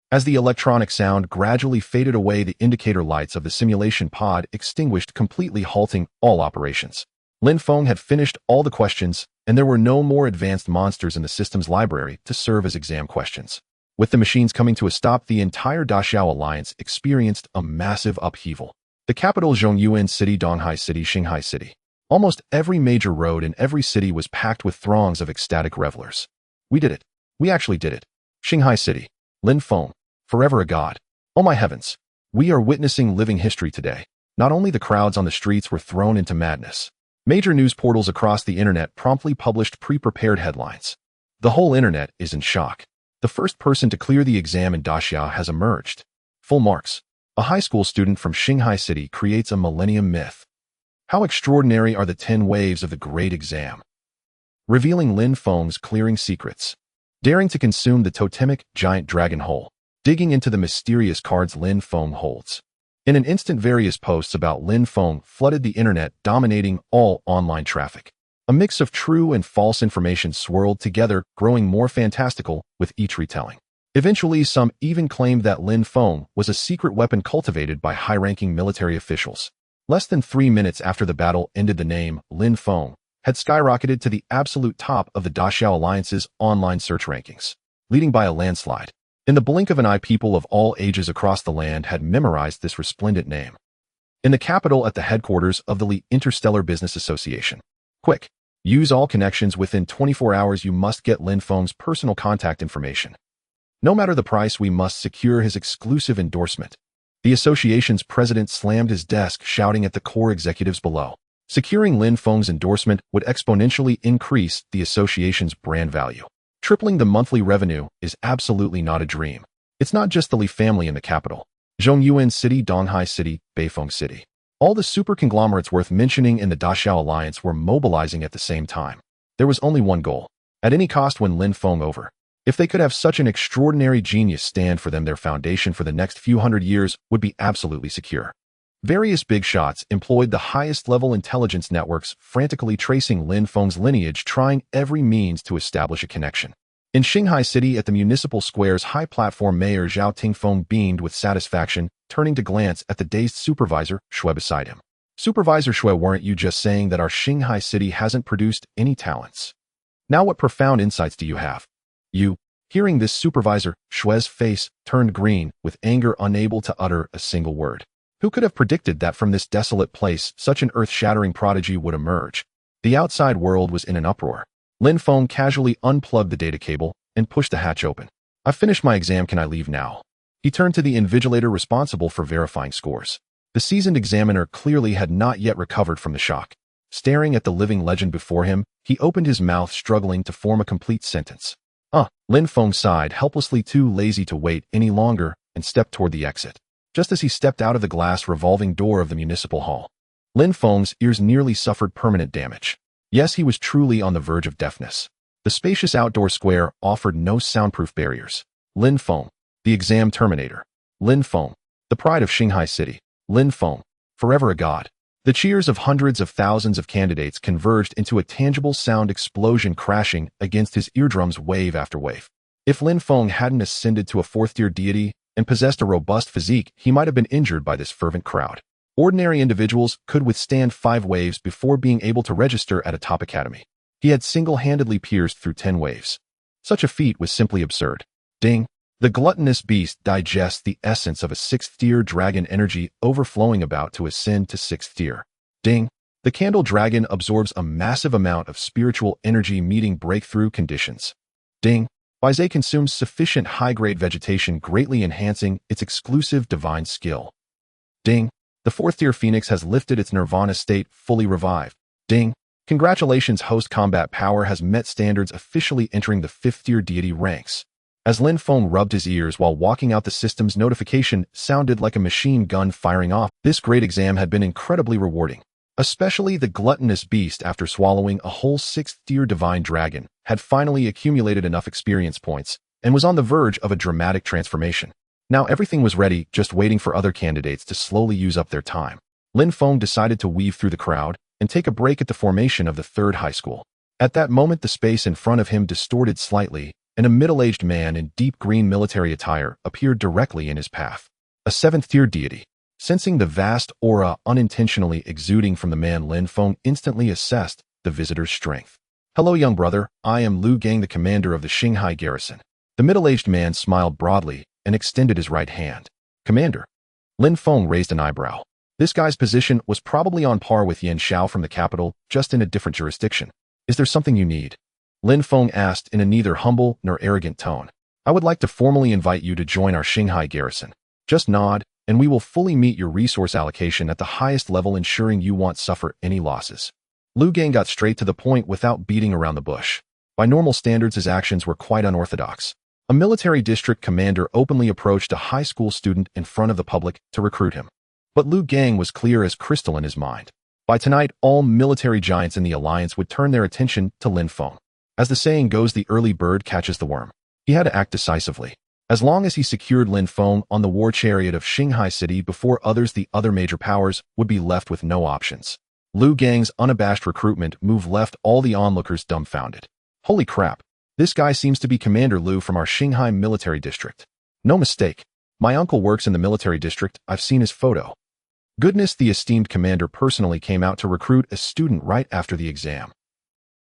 As the electronic sound gradually faded away, the indicator lights of the simulation pod extinguished, completely halting all operations. Lin Feng had finished all the questions, and there were no more advanced monsters in the system's library to serve as exam questions. With the machines coming to a stop, the entire Daxiao Alliance experienced a massive upheaval. The capital, Zhongyuan City, Donghai City, Xinghai City. Almost every major road in every city was packed with throngs of ecstatic revelers. We did it. We actually did it. Xinghai City. Lin Feng. Forever a god. Oh my heavens. We are witnessing living history today. Not only the crowds on the streets were thrown into madness. Major news portals across the internet promptly published pre-prepared headlines. The whole internet is in shock. The first person to clear the exam in Daxia has emerged. Full marks. A high school student from Xinghai City creates a millennium myth. How extraordinary are the 10 waves of the great exam. Revealing Lin Feng's clearing secrets. Daring to consume the totemic giant dragon hole. Digging into the mysterious cards Lin Feng holds. In an instant, various posts about Lin Feng flooded the internet, dominating all online traffic. A mix of true and false information swirled together, growing more fantastical with each retelling. Eventually, some even claimed that Lin Feng was a secret weapon cultivated by high-ranking military officials. Less than 3 minutes after the battle ended, the name Lin Feng had skyrocketed to the absolute top of the Daxiao Alliance's online search rankings, leading by a landslide. In the blink of an eye, people of all ages across the land had memorized this resplendent name. In the capital, at the headquarters of the Li Interstellar Business Association. Quick! Use all connections. Within 24 hours, you must get Lin Feng's personal contact information. No matter the price, we must secure his exclusive endorsement. The association's president slammed his desk, shouting at the core executives below. Securing Lin Feng's endorsement would exponentially increase the association's brand value. Tripling the monthly revenue is absolutely not a dream. It's not just the Li family in the capital. Zhongyuan City, Donghai City, Beifeng City. All the super conglomerates worth mentioning in the Daxiao Alliance were mobilizing at the same time. There was only one goal. At any cost, win Lin Feng over. If they could have such an extraordinary genius stand for them, their foundation for the next few hundred years would be absolutely secure. Various big shots employed the highest-level intelligence networks, frantically tracing Lin Feng's lineage, trying every means to establish a connection. In Xinghai City, at the municipal square's high platform, Mayor Zhao Tingfeng beamed with satisfaction, turning to glance at the dazed Supervisor Shui beside him. Supervisor Shui, weren't you just saying that our Xinghai City hasn't produced any talents? Now what profound insights do you have? You. Hearing this, Supervisor Shui's face turned green with anger, unable to utter a single word. Who could have predicted that from this desolate place such an earth-shattering prodigy would emerge? The outside world was in an uproar. Lin Feng casually unplugged the data cable and pushed the hatch open. I've finished my exam, can I leave now? He turned to the invigilator responsible for verifying scores. The seasoned examiner clearly had not yet recovered from the shock. Staring at the living legend before him, he opened his mouth, struggling to form a complete sentence. Lin Feng sighed, helplessly too lazy to wait any longer, and stepped toward the exit. Just as he stepped out of the glass revolving door of the municipal hall, Lin Feng's ears nearly suffered permanent damage. Yes, he was truly on the verge of deafness. The spacious outdoor square offered no soundproof barriers. Lin Feng, the exam terminator. Lin Feng, the pride of Xinghai City. Lin Feng, forever a god. The cheers of hundreds of thousands of candidates converged into a tangible sound explosion, crashing against his eardrums wave after wave. If Lin Feng hadn't ascended to a fourth-tier deity and possessed a robust physique, he might have been injured by this fervent crowd. Ordinary individuals could withstand 5 waves before being able to register at a top academy. He had single-handedly pierced through 10 waves. Such a feat was simply absurd. Ding! The gluttonous beast digests the essence of a sixth-tier dragon energy overflowing about to ascend to sixth tier. Ding! The candle dragon absorbs a massive amount of spiritual energy meeting breakthrough conditions. Ding! Baize consumes sufficient high-grade vegetation greatly enhancing its exclusive divine skill. Ding! The fourth-tier phoenix has lifted its nirvana state fully revived. Ding! Congratulations, host combat power has met standards officially entering the fifth-tier deity ranks. As Lin Feng rubbed his ears while walking out, the system's notification sounded like a machine gun firing off. This great exam had been incredibly rewarding. Especially the gluttonous beast, after swallowing a whole sixth-tier divine dragon, had finally accumulated enough experience points and was on the verge of a dramatic transformation. Now everything was ready, just waiting for other candidates to slowly use up their time. Lin Feng decided to weave through the crowd and take a break at the formation of the third high school. At that moment, the space in front of him distorted slightly, and a middle-aged man in deep green military attire appeared directly in his path. A seventh-tier deity. Sensing the vast aura unintentionally exuding from the man, Lin Feng instantly assessed the visitor's strength. "Hello, young brother. I am Lu Gang, the commander of the Shanghai garrison." The middle-aged man smiled broadly and extended his right hand. "Commander?" Lin Feng raised an eyebrow. This guy's position was probably on par with Yan Xiao from the capital, just in a different jurisdiction. "Is there something you need?" Lin Feng asked in a neither humble nor arrogant tone. "I would like to formally invite you to join our Shanghai garrison. Just nod, and we will fully meet your resource allocation at the highest level, ensuring you won't suffer any losses." Lu Gang got straight to the point without beating around the bush. By normal standards, his actions were quite unorthodox. A military district commander openly approached a high school student in front of the public to recruit him. But Lu Gang was clear as crystal in his mind. By tonight, all military giants in the alliance would turn their attention to Lin Feng. As the saying goes, the early bird catches the worm. He had to act decisively. As long as he secured Lin Feng on the war chariot of Shanghai City before others, the other major powers would be left with no options. Lu Gang's unabashed recruitment move left all the onlookers dumbfounded. "Holy crap. This guy seems to be Commander Lu from our Shanghai military district. No mistake. My uncle works in the military district. I've seen his photo." Goodness, the esteemed commander personally came out to recruit a student right after the exam.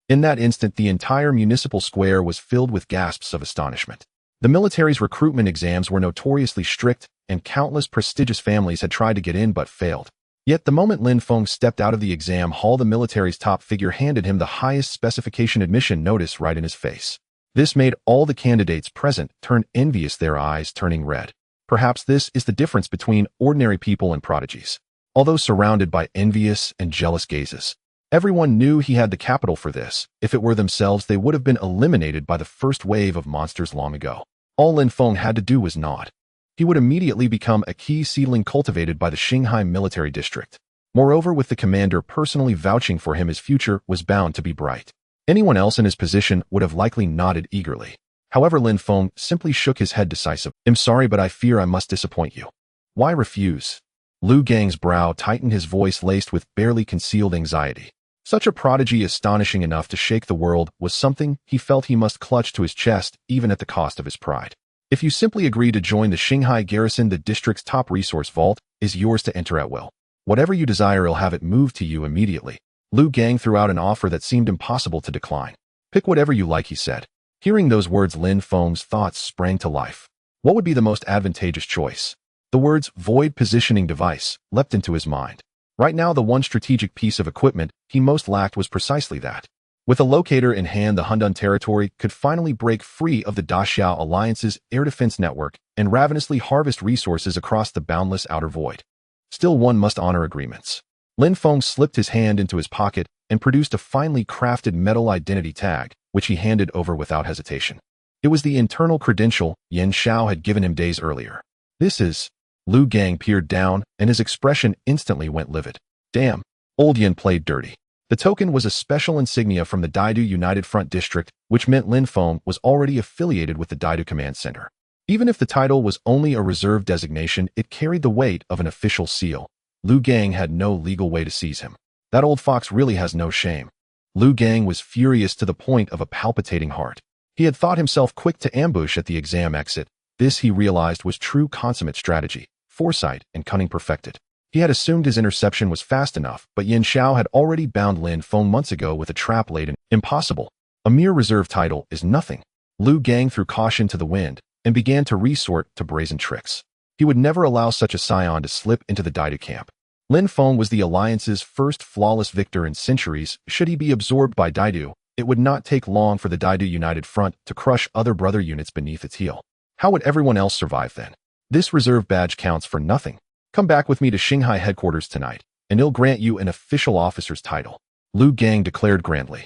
In that instant, the entire municipal square was filled with gasps of astonishment. The military's recruitment exams were notoriously strict, and countless prestigious families had tried to get in but failed. Yet the moment Lin Feng stepped out of the exam hall, the military's top figure handed him the highest specification admission notice right in his face. This made all the candidates present turn envious, their eyes turning red. Perhaps this is the difference between ordinary people and prodigies. Although surrounded by envious and jealous gazes, everyone knew he had the capital for this. If it were themselves, they would have been eliminated by the first wave of monsters long ago. All Lin Feng had to do was nod. He would immediately become a key seedling cultivated by the Shanghai military district. Moreover, with the commander personally vouching for him, his future was bound to be bright. Anyone else in his position would have likely nodded eagerly. However, Lin Feng simply shook his head decisively. "I'm sorry, but I fear I must disappoint you." "Why refuse?" Lu Gang's brow tightened, his voice laced with barely concealed anxiety. Such a prodigy, astonishing enough to shake the world, was something he felt he must clutch to his chest, even at the cost of his pride. "If you simply agree to join the Shanghai garrison, the district's top resource vault is yours to enter at will. Whatever you desire, I'll have it moved to you immediately." Lu Gang threw out an offer that seemed impossible to decline. "Pick whatever you like," he said. Hearing those words, Lin Feng's thoughts sprang to life. What would be the most advantageous choice? The words "void positioning device" leapt into his mind. Right now, the one strategic piece of equipment he most lacked was precisely that. With a locator in hand, the Hundun territory could finally break free of the Daxiao Alliance's air defense network and ravenously harvest resources across the boundless outer void. Still, one must honor agreements. Lin Feng slipped his hand into his pocket and produced a finely crafted metal identity tag, which he handed over without hesitation. It was the internal credential Yan Xiao had given him days earlier. "This is..." Lu Gang peered down, and his expression instantly went livid. "Damn, old Yan played dirty." The token was a special insignia from the Daidu United Front District, which meant Lin Feng was already affiliated with the Daidu Command Center. Even if the title was only a reserve designation, it carried the weight of an official seal. Lu Gang had no legal way to seize him. That old fox really has no shame. Lu Gang was furious to the point of a palpitating heart. He had thought himself quick to ambush at the exam exit. This, he realized, was true consummate strategy, foresight, and cunning perfected. He had assumed his interception was fast enough, but Yan Xiao had already bound Lin Feng months ago with a trap laid in. Impossible. A mere reserve title is nothing. Lu Gang threw caution to the wind, and began to resort to brazen tricks. He would never allow such a scion to slip into the Daidu camp. Lin Feng was the Alliance's first flawless victor in centuries. Should he be absorbed by Daidu, it would not take long for the Daidu United Front to crush other brother units beneath its heel. How would everyone else survive then? This reserve badge counts for nothing. Come back with me to Shanghai headquarters tonight, and he'll grant you an official officer's title, Lu Gang declared grandly.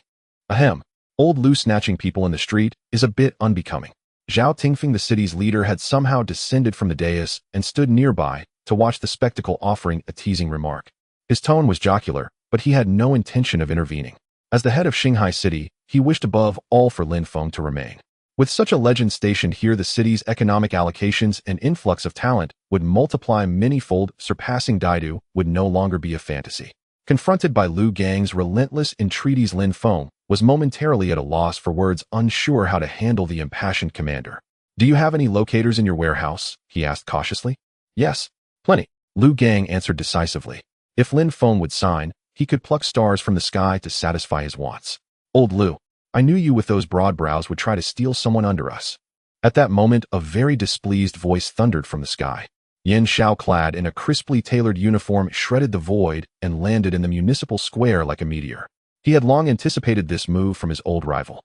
Ahem. Old Lu snatching people in the street is a bit unbecoming. Zhao Tingfeng, the city's leader, had somehow descended from the dais and stood nearby to watch the spectacle, offering a teasing remark. His tone was jocular, but he had no intention of intervening. As the head of Shanghai City, he wished above all for Lin Feng to remain. With such a legend stationed here, the city's economic allocations and influx of talent would multiply many-fold. Surpassing Daidu would no longer be a fantasy. Confronted by Lu Gang's relentless entreaties, Lin Feng was momentarily at a loss for words, unsure how to handle the impassioned commander. "Do you have any locators in your warehouse?" he asked cautiously. "Yes, plenty," Lu Gang answered decisively. If Lin Feng would sign, he could pluck stars from the sky to satisfy his wants. "Old Lu, I knew you with those broad brows would try to steal someone under us." At that moment, a very displeased voice thundered from the sky. Yin Xiao, clad in a crisply tailored uniform, shredded the void and landed in the municipal square like a meteor. He had long anticipated this move from his old rival.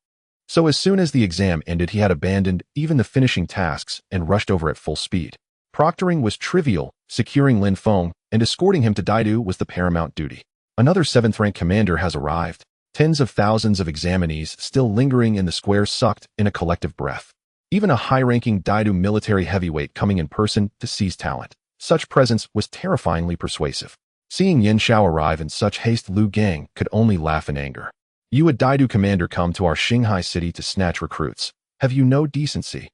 So as soon as the exam ended, he had abandoned even the finishing tasks and rushed over at full speed. Proctoring was trivial, securing Lin Feng and escorting him to Daidu was the paramount duty. Another 7th rank commander has arrived. Tens of thousands of examinees still lingering in the square sucked in a collective breath. Even a high-ranking Daidu military heavyweight coming in person to seize talent. Such presence was terrifyingly persuasive. Seeing Yin Xiao arrive in such haste, Lu Gang could only laugh in anger. "You, a Daidu commander, come to our Shanghai city to snatch recruits. Have you no decency?"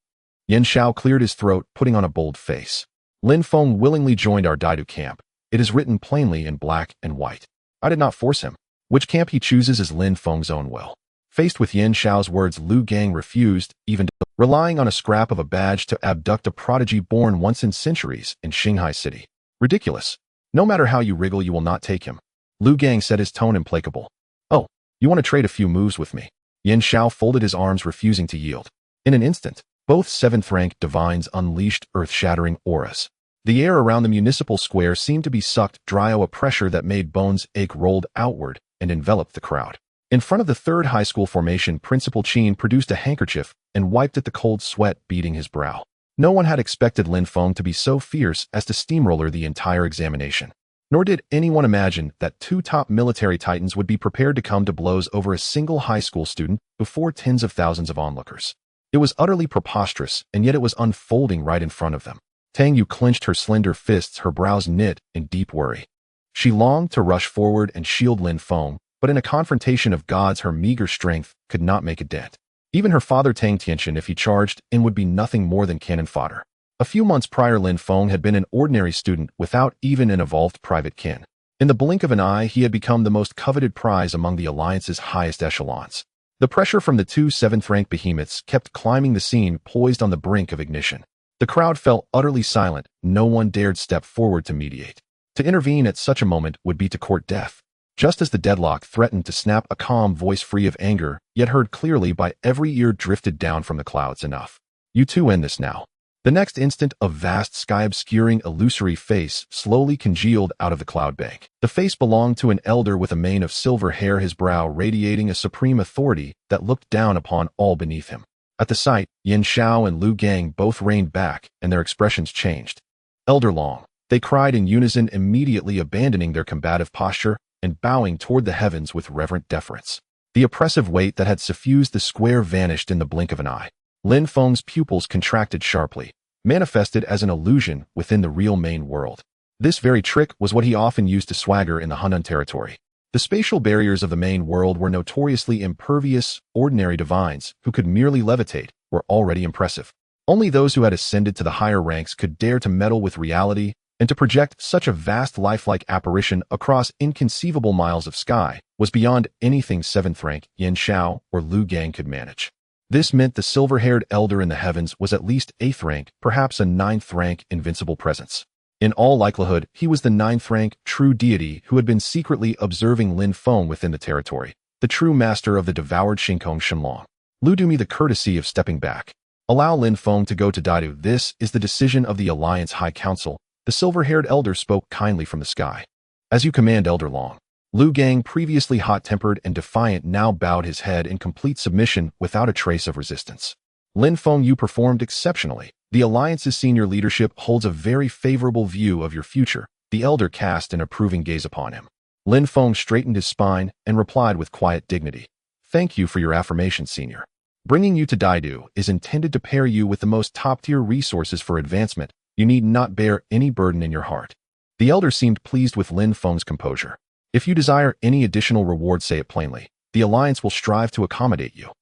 Yin Xiao cleared his throat, putting on a bold face. "Lin Feng willingly joined our Daidu camp. It is written plainly in black and white. I did not force him. Which camp he chooses is Lin Feng's own will." Faced with Yin Xiao's words, Lu Gang refused, even relying on a scrap of a badge to abduct a prodigy born once in centuries in Shanghai City. "Ridiculous. No matter how you wriggle, you will not take him." Lu Gang said, his tone implacable. "Oh, you want to trade a few moves with me?" Yin Xiao folded his arms, refusing to yield. In an instant, both 7th rank divines unleashed earth-shattering auras. The air around the municipal square seemed to be sucked dry. A pressure that made bones ache rolled outward and enveloped the crowd. In front of the 3rd high school formation, Principal Qin produced a handkerchief and wiped at the cold sweat beading his brow. No one had expected Lin Feng to be so fierce as to steamroller the entire examination. Nor did anyone imagine that 2 top military titans would be prepared to come to blows over a single high school student before tens of thousands of onlookers. It was utterly preposterous, and yet it was unfolding right in front of them. Tang Yu clenched her slender fists, her brows knit in deep worry. She longed to rush forward and shield Lin Feng, but in a confrontation of gods, her meager strength could not make a dent. Even her father Tang Tianxian, if he charged in, would be nothing more than cannon fodder. A few months prior, Lin Feng had been an ordinary student without even an evolved private kin. In the blink of an eye, he had become the most coveted prize among the Alliance's highest echelons. The pressure from the 2 7th-rank behemoths kept climbing the scene, poised on the brink of ignition. The crowd fell utterly silent. No one dared step forward to mediate. To intervene at such a moment would be to court death. Just as the deadlock threatened to snap, a calm voice, free of anger, yet heard clearly by every ear, drifted down from the clouds. "Enough. You two end this now." The next instant, a vast sky-obscuring illusory face slowly congealed out of the cloud bank. The face belonged to an elder with a mane of silver hair, his brow radiating a supreme authority that looked down upon all beneath him. At the sight, Yin Xiao and Lu Gang both reined back, and their expressions changed. "Elder Long," they cried in unison, immediately abandoning their combative posture and bowing toward the heavens with reverent deference. The oppressive weight that had suffused the square vanished in the blink of an eye. Lin Feng's pupils contracted sharply, manifested as an illusion within the real main world. This very trick was what he often used to swagger in the Hunan territory. The spatial barriers of the main world were notoriously impervious. Ordinary divines, who could merely levitate, were already impressive. Only those who had ascended to the higher ranks could dare to meddle with reality, and to project such a vast lifelike apparition across inconceivable miles of sky was beyond anything 7th rank Yin Xiao or Lu Gang could manage. This meant the silver-haired elder in the heavens was at least 8th rank, perhaps a 9th rank invincible presence. In all likelihood, he was the 9th rank true deity who had been secretly observing Lin Feng within the territory, the true master of the devoured Shinkong Shenlong. Lu, do me the courtesy of stepping back. Allow Lin Feng to go to Daidu. This is the decision of the Alliance High Council. The silver-haired elder spoke kindly from the sky. As you command, Elder Long. Lu Gang, previously hot-tempered and defiant, now bowed his head in complete submission without a trace of resistance. Lin Feng, you performed exceptionally. The Alliance's senior leadership holds a very favorable view of your future. The elder cast an approving gaze upon him. Lin Feng straightened his spine and replied with quiet dignity. Thank you for your affirmation, senior. Bringing you to Daidu is intended to pair you with the most top-tier resources for advancement. You need not bear any burden in your heart. The elder seemed pleased with Lin Feng's composure. If you desire any additional reward, say it plainly. The Alliance will strive to accommodate you.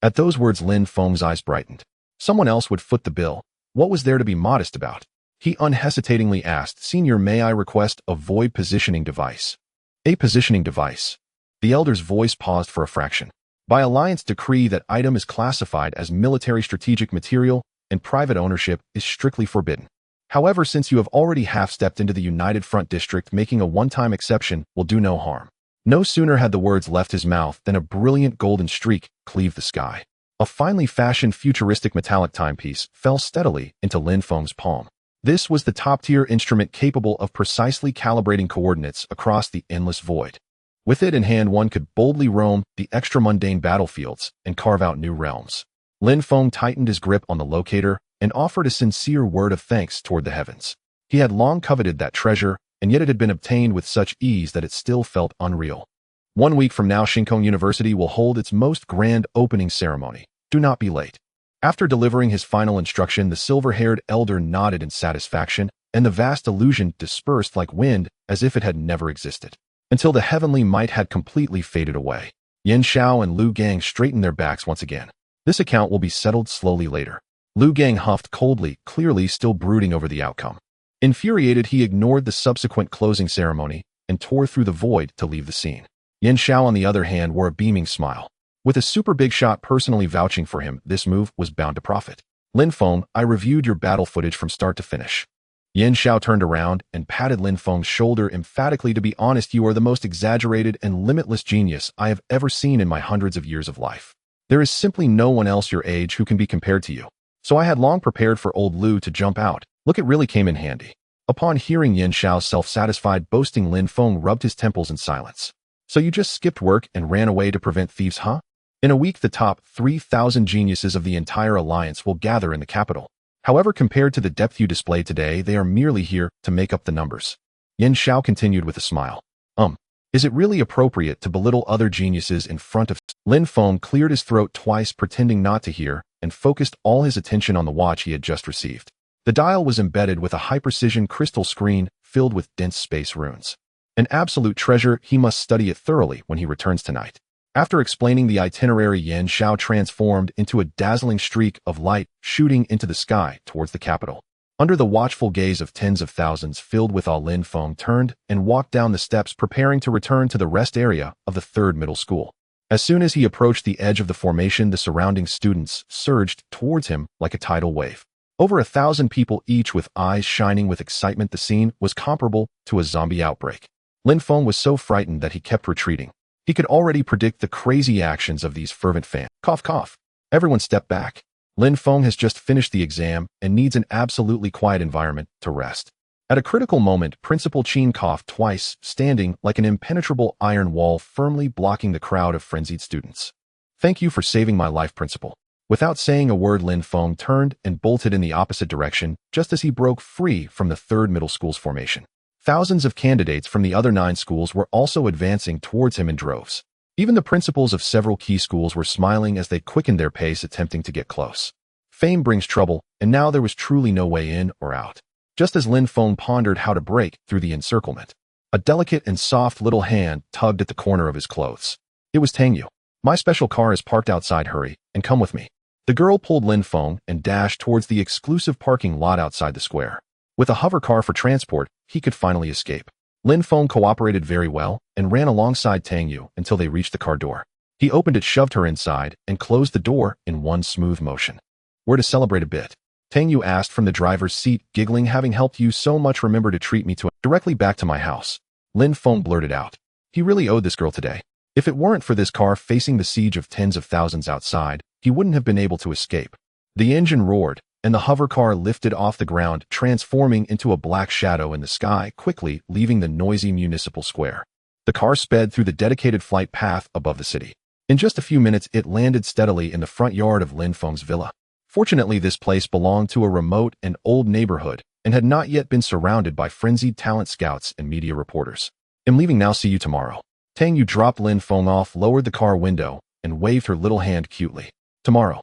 At those words, Lin Feng's eyes brightened. Someone else would foot the bill. What was there to be modest about? He unhesitatingly asked, Senior, may I request a void positioning device? A positioning device. The elder's voice paused for a fraction. By Alliance decree, that item is classified as military strategic material, and private ownership is strictly forbidden. However, since you have already half-stepped into the United Front District, making a one-time exception will do no harm. No sooner had the words left his mouth than a brilliant golden streak cleaved the sky. A finely fashioned futuristic metallic timepiece fell steadily into Lin Feng's palm. This was the top-tier instrument capable of precisely calibrating coordinates across the endless void. With it in hand, one could boldly roam the extra-mundane battlefields and carve out new realms. Lin Feng tightened his grip on the locator and offered a sincere word of thanks toward the heavens. He had long coveted that treasure, and yet it had been obtained with such ease that it still felt unreal. 1 week from now, Shinkong University will hold its most grand opening ceremony. Do not be late. After delivering his final instruction, the silver-haired elder nodded in satisfaction, and the vast illusion dispersed like wind as if it had never existed, until the heavenly might had completely faded away. Yin Xiao and Lu Gang straightened their backs once again. This account will be settled slowly later. Lu Gang huffed coldly, clearly still brooding over the outcome. Infuriated, he ignored the subsequent closing ceremony and tore through the void to leave the scene. Yin Xiao, on the other hand, wore a beaming smile. With a super big shot personally vouching for him, this move was bound to profit. Lin Feng, I reviewed your battle footage from start to finish. Yin Xiao turned around and patted Lin Feng's shoulder emphatically. To be honest, you are the most exaggerated and limitless genius I have ever seen in my hundreds of years of life. There is simply no one else your age who can be compared to you. So I had long prepared for old Lu to jump out. Look, it really came in handy. Upon hearing Yin Xiao's self-satisfied boasting, Lin Feng rubbed his temples in silence. So you just skipped work and ran away to prevent thieves, huh? In a week, the top 3,000 geniuses of the entire alliance will gather in the capital. However, compared to the depth you displayed today, they are merely here to make up the numbers. Yin Xiao continued with a smile. Is it really appropriate to belittle other geniuses in front of... Lin Feng cleared his throat twice, pretending not to hear, and focused all his attention on the watch he had just received. The dial was embedded with a high-precision crystal screen filled with dense space runes. An absolute treasure. He must study it thoroughly when he returns tonight. After explaining the itinerary, Yin Xiao transformed into a dazzling streak of light shooting into the sky towards the capital. Under the watchful gaze of tens of thousands filled with awe, Lin Feng turned and walked down the steps, preparing to return to the rest area of the third middle school. As soon as he approached the edge of the formation, the surrounding students surged towards him like a tidal wave. Over 1,000 people, each with eyes shining with excitement. The scene was comparable to a zombie outbreak. Lin Feng was so frightened that he kept retreating. He could already predict the crazy actions of these fervent fans. Cough, cough. Everyone step back. Lin Feng has just finished the exam and needs an absolutely quiet environment to rest. At a critical moment, Principal Qin coughed twice, standing like an impenetrable iron wall firmly blocking the crowd of frenzied students. Thank you for saving my life, Principal. Without saying a word, Lin Feng turned and bolted in the opposite direction just as he broke free from the third middle school's formation. Thousands of candidates from the other 9 schools were also advancing towards him in droves. Even the principals of several key schools were smiling as they quickened their pace, attempting to get close. Fame brings trouble, and now there was truly no way in or out. Just as Lin Feng pondered how to break through the encirclement, a delicate and soft little hand tugged at the corner of his clothes. It was Tangyu. My special car is parked outside. Hurry, and come with me. The girl pulled Lin Feng and dashed towards the exclusive parking lot outside the square. With a hover car for transport, he could finally escape. Lin Feng cooperated very well and ran alongside Tangyu until they reached the car door. He opened it, shoved her inside, and closed the door in one smooth motion. We're to celebrate a bit. Tangyu asked from the driver's seat, giggling. Having helped you so much, remember to treat me to directly back to my house. Lin Feng blurted out. He really owed this girl today. If it weren't for this car facing the siege of tens of thousands outside, he wouldn't have been able to escape. The engine roared, and the hover car lifted off the ground, transforming into a black shadow in the sky, quickly leaving the noisy municipal square. The car sped through the dedicated flight path above the city. In just a few minutes, it landed steadily in the front yard of Lin Feng's villa. Fortunately, this place belonged to a remote and old neighborhood and had not yet been surrounded by frenzied talent scouts and media reporters. "I'm leaving now, see you tomorrow." Tang Yu dropped Lin Feng off, lowered the car window, and waved her little hand cutely. "Tomorrow."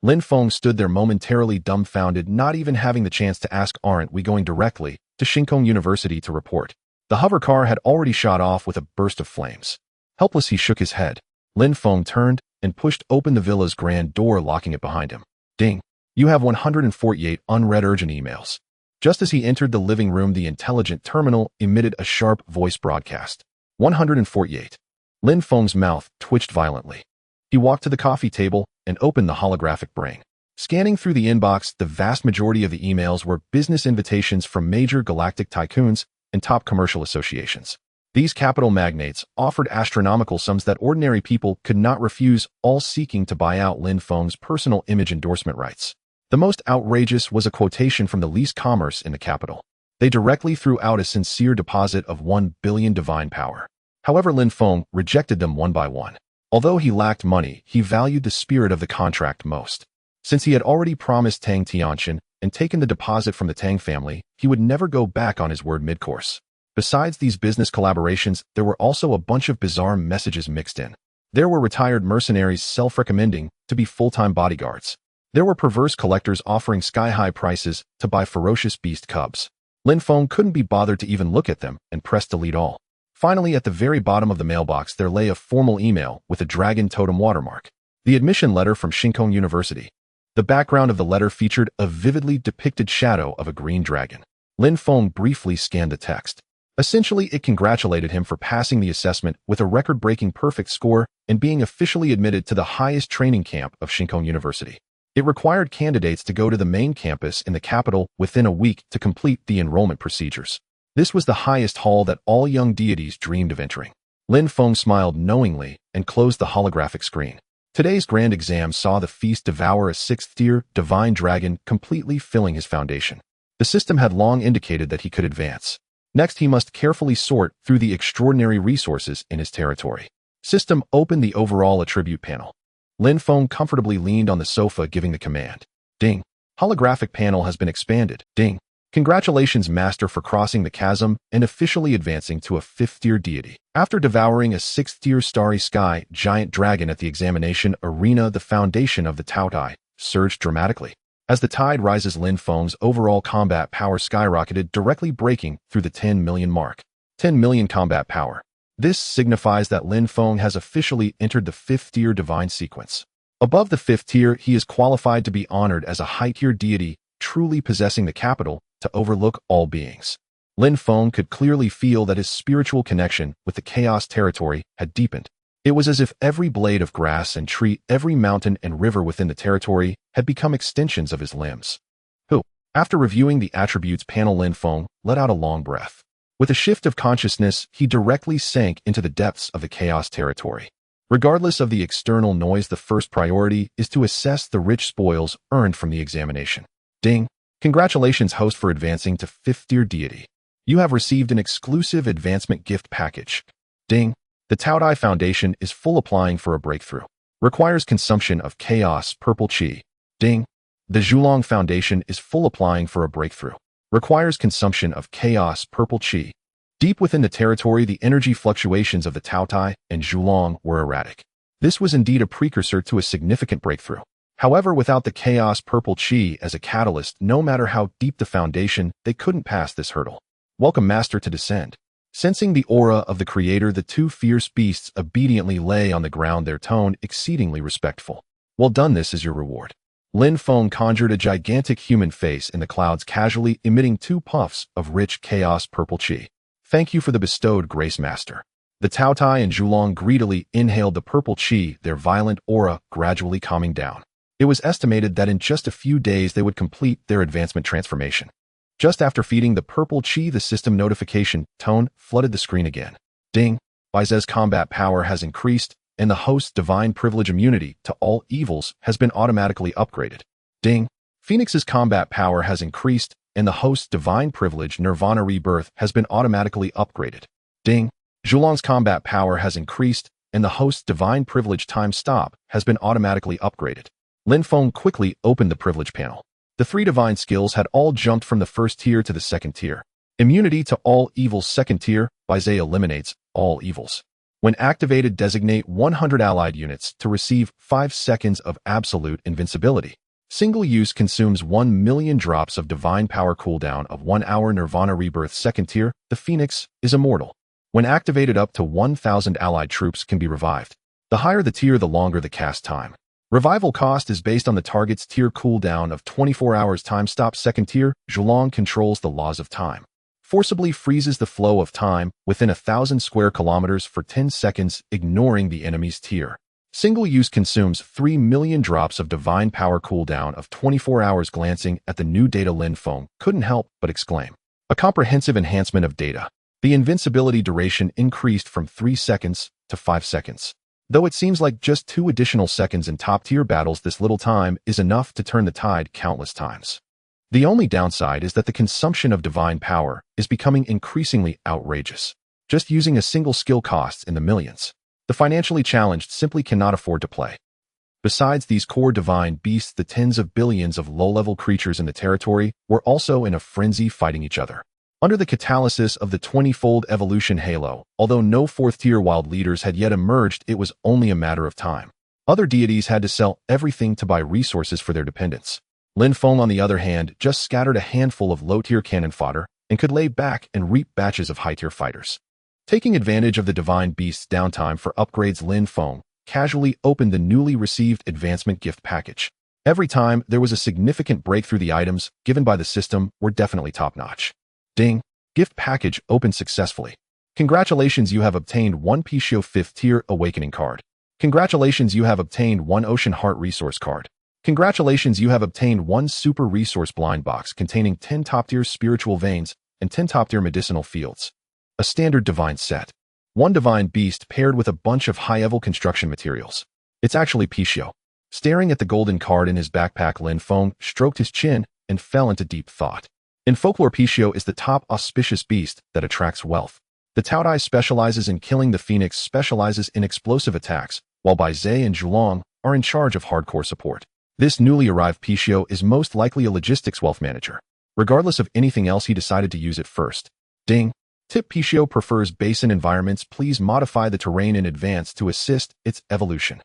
Lin Feng stood there momentarily dumbfounded, not even having the chance to ask, "Aren't we going directly to Shinkong University to report?" The hover car had already shot off with a burst of flames. Helpless, he shook his head. Lin Feng turned and pushed open the villa's grand door, locking it behind him. "Ding. You have 148 unread urgent emails." Just as he entered the living room, the intelligent terminal emitted a sharp voice broadcast. 148. Lin Feng's mouth twitched violently. He walked to the coffee table and opened the holographic brain. Scanning through the inbox, the vast majority of the emails were business invitations from major galactic tycoons and top commercial associations. These capital magnates offered astronomical sums that ordinary people could not refuse, all seeking to buy out Lin Feng's personal image endorsement rights. The most outrageous was a quotation from the least commerce in the capital. They directly threw out a sincere deposit of 1 billion divine power. However, Lin Feng rejected them one by one. Although he lacked money, he valued the spirit of the contract most. Since he had already promised Tang Tianqian and taken the deposit from the Tang family, he would never go back on his word mid-course. Besides these business collaborations, there were also a bunch of bizarre messages mixed in. There were retired mercenaries self-recommending to be full-time bodyguards. There were perverse collectors offering sky-high prices to buy ferocious beast cubs. Lin Feng couldn't be bothered to even look at them and pressed delete all. Finally, at the very bottom of the mailbox, there lay a formal email with a dragon totem watermark. The admission letter from Shinkong University. The background of the letter featured a vividly depicted shadow of a green dragon. Lin Feng briefly scanned the text. Essentially, it congratulated him for passing the assessment with a record-breaking perfect score and being officially admitted to the highest training camp of Shinkong University. It required candidates to go to the main campus in the capital within a week to complete the enrollment procedures. This was the highest hall that all young deities dreamed of entering. Lin Feng smiled knowingly and closed the holographic screen. Today's grand exam saw the feast devour a 6th-tier divine dragon, completely filling his foundation. The system had long indicated that he could advance. Next, he must carefully sort through the extraordinary resources in his territory. System opened the overall attribute panel. Lin Feng comfortably leaned on the sofa, giving the command. Ding. Holographic panel has been expanded. Ding. Congratulations, Master, for crossing the chasm and officially advancing to a 5th-tier deity. After devouring a 6th-tier starry sky giant dragon at the examination arena, the foundation of the Taotie surged dramatically. As the tide rises, Lin Feng's overall combat power skyrocketed, directly breaking through the 10 million mark. 10 million combat power. This signifies that Lin Feng has officially entered the 5th-tier divine sequence. Above the 5th tier, he is qualified to be honored as a high-tier deity, truly possessing the capital to overlook all beings. Lin Feng could clearly feel that his spiritual connection with the chaos territory had deepened. It was as if every blade of grass and tree, every mountain and river within the territory had become extensions of his limbs. After reviewing the attributes panel, Lin Feng let out a long breath. With a shift of consciousness, he directly sank into the depths of the chaos territory. Regardless of the external noise, the first priority is to assess the rich spoils earned from the examination. Ding. Congratulations, host, for advancing to 5th-tier deity. You have received an exclusive advancement gift package. Ding. The Taotie Foundation is full, applying for a breakthrough. Requires consumption of chaos purple chi. Ding. The Zhulong Foundation is full, applying for a breakthrough. Requires consumption of chaos purple chi. Deep within the territory, the energy fluctuations of the Taotie and Zhulong were erratic. This was indeed a precursor to a significant breakthrough. However, without the chaos purple chi as a catalyst, no matter how deep the foundation, they couldn't pass this hurdle. Welcome, Master, to descend. Sensing the aura of the creator, the two fierce beasts obediently lay on the ground, their tone exceedingly respectful. Well done, this is your reward. Lin Feng conjured a gigantic human face in the clouds, casually emitting 2 puffs of rich chaos purple chi. Thank you for the bestowed grace, Master. The Taotie and Zhulong greedily inhaled the purple chi, their violent aura gradually calming down. It was estimated that in just a few days they would complete their advancement transformation. Just after feeding the purple chi, the system notification tone flooded the screen again. Ding. Baiz's combat power has increased, and the host's divine privilege immunity to all evils has been automatically upgraded. Ding. Phoenix's combat power has increased, and the host's divine privilege Nirvana Rebirth has been automatically upgraded. Ding. Zhulong's combat power has increased, and the host's divine privilege time stop has been automatically upgraded. Lin Feng quickly opened the privilege panel. The 3 divine skills had all jumped from the first tier to the second tier. Immunity to all evils second tier, Baizé eliminates all evils. When activated, designate 100 allied units to receive 5 seconds of absolute invincibility. Single use consumes 1 million drops of divine power cooldown of 1 hour. Nirvana Rebirth second tier, the Phoenix is immortal. When activated, up to 1,000 allied troops can be revived. The higher the tier, the longer the cast time. Revival cost is based on the target's tier cooldown of 24 hours. Time stop second tier, Zhulong controls the laws of time. Forcibly freezes the flow of time within 1,000 square kilometers for 10 seconds, ignoring the enemy's tier. Single use consumes 3 million drops of divine power cooldown of 24 hours. Glancing at the new data, Lin Feng couldn't help but exclaim. A comprehensive enhancement of data. The invincibility duration increased from 3 seconds to 5 seconds. Though it seems like just 2 additional seconds in top-tier battles, this little time is enough to turn the tide countless times. The only downside is that the consumption of divine power is becoming increasingly outrageous. Just using a single skill costs in the millions. The financially challenged simply cannot afford to play. Besides these core divine beasts, the tens of billions of low-level creatures in the territory were also in a frenzy fighting each other. Under the catalysis of the 20-fold evolution halo, although no 4th-tier wild leaders had yet emerged, it was only a matter of time. Other deities had to sell everything to buy resources for their dependents. Lin Feng, on the other hand, just scattered a handful of low-tier cannon fodder and could lay back and reap batches of high-tier fighters. Taking advantage of the divine beast's downtime for upgrades, Lin Feng casually opened the newly received advancement gift package. Every time there was a significant breakthrough, the items given by the system were definitely top-notch. Ding. Gift package opened successfully. Congratulations, you have obtained 1 Pishio 5th tier awakening card. Congratulations, you have obtained 1 Ocean Heart resource card. Congratulations, you have obtained 1 super resource blind box containing 10 top-tier spiritual veins and 10 top-tier medicinal fields. A standard divine set. 1 divine beast paired with a bunch of high-level construction materials. It's actually Pishio. Staring at the golden card in his backpack, Lin Feng stroked his chin and fell into deep thought. In folklore, Pishio is the top auspicious beast that attracts wealth. The Taotie specializes in killing, the Phoenix specializes in explosive attacks, while Baizé and Zhulong are in charge of hardcore support. This newly arrived Pishio is most likely a logistics wealth manager. Regardless of anything else, he decided to use it first. Ding. Tip: Pishio prefers basin environments. Please modify the terrain in advance to assist its evolution.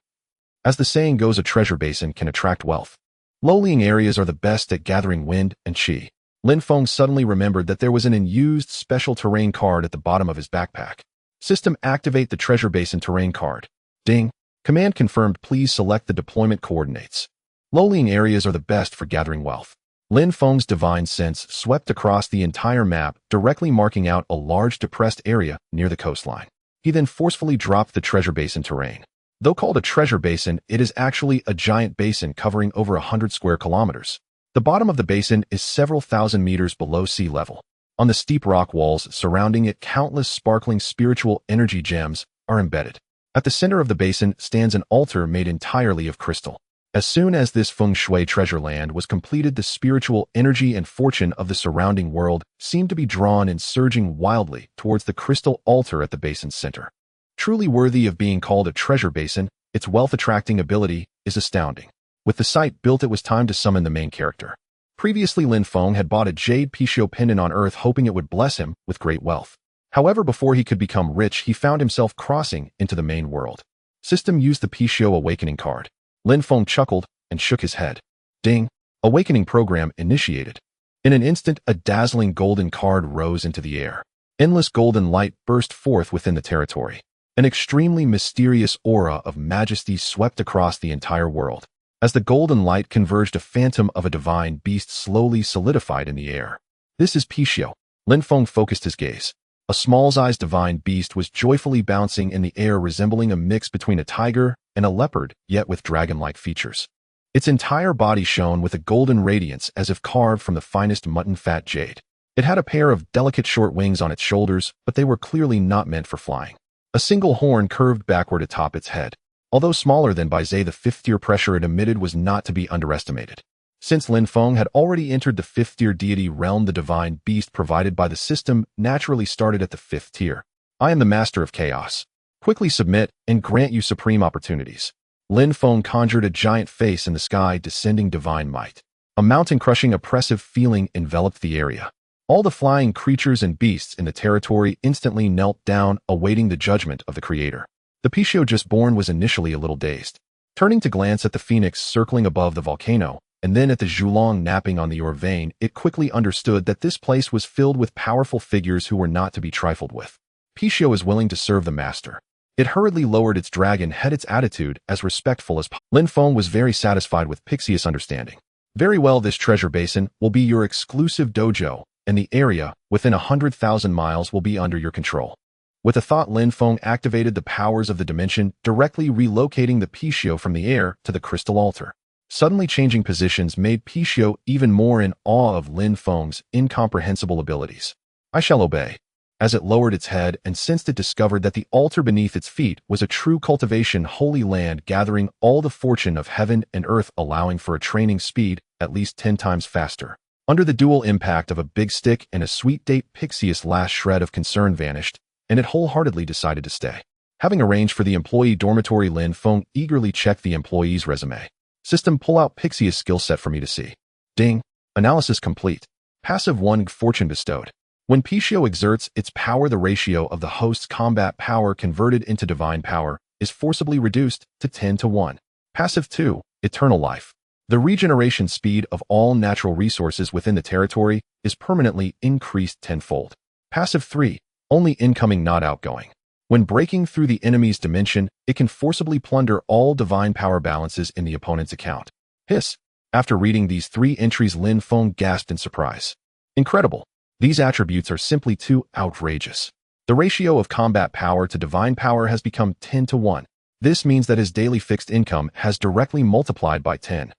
As the saying goes, a treasure basin can attract wealth. Low-lying areas are the best at gathering wind and chi. Lin Feng suddenly remembered that there was an unused special terrain card at the bottom of his backpack. System: activate the treasure basin terrain card. Ding. Command confirmed. Please select the deployment coordinates. Low-lying areas are the best for gathering wealth. Lin Feng's divine sense swept across the entire map, directly marking out a large depressed area near the coastline. He then forcefully dropped the treasure basin terrain. Though called a treasure basin, it is actually a giant basin covering over 100 square kilometers. The bottom of the basin is several thousand meters below sea level. On the steep rock walls surrounding it, countless sparkling spiritual energy gems are embedded. At the center of the basin stands an altar made entirely of crystal. As soon as this feng shui treasure land was completed, the spiritual energy and fortune of the surrounding world seemed to be drawn and surging wildly towards the crystal altar at the basin's center. Truly worthy of being called a treasure basin, its wealth-attracting ability is astounding. With the site built, it was time to summon the main character. Previously, Lin Feng had bought a jade Pishio pendant on Earth, hoping it would bless him with great wealth. However, before he could become rich, he found himself crossing into the main world. System: used the Pishio awakening card. Lin Feng chuckled and shook his head. Ding. Awakening program initiated. In an instant, a dazzling golden card rose into the air. Endless golden light burst forth within the territory. An extremely mysterious aura of majesty swept across the entire world. As the golden light converged, a phantom of a divine beast slowly solidified in the air. This is Pishio. Lin Feng focused his gaze. A small-sized divine beast was joyfully bouncing in the air, resembling a mix between a tiger and a leopard, yet with dragon-like features. Its entire body shone with a golden radiance as if carved from the finest mutton-fat jade. It had a pair of delicate short wings on its shoulders, but they were clearly not meant for flying. A single horn curved backward atop its head. Although smaller than Baizé, the 5th-tier pressure it emitted was not to be underestimated. Since Lin Feng had already entered the 5th-tier deity realm, the divine beast provided by the system naturally started at the 5th tier. I am the master of chaos. Quickly submit and grant you supreme opportunities. Lin Feng conjured a giant face in the sky, descending divine might. A mountain-crushing oppressive feeling enveloped the area. All the flying creatures and beasts in the territory instantly knelt down, awaiting the judgment of the creator. The Pishio just born was initially a little dazed. Turning to glance at the phoenix circling above the volcano, and then at the Zhulong napping on the ore vein, it quickly understood that this place was filled with powerful figures who were not to be trifled with. Pishio is willing to serve the master. It hurriedly lowered its dragon head, its attitude as respectful as possible. Lin Feng was very satisfied with Pixius' understanding. Very well, this treasure basin will be your exclusive dojo, and the area within 100,000 miles will be under your control. With a thought, Lin Feng activated the powers of the dimension, directly relocating the Pishio from the air to the crystal altar. Suddenly changing positions made Pishio even more in awe of Lin Feng's incomprehensible abilities. I shall obey. As it lowered its head and sensed, it discovered that the altar beneath its feet was a true cultivation holy land, gathering all the fortune of heaven and earth, allowing for a training speed at least 10 times faster. Under the dual impact of a big stick and a sweet date, Pixius' last shred of concern vanished, and it wholeheartedly decided to stay. Having arranged for the employee dormitory, Lin Feng eagerly checked the employee's resume. System, pull out Pixius' skill set for me to see. Ding. Analysis complete. Passive 1 fortune bestowed. When Pishio exerts its power, the ratio of the host's combat power converted into divine power is forcibly reduced to 10:1. Passive 2, eternal life. The regeneration speed of all natural resources within the territory is permanently increased tenfold. Passive 3, only incoming not outgoing. When breaking through the enemy's dimension, it can forcibly plunder all divine power balances in the opponent's account. Hiss. After reading these 3 entries, Lin Feng gasped in surprise. Incredible. These attributes are simply too outrageous. The ratio of combat power to divine power has become 10:1. This means that his daily fixed income has directly multiplied by 10.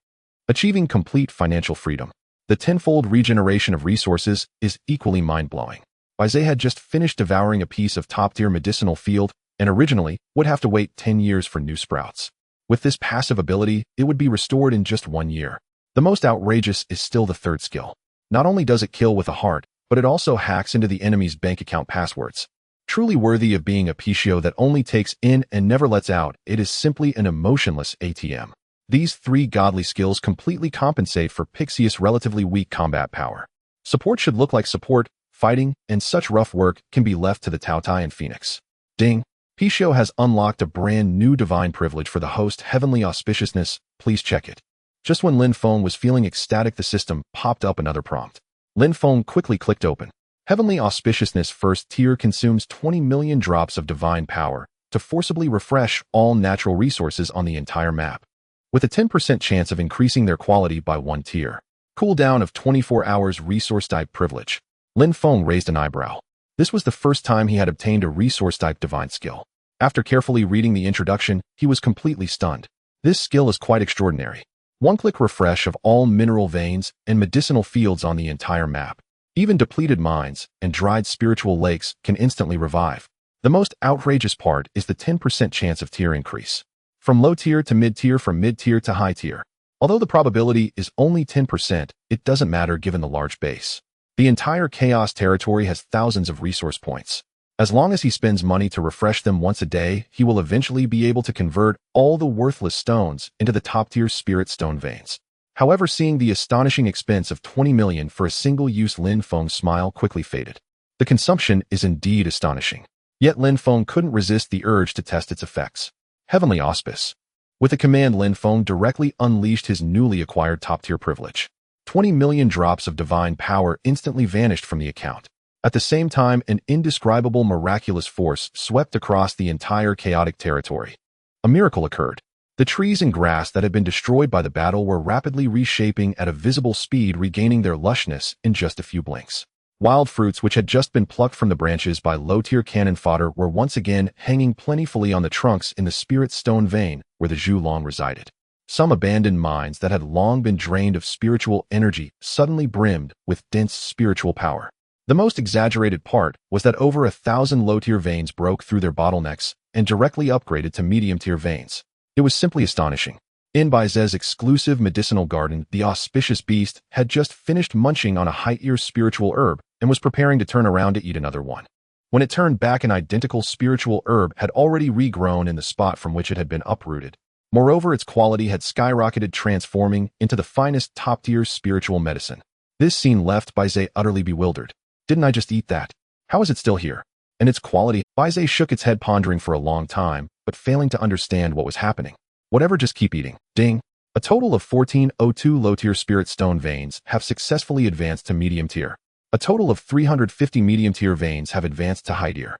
Achieving complete financial freedom. The tenfold regeneration of resources is equally mind-blowing. Bizet had just finished devouring a piece of top-tier medicinal field and originally would have to wait 10 years for new sprouts. With this passive ability, it would be restored in just 1 year. The most outrageous is still the 3rd skill. Not only does it kill with a heart, but it also hacks into the enemy's bank account passwords. Truly worthy of being a Pishio that only takes in and never lets out, it is simply an emotionless ATM. These 3 godly skills completely compensate for Pixius' relatively weak combat power. Support should look like support. Fighting and such rough work can be left to the Taotie and Phoenix. Ding. Pishio has unlocked a brand new divine privilege for the host, heavenly auspiciousness. Please check it. Just when Lin Feng was feeling ecstatic, the system popped up another prompt. Lin Feng quickly clicked open. Heavenly auspiciousness 1st tier consumes 20 million drops of divine power to forcibly refresh all natural resources on the entire map, with a 10% chance of increasing their quality by 1 tier. Cooldown of 24 hours. Resource type privilege. Lin Feng raised an eyebrow. This was the first time he had obtained a resource-type divine skill. After carefully reading the introduction, he was completely stunned. This skill is quite extraordinary. One-click refresh of all mineral veins and medicinal fields on the entire map. Even depleted mines and dried spiritual lakes can instantly revive. The most outrageous part is the 10% chance of tier increase. From low tier to mid-tier, from mid-tier to high tier. Although the probability is only 10%, it doesn't matter given the large base. The entire Chaos territory has thousands of resource points. As long as he spends money to refresh them once a day, he will eventually be able to convert all the worthless stones into the top-tier spirit stone veins. However, seeing the astonishing expense of 20 million for a single-use, Lin Feng's smile quickly faded. The consumption is indeed astonishing. Yet Lin Feng couldn't resist the urge to test its effects. Heavenly Auspice. With a command, Lin Feng directly unleashed his newly acquired top-tier privilege. 20 million drops of divine power instantly vanished from the account. At the same time, an indescribable miraculous force swept across the entire chaotic territory. A miracle occurred. The trees and grass that had been destroyed by the battle were rapidly reshaping at a visible speed, regaining their lushness in just a few blinks. Wild fruits which had just been plucked from the branches by low-tier cannon fodder were once again hanging plentifully on the trunks in the spirit stone vein where the Zhulong resided. Some abandoned mines that had long been drained of spiritual energy suddenly brimmed with dense spiritual power. The most exaggerated part was that over 1,000 low-tier veins broke through their bottlenecks and directly upgraded to medium-tier veins. It was simply astonishing. In Baize's exclusive medicinal garden, the auspicious beast had just finished munching on a high-tier spiritual herb and was preparing to turn around to eat another one. When it turned back, an identical spiritual herb had already regrown in the spot from which it had been uprooted. Moreover, its quality had skyrocketed, transforming into the finest top-tier spiritual medicine. This scene left Baize utterly bewildered. Didn't I just eat that? How is it still here? And its quality? Baize shook its head, pondering for a long time, but failing to understand what was happening. Whatever, just keep eating. Ding. A total of 1402 low-tier spirit stone veins have successfully advanced to medium tier. A total of 350 medium tier veins have advanced to high tier.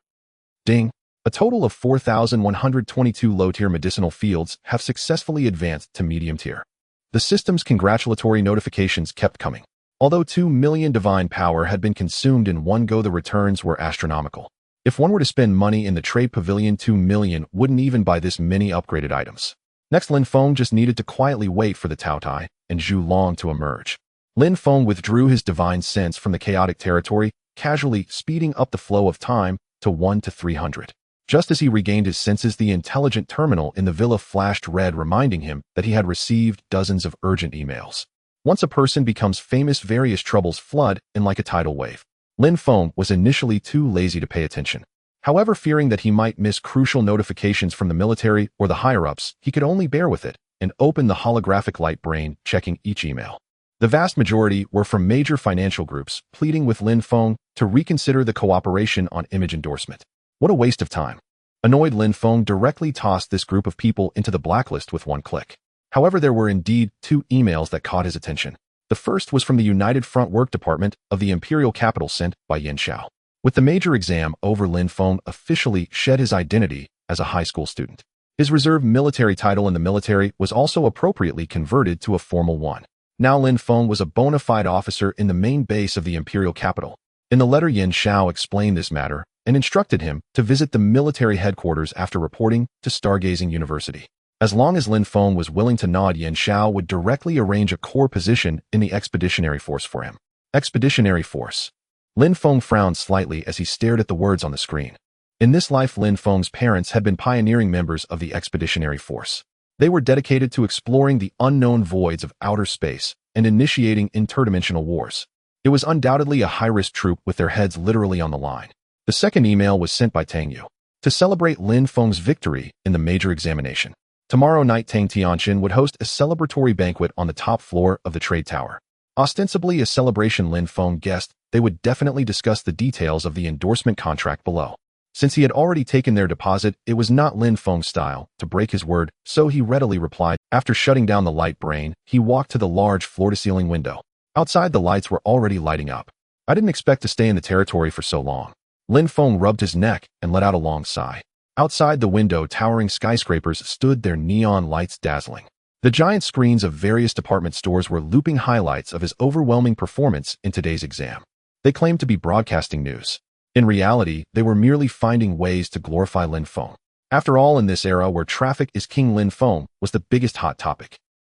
Ding. A total of 4,122 low-tier medicinal fields have successfully advanced to medium tier. The system's congratulatory notifications kept coming. Although 2 million divine power had been consumed in one go, the returns were astronomical. If one were to spend money in the trade pavilion, 2 million wouldn't even buy this many upgraded items. Next, Lin Feng just needed to quietly wait for the Taotie and Zhu Long to emerge. Lin Feng withdrew his divine sense from the chaotic territory, casually speeding up the flow of time to 1 to 300. Just as he regained his senses, the intelligent terminal in the villa flashed red, reminding him that he had received dozens of urgent emails. Once a person becomes famous, various troubles flood in like a tidal wave. Lin Feng was initially too lazy to pay attention. However, fearing that he might miss crucial notifications from the military or the higher-ups, he could only bear with it and open the holographic light brain, checking each email. The vast majority were from major financial groups, pleading with Lin Feng to reconsider the cooperation on image endorsement. What a waste of time. Annoyed, Lin Feng directly tossed this group of people into the blacklist with one click. However, there were indeed 2 emails that caught his attention. The first was from the United Front Work Department of the Imperial Capital, sent by Yin Xiao. With the major exam over, Lin Feng officially shed his identity as a high school student. His reserve military title in the military was also appropriately converted to a formal one. Now Lin Feng was a bona fide officer in the main base of the Imperial Capital. In the letter, Yin Xiao explained this matter and instructed him to visit the military headquarters after reporting to Stargazing University. As long as Lin Feng was willing to nod, Yin Xiao would directly arrange a core position in the Expeditionary Force for him. Expeditionary Force. Lin Feng frowned slightly as he stared at the words on the screen. In this life, Lin Feng's parents had been pioneering members of the Expeditionary Force. They were dedicated to exploring the unknown voids of outer space and initiating interdimensional wars. It was undoubtedly a high-risk troop with their heads literally on the line. The second email was sent by Tang Yu to celebrate Lin Feng's victory in the major examination. Tomorrow night, Tang Tianqin would host a celebratory banquet on the top floor of the trade tower. Ostensibly a celebration, Lin Feng guessed they would definitely discuss the details of the endorsement contract below. Since he had already taken their deposit, it was not Lin Feng's style to break his word, so he readily replied. After shutting down the light brain, he walked to the large floor-to-ceiling window. Outside, the lights were already lighting up. I didn't expect to stay in the territory for so long. Lin Feng rubbed his neck and let out a long sigh. Outside the window, towering skyscrapers stood, their neon lights dazzling. The giant screens of various department stores were looping highlights of his overwhelming performance in today's exam. They claimed to be broadcasting news. In reality, they were merely finding ways to glorify Lin Feng. After all, in this era where traffic is king, Lin Feng was the biggest hot topic.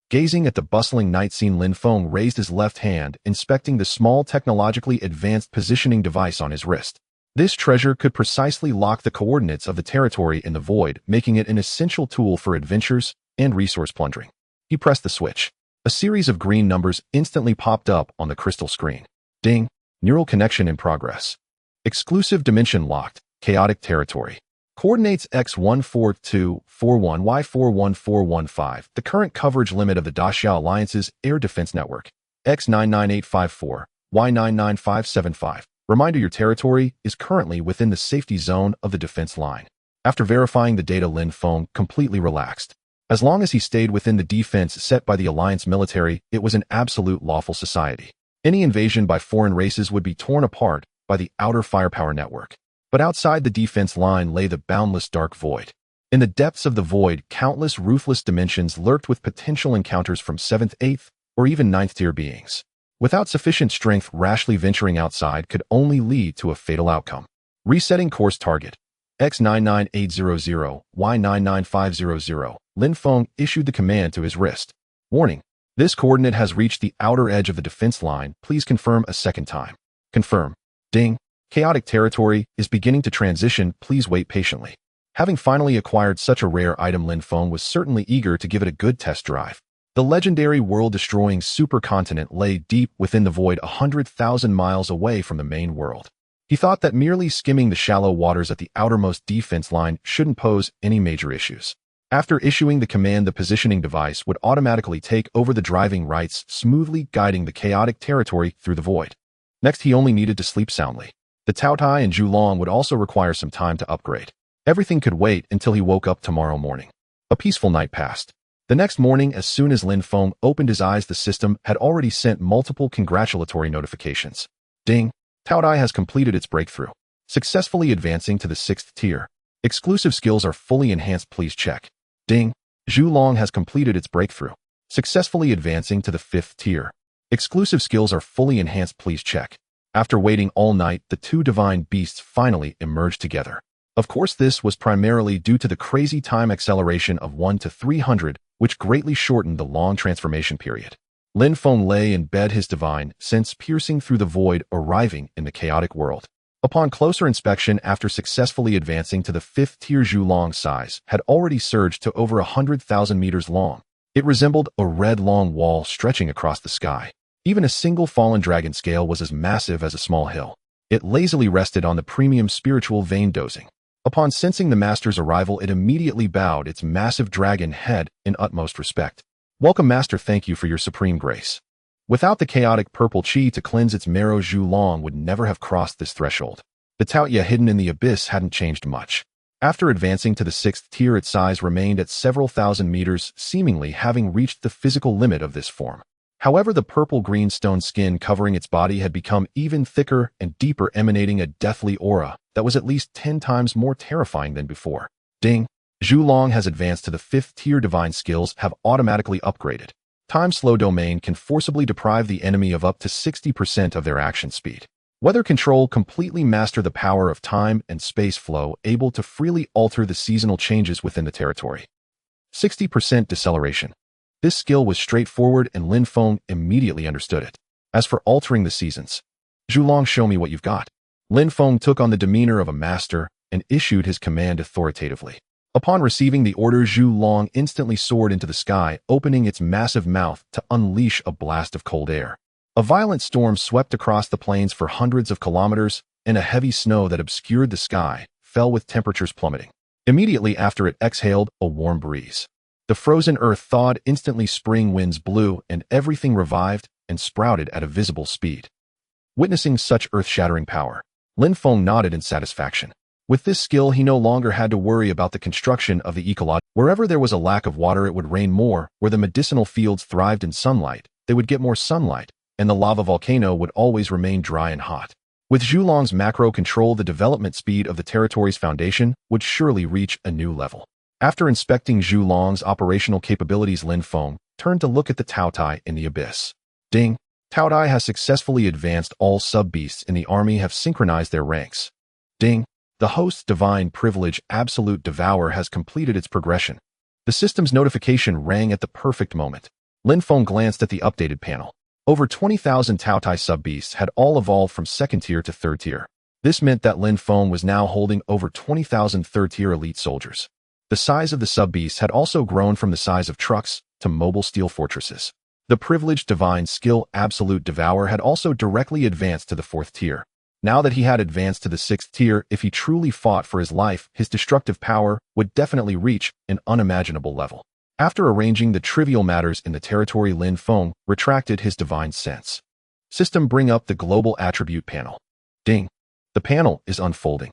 Gazing at the bustling night scene, Lin Feng raised his left hand, inspecting the small technologically advanced positioning device on his wrist. This treasure could precisely lock the coordinates of the territory in the void, making it an essential tool for adventures and resource plundering. He pressed the switch. A series of green numbers instantly popped up on the crystal screen. Ding. Neural connection in progress. Exclusive dimension locked. Chaotic territory. Coordinates X14241Y41415. The current coverage limit of the Daxia Alliance's air defense network. X99854. Y99575. Reminder: your territory is currently within the safety zone of the defense line. After verifying the data, Lin Feng completely relaxed. As long as he stayed within the defense set by the Alliance military, it was an absolute lawful society. Any invasion by foreign races would be torn apart by the outer firepower network. But outside the defense line lay the boundless dark void. In the depths of the void, countless ruthless dimensions lurked with potential encounters from 7th, 8th, or even 9th tier beings. Without sufficient strength, rashly venturing outside could only lead to a fatal outcome. Resetting course target. X99800, Y99500. Lin Feng issued the command to his wrist. Warning. This coordinate has reached the outer edge of the defense line. Please confirm a second time. Confirm. Ding. Chaotic territory is beginning to transition. Please wait patiently. Having finally acquired such a rare item, Lin Feng was certainly eager to give it a good test drive. The legendary world-destroying supercontinent lay deep within the void 100,000 miles away from the main world. He thought that merely skimming the shallow waters at the outermost defense line shouldn't pose any major issues. After issuing the command, the positioning device would automatically take over the driving rights, smoothly guiding the chaotic territory through the void. Next, he only needed to sleep soundly. The Taotie and Zhulong would also require some time to upgrade. Everything could wait until he woke up tomorrow morning. A peaceful night passed. The next morning, as soon as Lin Feng opened his eyes, the system had already sent multiple congratulatory notifications. Ding! Taotie has completed its breakthrough, successfully advancing to the 6th tier. Exclusive skills are fully enhanced, please check. Ding! Zhulong has completed its breakthrough, successfully advancing to the 5th tier. Exclusive skills are fully enhanced, please check. After waiting all night, the two divine beasts finally emerged together. Of course, this was primarily due to the crazy time acceleration of 1 to 300, which greatly shortened the long transformation period. Lin Feng lay in bed, his divine sense piercing through the void, arriving in the chaotic world. Upon closer inspection, after successfully advancing to the 5th tier, Zhulong's size had already surged to over 100,000 meters long. It resembled a red long wall stretching across the sky. Even a single fallen dragon scale was as massive as a small hill. It lazily rested on the premium spiritual vein, dozing. Upon sensing the master's arrival, it immediately bowed its massive dragon head in utmost respect. Welcome, master. Thank you for your supreme grace. Without the chaotic purple chi to cleanse its marrow, Zhulong would never have crossed this threshold. The Taotie hidden in the abyss hadn't changed much. After advancing to the 6th tier, its size remained at several thousand meters, seemingly having reached the physical limit of this form. However, the purple-green stone skin covering its body had become even thicker and deeper, emanating a deathly aura that was at least 10 times more terrifying than before. Ding! Zhulong has advanced to the 5th tier. Divine skills have automatically upgraded. Time-slow domain can forcibly deprive the enemy of up to 60% of their action speed. Weather control completely master the power of time and space flow, able to freely alter the seasonal changes within the territory. 60% deceleration. This skill was straightforward and Lin Feng immediately understood it. As for altering the seasons, Zhulong, show me what you've got. Lin Feng took on the demeanor of a master and issued his command authoritatively. Upon receiving the order, Zhulong instantly soared into the sky, opening its massive mouth to unleash a blast of cold air. A violent storm swept across the plains for hundreds of kilometers, and a heavy snow that obscured the sky fell, with temperatures plummeting. Immediately after, it exhaled a warm breeze. The frozen earth thawed instantly, spring winds blew, and everything revived and sprouted at a visible speed. Witnessing such earth-shattering power, Lin Feng nodded in satisfaction. With this skill, he no longer had to worry about the construction of the ecology. Wherever there was a lack of water, it would rain more. Where the medicinal fields thrived in sunlight, they would get more sunlight, and the lava volcano would always remain dry and hot. With Zhulong's macro control, the development speed of the territory's foundation would surely reach a new level. After inspecting Zhulong's operational capabilities, Lin Feng turned to look at the Taotie in the abyss. Ding! Taotie has successfully advanced. All sub-beasts in the army have synchronized their ranks. Ding! The host's divine privilege, Absolute Devourer, has completed its progression. The system's notification rang at the perfect moment. Lin Feng glanced at the updated panel. Over 20,000 Taotie sub-beasts had all evolved from 2nd tier to 3rd tier. This meant that Lin Feng was now holding over 20,000 3rd-tier elite soldiers. The size of the sub-beasts had also grown from the size of trucks to mobile steel fortresses. The privileged divine skill, Absolute Devourer, had also directly advanced to the 4th tier. Now that he had advanced to the 6th tier, if he truly fought for his life, his destructive power would definitely reach an unimaginable level. After arranging the trivial matters in the territory, Lin Feng retracted his divine sense. System, bring up the global attribute panel. Ding! The panel is unfolding.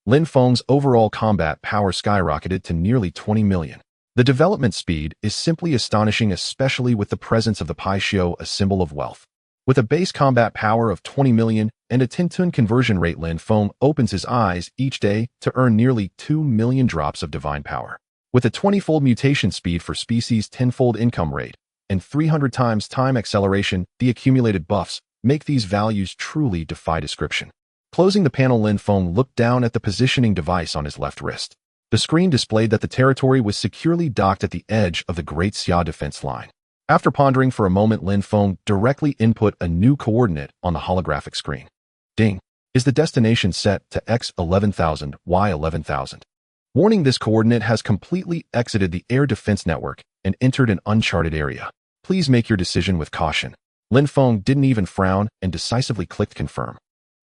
Lin Feng's overall combat power skyrocketed to nearly 20 million. The development speed is simply astonishing, especially with the presence of the Pai Xiu, a symbol of wealth. With a base combat power of 20 million and a 10-to-1 conversion rate, Lin Feng opens his eyes each day to earn nearly 2 million drops of divine power. With a 20-fold mutation speed for species, 10-fold income rate, and 300 times time acceleration, the accumulated buffs make these values truly defy description. Closing the panel, Lin Feng looked down at the positioning device on his left wrist. The screen displayed that the territory was securely docked at the edge of the Great Xia defense line. After pondering for a moment, Lin Feng directly input a new coordinate on the holographic screen. Ding! Is the destination set to X 11,000, Y 11,000? Warning: this coordinate has completely exited the air defense network and entered an uncharted area. Please make your decision with caution. Lin Feng didn't even frown and decisively clicked confirm.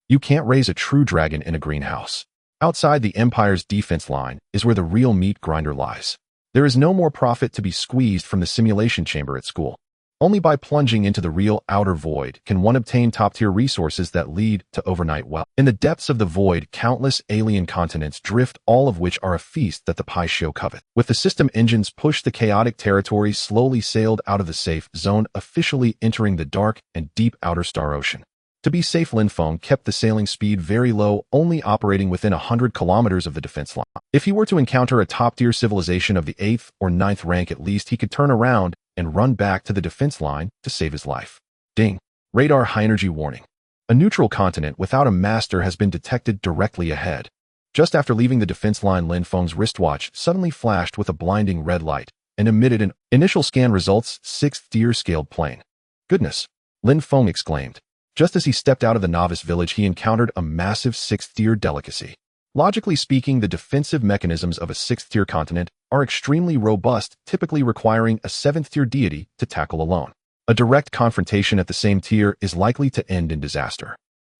You can't raise a true dragon in a greenhouse. Outside the Empire's defense line is where the real meat grinder lies. There is no more profit to be squeezed from the simulation chamber at school. Only by plunging into the real outer void can one obtain top-tier resources that lead to overnight wealth. In the depths of the void, countless alien continents drift, all of which are a feast that the Paisho covet. With the system engines pushed, the chaotic territory slowly sailed out of the safe zone, officially entering the dark and deep outer Star Ocean. To be safe, Lin Feng kept the sailing speed very low, only operating within 100 kilometers of the defense line. If he were to encounter a top-tier civilization of the 8th or 9th rank, at least he could turn around and run back to the defense line to save his life. Ding. Radar high-energy warning. A neutral continent without a master has been detected directly ahead. Just after leaving the defense line, Lin Feng's wristwatch suddenly flashed with a blinding red light and emitted an initial scan results 6th tier scaled plane. Goodness! Lin Feng exclaimed. Just as he stepped out of the novice village, he encountered a massive 6th tier delicacy. Logically speaking, the defensive mechanisms of a 6th tier continent are extremely robust, typically requiring a 7th tier deity to tackle alone. A direct confrontation at the same tier is likely to end in disaster.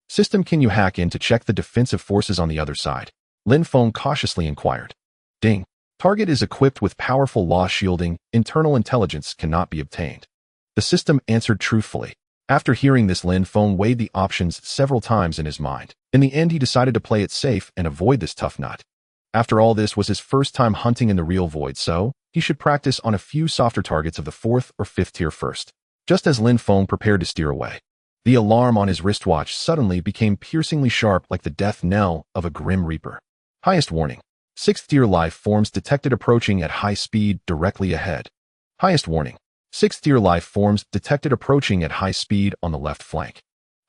System, can you hack in to check the defensive forces on the other side? Lin Feng cautiously inquired. Ding. Target is equipped with powerful law shielding. Internal intelligence cannot be obtained. The system answered truthfully. After hearing this, Lin Feng weighed the options several times in his mind. In the end, he decided to play it safe and avoid this tough nut. After all, this was his first time hunting in the real void, so he should practice on a few softer targets of the 4th or 5th tier first. Just as Lin Feng prepared to steer away, the alarm on his wristwatch suddenly became piercingly sharp, like the death knell of a grim reaper. Highest warning. 6th tier life forms detected approaching at high speed directly ahead. Highest warning. 6th tier life forms detected approaching at high speed on the left flank.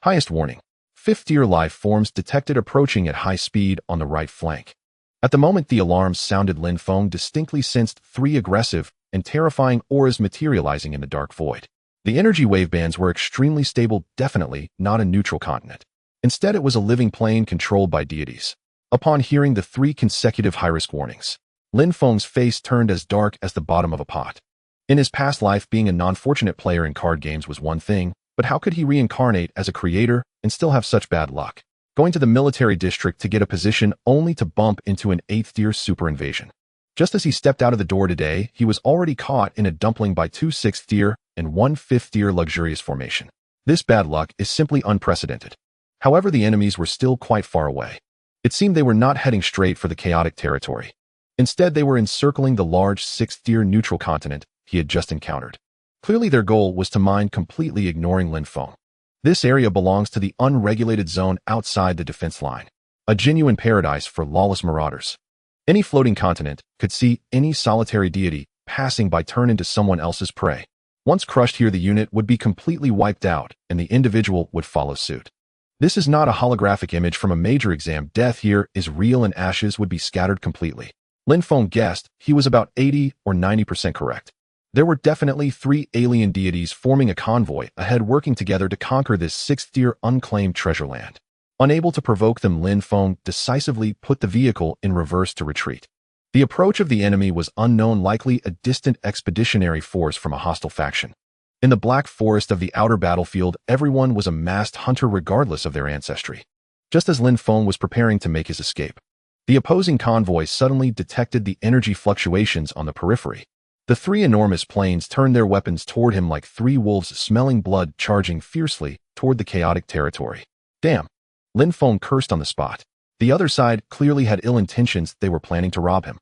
Highest warning. 5th tier life forms detected approaching at high speed on the right flank. At the moment the alarms sounded, Lin Feng distinctly sensed 3 aggressive and terrifying auras materializing in the dark void. The energy wave bands were extremely stable, definitely not a neutral continent. Instead, it was a living plane controlled by deities. Upon hearing the 3 consecutive high-risk warnings, Lin Feng's face turned as dark as the bottom of a pot. In his past life, being a non-fortunate player in card games was one thing, but how could he reincarnate as a creator and still have such bad luck? Going to the military district to get a position only to bump into an 8th tier super invasion. Just as he stepped out of the door today, he was already caught in a dumpling by 2 6th tier and 1 5th tier luxurious formation. This bad luck is simply unprecedented. However, the enemies were still quite far away. It seemed they were not heading straight for the chaotic territory. Instead, they were encircling the large 6th tier neutral continent he had just encountered. Clearly their goal was to mine, completely ignoring Lin Feng. This area belongs to the unregulated zone outside the defense line, a genuine paradise for lawless marauders. Any floating continent could see any solitary deity passing by turn into someone else's prey. Once crushed here, the unit would be completely wiped out and the individual would follow suit. This is not a holographic image from a major exam. Death here is real and ashes would be scattered completely. Lin Feng guessed he was about 80 or 90% correct. There were definitely 3 alien deities forming a convoy ahead, working together to conquer this 6th tier unclaimed treasure land. Unable to provoke them, Lin Feng decisively put the vehicle in reverse to retreat. The approach of the enemy was unknown, likely a distant expeditionary force from a hostile faction. In the black forest of the outer battlefield, everyone was a masked hunter regardless of their ancestry. Just as Lin Feng was preparing to make his escape, the opposing convoy suddenly detected the energy fluctuations on the periphery. The 3 enormous planes turned their weapons toward him like 3 wolves smelling blood, charging fiercely toward the chaotic territory. Damn! Lin Feng cursed on the spot. The other side clearly had ill intentions. They were planning to rob him.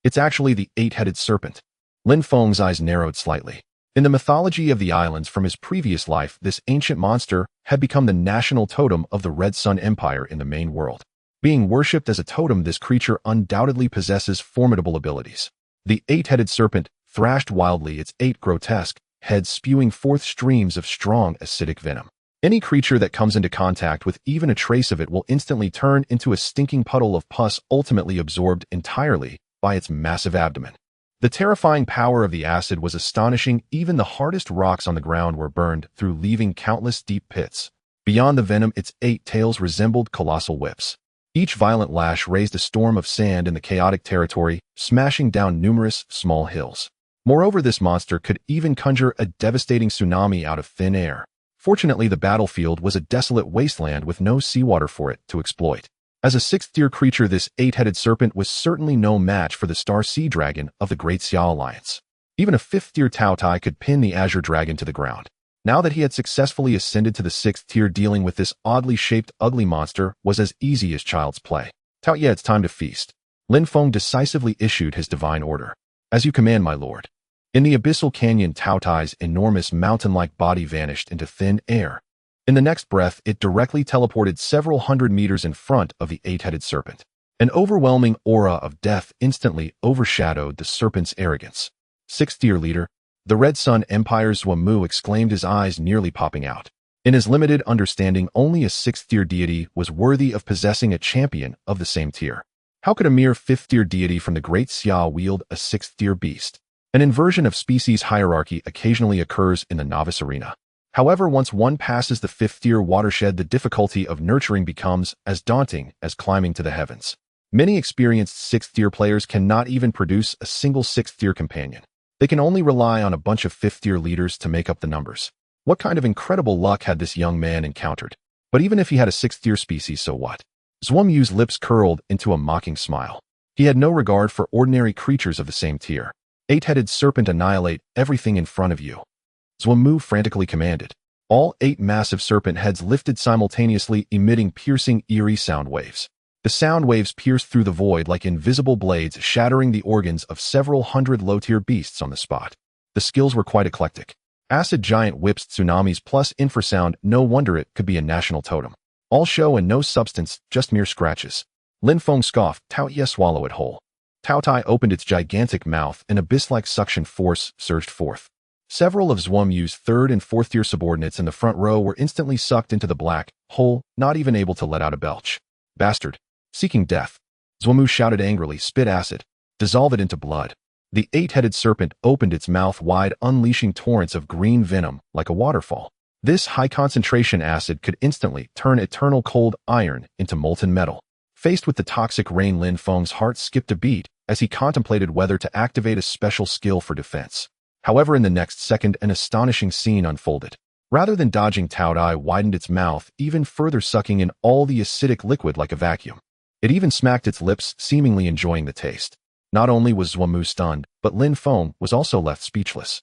It's actually the 8-headed serpent. Lin Feng's eyes narrowed slightly. In the mythology of the islands from his previous life, this ancient monster had become the national totem of the Red Sun Empire in the main world. Being worshipped as a totem, this creature undoubtedly possesses formidable abilities. The 8-headed serpent thrashed wildly, its 8 grotesque heads spewing forth streams of strong acidic venom. Any creature that comes into contact with even a trace of it will instantly turn into a stinking puddle of pus, ultimately absorbed entirely by its massive abdomen. The terrifying power of the acid was astonishing. Even the hardest rocks on the ground were burned through, leaving countless deep pits. Beyond the venom, its 8 tails resembled colossal whips. Each violent lash raised a storm of sand in the chaotic territory, smashing down numerous small hills. Moreover, this monster could even conjure a devastating tsunami out of thin air. Fortunately, the battlefield was a desolate wasteland with no seawater for it to exploit. As a sixth-tier creature, this eight-headed serpent was certainly no match for the Star Sea Dragon of the Great Xia Alliance. Even a fifth-tier Taotie could pin the Azure Dragon to the ground. Now that he had successfully ascended to the sixth tier, dealing with this oddly shaped ugly monster was as easy as child's play. Taotie, it's time to feast. Lin Feng decisively issued his divine order. As you command, my lord. In the abyssal canyon, Taotie's enormous mountain-like body vanished into thin air. In the next breath, it directly teleported several hundred meters in front of the eight-headed serpent. An overwhelming aura of death instantly overshadowed the serpent's arrogance. Sixth-tier leader, the Red Sun Empire's Zhuamu exclaimed, his eyes nearly popping out. In his limited understanding, only a sixth-tier deity was worthy of possessing a champion of the same tier. How could a mere fifth-tier deity from the Great Xia wield a sixth-tier beast? An inversion of species hierarchy occasionally occurs in the novice arena. However, once one passes the fifth-tier watershed, the difficulty of nurturing becomes as daunting as climbing to the heavens. Many experienced sixth-tier players cannot even produce a single sixth-tier companion. They can only rely on a bunch of fifth-tier leaders to make up the numbers. What kind of incredible luck had this young man encountered? But even if he had a sixth-tier species, so what? Zhuamu's lips curled into a mocking smile. He had no regard for ordinary creatures of the same tier. Eight-headed serpent, annihilate everything in front of you. Zhuamu frantically commanded. All 8 massive serpent heads lifted simultaneously, emitting piercing, eerie sound waves. The sound waves pierced through the void like invisible blades, shattering the organs of several hundred low-tier beasts on the spot. The skills were quite eclectic. Acid giant whips, tsunamis plus infrasound, no wonder it could be a national totem. All show and no substance, just mere scratches. Lin Feng scoffed, Taotie, swallow it whole. Taotie opened its gigantic mouth, an abyss-like suction force surged forth. Several of Zhuamu's 3rd and 4th tier subordinates in the front row were instantly sucked into the black hole, not even able to let out a belch. Bastard. Seeking death. Zhuamu shouted angrily, spit acid. Dissolve it into blood. The 8-headed serpent opened its mouth wide, unleashing torrents of green venom like a waterfall. This high-concentration acid could instantly turn eternal cold iron into molten metal. Faced with the toxic rain, Lin Feng's heart skipped a beat as he contemplated whether to activate a special skill for defense. However, in the next second, an astonishing scene unfolded. Rather than dodging, Taotie widened its mouth even further, sucking in all the acidic liquid like a vacuum. It even smacked its lips, seemingly enjoying the taste. Not only was Zhuamu stunned, but Lin Feng was also left speechless.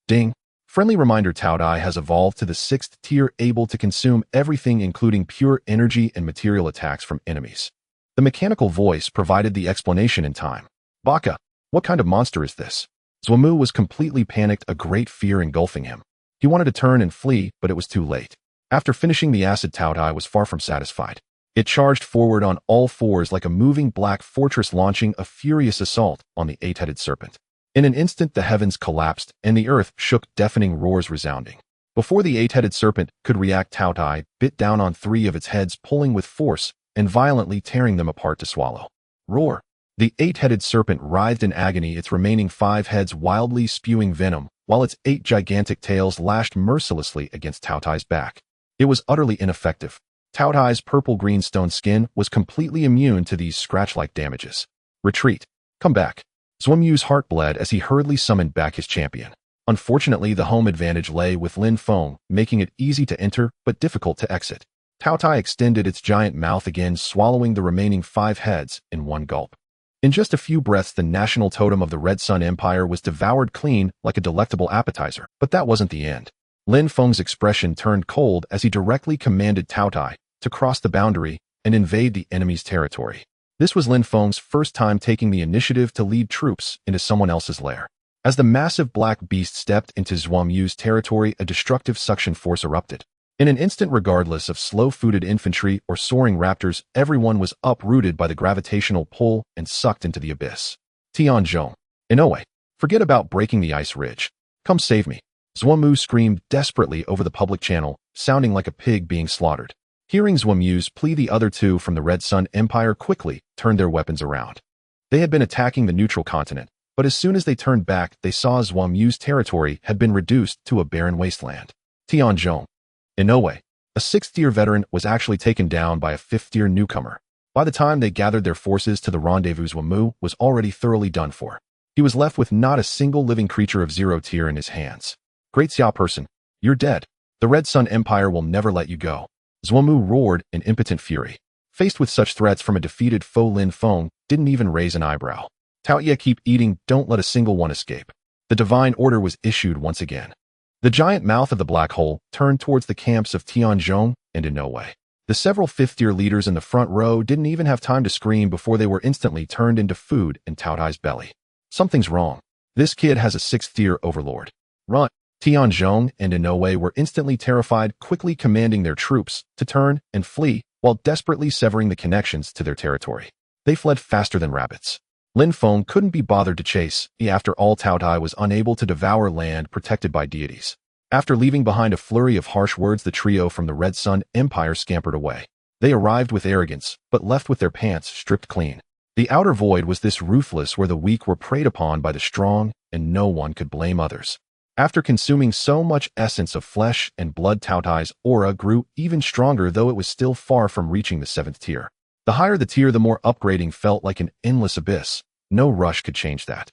Ding! Friendly reminder, Taotie has evolved to the 6th tier, able to consume everything including pure energy and material attacks from enemies. The mechanical voice provided the explanation in time. Baka, what kind of monster is this? Zhuamu was completely panicked, a great fear engulfing him. He wanted to turn and flee, but it was too late. After finishing the acid, Taotie was far from satisfied. It charged forward on all fours like a moving black fortress, launching a furious assault on the 8-headed serpent. In an instant, the heavens collapsed, and the earth shook, deafening roars resounding. Before the 8-headed serpent could react, Taotie bit down on 3 of its heads, pulling with force and violently tearing them apart to swallow. Roar! The 8-headed serpent writhed in agony, its remaining 5 heads wildly spewing venom, while its 8 gigantic tails lashed mercilessly against Taotie's back. It was utterly ineffective. Taotie's purple-green stone skin was completely immune to these scratch-like damages. Retreat. Come back. Zhuamu's heart bled as he hurriedly summoned back his champion. Unfortunately, the home advantage lay with Lin Feng, making it easy to enter but difficult to exit. Taotie extended its giant mouth again, swallowing the remaining 5 heads in one gulp. In just a few breaths, the national totem of the Red Sun Empire was devoured clean like a delectable appetizer. But that wasn't the end. Lin Feng's expression turned cold as he directly commanded Taotie to cross the boundary and invade the enemy's territory. This was Lin Feng's first time taking the initiative to lead troops into someone else's lair. As the massive black beast stepped into Zhuamu's territory, a destructive suction force erupted. In an instant, regardless of slow-footed infantry or soaring raptors, everyone was uprooted by the gravitational pull and sucked into the abyss. Tianzhong. Inoue. Forget about breaking the ice ridge. Come save me. Zhuamu screamed desperately over the public channel, sounding like a pig being slaughtered. Hearing Zhuamu's plea, the other 2 from the Red Sun Empire quickly turned their weapons around. They had been attacking the neutral continent, but as soon as they turned back, they saw Zhuamu's territory had been reduced to a barren wasteland. Tianzhong. Inoue, a 6th tier veteran, was actually taken down by a 5th tier newcomer. By the time they gathered their forces to the rendezvous, Wamu was already thoroughly done for. He was left with not a single living creature of 0 tier in his hands. Great Xia person, you're dead. The Red Sun Empire will never let you go. Zhuomu roared in impotent fury. Faced with such threats from a defeated foe, Lin Feng didn't even raise an eyebrow. Taotie, keep eating, don't let a single one escape. The divine order was issued once again. The giant mouth of the black hole turned towards the camps of Tianzhong and Inoue. The several fifth-tier leaders in the front row didn't even have time to scream before they were instantly turned into food in Taotie's belly. Something's wrong. This kid has a 6th-tier overlord. Run! Tianzhong and Inoue were instantly terrified, quickly commanding their troops to turn and flee while desperately severing the connections to their territory. They fled faster than rabbits. Lin Feng couldn't be bothered to chase. After all, Taotie was unable to devour land protected by deities. After leaving behind a flurry of harsh words, the trio from the Red Sun Empire scampered away. They arrived with arrogance, but left with their pants stripped clean. The outer void was this ruthless where the weak were preyed upon by the strong, and no one could blame others. After consuming so much essence of flesh and blood, Taotie's aura grew even stronger, though it was still far from reaching the 7th tier. The higher the tier, the more upgrading felt like an endless abyss. No rush could change that.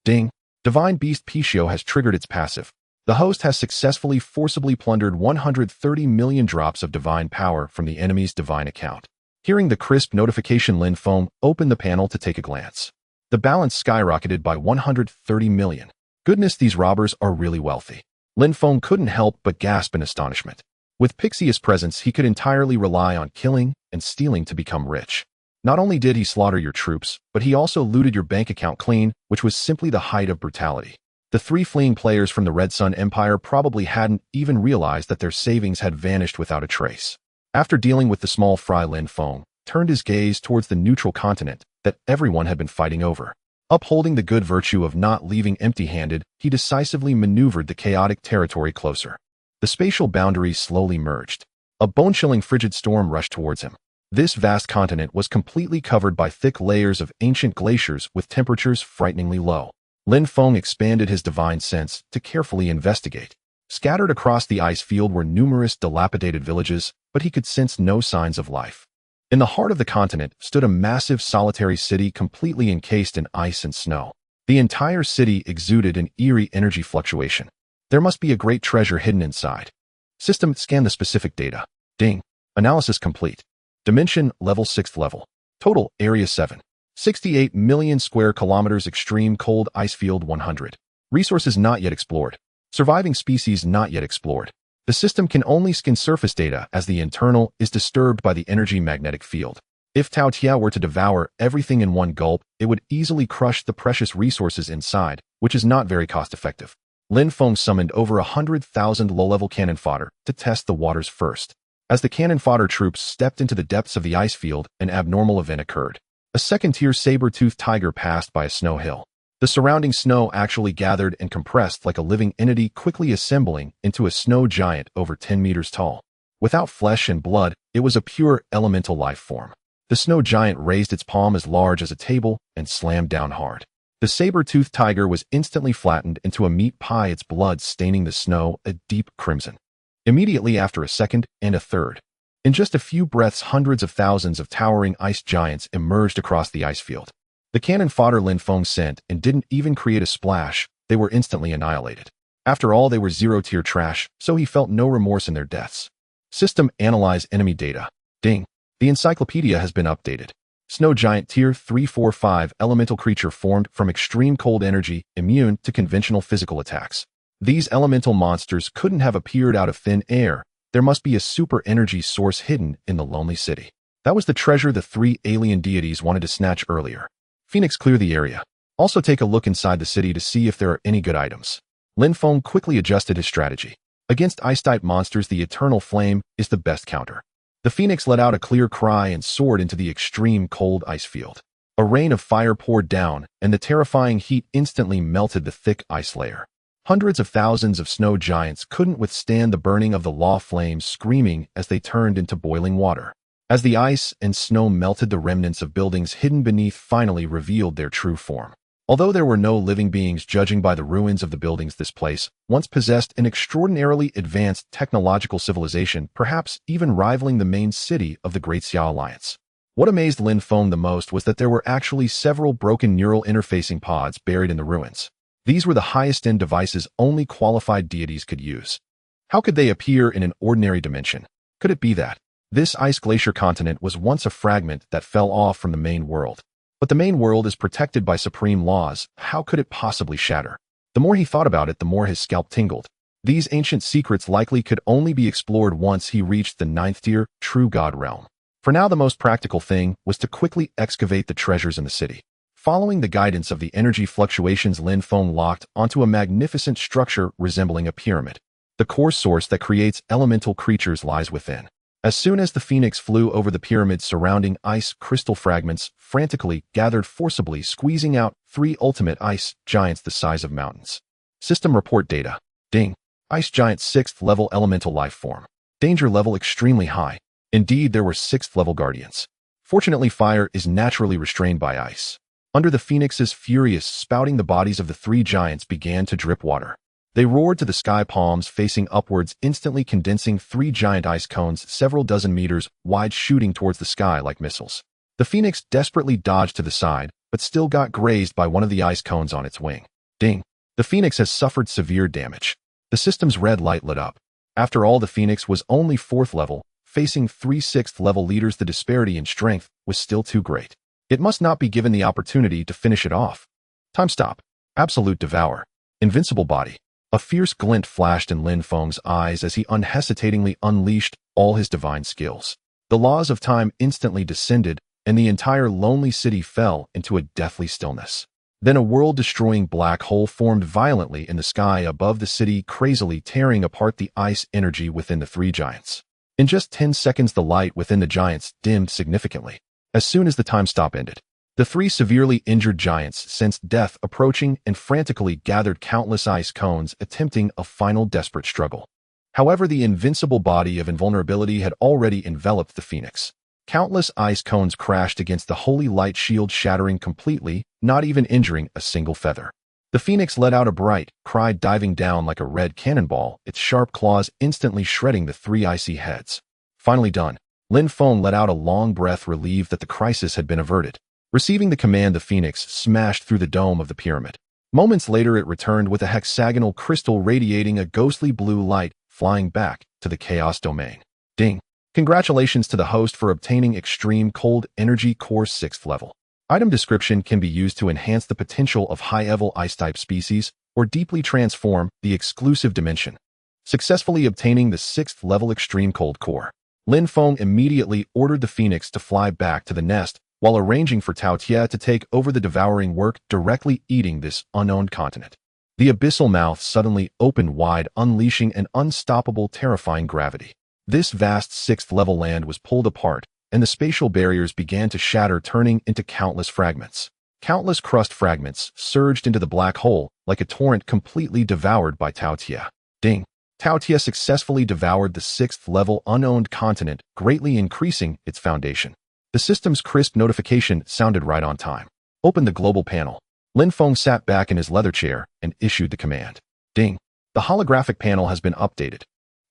Ding! Divine Beast Pichio has triggered its passive. The host has successfully forcibly plundered 130 million drops of divine power from the enemy's divine account. Hearing the crisp notification, Lin Feng opened the panel to take a glance. The balance skyrocketed by 130 million. Goodness, these robbers are really wealthy. Lin Feng couldn't help but gasp in astonishment. With Pixia's presence, he could entirely rely on killing and stealing to become rich. Not only did he slaughter your troops, but he also looted your bank account clean, which was simply the height of brutality. The 3 fleeing players from the Red Sun Empire probably hadn't even realized that their savings had vanished without a trace. After dealing with the small fry, Lin Feng turned his gaze towards the neutral continent that everyone had been fighting over. Upholding the good virtue of not leaving empty-handed, he decisively maneuvered the chaotic territory closer. The spatial boundaries slowly merged. A bone-chilling frigid storm rushed towards him. This vast continent was completely covered by thick layers of ancient glaciers with temperatures frighteningly low. Lin Feng expanded his divine sense to carefully investigate. Scattered across the ice field were numerous dilapidated villages, but he could sense no signs of life. In the heart of the continent stood a massive solitary city completely encased in ice and snow. The entire city exuded an eerie energy fluctuation. There must be a great treasure hidden inside. System, scan the specific data. Ding. Analysis complete. Dimension, level 6th level. Total, area 7. 68 million square kilometers. Extreme cold ice field 100. Resources not yet explored. Surviving species not yet explored. The system can only scan surface data as the internal is disturbed by the energy magnetic field. If Taotie were to devour everything in one gulp, it would easily crush the precious resources inside, which is not very cost-effective. Lin Feng summoned over 100,000 low-level cannon fodder to test the waters first. As the cannon fodder troops stepped into the depths of the ice field, an abnormal event occurred. A 2nd-tier saber-toothed tiger passed by a snow hill. The surrounding snow actually gathered and compressed like a living entity, quickly assembling into a snow giant over 10 meters tall. Without flesh and blood, it was a pure elemental life form. The snow giant raised its palm as large as a table and slammed down hard. The saber-toothed tiger was instantly flattened into a meat pie, its blood staining the snow a deep crimson. Immediately after, a second and a third. In just a few breaths, hundreds of thousands of towering ice giants emerged across the ice field. The cannon fodder Lin Feng sent and didn't even create a splash. They were instantly annihilated. After all, they were 0-tier trash, so he felt no remorse in their deaths. System, analyze enemy data. Ding. The encyclopedia has been updated. Snow giant tier 345 elemental creature formed from extreme cold energy, immune to conventional physical attacks. These elemental monsters couldn't have appeared out of thin air. There must be a super energy source hidden in the lonely city. That was the treasure the 3 alien deities wanted to snatch earlier. Phoenix, clear the area. Also take a look inside the city to see if there are any good items. Lin Feng quickly adjusted his strategy. Against ice-type monsters, the eternal flame is the best counter. The Phoenix let out a clear cry and soared into the extreme cold ice field. A rain of fire poured down, and the terrifying heat instantly melted the thick ice layer. Hundreds of thousands of snow giants couldn't withstand the burning of the law flames, screaming as they turned into boiling water. As the ice and snow melted, the remnants of buildings hidden beneath finally revealed their true form. Although there were no living beings, judging by the ruins of the buildings, this place once possessed an extraordinarily advanced technological civilization, perhaps even rivaling the main city of the Great Xia Alliance. What amazed Lin Feng the most was that there were actually several broken neural interfacing pods buried in the ruins. These were the highest-end devices only qualified deities could use. How could they appear in an ordinary dimension? Could it be that this ice glacier continent was once a fragment that fell off from the main world? But the main world is protected by supreme laws. How could it possibly shatter? The more he thought about it, the more his scalp tingled. These ancient secrets likely could only be explored once he reached the 9th-tier, true god realm. For now, the most practical thing was to quickly excavate the treasures in the city. Following the guidance of the energy fluctuations, Lin Feng locked onto a magnificent structure resembling a pyramid. The core source that creates elemental creatures lies within. As soon as the phoenix flew over the pyramid, surrounding ice crystal fragments frantically gathered forcibly, squeezing out 3 ultimate ice giants the size of mountains. System report data. Ding. Ice giant 6th level elemental life form. Danger level extremely high. Indeed, there were 6th level guardians. Fortunately, fire is naturally restrained by ice. Under the phoenix's furious spouting, the bodies of the 3 giants began to drip water. They roared to the sky, palms facing upwards, instantly condensing 3 giant ice cones several dozen meters wide, shooting towards the sky like missiles. The phoenix desperately dodged to the side, but still got grazed by one of the ice cones on its wing. Ding! The phoenix has suffered severe damage. The system's red light lit up. After all, the phoenix was only 4th level. Facing 3 6th level leaders, the disparity in strength was still too great. It must not be given the opportunity to finish it off. Time stop. Absolute Devourer. Invincible body. A fierce glint flashed in Lin Feng's eyes as he unhesitatingly unleashed all his divine skills. The laws of time instantly descended, and the entire lonely city fell into a deathly stillness. Then a world-destroying black hole formed violently in the sky above the city, crazily tearing apart the ice energy within the 3 giants. In just 10 seconds, the light within the giants dimmed significantly. As soon as the time stop ended, the 3 severely injured giants sensed death approaching and frantically gathered countless ice cones, attempting a final desperate struggle. However, the invincible body of invulnerability had already enveloped the phoenix. Countless ice cones crashed against the holy light shield, shattering completely, not even injuring a single feather. The phoenix let out a bright cry, diving down like a red cannonball, its sharp claws instantly shredding the 3 icy heads. Finally done, Lin Feng let out a long breath, relieved that the crisis had been averted. Receiving the command, the phoenix smashed through the dome of the pyramid. Moments later, it returned with a hexagonal crystal radiating a ghostly blue light, flying back to the chaos domain. Ding! Congratulations to the host for obtaining Extreme Cold Energy Core 6th level. Item description can be used to enhance the potential of high-level ice-type species or deeply transform the exclusive dimension. Successfully obtaining the 6th level Extreme Cold Core, Lin Feng immediately ordered the phoenix to fly back to the nest while arranging for Taotie to take over the devouring work, directly eating this unowned continent. The abyssal mouth suddenly opened wide, unleashing an unstoppable, terrifying gravity. This vast 6th level land was pulled apart, and the spatial barriers began to shatter, turning into countless fragments. Countless crust fragments surged into the black hole like a torrent, completely devoured by Taotie. Ding! Taotie successfully devoured the 6th level unowned continent, greatly increasing its foundation. The system's crisp notification sounded right on time. Open the global panel. Lin Feng sat back in his leather chair and issued the command. Ding! The holographic panel has been updated.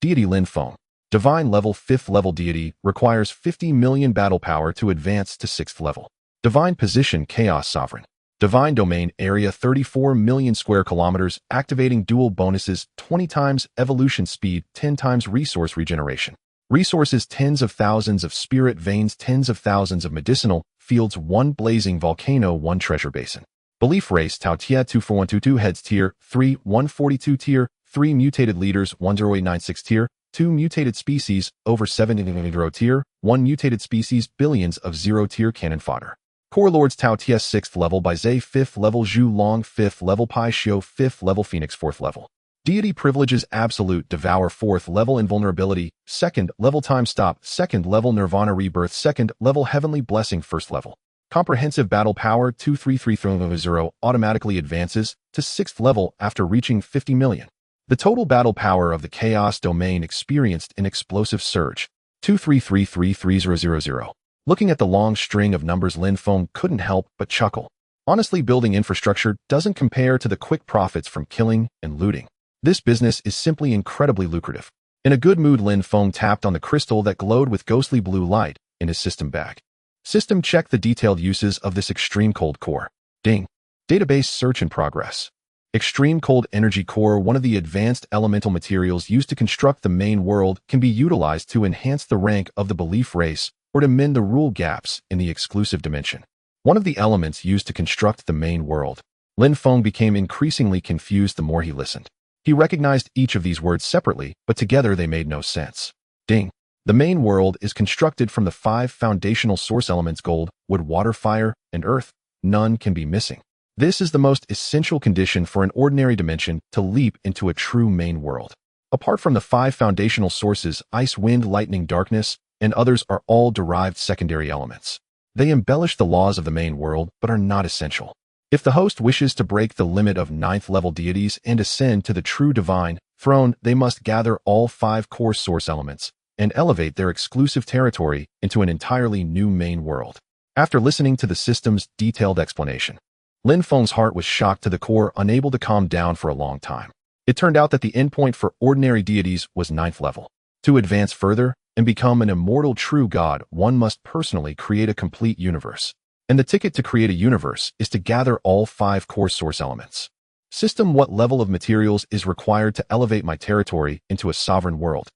Deity Lin Feng. Divine level 5th level deity, requires 50 million battle power to advance to 6th level. Divine position Chaos Sovereign. Divine domain area 34 million square kilometers, activating dual bonuses 20 times evolution speed, 10 times resource regeneration. Resources tens of thousands of spirit veins, tens of thousands of medicinal fields, 1 blazing volcano, 1 treasure basin. Belief race Taotie 24122 heads tier 3 142 tier 3 mutated leaders 10896 tier 2 mutated species over 7 tier 1 mutated species, billions of 0 tier cannon fodder. Core Lords Taotie 6th level, Bai Zhe 5th level, Zhu Long 5th level, Pai Xiu 5th level, Phoenix 4th level. Deity privileges Absolute Devourer 4th level, Invulnerability 2nd level, Time Stop 2nd level, Nirvana Rebirth 2nd level, Heavenly Blessing 1st level. Comprehensive Battle Power 23330 automatically advances to 6th level after reaching 50 million. The total battle power of the Chaos Domain experienced an explosive surge, 233333000. Looking at the long string of numbers, Lin Feng couldn't help but chuckle. Honestly, building infrastructure doesn't compare to the quick profits from killing and looting. This business is simply incredibly lucrative. In a good mood, Lin Feng tapped on the crystal that glowed with ghostly blue light in his system bag. System check the detailed uses of this extreme cold core. Ding. Database search in progress. Extreme cold energy core, one of the advanced elemental materials used to construct the main world, can be utilized to enhance the rank of the belief race or to mend the rule gaps in the exclusive dimension. One of the elements used to construct the main world. Lin Feng became increasingly confused the more he listened. He recognized each of these words separately, but together they made no sense. Ding. The main world is constructed from the 5 foundational source elements: gold, wood, water, fire, and earth. None can be missing. This is the most essential condition for an ordinary dimension to leap into a true main world. Apart from the 5 foundational sources, ice, wind, lightning, darkness, and others are all derived secondary elements. They embellish the laws of the main world, but are not essential. If the host wishes to break the limit of 9th-level deities and ascend to the true divine throne, they must gather all 5 core source elements and elevate their exclusive territory into an entirely new main world. After listening to the system's detailed explanation, Lin Feng's heart was shocked to the core, unable to calm down for a long time. It turned out that the endpoint for ordinary deities was 9th level. To advance further and become an immortal true god, one must personally create a complete universe. And the ticket to create a universe is to gather all 5 core source elements. System, what level of materials is required to elevate my territory into a sovereign world?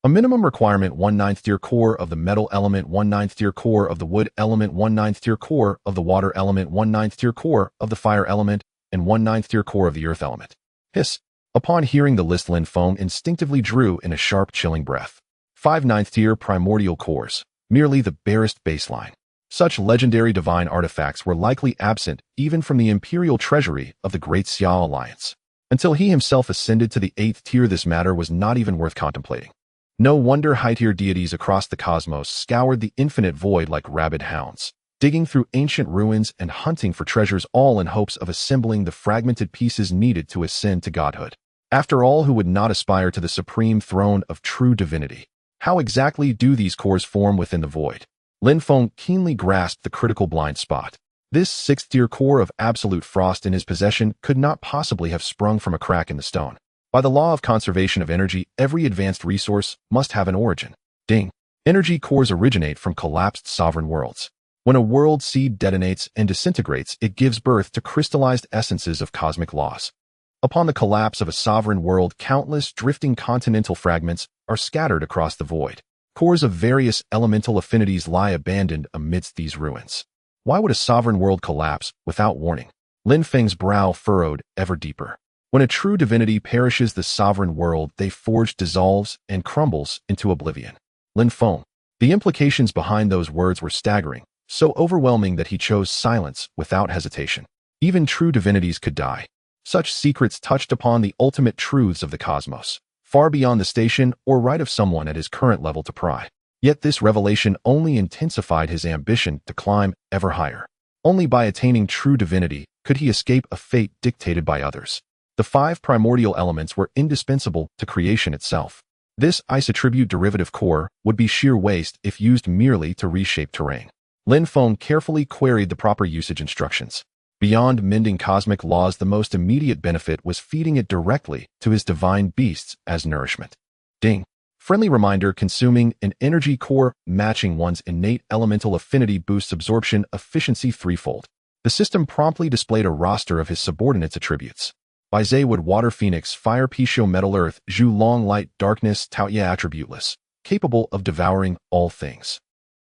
A minimum requirement: 1/9 tier core of the metal element, 1/9 tier core of the wood element, 1/9 tier core of the water element, 1/9 tier core of the fire element, and 1/9 tier core of the earth element. Hiss. Upon hearing the list, Lin Feng instinctively drew in a sharp, chilling breath. 5 9th tier primordial cores, merely the barest baseline. Such legendary divine artifacts were likely absent even from the imperial treasury of the Great Xia Alliance. Until he himself ascended to the 8th tier, this matter was not even worth contemplating. No wonder high-tier deities across the cosmos scoured the infinite void like rabid hounds, digging through ancient ruins and hunting for treasures, all in hopes of assembling the fragmented pieces needed to ascend to godhood. After all, who would not aspire to the supreme throne of true divinity? How exactly do these cores form within the void? Lin Feng keenly grasped the critical blind spot. This 6th-tier core of absolute frost in his possession could not possibly have sprung from a crack in the stone. By the law of conservation of energy, every advanced resource must have an origin. Ding. Energy cores originate from collapsed sovereign worlds. When a world seed detonates and disintegrates, it gives birth to crystallized essences of cosmic laws. Upon the collapse of a sovereign world, countless drifting continental fragments are scattered across the void. Cores of various elemental affinities lie abandoned amidst these ruins. Why would a sovereign world collapse without warning? Lin Feng's brow furrowed ever deeper. When a true divinity perishes, the sovereign world they forged dissolves and crumbles into oblivion. Lin Feng. The implications behind those words were staggering, so overwhelming that he chose silence without hesitation. Even true divinities could die. Such secrets touched upon the ultimate truths of the cosmos, far beyond the station or right of someone at his current level to pry. Yet this revelation only intensified his ambition to climb ever higher. Only by attaining true divinity could he escape a fate dictated by others. The 5 primordial elements were indispensable to creation itself. This isotribute derivative core would be sheer waste if used merely to reshape terrain. Lin Feng carefully queried the proper usage instructions. Beyond mending cosmic laws, the most immediate benefit was feeding it directly to his divine beasts as nourishment. Ding. Friendly reminder: consuming an energy core matching one's innate elemental affinity boosts absorption efficiency 3-fold. The system promptly displayed a roster of his subordinates' attributes. Baizé wood, water, phoenix, fire, Pisho, metal, earth, Zhu, long, light, darkness, Taotie, attributeless, capable of devouring all things.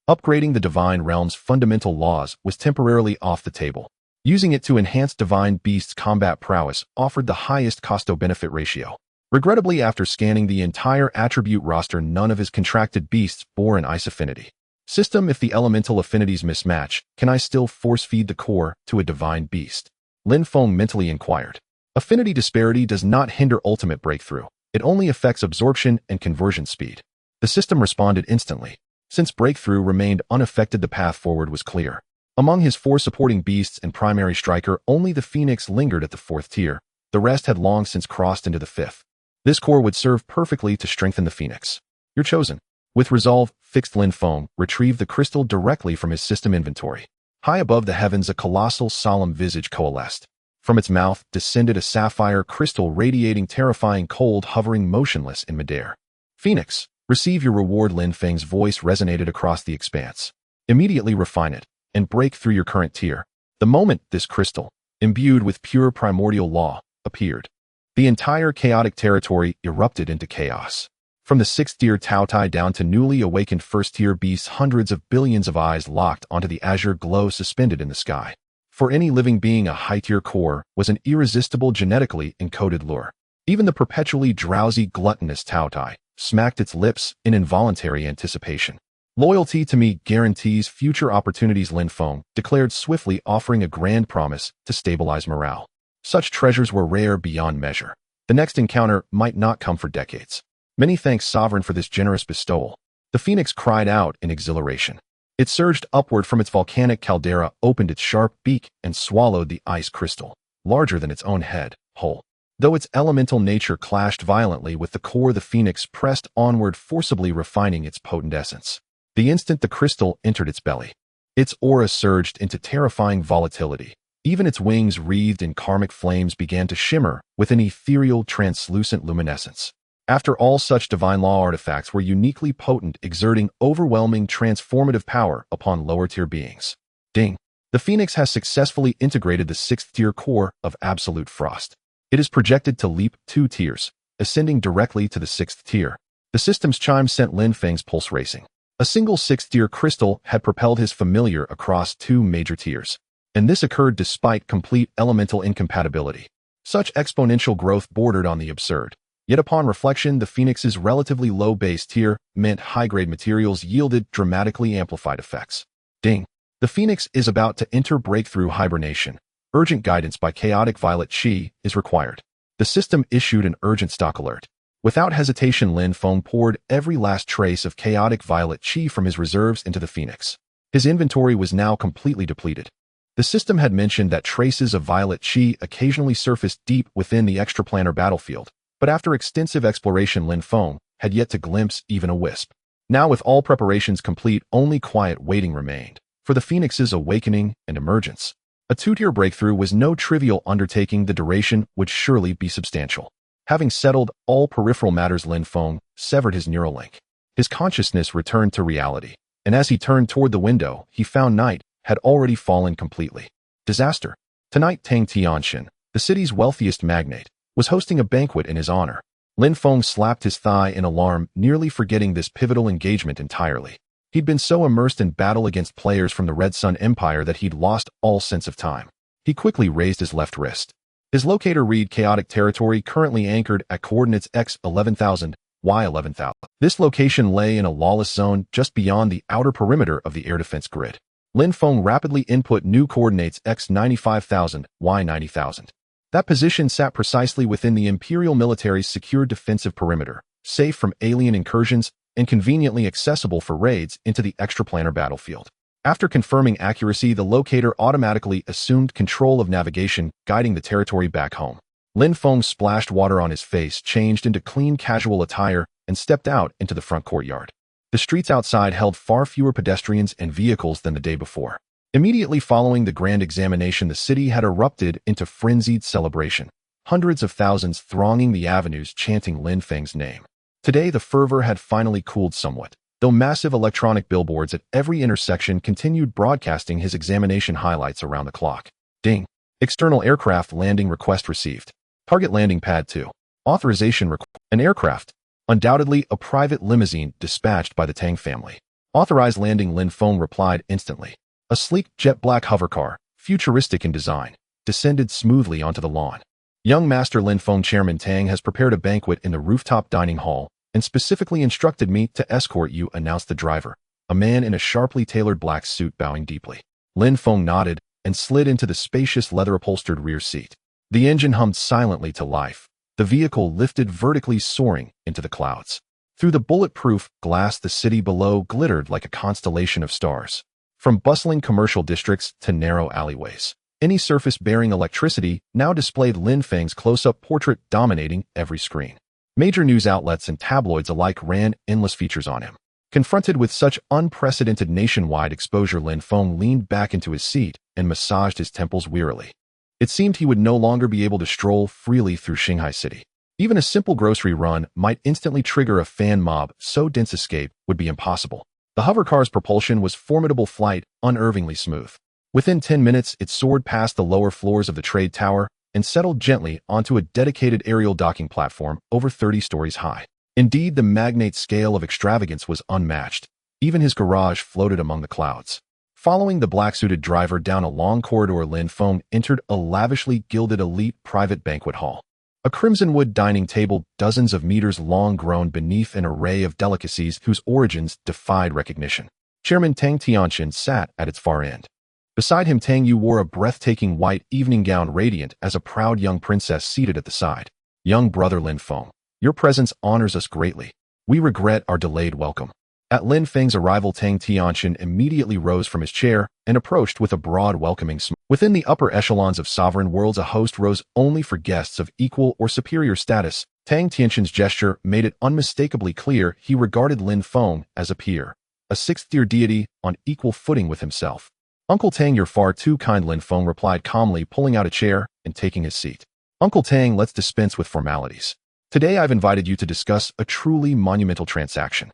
Upgrading the divine realm's fundamental laws was temporarily off the table. Using it to enhance divine beasts' combat prowess offered the highest cost-to-benefit ratio. Regrettably, after scanning the entire attribute roster, none of his contracted beasts bore an ice affinity. System, if the elemental affinities mismatch, can I still force-feed the core to a divine beast? Lin Feng mentally inquired. Affinity disparity does not hinder ultimate breakthrough. It only affects absorption and conversion speed. The system responded instantly. Since breakthrough remained unaffected, the path forward was clear. Among his 4 supporting beasts and primary striker, only the phoenix lingered at the 4th tier. The rest had long since crossed into the 5th. This core would serve perfectly to strengthen the phoenix. You're chosen. With resolve, fixed Lin Feng retrieved the crystal directly from his system inventory. High above the heavens, a colossal, solemn visage coalesced. From its mouth descended a sapphire crystal radiating terrifying cold, hovering motionless in midair. Phoenix, receive your reward. Lin Feng's voice resonated across the expanse. Immediately refine it and break through your current tier. The moment this crystal, imbued with pure primordial law, appeared, the entire chaotic territory erupted into chaos. From the 6th tier Taotie down to newly awakened 1st tier beasts, hundreds of billions of eyes locked onto the azure glow suspended in the sky. For any living being, a high-tier core was an irresistible genetically encoded lure. Even the perpetually drowsy, gluttonous Taotie smacked its lips in involuntary anticipation. Loyalty to me guarantees future opportunities, Lin Feng declared swiftly, offering a grand promise to stabilize morale. Such treasures were rare beyond measure. The next encounter might not come for decades. Many thanks, Sovereign, for this generous bestowal. The phoenix cried out in exhilaration. It surged upward from its volcanic caldera, opened its sharp beak, and swallowed the ice crystal, larger than its own head, whole. Though its elemental nature clashed violently with the core, the phoenix pressed onward, forcibly refining its potent essence. The instant the crystal entered its belly, its aura surged into terrifying volatility. Even its wings, wreathed in karmic flames, began to shimmer with an ethereal, translucent luminescence. After all, such divine law artifacts were uniquely potent, exerting overwhelming transformative power upon lower-tier beings. Ding! The Phoenix has successfully integrated the 6th tier core of Absolute Frost. It is projected to leap 2 tiers, ascending directly to the 6th tier. The system's chime sent Lin Feng's pulse racing. A single 6th tier crystal had propelled his familiar across 2 major tiers, and this occurred despite complete elemental incompatibility. Such exponential growth bordered on the absurd. Yet upon reflection, the Phoenix's relatively low base tier meant high-grade materials yielded dramatically amplified effects. Ding! The Phoenix is about to enter breakthrough hibernation. Urgent guidance by chaotic violet chi is required. The system issued an urgent stock alert. Without hesitation, Lin Feng poured every last trace of chaotic violet chi from his reserves into the Phoenix. His inventory was now completely depleted. The system had mentioned that traces of violet chi occasionally surfaced deep within the extraplanar battlefield, but after extensive exploration, Lin Feng had yet to glimpse even a wisp. Now, with all preparations complete, only quiet waiting remained for the Phoenix's awakening and emergence. A 2-tier breakthrough was no trivial undertaking. The duration would surely be substantial. Having settled all peripheral matters, Lin Feng severed his neural link. His consciousness returned to reality, and as he turned toward the window, he found night had already fallen completely. Disaster. Tonight, Tang Tianxin, the city's wealthiest magnate, was hosting a banquet in his honor. Lin Feng slapped his thigh in alarm, nearly forgetting this pivotal engagement entirely. He'd been so immersed in battle against players from the Red Sun Empire that he'd lost all sense of time. He quickly raised his left wrist. His locator read chaotic territory currently anchored at coordinates x 11,000, y 11,000. This location lay in a lawless zone just beyond the outer perimeter of the air defense grid. Lin Feng rapidly input new coordinates x 95,000, y 90,000. That position sat precisely within the Imperial military's secure defensive perimeter, safe from alien incursions and conveniently accessible for raids into the extraplanar battlefield. After confirming accuracy, the locator automatically assumed control of navigation, guiding the territory back home. Lin Feng splashed water on his face, changed into clean casual attire, and stepped out into the front courtyard. The streets outside held far fewer pedestrians and vehicles than the day before. Immediately following the grand examination, the city had erupted into frenzied celebration. Hundreds of thousands thronging the avenues chanting Lin Feng's name. Today, the fervor had finally cooled somewhat, though massive electronic billboards at every intersection continued broadcasting his examination highlights around the clock. Ding! External aircraft landing request received. Target landing pad 2. Authorization request. An aircraft. Undoubtedly a private limousine dispatched by the Tang family. Authorized landing, Lin Feng replied instantly. A sleek jet-black hovercar, futuristic in design, descended smoothly onto the lawn. Young Master Lin Feng, Chairman Tang has prepared a banquet in the rooftop dining hall and specifically instructed me to escort you, announced the driver, a man in a sharply tailored black suit, bowing deeply. Lin Feng nodded and slid into the spacious leather-upholstered rear seat. The engine hummed silently to life. The vehicle lifted vertically, soaring into the clouds. Through the bulletproof glass, the city below glittered like a constellation of stars. From bustling commercial districts to narrow alleyways, any surface bearing electricity now displayed Lin Feng's close-up portrait dominating every screen. Major news outlets and tabloids alike ran endless features on him. Confronted with such unprecedented nationwide exposure, Lin Feng leaned back into his seat and massaged his temples wearily. It seemed he would no longer be able to stroll freely through Shanghai City. Even a simple grocery run might instantly trigger a fan mob, so dense escape would be impossible. The hovercar's propulsion was formidable flight, unervingly smooth. Within 10 minutes, it soared past the lower floors of the trade tower and settled gently onto a dedicated aerial docking platform over 30 stories high. Indeed, the magnate's scale of extravagance was unmatched. Even his garage floated among the clouds. Following the black-suited driver down a long corridor, Lin Feng entered a lavishly gilded elite private banquet hall. A crimson wood dining table dozens of meters long groaned beneath an array of delicacies whose origins defied recognition. Chairman Tang Tianqian sat at its far end. Beside him, Tang Yu wore a breathtaking white evening gown radiant as a proud young princess seated at the side. Young brother Lin Feng, your presence honors us greatly. We regret our delayed welcome. At Lin Feng's arrival, Tang Tianqian immediately rose from his chair and approached with a broad welcoming smile. Within the upper echelons of sovereign worlds, a host rose only for guests of equal or superior status. Tang Tianqian's gesture made it unmistakably clear he regarded Lin Feng as a peer, a sixth-tier deity on equal footing with himself. Uncle Tang, you're far too kind, Lin Feng replied calmly, pulling out a chair and taking his seat. Uncle Tang, let's dispense with formalities. Today I've invited you to discuss a truly monumental transaction.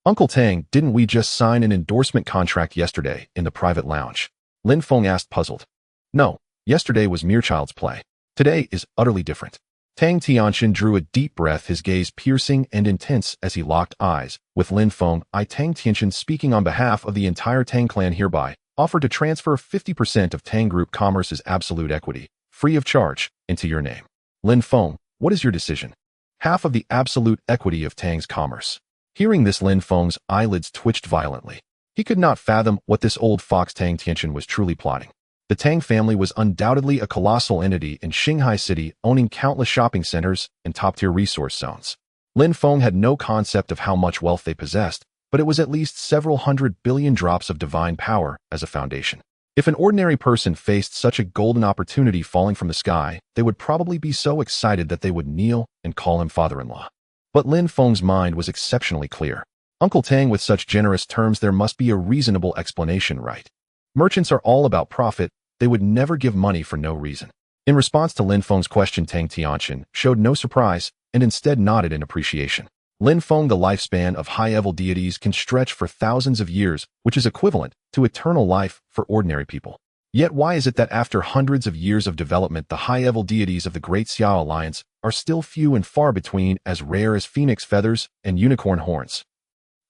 Uncle Tang, didn't we just sign an endorsement contract yesterday in the private lounge? Lin Feng asked, puzzled. No, yesterday was mere child's play. Today is utterly different. Tang Tianqian drew a deep breath, his gaze piercing and intense as he locked eyes with Lin Feng. I, Tang Tianqian, speaking on behalf of the entire Tang clan, hereby offered to transfer 50% of Tang Group Commerce's absolute equity, free of charge, into your name. Lin Feng, what is your decision? Half of the absolute equity of Tang's commerce. Hearing this, Lin Feng's eyelids twitched violently. He could not fathom what this old fox Tang Tianqian was truly plotting. The Tang family was undoubtedly a colossal entity in Shanghai City, owning countless shopping centers and top-tier resource zones. Lin Feng had no concept of how much wealth they possessed, but it was at least several hundred billion drops of divine power as a foundation. If an ordinary person faced such a golden opportunity falling from the sky, they would probably be so excited that they would kneel and call him father-in-law. But Lin Feng's mind was exceptionally clear. Uncle Tang, with such generous terms, there must be a reasonable explanation, right? Merchants are all about profit. They would never give money for no reason. In response to Lin Feng's question, Tang Tianqian showed no surprise and instead nodded in appreciation. Lin Feng, the lifespan of high-level deities can stretch for thousands of years, which is equivalent to eternal life for ordinary people. Yet why is it that after hundreds of years of development, the high-level deities of the Great Xiao Alliance are still few and far between, as rare as phoenix feathers and unicorn horns?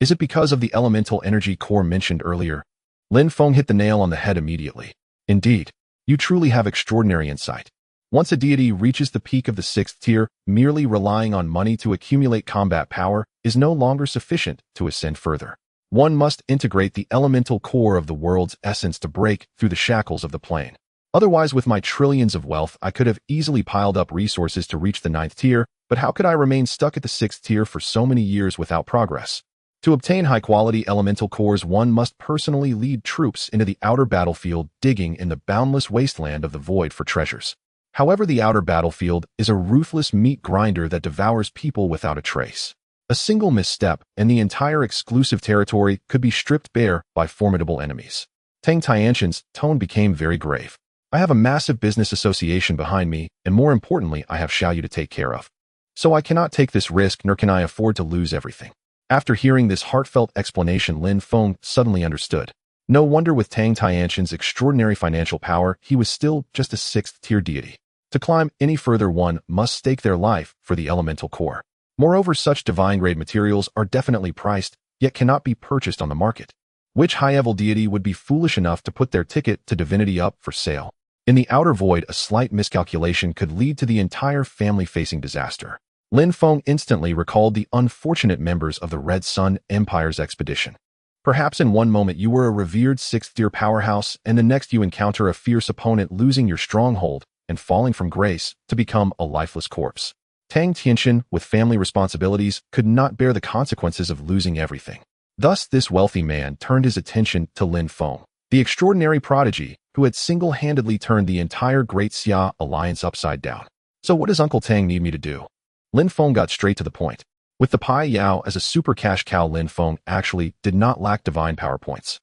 Is it because of the elemental energy core mentioned earlier? Lin Feng hit the nail on the head immediately. Indeed, you truly have extraordinary insight. Once a deity reaches the peak of the sixth tier, merely relying on money to accumulate combat power is no longer sufficient to ascend further. One must integrate the elemental core of the world's essence to break through the shackles of the plane. Otherwise, with my trillions of wealth, I could have easily piled up resources to reach the ninth tier, but how could I remain stuck at the sixth tier for so many years without progress? To obtain high-quality elemental cores, one must personally lead troops into the outer battlefield, digging in the boundless wasteland of the void for treasures. However, the outer battlefield is a ruthless meat grinder that devours people without a trace. A single misstep, and the entire exclusive territory could be stripped bare by formidable enemies. Tang Tianqian's tone became very grave. I have a massive business association behind me, and more importantly, I have Xiaoyu to take care of. So I cannot take this risk, nor can I afford to lose everything. After hearing this heartfelt explanation, Lin Feng suddenly understood. No wonder with Tang Tianqian's extraordinary financial power, he was still just a sixth-tier deity. To climb any further, one must stake their life for the elemental core. Moreover, such divine-grade materials are definitely priced, yet cannot be purchased on the market. Which high-level deity would be foolish enough to put their ticket to divinity up for sale? In the outer void, a slight miscalculation could lead to the entire family facing disaster. Lin Feng instantly recalled the unfortunate members of the Red Sun Empire's expedition. Perhaps in one moment you were a revered sixth-tier powerhouse, and the next you encounter a fierce opponent, losing your stronghold and falling from grace to become a lifeless corpse. Tang Tianqian, with family responsibilities, could not bear the consequences of losing everything. Thus, this wealthy man turned his attention to Lin Feng, the extraordinary prodigy who had single-handedly turned the entire Great Xia Alliance upside down. So what does Uncle Tang need me to do? Lin Feng got straight to the point. With the Pai Yao as a super cash cow, Lin Feng actually did not lack divine power points.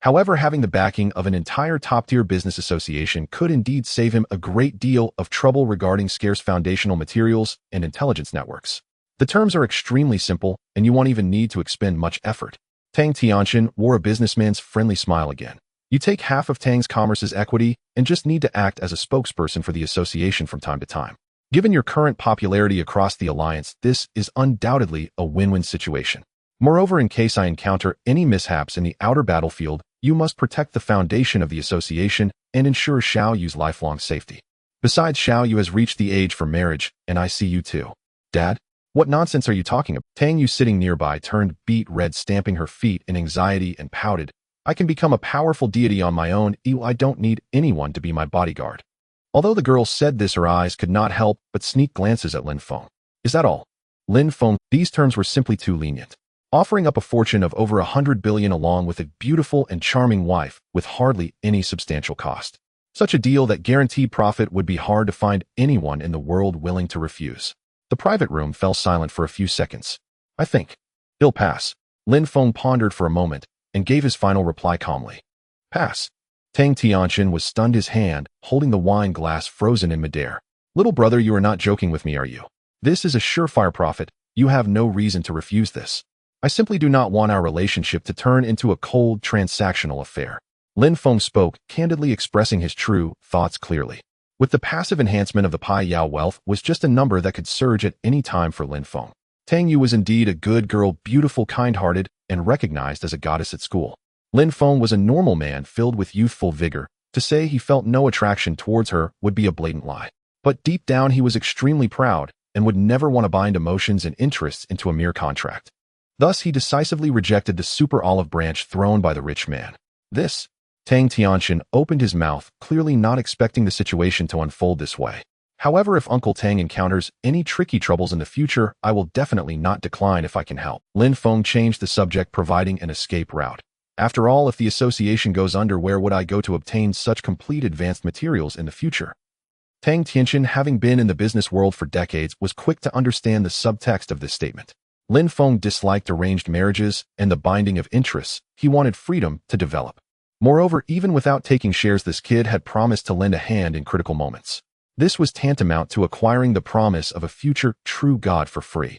However, having the backing of an entire top-tier business association could indeed save him a great deal of trouble regarding scarce foundational materials and intelligence networks. The terms are extremely simple, and you won't even need to expend much effort. Tang Tianqian wore a businessman's friendly smile again. You take half of Tang's commerce's equity and just need to act as a spokesperson for the association from time to time. Given your current popularity across the alliance, this is undoubtedly a win-win situation. Moreover, in case I encounter any mishaps in the outer battlefield, you must protect the foundation of the association and ensure Xiao Yu's lifelong safety. Besides, Xiao Yu has reached the age for marriage, and I see you too. Dad? What nonsense are you talking about? Tang Yu, sitting nearby, turned beet red, stamping her feet in anxiety, and pouted. I can become a powerful deity on my own. I don't need anyone to be my bodyguard. Although the girl said this, her eyes could not help but sneak glances at Lin Feng. Is that all? Lin Feng, these terms were simply too lenient. Offering up a fortune of over 100 billion along with a beautiful and charming wife with hardly any substantial cost. Such a deal that guaranteed profit would be hard to find anyone in the world willing to refuse. The private room fell silent for a few seconds. I think it'll pass. Lin Feng pondered for a moment and gave his final reply calmly. Pass. Tang Tianqian was stunned, his hand holding the wine glass frozen in midair. Little brother, you are not joking with me, are you? This is a surefire profit. You have no reason to refuse this. I simply do not want our relationship to turn into a cold, transactional affair. Lin Feng spoke, candidly expressing his true thoughts clearly. With the passive enhancement of the Pai Yao wealth was just a number that could surge at any time for Lin Feng. Tang Yu was indeed a good girl, beautiful, kind-hearted, and recognized as a goddess at school. Lin Feng was a normal man filled with youthful vigor. To say he felt no attraction towards her would be a blatant lie. But deep down he was extremely proud and would never want to bind emotions and interests into a mere contract. Thus he decisively rejected the super olive branch thrown by the rich man. This? Tang Tianqian opened his mouth, clearly not expecting the situation to unfold this way. However, if Uncle Tang encounters any tricky troubles in the future, I will definitely not decline if I can help. Lin Feng changed the subject, providing an escape route. After all, if the association goes under, where would I go to obtain such complete advanced materials in the future? Tang Tianqian, having been in the business world for decades, was quick to understand the subtext of this statement. Lin Feng disliked arranged marriages and the binding of interests. He wanted freedom to develop. Moreover, even without taking shares, this kid had promised to lend a hand in critical moments. This was tantamount to acquiring the promise of a future true god for free.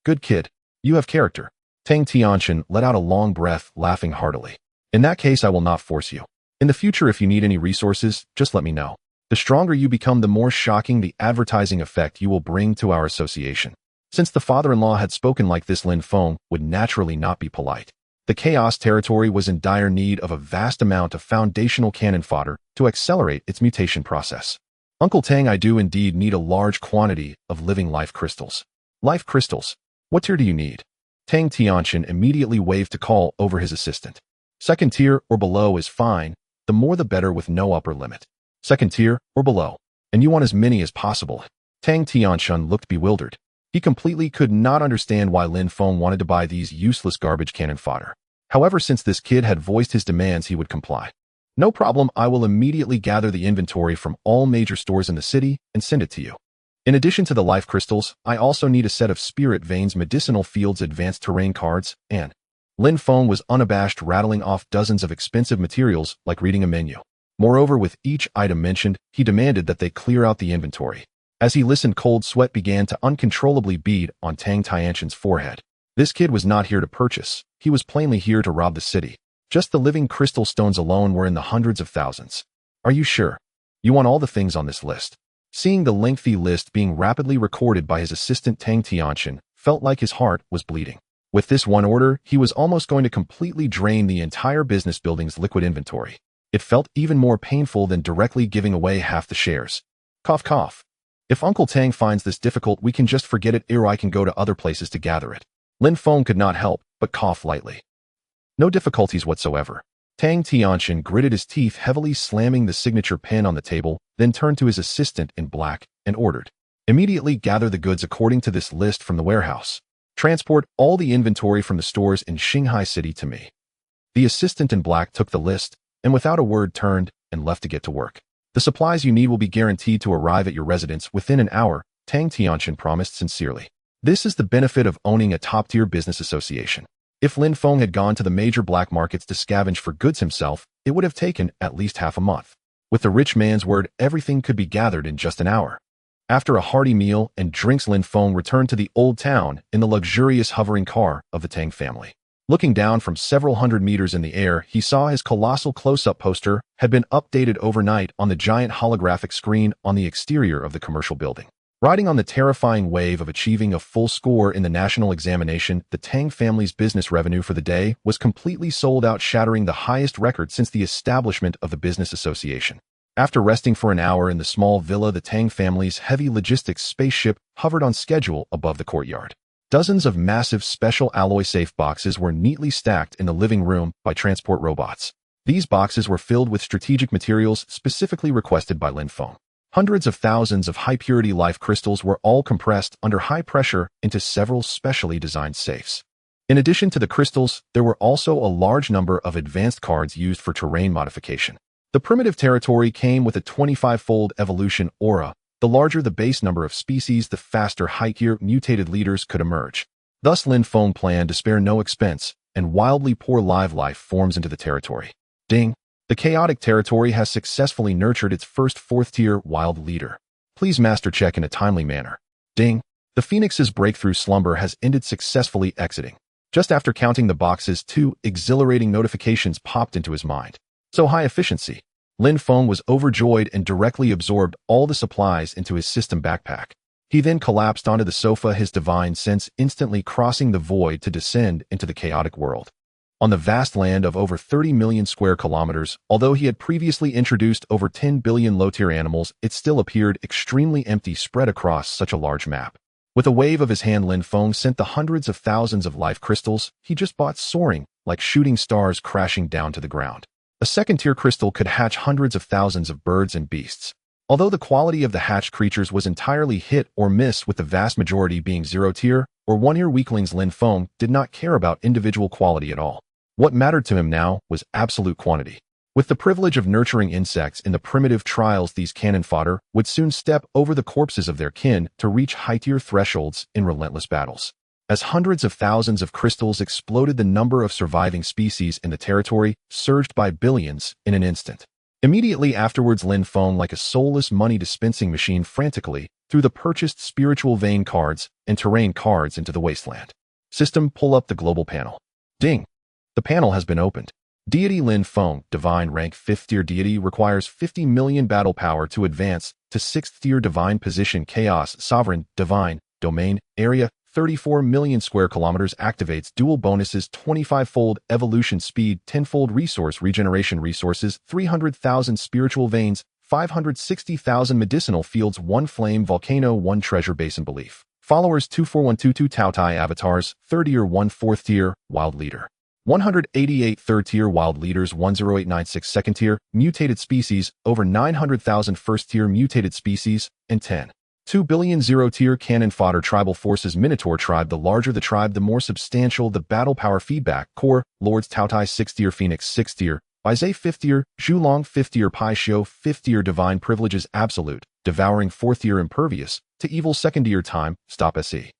Good kid. You have character. Tang Tianqian let out a long breath, laughing heartily. In that case, I will not force you. In the future, if you need any resources, just let me know. The stronger you become, the more shocking the advertising effect you will bring to our association. Since the father-in-law had spoken like this, Lin Feng would naturally not be polite. The Chaos territory was in dire need of a vast amount of foundational cannon fodder to accelerate its mutation process. Uncle Tang, I do indeed need a large quantity of living life crystals. Life crystals? What tier do you need? Tang Tianqian immediately waved to call over his assistant. Second tier or below is fine, the more the better, with no upper limit. Second tier or below. And you want as many as possible. Tang Tianqian looked bewildered. He completely could not understand why Lin Feng wanted to buy these useless garbage cannon fodder. However, since this kid had voiced his demands, he would comply. No problem, I will immediately gather the inventory from all major stores in the city and send it to you. In addition to the life crystals, I also need a set of spirit veins, medicinal fields, advanced terrain cards, and... Lin Feng was unabashed, rattling off dozens of expensive materials like reading a menu. Moreover, with each item mentioned, he demanded that they clear out the inventory. As he listened, cold sweat began to uncontrollably bead on Tang Tianqian's forehead. This kid was not here to purchase. He was plainly here to rob the city. Just the living crystal stones alone were in the hundreds of thousands. Are you sure? You want all the things on this list? Seeing the lengthy list being rapidly recorded by his assistant, Tang Tianqian felt like his heart was bleeding. With this one order, he was almost going to completely drain the entire business building's liquid inventory. It felt even more painful than directly giving away half the shares. Cough, cough. If Uncle Tang finds this difficult, we can just forget it, or I can go to other places to gather it. Lin Feng could not help but cough lightly. No difficulties whatsoever. Tang Tianqian gritted his teeth, heavily slamming the signature pen on the table, then turned to his assistant in black and ordered, immediately gather the goods according to this list from the warehouse. Transport all the inventory from the stores in Shanghai City to me. The assistant in black took the list and without a word turned and left to get to work. The supplies you need will be guaranteed to arrive at your residence within an hour, Tang Tianqian promised sincerely. This is the benefit of owning a top-tier business association. If Lin Feng had gone to the major black markets to scavenge for goods himself, it would have taken at least half a month. With the rich man's word, everything could be gathered in just an hour. After a hearty meal and drinks, Lin Feng returned to the old town in the luxurious hovering car of the Tang family. Looking down from several hundred meters in the air, he saw his colossal close-up poster had been updated overnight on the giant holographic screen on the exterior of the commercial building. Riding on the terrifying wave of achieving a full score in the national examination, the Tang family's business revenue for the day was completely sold out, shattering the highest record since the establishment of the business association. After resting for an hour in the small villa, the Tang family's heavy logistics spaceship hovered on schedule above the courtyard. Dozens of massive special alloy safe boxes were neatly stacked in the living room by transport robots. These boxes were filled with strategic materials specifically requested by Lin Feng. Hundreds of thousands of high-purity life crystals were all compressed under high pressure into several specially designed safes. In addition to the crystals, there were also a large number of advanced cards used for terrain modification. The primitive territory came with a 25-fold evolution aura. The larger the base number of species, the faster high-tier mutated leaders could emerge. Thus, Lin Feng planned to spare no expense and wildly pour live life forms into the territory. Ding! The chaotic territory has successfully nurtured its first fourth-tier wild leader. Please master check in a timely manner. Ding! The Phoenix's breakthrough slumber has ended, successfully exiting. Just after counting the boxes, 2 exhilarating notifications popped into his mind. So high efficiency. Lin Feng was overjoyed and directly absorbed all the supplies into his system backpack. He then collapsed onto the sofa, his divine sense instantly crossing the void to descend into the chaotic world. On the vast land of over 30 million square kilometers, although he had previously introduced over 10 billion low-tier animals, it still appeared extremely empty spread across such a large map. With a wave of his hand, Lin Feng sent the hundreds of thousands of life crystals he just bought soaring like shooting stars crashing down to the ground. A second-tier crystal could hatch hundreds of thousands of birds and beasts. Although the quality of the hatched creatures was entirely hit or miss, with the vast majority being zero-tier or one-tier weaklings, Lin Feng did not care about individual quality at all. What mattered to him now was absolute quantity. With the privilege of nurturing insects in the primitive trials, these cannon fodder would soon step over the corpses of their kin to reach high-tier thresholds in relentless battles. As hundreds of thousands of crystals exploded, the number of surviving species in the territory surged by billions in an instant. Immediately afterwards, Lin Feng, like a soulless money-dispensing machine, frantically threw the purchased spiritual vein cards and terrain cards into the wasteland. System, pull up the global panel. Ding! The panel has been opened. Deity Lin Feng, Divine Rank 5th-tier Deity, requires 50 million battle power to advance to 6th-tier Divine Position. Chaos Sovereign Divine Domain Area 34 million square kilometers. Activates dual bonuses: 25-fold evolution speed, 10-fold resource regeneration resources, 300,000 spiritual veins, 560,000 medicinal fields, 1 flame volcano, 1 treasure basin. Belief. Followers 24122 Taotie. Avatars 3rd-tier 1 4th-tier Wild Leader. 188 3rd-tier Wild Leaders. 10896 2nd-tier Mutated Species. Over 900,000 1st-tier Mutated Species. And 2 billion 0-tier Cannon Fodder. Tribal Forces. Minotaur Tribe. The larger the tribe, the more substantial the battle power. Feedback. Core Lords. Taotie 6th-tier Phoenix 6th-tier Baizé 5th-tier Zhulong 5th-tier Pai Shio 5th-tier Divine Privileges. Absolute Devouring 4th-tier Impervious to Evil 2nd-tier Time Stop SE.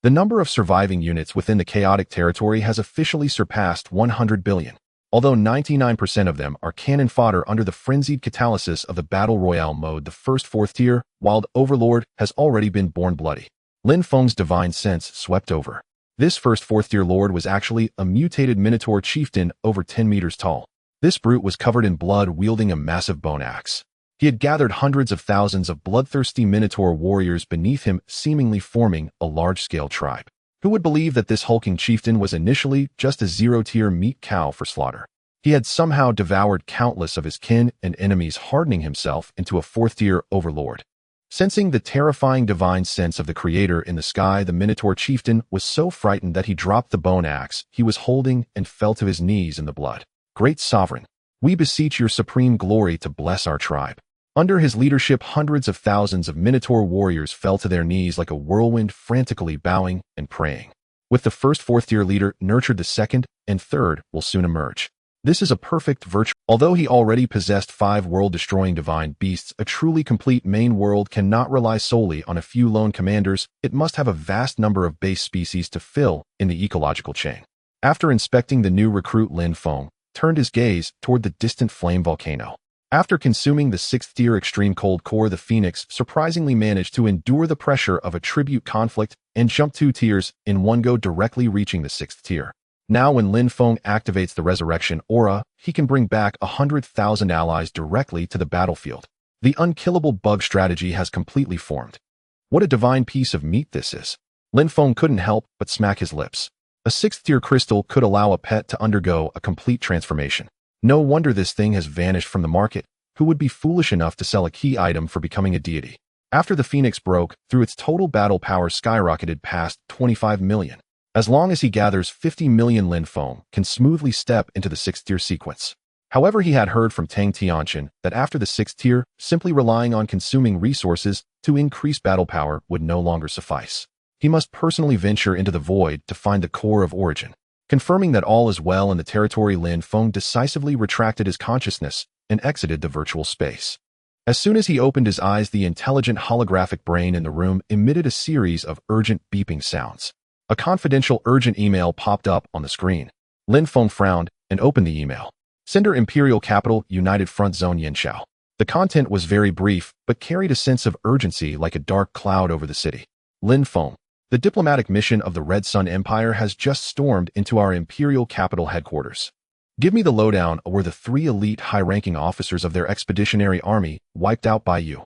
The number of surviving units within the chaotic territory has officially surpassed 100 billion. Although 99% of them are cannon fodder under the frenzied catalysis of the Battle Royale mode, the first 4th-tier Wild Overlord has already been born bloody. Lin Feng's divine sense swept over. This first 4th-tier Lord was actually a mutated Minotaur chieftain over 10 meters tall. This brute was covered in blood, wielding a massive bone axe. He had gathered hundreds of thousands of bloodthirsty Minotaur warriors beneath him, seemingly forming a large-scale tribe. Who would believe that this hulking chieftain was initially just a 0-tier meat cow for slaughter? He had somehow devoured countless of his kin and enemies, hardening himself into a 4th-tier overlord. Sensing the terrifying divine sense of the creator in the sky, the Minotaur chieftain was so frightened that he dropped the bone axe he was holding and fell to his knees in the blood. Great Sovereign, we beseech your supreme glory to bless our tribe. Under his leadership, hundreds of thousands of Minotaur warriors fell to their knees like a whirlwind, frantically bowing and praying. With the first 4th-tier leader nurtured, the 2nd and 3rd will soon emerge. This is a perfect virtue. Although he already possessed 5 world-destroying divine beasts, a truly complete main world cannot rely solely on a few lone commanders. It must have a vast number of base species to fill in the ecological chain. After inspecting the new recruit, Lin Feng turned his gaze toward the distant flame volcano. After consuming the 6th-tier extreme cold core, the Phoenix surprisingly managed to endure the pressure of a tribute conflict and jump 2 tiers in one go, directly reaching the 6th tier. Now when Lin Feng activates the resurrection aura, he can bring back 100,000 allies directly to the battlefield. The unkillable bug strategy has completely formed. What a divine piece of meat this is. Lin Feng couldn't help but smack his lips. A 6th-tier crystal could allow a pet to undergo a complete transformation. No wonder this thing has vanished from the market. Who would be foolish enough to sell a key item for becoming a deity? After the Phoenix broke through, its total battle power skyrocketed past 25 million. As long as he gathers 50 million, Lin Feng can smoothly step into the 6th-tier sequence. However, he had heard from Tang Tianqian that after the 6th tier, simply relying on consuming resources to increase battle power would no longer suffice. He must personally venture into the void to find the core of origin. Confirming that all is well in the territory, Lin Feng decisively retracted his consciousness and exited the virtual space. As soon as he opened his eyes, the intelligent holographic brain in the room emitted a series of urgent beeping sounds. A confidential urgent email popped up on the screen. Lin Feng frowned and opened the email. Sender: Imperial Capital, United Front Zone, Yanxiao. The content was very brief, but carried a sense of urgency like a dark cloud over the city. Lin Feng, the diplomatic mission of the Red Sun Empire has just stormed into our Imperial Capital headquarters. Give me the lowdown. Were the 3 elite high-ranking officers of their expeditionary army wiped out by you?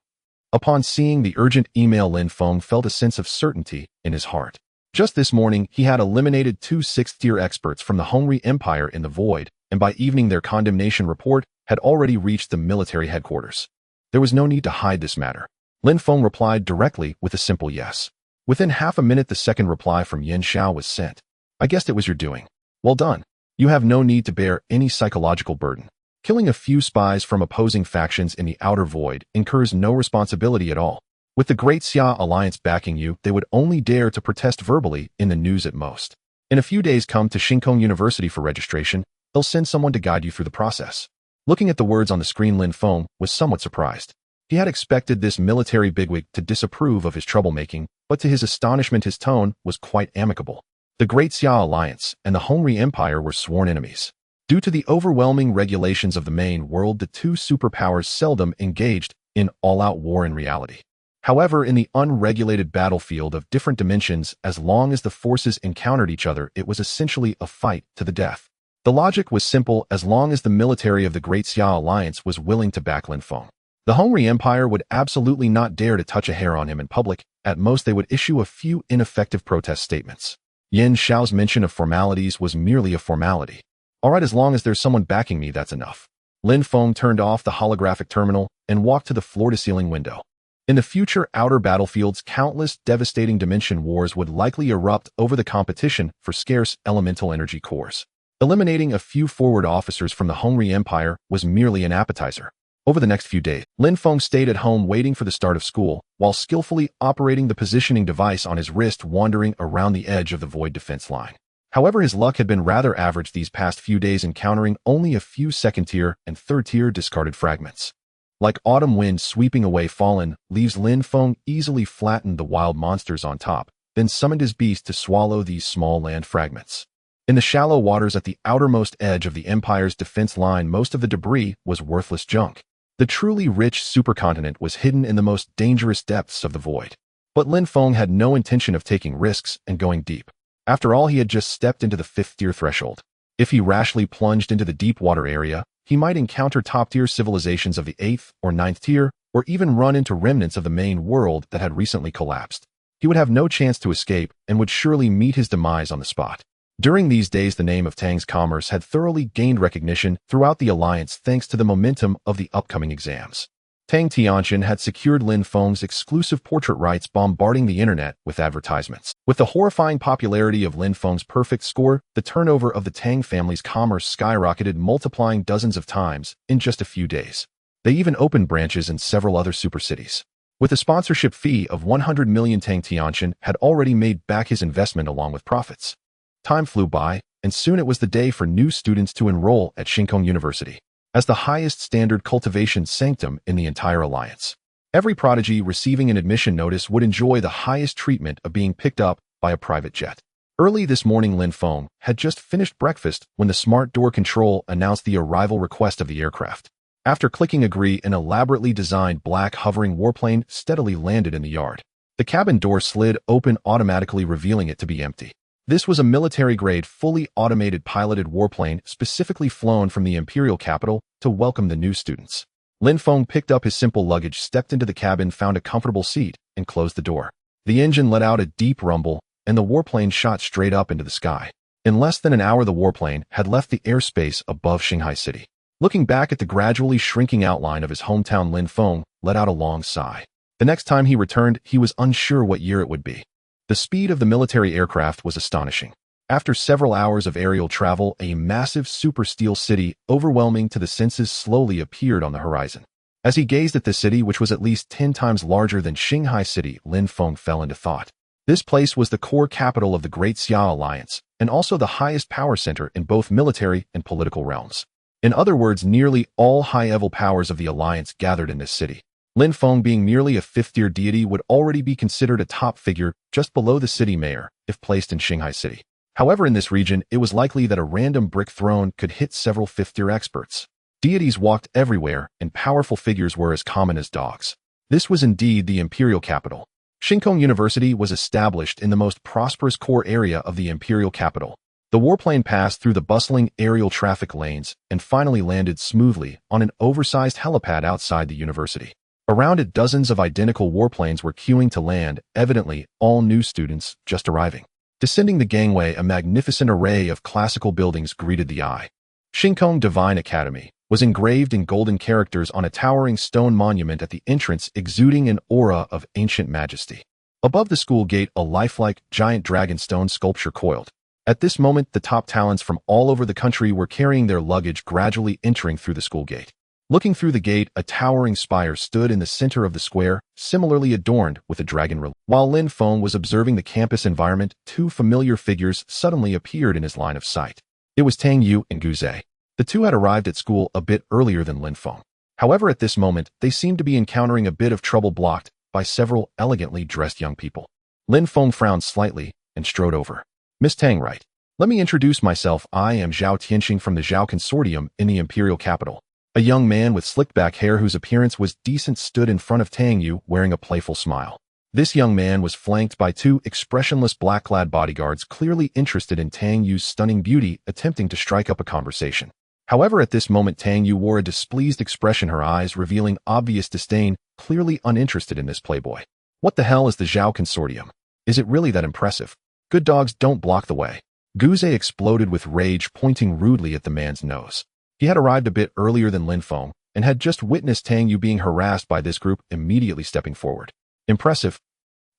Upon seeing the urgent email, Lin Feng felt a sense of certainty in his heart. Just this morning, he had eliminated 2 6th-tier experts from the Hungry Empire in the void, and by evening their condemnation report had already reached the military headquarters. There was no need to hide this matter. Lin Feng replied directly with a simple yes. Within half a minute, the second reply from Yanxiao was sent. I guessed it was your doing. Well done. You have no need to bear any psychological burden. Killing a few spies from opposing factions in the outer void incurs no responsibility at all. With the Great Xia Alliance backing you, they would only dare to protest verbally in the news at most. In a few days, come to Shinkong University for registration. They'll send someone to guide you through the process. Looking at the words on the screen, Lin Feng was somewhat surprised. He had expected this military bigwig to disapprove of his troublemaking, but to his astonishment his tone was quite amicable. The Great Xia Alliance and the Hungry Empire were sworn enemies. Due to the overwhelming regulations of the main world, the 2 superpowers seldom engaged in all-out war in reality. However, in the unregulated battlefield of different dimensions, as long as the forces encountered each other, it was essentially a fight to the death. The logic was simple: as long as the military of the Great Xia Alliance was willing to back Lin Feng, the Hungry Empire would absolutely not dare to touch a hair on him in public. At most, they would issue a few ineffective protest statements. Yanxiao's mention of formalities was merely a formality. Alright, as long as there's someone backing me, that's enough. Lin Feng turned off the holographic terminal and walked to the floor-to-ceiling window. In the future outer battlefields, countless devastating dimension wars would likely erupt over the competition for scarce elemental energy cores. Eliminating a few forward officers from the Hungry Empire was merely an appetizer. Over the next few days, Lin Feng stayed at home waiting for the start of school, while skillfully operating the positioning device on his wrist, wandering around the edge of the void defense line. However, his luck had been rather average these past few days, encountering only a few 2nd-tier and 3rd-tier discarded fragments. Like autumn wind sweeping away fallen leaves, Lin Feng easily flattened the wild monsters on top, then summoned his beast to swallow these small land fragments. In the shallow waters at the outermost edge of the Empire's defense line, most of the debris was worthless junk. The truly rich supercontinent was hidden in the most dangerous depths of the void. But Lin Feng had no intention of taking risks and going deep. After all, he had just stepped into the 5th-tier threshold. If he rashly plunged into the deep water area, he might encounter top-tier civilizations of the 8th or 9th tier, or even run into remnants of the main world that had recently collapsed. He would have no chance to escape and would surely meet his demise on the spot. During these days, the name of Tang's commerce had thoroughly gained recognition throughout the alliance thanks to the momentum of the upcoming exams. Tang Tianqian had secured Lin Feng's exclusive portrait rights, bombarding the internet with advertisements. With the horrifying popularity of Lin Feng's perfect score, the turnover of the Tang family's commerce skyrocketed, multiplying dozens of times in just a few days. They even opened branches in several other super cities. With a sponsorship fee of 100 million, Tang Tianqian had already made back his investment along with profits. Time flew by, and soon it was the day for new students to enroll at Shinkong University. As the highest standard cultivation sanctum in the entire alliance, every prodigy receiving an admission notice would enjoy the highest treatment of being picked up by a private jet. Early this morning, Lin Feng had just finished breakfast when the smart door control announced the arrival request of the aircraft. After clicking agree, an elaborately designed black hovering warplane steadily landed in the yard. The cabin door slid open automatically, revealing it to be empty. This was a military-grade, fully automated piloted warplane specifically flown from the imperial capital to welcome the new students. Lin Feng picked up his simple luggage, stepped into the cabin, found a comfortable seat, and closed the door. The engine let out a deep rumble, and the warplane shot straight up into the sky. In less than an hour, the warplane had left the airspace above Shanghai City. Looking back at the gradually shrinking outline of his hometown, Lin Feng let out a long sigh. The next time he returned, he was unsure what year it would be. The speed of the military aircraft was astonishing. After several hours of aerial travel, a massive super steel city, overwhelming to the senses, slowly appeared on the horizon. As he gazed at the city, which was at least 10 times larger than Shanghai City, Lin Feng fell into thought. This place was the core capital of the Great Xia Alliance, and also the highest power center in both military and political realms. In other words, nearly all high-level powers of the Alliance gathered in this city. Lin Feng, being merely a fifth-tier deity, would already be considered a top figure just below the city mayor if placed in Shanghai City. However, in this region, it was likely that a random brick throne could hit several fifth-tier experts. Deities walked everywhere, and powerful figures were as common as dogs. This was indeed the imperial capital. Shinkong University was established in the most prosperous core area of the imperial capital. The warplane passed through the bustling aerial traffic lanes and finally landed smoothly on an oversized helipad outside the university. Around it, dozens of identical warplanes were queuing to land, evidently all new students just arriving. Descending the gangway, a magnificent array of classical buildings greeted the eye. Shinkong Divine Academy was engraved in golden characters on a towering stone monument at the entrance, exuding an aura of ancient majesty. Above the school gate, a lifelike giant dragon stone sculpture coiled. At this moment, the top talents from all over the country were carrying their luggage, gradually entering through the school gate. Looking through the gate, a towering spire stood in the center of the square, similarly adorned with a dragon relief. While Lin Feng was observing the campus environment, two familiar figures suddenly appeared in his line of sight. It was Tang Yu and Gu Zhe. The two had arrived at school a bit earlier than Lin Feng. However, at this moment, they seemed to be encountering a bit of trouble, blocked by several elegantly dressed young people. Lin Feng frowned slightly and strode over. "Miss Tang, right? Let me introduce myself. I am Zhao Tianxing from the Zhao Consortium in the imperial capital." A young man with slicked-back hair whose appearance was decent stood in front of Tang Yu, wearing a playful smile. This young man was flanked by two expressionless black-clad bodyguards, clearly interested in Tang Yu's stunning beauty, attempting to strike up a conversation. However, at this moment, Tang Yu wore a displeased expression, her eyes revealing obvious disdain, clearly uninterested in this playboy. "What the hell is the Zhao Consortium? Is it really that impressive? Good dogs don't block the way." Gu Zhe exploded with rage, pointing rudely at the man's nose. He had arrived a bit earlier than Lin Feng and had just witnessed Tang Yu being harassed by this group, immediately stepping forward. "Impressive?"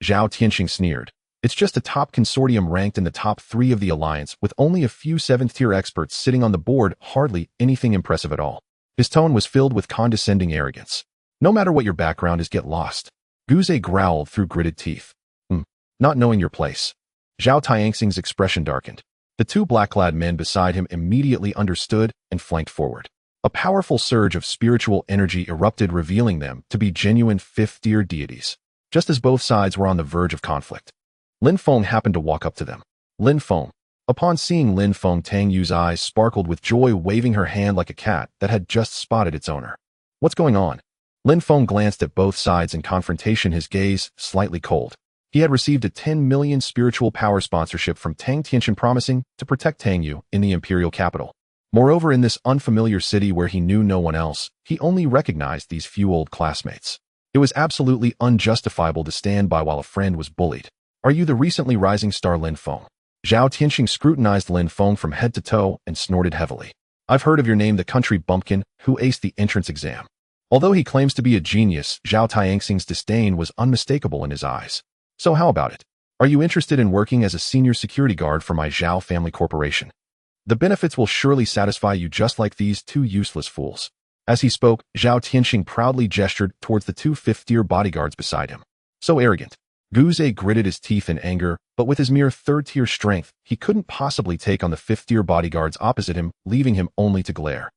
Zhao Tianxing sneered. "It's just a top consortium ranked in the top 3 of the alliance, with only a few 7th-tier experts sitting on the board, hardly anything impressive at all." His tone was filled with condescending arrogance. "No matter what your background is, get lost." Gu Zhe growled through gritted teeth. Not knowing your place." Zhao Tianxing's expression darkened. The two black-clad men beside him immediately understood and flanked forward. A powerful surge of spiritual energy erupted, revealing them to be genuine 5th-tier deities. Just as both sides were on the verge of conflict, Lin Feng happened to walk up to them. "Lin Feng." Upon seeing Lin Feng, Tang Yu's eyes sparkled with joy, waving her hand like a cat that had just spotted its owner. "What's going on?" Lin Feng glanced at both sides in confrontation, his gaze slightly cold. He had received a 10 million spiritual power sponsorship from Tang Tianxin, promising to protect Tang Yu in the imperial capital. Moreover, in this unfamiliar city where he knew no one else, he only recognized these few old classmates. It was absolutely unjustifiable to stand by while a friend was bullied. "Are you the recently rising star Lin Feng?" Zhao Tianxing scrutinized Lin Feng from head to toe and snorted heavily. "I've heard of your name, the country bumpkin who aced the entrance exam." Although he claims to be a genius, Zhao Tianxing's disdain was unmistakable in his eyes. "So how about it? Are you interested in working as a senior security guard for my Zhao family corporation? The benefits will surely satisfy you, just like these two useless fools." As he spoke, Zhao Tianxing proudly gestured towards the two 5th-tier bodyguards beside him. "So arrogant." Gu Zhe gritted his teeth in anger, but with his mere 3rd-tier strength, he couldn't possibly take on the 5th-tier bodyguards opposite him, leaving him only to glare.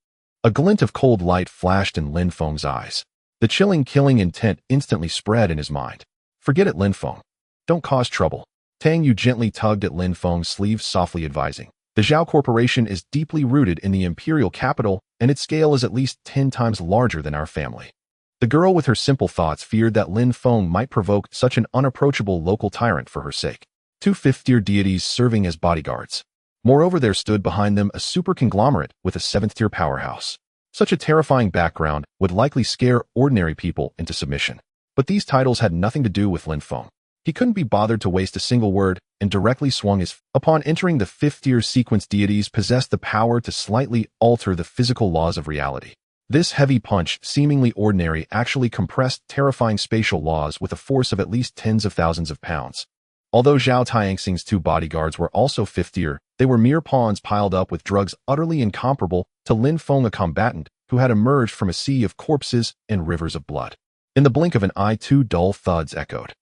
A glint of cold light flashed in Lin Feng's eyes. The chilling, killing intent instantly spread in his mind. "Forget it, Lin Feng. Don't cause trouble." Tang Yu gently tugged at Lin Feng's sleeve, softly advising. "The Zhao Corporation is deeply rooted in the imperial capital, and its scale is at least 10 times larger than our family." The girl, with her simple thoughts, feared that Lin Feng might provoke such an unapproachable local tyrant for her sake. two fifth-tier deities serving as bodyguards. Moreover, there stood behind them a super conglomerate with a seventh-tier powerhouse. Such a terrifying background would likely scare ordinary people into submission. But these titles had nothing to do with Lin Feng. He couldn't be bothered to waste a single word and directly swung his. Upon entering the fifth-tier sequence, deities possessed the power to slightly alter the physical laws of reality. This heavy punch, seemingly ordinary, actually compressed terrifying spatial laws with a force of at least tens of thousands of pounds. Although Zhao Tianxing's two bodyguards were also fifth-tier, they were mere pawns piled up with drugs utterly incomparable to Lin Feng, a combatant who had emerged from a sea of corpses and rivers of blood. In the blink of an eye, two dull thuds echoed.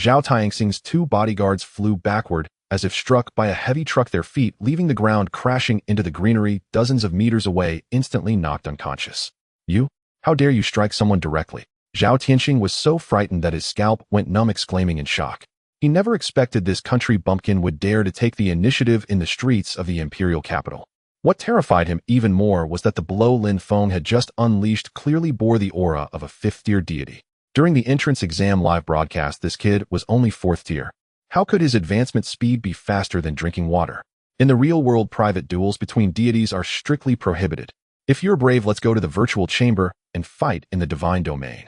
Zhao Tianxing's two bodyguards flew backward, as if struck by a heavy truck, their feet leaving the ground, crashing into the greenery dozens of meters away, instantly knocked unconscious. You? How dare you strike someone directly? Zhao Tianxing was so frightened that his scalp went numb, exclaiming in shock. He never expected this country bumpkin would dare to take the initiative in the streets of the imperial capital. What terrified him even more was that the blow Lin Feng had just unleashed clearly bore the aura of a fifth-tier deity. During the entrance exam live broadcast, this kid was only fourth-tier. How could his advancement speed be faster than drinking water? In the real world, private duels between deities are strictly prohibited. If you're brave, let's go to the virtual chamber and fight in the divine domain.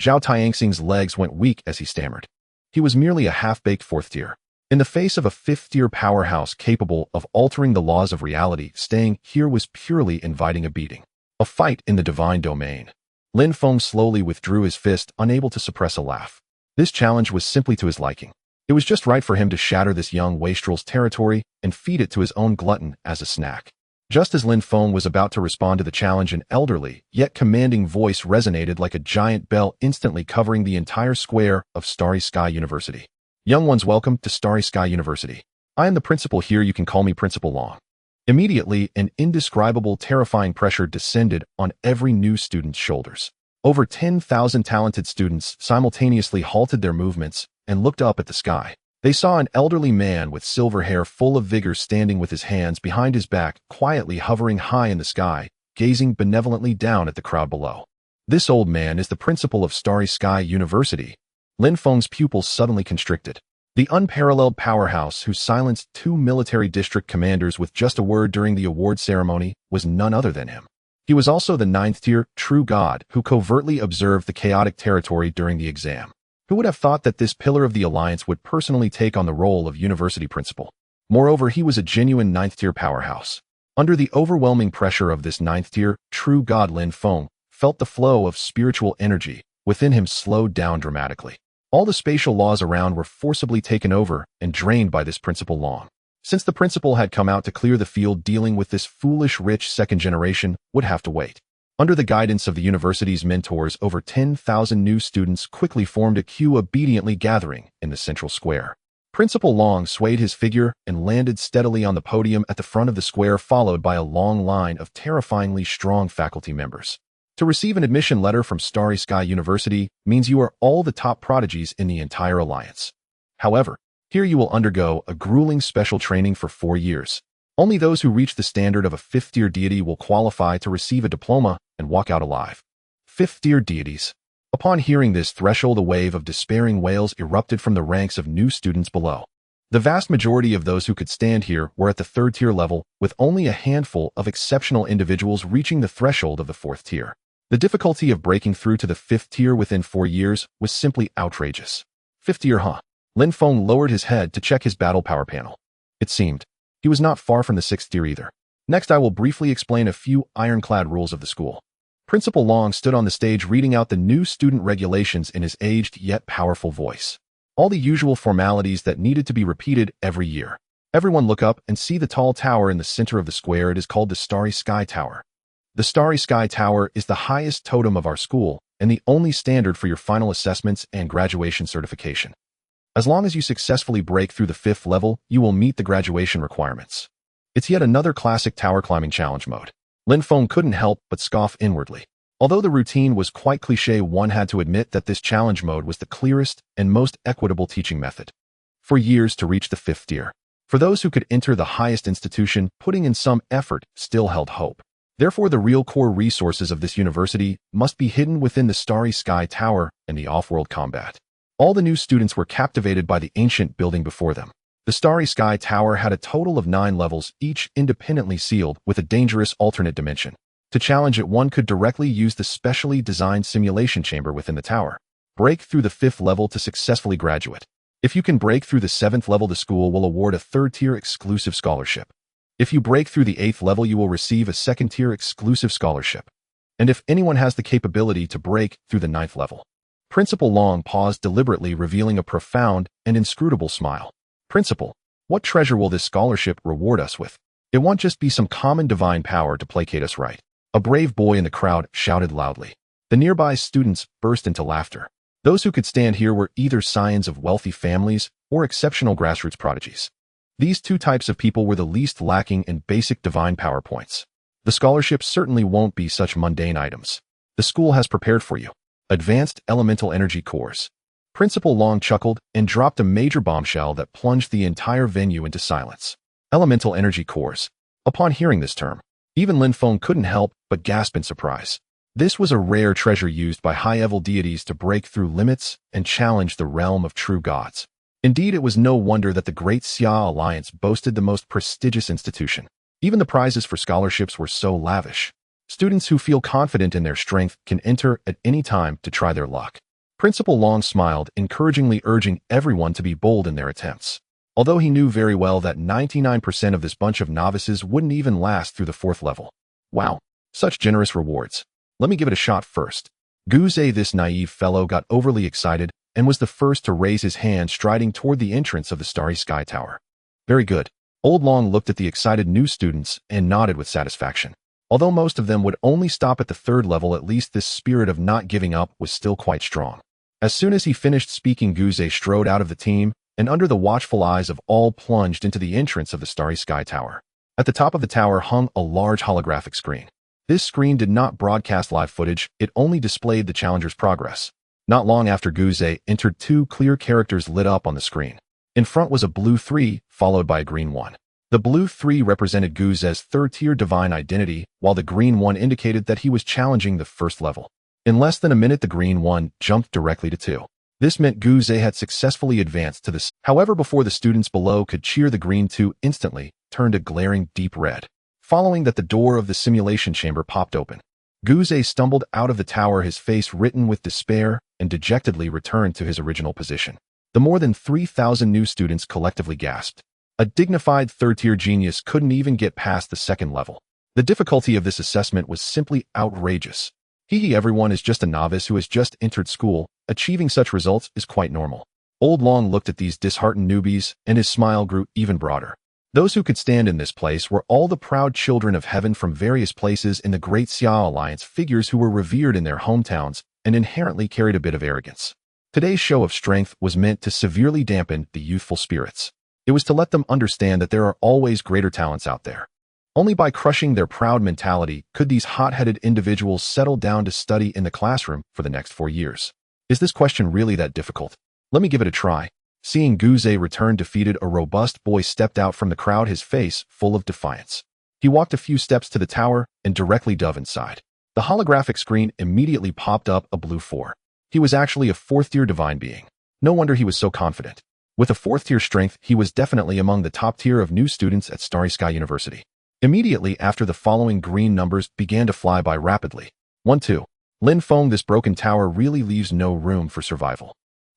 Zhao Tianxing's legs went weak as he stammered. He was merely a half-baked fourth-tier. In the face of a fifth-tier powerhouse capable of altering the laws of reality, staying here was purely inviting a beating. A fight in the divine domain. Lin Feng slowly withdrew his fist, unable to suppress a laugh. This challenge was simply to his liking. It was just right for him to shatter this young wastrel's territory and feed it to his own glutton as a snack. Just as Lin Feng was about to respond to the challenge, an elderly, yet commanding voice resonated like a giant bell, instantly covering the entire square of Starry Sky University. Young ones, welcome to Starry Sky University. I am the principal here, you can call me Principal Long. Immediately, an indescribable, terrifying pressure descended on every new student's shoulders. Over 10,000 talented students simultaneously halted their movements and looked up at the sky. They saw an elderly man with silver hair full of vigor standing with his hands behind his back, quietly hovering high in the sky, gazing benevolently down at the crowd below. This old man is the principal of Starry Sky University. Lin Feng's pupils suddenly constricted. The unparalleled powerhouse who silenced two military district commanders with just a word during the award ceremony was none other than him. He was also the ninth-tier true god who covertly observed the chaotic territory during the exam. Who would have thought that this pillar of the alliance would personally take on the role of university principal? Moreover, he was a genuine ninth-tier powerhouse. Under the overwhelming pressure of this ninth-tier true god, Lin Feng felt the flow of spiritual energy within him slowed down dramatically. All the spatial laws around were forcibly taken over and drained by this Principal Long. Since the principal had come out to clear the field, dealing with this foolish rich second generation would have to wait. Under the guidance of the university's mentors, over 10,000 new students quickly formed a queue, obediently gathering in the central square. Principal Long swayed his figure and landed steadily on the podium at the front of the square, followed by a long line of terrifyingly strong faculty members. To receive an admission letter from Starry Sky University means you are all the top prodigies in the entire alliance. However, here you will undergo a grueling special training for 4 years. Only those who reach the standard of a fifth-tier deity will qualify to receive a diploma and walk out alive. Fifth-tier deities. Upon hearing this threshold, a wave of despairing wails erupted from the ranks of new students below. The vast majority of those who could stand here were at the third-tier level, with only a handful of exceptional individuals reaching the threshold of the fourth tier. The difficulty of breaking through to the fifth tier within 4 years was simply outrageous. Fifth tier, huh? Lin Feng lowered his head to check his battle power panel. It seemed he was not far from the sixth tier either. Next, I will briefly explain a few ironclad rules of the school. Principal Long stood on the stage reading out the new student regulations in his aged yet powerful voice. All the usual formalities that needed to be repeated every year. Everyone look up and see the tall tower in the center of the square. It is called the Starry Sky Tower. The Starry Sky Tower is the highest totem of our school and the only standard for your final assessments and graduation certification. As long as you successfully break through the 5th level, you will meet the graduation requirements. It's yet another classic tower climbing challenge mode. Lin Feng couldn't help but scoff inwardly. Although the routine was quite cliché, one had to admit that this challenge mode was the clearest and most equitable teaching method. For years to reach the 5th tier. For those who could enter the highest institution, putting in some effort still held hope. Therefore, the real core resources of this university must be hidden within the Starry Sky Tower and the off-world combat. All the new students were captivated by the ancient building before them. The Starry Sky Tower had a total of 9 levels, each independently sealed with a dangerous alternate dimension. To challenge it, one could directly use the specially designed simulation chamber within the tower. Break through the 5th level to successfully graduate. If you can break through the 7th level, the school will award a 3rd-tier exclusive scholarship. If you break through the 8th level, you will receive a 2nd-tier exclusive scholarship. And if anyone has the capability to break through the 9th level. Principal Long paused deliberately, revealing a profound and inscrutable smile. Principal, what treasure will this scholarship reward us with? It won't just be some common divine power to placate us, right? A brave boy in the crowd shouted loudly. The nearby students burst into laughter. Those who could stand here were either scions of wealthy families or exceptional grassroots prodigies. These two types of people were the least lacking in basic divine power points. The scholarship certainly won't be such mundane items. The school has prepared for you. Advanced Elemental Energy Cores. Principal Long chuckled and dropped a major bombshell that plunged the entire venue into silence. Elemental Energy Cores. Upon hearing this term, even Lin Feng couldn't help but gasp in surprise. This was a rare treasure used by high-level deities to break through limits and challenge the realm of true gods. Indeed, it was no wonder that the Great Xia Alliance boasted the most prestigious institution. Even the prizes for scholarships were so lavish. Students who feel confident in their strength can enter at any time to try their luck. Principal Long smiled, encouragingly urging everyone to be bold in their attempts. Although he knew very well that 99% of this bunch of novices wouldn't even last through the 4th level. Wow, such generous rewards. Let me give it a shot first. Guze, this naive fellow, got overly excited and was the first to raise his hand, striding toward the entrance of the Starry Sky Tower. Very good. Old Long looked at the excited new students and nodded with satisfaction. Although most of them would only stop at the 3rd level, at least this spirit of not giving up was still quite strong. As soon as he finished speaking, Guze strode out of the team, and under the watchful eyes of all plunged into the entrance of the Starry Sky Tower. At the top of the tower hung a large holographic screen. This screen did not broadcast live footage, it only displayed the challenger's progress. Not long after Guze entered, 2 clear characters lit up on the screen. In front was a blue 3, followed by a green 1. The blue 3 represented Guze's 3rd-tier divine identity, while the green 1 indicated that he was challenging the 1st level. In less than a minute, the green 1 jumped directly to 2. This meant Guze had successfully advanced to this. However, before the students below could cheer, the green 2 instantly turned a glaring deep red. Following that, the door of the simulation chamber popped open. Guze stumbled out of the tower, his face written with despair, and dejectedly returned to his original position. The more than 3,000 new students collectively gasped. A dignified 3rd-tier genius couldn't even get past the 2nd level. The difficulty of this assessment was simply outrageous. Everyone is just a novice who has just entered school. Achieving such results is quite normal. Old Long looked at these disheartened newbies, and his smile grew even broader. Those who could stand in this place were all the proud children of heaven from various places in the Great Xia Alliance, figures who were revered in their hometowns and inherently carried a bit of arrogance. Today's show of strength was meant to severely dampen the youthful spirits. It was to let them understand that there are always greater talents out there. Only by crushing their proud mentality could these hot-headed individuals settle down to study in the classroom for the next 4 years. Is this question really that difficult? Let me give it a try. Seeing Guze return defeated, a robust boy stepped out from the crowd, his face full of defiance. He walked a few steps to the tower and directly dove inside. The holographic screen immediately popped up a blue 4. He was actually a 4th-tier divine being. No wonder he was so confident. With a 4th-tier strength, he was definitely among the top tier of new students at Starry Sky University. Immediately after, the following green numbers began to fly by rapidly. 1, 2. Lin Feng, this broken tower really leaves no room for survival.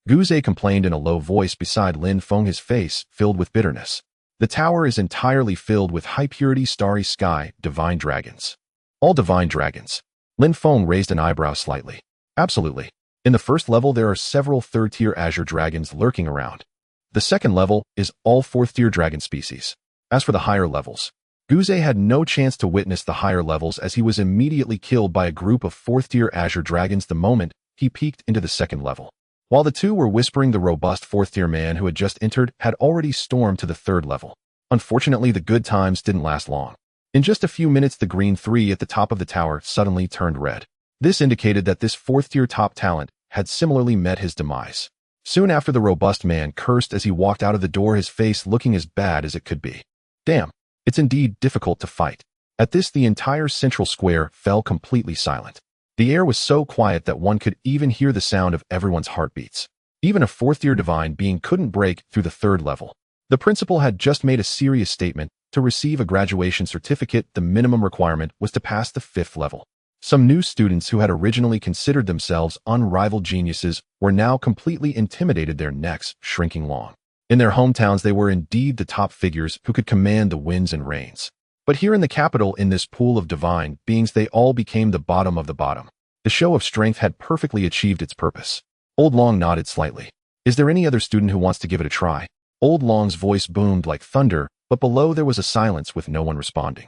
Guze complained in a low voice beside Lin Feng, his face filled with bitterness. The tower is entirely filled with high-purity Starry Sky divine dragons. All divine dragons. Lin Feng raised an eyebrow slightly. Absolutely. In the 1st level, there are several 3rd-tier azure dragons lurking around. The 2nd level is all 4th-tier dragon species. As for the higher levels, Guze had no chance to witness the higher levels, as he was immediately killed by a group of 4th-tier azure dragons the moment he peeked into the 2nd level. While the two were whispering, the robust 4th-tier man who had just entered had already stormed to the 3rd level. Unfortunately, the good times didn't last long. In just a few minutes, the green 3 at the top of the tower suddenly turned red. This indicated that this 4th-tier top talent had similarly met his demise. Soon after, the robust man cursed as he walked out of the door, his face looking as bad as it could be. Damn, it's indeed difficult to fight. At this, the entire central square fell completely silent. The air was so quiet that one could even hear the sound of everyone's heartbeats. Even a 4th-tier divine being couldn't break through the 3rd level. The principal had just made a serious statement. To receive a graduation certificate, the minimum requirement was to pass the 5th level. Some new students who had originally considered themselves unrivaled geniuses were now completely intimidated, their necks shrinking long. In their hometowns, they were indeed the top figures who could command the winds and rains. But here in the capital, in this pool of divine beings, they all became the bottom of the bottom. The show of strength had perfectly achieved its purpose. Old Long nodded slightly. Is there any other student who wants to give it a try? Old Long's voice boomed like thunder, but below there was a silence with no one responding.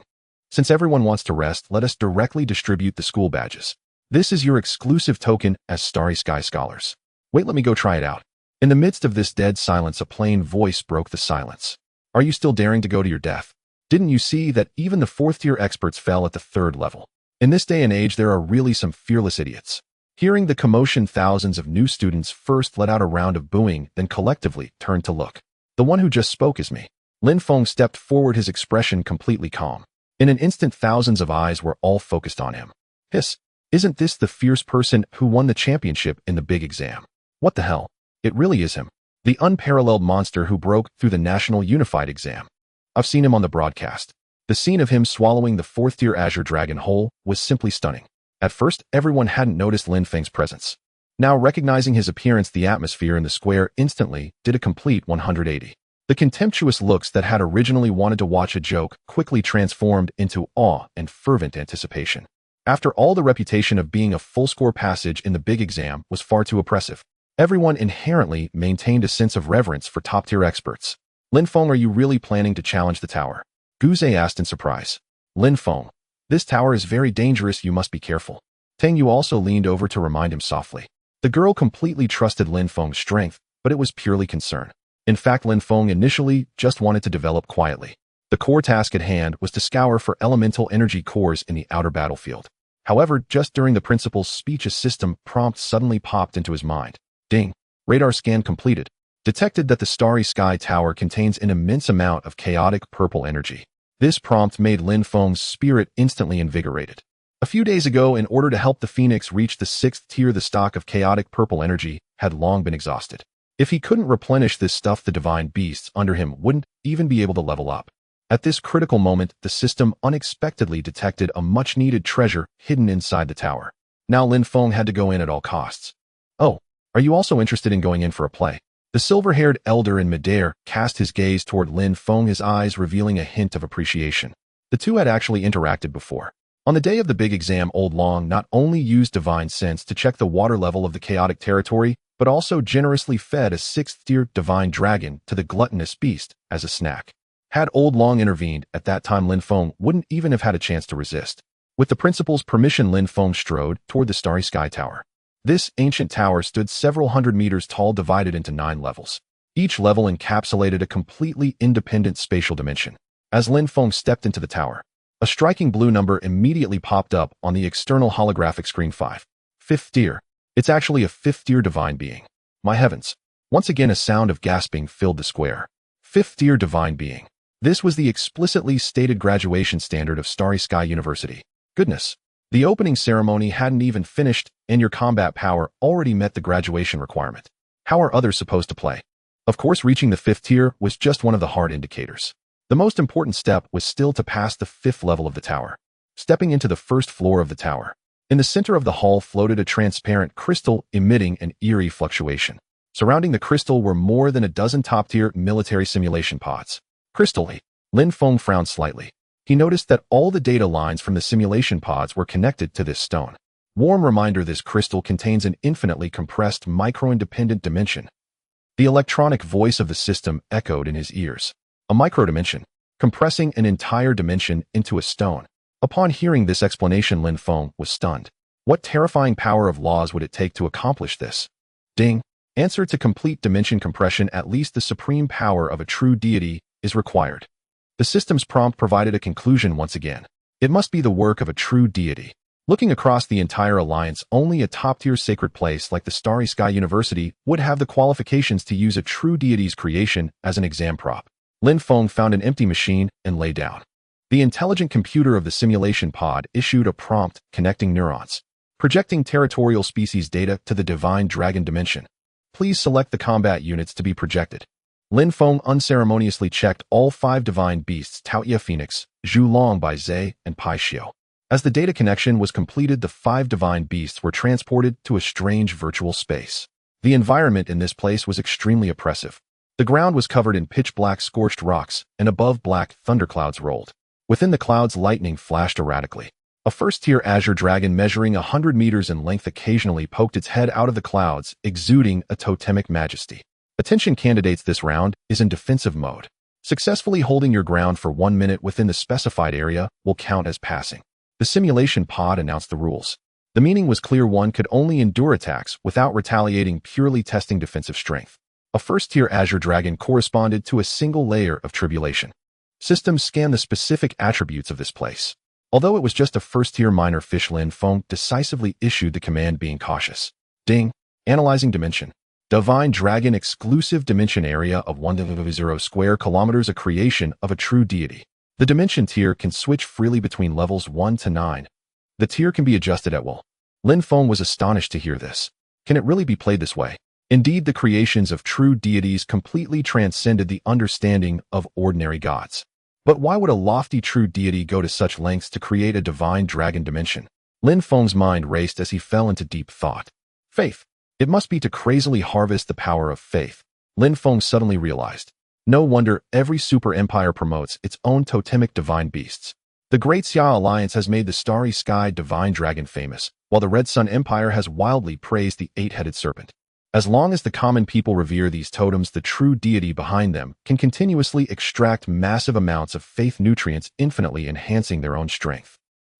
Since everyone wants to rest, let us directly distribute the school badges. This is your exclusive token as Starry Sky Scholars. Wait, let me go try it out. In the midst of this dead silence, a plain voice broke the silence. Are you still daring to go to your death? Didn't you see that even the 4th-tier experts fell at the 3rd level? In this day and age, there are really some fearless idiots. Hearing the commotion, thousands of new students first let out a round of booing, then collectively turned to look. The one who just spoke is me. Lin Feng stepped forward, his expression completely calm. In an instant, thousands of eyes were all focused on him. Hiss, isn't this the fierce person who won the championship in the big exam? What the hell? It really is him. The unparalleled monster who broke through the National Unified exam. I've seen him on the broadcast. The scene of him swallowing the 4th-tier Azure Dragon whole was simply stunning. At first, everyone hadn't noticed Lin Feng's presence. Now, recognizing his appearance, the atmosphere in the square instantly did a complete 180. The contemptuous looks that had originally wanted to watch a joke quickly transformed into awe and fervent anticipation. After all, the reputation of being a full-score passage in the big exam was far too oppressive. Everyone inherently maintained a sense of reverence for top-tier experts. Lin Feng, are you really planning to challenge the tower? Guze asked in surprise. Lin Feng, this tower is very dangerous, you must be careful. Tang Yu also leaned over to remind him softly. The girl completely trusted Lin Feng's strength, but it was purely concern. In fact, Lin Feng initially just wanted to develop quietly. The core task at hand was to scour for elemental energy cores in the outer battlefield. However, just during the principal's speech, a system prompt suddenly popped into his mind. Ding! Radar scan completed. Detected that the Starry Sky Tower contains an immense amount of chaotic purple energy. This prompt made Lin Feng's spirit instantly invigorated. A few days ago, in order to help the Phoenix reach the 6th tier, the stock of chaotic purple energy had long been exhausted. If he couldn't replenish this stuff, the divine beasts under him wouldn't even be able to level up. At this critical moment, the system unexpectedly detected a much-needed treasure hidden inside the tower. Now Lin Feng had to go in at all costs. Oh, are you also interested in going in for a play? The silver-haired elder in midair cast his gaze toward Lin Feng, his eyes revealing a hint of appreciation. The two had actually interacted before. On the day of the big exam, Old Long not only used divine sense to check the water level of the chaotic territory, but also generously fed a 6th-tier divine dragon to the gluttonous beast as a snack. Had Old Long intervened at that time, Lin Feng wouldn't even have had a chance to resist. With the principal's permission, Lin Feng strode toward the Starry Sky Tower. This ancient tower stood several hundred meters tall, divided into 9 levels. Each level encapsulated a completely independent spatial dimension. As Lin Feng stepped into the tower, a striking blue number immediately popped up on the external holographic screen. 5th tier. It's actually a 5th-tier divine being. My heavens. Once again, a sound of gasping filled the square. 5th-tier divine being. This was the explicitly stated graduation standard of Starry Sky University. Goodness. The opening ceremony hadn't even finished, and your combat power already met the graduation requirement. How are others supposed to play? Of course, reaching the 5th tier was just one of the hard indicators. The most important step was still to pass the 5th level of the tower. Stepping into the 1st floor of the tower. In the center of the hall floated a transparent crystal emitting an eerie fluctuation. Surrounding the crystal were more than a dozen top-tier military simulation pods. Crystal-y. Lin Feng frowned slightly. He noticed that all the data lines from the simulation pods were connected to this stone. Warm reminder, this crystal contains an infinitely compressed micro-independent dimension. The electronic voice of the system echoed in his ears. A micro-dimension, compressing an entire dimension into a stone. Upon hearing this explanation, Lin Feng was stunned. What terrifying power of laws would it take to accomplish this? Ding. Answer: to complete dimension compression, at least the supreme power of a true deity is required. The system's prompt provided a conclusion once again. It must be the work of a true deity. Looking across the entire alliance, only a top-tier sacred place like the Starry Sky University would have the qualifications to use a true deity's creation as an exam prop. Lin Feng found an empty machine and lay down. The intelligent computer of the simulation pod issued a prompt connecting neurons, projecting territorial species data to the divine dragon dimension. Please select the combat units to be projected. Lin Feng unceremoniously checked all 5 divine beasts Taotie Phoenix, Zhu Long by Zhe, and Pai Xiao. As the data connection was completed, the 5 divine beasts were transported to a strange virtual space. The environment in this place was extremely oppressive. The ground was covered in pitch-black scorched rocks, and above black thunderclouds rolled. Within the clouds, lightning flashed erratically. A first-tier azure dragon measuring 100 meters in length occasionally poked its head out of the clouds, exuding a totemic majesty. Attention candidates, this round is in defensive mode. Successfully holding your ground for 1 minute within the specified area will count as passing. The simulation pod announced the rules. The meaning was clear: one could only endure attacks without retaliating, purely testing defensive strength. A first-tier azure dragon corresponded to a single layer of tribulation. Systems scan the specific attributes of this place. Although it was just a first-tier minor fish, Lin Feng decisively issued the command, being cautious. Ding. Analyzing dimension. Divine Dragon exclusive dimension area of 1.0 square kilometers, a creation of a true deity. The dimension tier can switch freely between levels 1 to 9. The tier can be adjusted at will. Lin Feng was astonished to hear this. Can it really be played this way? Indeed, the creations of true deities completely transcended the understanding of ordinary gods. But why would a lofty true deity go to such lengths to create a divine dragon dimension? Lin Feng's mind raced as he fell into deep thought. Faith. It must be to crazily harvest the power of faith. Lin Feng suddenly realized. No wonder every super empire promotes its own totemic divine beasts. The Great Xia Alliance has made the Starry Sky Divine Dragon famous, while the Red Sun Empire has wildly praised the 8-headed serpent. As long as the common people revere these totems, the true deity behind them can continuously extract massive amounts of faith nutrients, infinitely enhancing their own strength.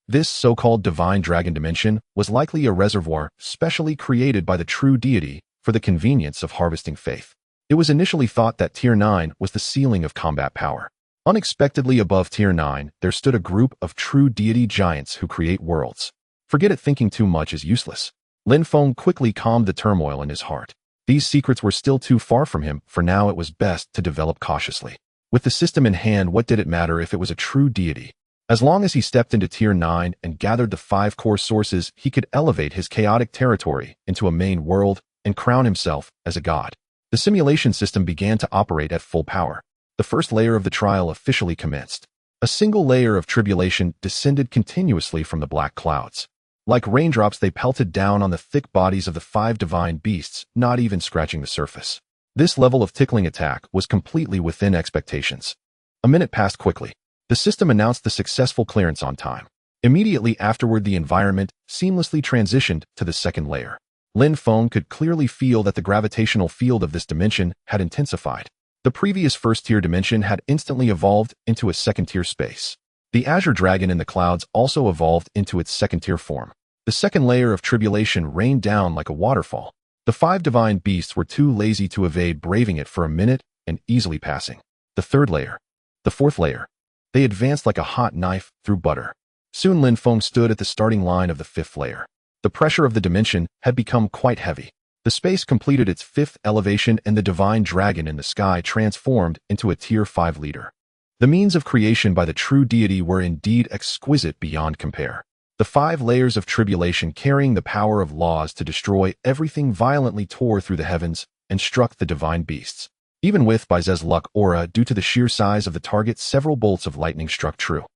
This so-called divine dragon dimension was likely a reservoir specially created by the true deity for the convenience of harvesting faith. It was initially thought that Tier 9 was the ceiling of combat power. Unexpectedly above Tier 9, there stood a group of true deity giants who create worlds. Forget it, thinking too much is useless. Lin Feng quickly calmed the turmoil in his heart. These secrets were still too far from him. For now, it was best to develop cautiously. With the system in hand, what did it matter if it was a true deity? As long as he stepped into Tier 9 and gathered the 5 core sources, he could elevate his chaotic territory into a main world and crown himself as a god. The simulation system began to operate at full power. The first layer of the trial officially commenced. A single layer of tribulation descended continuously from the black clouds. Like raindrops, they pelted down on the thick bodies of the 5 divine beasts, not even scratching the surface. This level of tickling attack was completely within expectations. A minute passed quickly. The system announced the successful clearance on time. Immediately afterward, the environment seamlessly transitioned to the second layer. Lin Feng could clearly feel that the gravitational field of this dimension had intensified. The previous first-tier dimension had instantly evolved into a second-tier space. The azure dragon in the clouds also evolved into its second-tier form. The second layer of tribulation rained down like a waterfall. The 5 divine beasts were too lazy to evade, braving it for a minute and easily passing. The third layer. The fourth layer. They advanced like a hot knife through butter. Soon Lin Feng stood at the starting line of the 5th layer. The pressure of the dimension had become quite heavy. The space completed its 5th elevation, and the divine dragon in the sky transformed into a Tier 5 leader. The means of creation by the true deity were indeed exquisite beyond compare. The 5 layers of tribulation, carrying the power of laws to destroy everything, violently tore through the heavens and struck the divine beasts. Even with Baize's luck aura, due to the sheer size of the target, several bolts of lightning struck true.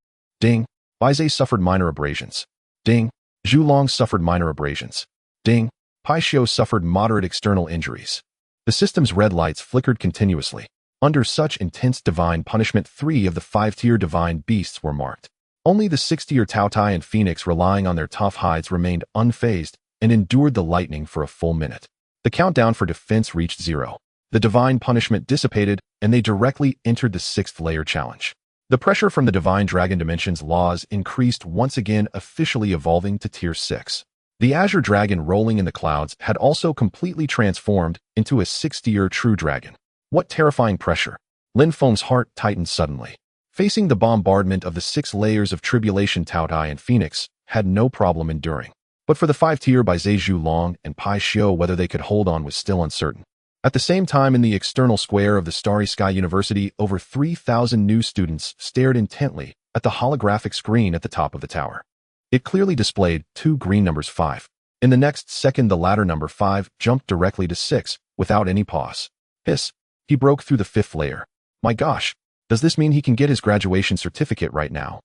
Ding. Baize suffered minor abrasions. Ding. Zhu Long suffered minor abrasions. Ding. Pai Xiao suffered moderate external injuries. The system's red lights flickered continuously. Under such intense divine punishment, 3 of the 5-tier divine beasts were marked. Only the 6-tier Taotie and Phoenix, relying on their tough hides, remained unfazed and endured the lightning for a full minute. The countdown for defense reached 0. The divine punishment dissipated, and they directly entered the 6th layer challenge. The pressure from the divine dragon dimension's laws increased once again, officially evolving to Tier 6. The azure dragon rolling in the clouds had also completely transformed into a 6th-tier true dragon. What terrifying pressure! Lin Feng's heart tightened suddenly. Facing the bombardment of the 6 layers of tribulation, Taotie and Phoenix had no problem enduring. But for the 5-tier by Zhu Long and Pai Xiao, whether they could hold on was still uncertain. At the same time, in the external square of the Starry Sky University, over 3,000 new students stared intently at the holographic screen at the top of the tower. It clearly displayed 2 green numbers 5. In the next second, the latter number 5 jumped directly to 6 without any pause. Hiss. He broke through the 5th layer. My gosh, does this mean he can get his graduation certificate right now?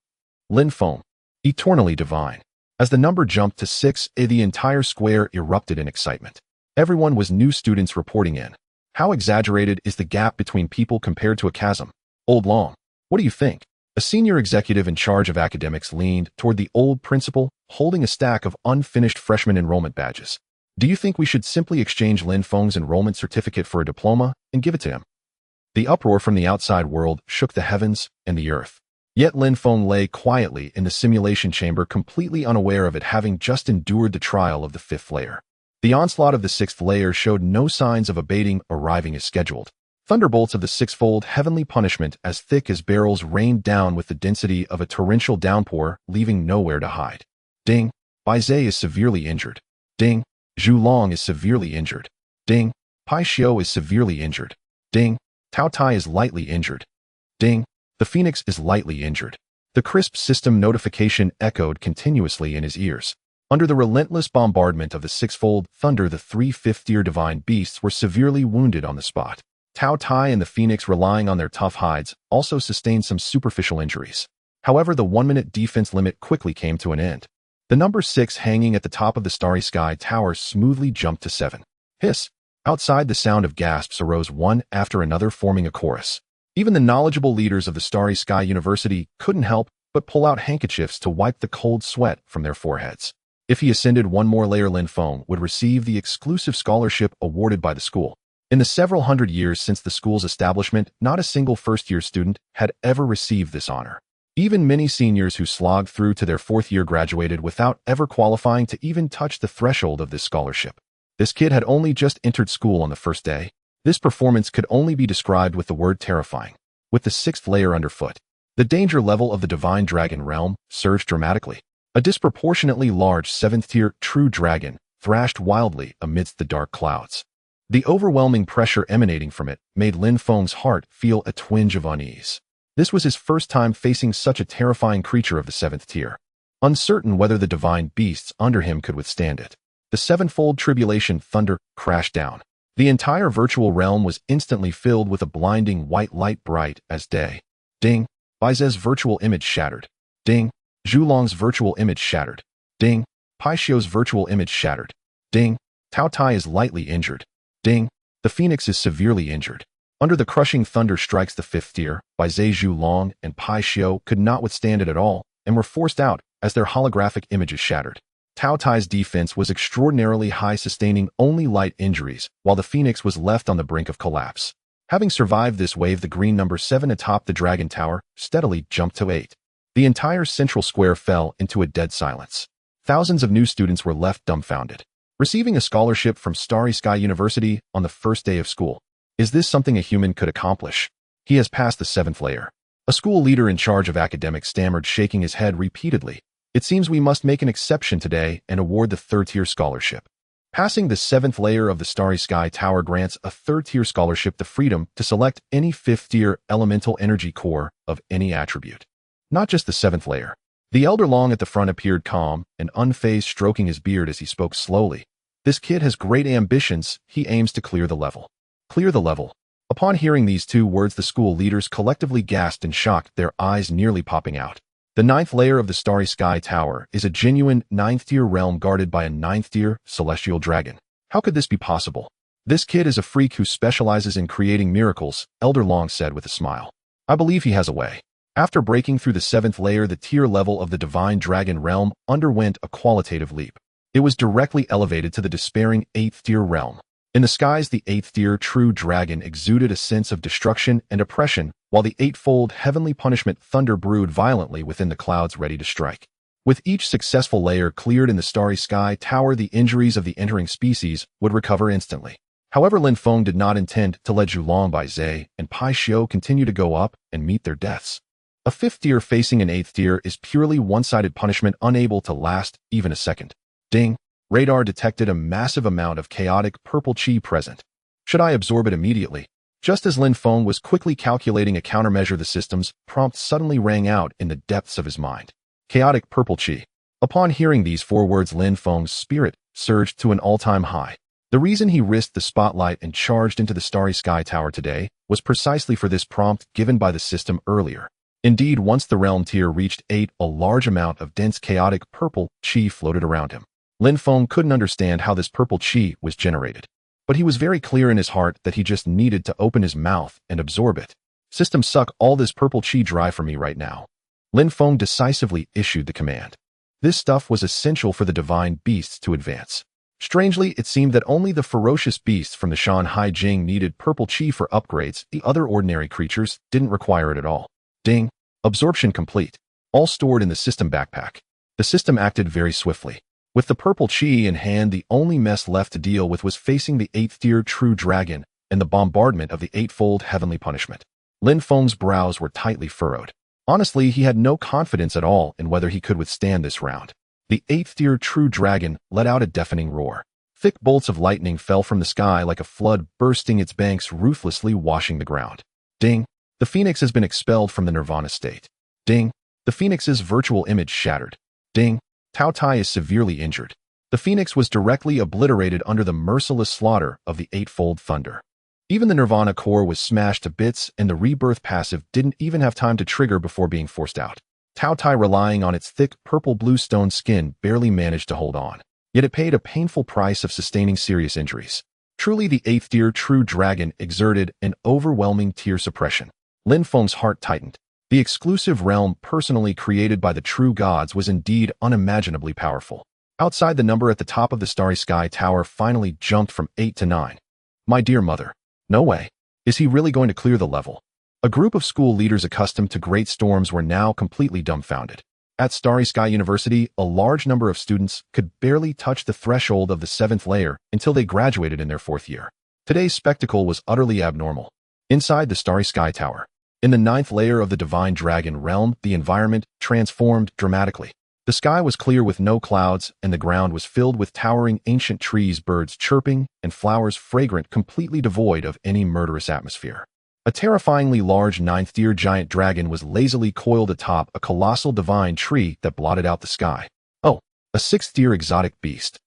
Lin Feng, eternally divine. As the number jumped to 6, the entire square erupted in excitement. Everyone was new students reporting in. How exaggerated is the gap between people compared to a chasm? Old Long, what do you think? A senior executive in charge of academics leaned toward the old principal, holding a stack of unfinished freshman enrollment badges. Do you think we should simply exchange Lin Feng's enrollment certificate for a diploma and give it to him? The uproar from the outside world shook the heavens and the earth. Yet Lin Feng lay quietly in the simulation chamber, completely unaware of it, having just endured the trial of the 5th layer. The onslaught of the 6th layer showed no signs of abating, arriving as scheduled. Thunderbolts of the 6-fold heavenly punishment as thick as barrels rained down with the density of a torrential downpour, leaving nowhere to hide. Ding! Bai Zhe is severely injured. Ding! Zhu Long is severely injured. Ding! Pai Xiao is severely injured. Ding! Taotie is lightly injured. Ding! The Phoenix is lightly injured. The crisp system notification echoed continuously in his ears. Under the relentless bombardment of the 6-fold thunder, the 3 5th-tier divine beasts were severely wounded on the spot. Taotie and the Phoenix, relying on their tough hides, also sustained some superficial injuries. However, the 1-minute defense limit quickly came to an end. The number 6 hanging at the top of the starry sky tower smoothly jumped to 7. Hiss! Outside, the sound of gasps arose one after another, forming a chorus. Even the knowledgeable leaders of the Starry Sky University couldn't help but pull out handkerchiefs to wipe the cold sweat from their foreheads. If he ascended one more layer, Lin Feng would receive the exclusive scholarship awarded by the school. In the several hundred years since the school's establishment, not a single first-year student had ever received this honor. Even many seniors who slogged through to their 4th year graduated without ever qualifying to even touch the threshold of this scholarship. This kid had only just entered school on the first day. This performance could only be described with the word terrifying. With the 6th layer underfoot, the danger level of the divine dragon realm surged dramatically. A disproportionately large 7th-tier true dragon thrashed wildly amidst the dark clouds. The overwhelming pressure emanating from it made Lin Feng's heart feel a twinge of unease. This was his first time facing such a terrifying creature of the 7th tier. Uncertain whether the divine beasts under him could withstand it, the 7-fold tribulation thunder crashed down. The entire virtual realm was instantly filled with a blinding white light, bright as day. Ding! Bai Zhe's virtual image shattered. Ding! Zhu Long's virtual image shattered. Ding! Pai Xiao's virtual image shattered. Ding! Taotie is lightly injured. Ding! The Phoenix is severely injured. Under the crushing thunder strikes the 5th tier, Bai Zhe, Zhu Long, and Pai Xiao could not withstand it at all, and were forced out as their holographic images shattered. Taotie's defense was extraordinarily high, sustaining only light injuries, while the Phoenix was left on the brink of collapse. Having survived this wave, the green number 7 atop the Dragon Tower steadily jumped to 8. The entire central square fell into a dead silence. Thousands of new students were left dumbfounded. Receiving a scholarship from Starry Sky University on the first day of school. Is this something a human could accomplish? He has passed the 7th layer. A school leader in charge of academics stammered, shaking his head repeatedly. It seems we must make an exception today and award the 3rd-tier scholarship. Passing the 7th layer of the Starry Sky Tower grants a 3rd-tier scholarship the freedom to select any 5th-tier elemental energy core of any attribute. Not just the 7th layer. The elder Long at the front appeared calm and unfazed, stroking his beard as he spoke slowly. This kid has great ambitions. He aims to clear the level. Clear the level. Upon hearing these 2 words, the school leaders collectively gasped in shock, their eyes nearly popping out. The 9th layer of the Starry Sky Tower is a genuine 9th-tier realm guarded by a 9th-tier celestial dragon. How could this be possible? This kid is a freak who specializes in creating miracles, Elder Long said with a smile. I believe he has a way. After breaking through the 7th layer, the tier level of the divine dragon realm underwent a qualitative leap. It was directly elevated to the despairing 8th-tier realm. In the skies, the 8th-tier true dragon exuded a sense of destruction and oppression, while the 8-fold heavenly punishment thunder brewed violently within the clouds, ready to strike. With each successful layer cleared in the Starry Sky Tower, the injuries of the entering species would recover instantly. However, Lin Feng did not intend to let Zhu Long, Bai Zhe, and Pai Xiao continue to go up and meet their deaths. A 5th tier facing an 8th tier is purely one-sided punishment, unable to last even a second. Ding! Radar detected a massive amount of chaotic purple chi present. Should I absorb it immediately? Just as Lin Feng was quickly calculating a countermeasure, the system's prompt suddenly rang out in the depths of his mind. Chaotic purple chi. Upon hearing these 4 words, Lin Feng's spirit surged to an all-time high. The reason he risked the spotlight and charged into the Starry Sky Tower today was precisely for this prompt given by the system earlier. Indeed, once the realm tier reached 8, a large amount of dense chaotic purple chi floated around him. Lin Feng couldn't understand how this purple chi was generated, but he was very clear in his heart that he just needed to open his mouth and absorb it. System, suck all this purple chi dry for me right now. Lin Feng decisively issued the command. This stuff was essential for the divine beasts to advance. Strangely, it seemed that only the ferocious beasts from the Shanhai Jing needed purple chi for upgrades. The other ordinary creatures didn't require it at all. Ding. Absorption complete. All stored in the system backpack. The system acted very swiftly. With the purple chi in hand, the only mess left to deal with was facing the 8th tier true dragon and the bombardment of the 8-fold heavenly punishment. Lin Feng's brows were tightly furrowed. Honestly, he had no confidence at all in whether he could withstand this round. The 8th tier true dragon let out a deafening roar. Thick bolts of lightning fell from the sky like a flood, bursting its banks, ruthlessly washing the ground. Ding. The phoenix has been expelled from the nirvana state. Ding. The phoenix's virtual image shattered. Ding. Taotie is severely injured. The phoenix was directly obliterated under the merciless slaughter of the 8-fold thunder. Even the nirvana core was smashed to bits, and the rebirth passive didn't even have time to trigger before being forced out. Taotie, relying on its thick purple-blue stone skin, barely managed to hold on. Yet it paid a painful price of sustaining serious injuries. Truly, the 8th tier true dragon exerted an overwhelming tier suppression. Lin Feng's heart tightened. The exclusive realm personally created by the true gods was indeed unimaginably powerful. Outside, the number at the top of the Starry Sky Tower finally jumped from 8 to 9. My dear mother. No way. Is he really going to clear the level? A group of school leaders accustomed to great storms were now completely dumbfounded. At Starry Sky University, a large number of students could barely touch the threshold of the 7th layer until they graduated in their 4th year. Today's spectacle was utterly abnormal. Inside the Starry Sky Tower, in the 9th layer of the Divine Dragon realm, the environment transformed dramatically. The sky was clear with no clouds, and the ground was filled with towering ancient trees, birds chirping, and flowers fragrant, completely devoid of any murderous atmosphere. A terrifyingly large 9th tier giant dragon was lazily coiled atop a colossal divine tree that blotted out the sky. Oh, a 6th tier exotic beast.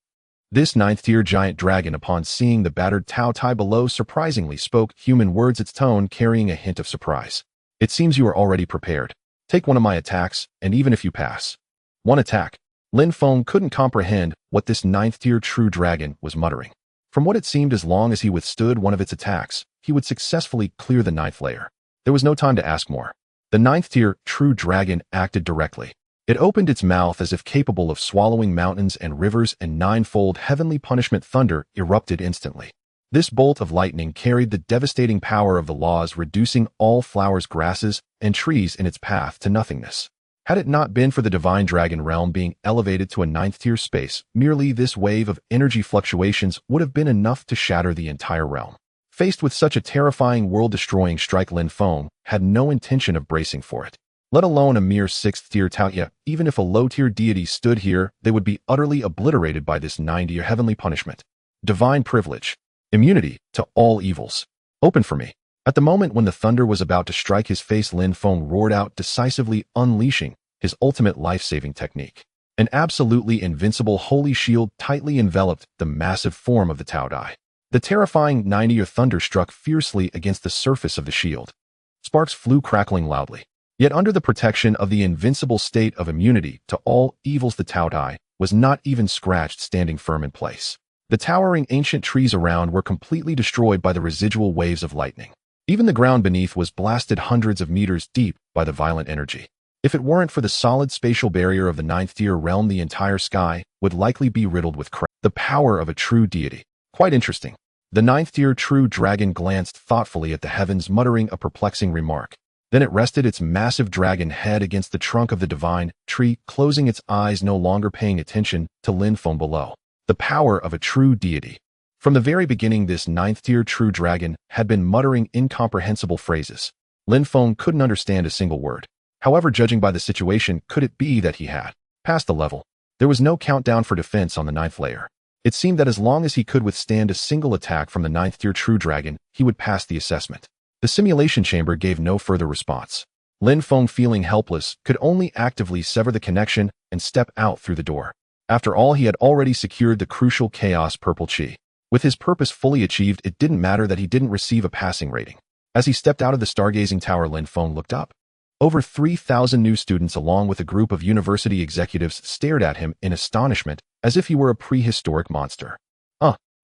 This 9th tier giant dragon, upon seeing the battered Taotie below, surprisingly spoke human words, its tone carrying a hint of surprise. It seems you are already prepared. Take one of my attacks, and even if you pass. One attack. Lin Feng couldn't comprehend what this 9th tier true dragon was muttering. From what it seemed, as long as he withstood one of its attacks, he would successfully clear the 9th layer. There was no time to ask more. The 9th tier true dragon acted directly. It opened its mouth as if capable of swallowing mountains and rivers, and 9-fold heavenly punishment thunder erupted instantly. This bolt of lightning carried the devastating power of the laws, reducing all flowers, grasses, and trees in its path to nothingness. Had it not been for the Divine Dragon realm being elevated to a 9th tier space, merely this wave of energy fluctuations would have been enough to shatter the entire realm. Faced with such a terrifying, world-destroying strike, Lin Feng had no intention of bracing for it. Let alone a mere 6th tier Taotie. Even if a low-tier deity stood here, they would be utterly obliterated by this 9-tier heavenly punishment. Divine privilege. Immunity to all evils. Open for me. At the moment when the thunder was about to strike his face, Lin Feng roared out decisively, unleashing his ultimate life-saving technique. An absolutely invincible holy shield tightly enveloped the massive form of the Taotie. The terrifying 9-tier thunder struck fiercely against the surface of the shield. Sparks flew crackling loudly. Yet under the protection of the invincible state of immunity to all evils, the Taotie was not even scratched, standing firm in place. The towering ancient trees around were completely destroyed by the residual waves of lightning. Even the ground beneath was blasted hundreds of meters deep by the violent energy. If it weren't for the solid spatial barrier of the 9th tier realm, the entire sky would likely be riddled with cracks. The power of a true deity. Quite interesting. The 9th tier true dragon glanced thoughtfully at the heavens, muttering a perplexing remark. Then it rested its massive dragon head against the trunk of the divine tree, closing its eyes, no longer paying attention to Lin Feng below. The power of a true deity. From the very beginning, this 9th tier true dragon had been muttering incomprehensible phrases. Lin Feng couldn't understand a single word. However, judging by the situation, could it be that he had passed the level? There was no countdown for defense on the 9th layer. It seemed that as long as he could withstand a single attack from the 9th tier true dragon, he would pass the assessment. The simulation chamber gave no further response. Lin Feng, feeling helpless, could only actively sever the connection and step out through the door. After all, he had already secured the crucial chaos purple chi. With his purpose fully achieved, it didn't matter that he didn't receive a passing rating. As he stepped out of the stargazing tower, Lin Feng looked up. Over 3,000 new students along with a group of university executives stared at him in astonishment as if he were a prehistoric monster.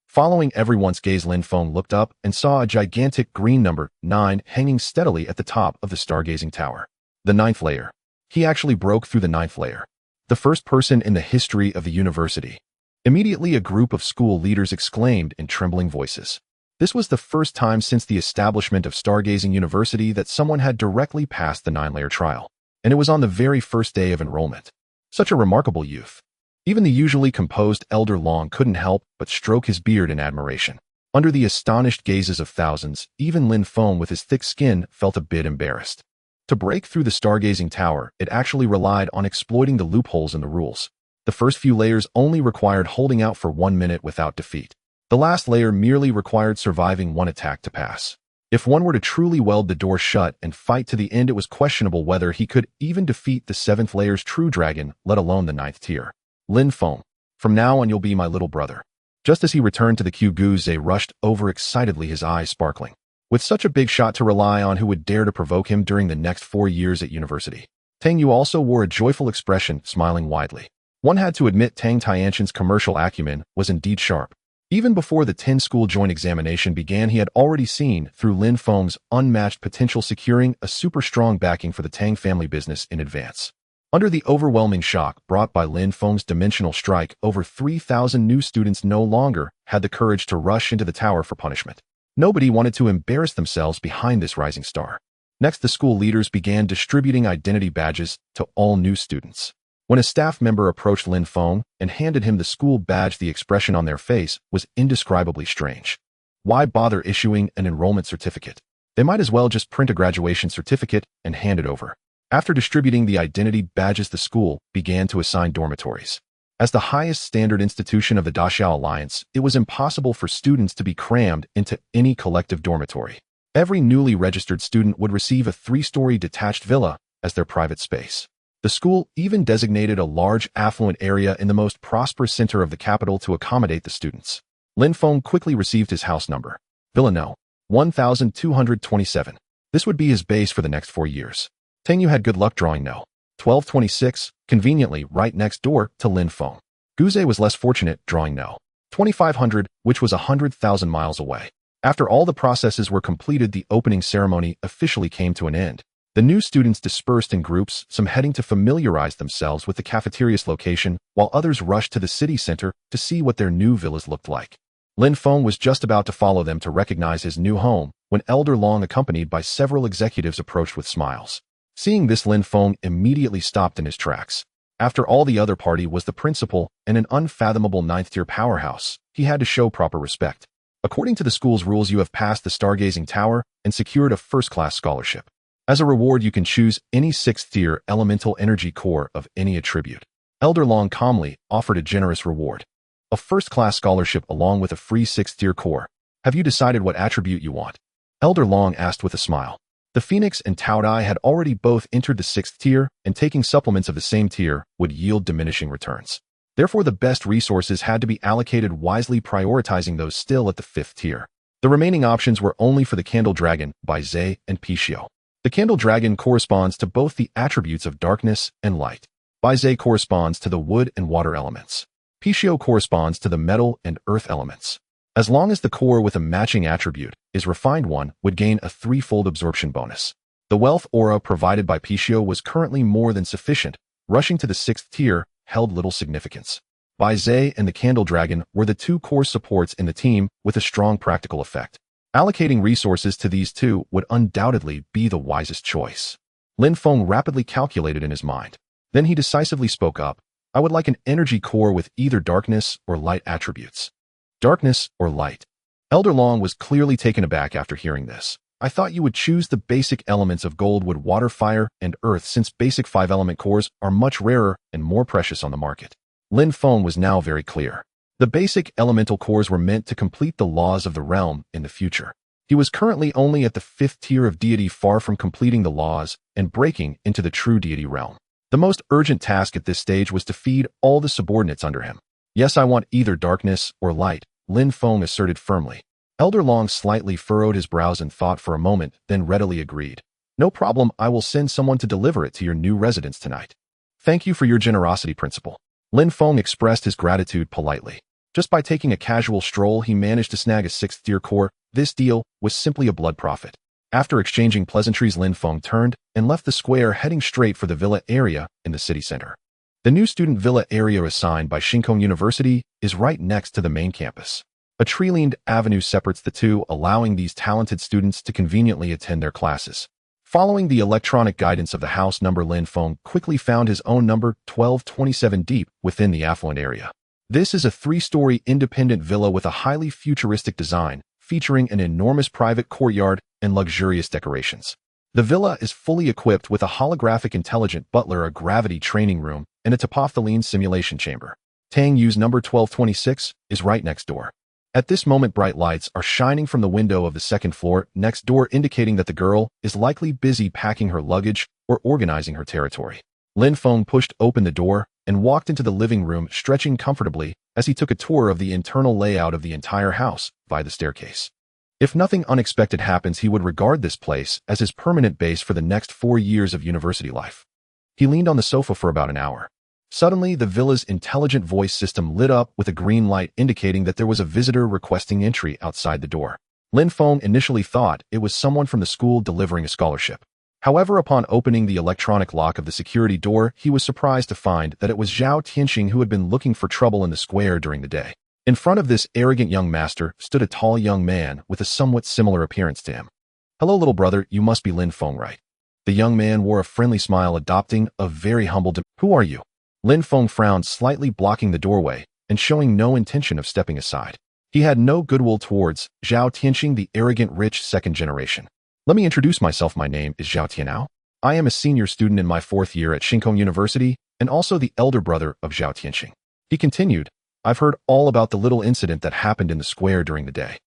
Following everyone's gaze, Lin Feng looked up and saw a gigantic green number 9 hanging steadily at the top of the stargazing tower. The 9th layer. He actually broke through the 9th layer. The first person in the history of the university. Immediately, a group of school leaders exclaimed in trembling voices. This was the first time since the establishment of Stargazing University that someone had directly passed the 9-layer trial, and it was on the very first day of enrollment. Such a remarkable youth. Even the usually composed Elder Long couldn't help but stroke his beard in admiration. Under the astonished gazes of thousands, even Lin Feng with his thick skin felt a bit embarrassed. To break through the stargazing tower, it actually relied on exploiting the loopholes in the rules. The first few layers only required holding out for 1 minute without defeat. The last layer merely required surviving one attack to pass. If one were to truly weld the door shut and fight to the end, it was questionable whether he could even defeat the 7th layer's true dragon, let alone the 9th tier. Lin Feng, from now on you'll be my little brother. Just as he returned to the queue, Guze rushed over excitedly, his eyes sparkling. With such a big shot to rely on, who would dare to provoke him during the next 4 years at university? Tang Yu also wore a joyful expression, smiling widely. One had to admit Tang Tianshan's commercial acumen was indeed sharp. Even before the 10 school joint examination began, he had already seen through Lin Feng's unmatched potential, securing a super strong backing for the Tang family business in advance. Under the overwhelming shock brought by Lin Feng's dimensional strike, over 3,000 new students no longer had the courage to rush into the tower for punishment. Nobody wanted to embarrass themselves behind this rising star. Next, the school leaders began distributing identity badges to all new students. When a staff member approached Lin Feng and handed him the school badge, the expression on their face was indescribably strange. Why bother issuing an enrollment certificate? They might as well just print a graduation certificate and hand it over. After distributing the identity badges, the school began to assign dormitories. As the highest standard institution of the Daxiao Alliance, it was impossible for students to be crammed into any collective dormitory. Every newly registered student would receive a 3-story detached villa as their private space. The school even designated a large affluent area in the most prosperous center of the capital to accommodate the students. Lin Feng quickly received his house number, Villa No. 1227. This would be his base for the next 4 years. Tang Yu had good luck drawing No. 1226, conveniently right next door to Lin Feng. Guze was less fortunate, drawing No. 2500, which was 100,000 miles away. After all the processes were completed, the opening ceremony officially came to an end. The new students dispersed in groups, some heading to familiarize themselves with the cafeteria's location, while others rushed to the city center to see what their new villas looked like. Lin Feng was just about to follow them to recognize his new home when Elder Long, accompanied by several executives, approached with smiles. Seeing this, Lin Feng immediately stopped in his tracks. After all, the other party was the principal and an unfathomable 9th-tier powerhouse. He had to show proper respect. According to the school's rules, you have passed the Stargazing Tower and secured a first-class scholarship. As a reward, you can choose any 6th-tier elemental energy core of any attribute. Elder Long calmly offered a generous reward. A first-class scholarship along with a free 6th-tier core. Have you decided what attribute you want? Elder Long asked with a smile. The Phoenix and Taotie had already both entered the 6th tier, and taking supplements of the same tier would yield diminishing returns. Therefore, the best resources had to be allocated wisely, prioritizing those still at the 5th tier. The remaining options were only for the Candle Dragon, Bai Zhe, and Pishio. The Candle Dragon corresponds to both the attributes of darkness and light. Bai Zhe corresponds to the wood and water elements. Pishio corresponds to the metal and earth elements. As long as the core with a matching attribute is refined, one would gain a 3-fold absorption bonus. The wealth aura provided by Pishio was currently more than sufficient. Rushing to the 6th tier held little significance. Bai Zhe and the Candle Dragon were the 2 core supports in the team with a strong practical effect. Allocating resources to these 2 would undoubtedly be the wisest choice. Lin Feng rapidly calculated in his mind. Then he decisively spoke up. I would like an energy core with either darkness or light attributes. Darkness or light? Elder Long was clearly taken aback after hearing this. I thought you would choose the basic elements of gold, wood, water, fire, and earth, since basic 5-element cores are much rarer and more precious on the market. Lin Feng was now very clear. The basic elemental cores were meant to complete the laws of the realm in the future. He was currently only at the 5th tier of deity, far from completing the laws and breaking into the true deity realm. The most urgent task at this stage was to feed all the subordinates under him. Yes, I want either darkness or light, Lin Feng asserted firmly. Elder Long slightly furrowed his brows in thought for a moment, then readily agreed. No problem, I will send someone to deliver it to your new residence tonight. Thank you for your generosity, Principal. Lin Feng expressed his gratitude politely. Just by taking a casual stroll, he managed to snag a 6th-tier core. This deal was simply a blood profit. After exchanging pleasantries, Lin Feng turned and left the square, heading straight for the villa area in the city center. The new student villa area assigned by Shinkong University is right next to the main campus. A tree-lined avenue separates the two, allowing these talented students to conveniently attend their classes. Following the electronic guidance of the house number, Lin Feng quickly found his own number 1227 deep within the affluent area. This is a 3-story independent villa with a highly futuristic design, featuring an enormous private courtyard and luxurious decorations. The villa is fully equipped with a holographic intelligent butler, a gravity training room, and a topophthalene simulation chamber. Tang Yu's number 1226 is right next door. At this moment, bright lights are shining from the window of the 2nd floor next door, indicating that the girl is likely busy packing her luggage or organizing her territory. Lin Feng pushed open the door and walked into the living room, stretching comfortably as he took a tour of the internal layout of the entire house via the staircase. If nothing unexpected happens, he would regard this place as his permanent base for the next 4 years of university life. He leaned on the sofa for about an hour. Suddenly, the villa's intelligent voice system lit up with a green light, indicating that there was a visitor requesting entry outside the door. Lin Feng initially thought it was someone from the school delivering a scholarship. However, upon opening the electronic lock of the security door, he was surprised to find that it was Zhao Tianxing, who had been looking for trouble in the square during the day. In front of this arrogant young master stood a tall young man with a somewhat similar appearance to him. Hello, little brother, you must be Lin Feng, right? The young man wore a friendly smile, adopting a very humble demeanor. Who are you? Lin Feng frowned, slightly blocking the doorway and showing no intention of stepping aside. He had no goodwill towards Zhao Tianxing, the arrogant rich 2nd generation. Let me introduce myself. My name is Zhao Tianao. I am a senior student in my 4th year at Shinkong University and also the elder brother of Zhao Tianxing. He continued, I've heard all about the little incident that happened in the square during the day.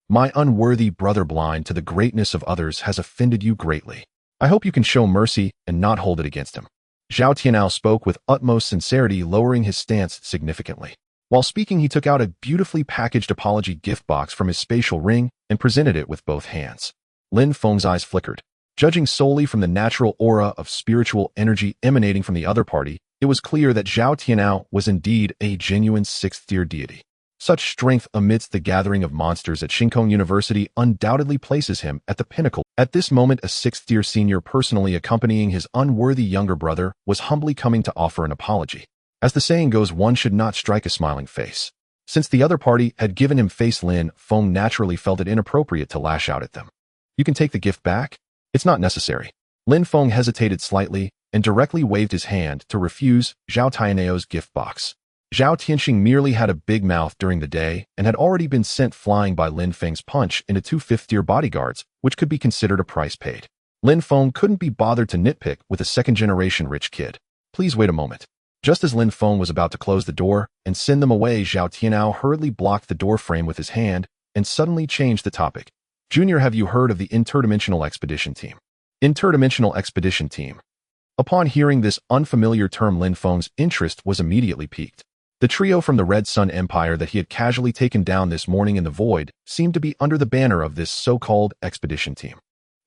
My unworthy brother, blind to the greatness of others, has offended you greatly. I hope you can show mercy and not hold it against him. Zhao Tianao spoke with utmost sincerity, lowering his stance significantly. While speaking, he took out a beautifully packaged apology gift box from his spatial ring and presented it with both hands. Lin Feng's eyes flickered. Judging solely from the natural aura of spiritual energy emanating from the other party, it was clear that Zhao Tianao was indeed a genuine 6th-tier deity. Such strength amidst the gathering of monsters at Shinkong University undoubtedly places him at the pinnacle. At this moment, a 6th-tier senior personally accompanying his unworthy younger brother was humbly coming to offer an apology. As the saying goes, one should not strike a smiling face. Since the other party had given him face, Lin Feng naturally felt it inappropriate to lash out at them. You can take the gift back? It's not necessary. Lin Feng hesitated slightly and directly waved his hand to refuse Zhao Tianao's gift box. Zhao Tianxing merely had a big mouth during the day and had already been sent flying by Lin Feng's punch into 2 5th-tier bodyguards, which could be considered a price paid. Lin Feng couldn't be bothered to nitpick with a 2nd-generation rich kid. Please wait a moment. Just as Lin Feng was about to close the door and send them away, Zhao Tianao hurriedly blocked the door frame with his hand and suddenly changed the topic. Junior, have you heard of the Interdimensional Expedition Team? Interdimensional Expedition Team. Upon hearing this unfamiliar term, Lin Feng's interest was immediately piqued. The trio from the Red Sun Empire that he had casually taken down this morning in the void seemed to be under the banner of this so-called expedition team.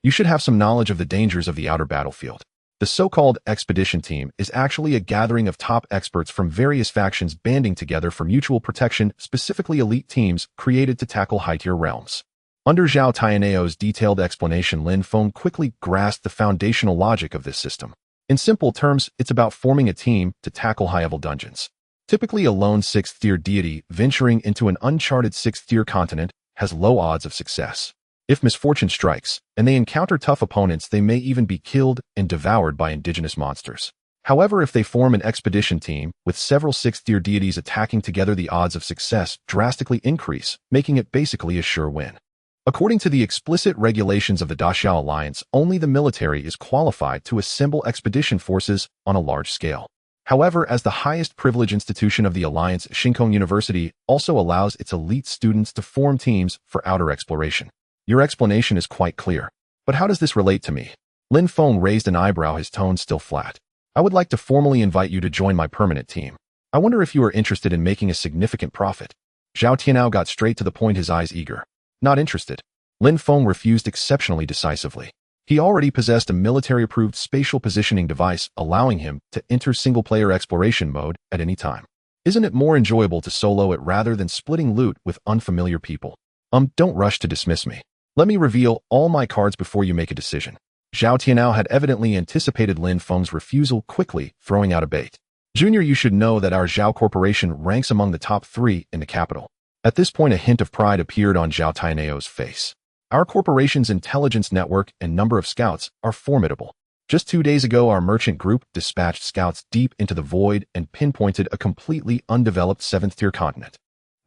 You should have some knowledge of the dangers of the outer battlefield. The so-called expedition team is actually a gathering of top experts from various factions banding together for mutual protection, specifically elite teams created to tackle high-tier realms. Under Zhao Tianao's detailed explanation, Lin Feng quickly grasped the foundational logic of this system. In simple terms, it's about forming a team to tackle high-level dungeons. Typically, a lone 6th-tier deity venturing into an uncharted 6th-tier continent has low odds of success. If misfortune strikes, and they encounter tough opponents, they may even be killed and devoured by indigenous monsters. However, if they form an expedition team with several 6th-tier deities attacking together, the odds of success drastically increase, making it basically a sure win. According to the explicit regulations of the Daxiao Alliance, only the military is qualified to assemble expedition forces on a large scale. However, as the highest privilege institution of the Alliance, Shinkong University also allows its elite students to form teams for outer exploration. Your explanation is quite clear. But how does this relate to me? Lin Feng raised an eyebrow, his tone still flat. I would like to formally invite you to join my permanent team. I wonder if you are interested in making a significant profit. Zhao Tianao got straight to the point, his eyes eager. Not interested. Lin Feng refused exceptionally decisively. He already possessed a military-approved spatial positioning device, allowing him to enter single-player exploration mode at any time. Isn't it more enjoyable to solo it rather than splitting loot with unfamiliar people? Don't rush to dismiss me. Let me reveal all my cards before you make a decision. Zhao Tianao had evidently anticipated Lin Feng's refusal, quickly throwing out a bait. Junior, you should know that our Zhao Corporation ranks among the top 3 in the capital. At this point, a hint of pride appeared on Zhao Tianao's face. Our corporation's intelligence network and number of scouts are formidable. Just 2 days ago, our merchant group dispatched scouts deep into the void and pinpointed a completely undeveloped 7th-tier continent.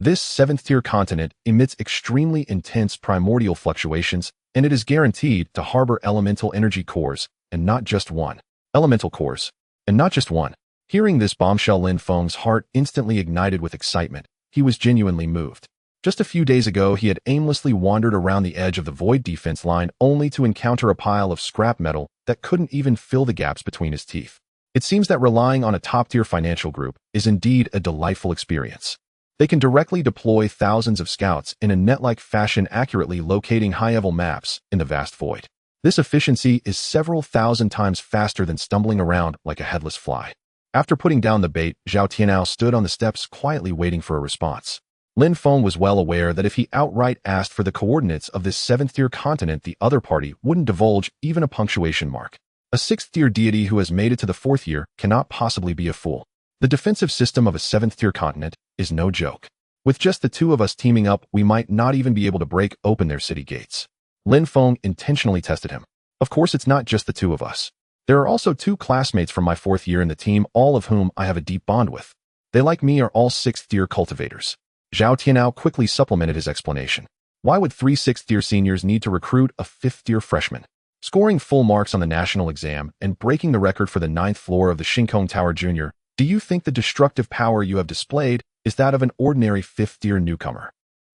This 7th-tier continent emits extremely intense primordial fluctuations, and it is guaranteed to harbor elemental energy cores, and not just one. Elemental cores, and not just one. Hearing this bombshell, Lin Feng's heart instantly ignited with excitement. He was genuinely moved. Just a few days ago, he had aimlessly wandered around the edge of the void defense line only to encounter a pile of scrap metal that couldn't even fill the gaps between his teeth. It seems that relying on a top-tier financial group is indeed a delightful experience. They can directly deploy thousands of scouts in a net-like fashion, accurately locating high-level maps in the vast void. This efficiency is several thousand times faster than stumbling around like a headless fly. After putting down the bait, Zhao Tianao stood on the steps quietly waiting for a response. Lin Feng was well aware that if he outright asked for the coordinates of this 7th-tier continent, the other party wouldn't divulge even a punctuation mark. A 6th-tier deity who has made it to the 4th year cannot possibly be a fool. The defensive system of a 7th-tier continent is no joke. With just the 2 of us teaming up, we might not even be able to break open their city gates. Lin Feng intentionally tested him. Of course, it's not just the 2 of us. There are also 2 classmates from my 4th year in the team, all of whom I have a deep bond with. They, like me, are all 6th-tier cultivators. Zhao Tianao quickly supplemented his explanation. Why would 3 6th-tier seniors need to recruit a 5th-tier freshman? Scoring full marks on the national exam and breaking the record for the 9th floor of the Shinkong Tower Junior, do you think the destructive power you have displayed is that of an ordinary 5th-tier newcomer?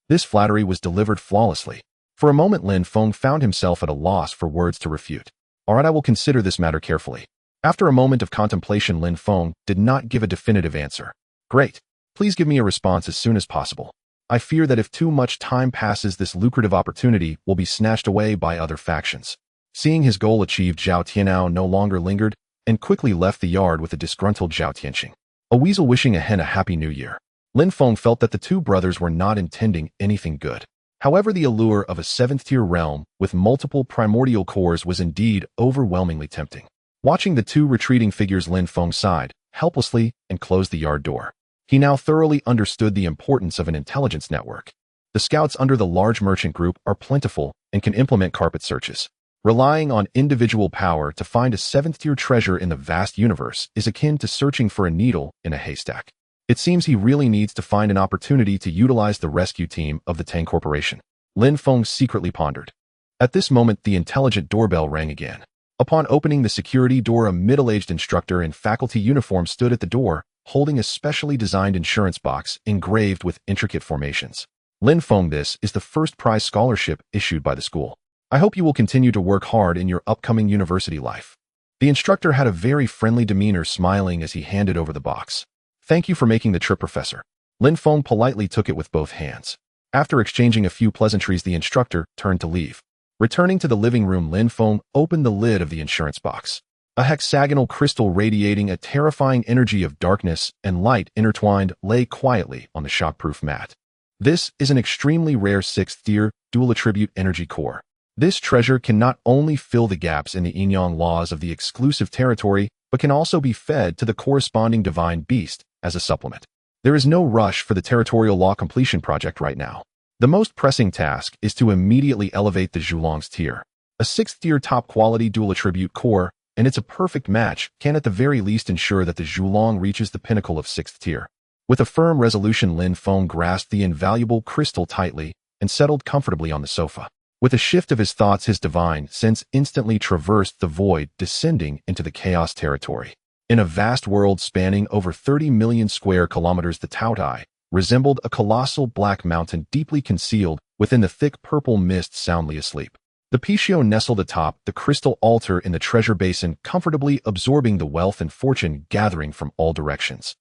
This flattery was delivered flawlessly. For a moment, Lin Feng found himself at a loss for words to refute. All right, I will consider this matter carefully. After a moment of contemplation, Lin Feng did not give a definitive answer. Great. Please give me a response as soon as possible. I fear that if too much time passes, this lucrative opportunity will be snatched away by other factions. Seeing his goal achieved, Zhao Tianao no longer lingered and quickly left the yard with a disgruntled Zhao Tianqing. A weasel wishing a hen a happy new year. Lin Feng felt that the 2 brothers were not intending anything good. However, the allure of a 7th-tier realm with multiple primordial cores was indeed overwhelmingly tempting. Watching the 2 retreating figures, Lin Feng sighed helplessly and closed the yard door. He now thoroughly understood the importance of an intelligence network. The scouts under the large merchant group are plentiful and can implement carpet searches. Relying on individual power to find a 7th-tier treasure in the vast universe is akin to searching for a needle in a haystack. It seems he really needs to find an opportunity to utilize the rescue team of the Tang Corporation. Lin Feng secretly pondered. At this moment, the intelligent doorbell rang again. Upon opening the security door, a middle-aged instructor in faculty uniform stood at the door, holding a specially designed insurance box engraved with intricate formations. Lin Feng, this is the first prize scholarship issued by the school. I hope you will continue to work hard in your upcoming university life. The instructor had a very friendly demeanor, smiling as he handed over the box. Thank you for making the trip, Professor. Lin Feng politely took it with both hands. After exchanging a few pleasantries, the instructor turned to leave. Returning to the living room, Lin Feng opened the lid of the insurance box. A hexagonal crystal radiating a terrifying energy of darkness and light intertwined lay quietly on the shockproof mat. This is an extremely rare 6th-tier dual attribute energy core. This treasure can not only fill the gaps in the yin-yang laws of the exclusive territory, but can also be fed to the corresponding divine beast as a supplement. There is no rush for the territorial law completion project right now. The most pressing task is to immediately elevate the Zhulong's tier. A 6th-tier top-quality dual attribute core, and it's a perfect match, can at the very least ensure that the Zhulong reaches the pinnacle of 6th tier. With a firm resolution, Lin Feng grasped the invaluable crystal tightly and settled comfortably on the sofa. With a shift of his thoughts, his divine sense instantly traversed the void, descending into the chaos territory. In a vast world spanning over 30 million square kilometers, the Taotie resembled a colossal black mountain deeply concealed within the thick purple mist, soundly asleep. The Pishio nestled atop the crystal altar in the treasure basin, comfortably absorbing the wealth and fortune gathering from all directions.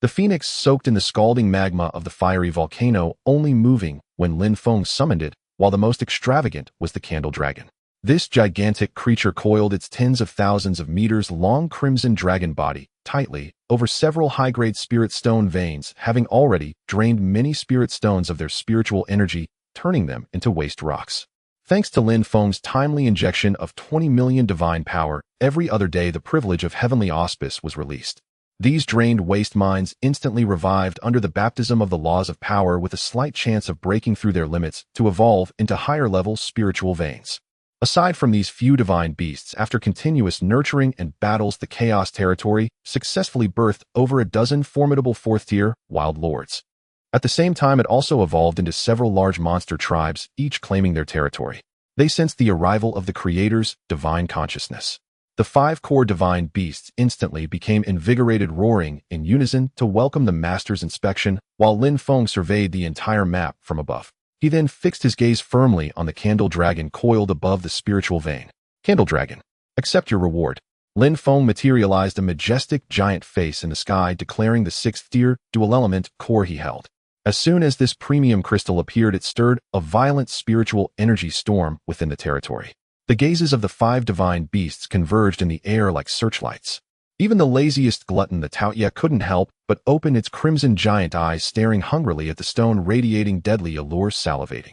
The phoenix soaked in the scalding magma of the fiery volcano, only moving when Lin Feng summoned it, while the most extravagant was the candle dragon. This gigantic creature coiled its tens of thousands of meters long crimson dragon body tightly over several high-grade spirit stone veins, having already drained many spirit stones of their spiritual energy, turning them into waste rocks. Thanks to Lin Feng's timely injection of 20 million divine power, every other day the privilege of heavenly auspice was released. These drained waste mines instantly revived under the baptism of the laws of power, with a slight chance of breaking through their limits to evolve into higher-level spiritual veins. Aside from these few divine beasts, after continuous nurturing and battles, the Chaos Territory successfully birthed over a dozen formidable fourth-tier wild lords. At the same time, it also evolved into several large monster tribes, each claiming their territory. They sensed the arrival of the Creator's divine consciousness. The 5 core divine beasts instantly became invigorated, roaring in unison to welcome the Master's inspection, while Lin Feng surveyed the entire map from above. He then fixed his gaze firmly on the candle dragon coiled above the spiritual vein. Candle dragon, accept your reward. Lin Feng materialized a majestic giant face in the sky, declaring the 6th-tier dual-element core he held. As soon as this premium crystal appeared, it stirred a violent spiritual energy storm within the territory. The gazes of the 5 divine beasts converged in the air like searchlights. Even the laziest glutton, the Taotie, couldn't help but open its crimson giant eyes, staring hungrily at the stone, radiating deadly allure, salivating.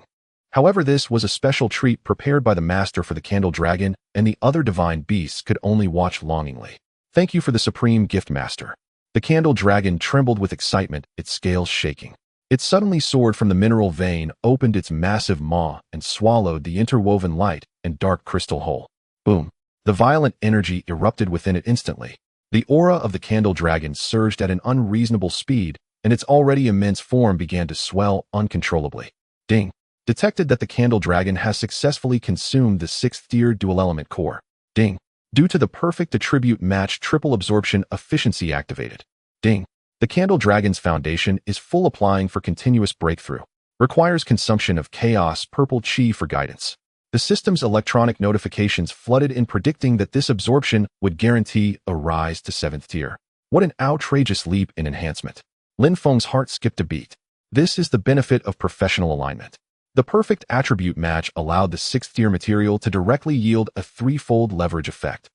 However, this was a special treat prepared by the Master for the candle dragon, and the other divine beasts could only watch longingly. Thank you for the supreme gift, Master. The candle dragon trembled with excitement, its scales shaking. It suddenly soared from the mineral vein, opened its massive maw, and swallowed the interwoven light and dark crystal whole. Boom! The violent energy erupted within it instantly. The aura of the candle dragon surged at an unreasonable speed, and its already immense form began to swell uncontrollably. Ding! Detected that the candle dragon has successfully consumed the 6th-tier dual-element core. Ding! Due to the perfect attribute match, triple absorption efficiency activated. Ding! The candle dragon's foundation is full, applying for continuous breakthrough. Requires consumption of chaos purple chi for guidance. The system's electronic notifications flooded in, predicting that this absorption would guarantee a rise to 7th tier. What an outrageous leap in enhancement. Lin Feng's heart skipped a beat. This is the benefit of professional alignment. The perfect attribute match allowed the 6th-tier material to directly yield a 3-fold leverage effect.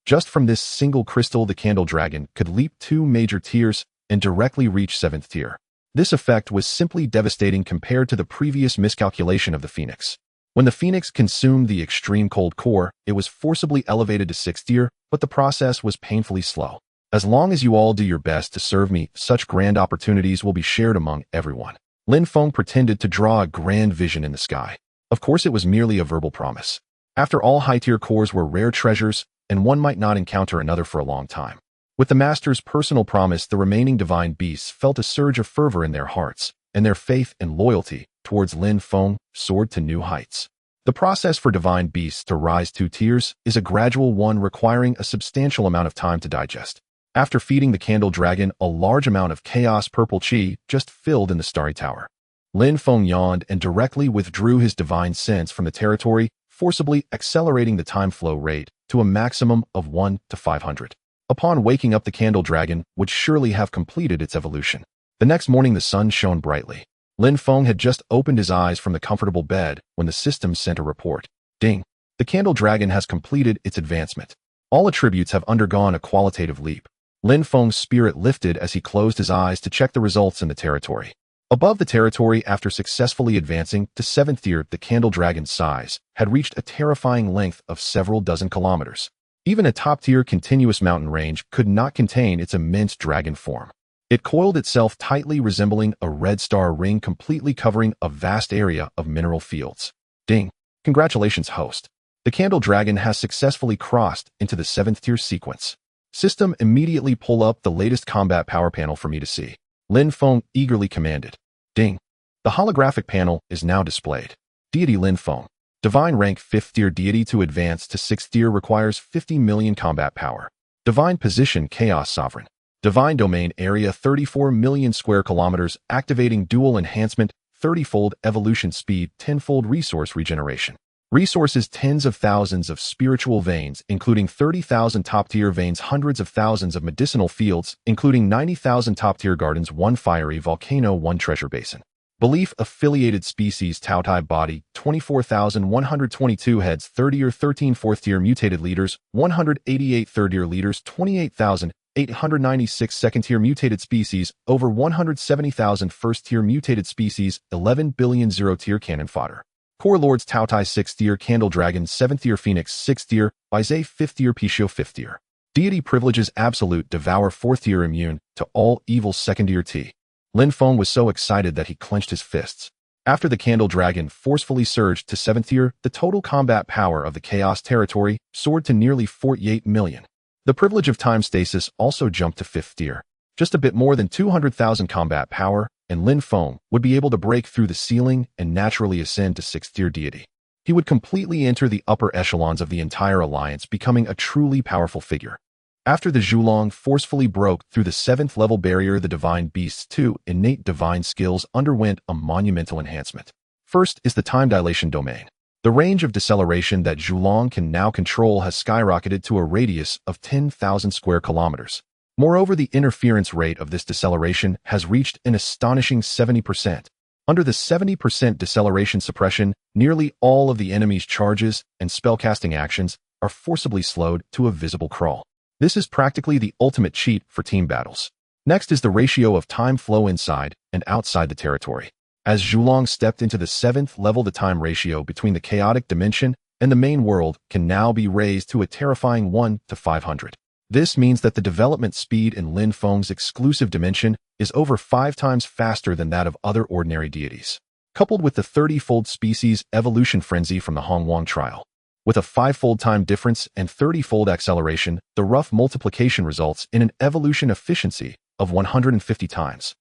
Just from this single crystal, the candle dragon could leap 2 major tiers and directly reach 7th tier. This effect was simply devastating compared to the previous miscalculation of the Phoenix. When the Phoenix consumed the extreme cold core, it was forcibly elevated to 6th tier, but the process was painfully slow. As long as you all do your best to serve me, such grand opportunities will be shared among everyone. Lin Feng pretended to draw a grand vision in the sky. Of course, it was merely a verbal promise. After all, high-tier cores were rare treasures, and one might not encounter another for a long time. With the Master's personal promise, the remaining divine beasts felt a surge of fervor in their hearts, and their faith and loyalty towards Lin Feng soared to new heights. The process for divine beasts to rise 2 tiers is a gradual one, requiring a substantial amount of time to digest. After feeding the candle dragon, a large amount of chaos purple chi just filled in the starry tower. Lin Feng yawned and directly withdrew his divine sense from the territory, forcibly accelerating the time flow rate to a maximum of 1 to 500. Upon waking up, the candle dragon would surely have completed its evolution. The next morning, the sun shone brightly. Lin Feng had just opened his eyes from the comfortable bed when the system sent a report. Ding! The candle dragon has completed its advancement. All attributes have undergone a qualitative leap. Lin Feng's spirit lifted as he closed his eyes to check the results in the territory. Above the territory, after successfully advancing to 7th tier, the candle dragon's size had reached a terrifying length of several dozen kilometers. Even a top-tier continuous mountain range could not contain its immense dragon form. It coiled itself tightly, resembling a red star ring, completely covering a vast area of mineral fields. Ding! Congratulations, host. The candle dragon has successfully crossed into the 7th tier sequence. System, immediately pull up the latest combat power panel for me to see. Lin Feng eagerly commanded. Ding! The holographic panel is now displayed. Deity Lin Feng. Divine rank 5th tier deity. To advance to 6th tier requires 50 million combat power. Divine position Chaos Sovereign. Divine domain area 34 million square kilometers, activating dual enhancement, 30-fold evolution speed, 10-fold resource regeneration. Resources tens of thousands of spiritual veins, including 30,000 top-tier veins, hundreds of thousands of medicinal fields, including 90,000 top-tier gardens, one fiery volcano, one treasure basin. Belief affiliated species Taotie body, 24,122 heads, 30 or 13 fourth-tier mutated leaders, 188 third-tier leaders, 28,896 second-tier mutated species, over 170,000 first-tier mutated species, 11 billion zero-tier cannon fodder. Core Lords Taotie 6th-tier, Candle Dragon 7th-tier, Phoenix 6th-tier, Bizet 5th-tier, Pishio 5th-tier. Deity privileges absolute, Devourer 4th-tier, immune to all evil 2nd-tier T. Lin Feng was so excited that he clenched his fists. After the Candle Dragon forcefully surged to 7th-tier, the total combat power of the Chaos territory soared to nearly 48 million. The privilege of time stasis also jumped to 5th-tier. Just a bit more than 200,000 combat power, and Lin Feng would be able to break through the ceiling and naturally ascend to 6th-tier deity. He would completely enter the upper echelons of the entire alliance, becoming a truly powerful figure. After the Zhulong forcefully broke through the 7th-level barrier, the Divine Beast's 2 innate divine skills underwent a monumental enhancement. First is the time dilation domain. The range of deceleration that Zhulong can now control has skyrocketed to a radius of 10,000 square kilometers. Moreover, the interference rate of this deceleration has reached an astonishing 70%. Under the 70% deceleration suppression, nearly all of the enemy's charges and spellcasting actions are forcibly slowed to a visible crawl. This is practically the ultimate cheat for team battles. Next is the ratio of time flow inside and outside the territory. As Zhulong stepped into the 7th level, the time ratio between the chaotic dimension and the main world can now be raised to a terrifying 1 to 500. This means that the development speed in Lin Feng's exclusive dimension is over 5 times faster than that of other ordinary deities. Coupled with the 30-fold species evolution frenzy from the Hongwang trial. With a 5-fold time difference and 30-fold acceleration, the rough multiplication results in an evolution efficiency of 150 times.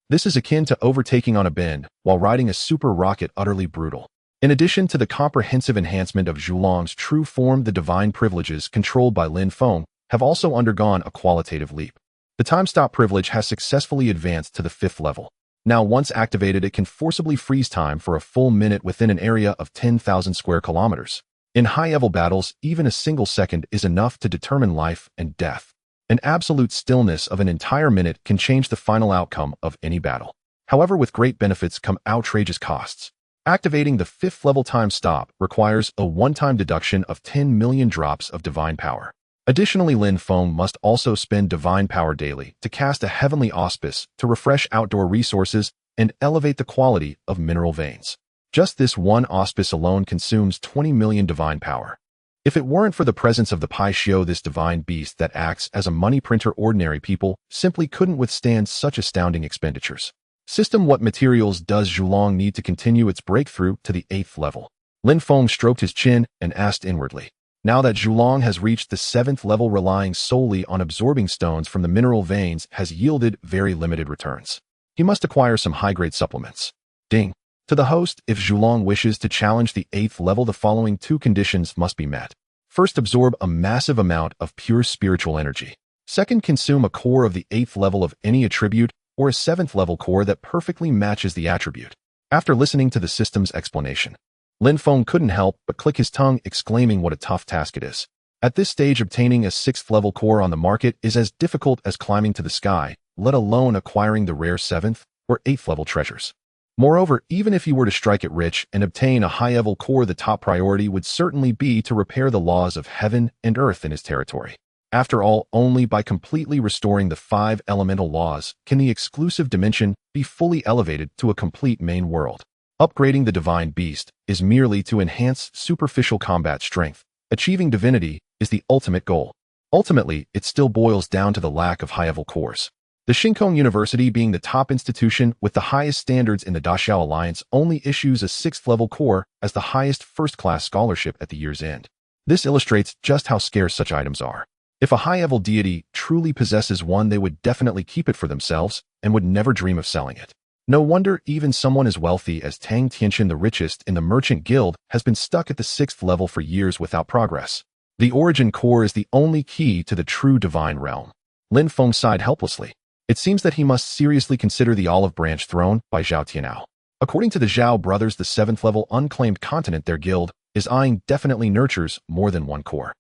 This is akin to overtaking on a bend while riding a super rocket, utterly brutal. In addition to the comprehensive enhancement of Zhulong's true form, the divine privileges controlled by Lin Feng have also undergone a qualitative leap. The time stop privilege has successfully advanced to the 5th level. Now, once activated, it can forcibly freeze time for a full minute within an area of 10,000 square kilometers. In high-level battles, even a single second is enough to determine life and death. An absolute stillness of an entire minute can change the final outcome of any battle. However, with great benefits come outrageous costs. Activating the 5th level time stop requires a one-time deduction of 10 million drops of divine power. Additionally, Lin Feng must also spend divine power daily to cast a heavenly auspice to refresh outdoor resources and elevate the quality of mineral veins. Just this one auspice alone consumes 20 million divine power. If it weren't for the presence of the Pai Xiao, this divine beast that acts as a money printer, ordinary people simply couldn't withstand such astounding expenditures. System: what materials does Zhulong need to continue its breakthrough to the 8th level? Lin Feng stroked his chin and asked inwardly. Now that Zhulong has reached the 7th level, relying solely on absorbing stones from the mineral veins has yielded very limited returns. He must acquire some high-grade supplements. Ding. To the host, if Zhulong wishes to challenge the 8th level, the following 2 conditions must be met. First, absorb a massive amount of pure spiritual energy. Second, consume a core of the 8th level of any attribute or a 7th level core that perfectly matches the attribute. After listening to the system's explanation, Lin Feng couldn't help but click his tongue, exclaiming what a tough task it is. At this stage, obtaining a 6th level core on the market is as difficult as climbing to the sky, let alone acquiring the rare 7th or 8th level treasures. Moreover, even if he were to strike it rich and obtain a high-level core, the top priority would certainly be to repair the laws of heaven and earth in his territory. After all, only by completely restoring the 5 elemental laws can the exclusive dimension be fully elevated to a complete main world. Upgrading the divine beast is merely to enhance superficial combat strength. Achieving divinity is the ultimate goal. Ultimately, it still boils down to the lack of high-level cores. The Shinkong University, being the top institution with the highest standards in the Daxiao Alliance, only issues a 6th level core as the highest first-class scholarship at the year's end. This illustrates just how scarce such items are. If a high-level deity truly possesses one, they would definitely keep it for themselves and would never dream of selling it. No wonder even someone as wealthy as Tang Tianqian, the richest in the Merchant Guild, has been stuck at the 6th level for years without progress. The origin core is the only key to the true divine realm. Lin Feng sighed helplessly. It seems that he must seriously consider the olive branch thrown by Zhao Tianao. According to the Zhao brothers, the 7th level unclaimed continent, their guild, is eyeing definitely nurtures more than one core.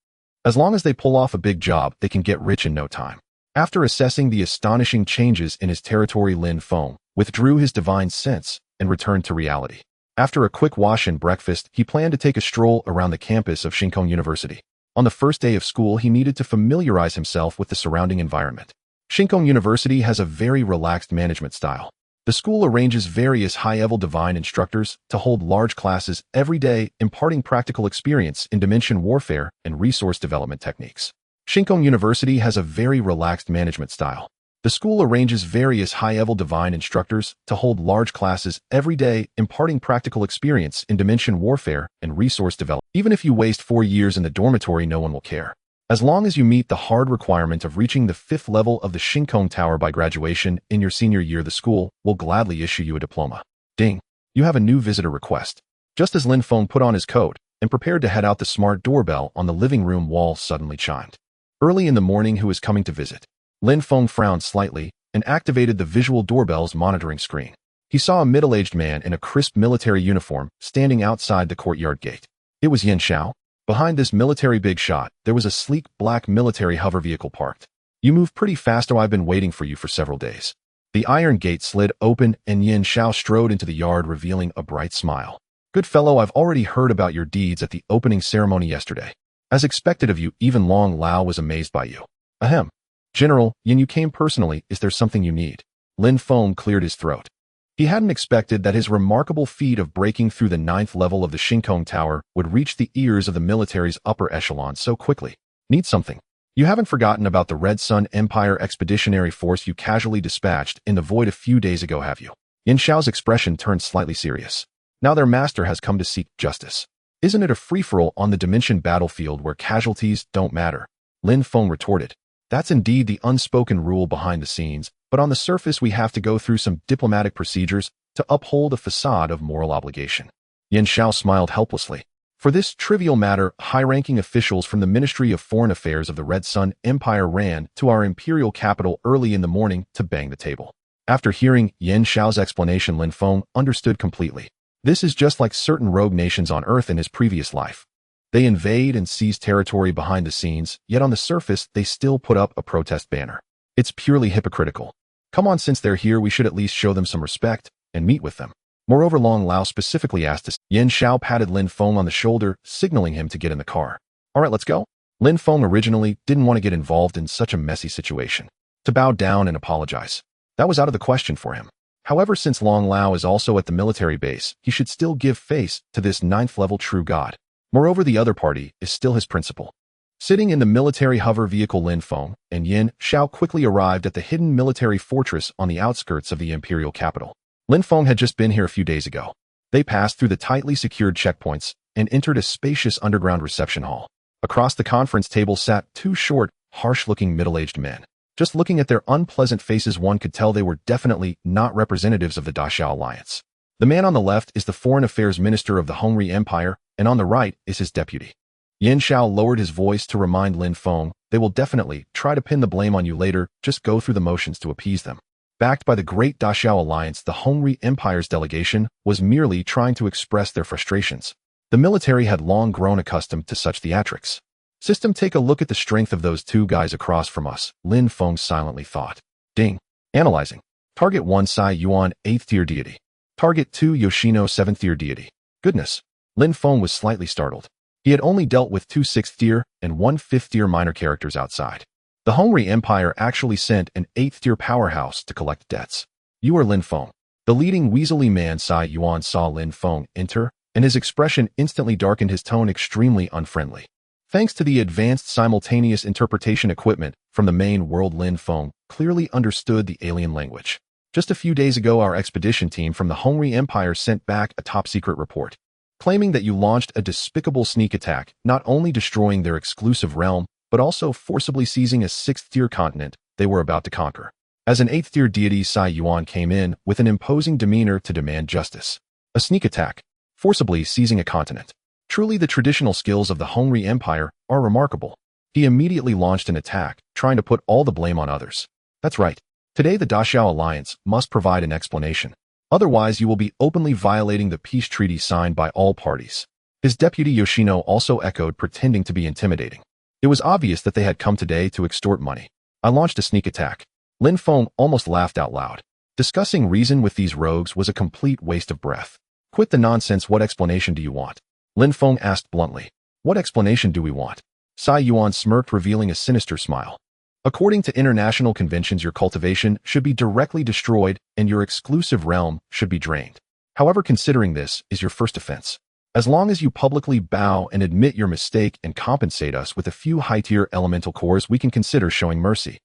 As long as they pull off a big job, they can get rich in no time. After assessing the astonishing changes in his territory, Lin Feng withdrew his divine sense and returned to reality. After a quick wash and breakfast, he planned to take a stroll around the campus of Shinkong University. On the first day of school, he needed to familiarize himself with the surrounding environment. Shinkong University has a very relaxed management style. The school arranges various high-level divine instructors to hold large classes every day, imparting practical experience in dimension warfare and resource development techniques. Shinkong University has a very relaxed management style. The school arranges various high-level divine instructors to hold large classes every day, imparting practical experience in dimension warfare and resource development. Even if you waste 4 years in the dormitory, no one will care. As long as you meet the hard requirement of reaching the 5th level of the Shinkong Tower by graduation in your senior year, the school will gladly issue you a diploma. Ding! You have a new visitor request. Just as Lin Feng put on his coat and prepared to head out, the smart doorbell on the living room wall suddenly chimed. Early in the morning, who is coming to visit? Lin Feng frowned slightly and activated the visual doorbell's monitoring screen. He saw a middle-aged man in a crisp military uniform standing outside the courtyard gate. It was Yin Xiao. Behind this military big shot, there was a sleek black military hover vehicle parked. You move pretty fast, I've been waiting for you for several days. The iron gate slid open and Yin Xiao strode into the yard, revealing a bright smile. Good fellow, I've already heard about your deeds at the opening ceremony yesterday. As expected of you, even Long Lao was amazed by you. Ahem. General, Yin, you came personally. Is there something you need? Lin Feng cleared his throat. He hadn't expected that his remarkable feat of breaking through the 9th level of the Shinkong Tower would reach the ears of the military's upper echelon so quickly. Need something? You haven't forgotten about the Red Sun Empire Expeditionary Force you casually dispatched in the void a few days ago, have you? Yin Xiao's expression turned slightly serious. Now their master has come to seek justice. Isn't it a free-for-all on the dimension battlefield where casualties don't matter? Lin Feng retorted. That's indeed the unspoken rule behind the scenes, but on the surface we have to go through some diplomatic procedures to uphold a facade of moral obligation. Yin Xiao smiled helplessly. For this trivial matter, high-ranking officials from the Ministry of Foreign Affairs of the Red Sun Empire ran to our imperial capital early in the morning to bang the table. After hearing Yin Xiao's explanation, Lin Feng understood completely. This is just like certain rogue nations on Earth in his previous life. They invade and seize territory behind the scenes, yet on the surface they still put up a protest banner. It's purely hypocritical. Come on, since they're here, we should at least show them some respect and meet with them. Moreover, Long Lao specifically asked us. Yin Xiao patted Lin Feng on the shoulder, signaling him to get in the car. All right, let's go. Lin Feng originally didn't want to get involved in such a messy situation. To bow down and apologize. That was out of the question for him. However, since Long Lao is also at the military base, he should still give face to this 9th level true god. Moreover, the other party is still his principal. Sitting in the military hover vehicle, Lin Feng and Yin Xiao quickly arrived at the hidden military fortress on the outskirts of the imperial capital. Lin Feng had just been here a few days ago. They passed through the tightly secured checkpoints and entered a spacious underground reception hall. Across the conference table sat 2 short, harsh-looking middle-aged men. Just looking at their unpleasant faces, one could tell they were definitely not representatives of the Daxiao Alliance. The man on the left is the Foreign Affairs Minister of the Hongri Empire, and on the right is his deputy. Yin Xiao lowered his voice to remind Lin Feng, they will definitely try to pin the blame on you later, just go through the motions to appease them. Backed by the Great Daxiao Alliance, the Hongri Empire's delegation was merely trying to express their frustrations. The military had long grown accustomed to such theatrics. System, take a look at the strength of those 2 guys across from us, Lin Feng silently thought. Ding. Analyzing. Target 1 Sai Yuan 8th tier deity. Target 2 Yoshino 7th tier deity. Goodness. Lin Feng was slightly startled. He had only dealt with 2 6th tier and 1 5th tier minor characters outside. The Hongri Empire actually sent an 8th tier powerhouse to collect debts. You are Lin Feng. The leading weaselly man Sai Yuan saw Lin Feng enter, and his expression instantly darkened, his tone extremely unfriendly. Thanks to the advanced simultaneous interpretation equipment from the main world, Lin Feng clearly understood the alien language. Just a few days ago, our expedition team from the Hongri Empire sent back a top-secret report, claiming that you launched a despicable sneak attack, not only destroying their exclusive realm, but also forcibly seizing a 6th-tier continent they were about to conquer. As an 8th-tier deity, Sai Yuan came in with an imposing demeanor to demand justice. A sneak attack, forcibly seizing a continent. Truly, the traditional skills of the Hongri Empire are remarkable. He immediately launched an attack, trying to put all the blame on others. That's right. Today, the Daxiao Alliance must provide an explanation. Otherwise, you will be openly violating the peace treaty signed by all parties. His deputy Yoshino also echoed, pretending to be intimidating. It was obvious that they had come today to extort money. I launched a sneak attack. Lin Feng almost laughed out loud. Discussing reason with these rogues was a complete waste of breath. Quit the nonsense. What explanation do you want? Lin Feng asked bluntly. What explanation do we want? Sai Yuan smirked, revealing a sinister smile. According to international conventions, your cultivation should be directly destroyed and your exclusive realm should be drained. However, considering this is your first offense. As long as you publicly bow and admit your mistake and compensate us with a few high-tier elemental cores, we can consider showing mercy.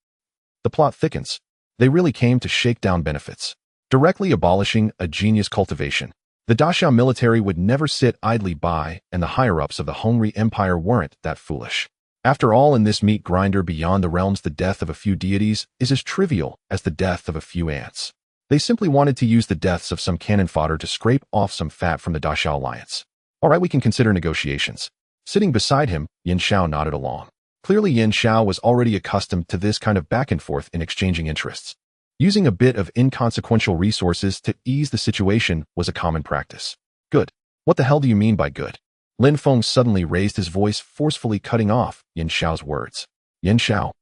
The plot thickens. They really came to shake down benefits. Directly abolishing a genius cultivation. The Daxia military would never sit idly by, and the higher-ups of the Hongri Empire weren't that foolish. After all, in this meat grinder beyond the realms, the death of a few deities is as trivial as the death of a few ants. They simply wanted to use the deaths of some cannon fodder to scrape off some fat from the Daxia alliance. All right, we can consider negotiations. Sitting beside him, Yin Xiao nodded along. Clearly, Yin Xiao was already accustomed to this kind of back and forth in exchanging interests. Using a bit of inconsequential resources to ease the situation was a common practice. Good. What the hell do you mean by good? Lin Feng suddenly raised his voice, forcefully cutting off Yin Xiao's words. Yin Xiao.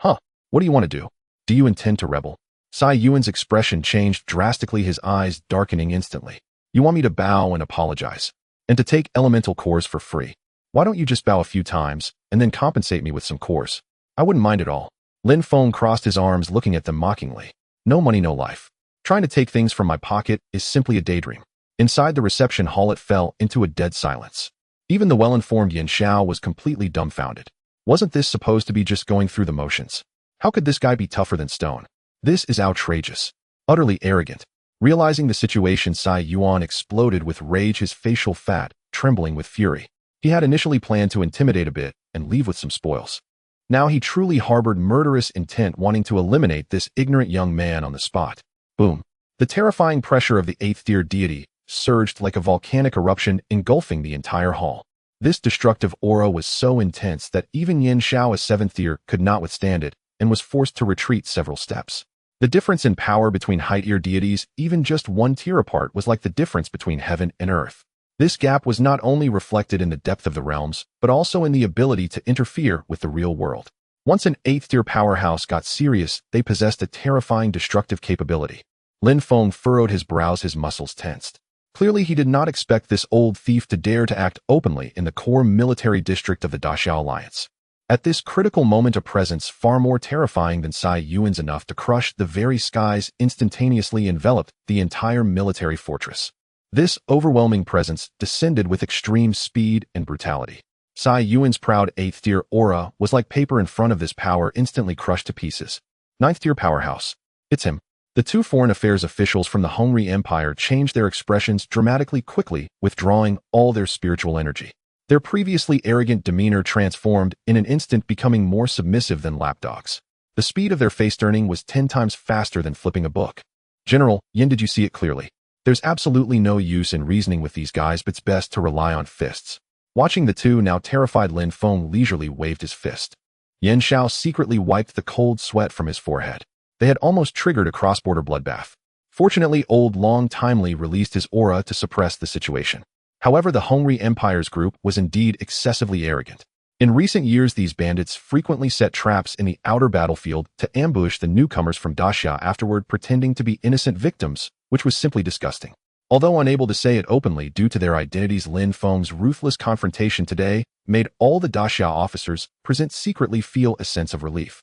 Huh. What do you want to do? Do you intend to rebel? Sai Yuan's expression changed drastically, his eyes darkening instantly. You want me to bow and apologize? And to take elemental cores for free? Why don't you just bow a few times, and then compensate me with some cores? I wouldn't mind at all. Lin Feng crossed his arms, looking at them mockingly. No money, no life. Trying to take things from my pocket is simply a daydream. Inside the reception hall, it fell into a dead silence. Even the well-informed Yin Xiao was completely dumbfounded. Wasn't this supposed to be just going through the motions? How could this guy be tougher than stone? This is outrageous. Utterly arrogant. Realizing the situation, Sai Yuan exploded with rage, his facial fat trembling with fury. He had initially planned to intimidate a bit and leave with some spoils. Now he truly harbored murderous intent, wanting to eliminate this ignorant young man on the spot. Boom. The terrifying pressure of the 8th-tier deity surged like a volcanic eruption, engulfing the entire hall. This destructive aura was so intense that even Yin Xiao, a 7th tier, could not withstand it and was forced to retreat several steps. The difference in power between high-tier deities, even just 1 tier apart, was like the difference between heaven and earth. This gap was not only reflected in the depth of the realms, but also in the ability to interfere with the real world. Once an 8th-tier powerhouse got serious, they possessed a terrifying destructive capability. Lin Feng furrowed his brows, his muscles tensed. Clearly, he did not expect this old thief to dare to act openly in the core military district of the Daxia alliance. At this critical moment, a presence far more terrifying than Sai Yuan's, enough to crush the very skies, instantaneously enveloped the entire military fortress. This overwhelming presence descended with extreme speed and brutality. Sai Yuan's proud 8th-tier aura was like paper in front of this power, instantly crushed to pieces. 9th-tier powerhouse. It's him. The 2 foreign affairs officials from the Hongri Empire changed their expressions dramatically, quickly withdrawing all their spiritual energy. Their previously arrogant demeanor transformed in an instant, becoming more submissive than lapdogs. The speed of their face turning was 10 times faster than flipping a book. General, Yin, did you see it clearly? There's absolutely no use in reasoning with these guys, but it's best to rely on fists. Watching the 2 now terrified, Lin Feng leisurely waved his fist. Yin Xiao secretly wiped the cold sweat from his forehead. They had almost triggered a cross-border bloodbath. Fortunately, old Long timely released his aura to suppress the situation. However, the Hongri Empire's group was indeed excessively arrogant. In recent years, these bandits frequently set traps in the outer battlefield to ambush the newcomers from Daxia, afterward pretending to be innocent victims, which was simply disgusting. Although unable to say it openly due to their identities, Lin Feng's ruthless confrontation today made all the Daxia officers present secretly feel a sense of relief.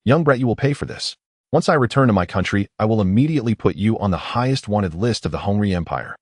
Young brat, you will pay for this. Once I return to my country, I will immediately put you on the highest wanted list of the Hongri Empire.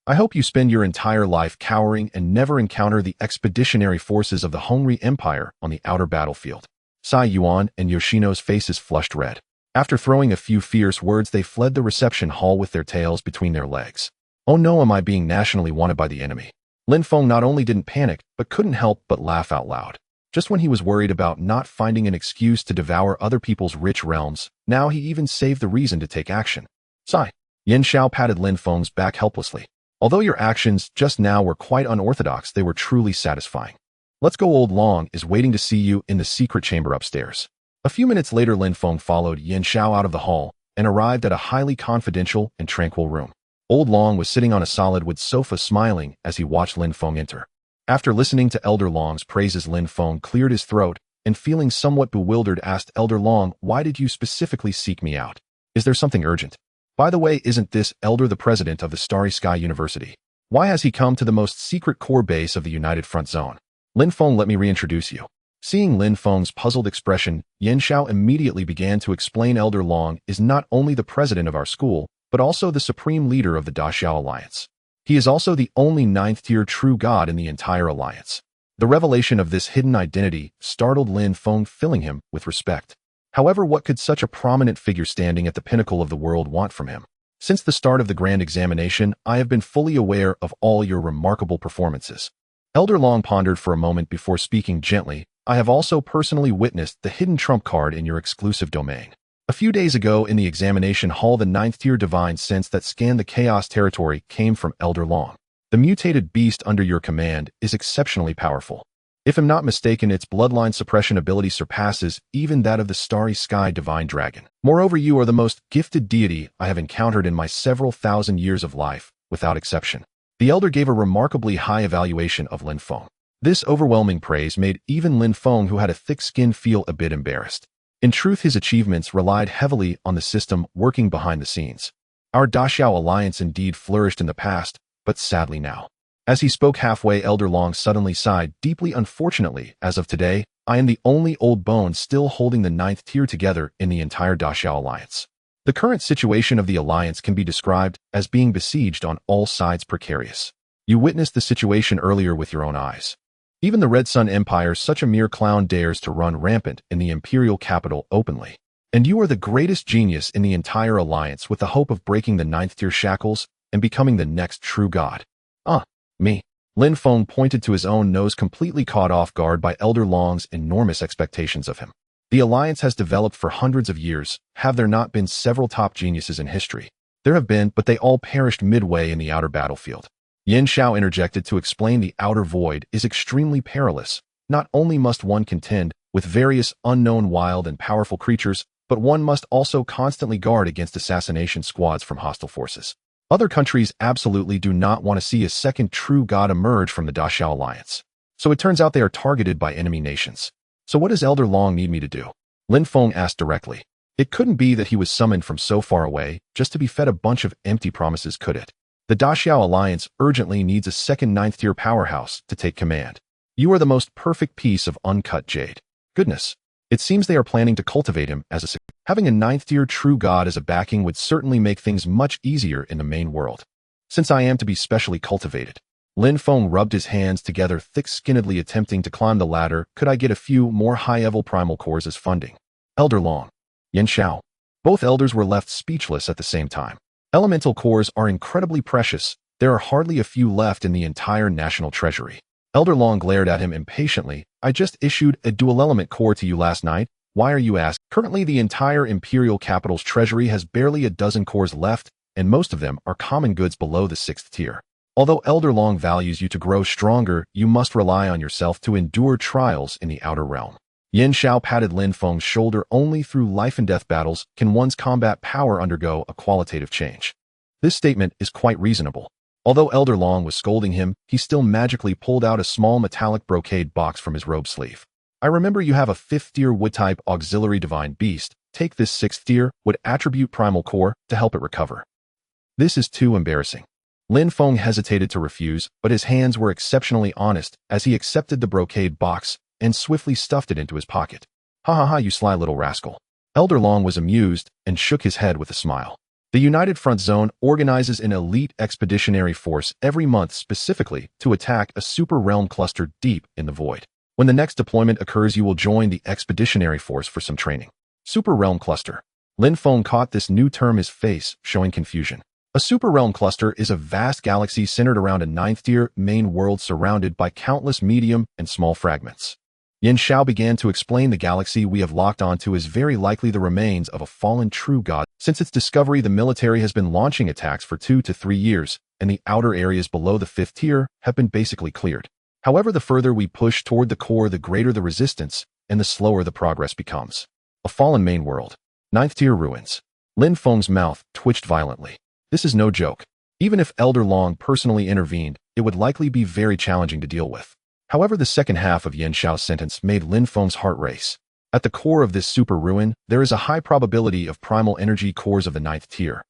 I hope you spend your entire life cowering and never encounter the expeditionary forces of the Hongri Empire on the outer battlefield. Sai Yuan and Yoshino's faces flushed red. After throwing a few fierce words, they fled the reception hall with their tails between their legs. Oh no, am I being nationally wanted by the enemy? Lin Feng not only didn't panic, but couldn't help but laugh out loud. Just when he was worried about not finding an excuse to devour other people's rich realms, now he even saved the reason to take action. Sai. Yin Xiao patted Lin Feng's back helplessly. Although your actions just now were quite unorthodox, they were truly satisfying. Let's go. Old Long is waiting to see you in the secret chamber upstairs. A few minutes later, Lin Feng followed Yin Xiao out of the hall and arrived at a highly confidential and tranquil room. Old Long was sitting on a solid wood sofa smiling as he watched Lin Feng enter. After listening to Elder Long's praises, Lin Feng cleared his throat and, feeling somewhat bewildered, asked Elder Long, "Why did you specifically seek me out? Is there something urgent? By the way, isn't this Elder the president of the Starry Sky University? Why has he come to the most secret core base of the United Front Zone?" "Lin Feng, let me reintroduce you." Seeing Lin Feng's puzzled expression, Yan Xiao immediately began to explain. Elder Long is not only the president of our school, but also the supreme leader of the Da Xiao Alliance. He is also the only 9th-tier true god in the entire alliance. The revelation of this hidden identity startled Lin Feng, filling him with respect. However, what could such a prominent figure standing at the pinnacle of the world want from him? "Since the start of the grand examination, I have been fully aware of all your remarkable performances." Elder Long pondered for a moment before speaking gently. "I have also personally witnessed the hidden trump card in your exclusive domain. A few days ago in the examination hall, the 9th-tier divine sense that scanned the chaos territory came from Elder Long. The mutated beast under your command is exceptionally powerful. If I'm not mistaken, its bloodline suppression ability surpasses even that of the Starry Sky Divine Dragon. Moreover, you are the most gifted deity I have encountered in my several thousand years of life, without exception." The elder gave a remarkably high evaluation of Lin Feng. This overwhelming praise made even Lin Feng, who had a thick skin, feel a bit embarrassed. In truth, his achievements relied heavily on the system working behind the scenes. Our Da Xiao Alliance indeed flourished in the past, but sadly now. As he spoke halfway, Elder Long suddenly sighed deeply. "Unfortunately, as of today, I am the only old bone still holding the 9th tier together in the entire Da Xiao Alliance. The current situation of the Alliance can be described as being besieged on all sides, precarious. You witnessed the situation earlier with your own eyes. Even the Red Sun Empire, such a mere clown, dares to run rampant in the imperial capital openly. And you are the greatest genius in the entire alliance, with the hope of breaking the 9th-tier shackles and becoming the next true god." Me." Lin Feng pointed to his own nose, completely caught off guard by Elder Long's enormous expectations of him. "The alliance has developed for hundreds of years. Have there not been several top geniuses in history?" "There have been, but they all perished midway in the outer battlefield." Yan Xiao interjected to explain. "The outer void is extremely perilous. Not only must one contend with various unknown wild and powerful creatures, but one must also constantly guard against assassination squads from hostile forces. Other countries absolutely do not want to see a second true god emerge from the Da Xiao Alliance. So it turns out they are targeted by enemy nations. So what does Elder Long need me to do?" Lin Feng asked directly. It couldn't be that he was summoned from so far away just to be fed a bunch of empty promises, could it? The Da Xiao Alliance urgently needs a second 9th-tier powerhouse to take command. You are the most perfect piece of uncut jade. Goodness. It seems they are planning to cultivate him as a... Having a 9th-tier true god as a backing would certainly make things much easier in the main world. Since I am to be specially cultivated. Lin Feng rubbed his hands together, thick-skinnedly attempting to climb the ladder. Could I get a few more high-level primal cores as funding? Elder Long. Yan Xiao. Both elders were left speechless at the same time. Elemental cores are incredibly precious. There are hardly a few left in the entire national treasury. Elder Long glared at him impatiently. I just issued a dual-element core to you last night. Why are you asking? Currently, the entire imperial capital's treasury has barely a dozen cores left, and most of them are common goods below the 6th tier. Although Elder Long values you to grow stronger, you must rely on yourself to endure trials in the outer realm. Yan Xiao patted Lin Feng's shoulder. Only through life-and-death battles can one's combat power undergo a qualitative change. This statement is quite reasonable. Although Elder Long was scolding him, he still magically pulled out a small metallic brocade box from his robe sleeve. I remember you have a 5th-tier wood-type auxiliary divine beast. Take this 6th-tier wood attribute primal core to help it recover. This is too embarrassing. Lin Feng hesitated to refuse, but his hands were exceptionally honest as he accepted the brocade box and swiftly stuffed it into his pocket. Ha ha ha, you sly little rascal. Elder Long was amused and shook his head with a smile. The United Front Zone organizes an elite expeditionary force every month specifically to attack a super realm cluster deep in the void. When the next deployment occurs, you will join the expeditionary force for some training. Super realm cluster. Lin Feng caught this new term, his face showing confusion. A super realm cluster is a vast galaxy centered around a 9th-tier main world surrounded by countless medium and small fragments. Yan Xiao began to explain. The galaxy we have locked onto is very likely the remains of a fallen true god. Since its discovery, the military has been launching attacks for 2 to 3 years, and the outer areas below the 5th tier have been basically cleared. However, the further we push toward the core, the greater the resistance, and the slower the progress becomes. A fallen main world. 9th tier ruins. Lin Feng's mouth twitched violently. This is no joke. Even if Elder Long personally intervened, it would likely be very challenging to deal with. However, the second half of Yin Xiao's sentence made Lin Feng's heart race. At the core of this super ruin, there is a high probability of primal energy cores of the 9th tier.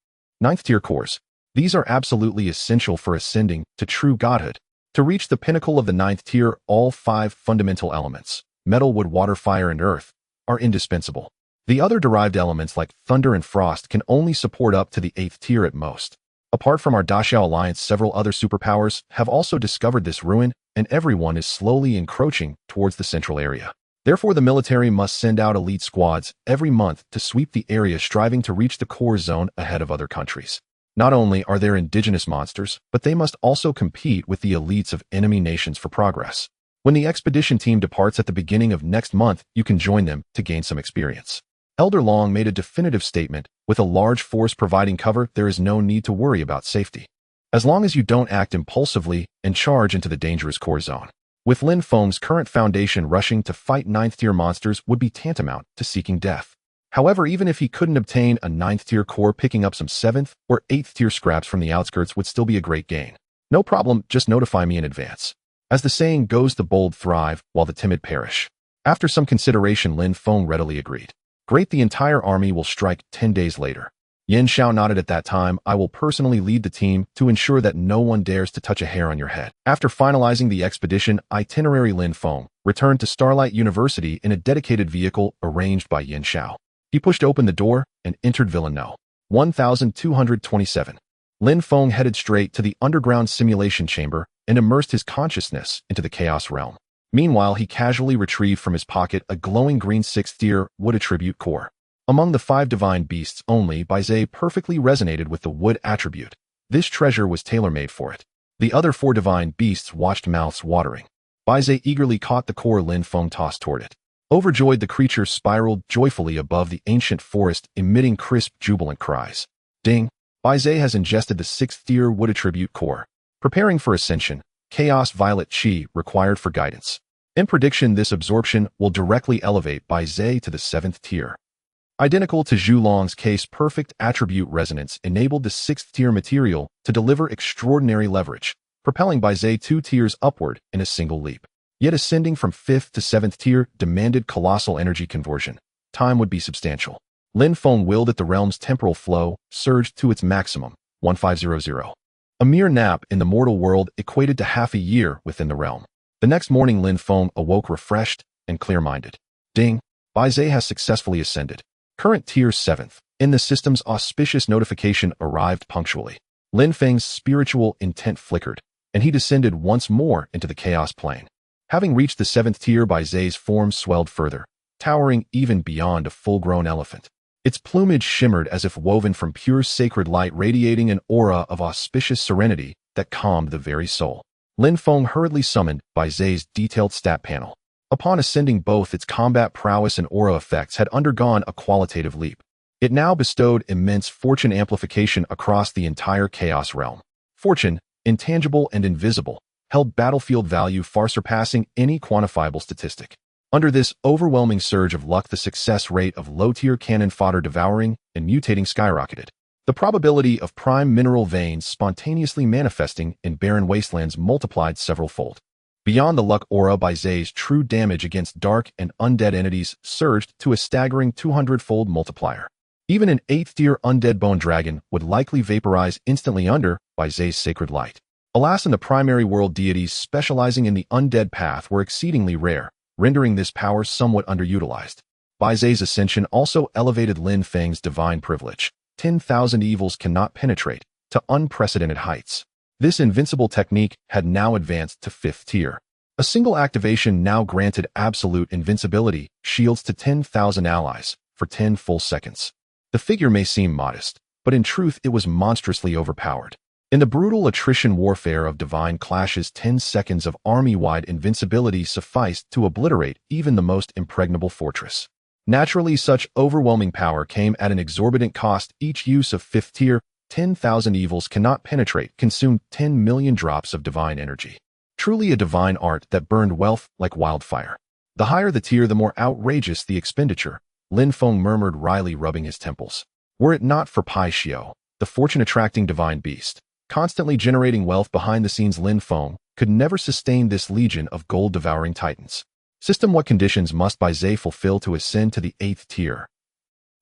9th tier cores. These are absolutely essential for ascending to true godhood. To reach the pinnacle of the 9th tier, all 5 fundamental elements, metal, wood, water, fire, and earth, are indispensable. The other derived elements like thunder and frost can only support up to the 8th tier at most. Apart from our Daxiao Alliance, several other superpowers have also discovered this ruin, and everyone is slowly encroaching towards the central area. Therefore, the military must send out elite squads every month to sweep the area, striving to reach the core zone ahead of other countries. Not only are there indigenous monsters, but they must also compete with the elites of enemy nations for progress. When the expedition team departs at the beginning of next month, you can join them to gain some experience. Elder Long made a definitive statement. With a large force providing cover, there is no need to worry about safety. As long as you don't act impulsively and charge into the dangerous core zone. With Lin Feng's current foundation, rushing to fight 9th tier monsters would be tantamount to seeking death. However, even if he couldn't obtain a 9th tier core, picking up some 7th or 8th tier scraps from the outskirts would still be a great gain. No problem, just notify me in advance. As the saying goes, the bold thrive while the timid perish. After some consideration, Lin Feng readily agreed. Great, the entire army will strike 10 days later. Yin Xiao nodded. At that time, I will personally lead the team to ensure that no one dares to touch a hair on your head. After finalizing the expedition itinerary, Lin Feng returned to Starlight University in a dedicated vehicle arranged by Yin Xiao. He pushed open the door and entered Villa No. 1227. Lin Feng headed straight to the underground simulation chamber and immersed his consciousness into the chaos realm. Meanwhile, he casually retrieved from his pocket a glowing green 6th tier wood attribute core. Among the 5 divine beasts, only Baizhe perfectly resonated with the wood attribute. This treasure was tailor-made for it. The other 4 divine beasts watched, mouths watering. Baizhe eagerly caught the core Lin Feng tossed toward it. Overjoyed, the creature spiraled joyfully above the ancient forest, emitting crisp, jubilant cries. Ding! Baizhe has ingested the 6th tier wood attribute core. Preparing for ascension, chaos violet chi required for guidance. In prediction, this absorption will directly elevate Baizhe to the 7th tier. Identical to Zhu Long's case, perfect attribute resonance enabled the 6th tier material to deliver extraordinary leverage, propelling Baizhe 2 tiers upward in a single leap. Yet ascending from 5th to 7th tier demanded colossal energy conversion. Time would be substantial. Lin Feng willed that the realm's temporal flow surged to its maximum, 1500. A mere nap in the mortal world equated to half a year within the realm. The next morning, Lin Feng awoke refreshed and clear-minded. Ding! Baizhe has successfully ascended. Current tier 7th. In the system's auspicious notification arrived punctually. Lin Feng's spiritual intent flickered, and he descended once more into the chaos plane. Having reached the 7th tier, Baizhe's form swelled further, towering even beyond a full-grown elephant. Its plumage shimmered as if woven from pure sacred light, radiating an aura of auspicious serenity that calmed the very soul. Lin Feng hurriedly summoned Baizhe's detailed stat panel. Upon ascending, both its combat prowess and aura effects had undergone a qualitative leap. It now bestowed immense fortune amplification across the entire chaos realm. Fortune, intangible and invisible, held battlefield value far surpassing any quantifiable statistic. Under this overwhelming surge of luck, the success rate of low-tier cannon fodder devouring and mutating skyrocketed. The probability of prime mineral veins spontaneously manifesting in barren wastelands multiplied several-fold. Beyond the luck aura, Baizhe's true damage against dark and undead entities surged to a staggering 200-fold multiplier. Even an 8th-tier undead bone dragon would likely vaporize instantly under Baizhe's sacred light. Alas, and the primary world deities specializing in the undead path were exceedingly rare, rendering this power somewhat underutilized. Baizhe's ascension also elevated Lin Feng's divine privilege. 10,000 evils cannot penetrate to unprecedented heights. This invincible technique had now advanced to 5th tier. A single activation now granted absolute invincibility, shields to 10,000 allies for 10 full seconds. The figure may seem modest, but in truth it was monstrously overpowered. In the brutal attrition warfare of divine clashes, 10 seconds of army-wide invincibility sufficed to obliterate even the most impregnable fortress. Naturally, such overwhelming power came at an exorbitant cost. Each use of 5th tier, 10,000 evils cannot penetrate, consumed 10 million drops of divine energy. Truly a divine art that burned wealth like wildfire. The higher the tier, the more outrageous the expenditure, Lin Feng murmured wryly, rubbing his temples. Were it not for Pai Xiao, the fortune-attracting divine beast, constantly generating wealth behind the scenes. Lin Feng could never sustain this legion of gold-devouring titans. System: what conditions must Bai Zhe fulfill to ascend to the 8th tier?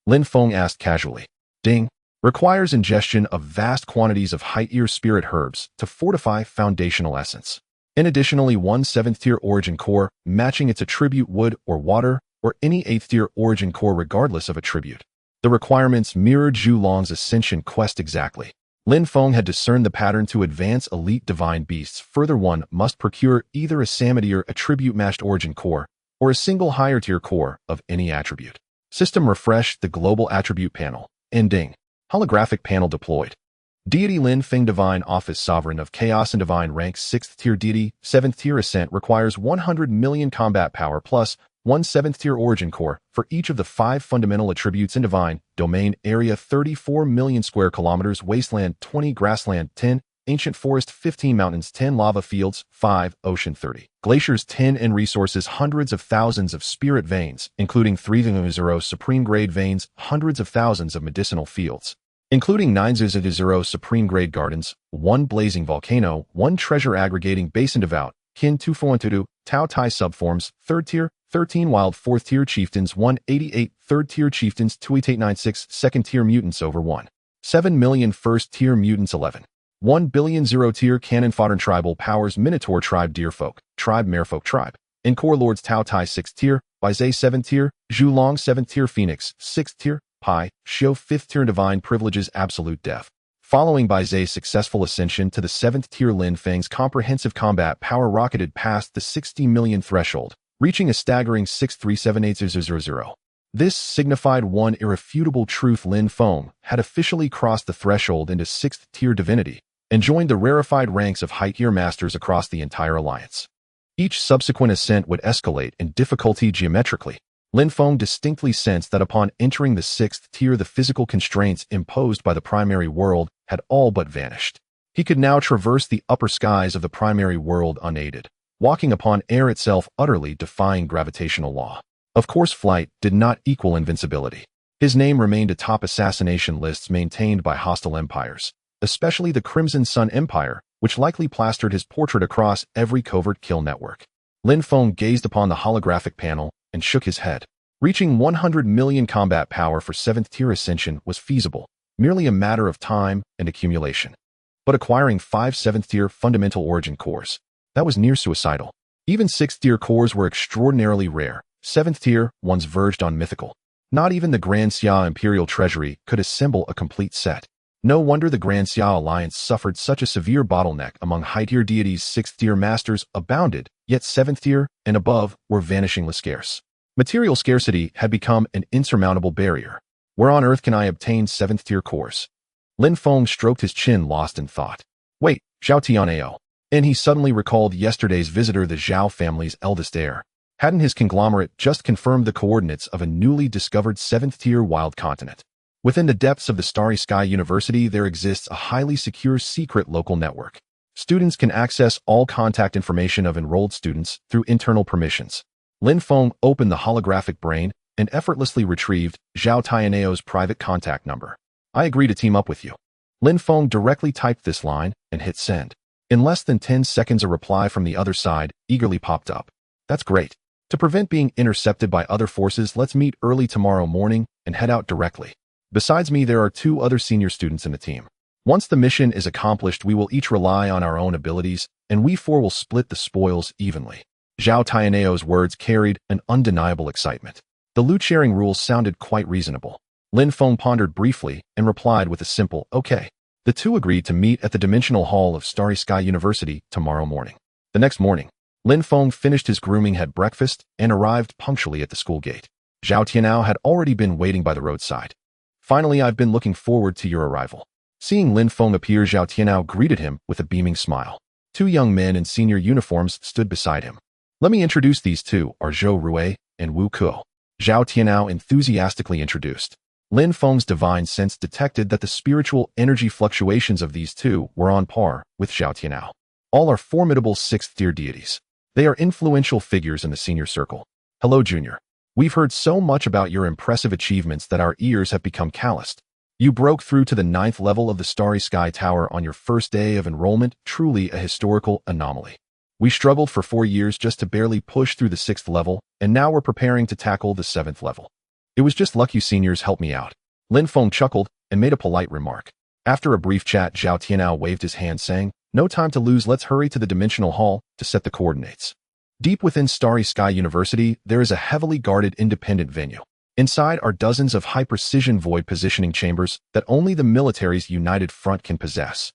Lin Feng asked casually. Ding. Requires ingestion of vast quantities of high-tier spirit herbs to fortify foundational essence. And additionally, one 7th tier origin core, matching its attribute wood or water, or any 8th tier origin core regardless of attribute. The requirements mirrored Zhu Long's ascension quest exactly. Lin Feng had discerned the pattern to advance elite divine beasts. Further, one must procure either a Samitier attribute-matched origin core or a single higher-tier core of any attribute. System: refreshed the global attribute panel. Ending. Holographic panel deployed. Deity Lin Feng Divine Office Sovereign of Chaos and Divine Rank 6th tier deity, 7th tier ascent, requires 100 million combat power plus one 7th tier origin core for each of the 5 fundamental attributes in divine domain. Area 34 million square kilometers, wasteland 20, grassland 10, ancient forest 15, mountains 10, lava fields 5, ocean 30, glaciers 10, and resources hundreds of thousands of spirit veins, including 3 supreme grade veins, hundreds of thousands of medicinal fields, including 9 supreme grade gardens, 1 blazing volcano, 1 treasure aggregating basin, devout kin 242 Taotie subforms, 3rd tier 13 wild, 4th tier chieftains 188, 3rd tier chieftains 2896, 2nd tier mutants over 1.7 million, 1st tier mutants 11. 1 billion, 0 tier cannon fodder, tribal powers, Minotaur tribe, Deerfolk tribe, Merfolk tribe, and core lords Taotie 6th tier, Bai Zhe 7th tier, Zhu Long 7th tier, Phoenix 6th tier, Pai, Xiao 5th tier, divine privileges, absolute death. Following Bai Zhe's successful ascension to the 7th tier, Lin Feng's comprehensive combat power rocketed past the 60 million threshold, reaching a staggering 6378000. This signified one irrefutable truth: Lin Feng had officially crossed the threshold into 6th tier divinity and joined the rarefied ranks of high-tier masters across the entire alliance. Each subsequent ascent would escalate in difficulty geometrically. Lin Feng distinctly sensed that upon entering the 6th tier, the physical constraints imposed by the primary world had all but vanished. He could now traverse the upper skies of the primary world unaided, walking upon air itself, utterly defying gravitational law. Of course, flight did not equal invincibility. His name remained atop assassination lists maintained by hostile empires, especially the Crimson Sun Empire, which likely plastered his portrait across every covert kill network. Lin Feng gazed upon the holographic panel and shook his head. Reaching 100 million combat power for 7th tier ascension was feasible, merely a matter of time and accumulation. But acquiring 5 7th tier fundamental origin cores, that was near suicidal. Even 6th tier cores were extraordinarily rare. 7th tier ones verged on mythical. Not even the Grand Xia Imperial Treasury could assemble a complete set. No wonder the Grand Xia Alliance suffered such a severe bottleneck among high-tier deities. 6th tier masters abounded, yet 7th tier and above were vanishingly scarce. Material scarcity had become an insurmountable barrier. Where on earth can I obtain 7th tier cores? Lin Feng stroked his chin, lost in thought. Wait, Zhao Tianao. And he suddenly recalled yesterday's visitor, the Zhao family's eldest heir. Hadn't his conglomerate just confirmed the coordinates of a newly discovered 7th tier wild continent? Within the depths of the Starry Sky University, there exists a highly secure secret local network. Students can access all contact information of enrolled students through internal permissions. Lin Feng opened the holographic brain and effortlessly retrieved Zhao Tianao's private contact number. I agree to team up with you. Lin Feng directly typed this line and hit send. In less than 10 seconds, a reply from the other side eagerly popped up. That's great. To prevent being intercepted by other forces, let's meet early tomorrow morning and head out directly. Besides me, there are 2 other senior students in the team. Once the mission is accomplished, we will each rely on our own abilities, and we 4 will split the spoils evenly. Zhao Tianao's words carried an undeniable excitement. The loot-sharing rules sounded quite reasonable. Lin Feng pondered briefly and replied with a simple, okay. The 2 agreed to meet at the Dimensional Hall of Starry Sky University tomorrow morning. The next morning, Lin Feng finished his grooming, had breakfast, and arrived punctually at the school gate. Zhao Tianao had already been waiting by the roadside. Finally, I've been looking forward to your arrival. Seeing Lin Feng appear, Zhao Tianao greeted him with a beaming smile. 2 young men in senior uniforms stood beside him. Let me introduce these 2 are Zhou Rui and Wu Kuo. Zhao Tianao enthusiastically introduced. Lin Feng's divine sense detected that the spiritual energy fluctuations of these 2 were on par with Zhao Tianao. All are formidable 6th tier deities. They are influential figures in the senior circle. Hello, Junior. We've heard so much about your impressive achievements that our ears have become calloused. You broke through to the 9th level of the Starry Sky Tower on your first day of enrollment, truly a historical anomaly. We struggled for 4 years just to barely push through the 6th level, and now we're preparing to tackle the 7th level. It was just luck you seniors helped me out. Lin Feng chuckled and made a polite remark. After a brief chat, Zhao Tianao waved his hand saying, "No time to lose, let's hurry to the Dimensional Hall to set the coordinates." Deep within Starry Sky University, there is a heavily guarded independent venue. Inside are dozens of high-precision void positioning chambers that only the military's united front can possess.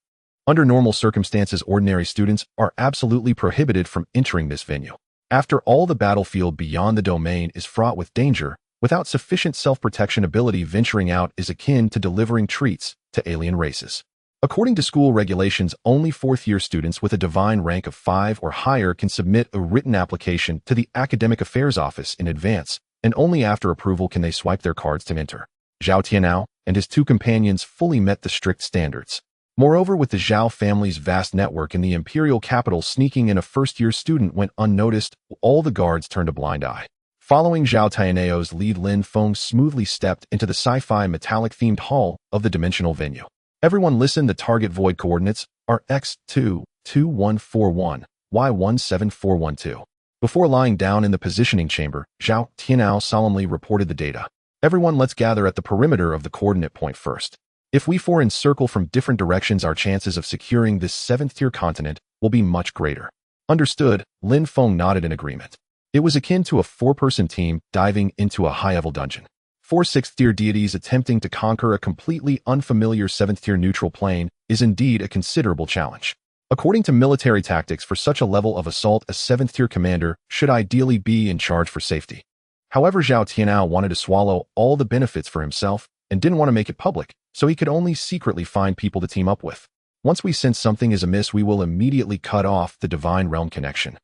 Under normal circumstances, ordinary students are absolutely prohibited from entering this venue. After all, the battlefield beyond the domain is fraught with danger. Without sufficient self-protection ability, venturing out is akin to delivering treats to alien races. According to school regulations, only 4th-year students with a divine rank of 5 or higher can submit a written application to the Academic Affairs Office in advance, and only after approval can they swipe their cards to enter. Zhao Tianao and his 2 companions fully met the strict standards. Moreover, with the Zhao family's vast network in the imperial capital, sneaking in a first-year student went unnoticed. All the guards turned a blind eye. Following Zhao Tianao's lead, Lin Feng smoothly stepped into the sci-fi metallic-themed hall of the dimensional venue. Everyone listen, the target void coordinates are X2-2141, Y17412. Before lying down in the positioning chamber, Zhao Tianao solemnly reported the data. Everyone, let's gather at the perimeter of the coordinate point first. If we 4 encircle from different directions, our chances of securing this 7th-tier continent will be much greater. Understood, Lin Feng nodded in agreement. It was akin to a 4-person team diving into a high-level dungeon. 4 6th-tier deities attempting to conquer a completely unfamiliar 7th-tier neutral plane is indeed a considerable challenge. According to military tactics, for such a level of assault, a 7th-tier commander should ideally be in charge for safety. However, Zhao Tianao wanted to swallow all the benefits for himself and didn't want to make it public, so he could only secretly find people to team up with. Once we sense something is amiss, we will immediately cut off the divine realm connection.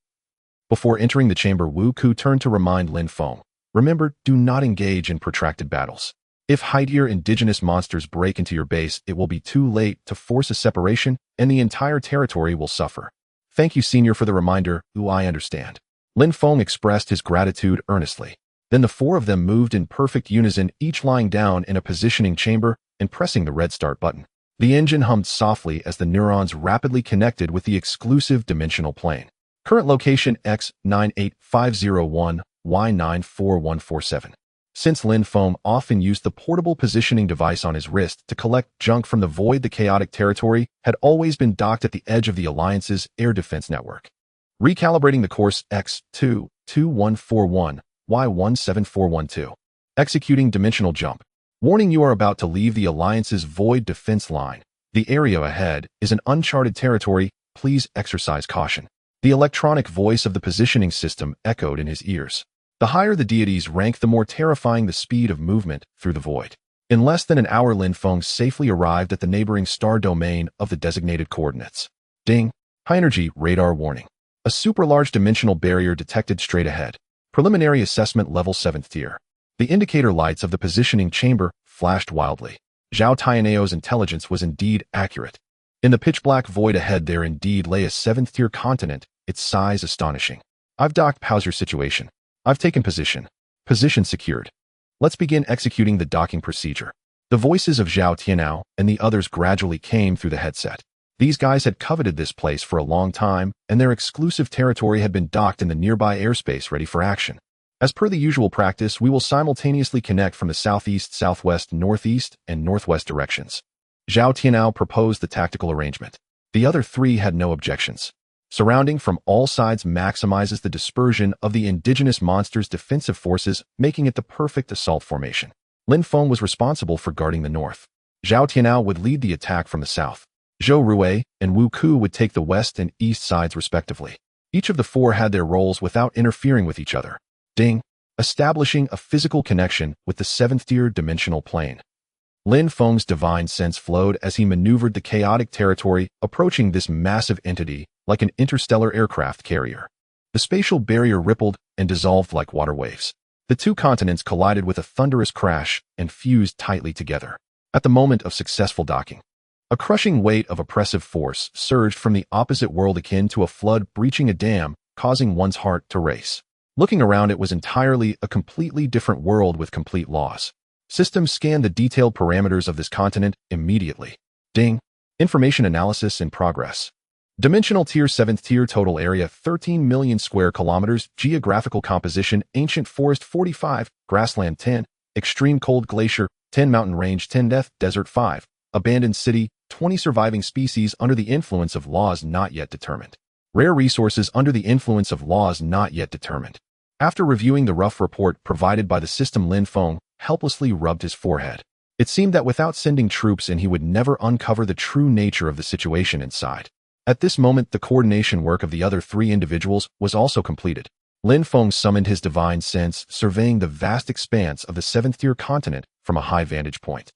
Before entering the chamber, Wu Ku turned to remind Lin Feng, "Remember, do not engage in protracted battles. If high-tier indigenous monsters break into your base, it will be too late to force a separation, and the entire territory will suffer." "Thank you, senior, for the reminder. I understand." Lin Feng expressed his gratitude earnestly. Then the 4 of them moved in perfect unison, each lying down in a positioning chamber and pressing the red start button. The engine hummed softly as the neurons rapidly connected with the exclusive dimensional plane. Current location X98501, Y94147. Since Lin Feng often used the portable positioning device on his wrist to collect junk from the void, the chaotic territory had always been docked at the edge of the Alliance's air defense network. Recalibrating the course X2-2141, Y17412. Executing dimensional jump. Warning, you are about to leave the Alliance's void defense line. The area ahead is an uncharted territory. Please exercise caution. The electronic voice of the positioning system echoed in his ears. The higher the deity's rank, the more terrifying the speed of movement through the void. In less than an hour, Lin Feng safely arrived at the neighboring star domain of the designated coordinates. Ding! High-energy radar warning. A super-large dimensional barrier detected straight ahead. Preliminary assessment level 7th tier. The indicator lights of the positioning chamber flashed wildly. Zhao Tianao's intelligence was indeed accurate. In the pitch-black void ahead there indeed lay a 7th-tier continent, its size astonishing. I've docked. How's your situation? I've taken position. Position secured. Let's begin executing the docking procedure. The voices of Zhao Tianao and the others gradually came through the headset. These guys had coveted this place for a long time, and their exclusive territory had been docked in the nearby airspace ready for action. As per the usual practice, we will simultaneously connect from the southeast, southwest, northeast, and northwest directions. Zhao Tianao proposed the tactical arrangement. The other 3 had no objections. Surrounding from all sides maximizes the dispersion of the indigenous monster's defensive forces, making it the perfect assault formation. Lin Feng was responsible for guarding the north. Zhao Tianao would lead the attack from the south. Zhou Rui and Wu Ku would take the west and east sides respectively. Each of the 4 had their roles without interfering with each other. Ding! Establishing a physical connection with the 7th-tier dimensional plane. Lin Feng's divine sense flowed as he maneuvered the chaotic territory, approaching this massive entity like an interstellar aircraft carrier. The spatial barrier rippled and dissolved like water waves. The 2 continents collided with a thunderous crash and fused tightly together. At the moment of successful docking, a crushing weight of oppressive force surged from the opposite world akin to a flood breaching a dam, causing one's heart to race. Looking around, it was entirely a completely different world with complete laws. System scan the detailed parameters of this continent immediately. Ding. Information analysis in progress. Dimensional tier 7th tier total area 13 million square kilometers, geographical composition ancient forest 45, grassland 10, extreme cold glacier 10, mountain range 10, death desert 5, abandoned city 20, surviving species under the influence of laws not yet determined. Rare resources under the influence of laws not yet determined. After reviewing the rough report provided by the system, Lin Feng helplessly rubbed his forehead. It seemed that without sending troops in, he would never uncover the true nature of the situation inside. At this moment, the coordination work of the other 3 individuals was also completed. Lin Feng summoned his divine sense, surveying the vast expanse of the 7th-tier continent from a high vantage point.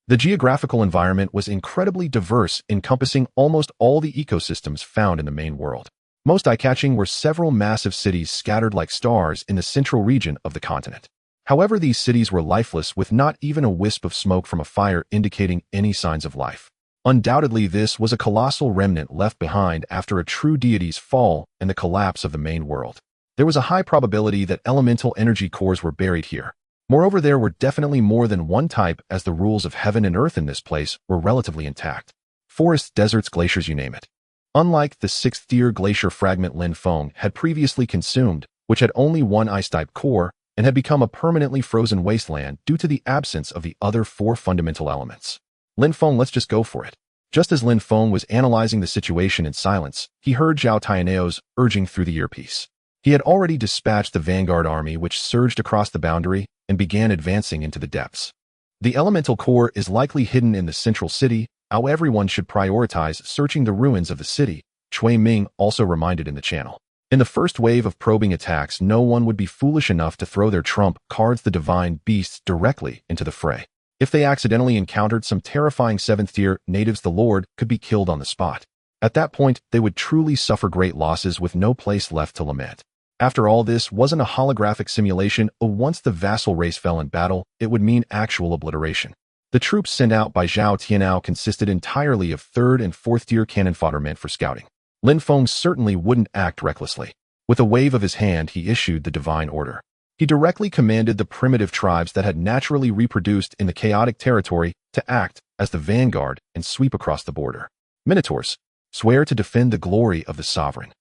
The geographical environment was incredibly diverse, encompassing almost all the ecosystems found in the main world. Most eye-catching were several massive cities scattered like stars in the central region of the continent. However, these cities were lifeless, with not even a wisp of smoke from a fire indicating any signs of life. Undoubtedly, this was a colossal remnant left behind after a true deity's fall and the collapse of the main world. There was a high probability that elemental energy cores were buried here. Moreover, there were definitely more than one type, as the rules of heaven and earth in this place were relatively intact. Forests, deserts, glaciers, you name it. Unlike the 6th-tier glacier fragment Lin Feng had previously consumed, which had only one ice-type core and had become a permanently frozen wasteland due to the absence of the other 4 fundamental elements. Lin Feng, let's just go for it. Just as Lin Feng was analyzing the situation in silence, he heard Zhao Tian's urging through the earpiece. He had already dispatched the vanguard army, which surged across the boundary and began advancing into the depths. The elemental core is likely hidden in the central city, how everyone should prioritize searching the ruins of the city, Cui Ming also reminded in the channel. In the first wave of probing attacks, no one would be foolish enough to throw their trump cards, the divine beasts, directly into the fray. If they accidentally encountered some terrifying 7th-tier natives, the Lord could be killed on the spot. At that point, they would truly suffer great losses with no place left to lament. After all, this wasn't a holographic simulation. Once the vassal race fell in battle, it would mean actual obliteration. The troops sent out by Zhao Tianao consisted entirely of 3rd and 4th-tier cannon fodder meant for scouting. Lin Feng certainly wouldn't act recklessly. With a wave of his hand, he issued the divine order. He directly commanded the primitive tribes that had naturally reproduced in the chaotic territory to act as the vanguard and sweep across the border. Minotaurs, swear to defend the glory of the sovereign.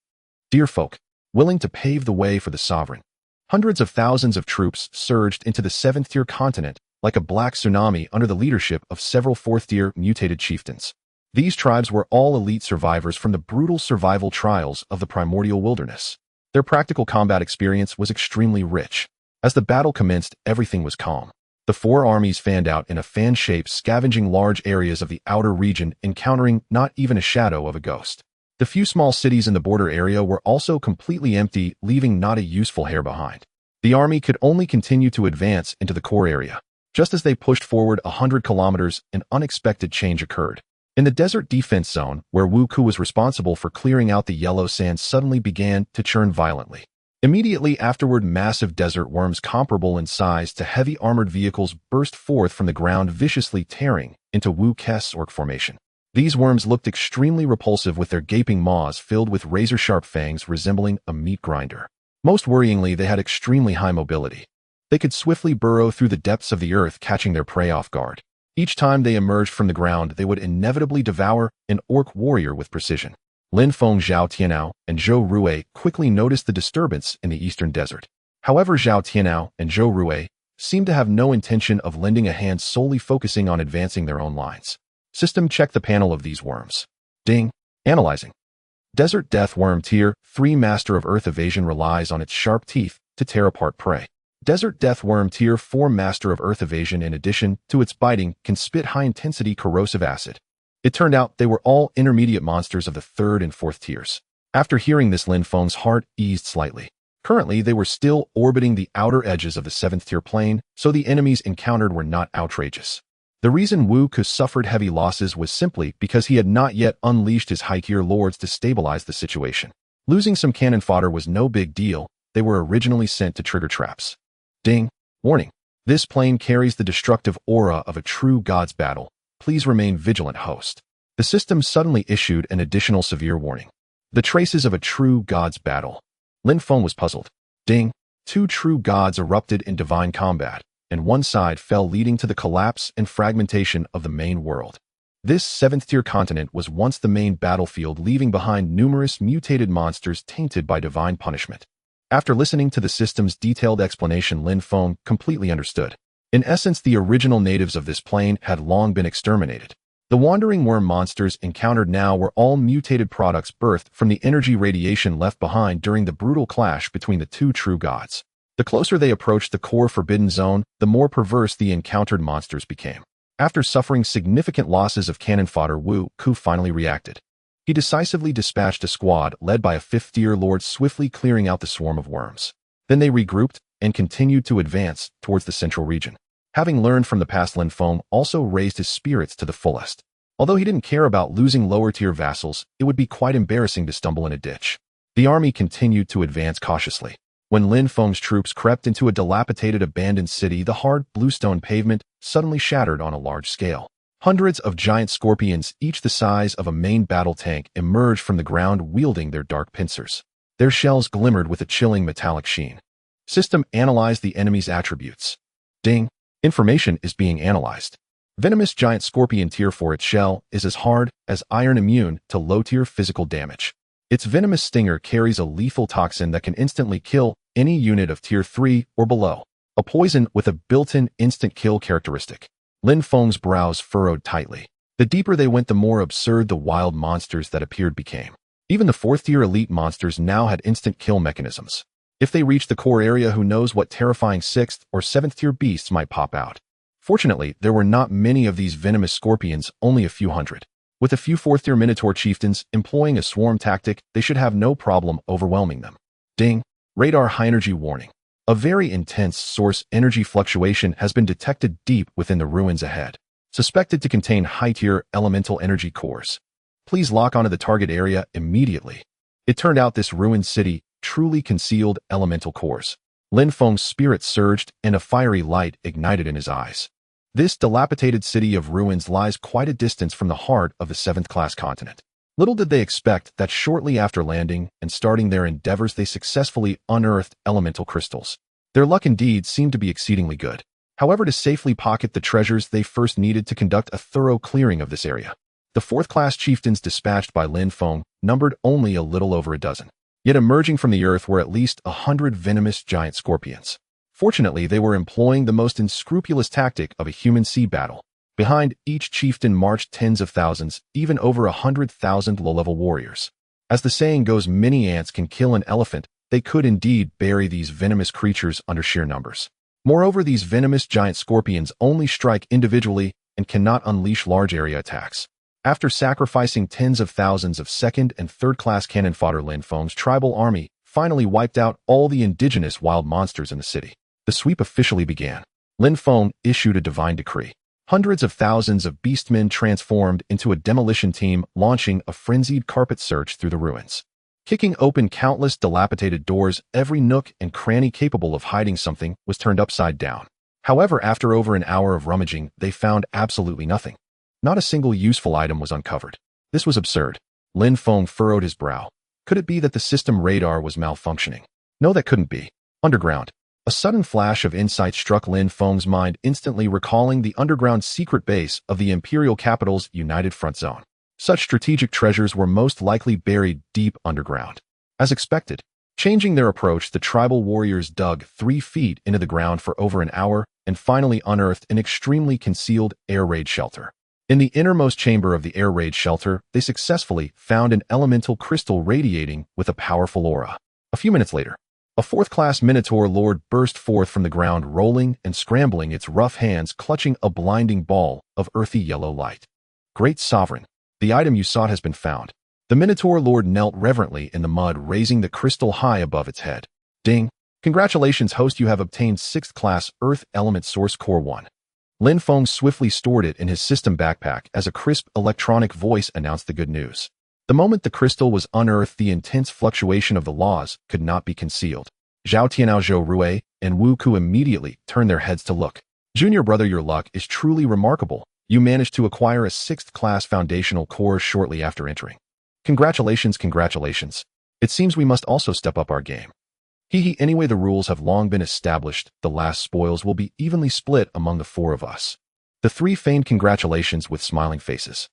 Dear folk, willing to pave the way for the sovereign. Hundreds of thousands of troops surged into the 7th-tier continent like a black tsunami under the leadership of several 4th-tier mutated chieftains. These tribes were all elite survivors from the brutal survival trials of the primordial wilderness. Their practical combat experience was extremely rich. As the battle commenced, everything was calm. The 4 armies fanned out in a fan shape, scavenging large areas of the outer region, encountering not even a shadow of a ghost. The few small cities in the border area were also completely empty, leaving not a useful hair behind. The army could only continue to advance into the core area. Just as they pushed forward 100 kilometers, an unexpected change occurred. In the desert defense zone, where Wu Ku was responsible for clearing out the yellow sand, suddenly began to churn violently. Immediately afterward, massive desert worms comparable in size to heavy armored vehicles burst forth from the ground, viciously tearing into Wu K's orc formation. These worms looked extremely repulsive, with their gaping maws filled with razor-sharp fangs resembling a meat grinder. Most worryingly, they had extremely high mobility. They could swiftly burrow through the depths of the earth, catching their prey off guard. Each time they emerged from the ground, they would inevitably devour an orc warrior with precision. Lin Feng, Zhao Tianao, and Zhou Rui quickly noticed the disturbance in the eastern desert. However, Zhao Tianao and Zhou Rui seemed to have no intention of lending a hand, solely focusing on advancing their own lines. System, check the panel of these worms. Ding. Analyzing. Desert Death Worm Tier 3 Master of Earth Evasion relies on its sharp teeth to tear apart prey. Desert Death Worm Tier 4 Master of Earth Evasion, in addition to its biting, can spit high-intensity corrosive acid. It turned out they were all intermediate monsters of the 3rd and 4th tiers. After hearing this, Lin Feng's heart eased slightly. Currently, they were still orbiting the outer edges of the 7th-tier plane, so the enemies encountered were not outrageous. The reason Wu Ku suffered heavy losses was simply because he had not yet unleashed his high-tier lords to stabilize the situation. Losing some cannon fodder was no big deal. They were originally sent to trigger traps. Ding. Warning. This plane carries the destructive aura of a true god's battle. Please remain vigilant, host. The system suddenly issued an additional severe warning. The traces of a true god's battle. Lin Feng was puzzled. Ding. 2 true gods erupted in divine combat. and one side fell, leading to the collapse and fragmentation of the main world. This 7th-tier continent was once the main battlefield, leaving behind numerous mutated monsters tainted by divine punishment. After listening to the system's detailed explanation, Lin Feng completely understood. In essence, the original natives of this plane had long been exterminated. The wandering worm monsters encountered now were all mutated products birthed from the energy radiation left behind during the brutal clash between the two true gods. The closer they approached the core forbidden zone, the more perverse the encountered monsters became. After suffering significant losses of cannon fodder, Wu Ku finally reacted. He decisively dispatched a squad led by a 5th-tier lord, swiftly clearing out the swarm of worms. Then they regrouped and continued to advance towards the central region. Having learned from the past, Lin Feng also raised his spirits to the fullest. Although he didn't care about losing lower-tier vassals, it would be quite embarrassing to stumble in a ditch. The army continued to advance cautiously. When Lin Feng's troops crept into a dilapidated abandoned city, the hard bluestone pavement suddenly shattered on a large scale. Hundreds of giant scorpions, each the size of a main battle tank, emerged from the ground wielding their dark pincers. Their shells glimmered with a chilling metallic sheen. System analyzed the enemy's attributes. Ding! Information is being analyzed. Venomous giant scorpion tier 4. Its shell is as hard as iron, immune to low-tier physical damage. Its venomous stinger carries a lethal toxin that can instantly kill any unit of tier 3 or below. A poison with a built-in instant kill characteristic. Lin Feng's brows furrowed tightly. The deeper they went, the more absurd the wild monsters that appeared became. Even the 4th-tier elite monsters now had instant kill mechanisms. If they reached the core area, who knows what terrifying 6th or 7th-tier beasts might pop out. Fortunately, there were not many of these venomous scorpions, only a few hundred. With a few 4th-tier Minotaur chieftains employing a swarm tactic, they should have no problem overwhelming them. Ding! Radar high energy warning. A very intense source energy fluctuation has been detected deep within the ruins ahead, suspected to contain high-tier elemental energy cores. Please lock onto the target area immediately. It turned out this ruined city truly concealed elemental cores. Lin Feng's spirit surged and a fiery light ignited in his eyes. This dilapidated city of ruins lies quite a distance from the heart of the 7th-class continent. Little did they expect that shortly after landing and starting their endeavors, they successfully unearthed elemental crystals. Their luck indeed seemed to be exceedingly good. However, to safely pocket the treasures, they first needed to conduct a thorough clearing of this area. The 4th-class chieftains dispatched by Lin Feng numbered only a little over a dozen. Yet emerging from the earth were at least 100 venomous giant scorpions. Fortunately, they were employing the most unscrupulous tactic of a human sea battle. Behind each chieftain marched tens of thousands, even over 100,000 low-level warriors. As the saying goes, many ants can kill an elephant. They could indeed bury these venomous creatures under sheer numbers. Moreover, these venomous giant scorpions only strike individually and cannot unleash large area attacks. After sacrificing tens of thousands of 2nd and 3rd-class cannon fodder, Lin Feng's tribal army finally wiped out all the indigenous wild monsters in the city. The sweep officially began. Lin Feng issued a divine decree. Hundreds of thousands of beastmen transformed into a demolition team, launching a frenzied carpet search through the ruins. Kicking open countless dilapidated doors, every nook and cranny capable of hiding something was turned upside down. However, after over an hour of rummaging, they found absolutely nothing. Not a single useful item was uncovered. This was absurd. Lin Feng furrowed his brow. Could it be that the system radar was malfunctioning? No, that couldn't be. Underground. A sudden flash of insight struck Lin Feng's mind, instantly recalling the underground secret base of the Imperial Capital's United Front Zone. Such strategic treasures were most likely buried deep underground. As expected, changing their approach, the tribal warriors dug 3 feet into the ground for over an hour and finally unearthed an extremely concealed air raid shelter. In the innermost chamber of the air raid shelter, they successfully found an elemental crystal radiating with a powerful aura. A few minutes later, a 4th-class Minotaur lord burst forth from the ground, rolling and scrambling, its rough hands clutching a blinding ball of earthy yellow light. Great Sovereign, the item you sought has been found. The Minotaur lord knelt reverently in the mud, raising the crystal high above its head. Ding! Congratulations, host, you have obtained 6th-class Earth Element Source Core 1. Lin Feng swiftly stored it in his system backpack as a crisp electronic voice announced the good news. The moment the crystal was unearthed, the intense fluctuation of the laws could not be concealed. Zhao Tianao, Zhou Rui, and Wu Ku immediately turned their heads to look. Junior brother, your luck is truly remarkable. You managed to acquire a 6th-class foundational core shortly after entering. Congratulations, congratulations. It seems we must also step up our game. Anyway, the rules have long been established. The last spoils will be evenly split among the four of us. The three feigned congratulations with smiling faces.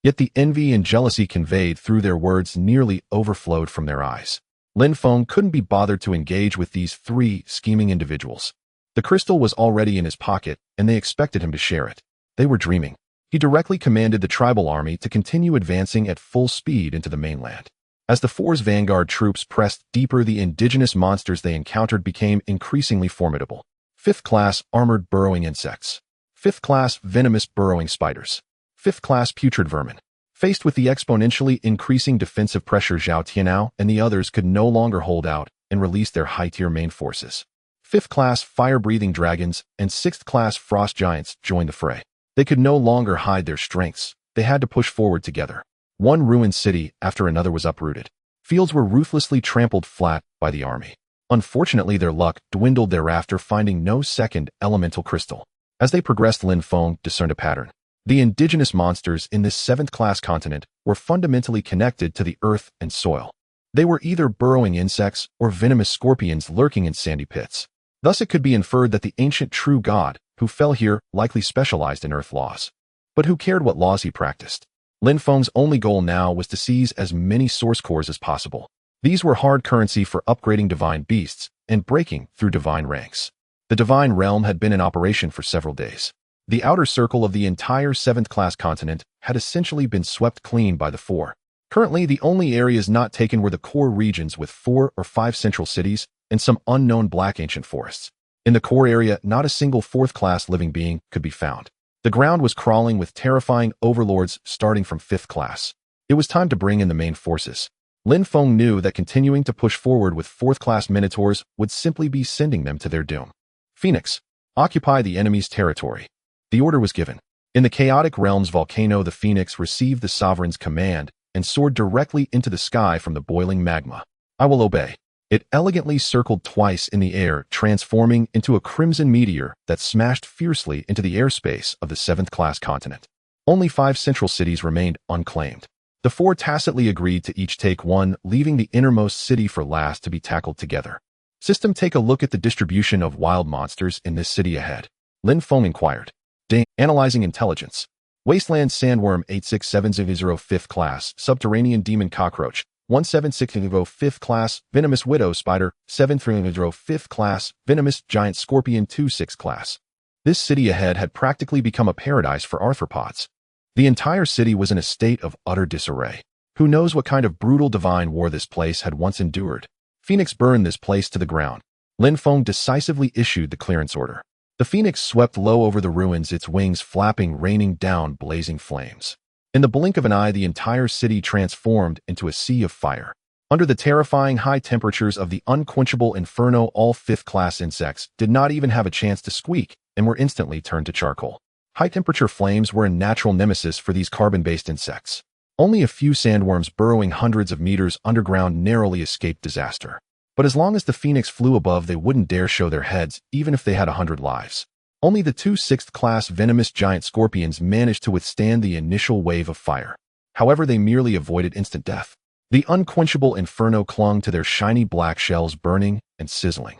Yet the envy and jealousy conveyed through their words nearly overflowed from their eyes. Lin Feng couldn't be bothered to engage with these three scheming individuals. The crystal was already in his pocket, and they expected him to share it. They were dreaming. He directly commanded the tribal army to continue advancing at full speed into the mainland. As the four's vanguard troops pressed deeper, the indigenous monsters they encountered became increasingly formidable. 5th class armored burrowing insects. 5th class venomous burrowing spiders. 5th class putrid vermin. Faced with the exponentially increasing defensive pressure, Zhao Tianao and the others could no longer hold out and release their high-tier main forces. 5th class fire-breathing dragons and 6th class frost giants joined the fray. They could no longer hide their strengths. They had to push forward together. One ruined city after another was uprooted. Fields were ruthlessly trampled flat by the army. Unfortunately, their luck dwindled thereafter, finding no second elemental crystal. As they progressed, Lin Feng discerned a pattern. The indigenous monsters in this 7th class continent were fundamentally connected to the earth and soil. They were either burrowing insects or venomous scorpions lurking in sandy pits. Thus it could be inferred that the ancient true god who fell here likely specialized in earth laws. But who cared what laws he practiced? Lin Feng's only goal now was to seize as many source cores as possible. These were hard currency for upgrading divine beasts and breaking through divine ranks. The divine realm had been in operation for several days. The outer circle of the entire 7th class continent had essentially been swept clean by the four. Currently, the only areas not taken were the core regions with 4 or 5 central cities and some unknown black ancient forests. In the core area, not a single 4th class living being could be found. The ground was crawling with terrifying overlords starting from 5th class. It was time to bring in the main forces. Lin Feng knew that continuing to push forward with 4th class minotaurs would simply be sending them to their doom. Phoenix, occupy the enemy's territory. The order was given. In the chaotic realm's volcano, the Phoenix received the sovereign's command and soared directly into the sky from the boiling magma. I will obey. It elegantly circled twice in the air, transforming into a crimson meteor that smashed fiercely into the airspace of the 7th class continent. Only 5 central cities remained unclaimed. The four tacitly agreed to each take one, leaving the innermost city for last to be tackled together. System, take a look at the distribution of wild monsters in this city ahead. Lin Feng inquired. Ding. Analyzing intelligence. Wasteland Sandworm 8670 5th class, Subterranean Demon Cockroach 1760 5th class, Venomous Widow Spider 7300 5th class, Venomous Giant Scorpion 2 6th class. This city ahead had practically become a paradise for arthropods. The entire city was in a state of utter disarray. Who knows what kind of brutal divine war this place had once endured. Phoenix burned this place to the ground. Lin Feng decisively issued the clearance order. The Phoenix swept low over the ruins, its wings flapping, raining down blazing flames. In the blink of an eye, the entire city transformed into a sea of fire. Under the terrifying high temperatures of the unquenchable inferno, all 5th class insects did not even have a chance to squeak and were instantly turned to charcoal. High-temperature flames were a natural nemesis for these carbon-based insects. Only a few sandworms burrowing hundreds of meters underground narrowly escaped disaster. But as long as the Phoenix flew above, they wouldn't dare show their heads, even if they had 100 lives. Only the 2 6th-class venomous giant scorpions managed to withstand the initial wave of fire. However, they merely avoided instant death. The unquenchable inferno clung to their shiny black shells, burning and sizzling.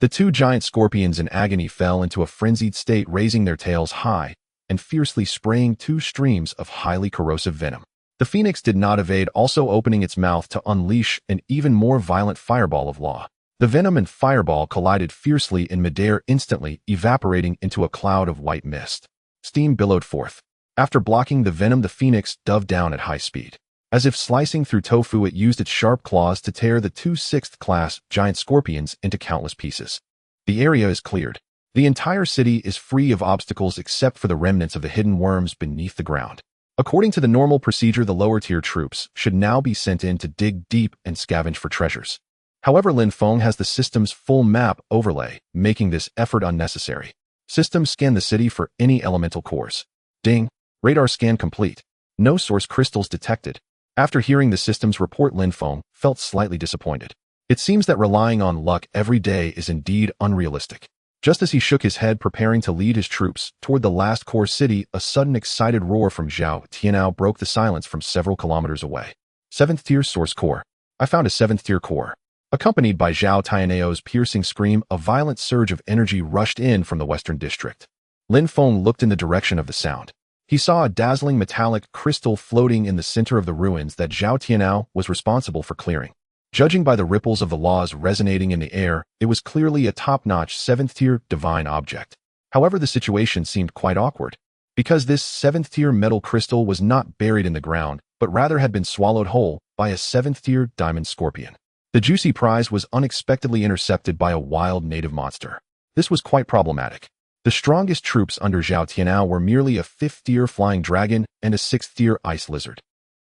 The 2 giant scorpions in agony fell into a frenzied state, raising their tails high and fiercely spraying 2 streams of highly corrosive venom. The Phoenix did not evade, also opening its mouth to unleash an even more violent fireball of law. The venom and fireball collided fiercely in midair, instantly evaporating into a cloud of white mist. Steam billowed forth. After blocking the venom, the Phoenix dove down at high speed. As if slicing through tofu, it used its sharp claws to tear the 2 6th-class giant scorpions into countless pieces. The area is cleared. The entire city is free of obstacles except for the remnants of the hidden worms beneath the ground. According to the normal procedure, the lower-tier troops should now be sent in to dig deep and scavenge for treasures. However, Lin Feng has the system's full map overlay, making this effort unnecessary. System, scan the city for any elemental cores. Ding. Radar scan complete. No source crystals detected. After hearing the system's report, Lin Feng felt slightly disappointed. It seems that relying on luck every day is indeed unrealistic. Just as he shook his head, preparing to lead his troops toward the last core city, a sudden excited roar from Zhao Tianao broke the silence from several kilometers away. 7th tier source core. I found a 7th tier core. Accompanied by Zhao Tianeo's piercing scream, a violent surge of energy rushed in from the western district. Lin Feng looked in the direction of the sound. He saw a dazzling metallic crystal floating in the center of the ruins that Zhao Tianao was responsible for clearing. Judging by the ripples of the laws resonating in the air, it was clearly a top-notch 7th-tier divine object. However, the situation seemed quite awkward, because this 7th-tier metal crystal was not buried in the ground, but rather had been swallowed whole by a 7th-tier diamond scorpion. The juicy prize was unexpectedly intercepted by a wild native monster. This was quite problematic. The strongest troops under Zhao Tianao were merely a 5th-tier flying dragon and a 6th-tier ice lizard.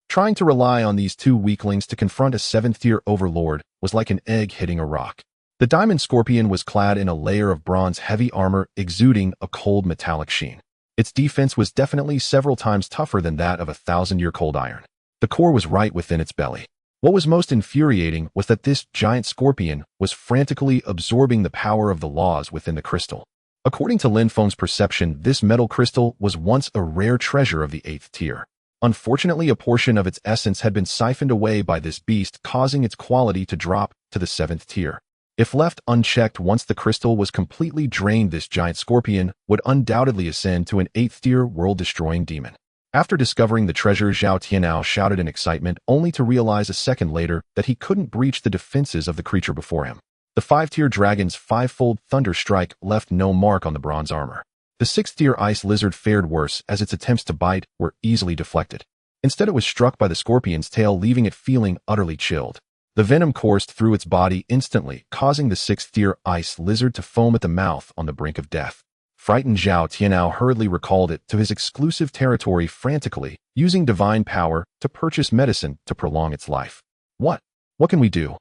Trying to rely on these two weaklings to confront a 7th-tier overlord was like an egg hitting a rock. The diamond scorpion was clad in a layer of bronze-heavy armor exuding a cold metallic sheen. Its defense was definitely several times tougher than that of a 1,000-year cold iron. The core was right within its belly. What was most infuriating was that this giant scorpion was frantically absorbing the power of the laws within the crystal. According to Lin Feng's perception, this metal crystal was once a rare treasure of the 8th tier. Unfortunately, a portion of its essence had been siphoned away by this beast, causing its quality to drop to the 7th tier. If left unchecked once the crystal was completely drained, this giant scorpion would undoubtedly ascend to an 8th tier world-destroying demon. After discovering the treasure, Zhao Tianao shouted in excitement, only to realize a second later that he couldn't breach the defenses of the creature before him. The 5th-tier dragon's 5-fold thunder strike left no mark on the bronze armor. The 6th-tier ice lizard fared worse, as its attempts to bite were easily deflected. Instead, it was struck by the scorpion's tail, leaving it feeling utterly chilled. The venom coursed through its body instantly, causing the 6th-tier ice lizard to foam at the mouth on the brink of death. Frightened, Zhao Tianao hurriedly recalled it to his exclusive territory, frantically using divine power to purchase medicine to prolong its life. What can we do?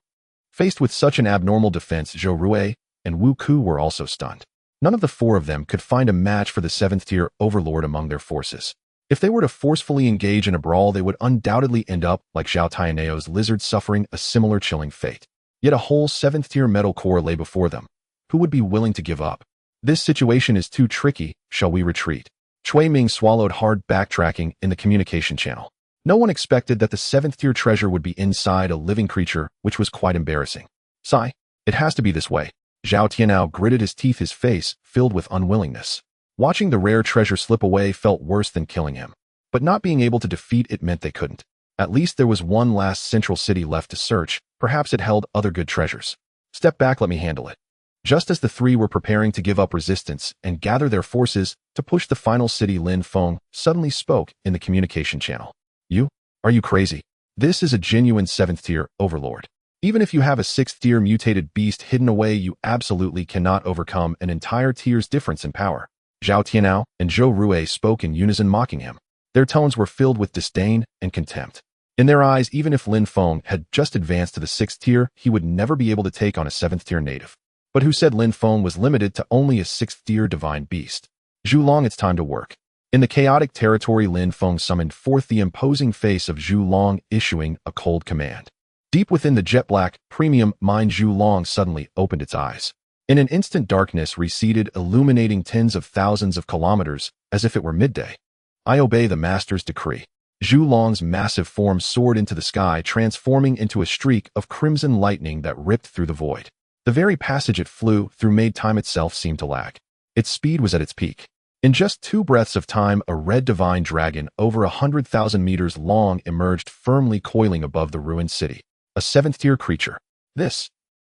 Faced with such an abnormal defense, Zhou Rui and Wu Ku were also stunned. None of the four of them could find a match for the 7th-tier overlord among their forces. If they were to forcefully engage in a brawl, they would undoubtedly end up like Zhao Tianeo's lizard, suffering a similar chilling fate. Yet a whole 7th-tier metal core lay before them. Who would be willing to give up? This situation is too tricky. Shall we retreat? Cui Ming swallowed hard, backtracking in the communication channel. No one expected that the 7th-tier treasure would be inside a living creature, which was quite embarrassing. Sigh. It has to be this way. Zhao Tianao gritted his teeth, his face filled with unwillingness. Watching the rare treasure slip away felt worse than killing him. But not being able to defeat it meant they couldn't. At least there was one last central city left to search. Perhaps it held other good treasures. Step back, let me handle it. Just as the three were preparing to give up resistance and gather their forces to push the final city, Lin Feng suddenly spoke in the communication channel. Are you crazy? This is a genuine 7th-tier overlord. Even if you have a 6th-tier mutated beast hidden away, you absolutely cannot overcome an entire tier's difference in power. Zhao Tianao and Zhou Rui spoke in unison, mocking him. Their tones were filled with disdain and contempt. In their eyes, even if Lin Feng had just advanced to the 6th tier, he would never be able to take on a 7th-tier native. But who said Lin Feng was limited to only a 6th-tier divine beast? Zhu Long, it's time to work. In the chaotic territory, Lin Feng summoned forth the imposing face of Zhu Long, issuing a cold command. Deep within the jet-black, premium mind, Zhu Long suddenly opened its eyes. In an instant, darkness receded, illuminating tens of thousands of kilometers, as if it were midday. I obey the master's decree. Zhu Long's massive form soared into the sky, transforming into a streak of crimson lightning that ripped through the void. The very passage it flew through made time itself seem to lag. Its speed was at its peak. In just 2 breaths of time, a red divine dragon over 100,000 meters long emerged, firmly coiling above the ruined city. A 7th-tier creature.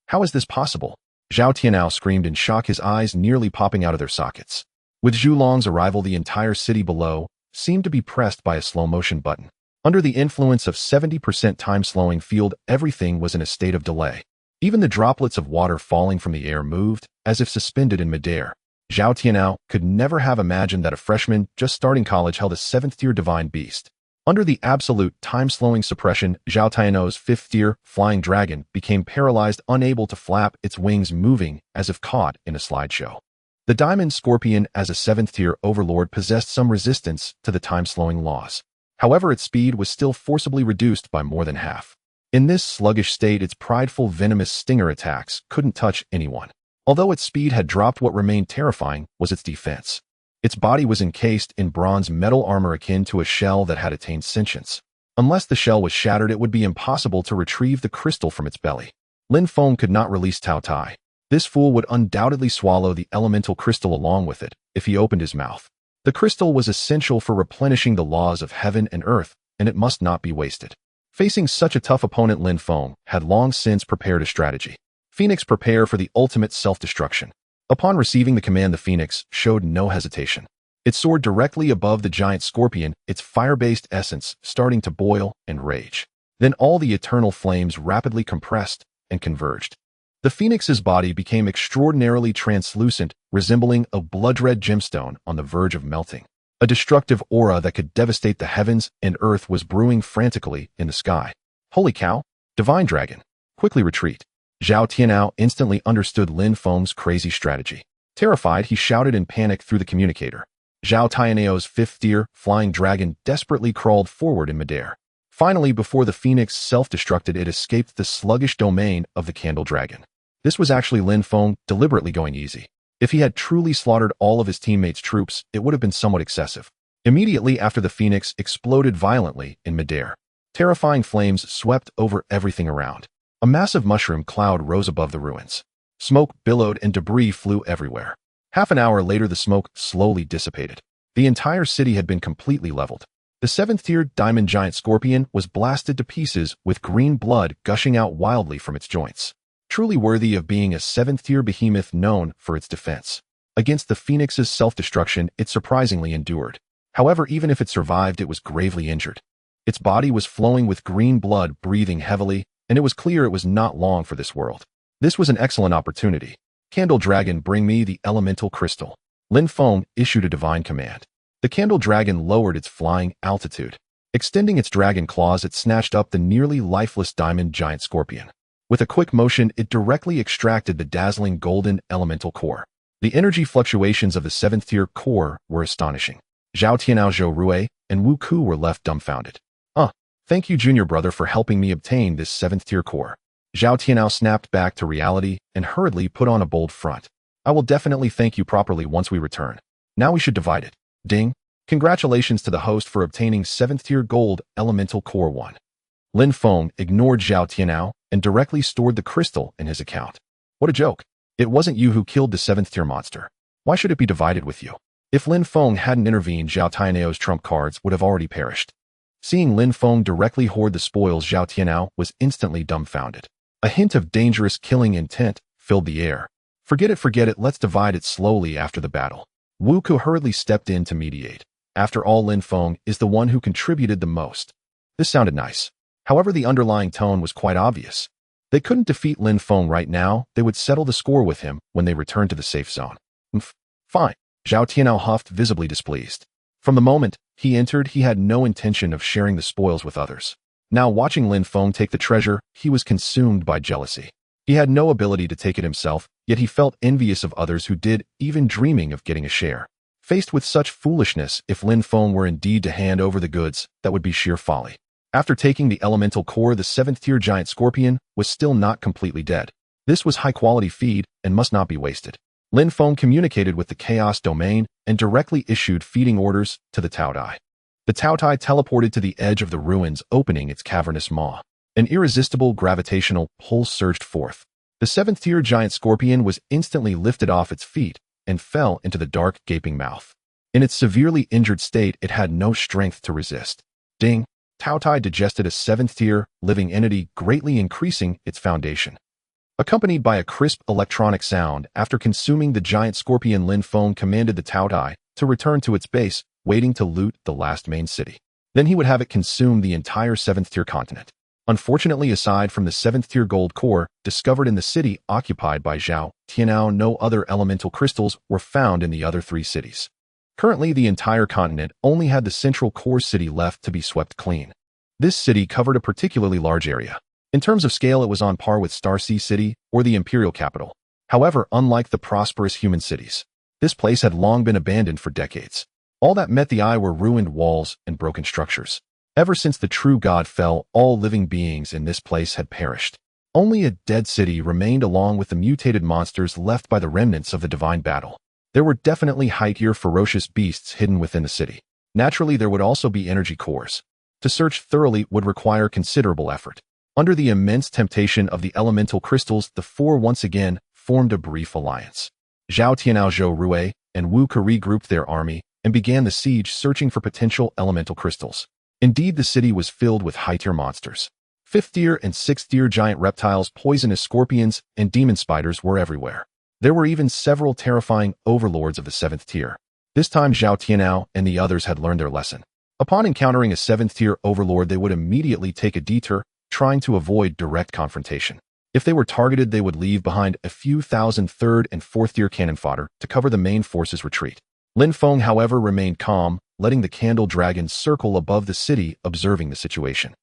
How is this possible? Zhao Tianao screamed in shock, his eyes nearly popping out of their sockets. With Zhu Long's arrival, the entire city below seemed to be pressed by a slow-motion button. Under the influence of 70% time-slowing field, everything was in a state of delay. Even the droplets of water falling from the air moved, as if suspended in midair. Zhao Tianao could never have imagined that a freshman just starting college held a 7th-tier divine beast. Under the absolute time-slowing suppression, Zhao Tianao's 5th-tier flying dragon became paralyzed, unable to flap its wings, moving as if caught in a slideshow. The diamond scorpion, as a 7th-tier overlord, possessed some resistance to the time-slowing laws. However, its speed was still forcibly reduced by more than half. In this sluggish state, its prideful, venomous stinger attacks couldn't touch anyone. Although its speed had dropped, what remained terrifying was its defense. Its body was encased in bronze metal armor akin to a shell that had attained sentience. Unless the shell was shattered, it would be impossible to retrieve the crystal from its belly. Lin Feng could not release Taotie. This fool would undoubtedly swallow the elemental crystal along with it if he opened his mouth. The crystal was essential for replenishing the laws of heaven and earth, and it must not be wasted. Facing such a tough opponent, Lin Feng had long since prepared a strategy. Phoenix, prepare for the ultimate self-destruction. Upon receiving the command, the Phoenix showed no hesitation. It soared directly above the giant scorpion, its fire-based essence starting to boil and rage. Then all the eternal flames rapidly compressed and converged. The Phoenix's body became extraordinarily translucent, resembling a blood-red gemstone on the verge of melting. A destructive aura that could devastate the heavens and earth was brewing frantically in the sky. Holy cow! Divine Dragon! Quickly retreat! Zhao Tianao instantly understood Lin Feng's crazy strategy. Terrified, he shouted in panic through the communicator. Zhao Tianao's fifth-tier flying dragon desperately crawled forward in midair. Finally, before the Phoenix self-destructed, it escaped the sluggish domain of the Candle Dragon. This was actually Lin Feng deliberately going easy. If he had truly slaughtered all of his teammates' troops, it would have been somewhat excessive. Immediately after, the Phoenix exploded violently in midair. Terrifying flames swept over everything around. A massive mushroom cloud rose above the ruins. Smoke billowed and debris flew everywhere. Half an hour later, the smoke slowly dissipated. The entire city had been completely leveled. The seventh-tier diamond giant scorpion was blasted to pieces with green blood gushing out wildly from its joints. Truly worthy of being a seventh-tier behemoth known for its defense. Against the Phoenix's self-destruction, it surprisingly endured. However, even if it survived, it was gravely injured. Its body was flowing with green blood, breathing heavily, and it was clear it was not long for this world. This was an excellent opportunity. Candle Dragon, bring me the elemental crystal. Lin Feng issued a divine command. The Candle Dragon lowered its flying altitude. Extending its dragon claws, it snatched up the nearly lifeless diamond giant scorpion. With a quick motion, it directly extracted the dazzling golden elemental core. The energy fluctuations of the seventh-tier core were astonishing. Zhao Tianao, Zhou Rui, and Wu Ku were left dumbfounded. Thank you, junior brother, for helping me obtain this seventh-tier core. Zhao Tianao snapped back to reality and hurriedly put on a bold front. I will definitely thank you properly once we return. Now we should divide it. Ding. Congratulations to the host for obtaining 7th-tier gold elemental core 1. Lin Feng ignored Zhao Tianao and directly stored the crystal in his account. What a joke. It wasn't you who killed the 7th-tier monster. Why should it be divided with you? If Lin Feng hadn't intervened, Zhao Tianao's trump cards would have already perished. Seeing Lin Feng directly hoard the spoils, Zhao Tianao was instantly dumbfounded. A hint of dangerous killing intent filled the air. Forget it, let's divide it slowly after the battle. Wu Ku hurriedly stepped in to mediate. After all, Lin Feng is the one who contributed the most. This sounded nice. However, the underlying tone was quite obvious. They couldn't defeat Lin Feng right now, they would settle the score with him when they returned to the safe zone. Fine. Zhao Tianao huffed, visibly displeased. From the moment he entered, he had no intention of sharing the spoils with others. Now, watching Lin Feng take the treasure, he was consumed by jealousy. He had no ability to take it himself, yet he felt envious of others who did, even dreaming of getting a share. Faced with such foolishness, if Lin Feng were indeed to hand over the goods, that would be sheer folly. After taking the elemental core, the 7th-tier giant scorpion was still not completely dead. This was high-quality feed and must not be wasted. Lin Feng communicated with the Chaos Domain and directly issued feeding orders to the Taotie. The Taotie teleported to the edge of the ruins, opening its cavernous maw. An irresistible gravitational pull surged forth. The 7th-tier giant scorpion was instantly lifted off its feet and fell into the dark, gaping mouth. In its severely injured state, it had no strength to resist. Ding! Taotie digested a 7th-tier living entity, greatly increasing its foundation. Accompanied by a crisp electronic sound, after consuming the giant scorpion, Lin Feng commanded the Taotie to return to its base, waiting to loot the last main city. Then he would have it consume the entire 7th-tier continent. Unfortunately, aside from the 7th-tier gold core discovered in the city occupied by Zhao Tianao, no other elemental crystals were found in the other 3 cities. Currently, the entire continent only had the central core city left to be swept clean. This city covered a particularly large area. In terms of scale, it was on par with Star Sea City or the imperial capital. However, unlike the prosperous human cities, this place had long been abandoned for decades. All that met the eye were ruined walls and broken structures. Ever since the true god fell, all living beings in this place had perished. Only a dead city remained, along with the mutated monsters left by the remnants of the divine battle. There were definitely high-tier ferocious beasts hidden within the city. Naturally, there would also be energy cores. To search thoroughly would require considerable effort. Under the immense temptation of the elemental crystals, the four once again formed a brief alliance. Zhao Tianao, Zhou Rui, and Wu Ke regrouped their army and began the siege, searching for potential elemental crystals. Indeed, the city was filled with high-tier monsters. 5th-tier and 6th-tier giant reptiles, poisonous scorpions, and demon spiders were everywhere. There were even several terrifying overlords of the 7th tier. This time Zhao Tianao and the others had learned their lesson. Upon encountering a 7th-tier overlord, they would immediately take a detour, trying to avoid direct confrontation. If they were targeted, they would leave behind a few thousand 3rd and 4th-tier cannon fodder to cover the main force's retreat. Lin Feng, however, remained calm, letting the candle dragons circle above the city, observing the situation.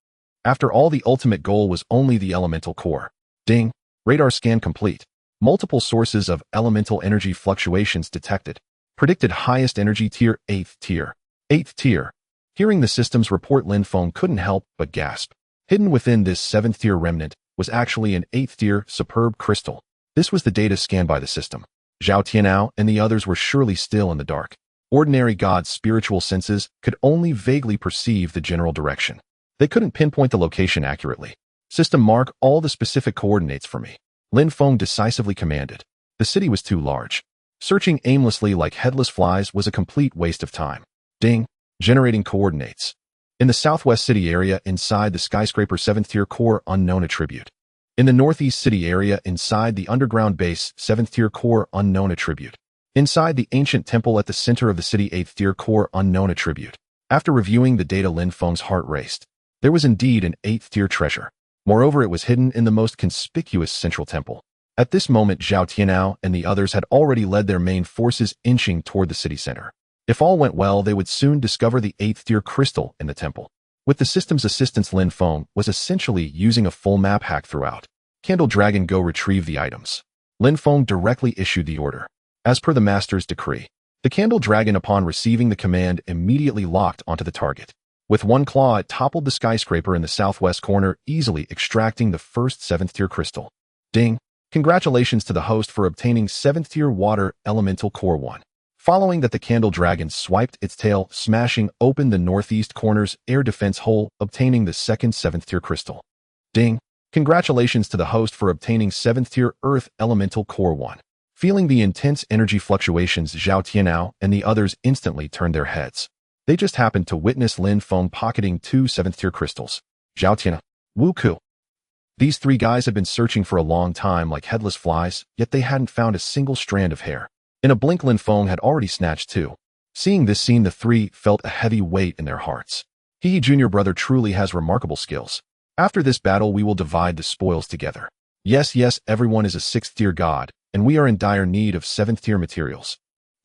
After all, the ultimate goal was only the elemental core. Ding! Radar scan complete. Multiple sources of elemental energy fluctuations detected. Predicted highest energy tier, 8th tier. 8th tier. Hearing the system's report, Lin Feng couldn't help but gasp. Hidden within this 7th tier remnant was actually an 8th tier superb crystal. This was the data scanned by the system. Zhao Tianao and the others were surely still in the dark. Ordinary gods' spiritual senses could only vaguely perceive the general direction. They couldn't pinpoint the location accurately. System, mark all the specific coordinates for me. Lin Feng decisively commanded. The city was too large. Searching aimlessly like headless flies was a complete waste of time. Ding! Generating coordinates. In the southwest city area, inside the skyscraper, 7th tier core, unknown attribute. In the northeast city area, inside the underground base, 7th tier core, unknown attribute. Inside the ancient temple at the center of the city, 8th tier core, unknown attribute. After reviewing the data, Lin Feng's heart raced. There was indeed an 8th tier treasure. Moreover, it was hidden in the most conspicuous central temple. At this moment, Zhao Tianao and the others had already led their main forces, inching toward the city center. If all went well, they would soon discover the 8th tier crystal in the temple. With the system's assistance, Lin Feng was essentially using a full map hack throughout. Candle Dragon, go retrieve the items. Lin Feng directly issued the order. As per the master's decree, the Candle Dragon, upon receiving the command, immediately locked onto the target. With one claw, it toppled the skyscraper in the southwest corner, easily extracting the first 7th tier crystal. Ding! Congratulations to the host for obtaining 7th tier water elemental core 1. Following that, the Candle Dragon swiped its tail, smashing open the northeast corner's air defense hole, obtaining the second 7th tier crystal. Ding! Congratulations to the host for obtaining 7th tier earth elemental core 1. Feeling the intense energy fluctuations, Zhao Tianao and the others instantly turned their heads. They just happened to witness Lin Feng pocketing 2 7th tier crystals. Zhao Tianao, Wu Ke. These 3 guys had been searching for a long time like headless flies, yet they hadn't found a single strand of hair. In a blink, Lin Feng had already snatched 2. Seeing this scene, the 3 felt a heavy weight in their hearts. He, junior brother, truly has remarkable skills. After this battle, we will divide the spoils together. Yes, everyone is a 6th tier god, and we are in dire need of 7th tier materials.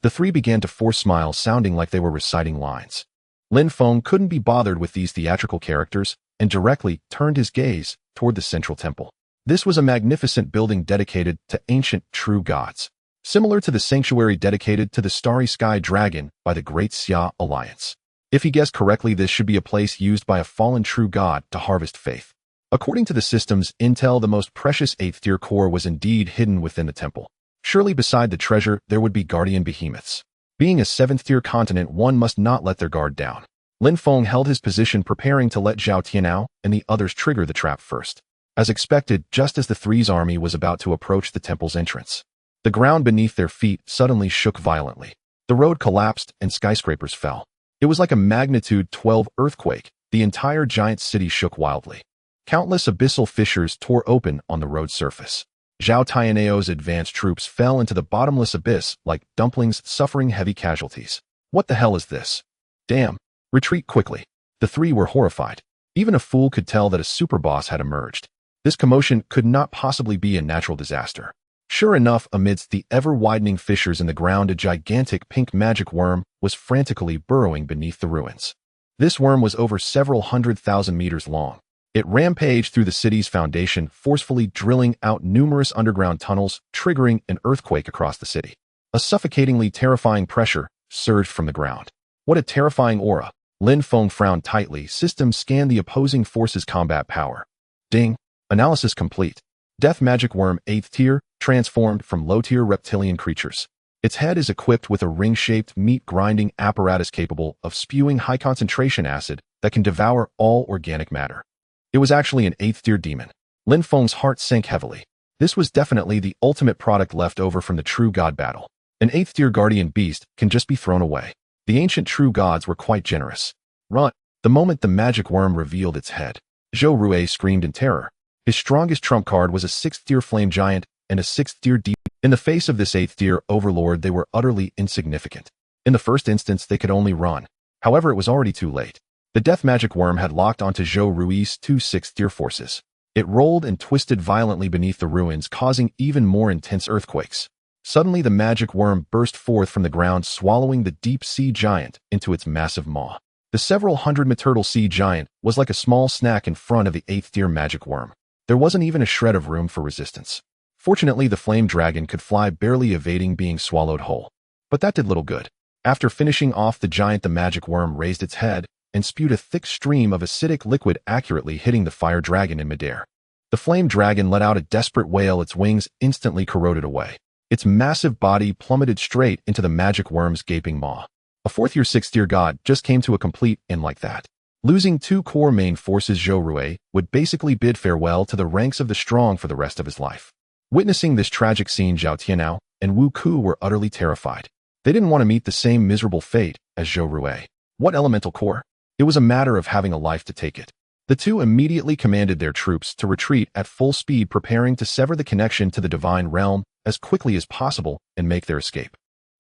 The 3 began to force smiles, sounding like they were reciting lines. Lin Feng couldn't be bothered with these theatrical characters and directly turned his gaze toward the central temple. This was a magnificent building dedicated to ancient true gods, similar to the sanctuary dedicated to the starry sky dragon by the Great Xia Alliance. If he guessed correctly, this should be a place used by a fallen true god to harvest faith. According to the system's intel, the most precious 8th tier core was indeed hidden within the temple. Surely beside the treasure, there would be guardian behemoths. Being a 7th tier continent, one must not let their guard down. Lin Feng held his position, preparing to let Zhao Tianao and the others trigger the trap first. As expected, just as the 3's army was about to approach the temple's entrance, the ground beneath their feet suddenly shook violently. The road collapsed and skyscrapers fell. It was like a magnitude 12 earthquake. The entire giant city shook wildly. Countless abyssal fissures tore open on the road surface. Zhao Tianao's advanced troops fell into the bottomless abyss like dumplings, suffering heavy casualties. What the hell is this? Damn! Retreat quickly. The 3 were horrified. Even a fool could tell that a super boss had emerged. This commotion could not possibly be a natural disaster. Sure enough, amidst the ever-widening fissures in the ground, a gigantic pink magic worm was frantically burrowing beneath the ruins. This worm was over several 100,000 meters long. It rampaged through the city's foundation, forcefully drilling out numerous underground tunnels, triggering an earthquake across the city. A suffocatingly terrifying pressure surged from the ground. What a terrifying aura! Lin Feng frowned tightly. System scanned the opposing forces' combat power. Ding! Analysis complete. Death Magic Worm 8th tier, transformed from low-tier reptilian creatures. Its head is equipped with a ring-shaped meat-grinding apparatus capable of spewing high-concentration acid that can devour all organic matter. It was actually an 8th tier demon. Lin Feng's heart sank heavily. This was definitely the ultimate product left over from the true god battle. An 8th tier guardian beast can just be thrown away. The ancient true gods were quite generous. Run! The moment the magic worm revealed its head, Zhou Rui screamed in terror. His strongest trump card was a 6th tier flame giant and a 6th tier demon. In the face of this 8th tier overlord, they were utterly insignificant. In the first instance, they could only run. However, it was already too late. The death magic worm had locked onto Zhou Rui's 2 6th tier forces. It rolled and twisted violently beneath the ruins, causing even more intense earthquakes. Suddenly, the magic worm burst forth from the ground, swallowing the deep sea giant into its massive maw. The several hundred turtle sea giant was like a small snack in front of the 8th tier magic worm. There wasn't even a shred of room for resistance. Fortunately, the flame dragon could fly, barely evading being swallowed whole. But that did little good. After finishing off the giant, the magic worm raised its head and spewed a thick stream of acidic liquid, accurately hitting the fire dragon in midair. The flame dragon let out a desperate wail, its wings instantly corroded away. Its massive body plummeted straight into the magic worm's gaping maw. A 4th tier 6th tier god just came to a complete end like that. Losing 2 core main forces, Zhou Rui would basically bid farewell to the ranks of the strong for the rest of his life. Witnessing this tragic scene, Zhao Tianao and Wu Ku were utterly terrified. They didn't want to meet the same miserable fate as Zhou Rui. What elemental core? It was a matter of having a life to take it. The two immediately commanded their troops to retreat at full speed, preparing to sever the connection to the divine realm as quickly as possible and make their escape.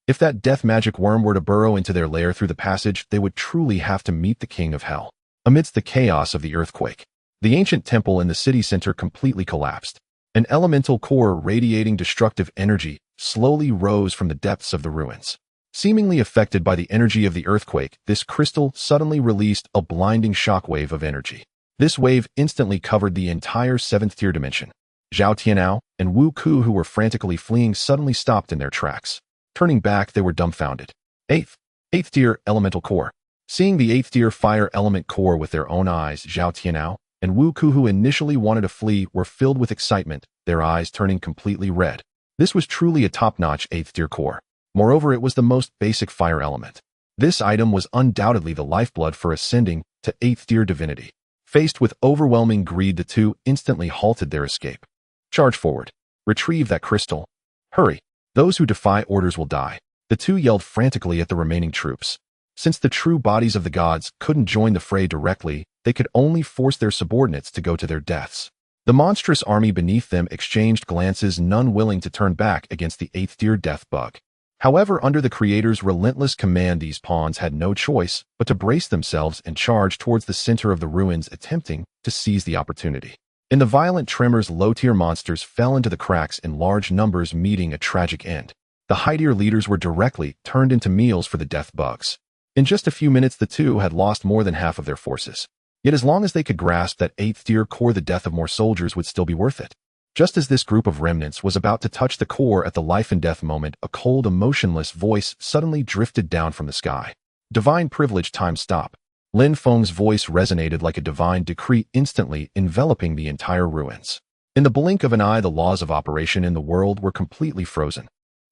If that death magic worm were to burrow into their lair through the passage, they would truly have to meet the king of hell. Amidst the chaos of the earthquake, the ancient temple in the city center completely collapsed. An elemental core radiating destructive energy slowly rose from the depths of the ruins. Seemingly affected by the energy of the earthquake, this crystal suddenly released a blinding shockwave of energy. This wave instantly covered the entire 7th tier dimension. Zhao Tianao and Wu Ku, who were frantically fleeing, suddenly stopped in their tracks. Turning back, they were dumbfounded. 8th tier elemental core. Seeing the 8th tier fire element core with their own eyes, Zhao Tianao and Wu Ku, who initially wanted to flee, were filled with excitement, their eyes turning completely red. This was truly a top-notch 8th tier core. Moreover, it was the most basic fire element. This item was undoubtedly the lifeblood for ascending to 8th tier divinity. Faced with overwhelming greed, the two instantly halted their escape. Charge forward. Retrieve that crystal. Hurry. Those who defy orders will die. The two yelled frantically at the remaining troops. Since the true bodies of the gods couldn't join the fray directly, they could only force their subordinates to go to their deaths. The monstrous army beneath them exchanged glances, none willing to turn back against the 8th tier death bug. However, under the creator's relentless command, these pawns had no choice but to brace themselves and charge towards the center of the ruins, attempting to seize the opportunity. In the violent tremors, low-tier monsters fell into the cracks in large numbers, meeting a tragic end. The high-tier leaders were directly turned into meals for the death bugs. In just a few minutes, the two had lost more than half of their forces. Yet as long as they could grasp that 8th tier core, the death of more soldiers would still be worth it. Just as this group of remnants was about to touch the core at the life and death moment, a cold, emotionless voice suddenly drifted down from the sky. Divine privilege, time stop. Lin Feng's voice resonated like a divine decree, instantly enveloping the entire ruins. In the blink of an eye, the laws of operation in the world were completely frozen.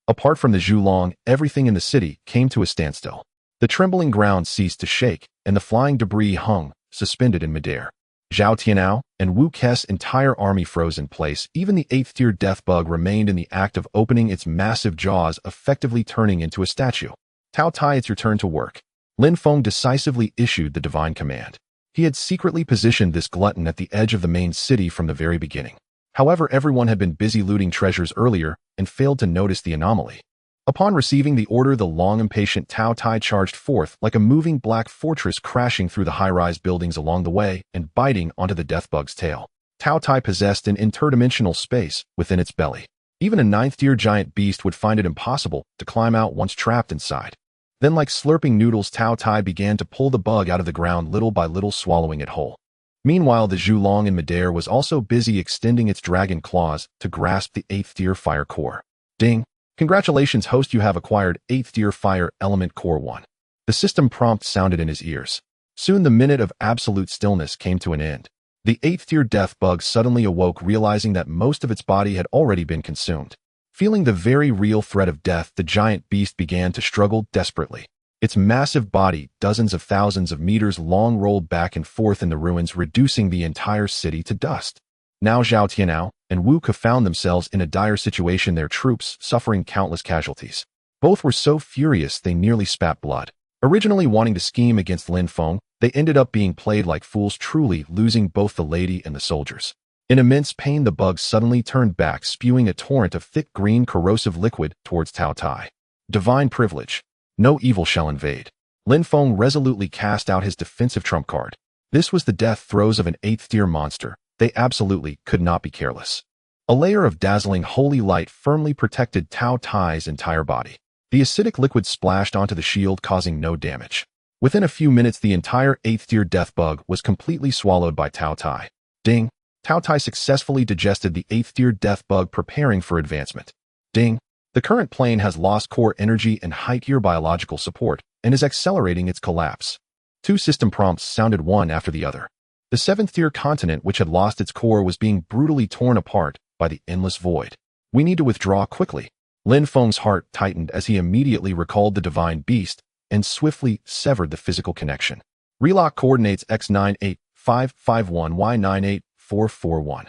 Apart from the Zhulong, everything in the city came to a standstill. The trembling ground ceased to shake, and the flying debris hung, suspended in midair. Zhao Tianao and Wu Ku's entire army froze in place. Even the 8th tier death bug remained in the act of opening its massive jaws, effectively turning into a statue. Taotie, it's your turn to work. Lin Feng decisively issued the divine command. He had secretly positioned this glutton at the edge of the main city from the very beginning. However, everyone had been busy looting treasures earlier and failed to notice the anomaly. Upon receiving the order, the long-impatient Taotie charged forth like a moving black fortress, crashing through the high-rise buildings along the way and biting onto the deathbug's tail. Taotie possessed an interdimensional space within its belly. Even a 9th tier giant beast would find it impossible to climb out once trapped inside. Then, like slurping noodles, Taotie began to pull the bug out of the ground, little by little swallowing it whole. Meanwhile, the Zhulong in midair was also busy extending its dragon claws to grasp the 8th tier fire core. Ding! Congratulations, host, you have acquired 8th tier fire element core 1. The system prompt sounded in his ears. Soon the minute of absolute stillness came to an end. The 8th tier death bug suddenly awoke, realizing that most of its body had already been consumed. Feeling the very real threat of death, the giant beast began to struggle desperately. Its massive body, dozens of thousands of meters long, rolled back and forth in the ruins, reducing the entire city to dust. Now Zhao Tianao and Wu Ke found themselves in a dire situation, their troops suffering countless casualties. Both were so furious they nearly spat blood. Originally wanting to scheme against Lin Feng, they ended up being played like fools, truly losing both the lady and the soldiers. In immense pain, the bug suddenly turned back, spewing a torrent of thick green corrosive liquid towards Taotie. Divine privilege. No evil shall invade. Lin Feng resolutely cast out his defensive trump card. This was the death throes of an 8th-tier monster. They absolutely could not be careless. A layer of dazzling holy light firmly protected Taotie's entire body. The acidic liquid splashed onto the shield, causing no damage. Within a few minutes, the entire 8th-tier death bug was completely swallowed by Taotie. Ding! Taotie successfully digested the 8th-tier death bug, preparing for advancement. Ding! The current plane has lost core energy and high-tier biological support, and is accelerating its collapse. 2 system prompts sounded one after the other. The 7th-tier continent, which had lost its core, was being brutally torn apart by the endless void. We need to withdraw quickly. Lin Feng's heart tightened as he immediately recalled the divine beast and swiftly severed the physical connection. Relock coordinates X98551Y98441.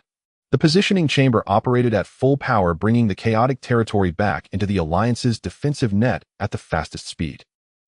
The positioning chamber operated at full power, bringing the chaotic territory back into the Alliance's defensive net at the fastest speed.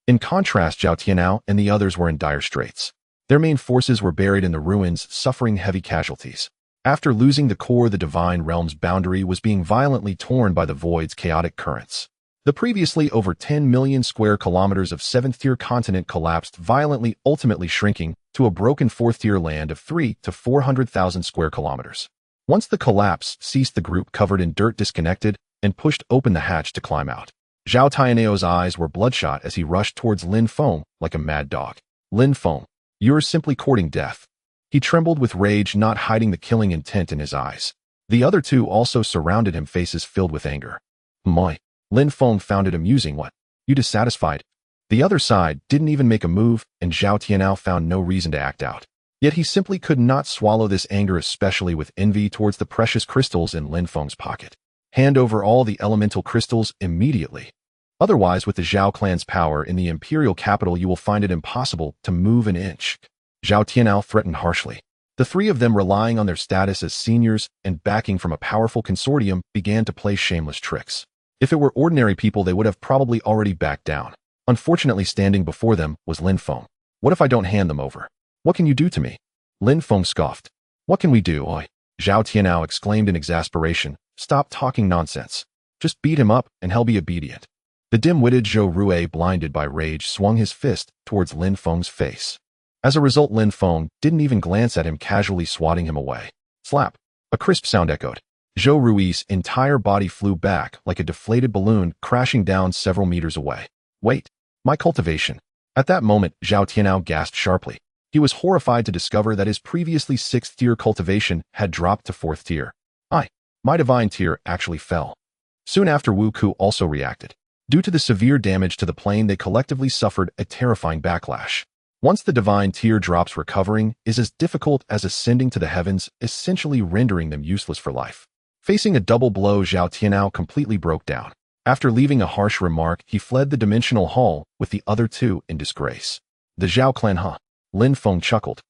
In contrast, Zhao Tianao and the others were in dire straits. Their main forces were buried in the ruins, suffering heavy casualties. After losing the core, the divine realm's boundary was being violently torn by the void's chaotic currents. The previously over 10 million square kilometers of 7th-tier continent collapsed violently, ultimately shrinking to a broken 4th-tier land of 3 to 400,000 square kilometers. Once the collapse ceased, the group covered in dirt disconnected and pushed open the hatch to climb out. Zhao Tianao's eyes were bloodshot as he rushed towards Lin Feng like a mad dog. Lin Feng, you're simply courting death. He trembled with rage, not hiding the killing intent in his eyes. The other 2 also surrounded him, faces filled with anger. Moi. Lin Feng found it amusing. What? You dissatisfied? The other side didn't even make a move, and Zhao Tianao found no reason to act out. Yet he simply could not swallow this anger, especially with envy towards the precious crystals in Lin Feng's pocket. Hand over all the elemental crystals immediately. Otherwise, with the Zhao clan's power in the imperial capital, you will find it impossible to move an inch. Zhao Tianao threatened harshly. The 3 of them, relying on their status as seniors and backing from a powerful consortium, began to play shameless tricks. If it were ordinary people, they would have probably already backed down. Unfortunately, standing before them was Lin Feng. What if I don't hand them over? What can you do to me? Lin Feng scoffed. What can we do, oi? Zhao Tianao exclaimed in exasperation. Stop talking nonsense. Just beat him up and he'll be obedient. The dim-witted Zhou Rue, blinded by rage, swung his fist towards Lin Feng's face. As a result, Lin Feng didn't even glance at him, casually swatting him away. Slap. A crisp sound echoed. Zhou Rui's entire body flew back like a deflated balloon, crashing down several meters away. Wait. My cultivation. At that moment, Zhao Tianao gasped sharply. He was horrified to discover that his previously 6th-tier cultivation had dropped to 4th tier. My divine tier actually fell. Soon after, Wu Ke also reacted. Due to the severe damage to the plane, they collectively suffered a terrifying backlash. Once the divine tier drops, recovering is as difficult as ascending to the heavens, essentially rendering them useless for life. Facing a double blow, Zhao Tianao completely broke down. After leaving a harsh remark, he fled the dimensional hall with the other 2 in disgrace. The Zhao clan, huh? Lin Feng chuckled.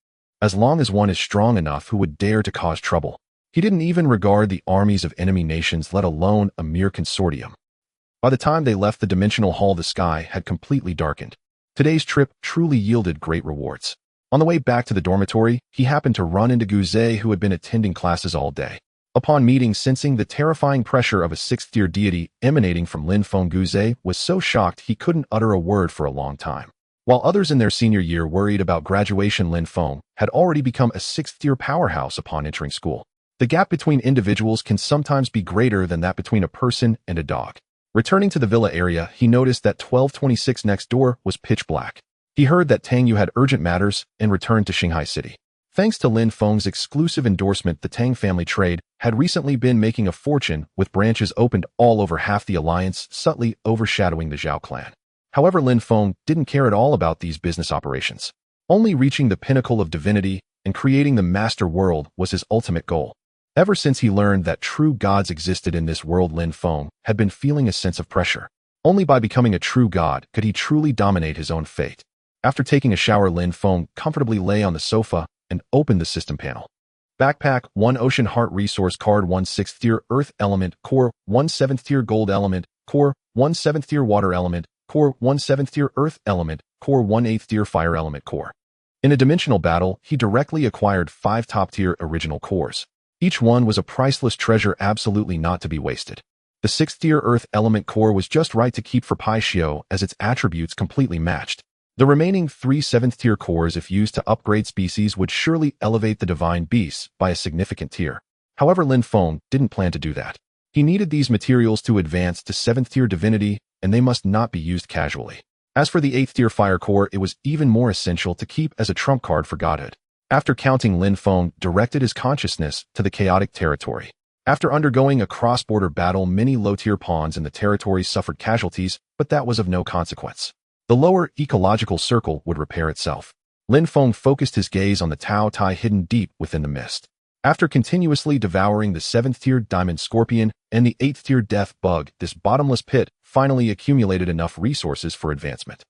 As long as one is strong enough, who would dare to cause trouble? He didn't even regard the armies of enemy nations, let alone a mere consortium. By the time they left the dimensional hall, the sky had completely darkened. Today's trip truly yielded great rewards. On the way back to the dormitory, he happened to run into Guze, who had been attending classes all day. Upon meeting, sensing the terrifying pressure of a 6th-tier deity emanating from Lin Feng, Guze was so shocked he couldn't utter a word for a long time. While others in their senior year worried about graduation, Lin Feng had already become a 6th-tier powerhouse upon entering school. The gap between individuals can sometimes be greater than that between a person and a dog. Returning to the villa area, he noticed that 1226 next door was pitch black. He heard that Tang Yu had urgent matters and returned to Shanghai City. Thanks to Lin Feng's exclusive endorsement, the Tang family trade had recently been making a fortune, with branches opened all over half the alliance, subtly overshadowing the Zhao clan. However, Lin Feng didn't care at all about these business operations. Only reaching the pinnacle of divinity and creating the master world was his ultimate goal. Ever since he learned that true gods existed in this world, Lin Feng had been feeling a sense of pressure. Only by becoming a true god could he truly dominate his own fate. After taking a shower, Lin Feng comfortably lay on the sofa and opened the system panel. Backpack, 1 Ocean Heart Resource Card, 1 6th Tier Earth Element Core, 1 7th Tier Gold Element Core, 1 7th Tier Water Element Core, 1 7th Tier Earth Element Core, 1 8th Tier Fire Element Core. In a dimensional battle, he directly acquired 5 top-tier original cores. Each one was a priceless treasure absolutely not to be wasted. The 6th Tier Earth Element Core was just right to keep for Pai Xiao as its attributes completely matched. The remaining 3 7th Tier cores, if used to upgrade species, would surely elevate the divine beasts by a significant tier. However, Lin Feng didn't plan to do that. He needed these materials to advance to 7th Tier divinity, and they must not be used casually. As for the 8th Tier Fire Core, it was even more essential to keep as a trump card for Godhood. After counting, Lin Feng directed his consciousness to the chaotic territory. After undergoing a cross-border battle, many low-tier pawns in the territory suffered casualties, but that was of no consequence. The lower ecological circle would repair itself. Lin Feng focused his gaze on the Taotie hidden deep within the mist. After continuously devouring the 7th Tier Diamond Scorpion and the 8th Tier Death Bug, this bottomless pit finally accumulated enough resources for advancement.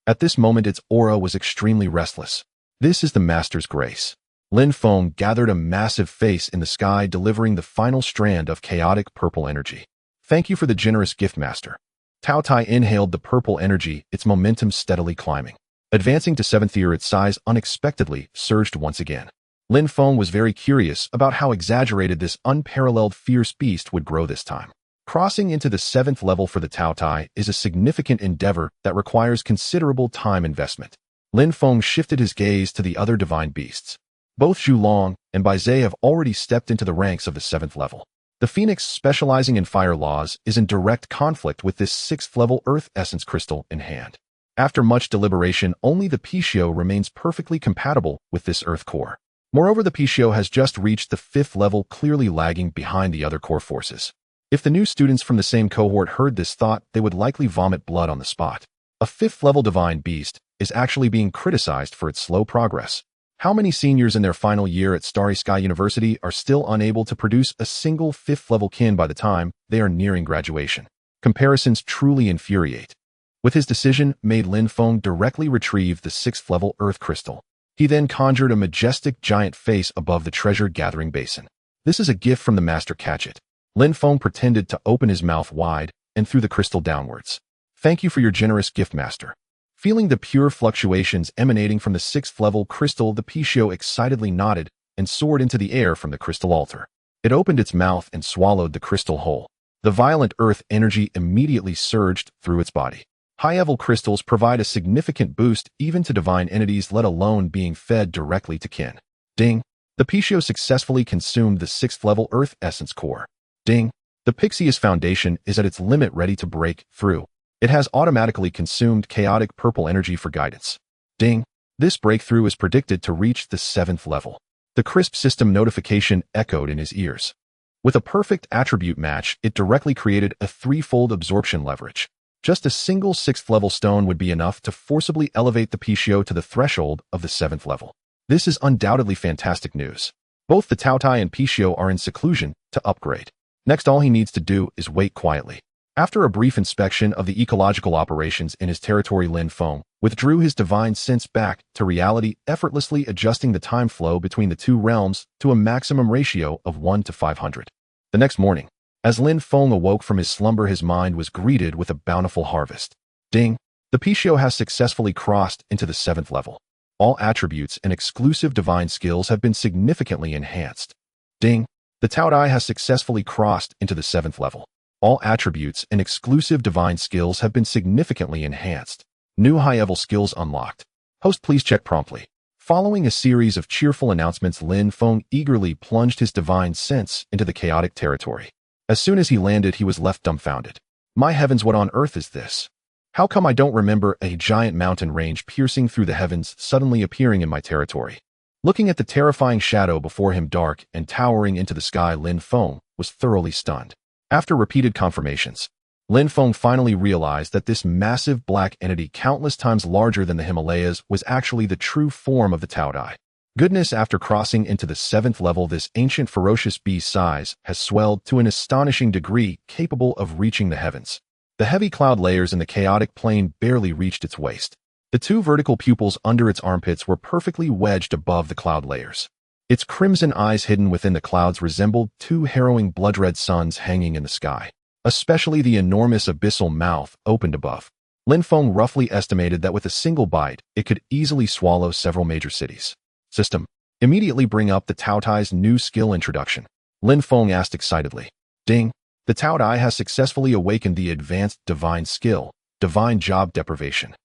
At this moment, its aura was extremely restless. This is the Master's grace. Lin Feng gathered a massive face in the sky, delivering the final strand of chaotic purple energy. Thank you for the generous gift, Master. Taotie inhaled the purple energy, its momentum steadily climbing. Advancing to 7th Tier, its size unexpectedly surged once again. Lin Feng was very curious about how exaggerated this unparalleled fierce beast would grow this time. Crossing into the 7th level for the Taotie is a significant endeavor that requires considerable time investment. Lin Feng shifted his gaze to the other divine beasts. Both Zhu Long and Bai Zhe have already stepped into the ranks of the 7th level. The Phoenix, specializing in fire laws, is in direct conflict with this 6th level Earth Essence Crystal in hand. After much deliberation, only the Pai Xiao remains perfectly compatible with this Earth core. Moreover, the Pai Xiao has just reached the 5th level, clearly lagging behind the other core forces. If the new students from the same cohort heard this thought, they would likely vomit blood on the spot. A 5th level divine beast is actually being criticized for its slow progress. How many seniors in their final year at Starry Sky University are still unable to produce a single 5th level kin by the time they are nearing graduation? Comparisons truly infuriate. With his decision made, Lin Feng directly retrieved the 6th level Earth Crystal. He then conjured a majestic giant face above the treasure-gathering basin. This is a gift from the Master. Catch it. Lin Feng pretended to open his mouth wide and threw the crystal downwards. Thank you for your generous gift, Master. Feeling the pure fluctuations emanating from the 6th level crystal, the Pai Xiao excitedly nodded and soared into the air from the crystal altar. It opened its mouth and swallowed the crystal whole. The violent earth energy immediately surged through its body. High-level crystals provide a significant boost even to divine entities, let alone being fed directly to kin. Ding! The Pai Xiao successfully consumed the 6th level Earth Essence Core. Ding! The Pixius Foundation is at its limit, ready to break through. It has automatically consumed chaotic purple energy for guidance. Ding! This breakthrough is predicted to reach the 7th level. The crisp system notification echoed in his ears. With a perfect attribute match, it directly created a threefold absorption leverage. Just a single 6th level stone would be enough to forcibly elevate the Pai Xiao to the threshold of the 7th level. This is undoubtedly fantastic news. Both the Taotie and Pai Xiao are in seclusion to upgrade. Next, all he needs to do is wait quietly. After a brief inspection of the ecological operations in his territory, Lin Feng withdrew his divine sense back to reality, effortlessly adjusting the time flow between the two realms to a maximum ratio of 1 to 500. The next morning, as Lin Feng awoke from his slumber, his mind was greeted with a bountiful harvest. Ding! The Pai Xiao has successfully crossed into the 7th level. All attributes and exclusive divine skills have been significantly enhanced. Ding! The Taotie has successfully crossed into the 7th level. All attributes and exclusive divine skills have been significantly enhanced. New high-level skills unlocked. Host, please check promptly. Following a series of cheerful announcements, Lin Feng eagerly plunged his divine sense into the chaotic territory. As soon as he landed, he was left dumbfounded. My heavens, what on earth is this? How come I don't remember a giant mountain range piercing through the heavens suddenly appearing in my territory? Looking at the terrifying shadow before him, dark and towering into the sky, Lin Feng was thoroughly stunned. After repeated confirmations, Lin Feng finally realized that this massive black entity, countless times larger than the Himalayas, was actually the true form of the Taotie. Goodness, after crossing into the 7th level, this ancient ferocious beast's size has swelled to an astonishing degree, capable of reaching the heavens. The heavy cloud layers in the chaotic plane barely reached its waist. The two vertical pupils under its armpits were perfectly wedged above the cloud layers. Its crimson eyes hidden within the clouds resembled two harrowing blood-red suns hanging in the sky. Especially the enormous abyssal mouth opened above. Lin Feng roughly estimated that with a single bite, it could easily swallow several major cities. System. Immediately bring up the Taotie's new skill introduction. Lin Feng asked excitedly. Ding. The Taotie has successfully awakened the advanced divine skill, Divine Job Deprivation.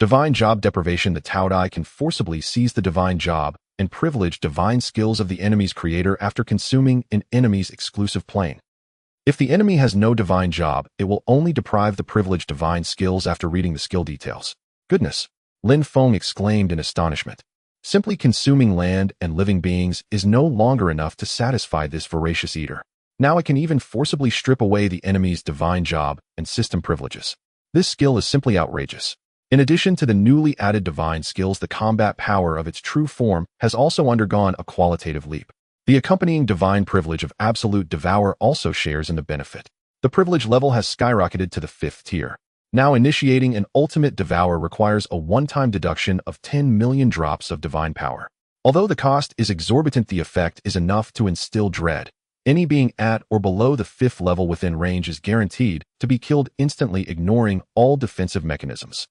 Divine Job Deprivation. The Taotie can forcibly seize the divine job and privilege divine skills of the enemy's creator after consuming an enemy's exclusive plane. If the enemy has no divine job, it will only deprive the privileged divine skills after reading the skill details. Goodness! Lin Feng exclaimed in astonishment. Simply consuming land and living beings is no longer enough to satisfy this voracious eater. Now it can even forcibly strip away the enemy's divine job and system privileges. This skill is simply outrageous. In addition to the newly added divine skills, the combat power of its true form has also undergone a qualitative leap. The accompanying divine privilege of Absolute Devourer also shares in the benefit. The privilege level has skyrocketed to the 5th tier. Now initiating an ultimate Devourer requires a one-time deduction of 10 million drops of divine power. Although the cost is exorbitant, the effect is enough to instill dread. Any being at or below the 5th level within range is guaranteed to be killed instantly, ignoring all defensive mechanisms.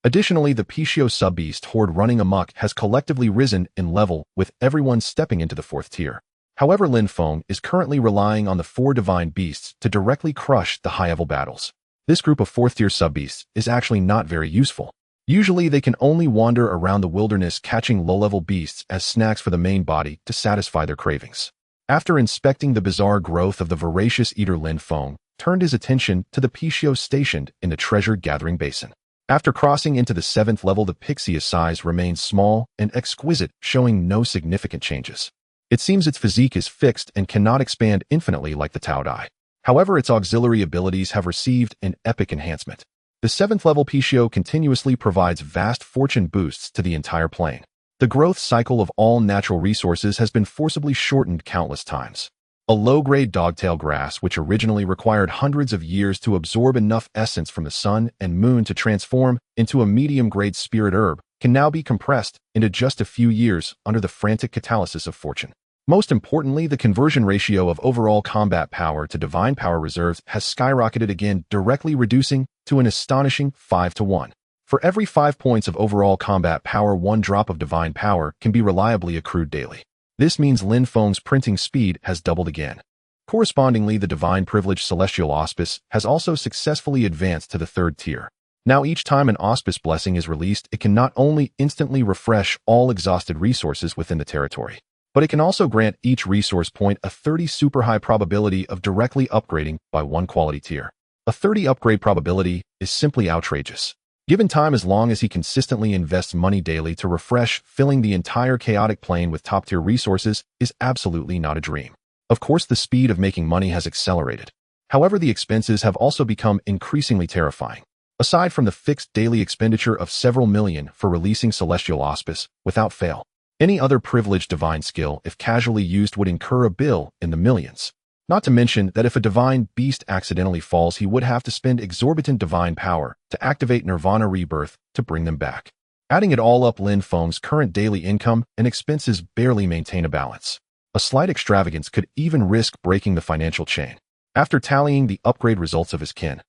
Additionally, the Pishio sub-beast horde running amok has collectively risen in level, with everyone stepping into the 4th tier. However, Lin Feng is currently relying on the 4 divine beasts to directly crush the high-level battles. This group of 4th tier sub-beasts is actually not very useful. Usually they can only wander around the wilderness catching low-level beasts as snacks for the main body to satisfy their cravings. After inspecting the bizarre growth of the voracious eater, Lin Feng turned his attention to the Pishio stationed in the treasure-gathering basin. After crossing into the 7th level, the Pixie's size remains small and exquisite, showing no significant changes. It seems its physique is fixed and cannot expand infinitely like the Taotie. However, its auxiliary abilities have received an epic enhancement. The 7th level Pishio continuously provides vast fortune boosts to the entire plane. The growth cycle of all natural resources has been forcibly shortened countless times. A low-grade dogtail grass, which originally required hundreds of years to absorb enough essence from the sun and moon to transform into a medium-grade spirit herb, can now be compressed into just a few years under the frantic catalysis of fortune. Most importantly, the conversion ratio of overall combat power to divine power reserves has skyrocketed again, directly reducing to an astonishing 5-to-1. For every 5 points of overall combat power, 1 drop of divine power can be reliably accrued daily. This means Lin Feng's printing speed has doubled again. Correspondingly, the divine privilege Celestial Auspice has also successfully advanced to the 3rd tier. Now each time an auspice blessing is released, it can not only instantly refresh all exhausted resources within the territory, but it can also grant each resource point a 30 super high probability of directly upgrading by 1 quality tier. A 30 upgrade probability is simply outrageous. Given time, as long as he consistently invests money daily to refresh, filling the entire chaotic plane with top-tier resources is absolutely not a dream. Of course, the speed of making money has accelerated. However, the expenses have also become increasingly terrifying. Aside from the fixed daily expenditure of several million for releasing Celestial Auspice without fail, any other privileged divine skill, if casually used, would incur a bill in the millions. Not to mention that if a divine beast accidentally falls, he would have to spend exorbitant divine power to activate Nirvana Rebirth to bring them back. Adding it all up, Lin Feng's current daily income and expenses barely maintain a balance. A slight extravagance could even risk breaking the financial chain. After tallying the upgrade results of his kin,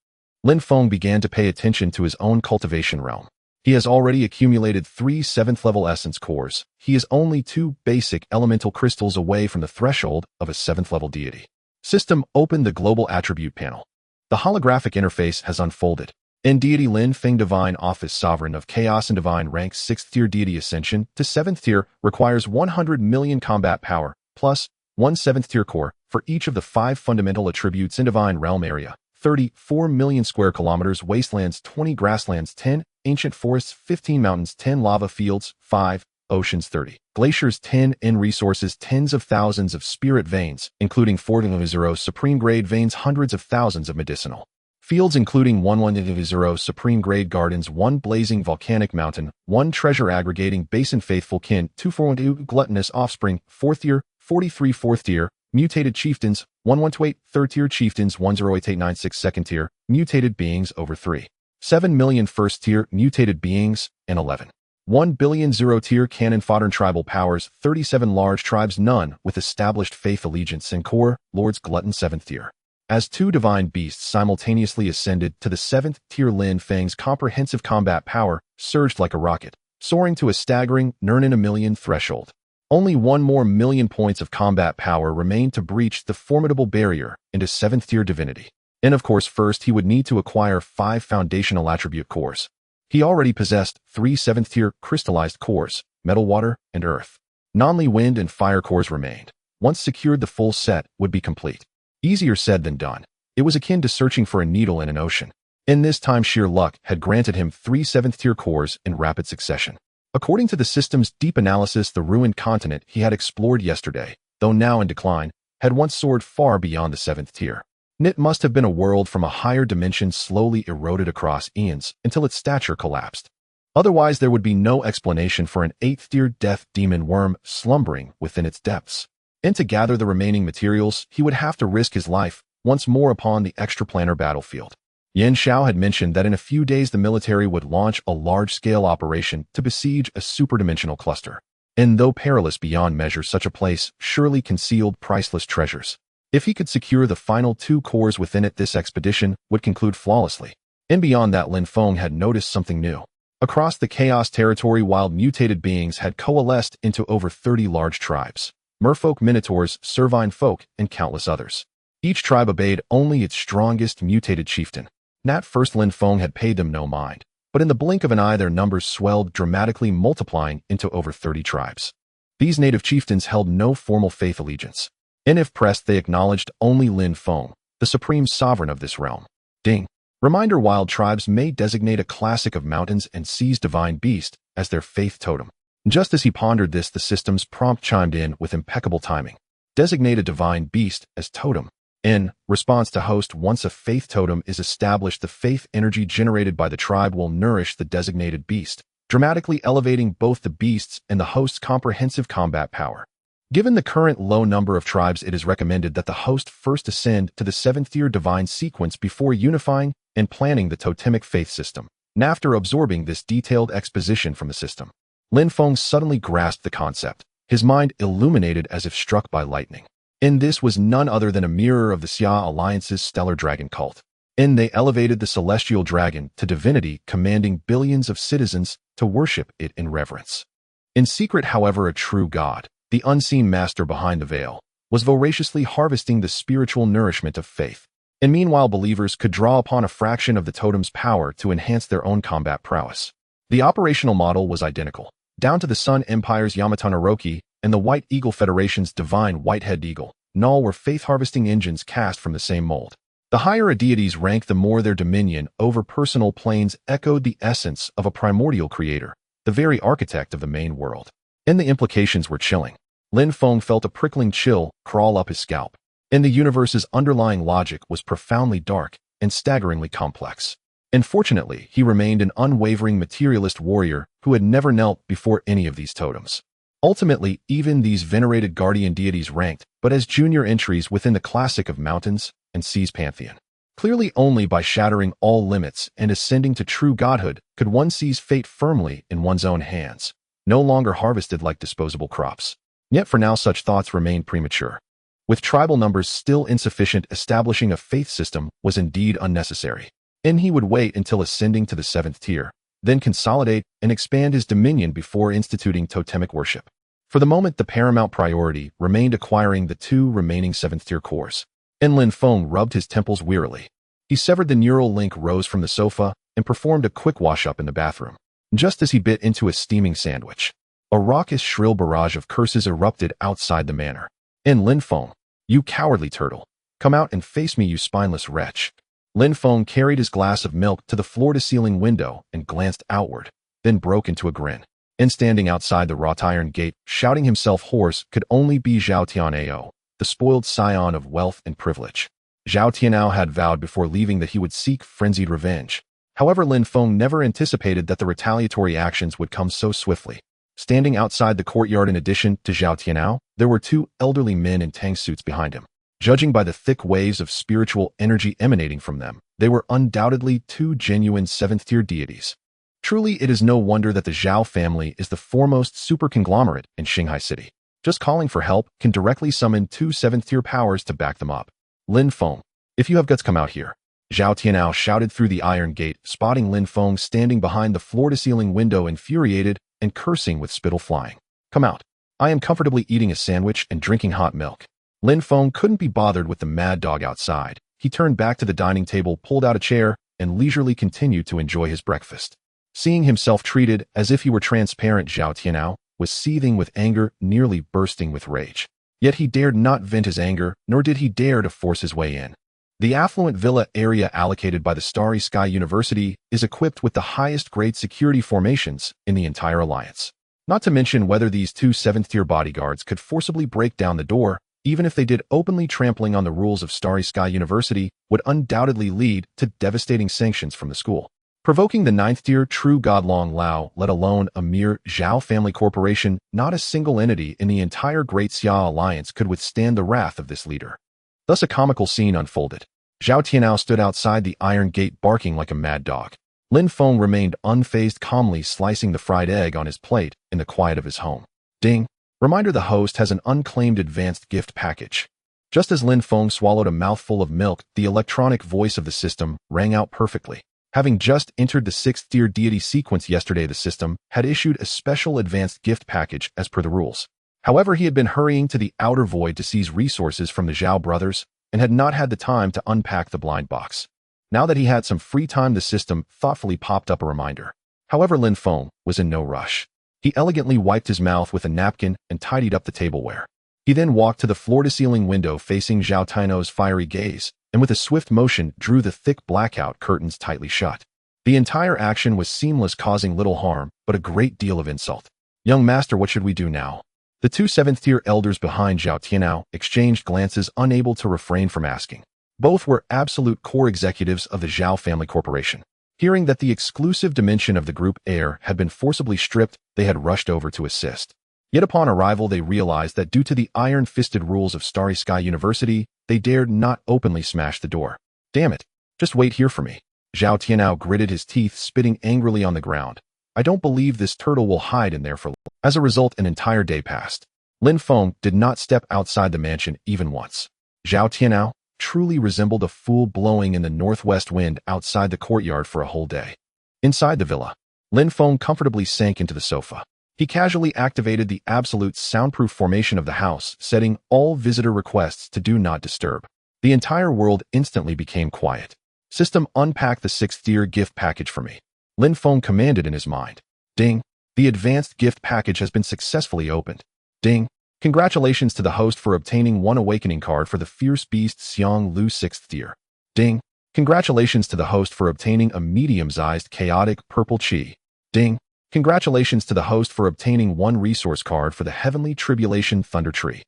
Lin Feng began to pay attention to his own cultivation realm. He has already accumulated 3 7th-level essence cores. He is only 2 basic elemental crystals away from the threshold of a 7th-level deity. System. Open the Global Attribute panel. The holographic interface has unfolded. In deity Lin Feng, Divine Office Sovereign of Chaos and Divine Rank, 6th tier deity. Ascension to 7th tier requires 100 million combat power, plus 1 7th tier core for each of the 5 fundamental attributes in Divine Realm area. 34 million square kilometers, wastelands 20, grasslands 10, ancient forests 15, mountains 10, lava fields 5, oceans 30, glaciers 10, in resources tens of thousands of spirit veins, including 4.0 supreme grade veins, hundreds of thousands of medicinal fields, including 1.0 supreme grade gardens, 1 blazing volcanic mountain, 1 treasure aggregating basin, faithful kin, 2.4 gluttonous offspring, 4th tier, 43 4th tier, Mutated Chieftains, 1128, 3rd tier Chieftains, 108896, 2nd tier, Mutated Beings, over 3. 7 million 1st tier, Mutated Beings, and 11. 1 billion 0 tier Cannon Fodder Tribal Powers, 37 large tribes, none with established faith allegiance and core, Lords Glutton 7th tier. As 2 divine beasts simultaneously ascended to the 7th tier, Lin Feng's comprehensive combat power surged like a rocket, soaring to a staggering 9 threshold. Only 1 more million points of combat power remained to breach the formidable barrier into 7th tier divinity. And of course, first he would need to acquire 5 foundational attribute cores. He already possessed 3 7th tier crystallized cores, metal, water, and earth. Non-Li wind and fire cores remained. Once secured, the full set would be complete. Easier said than done. It was akin to searching for a needle in an ocean. In this time, sheer luck had granted him 3 7th tier cores in rapid succession. According to the system's deep analysis, the ruined continent he had explored yesterday, though now in decline, had once soared far beyond the 7th tier. It must have been a world from a higher dimension slowly eroded across eons until its stature collapsed. Otherwise, there would be no explanation for an 8th tier death demon worm slumbering within its depths. And to gather the remaining materials, he would have to risk his life once more upon the extraplanar battlefield. Yan Xiao had mentioned that in a few days the military would launch a large-scale operation to besiege a superdimensional cluster. And though perilous beyond measure, such a place surely concealed priceless treasures. If he could secure the final 2 cores within it, this expedition would conclude flawlessly. And beyond that, Lin Feng had noticed something new. Across the Chaos territory, wild mutated beings had coalesced into over 30 large tribes. Merfolk, Minotaurs, Servine folk, and countless others. Each tribe obeyed only its strongest mutated chieftain. At first, Lin Feng had paid them no mind, but in the blink of an eye their numbers swelled, dramatically multiplying into over 30 tribes. These native chieftains held no formal faith allegiance, and if pressed they acknowledged only Lin Feng, the supreme sovereign of this realm. Ding. Reminder: wild tribes may designate a classic of mountains and seas divine beast as their faith totem. Just as he pondered this, the system's prompt chimed in with impeccable timing. Designate a divine beast as totem. In response to host, once a faith totem is established, the faith energy generated by the tribe will nourish the designated beast, dramatically elevating both the beast's and the host's comprehensive combat power. Given the current low number of tribes, it is recommended that the host first ascend to the 7th tier divine sequence before unifying and planning the totemic faith system. And after absorbing this detailed exposition from the system, Lin Feng suddenly grasped the concept, his mind illuminated as if struck by lightning. And this was none other than a mirror of the Xia Alliance's stellar dragon cult. And they elevated the celestial dragon to divinity, commanding billions of citizens to worship it in reverence. In secret, however, a true god, the unseen master behind the veil, was voraciously harvesting the spiritual nourishment of faith. And meanwhile, believers could draw upon a fraction of the totem's power to enhance their own combat prowess. The operational model was identical, down to the Sun Empire's Yamato Naroki and the White Eagle Federation's divine Whitehead Eagle. Null were faith-harvesting engines cast from the same mold. The higher a deity's rank, the more their dominion over personal planes echoed the essence of a primordial creator, the very architect of the main world. And the implications were chilling. Lin Feng felt a prickling chill crawl up his scalp. And the universe's underlying logic was profoundly dark and staggeringly complex. And fortunately, he remained an unwavering materialist warrior who had never knelt before any of these totems. Ultimately, even these venerated guardian deities ranked but as junior entries within the classic of mountains and seas pantheon. Clearly, only by shattering all limits and ascending to true godhood could one seize fate firmly in one's own hands, no longer harvested like disposable crops. Yet for now, such thoughts remained premature. With tribal numbers still insufficient, establishing a faith system was indeed unnecessary. And he would wait until ascending to the 7th tier, then consolidate and expand his dominion before instituting totemic worship. For the moment, the paramount priority remained acquiring the 2 remaining 7th tier cores. And Lin Feng rubbed his temples wearily. He severed the neural link, rose from the sofa, and performed a quick wash-up in the bathroom. Just as he bit into a steaming sandwich, a raucous, shrill barrage of curses erupted outside the manor. And Lin Feng, you cowardly turtle, come out and face me, you spineless wretch. Lin Feng carried his glass of milk to the floor-to-ceiling window and glanced outward, then broke into a grin. And standing outside the wrought iron gate, shouting himself hoarse, could only be Zhao Tianao, the spoiled scion of wealth and privilege. Zhao Tianao had vowed before leaving that he would seek frenzied revenge. However, Lin Feng never anticipated that the retaliatory actions would come so swiftly. Standing outside the courtyard in addition to Zhao Tianao, there were two elderly men in tank suits behind him. Judging by the thick waves of spiritual energy emanating from them, they were undoubtedly two genuine 7th-tier deities. Truly, it is no wonder that the Zhao family is the foremost super conglomerate in Shanghai City. Just calling for help can directly summon two 7th-tier powers to back them up. Lin Feng, if you have guts, come out here. Zhao Tianao shouted through the iron gate, spotting Lin Feng standing behind the floor-to-ceiling window, infuriated and cursing with spittle flying. Come out. I am comfortably eating a sandwich and drinking hot milk. Lin Feng couldn't be bothered with the mad dog outside. He turned back to the dining table, pulled out a chair, and leisurely continued to enjoy his breakfast. Seeing himself treated as if he were transparent, Zhao Tianao was seething with anger, nearly bursting with rage. Yet he dared not vent his anger, nor did he dare to force his way in. The affluent villa area allocated by the Starry Sky University is equipped with the highest grade security formations in the entire alliance. Not to mention whether these two 7th-tier bodyguards could forcibly break down the door, even if they did, openly trampling on the rules of Starry Sky University would undoubtedly lead to devastating sanctions from the school. Provoking the 9th-tier true god Long Lao, let alone a mere Zhao family corporation, not a single entity in the entire Great Xia Alliance could withstand the wrath of this leader. Thus a comical scene unfolded. Zhao Tianao stood outside the iron gate barking like a mad dog. Lin Feng remained unfazed, calmly slicing the fried egg on his plate in the quiet of his home. Ding! Reminder: the host has an unclaimed advanced gift package. Just as Lin Feng swallowed a mouthful of milk, the electronic voice of the system rang out perfectly. Having just entered the 6th-tier deity sequence yesterday, the system had issued a special advanced gift package as per the rules. However, he had been hurrying to the outer void to seize resources from the Zhao brothers and had not had the time to unpack the blind box. Now that he had some free time, the system thoughtfully popped up a reminder. However, Lin Feng was in no rush. He elegantly wiped his mouth with a napkin and tidied up the tableware. He then walked to the floor-to-ceiling window facing Zhao Tiano's fiery gaze, and with a swift motion drew the thick blackout curtains tightly shut. The entire action was seamless, causing little harm, but a great deal of insult. Young master, what should we do now? The two 7th-tier elders behind Zhao Tianao exchanged glances, unable to refrain from asking. Both were absolute core executives of the Zhao family corporation. Hearing that the exclusive dimension of the group heir had been forcibly stripped, they had rushed over to assist. Yet upon arrival, they realized that due to the iron-fisted rules of Starry Sky University, they dared not openly smash the door. Damn it! Just wait here for me. Zhao Tianao gritted his teeth, spitting angrily on the ground. I don't believe this turtle will hide in there for long. As a result, an entire day passed. Lin Feng did not step outside the mansion even once. Zhao Tianao truly resembled a fool blowing in the northwest wind outside the courtyard for a whole day. Inside the villa, Lin Feng comfortably sank into the sofa. He casually activated the absolute soundproof formation of the house, setting all visitor requests to do not disturb. The entire world instantly became quiet. System, unpack the 6th-tier gift package for me. Lin Feng commanded in his mind. Ding! The advanced gift package has been successfully opened. Ding! Congratulations to the host for obtaining one awakening card for the fierce beast Xiang Lu 6th tier. Ding! Congratulations to the host for obtaining a medium-sized chaotic purple chi. Ding! Congratulations to the host for obtaining one resource card for the Heavenly Tribulation Thunder Tree.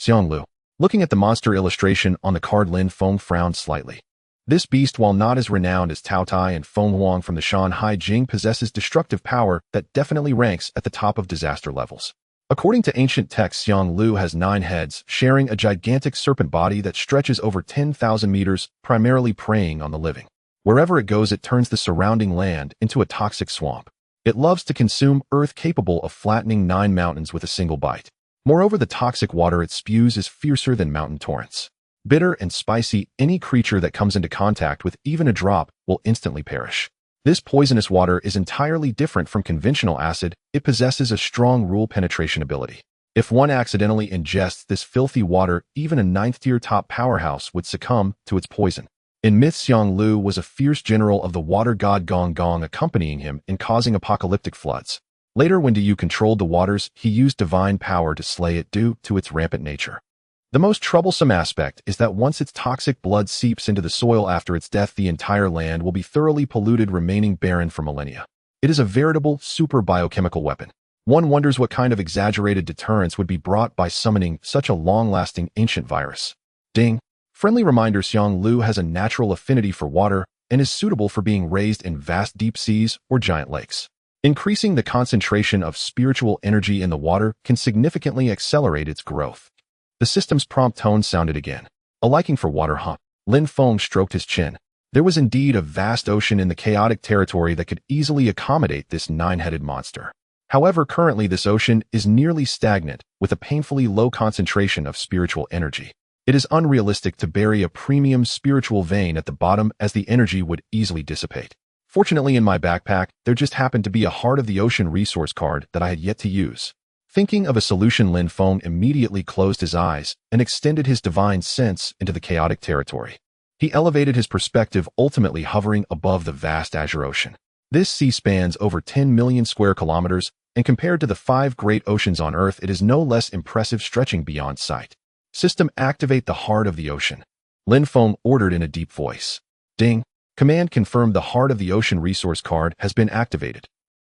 Xiang Lu. Looking at the monster illustration on the card, Lin Feng frowned slightly. This beast, while not as renowned as Taotie and Feng Huang from the Shanhai Jing, possesses destructive power that definitely ranks at the top of disaster levels. According to ancient texts, Xiang Lu has 9 heads, sharing a gigantic serpent body that stretches over 10,000 meters, primarily preying on the living. Wherever it goes, it turns the surrounding land into a toxic swamp. It loves to consume earth, capable of flattening 9 mountains with a single bite. Moreover, the toxic water it spews is fiercer than mountain torrents. Bitter and spicy, any creature that comes into contact with even a drop will instantly perish. This poisonous water is entirely different from conventional acid. It possesses a strong rule penetration ability. If one accidentally ingests this filthy water, even a 9th-tier top powerhouse would succumb to its poison. In myth, Xiang Lu was a fierce general of the water god Gong Gong, accompanying him in causing apocalyptic floods. Later, when Du controlled the waters, he used divine power to slay it due to its rampant nature. The most troublesome aspect is that once its toxic blood seeps into the soil after its death, the entire land will be thoroughly polluted, remaining barren for millennia. It is a veritable super biochemical weapon. One wonders what kind of exaggerated deterrence would be brought by summoning such a long-lasting ancient virus. Ding! Friendly reminder: Xiang Lu has a natural affinity for water and is suitable for being raised in vast deep seas or giant lakes. Increasing the concentration of spiritual energy in the water can significantly accelerate its growth. The system's prompt tone sounded again. A liking for water, huh? Lin Feng stroked his chin. There was indeed a vast ocean in the chaotic territory that could easily accommodate this nine-headed monster. However, currently this ocean is nearly stagnant, with a painfully low concentration of spiritual energy. It is unrealistic to bury a premium spiritual vein at the bottom, as the energy would easily dissipate. Fortunately, in my backpack, there just happened to be a Heart of the Ocean resource card that I had yet to use. Thinking of a solution, Lin Feng immediately closed his eyes and extended his divine sense into the chaotic territory. He elevated his perspective, ultimately hovering above the vast azure ocean. This sea spans over 10 million square kilometers, and compared to the 5 great oceans on Earth, it is no less impressive, stretching beyond sight. System, activate the Heart of the Ocean. Lin Feng ordered in a deep voice. Ding. Command confirmed. The Heart of the Ocean resource card has been activated.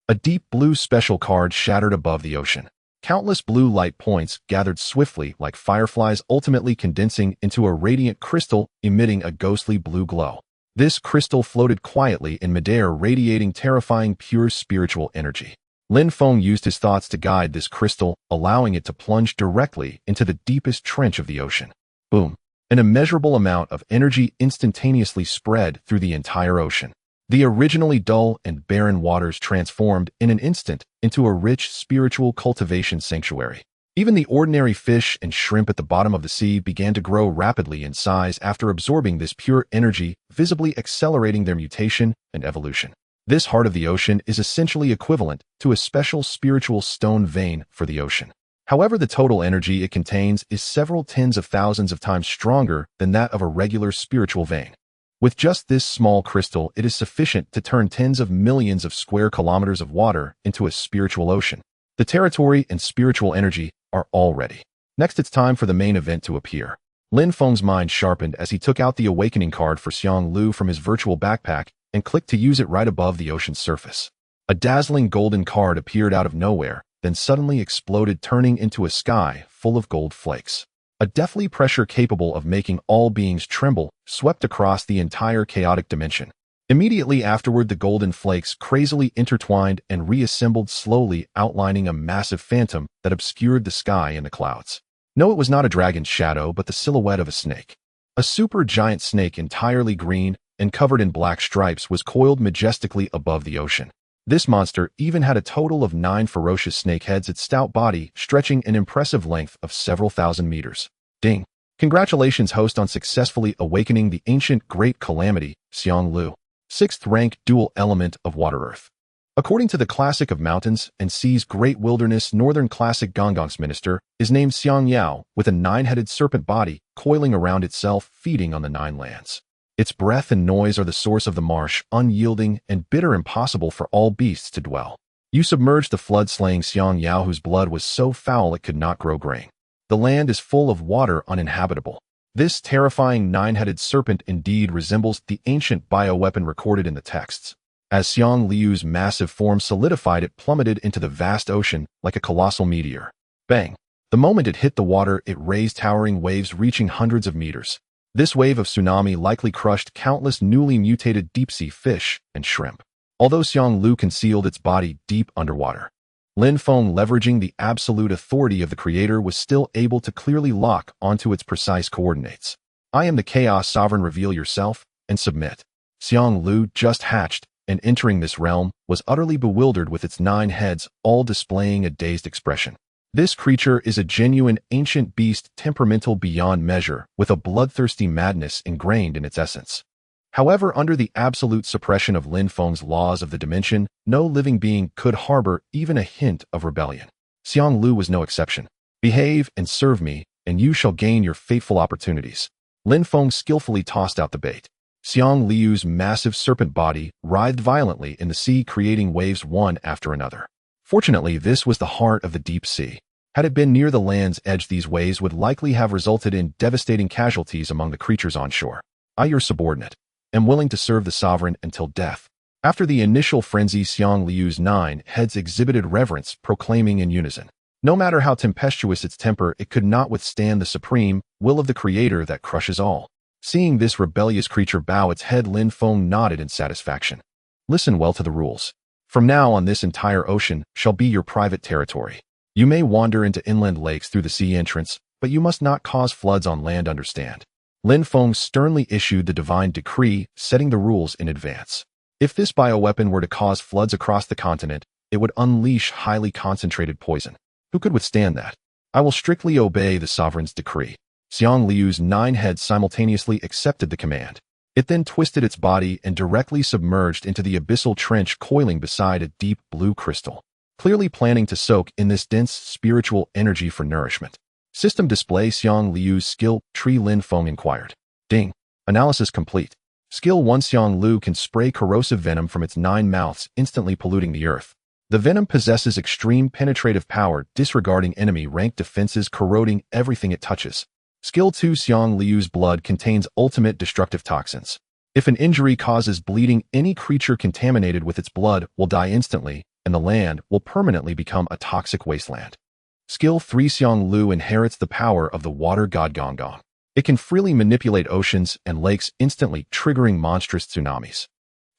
A deep blue special card shattered above the ocean. Countless blue light points gathered swiftly like fireflies, ultimately condensing into a radiant crystal emitting a ghostly blue glow. This crystal floated quietly in midair, radiating terrifying pure spiritual energy. Lin Feng used his thoughts to guide this crystal, allowing it to plunge directly into the deepest trench of the ocean. Boom! An immeasurable amount of energy instantaneously spread through the entire ocean. The originally dull and barren waters transformed in an instant into a rich spiritual cultivation sanctuary. Even the ordinary fish and shrimp at the bottom of the sea began to grow rapidly in size after absorbing this pure energy, visibly accelerating their mutation and evolution. This Heart of the Ocean is essentially equivalent to a special spiritual stone vein for the ocean. However, the total energy it contains is several tens of thousands of times stronger than that of a regular spiritual vein. With just this small crystal, it is sufficient to turn tens of millions of square kilometers of water into a spiritual ocean. The territory and spiritual energy are all ready. Next, it's time for the main event to appear. Lin Feng's mind sharpened as he took out the awakening card for Xiang Lu from his virtual backpack and clicked to use it right above the ocean's surface. A dazzling golden card appeared out of nowhere, then suddenly exploded, turning into a sky full of gold flakes. A deathly pressure capable of making all beings tremble swept across the entire chaotic dimension. Immediately afterward, the golden flakes crazily intertwined and reassembled slowly, outlining a massive phantom that obscured the sky and the clouds. No, it was not a dragon's shadow, but the silhouette of a snake. A super giant snake, entirely green and covered in black stripes, was coiled majestically above the ocean. This monster even had a total of 9 ferocious snake heads, its stout body stretching an impressive length of several thousand meters. Ding! Congratulations, host, on successfully awakening the ancient great calamity, Xiang Lu. 6th rank dual element of Water Earth. According to the Classic of Mountains and Seas Great Wilderness, Northern Classic Gongong's minister is named Xiang Yao, with a 9-headed serpent body coiling around itself, feeding on the 9 lands. Its breath and noise are the source of the marsh, unyielding and bitter, impossible for all beasts to dwell. You submerged the flood, slaying Xiang Yao, whose blood was so foul it could not grow grain. The land is full of water, uninhabitable. This terrifying 9-headed serpent indeed resembles the ancient bioweapon recorded in the texts. As Xiang Liu's massive form solidified, it plummeted into the vast ocean like a colossal meteor. Bang! The moment it hit the water, it raised towering waves reaching hundreds of meters. This wave of tsunami likely crushed countless newly mutated deep-sea fish and shrimp. Although Xiang Lu concealed its body deep underwater, Lin Feng, leveraging the absolute authority of the creator, was still able to clearly lock onto its precise coordinates. I am the Chaos Sovereign. Reveal yourself and submit. Xiang Lu, just hatched and entering this realm, was utterly bewildered, with its 9 heads all displaying a dazed expression. This creature is a genuine ancient beast, temperamental beyond measure, with a bloodthirsty madness ingrained in its essence. However, under the absolute suppression of Lin Feng's laws of the dimension, no living being could harbor even a hint of rebellion. Xiang Lu was no exception. Behave and serve me, and you shall gain your fateful opportunities. Lin Feng skillfully tossed out the bait. Xiang Liu's massive serpent body writhed violently in the sea, creating waves one after another. Fortunately, this was the heart of the deep sea. Had it been near the land's edge, these waves would likely have resulted in devastating casualties among the creatures on shore. I, your subordinate, am willing to serve the sovereign until death. After the initial frenzy, Xiang Liu's 9 heads exhibited reverence, proclaiming in unison. No matter how tempestuous its temper, it could not withstand the supreme will of the creator that crushes all. Seeing this rebellious creature bow its head, Lin Feng nodded in satisfaction. Listen well to the rules. From now on, this entire ocean shall be your private territory. You may wander into inland lakes through the sea entrance, but you must not cause floods on land, understand? Lin Feng sternly issued the divine decree, setting the rules in advance. If this bioweapon were to cause floods across the continent, it would unleash highly concentrated poison. Who could withstand that? I will strictly obey the sovereign's decree. Xiang Liu's 9 heads simultaneously accepted the command. It then twisted its body and directly submerged into the abyssal trench coiling beside a deep blue crystal, clearly planning to soak in this dense spiritual energy for nourishment. System display. Xiang Liu's skill tree. Lin Feng inquired. Ding. Analysis complete. Skill 1. Xiang Liu can spray corrosive venom from its 9 mouths, instantly polluting the earth. The venom possesses extreme penetrative power, disregarding enemy rank defenses, corroding everything it touches. Skill 2. Xiang Liu's blood contains ultimate destructive toxins. If an injury causes bleeding, any creature contaminated with its blood will die instantly, and the land will permanently become a toxic wasteland. Skill 3. Xiang Liu inherits the power of the water god Gong. It can freely manipulate oceans and lakes, instantly triggering monstrous tsunamis.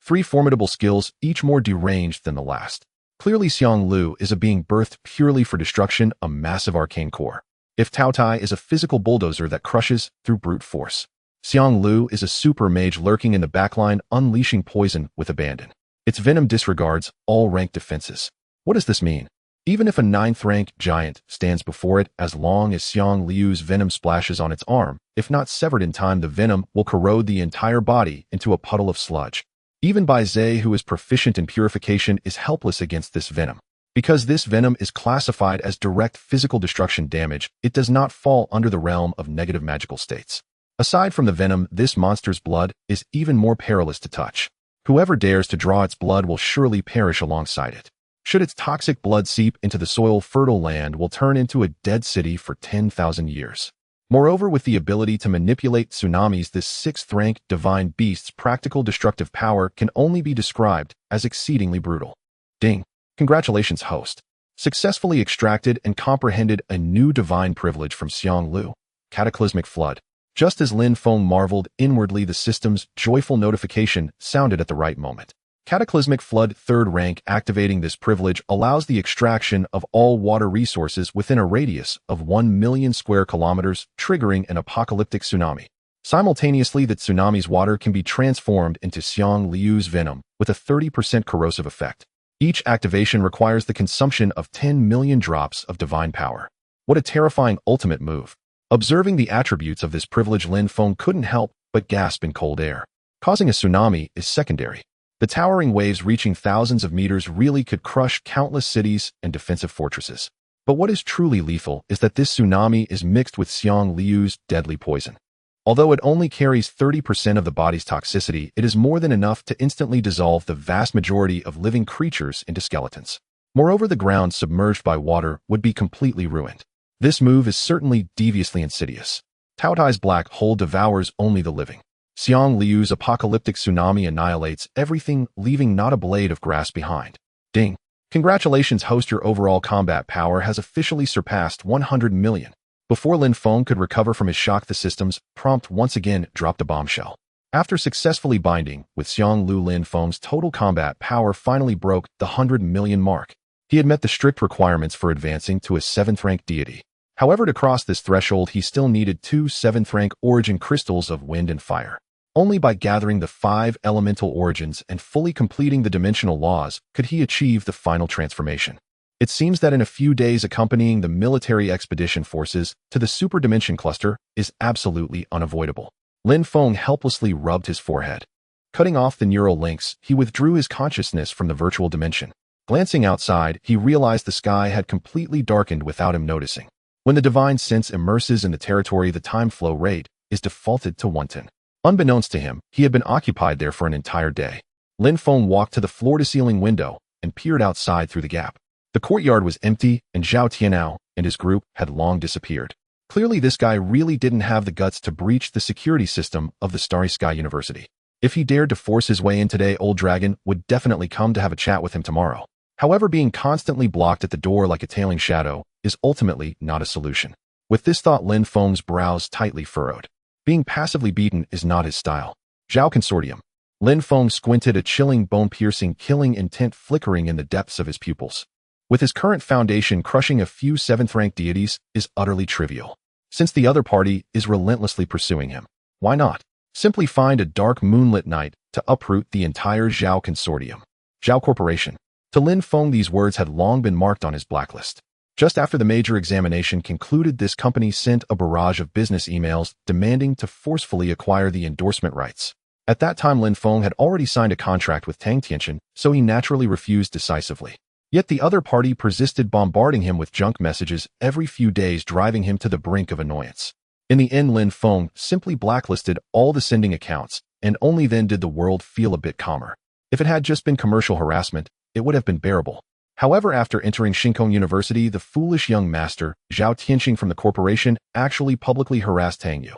3 formidable skills, each more deranged than the last. Clearly, Xiang Liu is a being birthed purely for destruction, a massive arcane core. If Taotie is a physical bulldozer that crushes through brute force, Xiang Liu is a super mage lurking in the backline, unleashing poison with abandon. Its venom disregards all rank defenses. What does this mean? Even if a 9th rank giant stands before it, as long as Xiang Liu's venom splashes on its arm, if not severed in time, the venom will corrode the entire body into a puddle of sludge. Even Bai Zhe, who is proficient in purification, is helpless against this venom. Because this venom is classified as direct physical destruction damage, it does not fall under the realm of negative magical states. Aside from the venom, this monster's blood is even more perilous to touch. Whoever dares to draw its blood will surely perish alongside it. Should its toxic blood seep into the soil, fertile land will turn into a dead city for 10,000 years. Moreover, with the ability to manipulate tsunamis, this 6th rank divine beast's practical destructive power can only be described as exceedingly brutal. Ding. Congratulations, host. Successfully extracted and comprehended a new divine privilege from Xiang Liu. Cataclysmic Flood. Just as Lin Feng marveled inwardly, the system's joyful notification sounded at the right moment. Cataclysmic Flood 3rd rank. Activating this privilege allows the extraction of all water resources within a radius of 1 million square kilometers, triggering an apocalyptic tsunami. Simultaneously, the tsunami's water can be transformed into Xiang Liu's venom with a 30% corrosive effect. Each activation requires the consumption of 10 million drops of divine power. What a terrifying ultimate move. Observing the attributes of this privilege, Lin Feng couldn't help but gasp in cold air. Causing a tsunami is secondary. The towering waves reaching thousands of meters really could crush countless cities and defensive fortresses. But what is truly lethal is that this tsunami is mixed with Xiang Liu's deadly poison. Although it only carries 30% of the body's toxicity, it is more than enough to instantly dissolve the vast majority of living creatures into skeletons. Moreover, the ground submerged by water would be completely ruined. This move is certainly deviously insidious. Taotie's black hole devours only the living. Xiang Liu's apocalyptic tsunami annihilates everything, leaving not a blade of grass behind. Ding. Congratulations, host. Your overall combat power has officially surpassed 100 million. Before Lin Feng could recover from his shock, the system's prompt once again dropped a bombshell. After successfully binding with Xiang Liu, Lin Feng's total combat power finally broke the 100 million mark. He had met the strict requirements for advancing to a 7th rank deity. However, to cross this threshold, he still needed 2 7th rank origin crystals of wind and fire. Only by gathering the 5 elemental origins and fully completing the dimensional laws could he achieve the final transformation. It seems that in a few days, accompanying the military expedition forces to the super dimension cluster is absolutely unavoidable. Lin Feng helplessly rubbed his forehead. Cutting off the neural links, he withdrew his consciousness from the virtual dimension. Glancing outside, he realized the sky had completely darkened without him noticing. When the divine sense immerses in the territory, the time flow rate is defaulted to 1/10. Unbeknownst to him, he had been occupied there for an entire day. Lin Feng walked to the floor-to-ceiling window and peered outside through the gap. The courtyard was empty, and Zhao Tianao and his group had long disappeared. Clearly, this guy really didn't have the guts to breach the security system of the Starry Sky University. If he dared to force his way in today, Old Dragon would definitely come to have a chat with him tomorrow. However, being constantly blocked at the door like a tailing shadow is ultimately not a solution. With this thought, Lin Feng's brows tightly furrowed. Being passively beaten is not his style. Zhao Consortium. Lin Feng squinted, a chilling, bone-piercing, killing intent flickering in the depths of his pupils. With his current foundation, crushing a few 7th-rank deities is utterly trivial. Since the other party is relentlessly pursuing him, why not simply find a dark moonlit night to uproot the entire Zhao consortium? Zhao Corporation. To Lin Feng, these words had long been marked on his blacklist. Just after the major examination concluded, this company sent a barrage of business emails demanding to forcefully acquire the endorsement rights. At that time, Lin Feng had already signed a contract with Tang Tianqian, so he naturally refused decisively. Yet the other party persisted, bombarding him with junk messages every few days, driving him to the brink of annoyance. In the end, Lin Feng simply blacklisted all the sending accounts, and only then did the world feel a bit calmer. If it had just been commercial harassment, it would have been bearable. However, after entering Shinkong University, the foolish young master, Zhao Tianxing from the corporation, actually publicly harassed Tang Yu.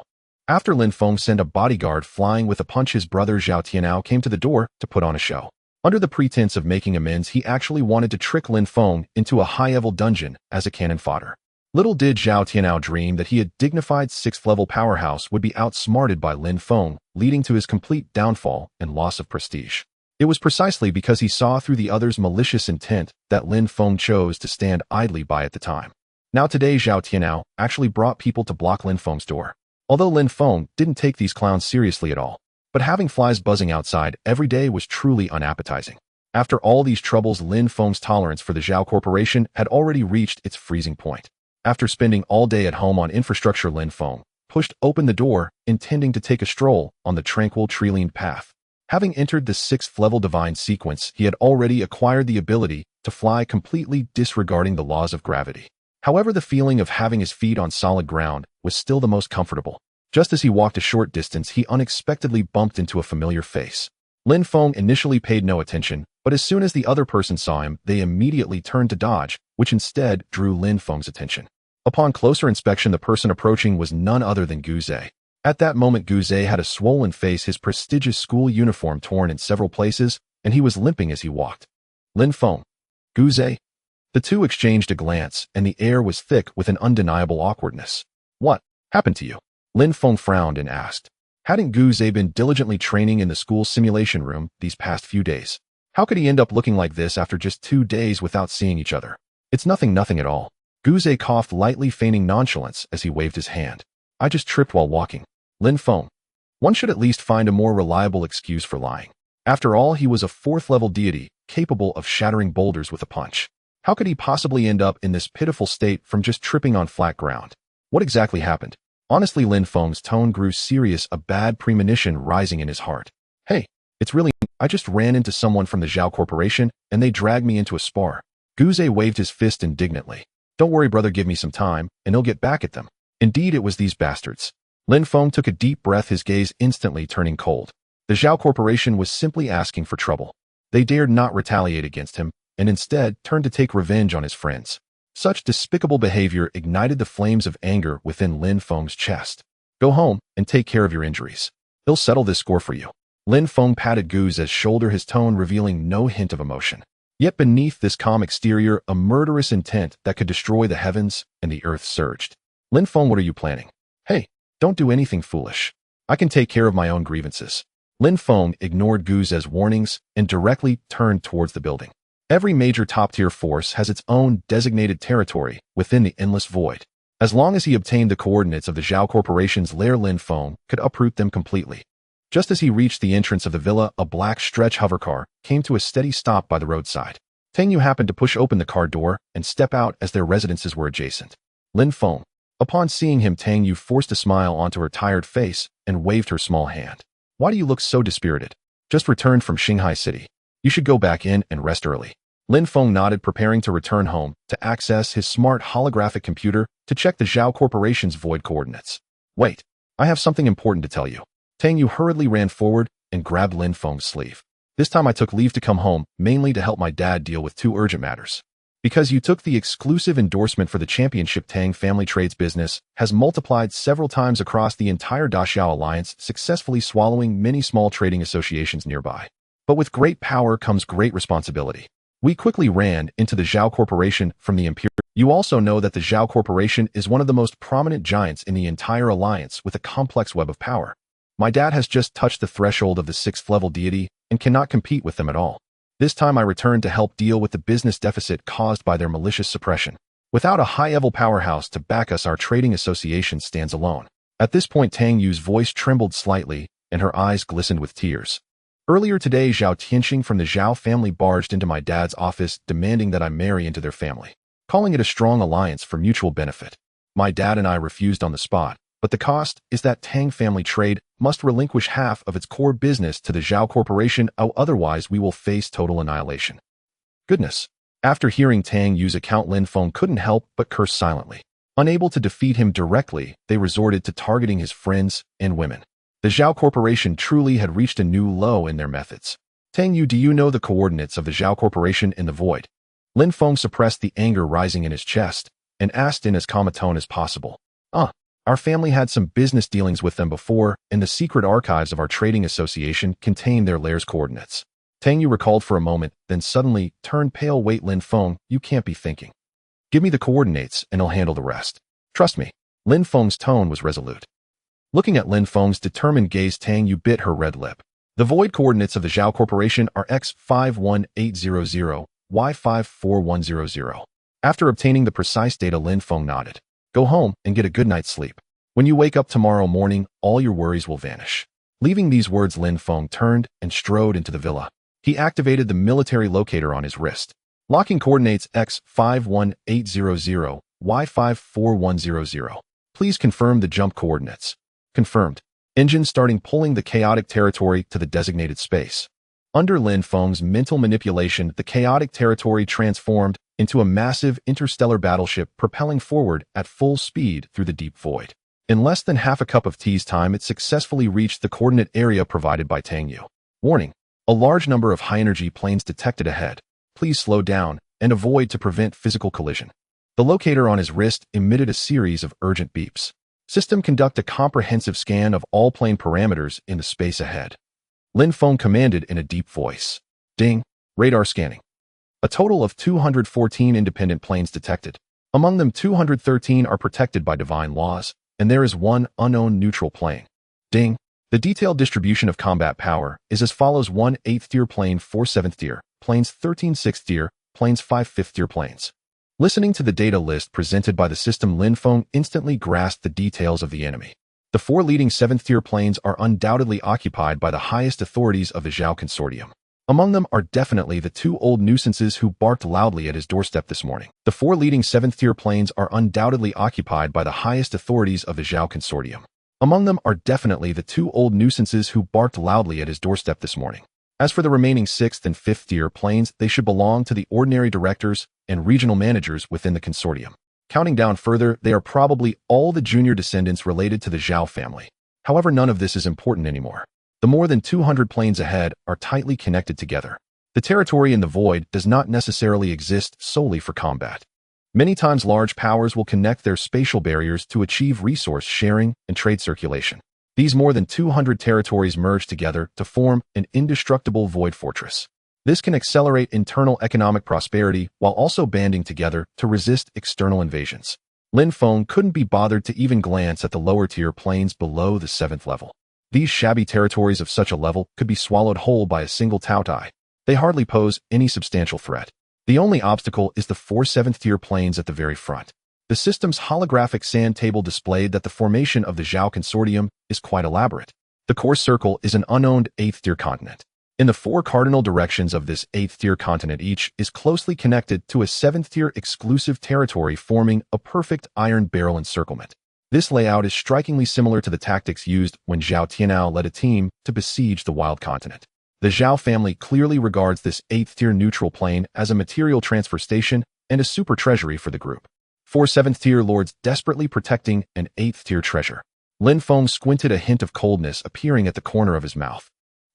After Lin Feng sent a bodyguard flying with a punch, his brother Zhao Tianao came to the door to put on a show. Under the pretense of making amends, he actually wanted to trick Lin Feng into a high-level dungeon as a cannon fodder. Little did Zhao Tianao dream that he, a dignified 6th-level powerhouse, would be outsmarted by Lin Feng, leading to his complete downfall and loss of prestige. It was precisely because he saw through the other's malicious intent that Lin Feng chose to stand idly by at the time. Now today, Zhao Tianao actually brought people to block Lin Feng's door. Although Lin Feng didn't take these clowns seriously at all, but having flies buzzing outside every day was truly unappetizing. After all these troubles, Lin Feng's tolerance for the Zhao Corporation had already reached its freezing point. After spending all day at home on infrastructure, Lin Feng pushed open the door, intending to take a stroll on the tranquil tree-lined path. Having entered the 6th-level divine sequence, he had already acquired the ability to fly, completely disregarding the laws of gravity. However, the feeling of having his feet on solid ground was still the most comfortable. Just as he walked a short distance, he unexpectedly bumped into a familiar face. Lin Feng initially paid no attention, but as soon as the other person saw him, they immediately turned to dodge, which instead drew Lin Feng's attention. Upon closer inspection, the person approaching was none other than Gu Zhe. At that moment, Gu Zhe had a swollen face, his prestigious school uniform torn in several places, and he was limping as he walked. Lin Feng. Gu Zhe. The two exchanged a glance, and the air was thick with an undeniable awkwardness. What happened to you? Lin Feng frowned and asked. Hadn't Gu Zhe been diligently training in the school simulation room these past few days? How could he end up looking like this after just 2 days without seeing each other? It's nothing at all. Gu Zhe coughed lightly, feigning nonchalance as he waved his hand. I just tripped while walking. Lin Feng. One should at least find a more reliable excuse for lying. After all, he was a 4th-level deity, capable of shattering boulders with a punch. How could he possibly end up in this pitiful state from just tripping on flat ground? What exactly happened? Honestly, Lin Feng's tone grew serious, a bad premonition rising in his heart. Hey, it's really, I just ran into someone from the Zhao Corporation, and they dragged me into a spar. Gu Zhe waved his fist indignantly. Don't worry, brother, give me some time, and he'll get back at them. Indeed, it was these bastards. Lin Feng took a deep breath, his gaze instantly turning cold. The Zhao Corporation was simply asking for trouble. They dared not retaliate against him, and instead turned to take revenge on his friends. Such despicable behavior ignited the flames of anger within Lin Feng's chest. Go home and take care of your injuries. He'll settle this score for you. Lin Feng patted Gu Zhe's shoulder, his tone revealing no hint of emotion. Yet beneath this calm exterior, a murderous intent that could destroy the heavens and the earth surged. Lin Feng, what are you planning? Hey, don't do anything foolish. I can take care of my own grievances. Lin Feng ignored Gu Zhe's warnings and directly turned towards the building. Every major top-tier force has its own designated territory within the endless void. As long as he obtained the coordinates of the Zhao Corporation's lair, Lin Feng could uproot them completely. Just as he reached the entrance of the villa, a black stretch hovercar came to a steady stop by the roadside. Tang Yu happened to push open the car door and step out as their residences were adjacent. Lin Feng. Upon seeing him, Tang Yu forced a smile onto her tired face and waved her small hand. Why do you look so dispirited? Just returned from Shanghai City. You should go back in and rest early. Lin Feng nodded, preparing to return home to access his smart holographic computer to check the Zhao Corporation's void coordinates. Wait, I have something important to tell you. Tang Yu hurriedly ran forward and grabbed Lin Feng's sleeve. This time I took leave to come home, mainly to help my dad deal with 2 urgent matters. Because you took the exclusive endorsement for the championship, Tang family trades business has multiplied several times across the entire Daxiao alliance, successfully swallowing many small trading associations nearby. But with great power comes great responsibility. We quickly ran into the Zhao Corporation from the Imperial. You also know that the Zhao Corporation is one of the most prominent giants in the entire alliance with a complex web of power. My dad has just touched the threshold of the 6th level deity and cannot compete with them at all. This time I return to help deal with the business deficit caused by their malicious suppression. Without a high-level powerhouse to back us, our trading association stands alone. At this point, Tang Yu's voice trembled slightly, and her eyes glistened with tears. Earlier today, Zhao Tianxing from the Zhao family barged into my dad's office demanding that I marry into their family, calling it a strong alliance for mutual benefit. My dad and I refused on the spot, but the cost is that Tang family trade must relinquish half of its core business to the Zhao Corporation, otherwise we will face total annihilation. Goodness. After hearing Tang Yu's account, Lin Feng couldn't help but curse silently. Unable to defeat him directly, they resorted to targeting his friends and women. The Zhao Corporation truly had reached a new low in their methods. Tang Yu, do you know the coordinates of the Zhao Corporation in the void? Lin Feng suppressed the anger rising in his chest and asked in as calm a tone as possible. Our family had some business dealings with them before, and the secret archives of our trading association contain their lair's coordinates. Tang Yu recalled for a moment, then suddenly turned pale. Wait, Lin Feng, you can't be thinking. Give me the coordinates and I'll handle the rest. Trust me. Lin Feng's tone was resolute. Looking at Lin Feng's determined gaze, Tang Yu bit her red lip. The void coordinates of the Zhao Corporation are X51800, Y54100. After obtaining the precise data, Lin Feng nodded. Go home and get a good night's sleep. When you wake up tomorrow morning, all your worries will vanish. Leaving these words, Lin Feng turned and strode into the villa. He activated the military locator on his wrist, locking coordinates X51800, Y54100. Please confirm the jump coordinates. Confirmed. Engine starting, pulling the chaotic territory to the designated space. Under Lin Feng's mental manipulation, the chaotic territory transformed into a massive interstellar battleship propelling forward at full speed through the deep void. In less than half a cup of tea's time, it successfully reached the coordinate area provided by Tang Yu. Warning. A large number of high-energy planes detected ahead. Please slow down and avoid to prevent physical collision. The locator on his wrist emitted a series of urgent beeps. System, conduct a comprehensive scan of all plane parameters in the space ahead. Lin Feng commanded in a deep voice. Ding. Radar scanning. A total of 214 independent planes detected. Among them, 213 are protected by divine laws, and there is one unknown neutral plane. Ding. The detailed distribution of combat power is as follows: 1 8th tier plane, 4 7th tier, planes 13 6th tier, planes 5 5th tier planes. Listening to the data list presented by the system, Lin Feng instantly grasped the details of the enemy. The 4 leading 7th tier planes are undoubtedly occupied by the highest authorities of the Zhao Consortium. Among them are definitely the 2 old nuisances who barked loudly at his doorstep this morning. The 4 leading 7th tier planes are undoubtedly occupied by the highest authorities of the Zhao Consortium. Among them are definitely the 2 old nuisances who barked loudly at his doorstep this morning. As for the remaining 6th and 5th tier planes, they should belong to the ordinary directors and regional managers within the consortium. Counting down further, they are probably all the junior descendants related to the Zhao family. However, none of this is important anymore. The more than 200 planes ahead are tightly connected together. The territory in the void does not necessarily exist solely for combat. Many times large powers will connect their spatial barriers to achieve resource sharing and trade circulation. These more than 200 territories merge together to form an indestructible void fortress. This can accelerate internal economic prosperity while also banding together to resist external invasions. Lin Feng couldn't be bothered to even glance at the lower tier planes below the 7th level. These shabby territories of such a level could be swallowed whole by a single Taotie. They hardly pose any substantial threat. The only obstacle is the 4 7th tier planes at the very front. The system's holographic sand table displayed that the formation of the Zhao Consortium is quite elaborate. The core circle is an unowned 8th tier continent. In the 4 cardinal directions of this 8th tier continent, each is closely connected to a 7th tier exclusive territory, forming a perfect iron barrel encirclement. This layout is strikingly similar to the tactics used when Zhao Tianao led a team to besiege the wild continent. The Zhao family clearly regards this 8th tier neutral plane as a material transfer station and a super treasury for the group. 4 7th tier lords desperately protecting an 8th tier treasure. Lin Feng squinted, a hint of coldness appearing at the corner of his mouth.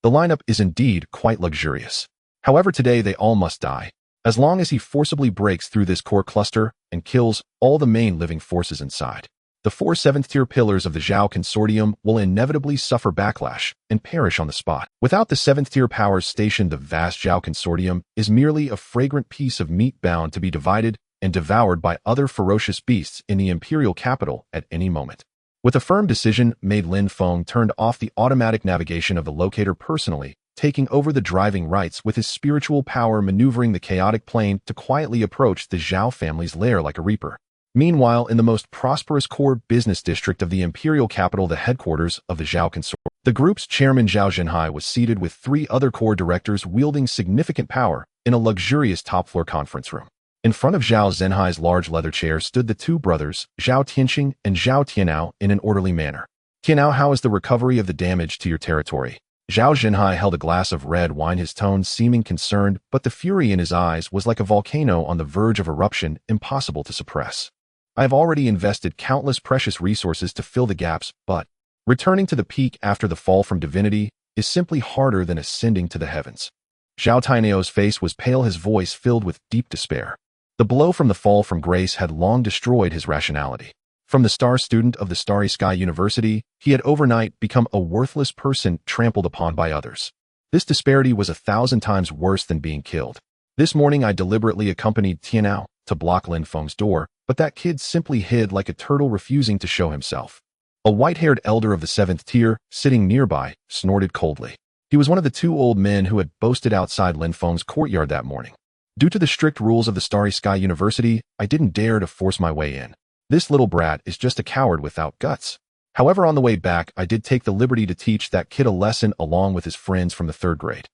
The lineup is indeed quite luxurious. However, today they all must die, as long as he forcibly breaks through this core cluster and kills all the main living forces inside. The 4 7th tier pillars of the Zhao Consortium will inevitably suffer backlash and perish on the spot. Without the 7th tier powers stationed, the vast Zhao Consortium is merely a fragrant piece of meat bound to be divided and devoured by other ferocious beasts in the imperial capital at any moment. With a firm decision made, Lin Feng turned off the automatic navigation of the locator personally, taking over the driving rights with his spiritual power, maneuvering the chaotic plane to quietly approach the Zhao family's lair like a reaper. Meanwhile, in the most prosperous core business district of the imperial capital, the headquarters of the Zhao consortium, the group's chairman Zhao Zhenhai was seated with 3 other core directors wielding significant power in a luxurious top-floor conference room. In front of Zhao Zhenhai's large leather chair stood the 2 brothers, Zhao Tianqing and Zhao Tianao, in an orderly manner. "Tianao, how is the recovery of the damage to your territory?" Zhao Zhenhai held a glass of red wine, his tone seeming concerned, but the fury in his eyes was like a volcano on the verge of eruption, impossible to suppress. "I have already invested countless precious resources to fill the gaps, but returning to the peak after the fall from divinity is simply harder than ascending to the heavens." Zhao Tianao's face was pale, his voice filled with deep despair. The blow from the fall from grace had long destroyed his rationality. From the star student of the Starry Sky University, he had overnight become a worthless person trampled upon by others. This disparity was 1,000 times worse than being killed. "This morning I deliberately accompanied Tianao to block Lin Feng's door, but that kid simply hid like a turtle, refusing to show himself." A white-haired elder of the 7th tier, sitting nearby, snorted coldly. He was one of the 2 old men who had boasted outside Lin Feng's courtyard that morning. "Due to the strict rules of the Starry Sky University, I didn't dare to force my way in. This little brat is just a coward without guts. However, on the way back, I did take the liberty to teach that kid a lesson along with his friends from the 3rd grade.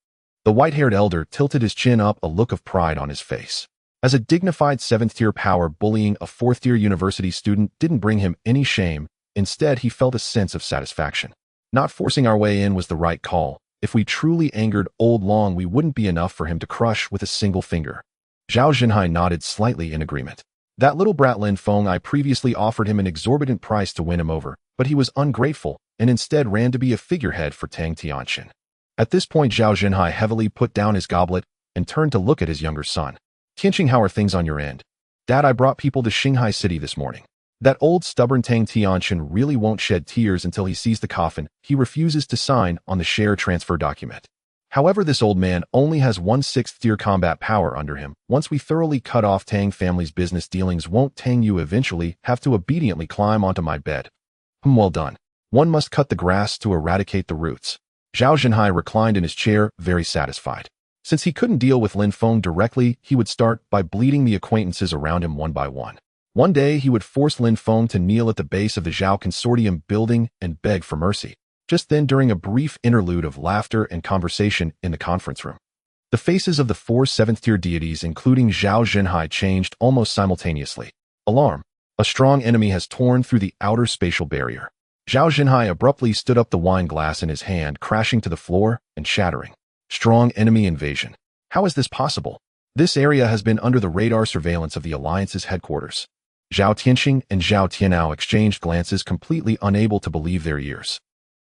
The white-haired elder tilted his chin up, a look of pride on his face. As a dignified 7th-tier power, bullying a 4th-tier university student didn't bring him any shame. Instead, he felt a sense of satisfaction. Not forcing our way in was the right call. If we truly angered Old Long, we wouldn't be enough for him to crush with a single finger." Zhao Zhenhai nodded slightly in agreement. "That little brat Lin Feng, I previously offered him an exorbitant price to win him over, but he was ungrateful and instead ran to be a figurehead for Tang Tianxin." At this point, Zhao Zhenhai heavily put down his goblet and turned to look at his younger son. "Tianqing, how are things on your end?" "Dad, I brought people to Shanghai City this morning. That old stubborn Tang Tianxin really won't shed tears until he sees the coffin. He refuses to sign on the share transfer document. However, this old man only has 1/6 tier combat power under him. Once we thoroughly cut off Tang family's business dealings, won't Tang you eventually have to obediently climb onto my bed?" Well done. One must cut the grass to eradicate the roots." Zhao Zhenhai reclined in his chair, very satisfied. Since he couldn't deal with Lin Feng directly, he would start by bleeding the acquaintances around him one by one. One day, he would force Lin Feng to kneel at the base of the Zhao Consortium building and beg for mercy. Just then, during a brief interlude of laughter and conversation in the conference room, the faces of the 4 7th-tier deities, including Zhao Zhenhai, changed almost simultaneously. Alarm! A strong enemy has torn through the outer spatial barrier. Zhao Zhenhai abruptly stood up, the wine glass in his hand crashing to the floor and shattering. Strong enemy invasion. How is this possible? This area has been under the radar surveillance of the Alliance's headquarters. Zhao Tianqing and Zhao Tianao exchanged glances, completely unable to believe their ears.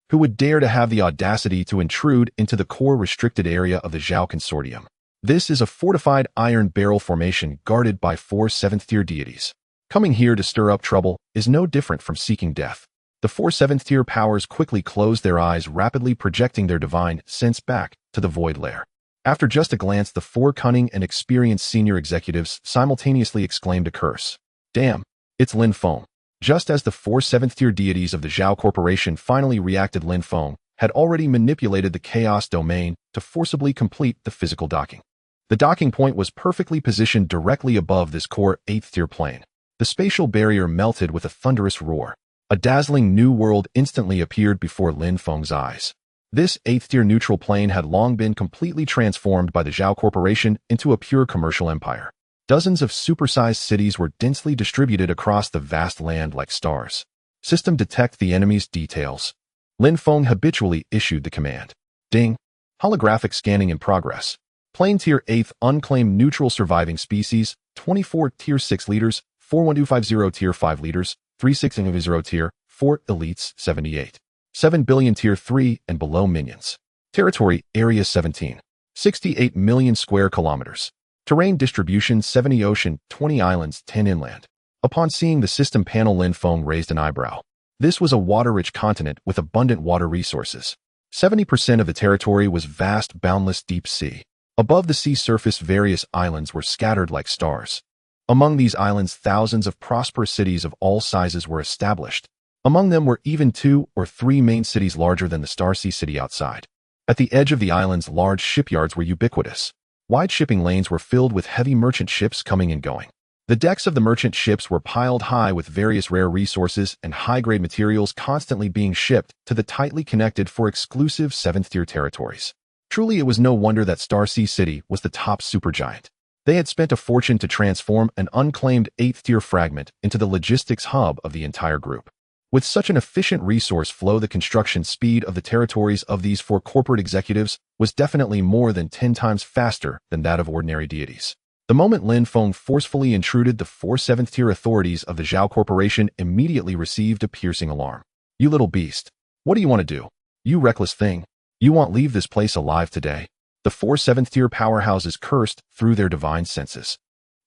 Who would dare to have the audacity to intrude into the core restricted area of the Zhao Consortium? This is a fortified iron barrel formation guarded by 4 7th-tier deities. Coming here to stir up trouble is no different from seeking death. The 4 7th-tier powers quickly closed their eyes, rapidly projecting their divine sense back to the void lair. After just a glance, the 4 cunning and experienced senior executives simultaneously exclaimed a curse. "Damn, it's Lin Feng." Just as the 4 7th-tier deities of the Zhao Corporation finally reacted, Lin Feng had already manipulated the chaos domain to forcibly complete the physical docking. The docking point was perfectly positioned directly above this core 8th-tier plane. The spatial barrier melted with a thunderous roar. A dazzling new world instantly appeared before Lin Feng's eyes. This 8th-tier neutral plane had long been completely transformed by the Zhao Corporation into a pure commercial empire. Dozens of supersized cities were densely distributed across the vast land like stars. System, detect the enemy's details. Lin Feng habitually issued the command. Ding. Holographic scanning in progress. Plane Tier 8th unclaimed neutral surviving species, 24 Tier 6 leaders, 41250 Tier 5 leaders, 3600 Tier 4 elites, 78. 7 billion Tier 3 and below minions. Territory, Area 17. 68 million square kilometers. Terrain distribution, 70 ocean, 20 islands, 10 inland. Upon seeing the system panel, Lin Feng raised an eyebrow. This was a water-rich continent with abundant water resources. 70% of the territory was vast, boundless deep sea. Above the sea surface, various islands were scattered like stars. Among these islands, thousands of prosperous cities of all sizes were established. Among them were even 2 or 3 main cities larger than the Star Sea city outside. At the edge of the islands, large shipyards were ubiquitous. Wide shipping lanes were filled with heavy merchant ships coming and going. The decks of the merchant ships were piled high with various rare resources and high-grade materials constantly being shipped to the tightly connected for exclusive 7th-tier territories. Truly, it was no wonder that Star Sea City was the top supergiant. They had spent a fortune to transform an unclaimed 8th-tier fragment into the logistics hub of the entire group. With such an efficient resource flow, the construction speed of the territories of these 4 corporate executives was definitely more than 10 times faster than that of ordinary deities. The moment Lin Feng forcefully intruded, the 4 7th-tier authorities of the Zhao Corporation immediately received a piercing alarm. "You little beast. What do you want to do? You reckless thing. You won't leave this place alive today." The 4 7th-tier powerhouses cursed through their divine senses.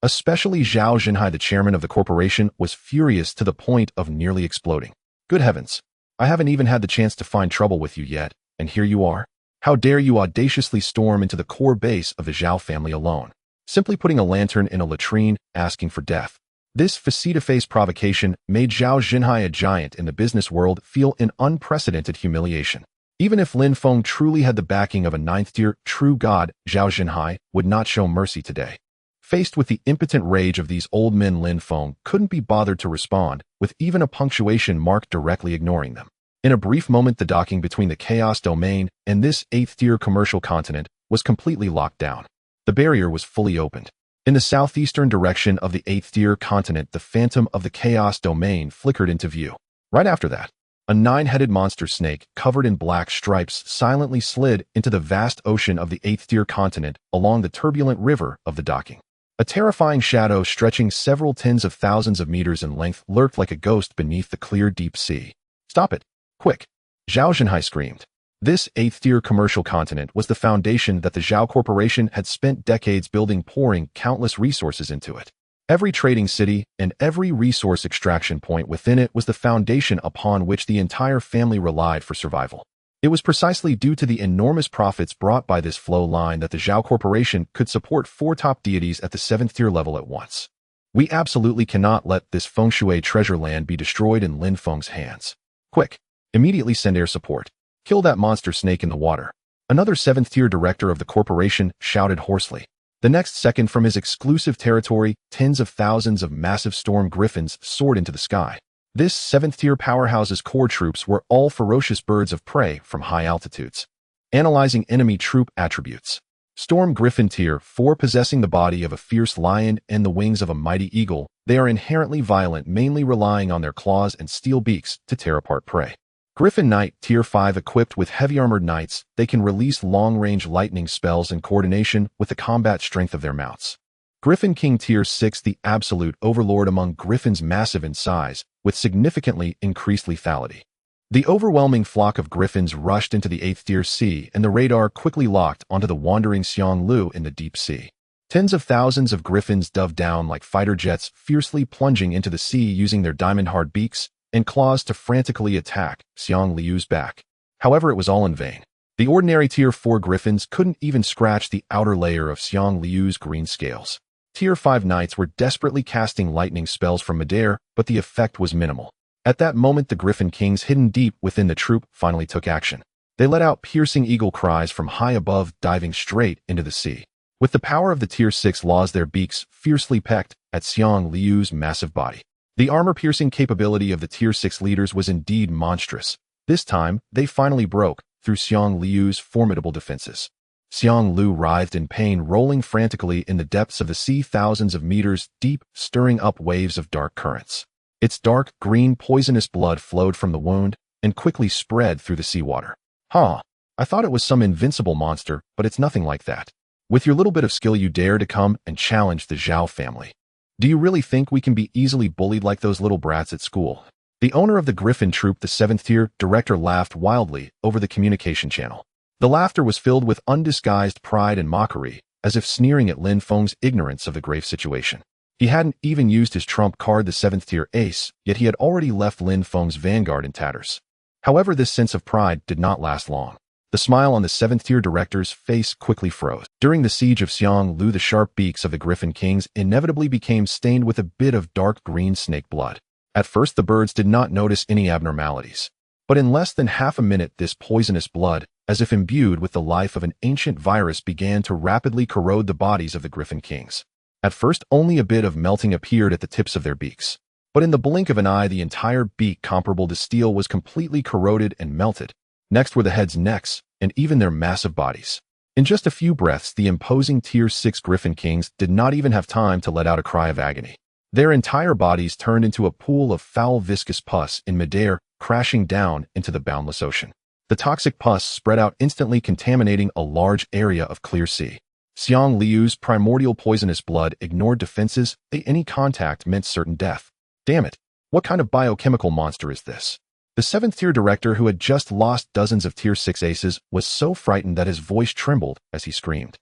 Especially Zhao Zhenhai, the chairman of the corporation, was furious to the point of nearly exploding. "Good heavens. I haven't even had the chance to find trouble with you yet, and here you are. How dare you audaciously storm into the core base of the Zhao family alone? Simply putting a lantern in a latrine, asking for death." This face-to-face provocation made Zhao Zhenhai, a giant in the business world, feel an unprecedented humiliation. Even if Lin Feng truly had the backing of a 9th-tier true god, Zhao Zhenhai would not show mercy today. Faced with the impotent rage of these old men, Lin Feng couldn't be bothered to respond, with even a punctuation mark directly ignoring them. In a brief moment, the docking between the Chaos Domain and this 8th-tier commercial continent was completely locked down. The barrier was fully opened. In the southeastern direction of the 8th-tier continent, the phantom of the Chaos Domain flickered into view. Right after that, a 9-headed monster snake covered in black stripes silently slid into the vast ocean of the 8th-tier continent along the turbulent river of the docking. A terrifying shadow stretching several tens of thousands of meters in length lurked like a ghost beneath the clear deep sea. "Stop it! Quick!" Zhao Zhenhai screamed. This 8th-tier commercial continent was the foundation that the Zhao Corporation had spent decades building, pouring countless resources into it. Every trading city and every resource extraction point within it was the foundation upon which the entire family relied for survival. It was precisely due to the enormous profits brought by this flow line that the Zhao Corporation could support 4 top deities at the 7th-tier level at once. "We absolutely cannot let this feng shui treasure land be destroyed in Lin Feng's hands. Quick, immediately send air support. Kill that monster snake in the water." Another 7th-tier director of the corporation shouted hoarsely. The next second, from his exclusive territory, tens of thousands of massive storm griffins soared into the sky. This 7th-tier powerhouse's core troops were all ferocious birds of prey from high altitudes. Analyzing enemy troop attributes. Storm Griffin Tier 4, possessing the body of a fierce lion and the wings of a mighty eagle, they are inherently violent, mainly relying on their claws and steel beaks to tear apart prey. Griffin Knight Tier 5, equipped with heavy armored knights, they can release long-range lightning spells in coordination with the combat strength of their mounts. Griffin King Tier 6, the absolute overlord among griffins, massive in size, with significantly increased lethality. The overwhelming flock of griffins rushed into the 8th-tier sea, and the radar quickly locked onto the wandering Xiang Lu in the deep sea. Tens of thousands of griffins dove down like fighter jets, fiercely plunging into the sea using their diamond-hard beaks and claws to frantically attack Xiang Liu's back. However, it was all in vain. The ordinary Tier 4 griffins couldn't even scratch the outer layer of Xiang Liu's green scales. Tier 5 knights were desperately casting lightning spells from midair, but the effect was minimal. At that moment, the Griffin Kings hidden deep within the troop finally took action. They let out piercing eagle cries from high above, diving straight into the sea. With the power of the Tier 6 laws, their beaks fiercely pecked at Xiang Liu's massive body. The armor-piercing capability of the Tier 6 leaders was indeed monstrous. This time, they finally broke through Xiang Liu's formidable defenses. Xiang Lu writhed in pain, rolling frantically in the depths of the sea, thousands of meters deep, stirring up waves of dark currents. Its dark, green, poisonous blood flowed from the wound and quickly spread through the seawater. "Huh, I thought it was some invincible monster, but it's nothing like that. With your little bit of skill, you dare to come and challenge the Zhao family. Do you really think we can be easily bullied like those little brats at school?" The owner of the Griffin troop, the 7th-tier director, laughed wildly over the communication channel. The laughter was filled with undisguised pride and mockery, as if sneering at Lin Feng's ignorance of the grave situation. He hadn't even used his trump card, the 7th-tier ace, yet he had already left Lin Feng's vanguard in tatters. However, this sense of pride did not last long. The smile on the 7th-tier director's face quickly froze. During the siege of Xiang Lu, the sharp beaks of the Griffin Kings inevitably became stained with a bit of dark green snake blood. At first, the birds did not notice any abnormalities. But in less than half a minute, this poisonous blood, as if imbued with the life of an ancient virus, began to rapidly corrode the bodies of the Griffin Kings. At first, only a bit of melting appeared at the tips of their beaks. But in the blink of an eye, the entire beak, comparable to steel, was completely corroded and melted. Next were the heads, necks, and even their massive bodies. In just a few breaths, the imposing Tier 6 Griffin Kings did not even have time to let out a cry of agony. Their entire bodies turned into a pool of foul viscous pus in midair, crashing down into the boundless ocean. The toxic pus spread out instantly, contaminating a large area of clear sea. Xiang Liu's primordial poisonous blood ignored defenses. Any contact meant certain death. Damn it! What kind of biochemical monster is this? The 7th tier director, who had just lost dozens of Tier 6 aces, was so frightened that his voice trembled as he screamed.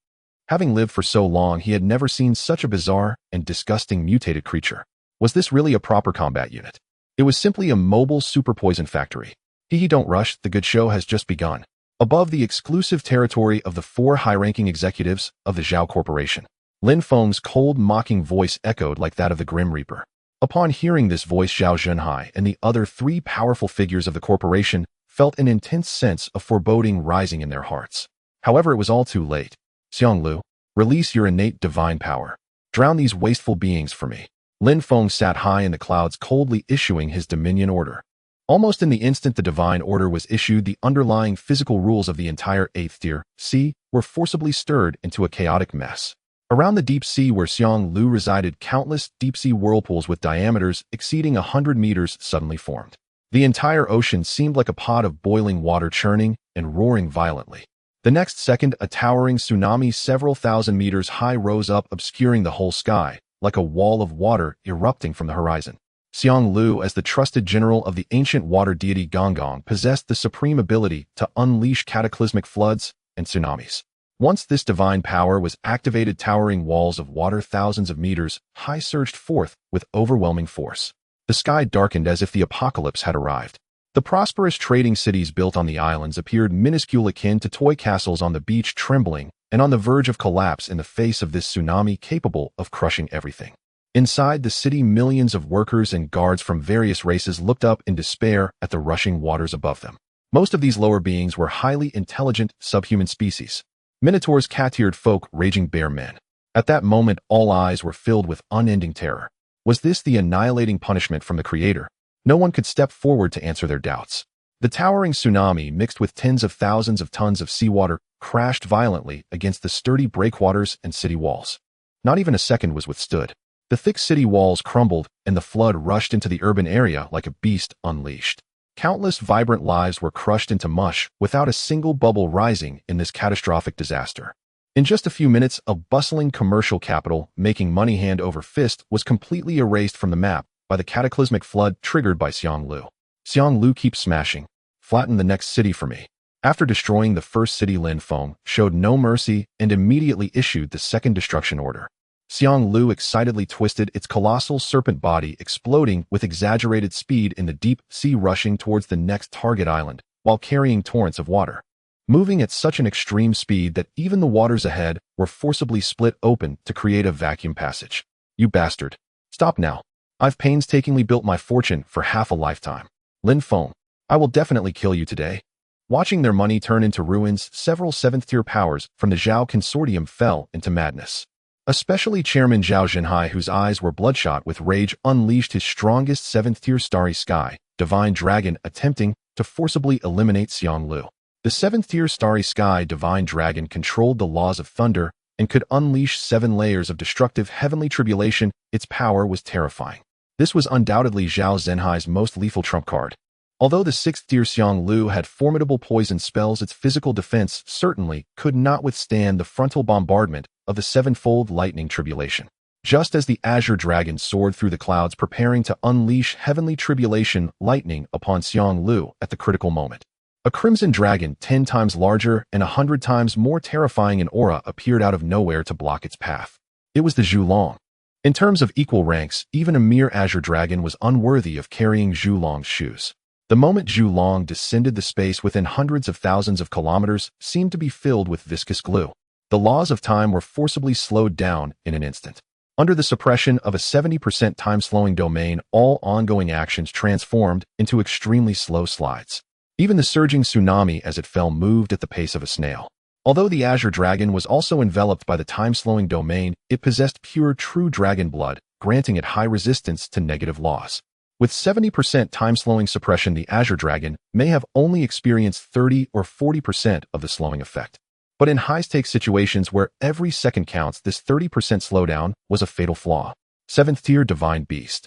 Having lived for so long, he had never seen such a bizarre and disgusting mutated creature. Was this really a proper combat unit? It was simply a mobile super poison factory. Don't rush, the good show has just begun. Above the exclusive territory of the 4 high-ranking executives of the Zhao Corporation, Lin Feng's cold, mocking voice echoed like that of the Grim Reaper. Upon hearing this voice, Zhao Zhenhai and the other 3 powerful figures of the corporation felt an intense sense of foreboding rising in their hearts. However, it was all too late. Xiang Lu, release your innate divine power. Drown these wasteful beings for me. Lin Feng sat high in the clouds, coldly issuing his dominion order. Almost in the instant the divine order was issued, the underlying physical rules of the entire 8th tier sea were forcibly stirred into a chaotic mess. Around the deep sea where Xiang Lu resided, countless deep-sea whirlpools with diameters exceeding 100 meters suddenly formed. The entire ocean seemed like a pot of boiling water, churning and roaring violently. The next second, a towering tsunami several thousand meters high rose up, obscuring the whole sky, like a wall of water erupting from the horizon. Xiang Lu, as the trusted general of the ancient water deity Gong, possessed the supreme ability to unleash cataclysmic floods and tsunamis. Once this divine power was activated, towering walls of water thousands of meters high surged forth with overwhelming force. The sky darkened as if the apocalypse had arrived. The prosperous trading cities built on the islands appeared minuscule, akin to toy castles on the beach, trembling and on the verge of collapse in the face of this tsunami capable of crushing everything. Inside the city, millions of workers and guards from various races looked up in despair at the rushing waters above them. Most of these lower beings were highly intelligent subhuman species. Minotaurs, cat-eared folk, raging bear men. At that moment, all eyes were filled with unending terror. Was this the annihilating punishment from the Creator? No one could step forward to answer their doubts. The towering tsunami, mixed with tens of thousands of tons of seawater, crashed violently against the sturdy breakwaters and city walls. Not even a second was withstood. The thick city walls crumbled, and the flood rushed into the urban area like a beast unleashed. Countless vibrant lives were crushed into mush, without a single bubble rising in this catastrophic disaster. In just a few minutes, a bustling commercial capital, making money hand over fist, was completely erased from the map by the cataclysmic flood triggered by Xiang Lu. Xiang Lu, keep smashing. Flatten the next city for me. After destroying the first city, Lin Feng showed no mercy and immediately issued the second destruction order. Xiang Lu excitedly twisted its colossal serpent body, exploding with exaggerated speed in the deep sea, rushing towards the next target island, while carrying torrents of water. Moving at such an extreme speed that even the waters ahead were forcibly split open to create a vacuum passage. You bastard. Stop now. I've painstakingly built my fortune for half a lifetime. Lin Feng, I will definitely kill you today. Watching their money turn into ruins, several 7th tier powers from the Zhao Consortium fell into madness. Especially Chairman Zhao Zhenhai, whose eyes were bloodshot with rage, unleashed his strongest 7th tier Starry Sky Divine Dragon, attempting to forcibly eliminate Xiang Lu. The 7th tier Starry Sky Divine Dragon controlled the laws of thunder and could unleash 7 layers of destructive heavenly tribulation. Its power was terrifying. This was undoubtedly Zhao Zhenhai's most lethal trump card. Although the 6th tier Xiang Lu had formidable poison spells, its physical defense certainly could not withstand the frontal bombardment of the 7-fold lightning tribulation. Just as the Azure Dragon soared through the clouds, preparing to unleash heavenly tribulation lightning upon Xiang Lu at the critical moment, a crimson dragon 10 times larger and 100 times more terrifying in aura appeared out of nowhere to block its path. It was the Zhu Long. In terms of equal ranks, even a mere Azure Dragon was unworthy of carrying Zhu Long's shoes. The moment Zhu Long descended, the space within hundreds of thousands of kilometers seemed to be filled with viscous glue. The laws of time were forcibly slowed down in an instant. Under the suppression of a 70% time-slowing domain, all ongoing actions transformed into extremely slow slides. Even the surging tsunami as it fell moved at the pace of a snail. Although the Azure Dragon was also enveloped by the time-slowing domain, it possessed pure true dragon blood, granting it high resistance to negative laws. With 70% time-slowing suppression, the Azure Dragon may have only experienced 30 or 40% of the slowing effect. But in high-stakes situations where every second counts, this 30% slowdown was a fatal flaw. 7th tier Divine Beast.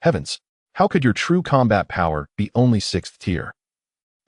Heavens, how could your true combat power be only 6th tier?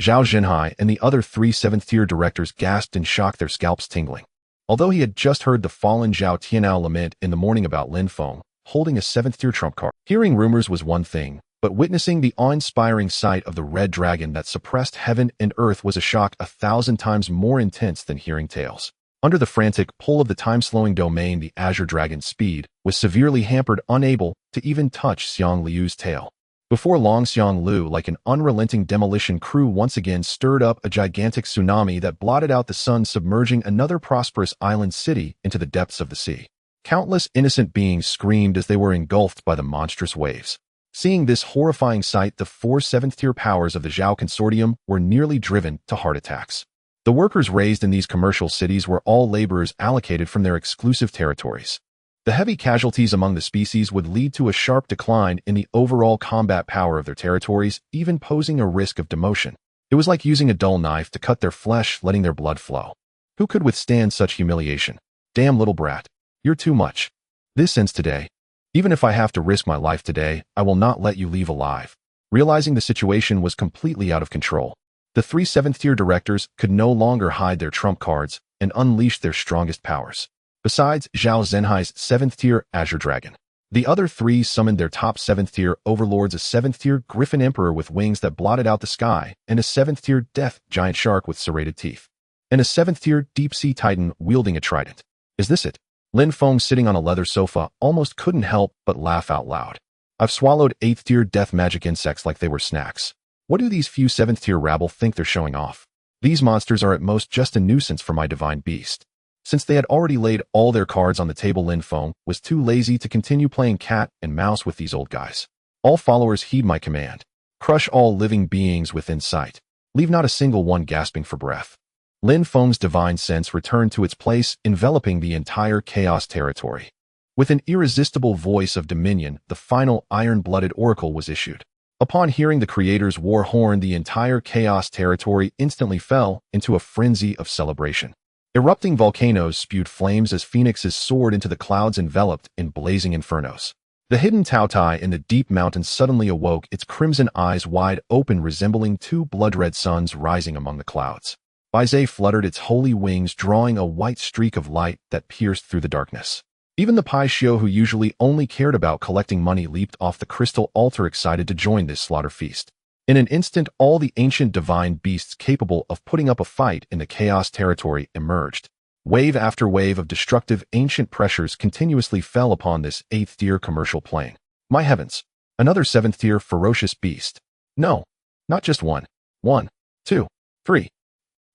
Zhao Zhenhai and the other 3 7th tier directors gasped in shock, their scalps tingling. Although he had just heard the fallen Zhao Tianao lament in the morning about Lin Feng holding a 7th tier trump card, hearing rumors was one thing, but witnessing the awe-inspiring sight of the red dragon that suppressed heaven and earth was a shock 1,000 times more intense than hearing tales. Under the frantic pull of the time-slowing domain, the Azure Dragon's speed was severely hampered, unable to even touch Xiang Liu's tail. Before long, Xiang Liu, like an unrelenting demolition crew, once again stirred up a gigantic tsunami that blotted out the sun, submerging another prosperous island city into the depths of the sea. Countless innocent beings screamed as they were engulfed by the monstrous waves. Seeing this horrifying sight, the 4 7th-tier powers of the Zhao Consortium were nearly driven to heart attacks. The workers raised in these commercial cities were all laborers allocated from their exclusive territories. The heavy casualties among the species would lead to a sharp decline in the overall combat power of their territories, even posing a risk of demotion. It was like using a dull knife to cut their flesh, letting their blood flow. Who could withstand such humiliation? Damn little brat. You're too much. This ends today. Even if I have to risk my life today, I will not let you leave alive. Realizing the situation was completely out of control, the 3 7th-tier directors could no longer hide their trump cards and unleash their strongest powers. Besides Zhao Zhenhai's 7th-tier Azure Dragon, the other 3 summoned their top 7th-tier overlords, a 7th-tier Griffin Emperor with wings that blotted out the sky, and a 7th-tier Death Giant Shark with serrated teeth, and a 7th-tier Deep-Sea Titan wielding a trident. Is this it? Lin Feng, sitting on a leather sofa, almost couldn't help but laugh out loud. I've swallowed 8th-tier death magic insects like they were snacks. What do these few 7th-tier rabble think they're showing off? These monsters are at most just a nuisance for my divine beast. Since they had already laid all their cards on the table, Lin Feng was too lazy to continue playing cat and mouse with these old guys. All followers heed my command. Crush all living beings within sight. Leave not a single one gasping for breath. Lin Feng's divine sense returned to its place, enveloping the entire chaos territory. With an irresistible voice of dominion, the final iron-blooded oracle was issued. Upon hearing the creator's war horn, the entire chaos territory instantly fell into a frenzy of celebration. Erupting volcanoes spewed flames as phoenixes soared into the clouds, enveloped in blazing infernos. The hidden Taotie in the deep mountains suddenly awoke, its crimson eyes wide open, resembling 2 blood-red suns rising among the clouds. Baizé fluttered its holy wings, drawing a white streak of light that pierced through the darkness. Even the Pai Xiu, who usually only cared about collecting money, leaped off the crystal altar, excited to join this slaughter feast. In an instant, all the ancient divine beasts capable of putting up a fight in the chaos territory emerged. Wave after wave of destructive ancient pressures continuously fell upon this 8th-tier commercial plane. My heavens! Another 7th-tier ferocious beast. No, not just one. 1, 2, 3.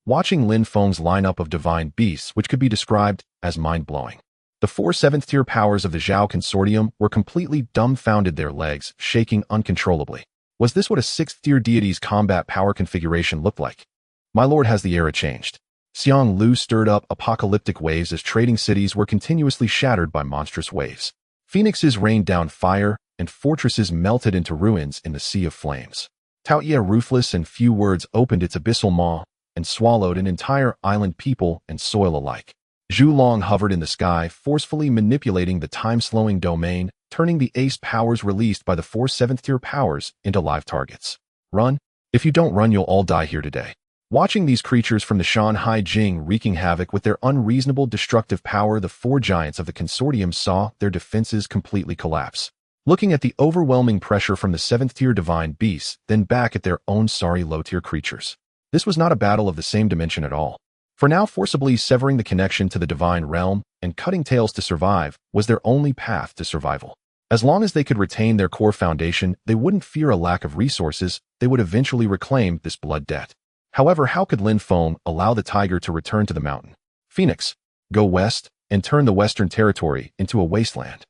Watching Lin Feng's lineup of divine beasts, which could be described as mind-blowing. The 4 7th-tier powers of the Zhao Consortium were completely dumbfounded, their legs shaking uncontrollably. Was this what a 6th-tier deity's combat power configuration looked like? My lord, has the era changed? Xiang Liu stirred up apocalyptic waves as trading cities were continuously shattered by monstrous waves. Phoenixes rained down fire, and fortresses melted into ruins in the sea of flames. Taotie, ruthless and few words, opened its abyssal maw and swallowed an entire island, people and soil alike. Zhu Long hovered in the sky, forcefully manipulating the time-slowing domain, turning the ace powers released by the 4 7th-tier powers into live targets. Run? If you don't run, you'll all die here today. Watching these creatures from the Shanhai Jing wreaking havoc with their unreasonable destructive power, the 4 giants of the consortium saw their defenses completely collapse. Looking at the overwhelming pressure from the 7th-tier divine beasts, then back at their own sorry low-tier creatures. This was not a battle of the same dimension at all. For now, forcibly severing the connection to the divine realm and cutting tails to survive was their only path to survival. As long as they could retain their core foundation, they wouldn't fear a lack of resources. They would eventually reclaim this blood debt. However, how could Lin Feng allow the tiger to return to the mountain? Phoenix, go west and turn the western territory into a wasteland.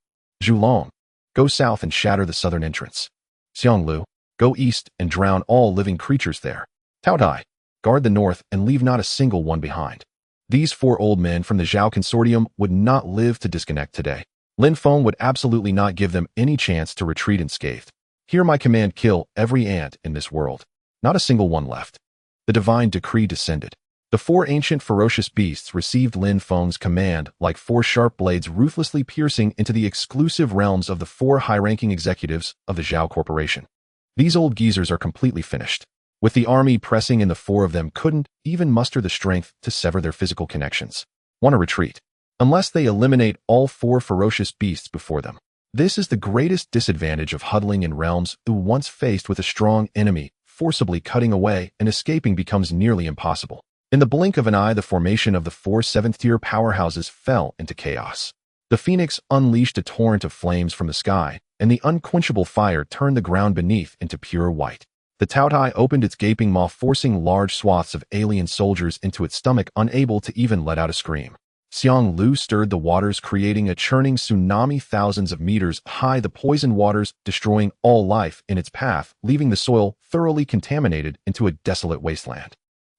Zhulong, go south and shatter the southern entrance. Xianglu, go east and drown all living creatures there. Taotie, guard the north and leave not a single one behind. These 4 old men from the Zhao Consortium would not live to disconnect today. Lin Feng would absolutely not give them any chance to retreat unscathed. Hear my command: kill every ant in this world. Not a single one left. The divine decree descended. The 4 ancient ferocious beasts received Lin Feng's command like 4 sharp blades ruthlessly piercing into the exclusive realms of the 4 high-ranking executives of the Zhao Corporation. These old geezers are completely finished. With the army pressing in, the 4 of them couldn't even muster the strength to sever their physical connections. Want to retreat? Unless they eliminate all 4 ferocious beasts before them. This is the greatest disadvantage of huddling in realms who, once faced with a strong enemy, forcibly cutting away and escaping becomes nearly impossible. In the blink of an eye, the formation of the 4 7th-tier powerhouses fell into chaos. The phoenix unleashed a torrent of flames from the sky, and the unquenchable fire turned the ground beneath into pure white. The Taotie opened its gaping maw, forcing large swaths of alien soldiers into its stomach, unable to even let out a scream. Xianglu stirred the waters, creating a churning tsunami thousands of meters high, the poison waters destroying all life in its path, leaving the soil thoroughly contaminated into a desolate wasteland.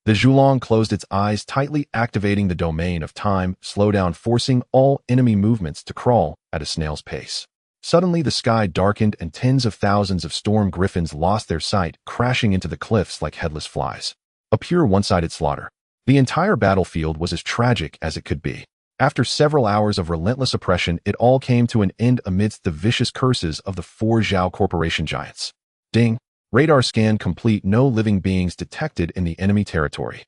The Zhulong closed its eyes tightly, activating the domain of time slowdown, forcing all enemy movements to crawl at a snail's pace. Suddenly the sky darkened and tens of thousands of storm griffins lost their sight, crashing into the cliffs like headless flies. A pure one-sided slaughter. The entire battlefield was as tragic as it could be. After several hours of relentless oppression, it all came to an end amidst the vicious curses of the 4 Zhao Corporation giants. Ding! Radar scan complete. No living beings detected in the enemy territory.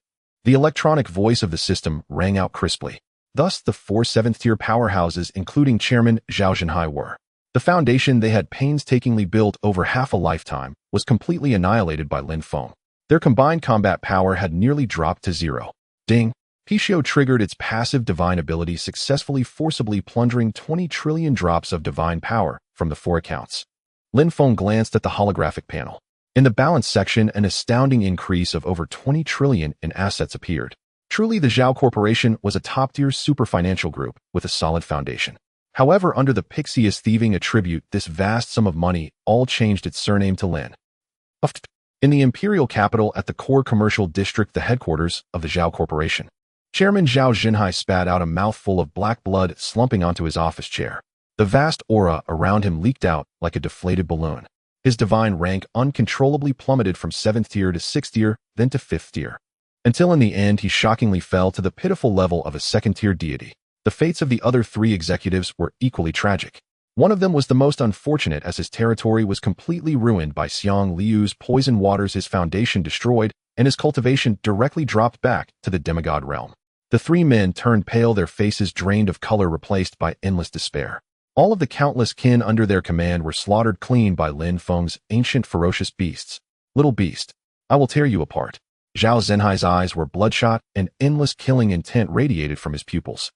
The electronic voice of the system rang out crisply. Thus, the 4 7th-tier powerhouses, including Chairman Zhao Zhenhai, were. The foundation they had painstakingly built over half a lifetime was completely annihilated by Lin Feng. Their combined combat power had nearly dropped to 0. Ding! Pichio triggered its passive divine ability, successfully forcibly plundering 20 trillion drops of divine power from the 4 accounts. Lin Feng glanced at the holographic panel. In the balance section, an astounding increase of over 20 trillion in assets appeared. Truly, the Zhao Corporation was a top-tier super financial group with a solid foundation. However, under the Pixius thieving attribute, this vast sum of money all changed its surname to Lin. In the imperial capital at the core commercial district, the headquarters of the Zhao Corporation, Chairman Zhao Zhenhai spat out a mouthful of black blood, slumping onto his office chair. The vast aura around him leaked out like a deflated balloon. His divine rank uncontrollably plummeted from 7th tier to 6th tier, then to 5th tier, until in the end he shockingly fell to the pitiful level of a 2nd-tier deity. The fates of the other 3 executives were equally tragic. One of them was the most unfortunate, as his territory was completely ruined by Xiang Liu's poison waters, his foundation destroyed, and his cultivation directly dropped back to the demigod realm. The 3 men turned pale, their faces drained of color, replaced by endless despair. All of the countless kin under their command were slaughtered clean by Lin Feng's ancient ferocious beasts. Little beast, I will tear you apart. Zhao Zhenhai's eyes were bloodshot, and endless killing intent radiated from his pupils.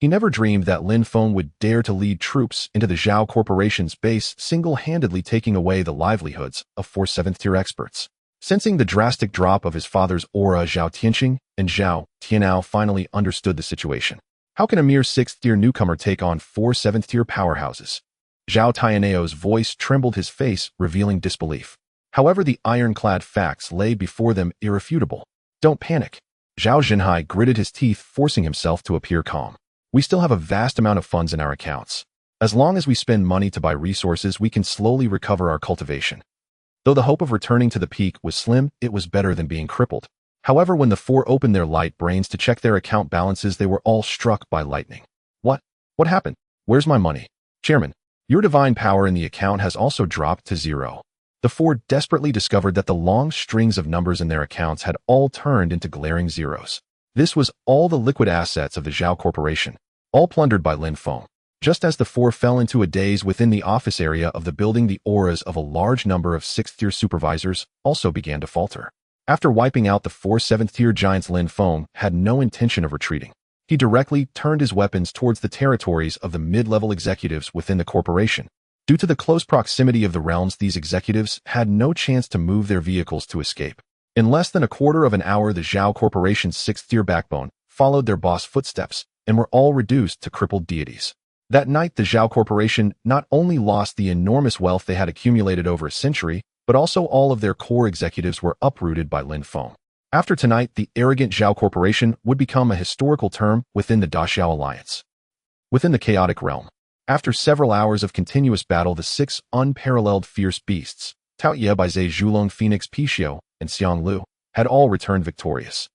He never dreamed that Lin Feng would dare to lead troops into the Zhao Corporation's base, single-handedly taking away the livelihoods of 4 7th-tier experts. Sensing the drastic drop of his father's aura, Zhao Tianqing and Zhao Tianao finally understood the situation. How can a mere 6th-tier newcomer take on 4 7th-tier powerhouses? Zhao Tianao's voice trembled, his face revealing disbelief. However, the ironclad facts lay before them, irrefutable. Don't panic. Zhao Zhenhai gritted his teeth, forcing himself to appear calm. We still have a vast amount of funds in our accounts. As long as we spend money to buy resources, we can slowly recover our cultivation. Though the hope of returning to the peak was slim, it was better than being crippled. However, when the 4 opened their light brains to check their account balances, they were all struck by lightning. What? What happened? Where's my money? Chairman, your divine power in the account has also dropped to 0. The 4 desperately discovered that the long strings of numbers in their accounts had all turned into glaring zeros. This was all the liquid assets of the Zhao Corporation, all plundered by Lin Feng. Just as the 4 fell into a daze within the office area of the building, the auras of a large number of 6th-tier supervisors also began to falter. After wiping out the 4 7th-tier giants, Lin Feng had no intention of retreating. He directly turned his weapons towards the territories of the mid-level executives within the corporation. Due to the close proximity of the realms, these executives had no chance to move their vehicles to escape. In less than a quarter of an hour, the Zhao Corporation's 6th-tier backbone followed their boss' footsteps and were all reduced to crippled deities. That night, the Zhao Corporation not only lost the enormous wealth they had accumulated over a century, but also all of their core executives were uprooted by Lin Feng. After tonight, the arrogant Zhao Corporation would become a historical term within the Daxiao Alliance. Within the chaotic realm, after several hours of continuous battle, the six unparalleled fierce beasts, Taotie by Zhe Zhulong, Phoenix Pixiu, and Xiang Lu, had all returned victorious.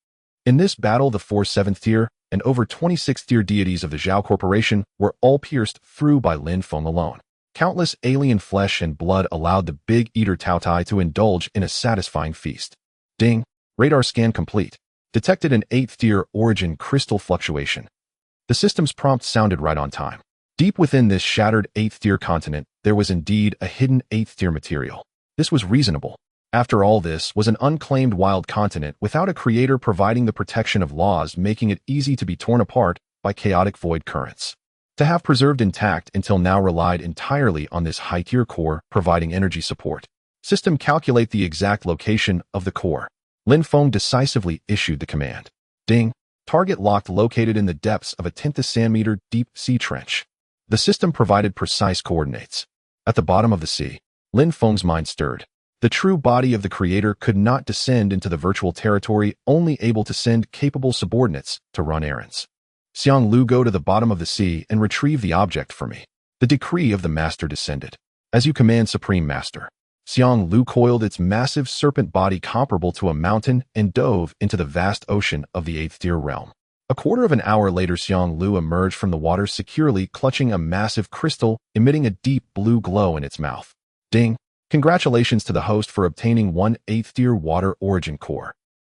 In this battle, the 4 7th-tier and over 26th-tier deities of the Zhao Corporation were all pierced through by Lin Feng alone. Countless alien flesh and blood allowed the Big Eater Taotie to indulge in a satisfying feast. Ding! Radar scan complete. Detected an 8th-tier origin crystal fluctuation. The system's prompt sounded right on time. Deep within this shattered 8th-tier continent, there was indeed a hidden 8th-tier material. This was reasonable. After all, this was an unclaimed wild continent without a creator providing the protection of laws, making it easy to be torn apart by chaotic void currents. To have preserved intact until now relied entirely on this high-tier core providing energy support. System, calculate the exact location of the core. Lin Feng decisively issued the command. Ding! Target locked, located in the depths of a 10th sand-meter deep sea trench. The system provided precise coordinates. At the bottom of the sea, Lin Feng's mind stirred. The true body of the creator could not descend into the virtual territory, only able to send capable subordinates to run errands. Xiang Lu, go to the bottom of the sea and retrieve the object for me. The decree of the master descended. As you command, Supreme Master. Xiang Lu coiled its massive serpent body comparable to a mountain and dove into the vast ocean of the 8th-tier realm. A quarter of an hour later, Xiang Lu emerged from the water securely clutching a massive crystal, emitting a deep blue glow in its mouth. Ding! Congratulations to the host for obtaining one 8th-tier water origin core.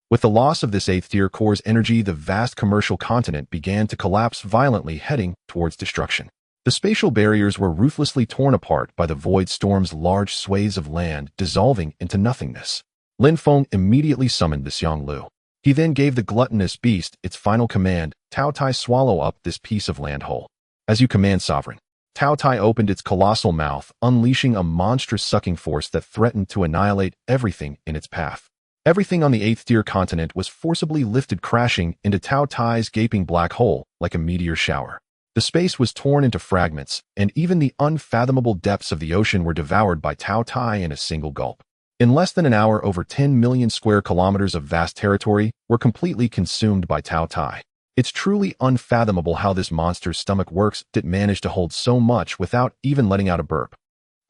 With the loss of this 8th-tier core's energy, the vast commercial continent began to collapse violently, heading towards destruction. The spatial barriers were ruthlessly torn apart by the void storm's large swathes of land, dissolving into nothingness. Lin Feng immediately summoned the Xiang Lu. He then gave the gluttonous beast its final command: Taotie, swallow up this piece of land whole. As you command, Sovereign. Taotie opened its colossal mouth, unleashing a monstrous sucking force that threatened to annihilate everything in its path. Everything on the 8th-tier continent was forcibly lifted, crashing into Taotie's gaping black hole like a meteor shower. The space was torn into fragments, and even the unfathomable depths of the ocean were devoured by Taotie in a single gulp. In less than an hour, over 10 million square kilometers of vast territory were completely consumed by Taotie. It's truly unfathomable how this monster's stomach works that managed to hold so much without even letting out a burp.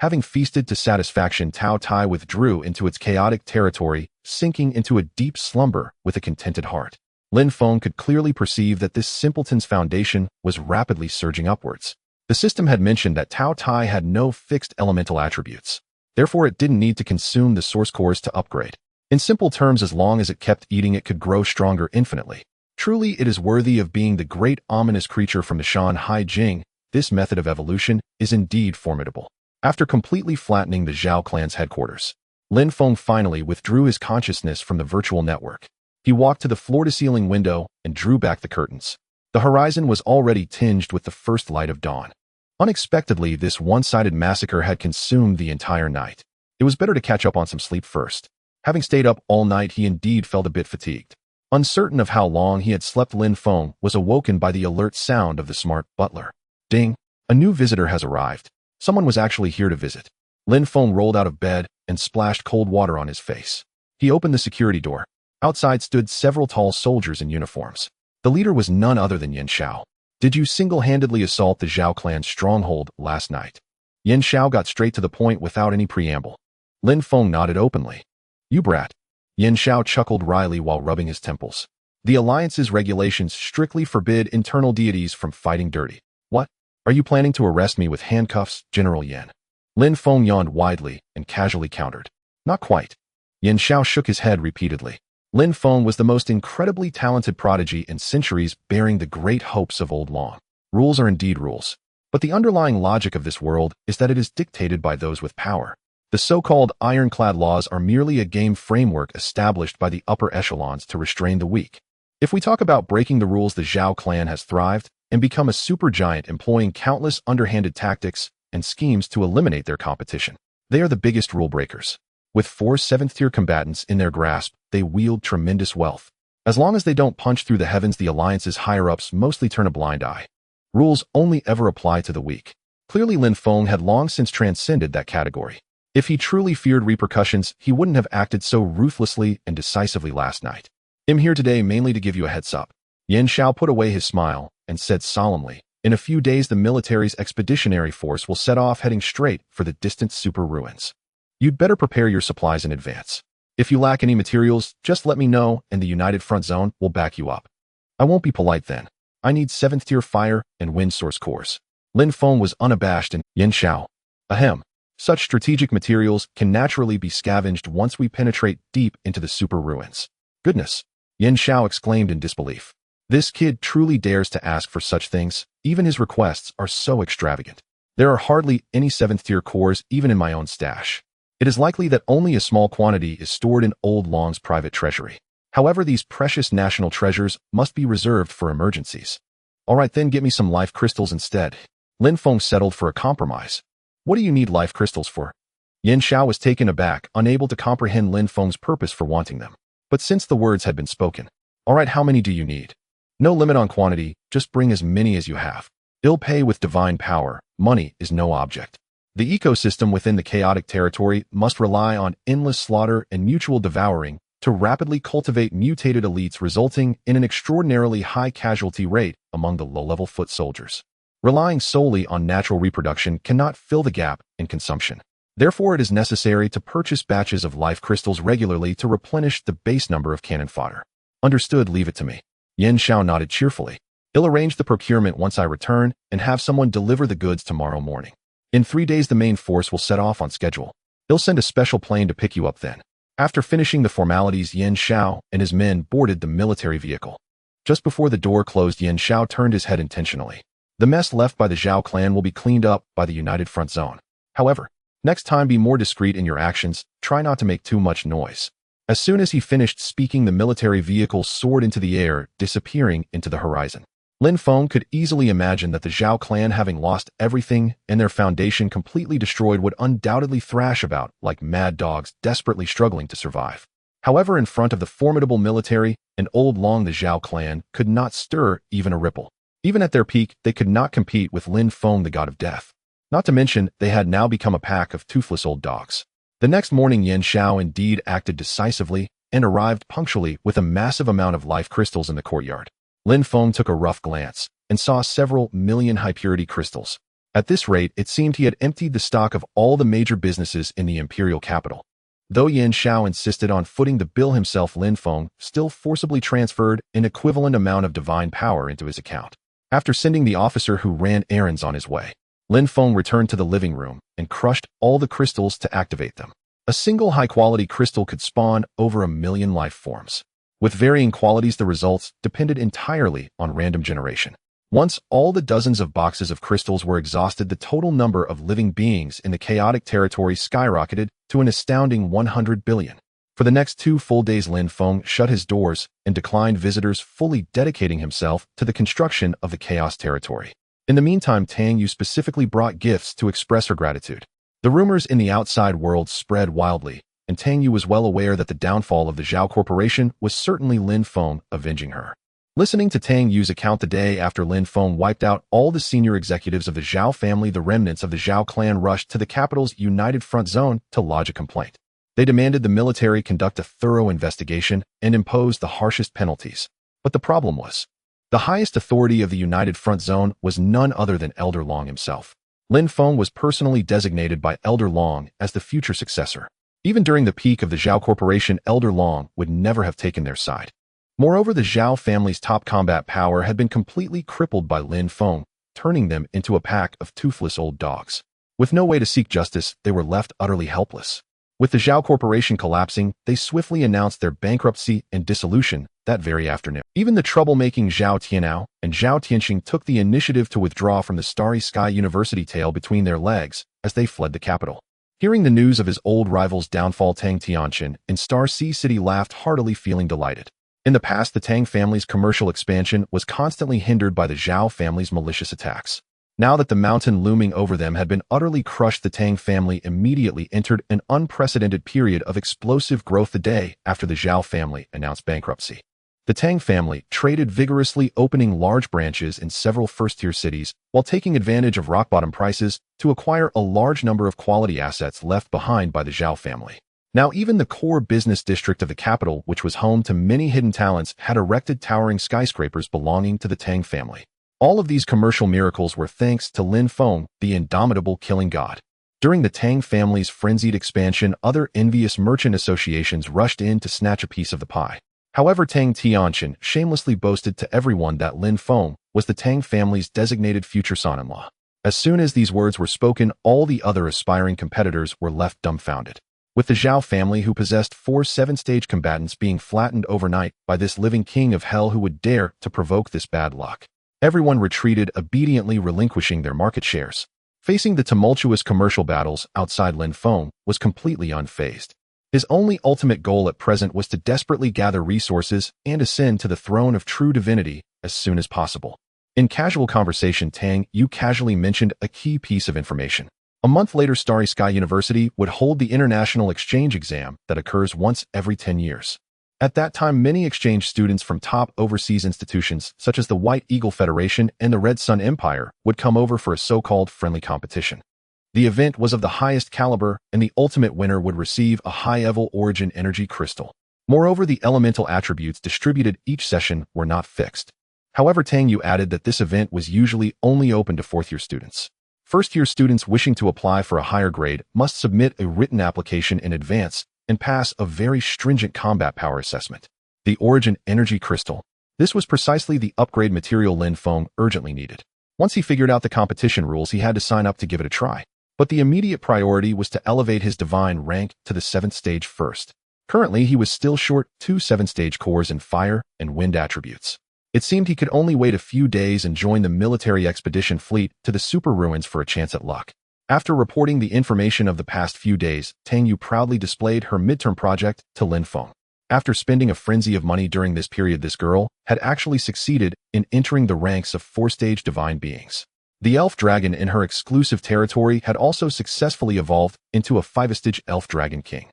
Having feasted to satisfaction, Taotie withdrew into its chaotic territory, sinking into a deep slumber with a contented heart. Lin Feng could clearly perceive that this simpleton's foundation was rapidly surging upwards. The system had mentioned that Taotie had no fixed elemental attributes. Therefore, it didn't need to consume the source cores to upgrade. In simple terms, as long as it kept eating, it could grow stronger infinitely. Truly, it is worthy of being the great ominous creature from the Shan Hai Jing. This method of evolution is indeed formidable. After completely flattening the Zhao clan's headquarters, Lin Feng finally withdrew his consciousness from the virtual network. He walked to the floor-to-ceiling window and drew back the curtains. The horizon was already tinged with the first light of dawn. Unexpectedly, this one-sided massacre had consumed the entire night. It was better to catch up on some sleep first. Having stayed up all night, he indeed felt a bit fatigued. Uncertain of how long he had slept, Lin Feng was awoken by the alert sound of the smart butler. Ding! A new visitor has arrived. Someone was actually here to visit. Lin Feng rolled out of bed and splashed cold water on his face. He opened the security door. Outside stood several tall soldiers in uniforms. The leader was none other than Yin Xiao. Did you single-handedly assault the Zhao clan's stronghold last night? Yin Xiao got straight to the point without any preamble. Lin Feng nodded openly. You brat. Yin Xiao chuckled wryly while rubbing his temples. The Alliance's regulations strictly forbid internal deities from fighting dirty. What? Are you planning to arrest me with handcuffs, General Yin? Lin Feng yawned widely and casually countered. Not quite. Yin Xiao shook his head repeatedly. Lin Feng was the most incredibly talented prodigy in centuries, bearing the great hopes of old Long. Rules are indeed rules. But the underlying logic of this world is that it is dictated by those with power. The so-called ironclad laws are merely a game framework established by the upper echelons to restrain the weak. If we talk about breaking the rules, the Zhao clan has thrived and become a supergiant, employing countless underhanded tactics and schemes to eliminate their competition. They are the biggest rule breakers. With 4 7th-tier combatants in their grasp, they wield tremendous wealth. As long as they don't punch through the heavens, the Alliance's higher-ups mostly turn a blind eye. Rules only ever apply to the weak. Clearly Lin Feng had long since transcended that category. If he truly feared repercussions, he wouldn't have acted so ruthlessly and decisively last night. I'm here today mainly to give you a heads up. Yan Xiao put away his smile and said solemnly, in a few days the military's expeditionary force will set off heading straight for the distant super ruins. You'd better prepare your supplies in advance. If you lack any materials, just let me know and the United Front Zone will back you up. I won't be polite then. I need 7th tier fire and wind source cores. Lin Feng was unabashed and Yan Xiao. Ahem. Such strategic materials can naturally be scavenged once we penetrate deep into the super ruins. Goodness! Yan Xiao exclaimed in disbelief. This kid truly dares to ask for such things. Even his requests are so extravagant. There are hardly any 7th tier cores even in my own stash. It is likely that only a small quantity is stored in Old Long's private treasury. However, these precious national treasures must be reserved for emergencies. Alright then, get me some life crystals instead. Lin Feng settled for a compromise. What do you need life crystals for? Yan Xiao was taken aback, unable to comprehend Lin Feng's purpose for wanting them. But since the words had been spoken, alright, how many do you need? No limit on quantity, just bring as many as you have. I'll pay with divine power. Money is no object. The ecosystem within the chaotic territory must rely on endless slaughter and mutual devouring to rapidly cultivate mutated elites, resulting in an extraordinarily high casualty rate among the low-level foot soldiers. Relying solely on natural reproduction cannot fill the gap in consumption. Therefore, it is necessary to purchase batches of life crystals regularly to replenish the base number of cannon fodder. Understood, leave it to me. Yan Xiao nodded cheerfully. I'll arrange the procurement once I return and have someone deliver the goods tomorrow morning. In 3 days the main force will set off on schedule. I'll send a special plane to pick you up then. After finishing the formalities, Yan Xiao and his men boarded the military vehicle. Just before the door closed, Yan Xiao turned his head intentionally. The mess left by the Zhao clan will be cleaned up by the United Front Zone. However, next time be more discreet in your actions, try not to make too much noise. As soon as he finished speaking, the military vehicle soared into the air, disappearing into the horizon. Lin Feng could easily imagine that the Zhao clan, having lost everything and their foundation completely destroyed, would undoubtedly thrash about like mad dogs desperately struggling to survive. However, in front of the formidable military and Old Long, the Zhao clan could not stir even a ripple. Even at their peak, they could not compete with Lin Feng, the god of death. Not to mention, they had now become a pack of toothless old dogs. The next morning, Yan Xiao indeed acted decisively and arrived punctually with a massive amount of life crystals in the courtyard. Lin Feng took a rough glance and saw several million high-purity crystals. At this rate, it seemed he had emptied the stock of all the major businesses in the imperial capital. Though Yan Xiao insisted on footing the bill himself, Lin Feng still forcibly transferred an equivalent amount of divine power into his account. After sending the officer who ran errands on his way, Lin Feng returned to the living room and crushed all the crystals to activate them. A single high-quality crystal could spawn over 1 million life forms. With varying qualities, the results depended entirely on random generation. Once all the dozens of boxes of crystals were exhausted, the total number of living beings in the chaotic territory skyrocketed to an astounding 100 billion. For the next 2 full days, Lin Feng shut his doors and declined visitors, fully dedicating himself to the construction of the chaos territory. In the meantime, Tang Yu specifically brought gifts to express her gratitude. The rumors in the outside world spread wildly, and Tang Yu was well aware that the downfall of the Zhao Corporation was certainly Lin Feng avenging her. Listening to Tang Yu's account the day after Lin Feng wiped out all the senior executives of the Zhao family, the remnants of the Zhao clan rushed to the capital's United Front Zone to lodge a complaint. They demanded the military conduct a thorough investigation and impose the harshest penalties. But the problem was, the highest authority of the United Front Zone was none other than Elder Long himself. Lin Feng was personally designated by Elder Long as the future successor. Even during the peak of the Zhao Corporation, Elder Long would never have taken their side. Moreover, the Zhao family's top combat power had been completely crippled by Lin Feng, turning them into a pack of toothless old dogs. With no way to seek justice, they were left utterly helpless. With the Zhao Corporation collapsing, they swiftly announced their bankruptcy and dissolution that very afternoon. Even the troublemaking Zhao Tianao and Zhao Tianxing took the initiative to withdraw from the Starry Sky University, tail between their legs, as they fled the capital. Hearing the news of his old rival's downfall, Tang Tianxin in Star Sea City laughed heartily, feeling delighted. In the past, the Tang family's commercial expansion was constantly hindered by the Zhao family's malicious attacks. Now that the mountain looming over them had been utterly crushed, the Tang family immediately entered an unprecedented period of explosive growth the day after the Zhao family announced bankruptcy. The Tang family traded vigorously, opening large branches in several first-tier cities while taking advantage of rock-bottom prices to acquire a large number of quality assets left behind by the Zhao family. Now, even the core business district of the capital, which was home to many hidden talents, had erected towering skyscrapers belonging to the Tang family. All of these commercial miracles were thanks to Lin Feng, the indomitable killing god. During the Tang family's frenzied expansion, other envious merchant associations rushed in to snatch a piece of the pie. However, Tang Tianqian shamelessly boasted to everyone that Lin Feng was the Tang family's designated future son-in-law. As soon as these words were spoken, all the other aspiring competitors were left dumbfounded. With the Zhao family, who possessed 4 7-stage combatants, being flattened overnight by this living king of hell who would dare to provoke this bad luck, everyone retreated, obediently relinquishing their market shares. Facing the tumultuous commercial battles outside, Lin Feng was completely unfazed. His only ultimate goal at present was to desperately gather resources and ascend to the throne of true divinity as soon as possible. In casual conversation, Tang Yu casually mentioned a key piece of information. A month later, Starry Sky University would hold the international exchange exam that occurs once every 10 years. At that time, many exchange students from top overseas institutions, such as the White Eagle Federation and the Red Sun Empire, would come over for a so-called friendly competition. The event was of the highest caliber, and the ultimate winner would receive a high-level origin energy crystal. Moreover, the elemental attributes distributed each session were not fixed. However, Tang Yu added that this event was usually only open to 4th-year students. First-year students wishing to apply for a higher grade must submit a written application in advance and pass a very stringent combat power assessment. The origin energy crystal. This was precisely the upgrade material Lin Feng urgently needed. Once he figured out the competition rules, he had to sign up to give it a try. But the immediate priority was to elevate his divine rank to the 7th stage first. Currently, he was still short 2 7-stage cores in fire and wind attributes. It seemed he could only wait a few days and join the military expedition fleet to the super ruins for a chance at luck. After reporting the information of the past few days, Tang Yu proudly displayed her midterm project to Lin Feng. After spending a frenzy of money during this period, this girl had actually succeeded in entering the ranks of 4-stage divine beings. The elf dragon in her exclusive territory had also successfully evolved into a 5-stage elf dragon king.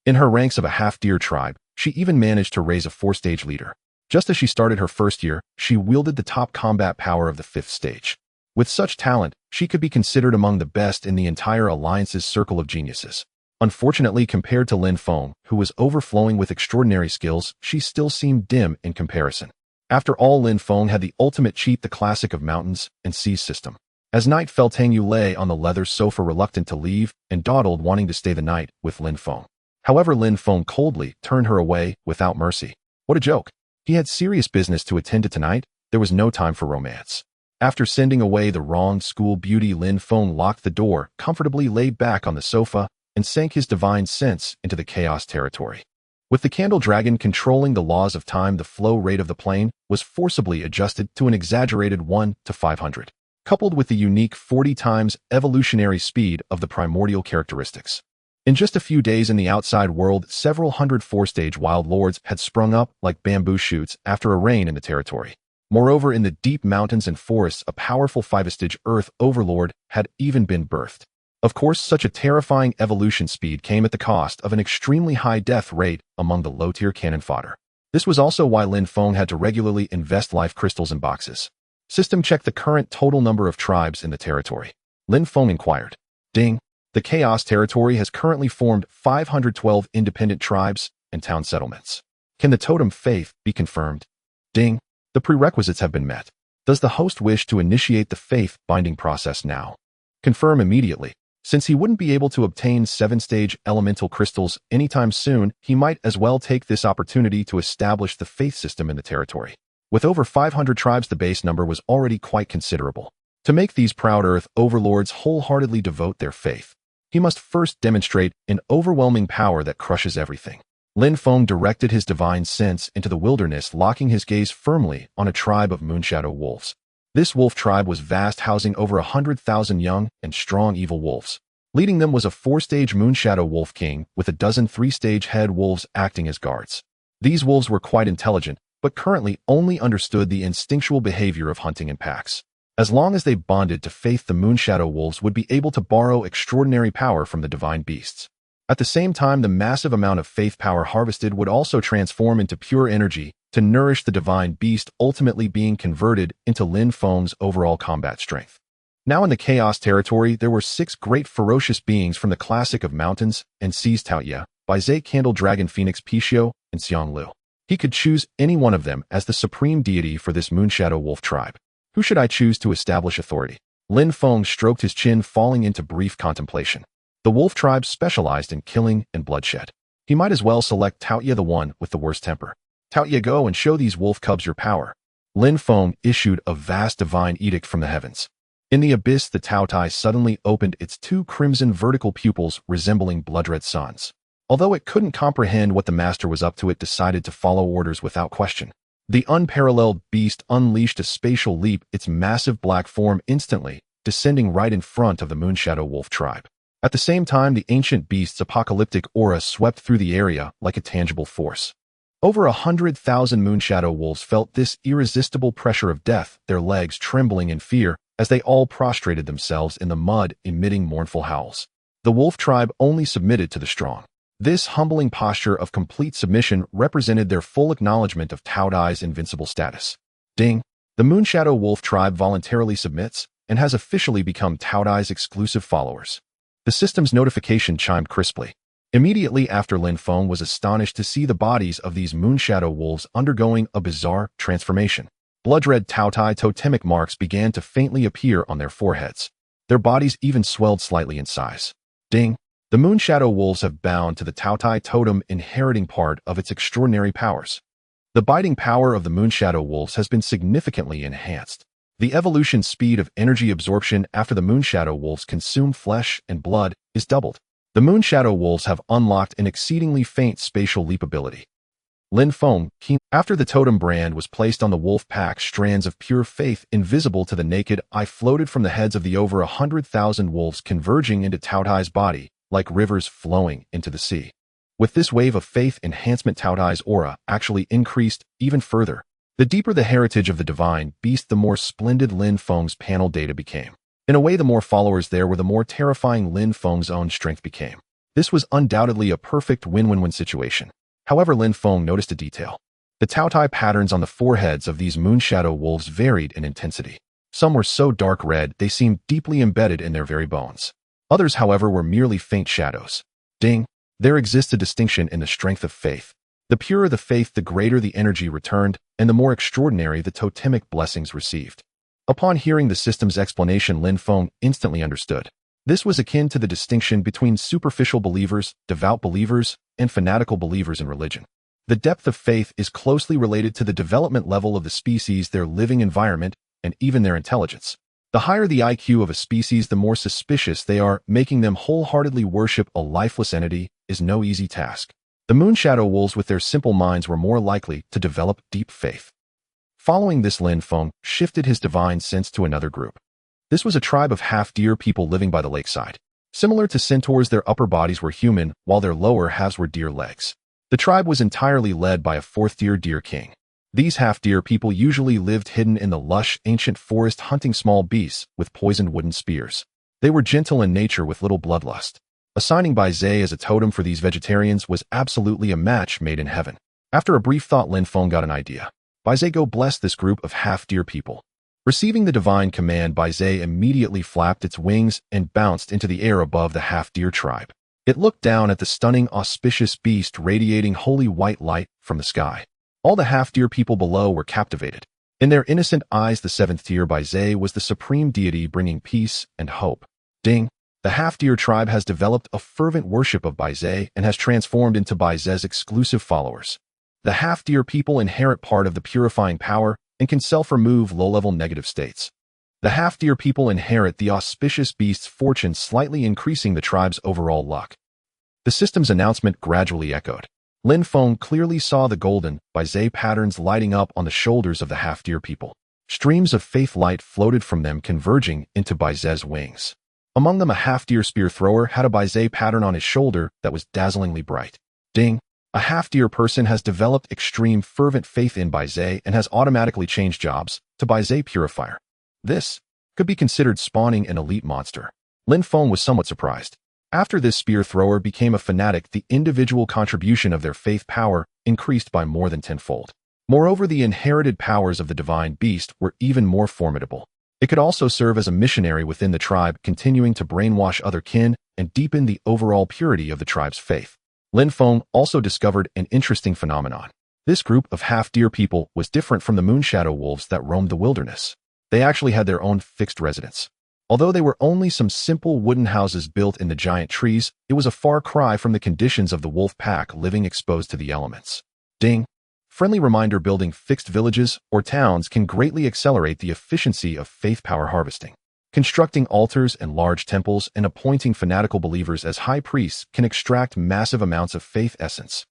In her ranks of a half-deer tribe, she even managed to raise a 4-stage leader. Just as she started her first year, she wielded the top combat power of the 5th stage. With such talent, she could be considered among the best in the entire Alliance's circle of geniuses. Unfortunately, compared to Lin Feng, who was overflowing with extraordinary skills, she still seemed dim in comparison. After all, Lin Feng had the ultimate cheat, the classic of mountains and seas system. As night fell, Tang Yu lay on the leather sofa, reluctant to leave and dawdled, wanting to stay the night with Lin Feng. However, Lin Feng coldly turned her away without mercy. What a joke! He had serious business to attend to tonight. There was no time for romance. After sending away the wrong school beauty, Lin Feng locked the door, comfortably laid back on the sofa, and sank his divine sense into the chaos territory. With the candle dragon controlling the laws of time, the flow rate of the plane was forcibly adjusted to an exaggerated 1 to 500, coupled with the unique 40 times evolutionary speed of the primordial characteristics. In just a few days in the outside world, several hundred 4-stage wild lords had sprung up like bamboo shoots after a rain in the territory. Moreover, in the deep mountains and forests, a powerful 5-stage earth overlord had even been birthed. Of course, such a terrifying evolution speed came at the cost of an extremely high death rate among the low-tier cannon fodder. This was also why Lin Feng had to regularly invest life crystals in boxes. System check the current total number of tribes in the territory. Lin Feng inquired. Ding. The Chaos Territory has currently formed 512 independent tribes and town settlements. Can the totem faith be confirmed? Ding. The prerequisites have been met. Does the host wish to initiate the faith-binding process now? Confirm immediately. Since he wouldn't be able to obtain 7-stage elemental crystals anytime soon, he might as well take this opportunity to establish the faith system in the territory. With over 500 tribes, the base number was already quite considerable. To make these proud earth overlords wholeheartedly devote their faith, he must first demonstrate an overwhelming power that crushes everything. Lin Feng directed his divine sense into the wilderness, locking his gaze firmly on a tribe of moonshadow wolves. This wolf tribe was vast, housing over 100,000 young and strong evil wolves. Leading them was a 4-stage moonshadow wolf king with a dozen 3-stage head wolves acting as guards. These wolves were quite intelligent, but currently only understood the instinctual behavior of hunting in packs. As long as they bonded to faith, the moonshadow wolves would be able to borrow extraordinary power from the divine beasts. At the same time, the massive amount of faith power harvested would also transform into pure energy to nourish the divine beast, ultimately being converted into Lin Feng's overall combat strength. Now in the Chaos territory, there were 6 great ferocious beings from the classic of mountains and seas Taotie, Baizé Candle Dragon Phoenix Pishio, and Xianglu. He could choose any one of them as the supreme deity for this Moonshadow Wolf tribe. Who should I choose to establish authority? Lin Feng stroked his chin, falling into brief contemplation. The wolf tribe specialized in killing and bloodshed. He might as well select Taotie, the one with the worst temper. Taotie, go and show these wolf cubs your power. Lin Feng issued a vast divine edict from the heavens. In the abyss, the Taotie suddenly opened its 2 crimson vertical pupils resembling blood-red suns. Although it couldn't comprehend what the master was up to, it decided to follow orders without question. The unparalleled beast unleashed a spatial leap, its massive black form instantly descending right in front of the Moonshadow Wolf tribe. At the same time, the ancient beast's apocalyptic aura swept through the area like a tangible force. Over 100,000 Moonshadow wolves felt this irresistible pressure of death, their legs trembling in fear as they all prostrated themselves in the mud, emitting mournful howls. The wolf tribe only submitted to the strong. This humbling posture of complete submission represented their full acknowledgement of Taotie's invincible status. Ding! The Moonshadow Wolf tribe voluntarily submits and has officially become Taotie's exclusive followers. The system's notification chimed crisply. Immediately after, Lin Feng was astonished to see the bodies of these Moonshadow wolves undergoing a bizarre transformation. Blood-red Taotie totemic marks began to faintly appear on their foreheads. Their bodies even swelled slightly in size. Ding! The Moonshadow wolves have bound to the Taotie totem, inheriting part of its extraordinary powers. The biting power of the Moonshadow wolves has been significantly enhanced. The evolution speed of energy absorption after the Moonshadow wolves consume flesh and blood is doubled. The Moonshadow wolves have unlocked an exceedingly faint spatial leap ability. Lin Feng, after the totem brand was placed on the wolf pack, strands of pure faith invisible to the naked eye floated from the heads of the over 100,000 wolves, converging into Taotie's body like rivers flowing into the sea. With this wave of faith enhancement, Taotie's aura actually increased even further. The deeper the heritage of the divine beast, the more splendid Lin Feng's panel data became. In a way, the more followers there were, the more terrifying Lin Feng's own strength became. This was undoubtedly a perfect win-win-win situation. However, Lin Feng noticed a detail. The Taotie patterns on the foreheads of these Moonshadow wolves varied in intensity. Some were so dark red they seemed deeply embedded in their very bones. Others, however, were merely faint shadows. Ding! There exists a distinction in the strength of faith. The purer the faith, the greater the energy returned, and the more extraordinary the totemic blessings received. Upon hearing the system's explanation, Lin Feng instantly understood. This was akin to the distinction between superficial believers, devout believers, and fanatical believers in religion. The depth of faith is closely related to the development level of the species, their living environment, and even their intelligence. The higher the IQ of a species, the more suspicious they are. Making them wholeheartedly worship a lifeless entity is no easy task. The Moonshadow wolves, with their simple minds, were more likely to develop deep faith. Following this, Lin Feng shifted his divine sense to another group. This was a tribe of half-deer people living by the lakeside. Similar to centaurs, their upper bodies were human, while their lower halves were deer legs. The tribe was entirely led by a fourth-deer deer king. These half-deer people usually lived hidden in the lush, ancient forest, hunting small beasts with poisoned wooden spears. They were gentle in nature with little bloodlust. Assigning Baizé as a totem for these vegetarians was absolutely a match made in heaven. After a brief thought, Lin Feng got an idea. Baizé, go bless this group of half-deer people. Receiving the divine command, Baizé immediately flapped its wings and bounced into the air above the half-deer tribe. It looked down at the stunning, auspicious beast radiating holy white light from the sky. All the half-deer people below were captivated. In their innocent eyes, the seventh tier Baizé was the supreme deity, bringing peace and hope. Ding! The half-deer tribe has developed a fervent worship of Baizé and has transformed into Baizé's exclusive followers. The half-deer people inherit part of the purifying power and can self-remove low-level negative states. The half-deer people inherit the auspicious beast's fortune, slightly increasing the tribe's overall luck. The system's announcement gradually echoed. Lin Feng clearly saw the golden Baizé patterns lighting up on the shoulders of the half-deer people. Streams of faith light floated from them, converging into Baizé's wings. Among them, a half-deer spear thrower had a Baizé pattern on his shoulder that was dazzlingly bright. Ding! A half-deer person has developed extreme fervent faith in Baizé and has automatically changed jobs to Baizé Purifier. This could be considered spawning an elite monster. Lin Feng was somewhat surprised. After this spear thrower became a fanatic, the individual contribution of their faith power increased by more than tenfold. Moreover, the inherited powers of the divine beast were even more formidable. It could also serve as a missionary within the tribe, continuing to brainwash other kin and deepen the overall purity of the tribe's faith. Lin Feng also discovered an interesting phenomenon. This group of half-deer people was different from the moonshadow wolves that roamed the wilderness. They actually had their own fixed residence. Although they were only some simple wooden houses built in the giant trees, it was a far cry from the conditions of the wolf pack living exposed to the elements. Ding! Friendly reminder: building fixed villages or towns can greatly accelerate the efficiency of faith power harvesting. Constructing altars and large temples and appointing fanatical believers as high priests can extract massive amounts of faith essence.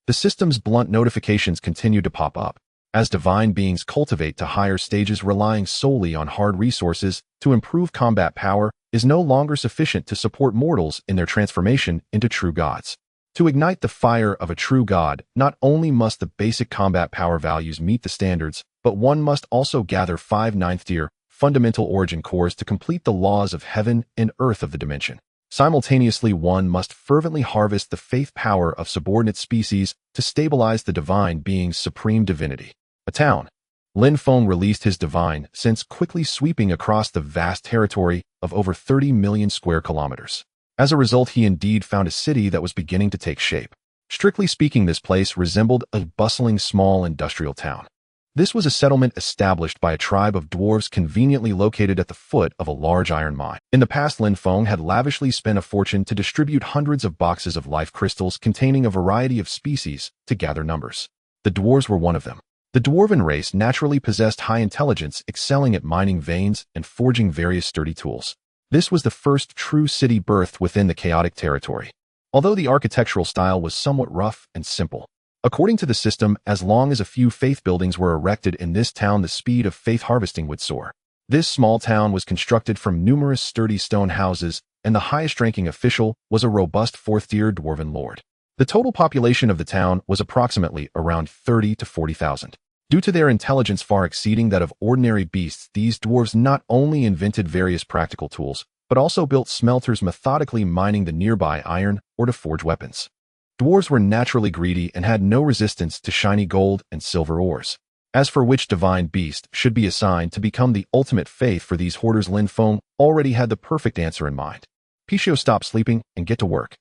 The system's blunt notifications continue to pop up, as divine beings cultivate to higher stages. Relying solely on hard resources to improve combat power is no longer sufficient to support mortals in their transformation into true gods. To ignite the fire of a true god, not only must the basic combat power values meet the standards, but one must also gather 5 ninth-tier fundamental origin cores to complete the laws of heaven and earth of the dimension. Simultaneously, one must fervently harvest the faith power of subordinate species to stabilize the divine being's supreme divinity. A town. Lin Feng released his divine sense, quickly sweeping across the vast territory of over 30 million square kilometers. As a result, he indeed found a city that was beginning to take shape. Strictly speaking, this place resembled a bustling small industrial town. This was a settlement established by a tribe of dwarves conveniently located at the foot of a large iron mine. In the past, Lin Feng had lavishly spent a fortune to distribute hundreds of boxes of life crystals containing a variety of species to gather numbers. The dwarves were one of them. The dwarven race naturally possessed high intelligence, excelling at mining veins and forging various sturdy tools. This was the first true city birthed within the chaotic territory, although the architectural style was somewhat rough and simple. According to the system, as long as a few faith buildings were erected in this town, the speed of faith harvesting would soar. This small town was constructed from numerous sturdy stone houses, and the highest-ranking official was a robust 4th-tier dwarven lord. The total population of the town was approximately around 30 to 40,000. Due to their intelligence far exceeding that of ordinary beasts, these dwarves not only invented various practical tools, but also built smelters, methodically mining the nearby iron or to forge weapons. Dwarves were naturally greedy and had no resistance to shiny gold and silver ores. As for which divine beast should be assigned to become the ultimate faith for these hoarders, Lin Feng already had the perfect answer in mind. Pichio, stop sleeping and get to work.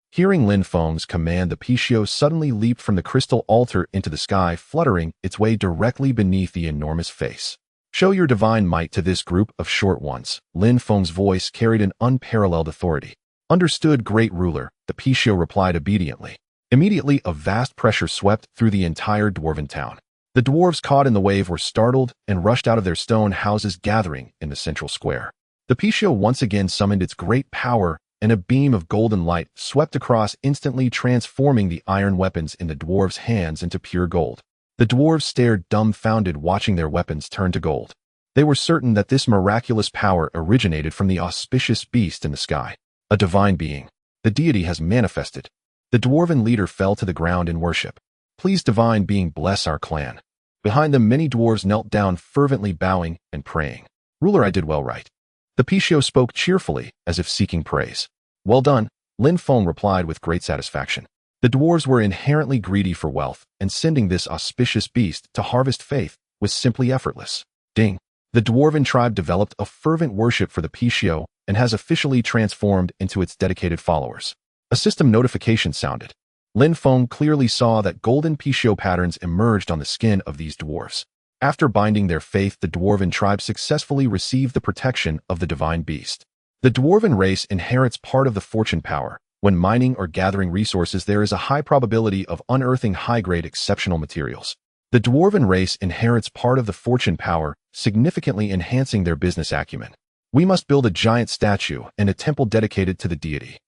Hearing Lin Feng's command, the Pichio suddenly leaped from the crystal altar into the sky, fluttering its way directly beneath the enormous face. Show your divine might to this group of short ones. Lin Feng's voice carried an unparalleled authority. Understood, great ruler, the Pichio replied obediently. Immediately, a vast pressure swept through the entire dwarven town. The dwarves caught in the wave were startled and rushed out of their stone houses, gathering in the central square. The Pichio once again summoned its great power, and a beam of golden light swept across, instantly transforming the iron weapons in the dwarves' hands into pure gold. The dwarves stared dumbfounded, watching their weapons turn to gold. They were certain that this miraculous power originated from the auspicious beast in the sky. A divine being. The deity has manifested. The dwarven leader fell to the ground in worship. Please, divine being, bless our clan. Behind them, many dwarves knelt down, fervently bowing and praying. Ruler, I did well, right? The Pichio spoke cheerfully, as if seeking praise. Well done, Lin Feng replied with great satisfaction. The dwarves were inherently greedy for wealth, and sending this auspicious beast to harvest faith was simply effortless. Ding! The dwarven tribe developed a fervent worship for the Pichio and has officially transformed into its dedicated followers. A system notification sounded. Lin Feng clearly saw that golden Pichio patterns emerged on the skin of these dwarves. After binding their faith, the dwarven tribe successfully received the protection of the divine beast. The dwarven race inherits part of the fortune power. When mining or gathering resources, there is a high probability of unearthing high-grade exceptional materials. The dwarven race inherits part of the fortune power, significantly enhancing their business acumen. We must build a giant statue and a temple dedicated to the deity.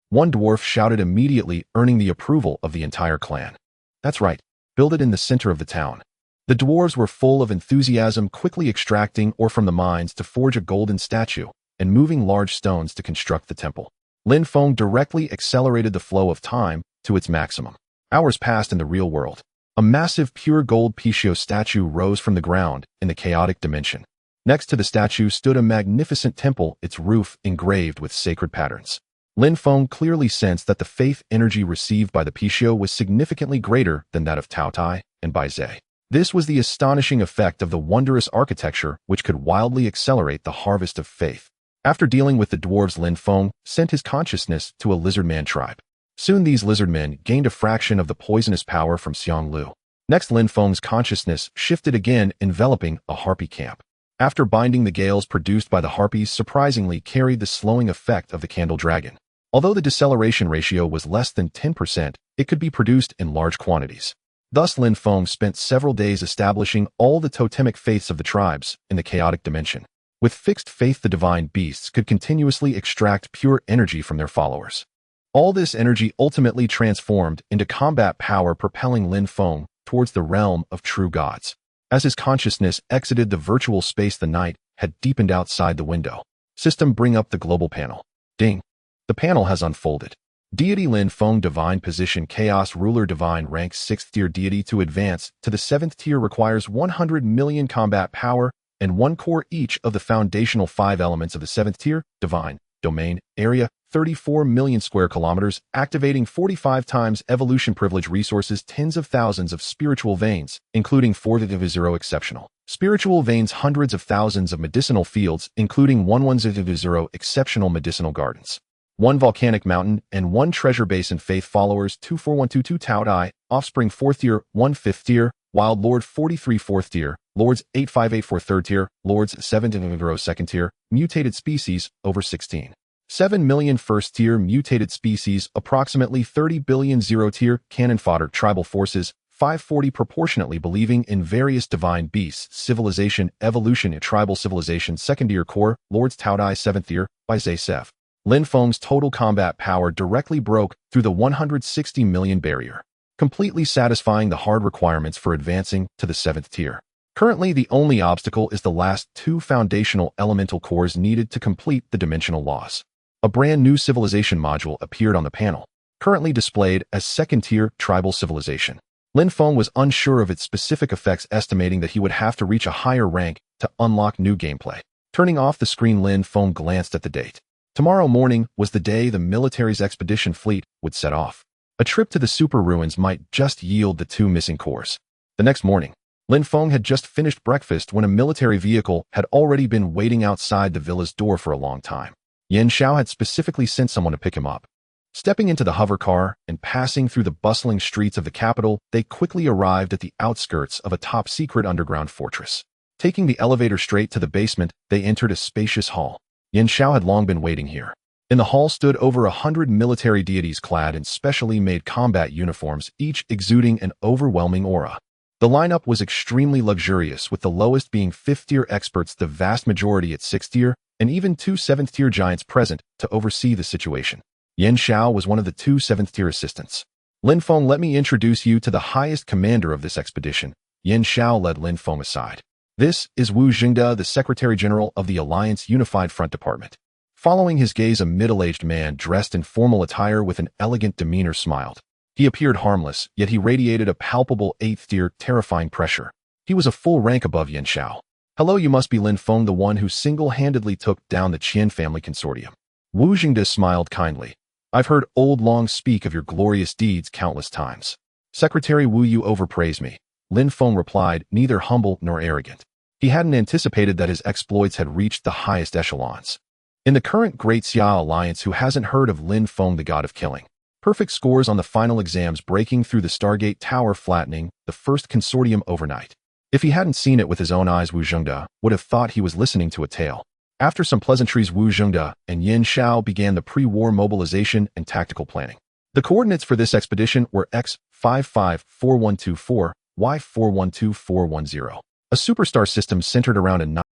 One dwarf shouted, immediately earning the approval of the entire clan. That's right, build it in the center of the town. The dwarves were full of enthusiasm, quickly extracting ore from the mines to forge a golden statue and moving large stones to construct the temple. Lin Feng directly accelerated the flow of time to its maximum. Hours passed in the real world. A massive pure gold Pichio statue rose from the ground in the chaotic dimension. Next to the statue stood a magnificent temple, its roof engraved with sacred patterns. Lin Feng clearly sensed that the faith energy received by the Pichio was significantly greater than that of Taotie and Baizhe. This was the astonishing effect of the wondrous architecture which could wildly accelerate the harvest of faith. After dealing with the dwarves, Lin Feng sent his consciousness to a lizardman tribe. Soon these lizardmen gained a fraction of the poisonous power from Xiang Lu. Next, Lin Feng's consciousness shifted again, enveloping a harpy camp. After binding, the gales produced by the harpies surprisingly carried the slowing effect of the candle dragon. Although the deceleration ratio was less than 10%, it could be produced in large quantities. Thus, Lin Feng spent several days establishing all the totemic faiths of the tribes in the chaotic dimension. With fixed faith, the divine beasts could continuously extract pure energy from their followers. All this energy ultimately transformed into combat power, propelling Lin Feng towards the realm of true gods. As his consciousness exited the virtual space, the night had deepened outside the window. System, bring up the global panel. Ding. The panel has unfolded. Deity Lin Feng, divine position, chaos ruler, divine rank, 6th tier deity. To advance to the 7th tier requires 100 million combat power and 1 core each of the foundational 5 elements of the 7th tier. Divine domain area 34 million square kilometers, activating 45 times evolution privilege, resources tens of thousands of spiritual veins, including 400 exceptional spiritual veins, hundreds of thousands of medicinal fields, including 110 exceptional medicinal gardens, 1 volcanic mountain, and 1 treasure basin. Faith followers 24122 Taotie, offspring 4th tier, 1 5th tier, wild lord 43 4th tier, lords 8584 3rd tier, lords 700 2nd tier, mutated species over 16. 7 million 1st tier, mutated species approximately 30 billion 0 tier, cannon fodder, tribal forces 540, proportionately believing in various divine beasts, civilization, evolution, a tribal civilization, 2nd tier core, lords Taotie 7th tier, by Zaysev. Lin Feng's total combat power directly broke through the 160 million barrier, completely satisfying the hard requirements for advancing to the 7th tier. Currently, the only obstacle is the last 2 foundational elemental cores needed to complete the dimensional laws. A brand new civilization module appeared on the panel, currently displayed as 2nd tier tribal civilization. Lin Feng was unsure of its specific effects, estimating that he would have to reach a higher rank to unlock new gameplay. Turning off the screen, Lin Feng glanced at the date. Tomorrow morning was the day the military's expedition fleet would set off. A trip to the super ruins might just yield the 2 missing cores. The next morning, Lin Feng had just finished breakfast when a military vehicle had already been waiting outside the villa's door for a long time. Yan Xiao had specifically sent someone to pick him up. Stepping into the hover car and passing through the bustling streets of the capital, they quickly arrived at the outskirts of a top-secret underground fortress. Taking the elevator straight to the basement, they entered a spacious hall. Yan Xiao had long been waiting here. In the hall stood over 100 military deities clad in specially made combat uniforms, each exuding an overwhelming aura. The lineup was extremely luxurious, with the lowest being 5th-tier experts, the vast majority at 6th tier, and even 2 7th-tier giants present to oversee the situation. Yan Xiao was one of the 2 7th-tier assistants. Lin Feng, let me introduce you to the highest commander of this expedition. Yan Xiao led Lin Feng aside. This is Wu Jingda, the Secretary General of the Alliance Unified Front Department. Following his gaze, a middle-aged man dressed in formal attire with an elegant demeanor smiled. He appeared harmless, yet he radiated a palpable 8th-tier, terrifying pressure. He was a full rank above Yan Xiao. Hello, you must be Lin Feng, the one who single-handedly took down the Qian family consortium. Wu Jingda smiled kindly. I've heard Old Long speak of your glorious deeds countless times. Secretary Wu, you overpraise me. Lin Feng replied, neither humble nor arrogant. He hadn't anticipated that his exploits had reached the highest echelons. In the current Great Xia Alliance, who hasn't heard of Lin Feng, the god of killing? Perfect scores on the final exams, breaking through the Stargate Tower, flattening the first consortium overnight. If he hadn't seen it with his own eyes, Wu Jingda would have thought he was listening to a tale. After some pleasantries, Wu Jingda and Yan Xiao began the pre-war mobilization and tactical planning. The coordinates for this expedition were X554124, Y412410, a superstar system centered around a